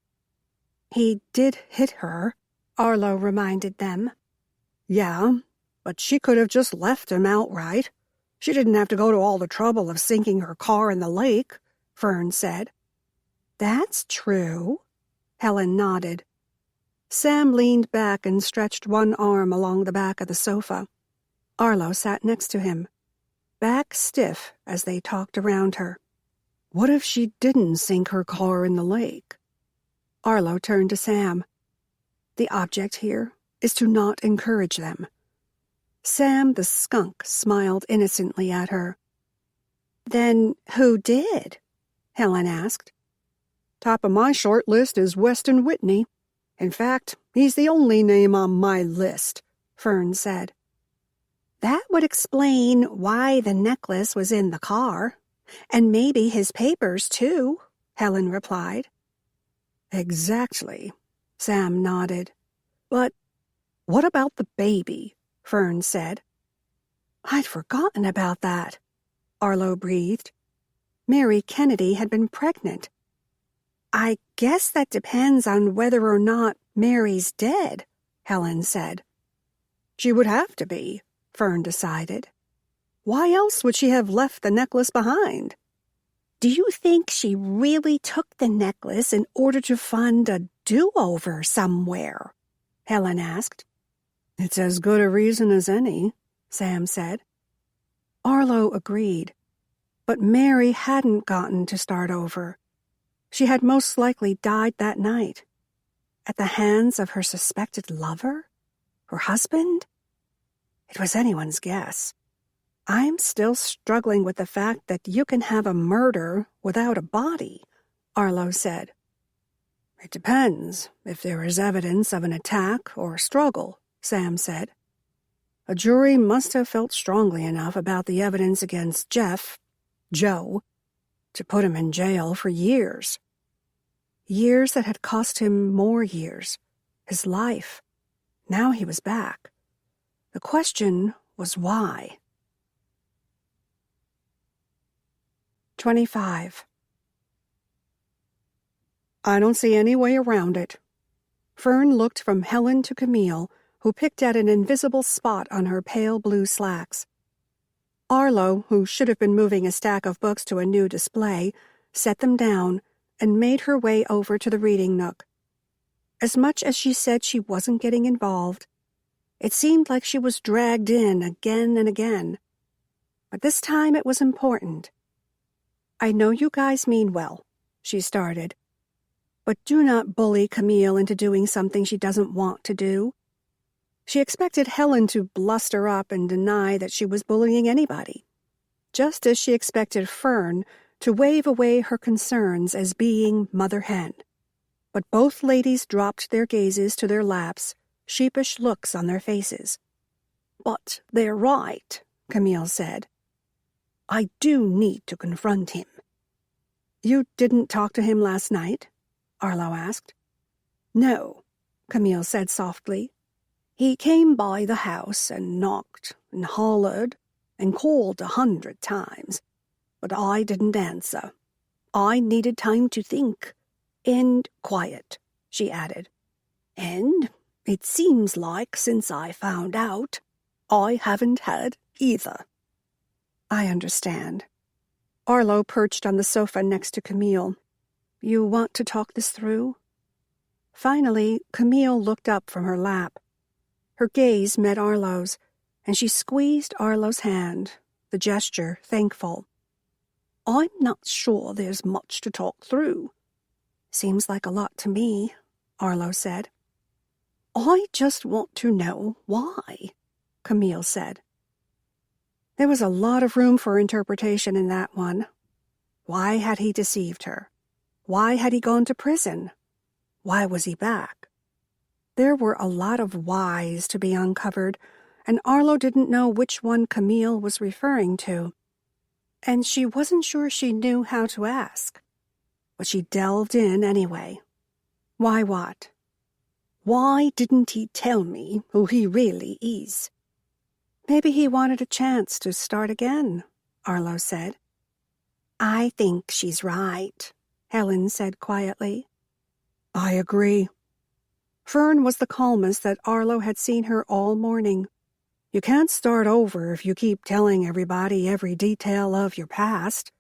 He did hit her, Arlo reminded them. Yeah, but she could have just left him outright. She didn't have to go to all the trouble of sinking her car in the lake, Fern said. That's true. Helen nodded. Sam leaned back and stretched one arm along the back of the sofa. Arlo sat next to him, back stiff as they talked around her. What if she didn't sink her car in the lake? Arlo turned to Sam. The object here is to not encourage them. Sam the skunk smiled innocently at her. Then who did? Helen asked. Top of my short list is Weston Whitney. In fact, he's the only name on my list, Fern said. That would explain why the necklace was in the car. And maybe his papers, too, Helen replied. Exactly, Sam nodded. But what about the baby? Fern said. I'd forgotten about that, Arlo breathed. Mary Kennedy had been pregnant. I guess that depends on whether or not Mary's dead, Helen said. She would have to be, Fern decided. Why else would she have left the necklace behind? Do you think she really took the necklace in order to fund a do-over somewhere? Helen asked. It's as good a reason as any, Sam said. Arlo agreed. But Mary hadn't gotten to start over. She had most likely died that night. At the hands of her suspected lover? Her husband? It was anyone's guess. I'm still struggling with the fact that you can have a murder without a body, Arlo said. It depends if there is evidence of an attack or struggle, Sam said. A jury must have felt strongly enough about the evidence against Joe, to put him in jail for years. Years that had cost him more years, his life. Now he was back. The question was why. 25. I don't see any way around it. Fern looked from Helen to Camille, who picked at an invisible spot on her pale blue slacks. Arlo, who should have been moving a stack of books to a new display, set them down and made her way over to the reading nook. As much as she said she wasn't getting involved, it seemed like she was dragged in again and again. But this time it was important. I know you guys mean well, she started. But do not bully Camille into doing something she doesn't want to do. She expected Helen to bluster up and deny that she was bullying anybody, just as she expected Fern to wave away her concerns as being mother hen. But both ladies dropped their gazes to their laps sheepish looks on their faces. "But they're right," Camille said. "I do need to confront him." "You didn't talk to him last night?" Arlo asked. "No," Camille said softly. "He came by the house and knocked and hollered and called 100 times, but I didn't answer. I needed time to think. And quiet," she added. "And it seems like since I found out, I haven't had either." "I understand." Arlo perched on the sofa next to Camille. "You want to talk this through?" Finally, Camille looked up from her lap. Her gaze met Arlo's, and she squeezed Arlo's hand, the gesture thankful. "I'm not sure there's much to talk through." "Seems like a lot to me," Arlo said. "I just want to know why," Camille said. There was a lot of room for interpretation in that one. Why had he deceived her? Why had he gone to prison? Why was he back? There were a lot of whys to be uncovered, and Arlo didn't know which one Camille was referring to. And she wasn't sure she knew how to ask. But she delved in anyway. Why what? Why didn't he tell me who he really is? Maybe he wanted a chance to start again, Arlo said. I think she's right, Helen said quietly. I agree. Fern was the calmest that Arlo had seen her all morning. You can't start over if you keep telling everybody every detail of your past.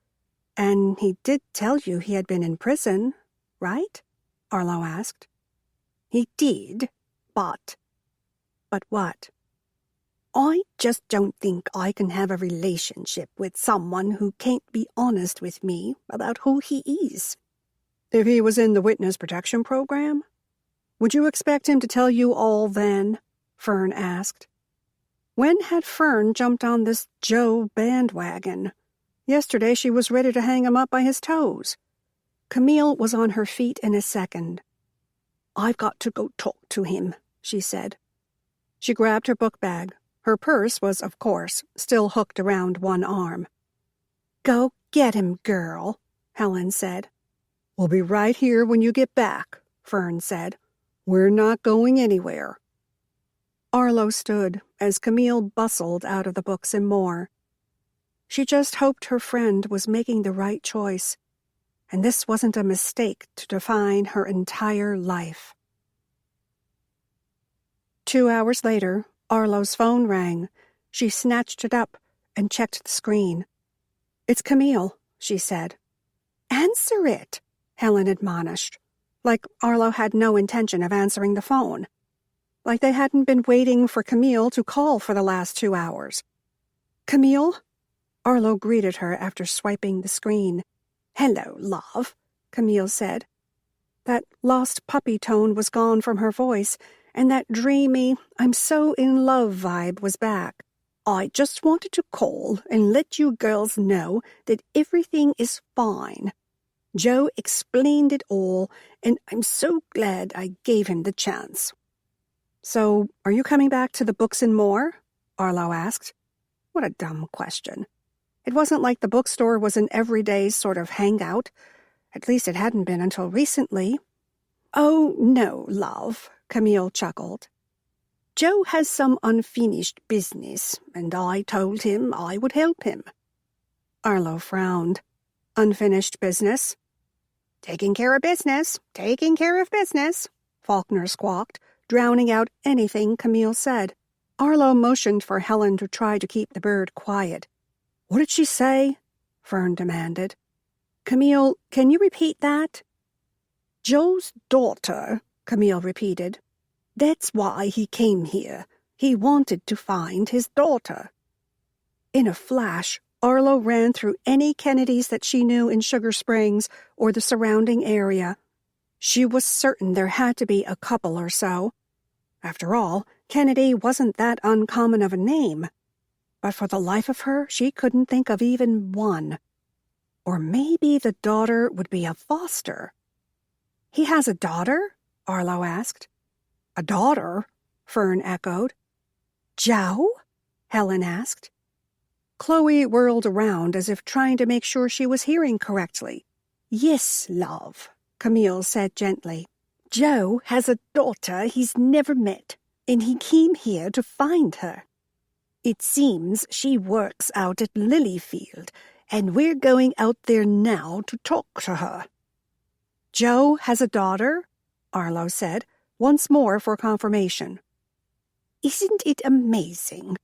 And he did tell you he had been in prison, right? Arlo asked. He did, but... But what? I just don't think I can have a relationship with someone who can't be honest with me about who he is. If he was in the witness protection program? Would you expect him to tell you all then? Fern asked. When had Fern jumped on this Joe bandwagon? Yesterday she was ready to hang him up by his toes. Camille was on her feet in a second. I've got to go talk to him, she said. She grabbed her book bag. Her purse was, of course, still hooked around one arm. Go get him, girl, Helen said. We'll be right here when you get back, Fern said. We're not going anywhere. Arlo stood as Camille bustled out of the books and more. She just hoped her friend was making the right choice, and this wasn't a mistake to define her entire life. 2 hours later, Arlo's phone rang. She snatched it up and checked the screen. It's Camille, she said. Answer it, Helen admonished, like Arlo had no intention of answering the phone. Like they hadn't been waiting for Camille to call for the last 2 hours. Camille? Arlo greeted her after swiping the screen. Hello, love, Camille said. That lost puppy tone was gone from her voice, and that dreamy, I'm so in love vibe was back. I just wanted to call and let you girls know that everything is fine. Joe explained it all, and I'm so glad I gave him the chance. So, are you coming back to the books and more? Arlo asked. What a dumb question. It wasn't like the bookstore was an everyday sort of hangout. At least it hadn't been until recently. Oh, no, love, Camille chuckled. Joe has some unfinished business, and I told him I would help him. Arlo frowned. Unfinished business? Taking care of business, Faulkner squawked, drowning out anything Camille said. Arlo motioned for Helen to try to keep the bird quiet. What did she say? Fern demanded. Camille, can you repeat that? Joe's daughter, Camille repeated. That's why he came here. He wanted to find his daughter. In a flash, Arlo ran through any Kennedys that she knew in Sugar Springs or the surrounding area. She was certain there had to be a couple or so. After all, Kennedy wasn't that uncommon of a name. But for the life of her, she couldn't think of even one. Or maybe the daughter would be a Foster. He has a daughter? Arlo asked. A daughter? Fern echoed. Joe? Helen asked. Chloe whirled around as if trying to make sure she was hearing correctly. Yes, love, Camille said gently. Joe has a daughter he's never met, and he came here to find her. It seems she works out at Lilyfield, and we're going out there now to talk to her. Joe has a daughter? Arlo said, once more for confirmation. Isn't it amazing?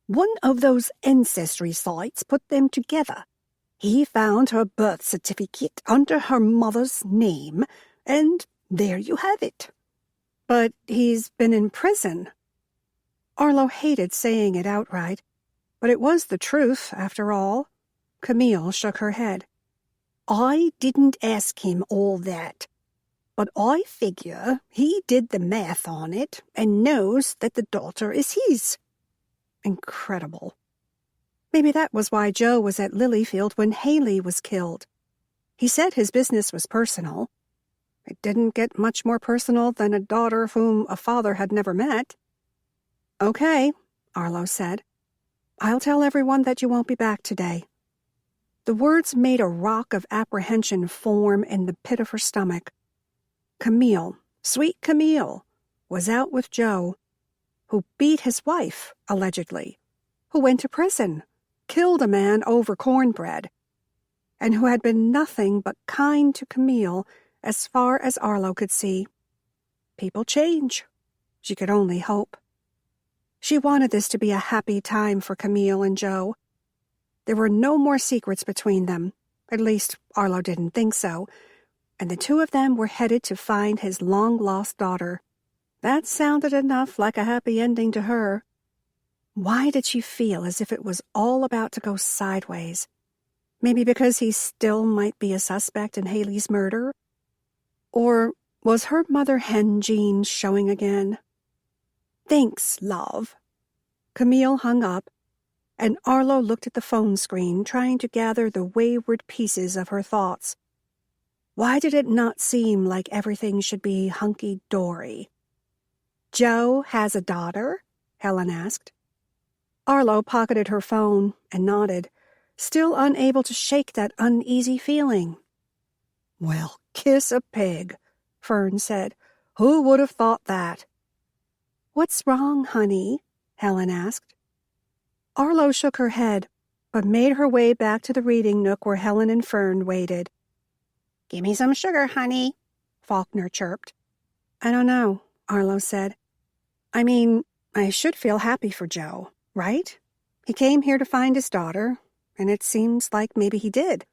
One of those ancestry sites put them together. He found her birth certificate under her mother's name, and there you have it. But he's been in prison. Arlo hated saying it outright, but it was the truth, after all. Camille shook her head. I didn't ask him all that, but I figure he did the math on it and knows that the daughter is his. Incredible. Maybe that was why Joe was at Lilyfield when Haley was killed. He said his business was personal. It didn't get much more personal than a daughter whom a father had never met. Okay, Arlo said. I'll tell everyone that you won't be back today. The words made a rock of apprehension form in the pit of her stomach. Camille, sweet Camille, was out with Joe, who beat his wife, allegedly, who went to prison, killed a man over cornbread, and who had been nothing but kind to Camille as far as Arlo could see. People change. She could only hope. She wanted this to be a happy time for Camille and Joe. There were no more secrets between them. At least, Arlo didn't think so. And the two of them were headed to find his long-lost daughter. That sounded enough like a happy ending to her. Why did she feel as if it was all about to go sideways? Maybe because he still might be a suspect in Haley's murder? Or was her mother hen genes showing again? Thanks, love. Camille hung up, and Arlo looked at the phone screen, trying to gather the wayward pieces of her thoughts. Why did it not seem like everything should be hunky-dory? Joe has a daughter? Helen asked. Arlo pocketed her phone and nodded, still unable to shake that uneasy feeling. Well, kiss a pig, Fern said. Who would have thought that? What's wrong, honey? Helen asked. Arlo shook her head, but made her way back to the reading nook where Helen and Fern waited. Give me some sugar, honey, Faulkner chirped. I don't know, Arlo said. I mean, I should feel happy for Joe, right? He came here to find his daughter, and it seems like maybe he did.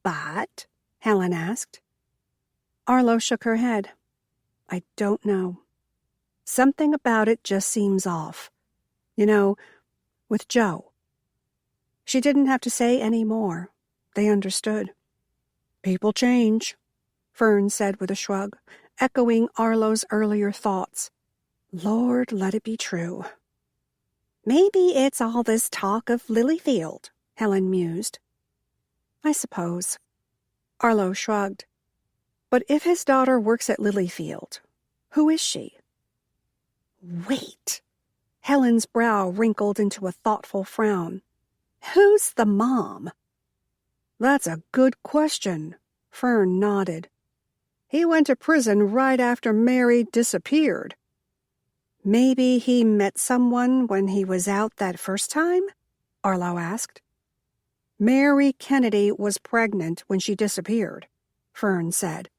But? Helen asked. Arlo shook her head. I don't know. Something about it just seems off. You know, with Joe. She didn't have to say any more. They understood. People change, Fern said with a shrug, echoing Arlo's earlier thoughts. Lord, let it be true. Maybe it's all this talk of Lilyfield, Helen mused. I suppose. Arlo shrugged. But if his daughter works at Lilyfield, who is she? Wait. Helen's brow wrinkled into a thoughtful frown. Who's the mom? That's a good question, Fern nodded. He went to prison right after Mary disappeared. Maybe he met someone when he was out that first time? Arlo asked. Mary Kennedy was pregnant when she disappeared, Fern said.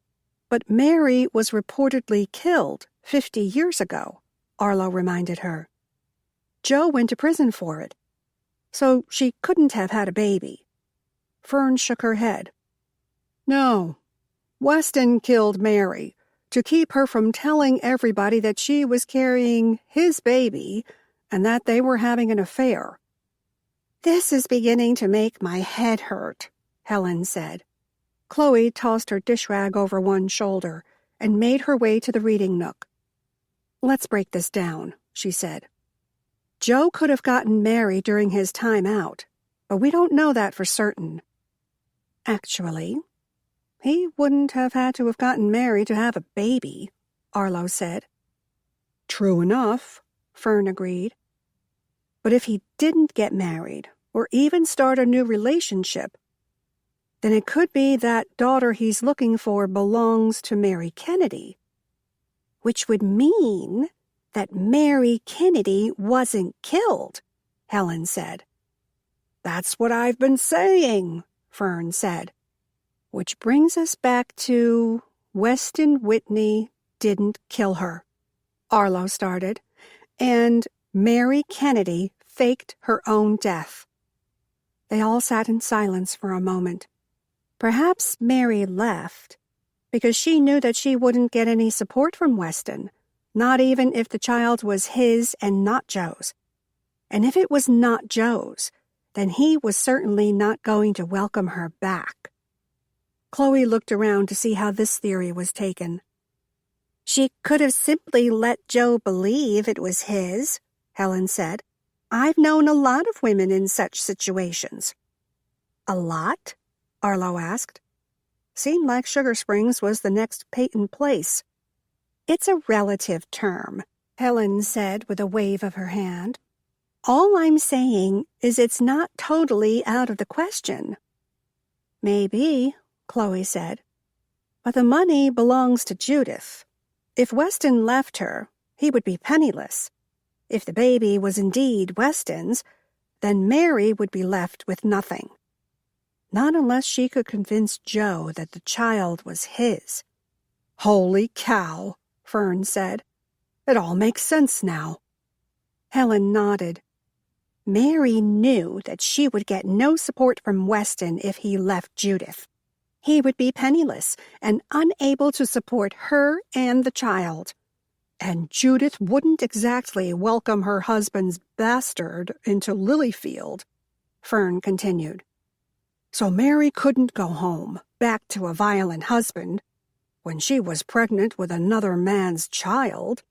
But Mary was reportedly killed 50 years ago, Arlo reminded her. Joe went to prison for it, so she couldn't have had a baby. Fern shook her head. No, Weston killed Mary to keep her from telling everybody that she was carrying his baby and that they were having an affair. This is beginning to make my head hurt, Helen said. Chloe tossed her dish rag over one shoulder and made her way to the reading nook. Let's break this down, she said. Joe could have gotten Mary during his time out, but we don't know that for certain. Actually, he wouldn't have had to have gotten Mary to have a baby, Arlo said. True enough, Fern agreed. But if he didn't get married, or even start a new relationship, then it could be that daughter he's looking for belongs to Mary Kennedy. Which would mean that Mary Kennedy wasn't killed, Helen said. That's what I've been saying, Fern said. Which brings us back to Weston Whitney didn't kill her, Arlo started, and Mary Kennedy faked her own death. They all sat in silence for a moment. Perhaps Mary left because she knew that she wouldn't get any support from Weston, not even if the child was his and not Joe's. And if it was not Joe's, then he was certainly not going to welcome her back. Chloe looked around to see how this theory was taken. She could have simply let Joe believe it was his, Helen said. I've known a lot of women in such situations. A lot? Arlo asked. Seemed like Sugar Springs was the next Peyton place. It's a relative term, Helen said with a wave of her hand. All I'm saying is it's not totally out of the question. Maybe, Chloe said. But the money belongs to Judith. If Weston left her, he would be penniless. If the baby was indeed Weston's, then Mary would be left with nothing. Not unless she could convince Joe that the child was his. Holy cow, Fern said. It all makes sense now. Helen nodded. Mary knew that she would get no support from Weston if he left Judith. He would be penniless and unable to support her and the child. And Judith wouldn't exactly welcome her husband's bastard into Lilyfield, Fern continued. So Mary couldn't go home, back to a violent husband, when she was pregnant with another man's child.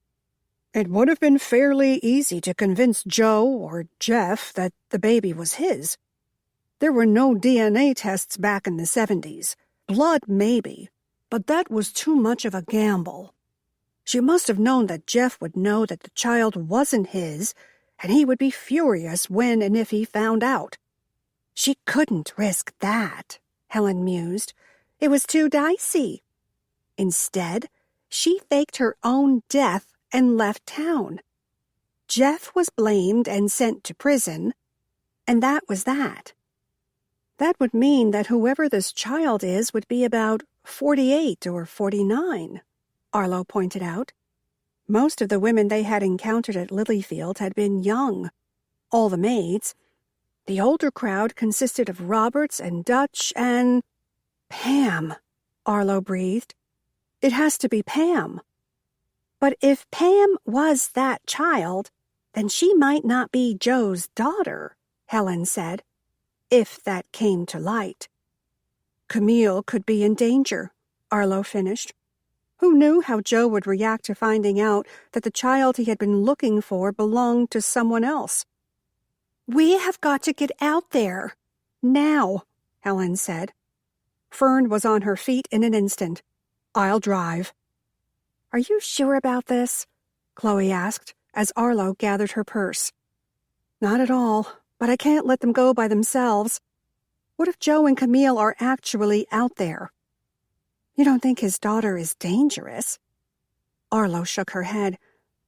It would have been fairly easy to convince Joe or Jeff that the baby was his. There were no DNA tests back in the 70s. Blood, maybe, but that was too much of a gamble. She must have known that Jeff would know that the child wasn't his, and he would be furious when and if he found out. She couldn't risk that, Helen mused. It was too dicey. Instead, she faked her own death and left town. Jeff was blamed and sent to prison, and that was that. That would mean that whoever this child is would be about 48 or 49, Arlo pointed out. Most of the women they had encountered at Lilyfield had been young. All the maids. The older crowd consisted of Roberts and Dutch and... Pam, Arlo breathed. It has to be Pam. But if Pam was that child, then she might not be Joe's daughter, Helen said, if that came to light. Camille could be in danger, Arlo finished. Who knew how Joe would react to finding out that the child he had been looking for belonged to someone else? We have got to get out there. Now, Helen said. Fern was on her feet in an instant. I'll drive. Are you sure about this? Chloe asked as Arlo gathered her purse. Not at all, but I can't let them go by themselves. What if Joe and Camille are actually out there? You don't think his daughter is dangerous? Arlo shook her head.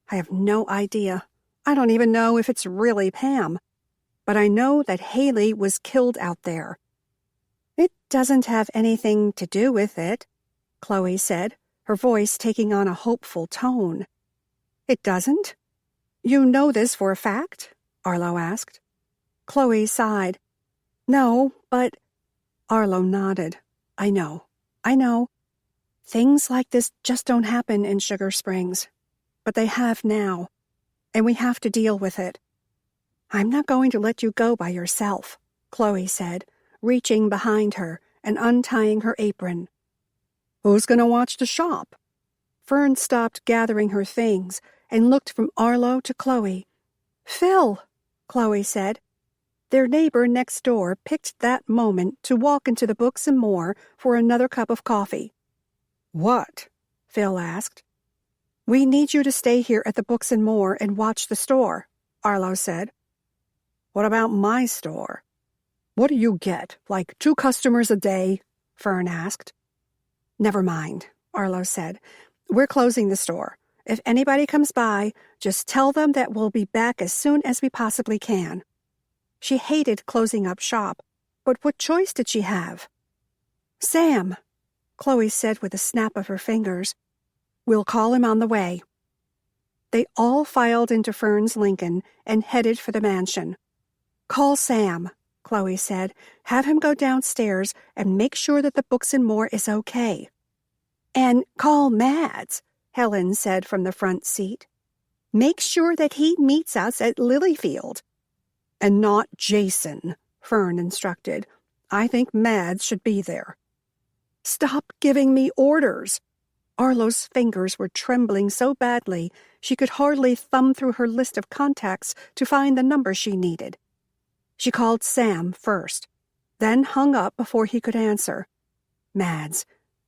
I have no idea. I don't even know if it's really Pam. But I know that Haley was killed out there. It doesn't have anything to do with it, Chloe said, her voice taking on a hopeful tone. It doesn't? You know this for a fact? Arlo asked. Chloe sighed. No, but... Arlo nodded. I know. Things like this just don't happen in Sugar Springs. But they have now. And we have to deal with it. I'm not going to let you go by yourself, Chloe said, reaching behind her and untying her apron. Who's going to watch the shop? Fern stopped gathering her things and looked from Arlo to Chloe. Phil, Chloe said. Their neighbor next door picked that moment to walk into the Books and More for another cup of coffee. What? Phil asked. We need you to stay here at the Books and More and watch the store, Arlo said. What about my store? What do you get, like 2 customers a day? Fern asked. Never mind, Arlo said. We're closing the store. If anybody comes by, just tell them that we'll be back as soon as we possibly can. She hated closing up shop, but what choice did she have? Sam, Chloe said with a snap of her fingers. We'll call him on the way. They all filed into Fern's Lincoln and headed for the mansion. Call Sam, Chloe said. Have him go downstairs and make sure that the Books and More is okay. And call Mads, Helen said from the front seat. Make sure that he meets us at Lilyfield. And not Jason, Fern instructed. I think Mads should be there. Stop giving me orders. Arlo's fingers were trembling so badly she could hardly thumb through her list of contacts to find the number she needed. She called Sam first, then hung up before he could answer. Mads.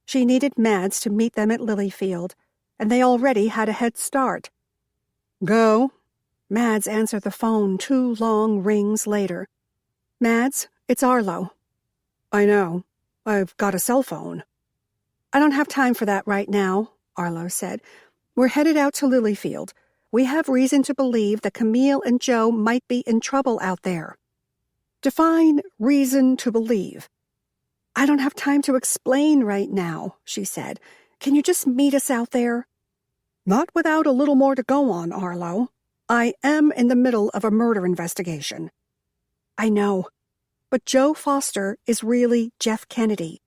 She needed Mads to meet them at Lilyfield, and they already had a head start. Go. Mads answered the phone 2 long rings later. Mads, it's Arlo. I know. I've got a cell phone. I don't have time for that right now, Arlo said. We're headed out to Lilyfield. We have reason to believe that Camille and Joe might be in trouble out there. Define reason to believe. I don't have time to explain right now, she said. Can you just meet us out there? Not without a little more to go on, Arlo. I am in the middle of a murder investigation. I know, but Joe Foster is really Jeff Kennedy.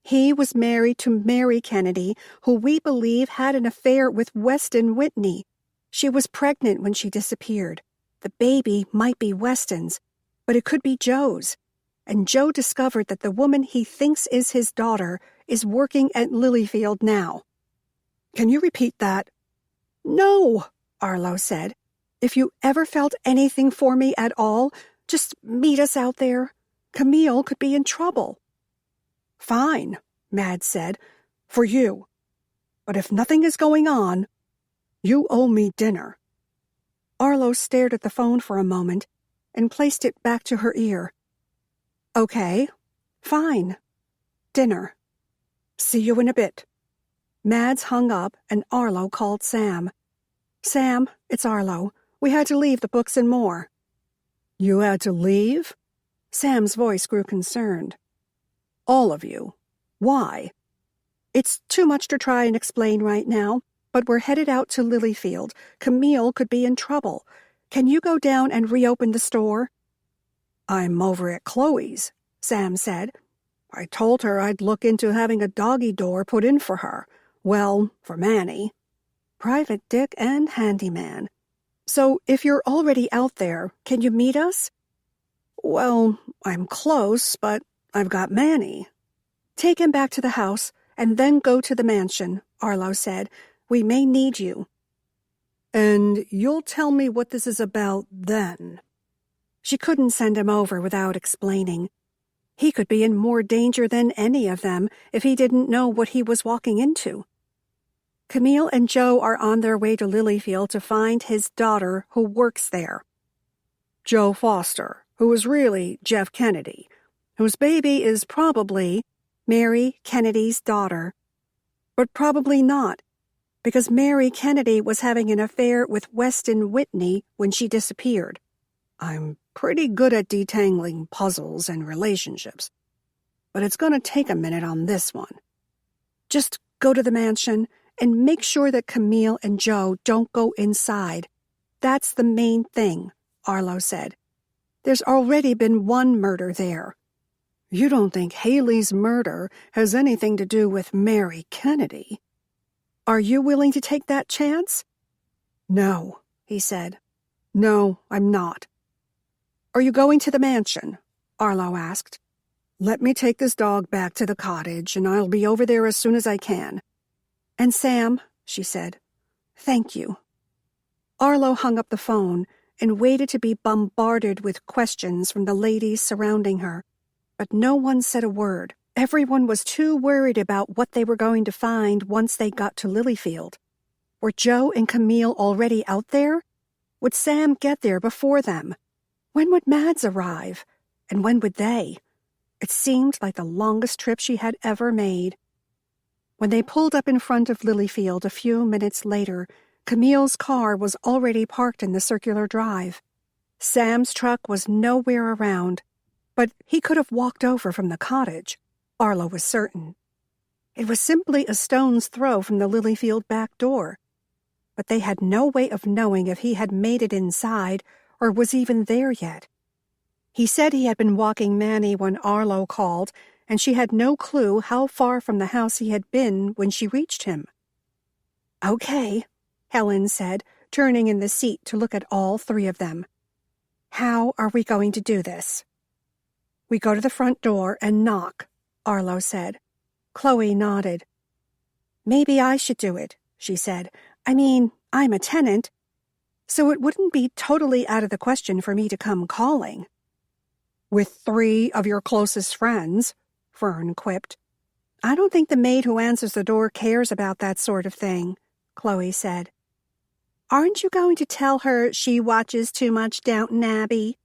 He was married to Mary Kennedy, who we believe had an affair with Weston Whitney. She was pregnant when she disappeared. The baby might be Weston's, but it could be Joe's. And Joe discovered that the woman he thinks is his daughter is working at Lilyfield now. Can you repeat that? No, Arlo said. If you ever felt anything for me at all, just meet us out there. Camille could be in trouble. Fine, Mads said, for you. But if nothing is going on, you owe me dinner. Arlo stared at the phone for a moment and placed it back to her ear. Okay, fine. Dinner. See you in a bit. Mads hung up and Arlo called Sam. Sam, it's Arlo. We had to leave the Books and More. You had to leave? Sam's voice grew concerned. All of you. Why? It's too much to try and explain right now, but we're headed out to Lilyfield. Camille could be in trouble. Can you go down and reopen the store? I'm over at Chloe's, Sam said. I told her I'd look into having a doggy door put in for her. Well, for Manny. Private Dick and handyman. So if you're already out there, can you meet us? Well, I'm close, but I've got Manny. Take him back to the house and then go to the mansion, Arlo said. We may need you. And you'll tell me what this is about then. She couldn't send him over without explaining. He could be in more danger than any of them if he didn't know what he was walking into. Camille and Joe are on their way to Lilyfield to find his daughter who works there. Joe Foster, who is really Jeff Kennedy, whose baby is probably Mary Kennedy's daughter. But probably not, because Mary Kennedy was having an affair with Weston Whitney when she disappeared. I'm pretty good at detangling puzzles and relationships, but it's going to take a minute on this one. Just go to the mansion and make sure that Camille and Joe don't go inside. That's the main thing, Arlo said. There's already been one murder there. You don't think Haley's murder has anything to do with Mary Kennedy? Are you willing to take that chance? No, he said. No, I'm not. Are you going to the mansion? Arlo asked. Let me take this dog back to the cottage, and I'll be over there as soon as I can. And Sam, she said, thank you. Arlo hung up the phone and waited to be bombarded with questions from the ladies surrounding her, but no one said a word. Everyone was too worried about what they were going to find once they got to Lilyfield. Were Joe and Camille already out there? Would Sam get there before them? When would Mads arrive? And when would they? It seemed like the longest trip she had ever made. When they pulled up in front of Lilyfield a few minutes later, Camille's car was already parked in the circular drive. Sam's truck was nowhere around, but he could have walked over from the cottage. Arlo was certain. It was simply a stone's throw from the Lilyfield back door. But they had no way of knowing if he had made it inside or was even there yet. He said he had been walking Manny when Arlo called, and she had no clue how far from the house he had been when she reached him. "Okay," Helen said, turning in the seat to look at all three of them. "How are we going to do this?" "We go to the front door and knock," Arlo said. Chloe nodded. "Maybe I should do it," she said. "I mean, I'm a tenant, so it wouldn't be totally out of the question for me to come calling." "With 3 of your closest friends," Fern quipped. "I don't think the maid who answers the door cares about that sort of thing," Chloe said. "Aren't you going to tell her she watches too much Downton Abbey?"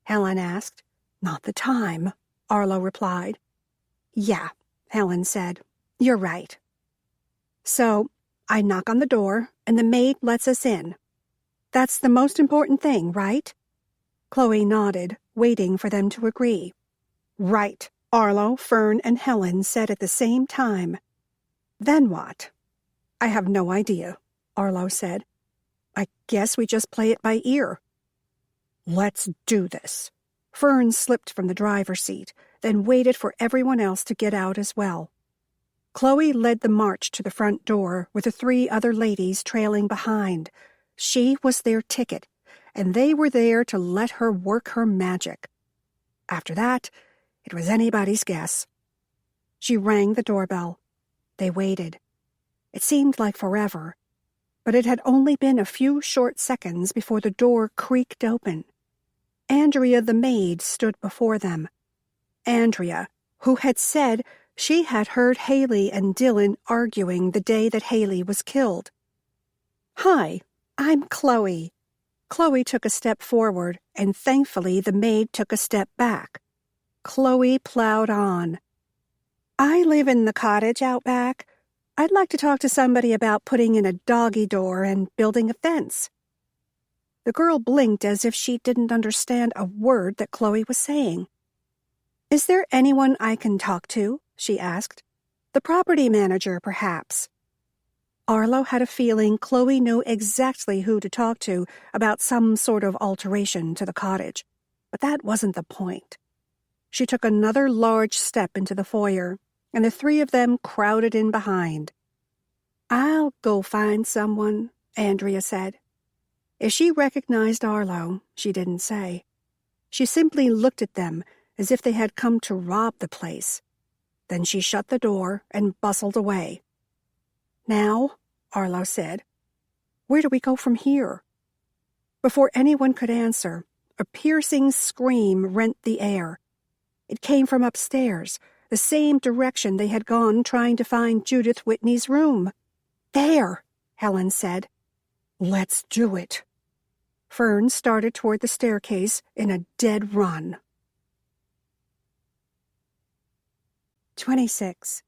Helen asked. "Not the time," Arlo replied. "Yeah," Helen said. "You're right." "So I knock on the door, and the maid lets us in. That's the most important thing, right?" Chloe nodded, waiting for them to agree. "Right," Arlo, Fern, and Helen said at the same time. "Then what?" "I have no idea," Arlo said. "I guess we just play it by ear." "Let's do this." Fern slipped from the driver's seat, then waited for everyone else to get out as well. Chloe led the march to the front door, with the 3 other ladies trailing behind. She was their ticket, and they were there to let her work her magic. After that, it was anybody's guess. She rang the doorbell. They waited. It seemed like forever, but it had only been a few short seconds before the door creaked open. Andrea the maid stood before them. Andrea, who had said she had heard Haley and Dylan arguing the day that Haley was killed. "Hi, I'm Chloe." Chloe took a step forward, and thankfully the maid took a step back. Chloe plowed on. "I live in the cottage out back. I'd like to talk to somebody about putting in a doggy door and building a fence." The girl blinked as if she didn't understand a word that Chloe was saying. "Is there anyone I can talk to?" she asked. "The property manager, perhaps." Arlo had a feeling Chloe knew exactly who to talk to about some sort of alteration to the cottage, but that wasn't the point. She took another large step into the foyer, and the 3 of them crowded in behind. "I'll go find someone," Andrea said. If she recognized Arlo, she didn't say. She simply looked at them as if they had come to rob the place. Then she shut the door and bustled away. "Now," Arlo said, "where do we go from here?" Before anyone could answer, a piercing scream rent the air. It came from upstairs, the same direction they had gone trying to find Judith Whitney's room. "There," Helen said. "Let's do it." Fern started toward the staircase in a dead run. 26.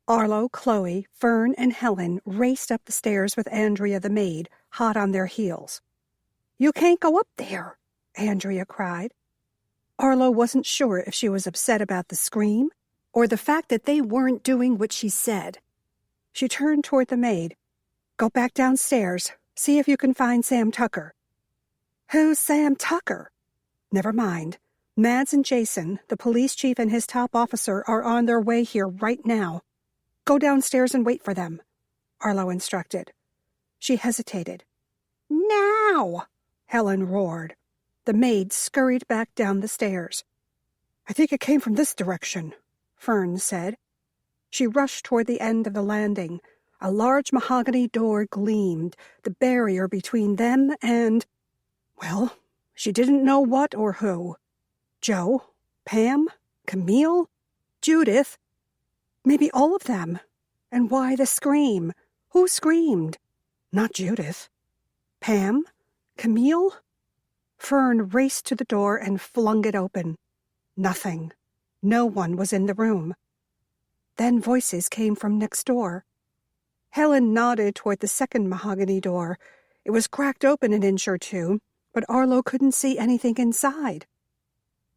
Arlo, Chloe, Fern, and Helen raced up the stairs with Andrea the maid, hot on their heels. "You can't go up there," Andrea cried. Arlo wasn't sure if she was upset about the scream or the fact that they weren't doing what she said. She turned toward the maid. "Go back downstairs. See if you can find Sam Tucker." "Who's Sam Tucker?" "Never mind. Mads and Jason, the police chief and his top officer, are on their way here right now. Go downstairs and wait for them," Arlo instructed. She hesitated. "Now!" Helen roared. The maid scurried back down the stairs. "I think it came from this direction," Fern said. She rushed toward the end of the landing. A large mahogany door gleamed, the barrier between them and, well, she didn't know what or who. Joe? Pam? Camille? Judith? Maybe all of them. And why the scream? Who screamed? Not Judith. Pam? Camille? Fern raced to the door and flung it open. Nothing. No one was in the room. Then voices came from next door. Helen nodded toward the second mahogany door. It was cracked open an inch or two, but Arlo couldn't see anything inside.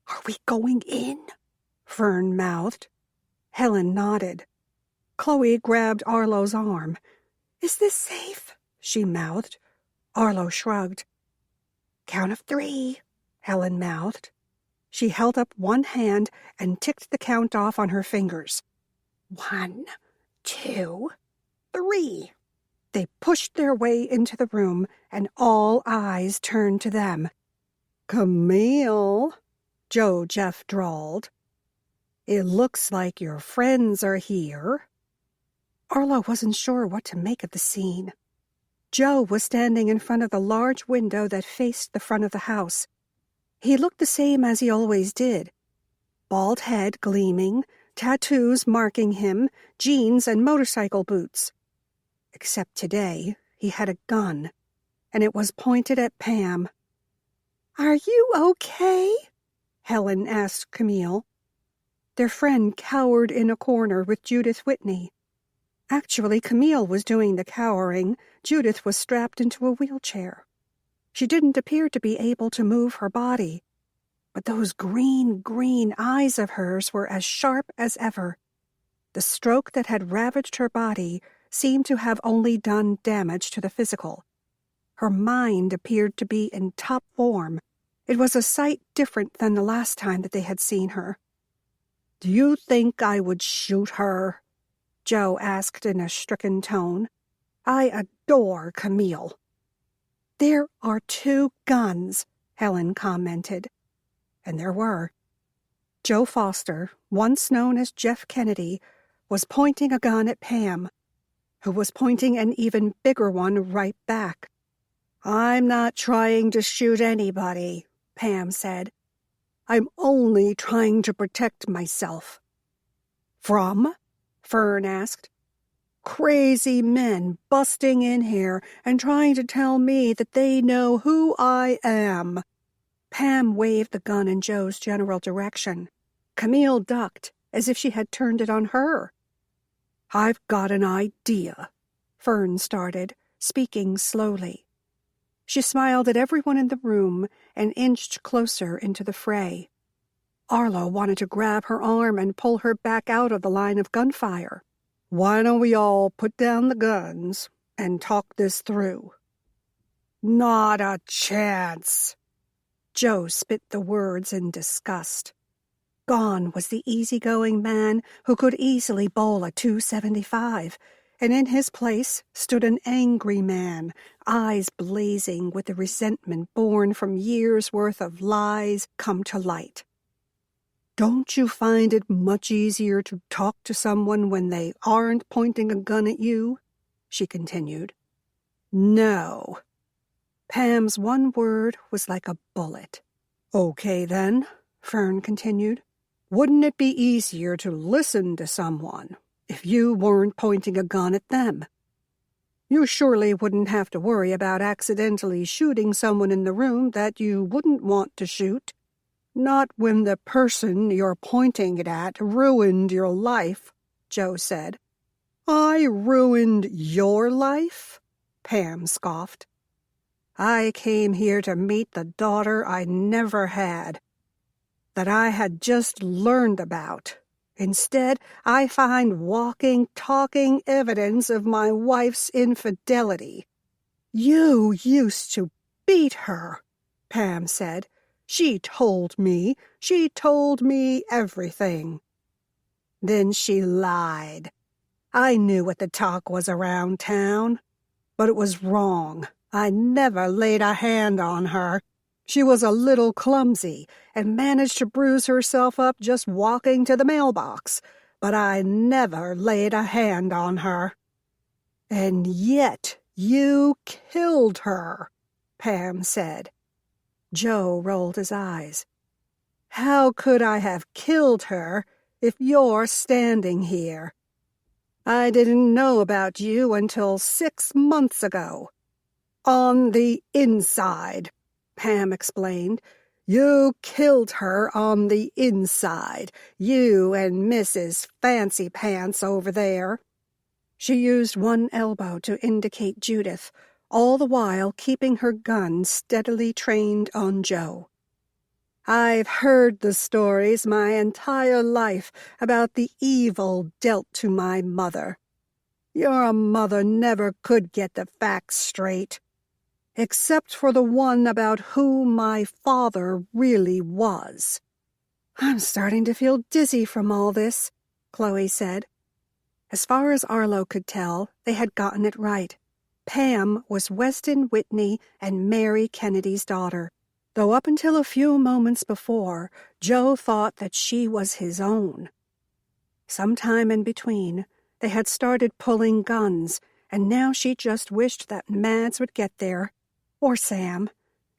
"Are we going in?" Fern mouthed. Helen nodded. Chloe grabbed Arlo's arm. "Is this safe?" she mouthed. Arlo shrugged. "Count of 3, Helen mouthed. She held up one hand and ticked the count off on her fingers. 1, 2, 3. They pushed their way into the room, and all eyes turned to them. "Camille," Joe Jeff drawled. "It looks like your friends are here." Arlo wasn't sure what to make of the scene. Joe was standing in front of the large window that faced the front of the house. He looked the same as he always did. Bald head gleaming, tattoos marking him, jeans and motorcycle boots. Except today, he had a gun, and it was pointed at Pam. "Are you okay?" Helen asked Camille. Their friend cowered in a corner with Judith Whitney. Actually, Camille was doing the cowering. Judith was strapped into a wheelchair. She didn't appear to be able to move her body, but those green eyes of hers were as sharp as ever. The stroke that had ravaged her body seemed to have only done damage to the physical. Her mind appeared to be in top form. It was a sight different than the last time that they had seen her. "Do you think I would shoot her?" Joe asked in a stricken tone. "I adore Camille." "There are 2 guns," Helen commented. And there were. Joe Foster, once known as Jeff Kennedy, was pointing a gun at Pam, who was pointing an even bigger one right back. "I'm not trying to shoot anybody," Pam said. "I'm only trying to protect myself." "From?" Fern asked. "Crazy men busting in here and trying to tell me that they know who I am." Pam waved the gun in Joe's general direction. Camille ducked, as if she had turned it on her. "I've got an idea," Fern started, speaking slowly. She smiled at everyone in the room and inched closer into the fray. Arlo wanted to grab her arm and pull her back out of the line of gunfire. "Why don't we all put down the guns and talk this through?" "Not a chance." Joe spit the words in disgust. Gone was the easygoing man who could easily bowl a .275, and in his place stood an angry man, eyes blazing with the resentment born from years' worth of lies come to light. "Don't you find it much easier to talk to someone when they aren't pointing a gun at you?" she continued. "No." Pam's one word was like a bullet. "Okay, then," Fern continued. "Wouldn't it be easier to listen to someone if you weren't pointing a gun at them? You surely wouldn't have to worry about accidentally shooting someone in the room that you wouldn't want to shoot. Not when the person you're pointing it at ruined your life," Joe said. "I ruined your life?" Pam scoffed. "I came here to meet the daughter I never had, that I had just learned about. Instead, I find walking, talking evidence of my wife's infidelity." "You used to beat her," Pam said. She told me everything." "Then she lied. I knew what the talk was around town, but it was wrong. I never laid a hand on her. She was a little clumsy and managed to bruise herself up just walking to the mailbox, but I never laid a hand on her." "And yet you killed her," Pam said. Joe rolled his eyes. "How could I have killed her if you're standing here?" I didn't know about you until 6 months ago. On the inside, Pam explained. You killed her on the inside, you and Mrs. Fancy Pants over there. She used one elbow to indicate Judith, all the while keeping her gun steadily trained on Joe. I've heard the stories my entire life about the evil dealt to my mother. Your mother never could get the facts straight, except for the one about who my father really was. I'm starting to feel dizzy from all this, Chloe said. As far as Arlo could tell, they had gotten it right. Pam was Weston Whitney and Mary Kennedy's daughter, though up until a few moments before, Joe thought that she was his own. Sometime in between, they had started pulling guns, and now she just wished that Mads would get there, or Sam,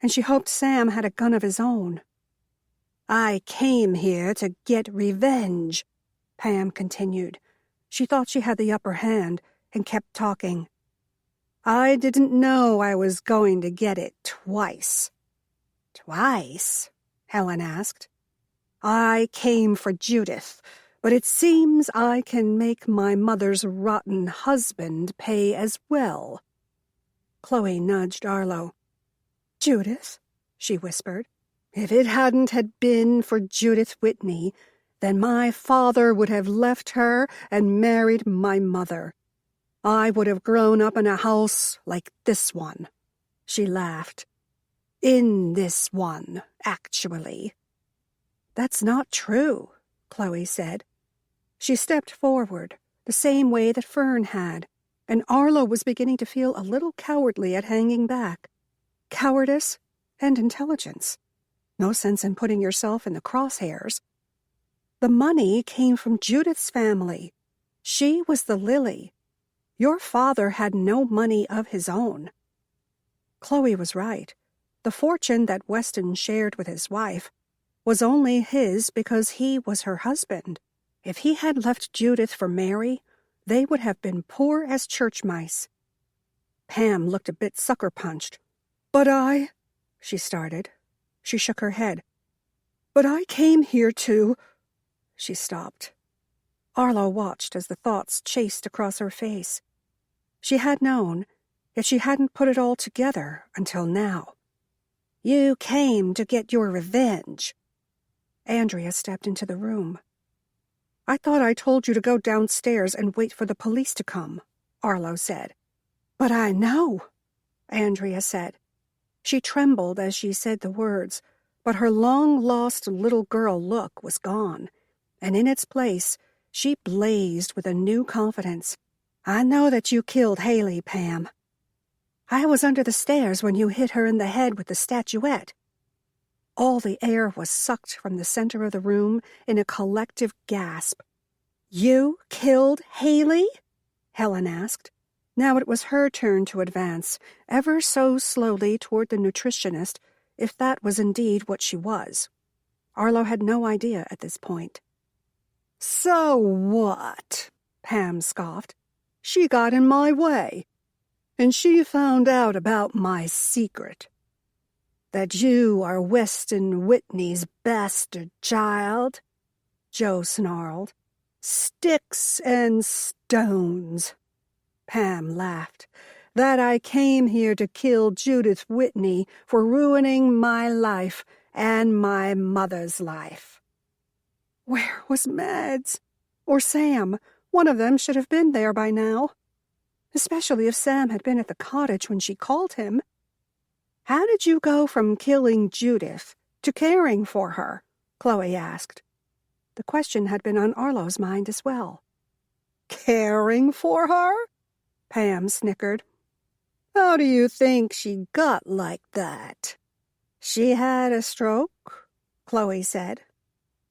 and she hoped Sam had a gun of his own. I came here to get revenge, Pam continued. She thought she had the upper hand and kept talking. I didn't know I was going to get it twice. Twice? Helen asked. I came for Judith, but it seems I can make my mother's rotten husband pay as well. Chloe nudged Arlo. Judith, she whispered. If it hadn't had been for Judith Whitney, then my father would have left her and married my mother. I would have grown up in a house like this one. She laughed. In this one, actually. That's not true, Chloe said. She stepped forward, the same way that Fern had, and Arlo was beginning to feel a little cowardly at hanging back. Cowardice and intelligence. No sense in putting yourself in the crosshairs. The money came from Judith's family. She was the Lily. Your father had no money of his own. Chloe was right. The fortune that Weston shared with his wife was only his because he was her husband. If he had left Judith for Mary, they would have been poor as church mice. Pam looked a bit sucker-punched. But she started. She shook her head. But I came here to... She stopped. Arlo watched as the thoughts chased across her face. She had known, yet she hadn't put it all together until now. You came to get your revenge. Andrea stepped into the room. I thought I told you to go downstairs and wait for the police to come, Arlo said. But I know, Andrea said. She trembled as she said the words, but her long-lost little girl look was gone, and in its place she blazed with a new confidence. I know that you killed Haley, Pam. I was under the stairs when you hit her in the head with the statuette. All the air was sucked from the center of the room in a collective gasp. You killed Haley? Helen asked. Now it was her turn to advance, ever so slowly toward the nutritionist, if that was indeed what she was. Arlo had no idea at this point. So what? Pam scoffed. She got in my way, and she found out about my secret. That you are Weston Whitney's bastard child, Joe snarled. Sticks and stones. Pam laughed. That I came here to kill Judith Whitney for ruining my life and my mother's life. Where was Mads? Or Sam? One of them should have been there by now. Especially if Sam had been at the cottage when she called him. How did you go from killing Judith to caring for her? Chloe asked. The question had been on Arlo's mind as well. Caring for her? Pam snickered. How do you think she got like that? She had a stroke, Chloe said,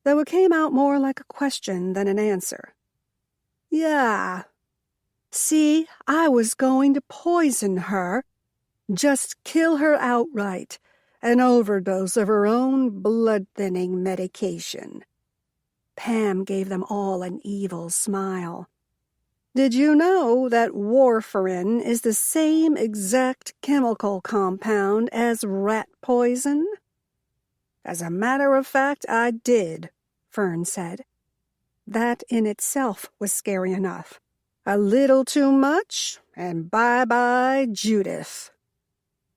though it came out more like a question than an answer. Yeah. See, I was going to poison her, just kill her outright, an overdose of her own blood-thinning medication. Pam gave them all an evil smile. Did you know that warfarin is the same exact chemical compound as rat poison? As a matter of fact, I did, Fern said. That in itself was scary enough. A little too much, and bye-bye Judith.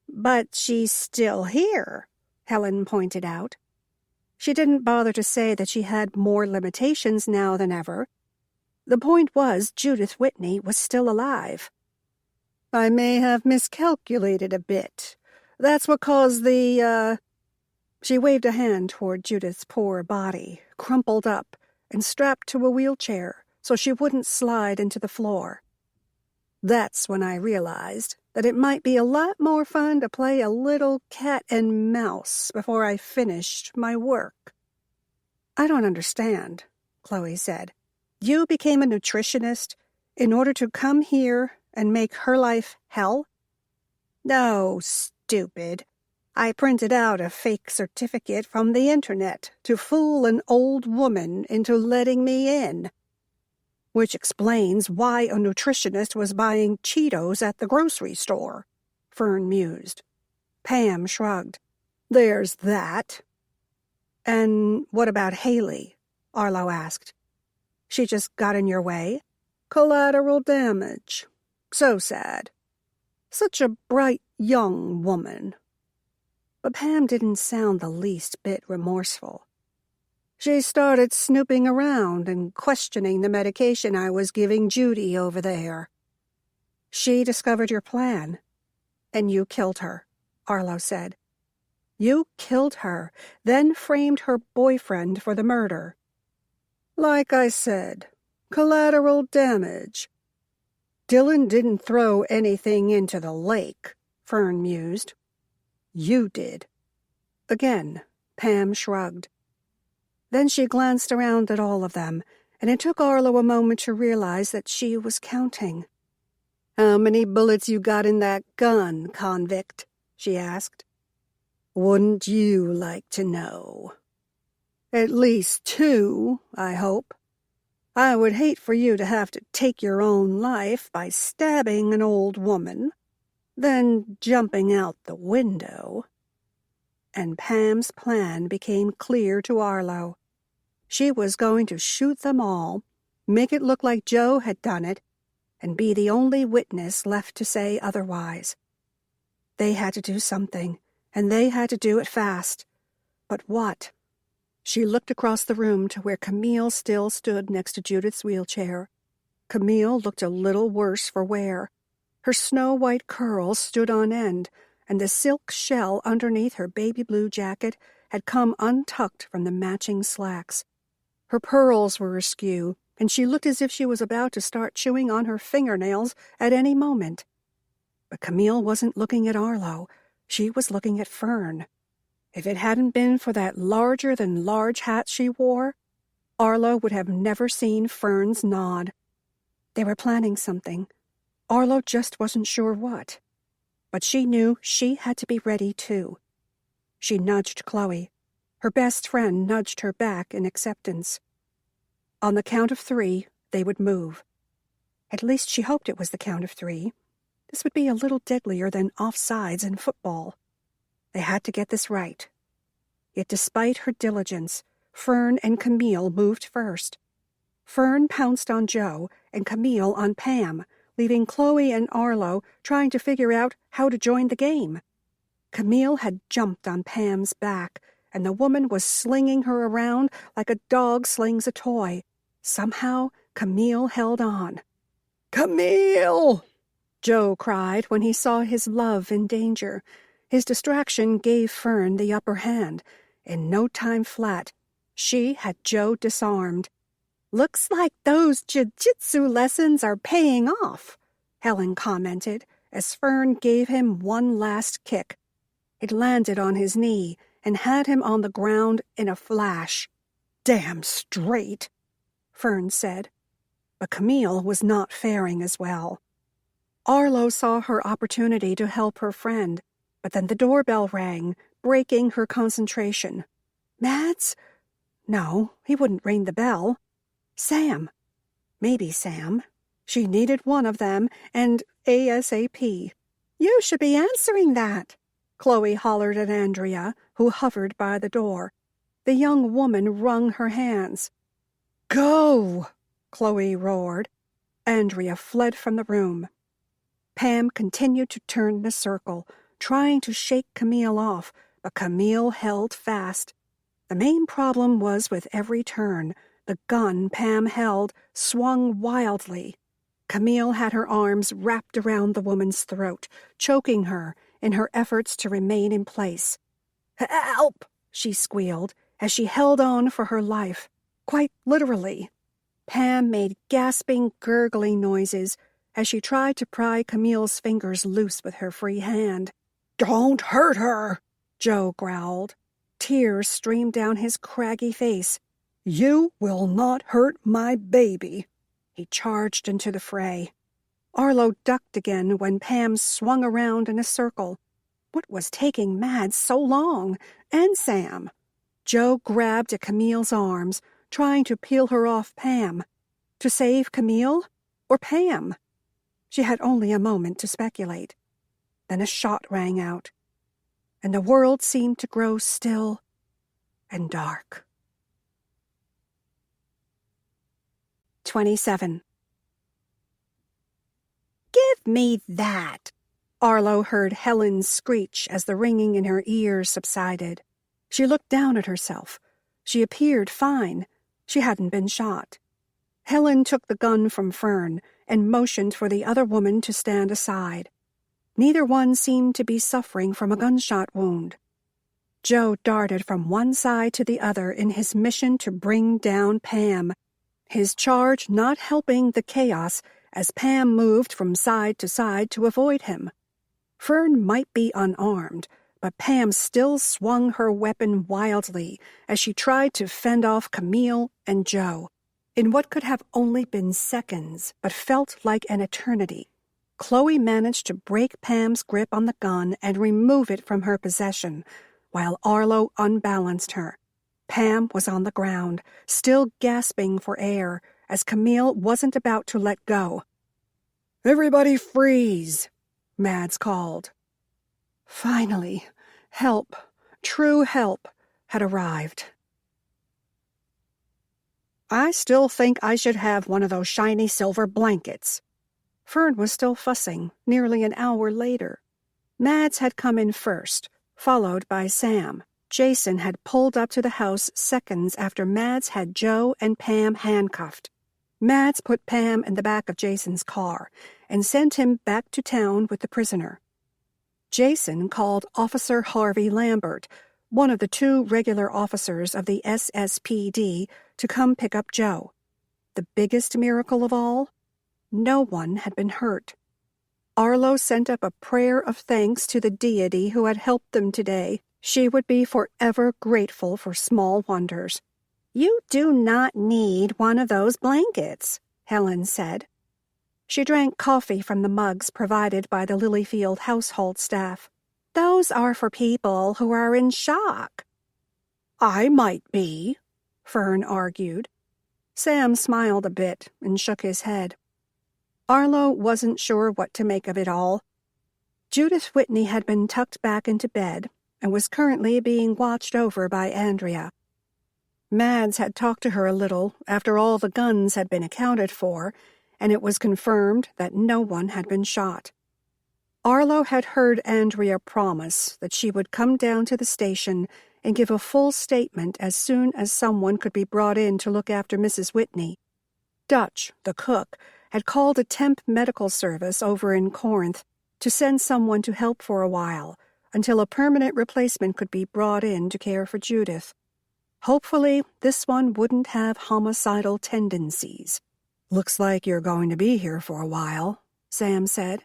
But she's still here, Helen pointed out. She didn't bother to say that she had more limitations now than ever. The point was Judith Whitney was still alive. I may have miscalculated a bit. That's what caused the, She waved a hand toward Judith's poor body, crumpled up and strapped to a wheelchair so she wouldn't slide into the floor. That's when I realized that it might be a lot more fun to play a little cat and mouse before I finished my work. I don't understand, Chloe said. You became a nutritionist in order to come here and make her life hell? No, stupid. I printed out a fake certificate from the internet to fool an old woman into letting me in. Which explains why a nutritionist was buying Cheetos at the grocery store, Fern mused. Pam shrugged. There's that. And what about Haley? Arlo asked. She just got in your way? Collateral damage. So sad. Such a bright young woman. But Pam didn't sound the least bit remorseful. She started snooping around and questioning the medication I was giving Judy over there. She discovered your plan, and you killed her, Arlo said. You killed her, then framed her boyfriend for the murder. Like I said, collateral damage. Dylan didn't throw anything into the lake, Fern mused. You did. Again, Pam shrugged. Then she glanced around at all of them, and it took Arlo a moment to realize that she was counting. How many bullets you got in that gun, convict? She asked. Wouldn't you like to know? At least 2, I hope. I would hate for you to have to take your own life by stabbing an old woman, then jumping out the window. And Pam's plan became clear to Arlo. She was going to shoot them all, make it look like Joe had done it, and be the only witness left to say otherwise. They had to do something, and they had to do it fast. But what? She looked across the room to where Camille still stood next to Judith's wheelchair. Camille looked a little worse for wear. Her snow-white curls stood on end, and the silk shell underneath her baby blue jacket had come untucked from the matching slacks. Her pearls were askew, and she looked as if she was about to start chewing on her fingernails at any moment. But Camille wasn't looking at Arlo. She was looking at Fern. If it hadn't been for that larger-than-large hat she wore, Arlo would have never seen Fern's nod. They were planning something. Arlo just wasn't sure what. But she knew she had to be ready, too. She nudged Chloe. Her best friend nudged her back in acceptance. On the count of 3, they would move. At least she hoped it was the count of 3. This would be a little deadlier than offsides in football. They had to get this right. Yet despite her diligence, Fern and Camille moved first. Fern pounced on Joe and Camille on Pam, leaving Chloe and Arlo trying to figure out how to join the game. Camille had jumped on Pam's back, and the woman was slinging her around like a dog slings a toy. Somehow, Camille held on. "Camille!" Joe cried when he saw his love in danger. His distraction gave Fern the upper hand. In no time flat, she had Joe disarmed. "Looks like those jiu-jitsu lessons are paying off," Helen commented as Fern gave him one last kick. It landed on his knee and had him on the ground in a flash. "Damn straight," Fern said. But Camille was not faring as well. Arlo saw her opportunity to help her friend, but then the doorbell rang, breaking her concentration. Mads? No, he wouldn't ring the bell. Sam. Maybe Sam. She needed one of them, and ASAP. "You should be answering that," Chloe hollered at Andrea, who hovered by the door. The young woman wrung her hands. "Go!" Chloe roared. Andrea fled from the room. Pam continued to turn in a circle, trying to shake Camille off, but Camille held fast. The main problem was with every turn, the gun Pam held swung wildly. Camille had her arms wrapped around the woman's throat, choking her in her efforts to remain in place. "Help!" she squealed as she held on for her life, quite literally. Pam made gasping, gurgling noises as she tried to pry Camille's fingers loose with her free hand. "Don't hurt her," Joe growled. Tears streamed down his craggy face. "You will not hurt my baby." He charged into the fray. Arlo ducked again when Pam swung around in a circle. What was taking Mads so long? And Sam? Joe grabbed at Camille's arms, trying to peel her off Pam. To save Camille or Pam? She had only a moment to speculate. Then a shot rang out, and the world seemed to grow still and dark. 27. "Give me that!" Arlo heard Helen screech as the ringing in her ears subsided. She looked down at herself. She appeared fine. She hadn't been shot. Helen took the gun from Fern and motioned for the other woman to stand aside. Neither one seemed to be suffering from a gunshot wound. Joe darted from one side to the other in his mission to bring down Pam, his charge not helping the chaos as Pam moved from side to side to avoid him. Fern might be unarmed, but Pam still swung her weapon wildly as she tried to fend off Camille and Joe. In what could have only been seconds, but felt like an eternity, Chloe managed to break Pam's grip on the gun and remove it from her possession, while Arlo unbalanced her. Pam was on the ground, still gasping for air, as Camille wasn't about to let go. "Everybody freeze," Mads called. Finally, help, true help, had arrived. "I still think I should have one of those shiny silver blankets." Fern was still fussing, nearly an hour later. Mads had come in first, followed by Sam. Jason had pulled up to the house seconds after Mads had Joe and Pam handcuffed. Mads put Pam in the back of Jason's car and sent him back to town with the prisoner. Jason called Officer Harvey Lambert, one of the 2 regular officers of the SSPD, to come pick up Joe. The biggest miracle of all? No one had been hurt. Arlo sent up a prayer of thanks to the deity who had helped them today. She would be forever grateful for small wonders. "You do not need one of those blankets," Helen said. She drank coffee from the mugs provided by the Lilyfield household staff. "Those are for people who are in shock." "I might be," Fern argued. Sam smiled a bit and shook his head. Arlo wasn't sure what to make of it all. Judith Whitney had been tucked back into bed and was currently being watched over by Andrea. Mads had talked to her a little after all the guns had been accounted for, and it was confirmed that no one had been shot. Arlo had heard Andrea promise that she would come down to the station and give a full statement as soon as someone could be brought in to look after Mrs. Whitney. Dutch, the cook, had called a temp medical service over in Corinth to send someone to help for a while, until a permanent replacement could be brought in to care for Judith. Hopefully, this one wouldn't have homicidal tendencies. "Looks like you're going to be here for a while," Sam said.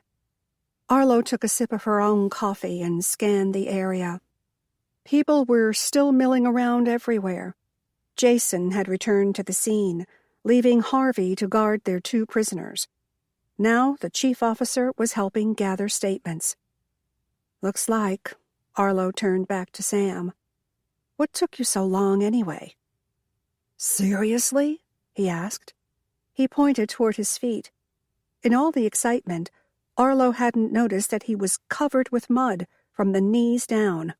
Arlo took a sip of her own coffee and scanned the area. People were still milling around everywhere. Jason had returned to the scene, leaving Harvey to guard their 2 prisoners. Now the chief officer was helping gather statements. "Looks like," Arlo turned back to Sam. "What took you so long anyway?" "Seriously?" he asked. He pointed toward his feet. In all the excitement, Arlo hadn't noticed that he was covered with mud from the knees down.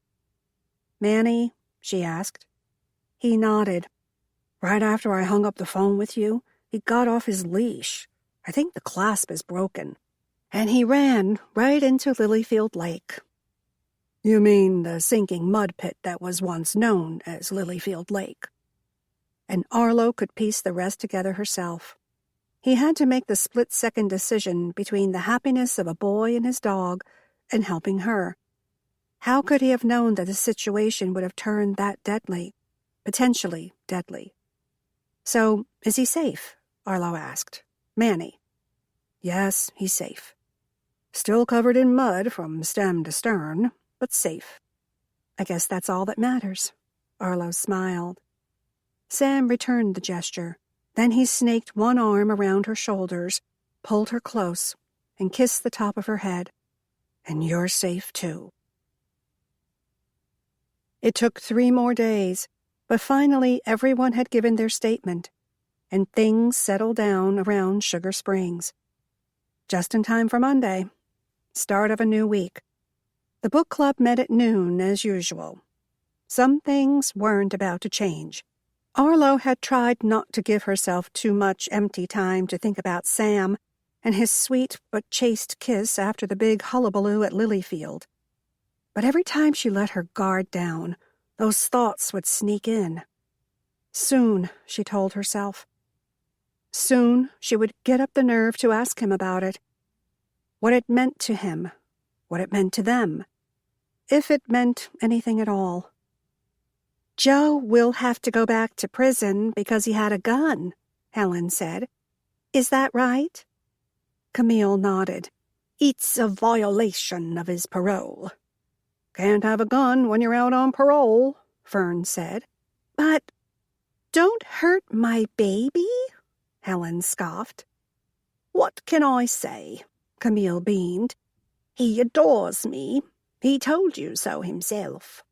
"Manny?" she asked. He nodded. "Right after I hung up the phone with you, he got off his leash. I think the clasp is broken. And he ran right into Lilyfield Lake." "You mean the sinking mud pit that was once known as Lilyfield Lake?" And Arlo could piece the rest together herself. He had to make the split-second decision between the happiness of a boy and his dog and helping her. How could he have known that the situation would have turned that deadly, potentially deadly? "So, is he safe?" Arlo asked. "Manny?" "Yes, he's safe. Still covered in mud from stem to stern, but safe." "I guess that's all that matters." Arlo smiled. Sam returned the gesture. Then he snaked one arm around her shoulders, pulled her close, and kissed the top of her head. "And you're safe, too." It took 3 more days, but finally everyone had given their statement, and things settled down around Sugar Springs. Just in time for Monday, start of a new week. The book club met at noon, as usual. Some things weren't about to change. Arlo had tried not to give herself too much empty time to think about Sam and his sweet but chaste kiss after the big hullabaloo at Lilyfield. But every time she let her guard down, those thoughts would sneak in. Soon, she told herself. Soon she would get up the nerve to ask him about it. What it meant to him, what it meant to them, if it meant anything at all. "Joe will have to go back to prison because he had a gun," Helen said. "Is that right?" Camille nodded. "It's a violation of his parole." "Can't have a gun when you're out on parole," Fern said. "But don't hurt my baby," Helen scoffed. "What can I say?" Camille beamed. "He adores me. He told you so himself."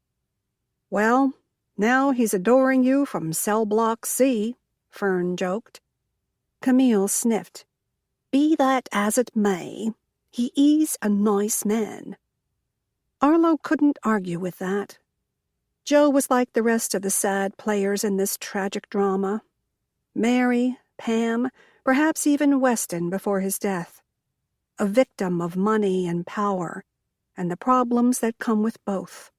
"Well, now he's adoring you from cell block C," Fern joked. Camille sniffed. "Be that as it may, he is a nice man." Arlo couldn't argue with that. Joe was like the rest of the sad players in this tragic drama. Mary, Pam, perhaps even Weston before his death. A victim of money and power, and the problems that come with both.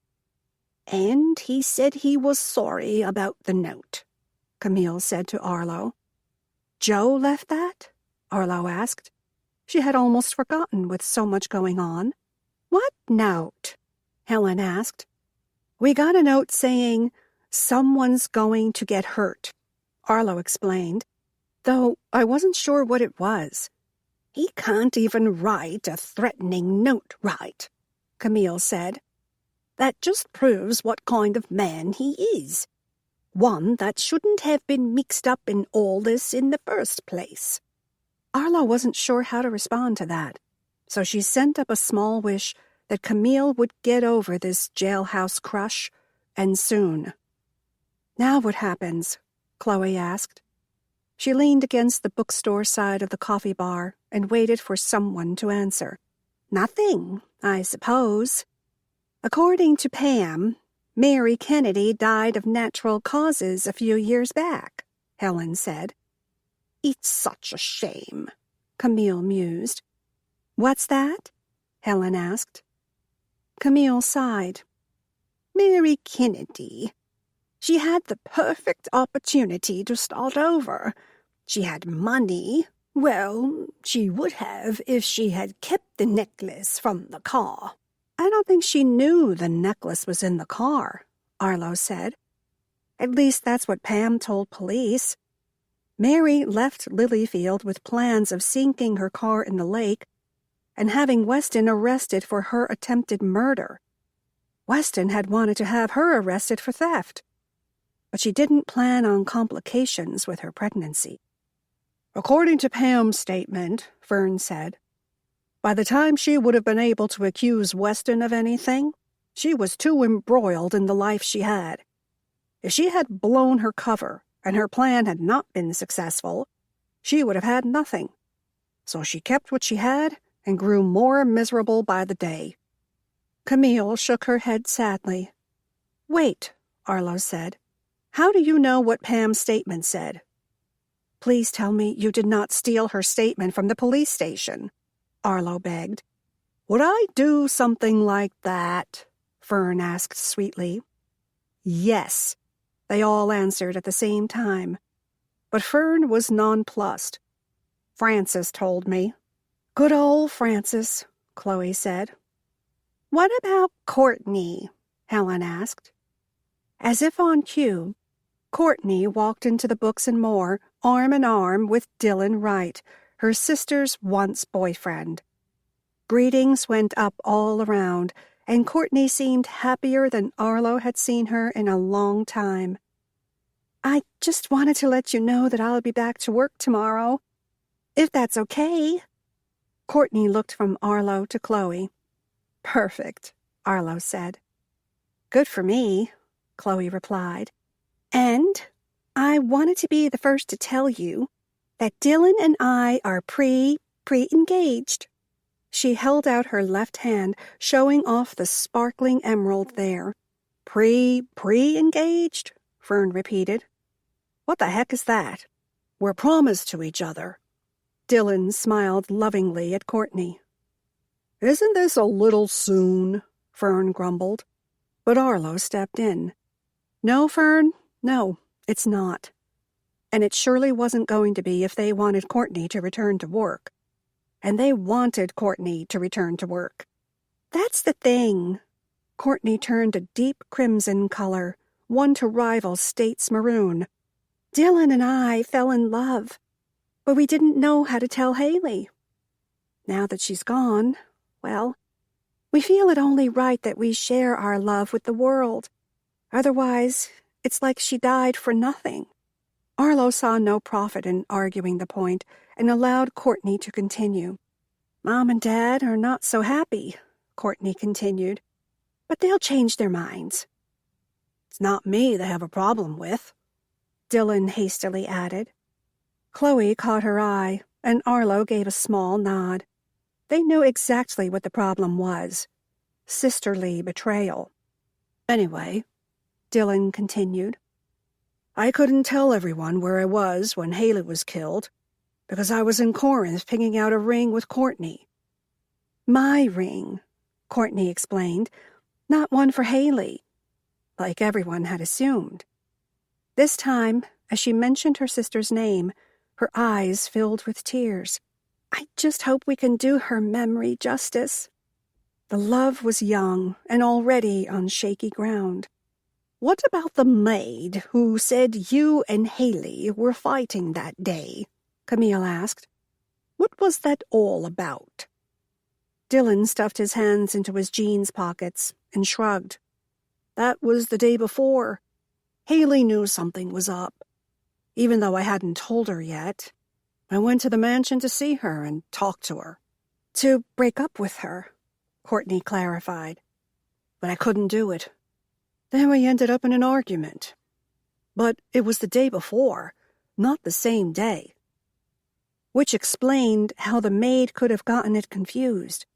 "And he said he was sorry about the note," Camille said to Arlo. "Joe left that?" Arlo asked. She had almost forgotten with so much going on. "What note?" Helen asked. "We got a note saying, 'Someone's going to get hurt,'" Arlo explained, though I wasn't sure what it was. "He can't even write a threatening note right," Camille said. "That just proves what kind of man he is. One that shouldn't have been mixed up in all this in the first place." Arlo wasn't sure how to respond to that, so she sent up a small wish that Camille would get over this jailhouse crush, and soon. "Now what happens?" Chloe asked. She leaned against the bookstore side of the coffee bar and waited for someone to answer. "Nothing, I suppose. According to Pam, Mary Kennedy died of natural causes a few years back," Helen said. "It's such a shame," Camille mused. "What's that?" Helen asked. Camille sighed. "Mary Kennedy. She had the perfect opportunity to start over. She had money. Well, she would have if she had kept the necklace from the car." "I don't think she knew the necklace was in the car," Arlo said. "At least that's what Pam told police. Mary left Lilyfield with plans of sinking her car in the lake and having Weston arrested for her attempted murder. Weston had wanted to have her arrested for theft, but she didn't plan on complications with her pregnancy." "According to Pam's statement," Fern said, "by the time she would have been able to accuse Weston of anything, she was too embroiled in the life she had. If she had blown her cover and her plan had not been successful, she would have had nothing. So she kept what she had and grew more miserable by the day. Camille shook her head sadly. Wait, Arlo said. How do you know what Pam's statement said? Please tell me you did not steal her statement from the police station, Arlo begged. Would I do something like that? Fern asked sweetly. Yes, they all answered at the same time. But Fern was nonplussed. Frances told me. Good old Frances, Chloe said. What about Courtney? Helen asked. As if on cue, Courtney walked into the Books and More, arm in arm with Dylan Wright, her sister's once boyfriend. Greetings went up all around, and Courtney seemed happier than Arlo had seen her in a long time. I just wanted to let you know that I'll be back to work tomorrow, if that's okay. Courtney looked from Arlo to Chloe. Perfect, Arlo said. Good for me, Chloe replied. And I wanted to be the first to tell you that Dylan and I are pre-engaged. She held out her left hand, showing off the sparkling emerald there. Pre-engaged? Fern repeated. What the heck is that? We're promised to each other. Dylan smiled lovingly at Courtney. Isn't this a little soon? Fern grumbled. But Arlo stepped in. No, Fern, no, it's not. And it surely wasn't going to be if they wanted Courtney to return to work. And they wanted Courtney to return to work. That's the thing. Courtney turned a deep crimson color, one to rival State's maroon. Dylan and I fell in love, but we didn't know how to tell Haley. Now that she's gone, well, we feel it only right that we share our love with the world. Otherwise, it's like she died for nothing. Arlo saw no profit in arguing the point and allowed Courtney to continue. Mom and Dad are not so happy, Courtney continued, but they'll change their minds. It's not me they have a problem with, Dylan hastily added. Chloe caught her eye, and Arlo gave a small nod. They knew exactly what the problem was. Sisterly betrayal. Anyway, Dylan continued, I couldn't tell everyone where I was when Haley was killed, because I was in Corinth picking out a ring with Courtney. My ring, Courtney explained, not one for Haley, like everyone had assumed. This time, as she mentioned her sister's name, her eyes filled with tears. I just hope we can do her memory justice. The love was young and already on shaky ground. What about the maid who said you and Haley were fighting that day? Camille asked. What was that all about? Dylan stuffed his hands into his jeans pockets and shrugged. That was the day before. Haley knew something was up. Even though I hadn't told her yet, I went to the mansion to see her and talk to her. To break up with her, Courtney clarified. But I couldn't do it. Then we ended up in an argument. But it was the day before, not the same day. Which explained how the maid could have gotten it confused.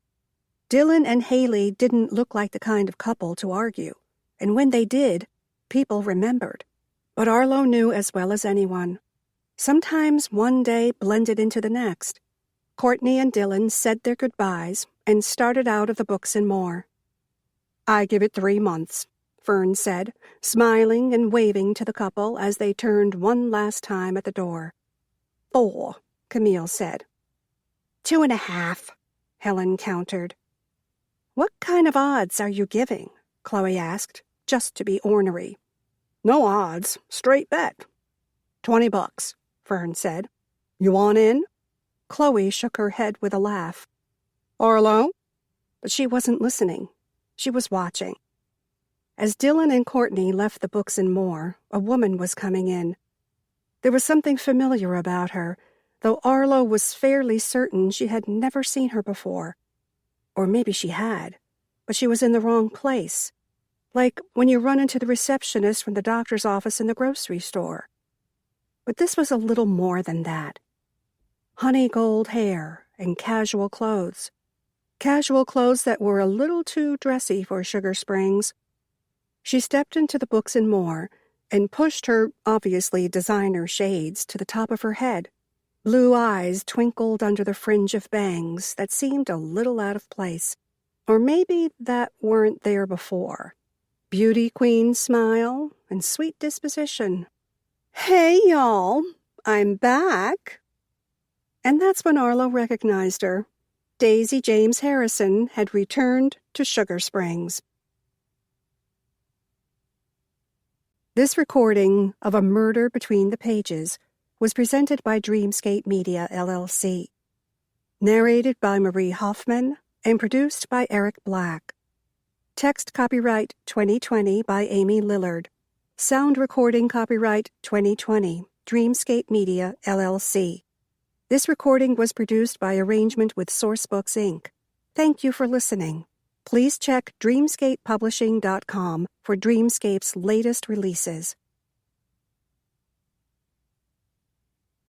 Dylan and Haley didn't look like the kind of couple to argue, and when they did, people remembered. But Arlo knew as well as anyone. Sometimes one day blended into the next. Courtney and Dylan said their goodbyes and started out of the Books and More. I give it 3 months, Fern said, smiling and waving to the couple as they turned one last time at the door. 4, Camille said. 2.5, Helen countered. What kind of odds are you giving? Chloe asked, just to be ornery. No odds, straight bet. $20, Fern said. You want in? Chloe shook her head with a laugh. Arlo? But she wasn't listening. She was watching. As Dylan and Courtney left the Books and More, a woman was coming in. There was something familiar about her, though Arlo was fairly certain she had never seen her before. Or maybe she had, but she was in the wrong place. Like when you run into the receptionist from the doctor's office in the grocery store. But this was a little more than that. Honey gold hair and casual clothes. Casual clothes that were a little too dressy for Sugar Springs. She stepped into the Books and More and pushed her, obviously designer shades to the top of her head. Blue eyes twinkled under the fringe of bangs that seemed a little out of place. Or maybe that weren't there before. Beauty queen smile and sweet disposition. "Hey, y'all, I'm back." And that's when Arlo recognized her. Daisy James Harrison had returned to Sugar Springs. This recording of A Murder Between the Pages was presented by Dreamscape Media, LLC. Narrated by Marie Hoffman and produced by Eric Black. Text copyright 2020 by Amy Lillard. Sound recording copyright 2020, Dreamscape Media, LLC. This recording was produced by arrangement with Sourcebooks, Inc. Thank you for listening. Please check dreamscapepublishing.com for Dreamscape's latest releases.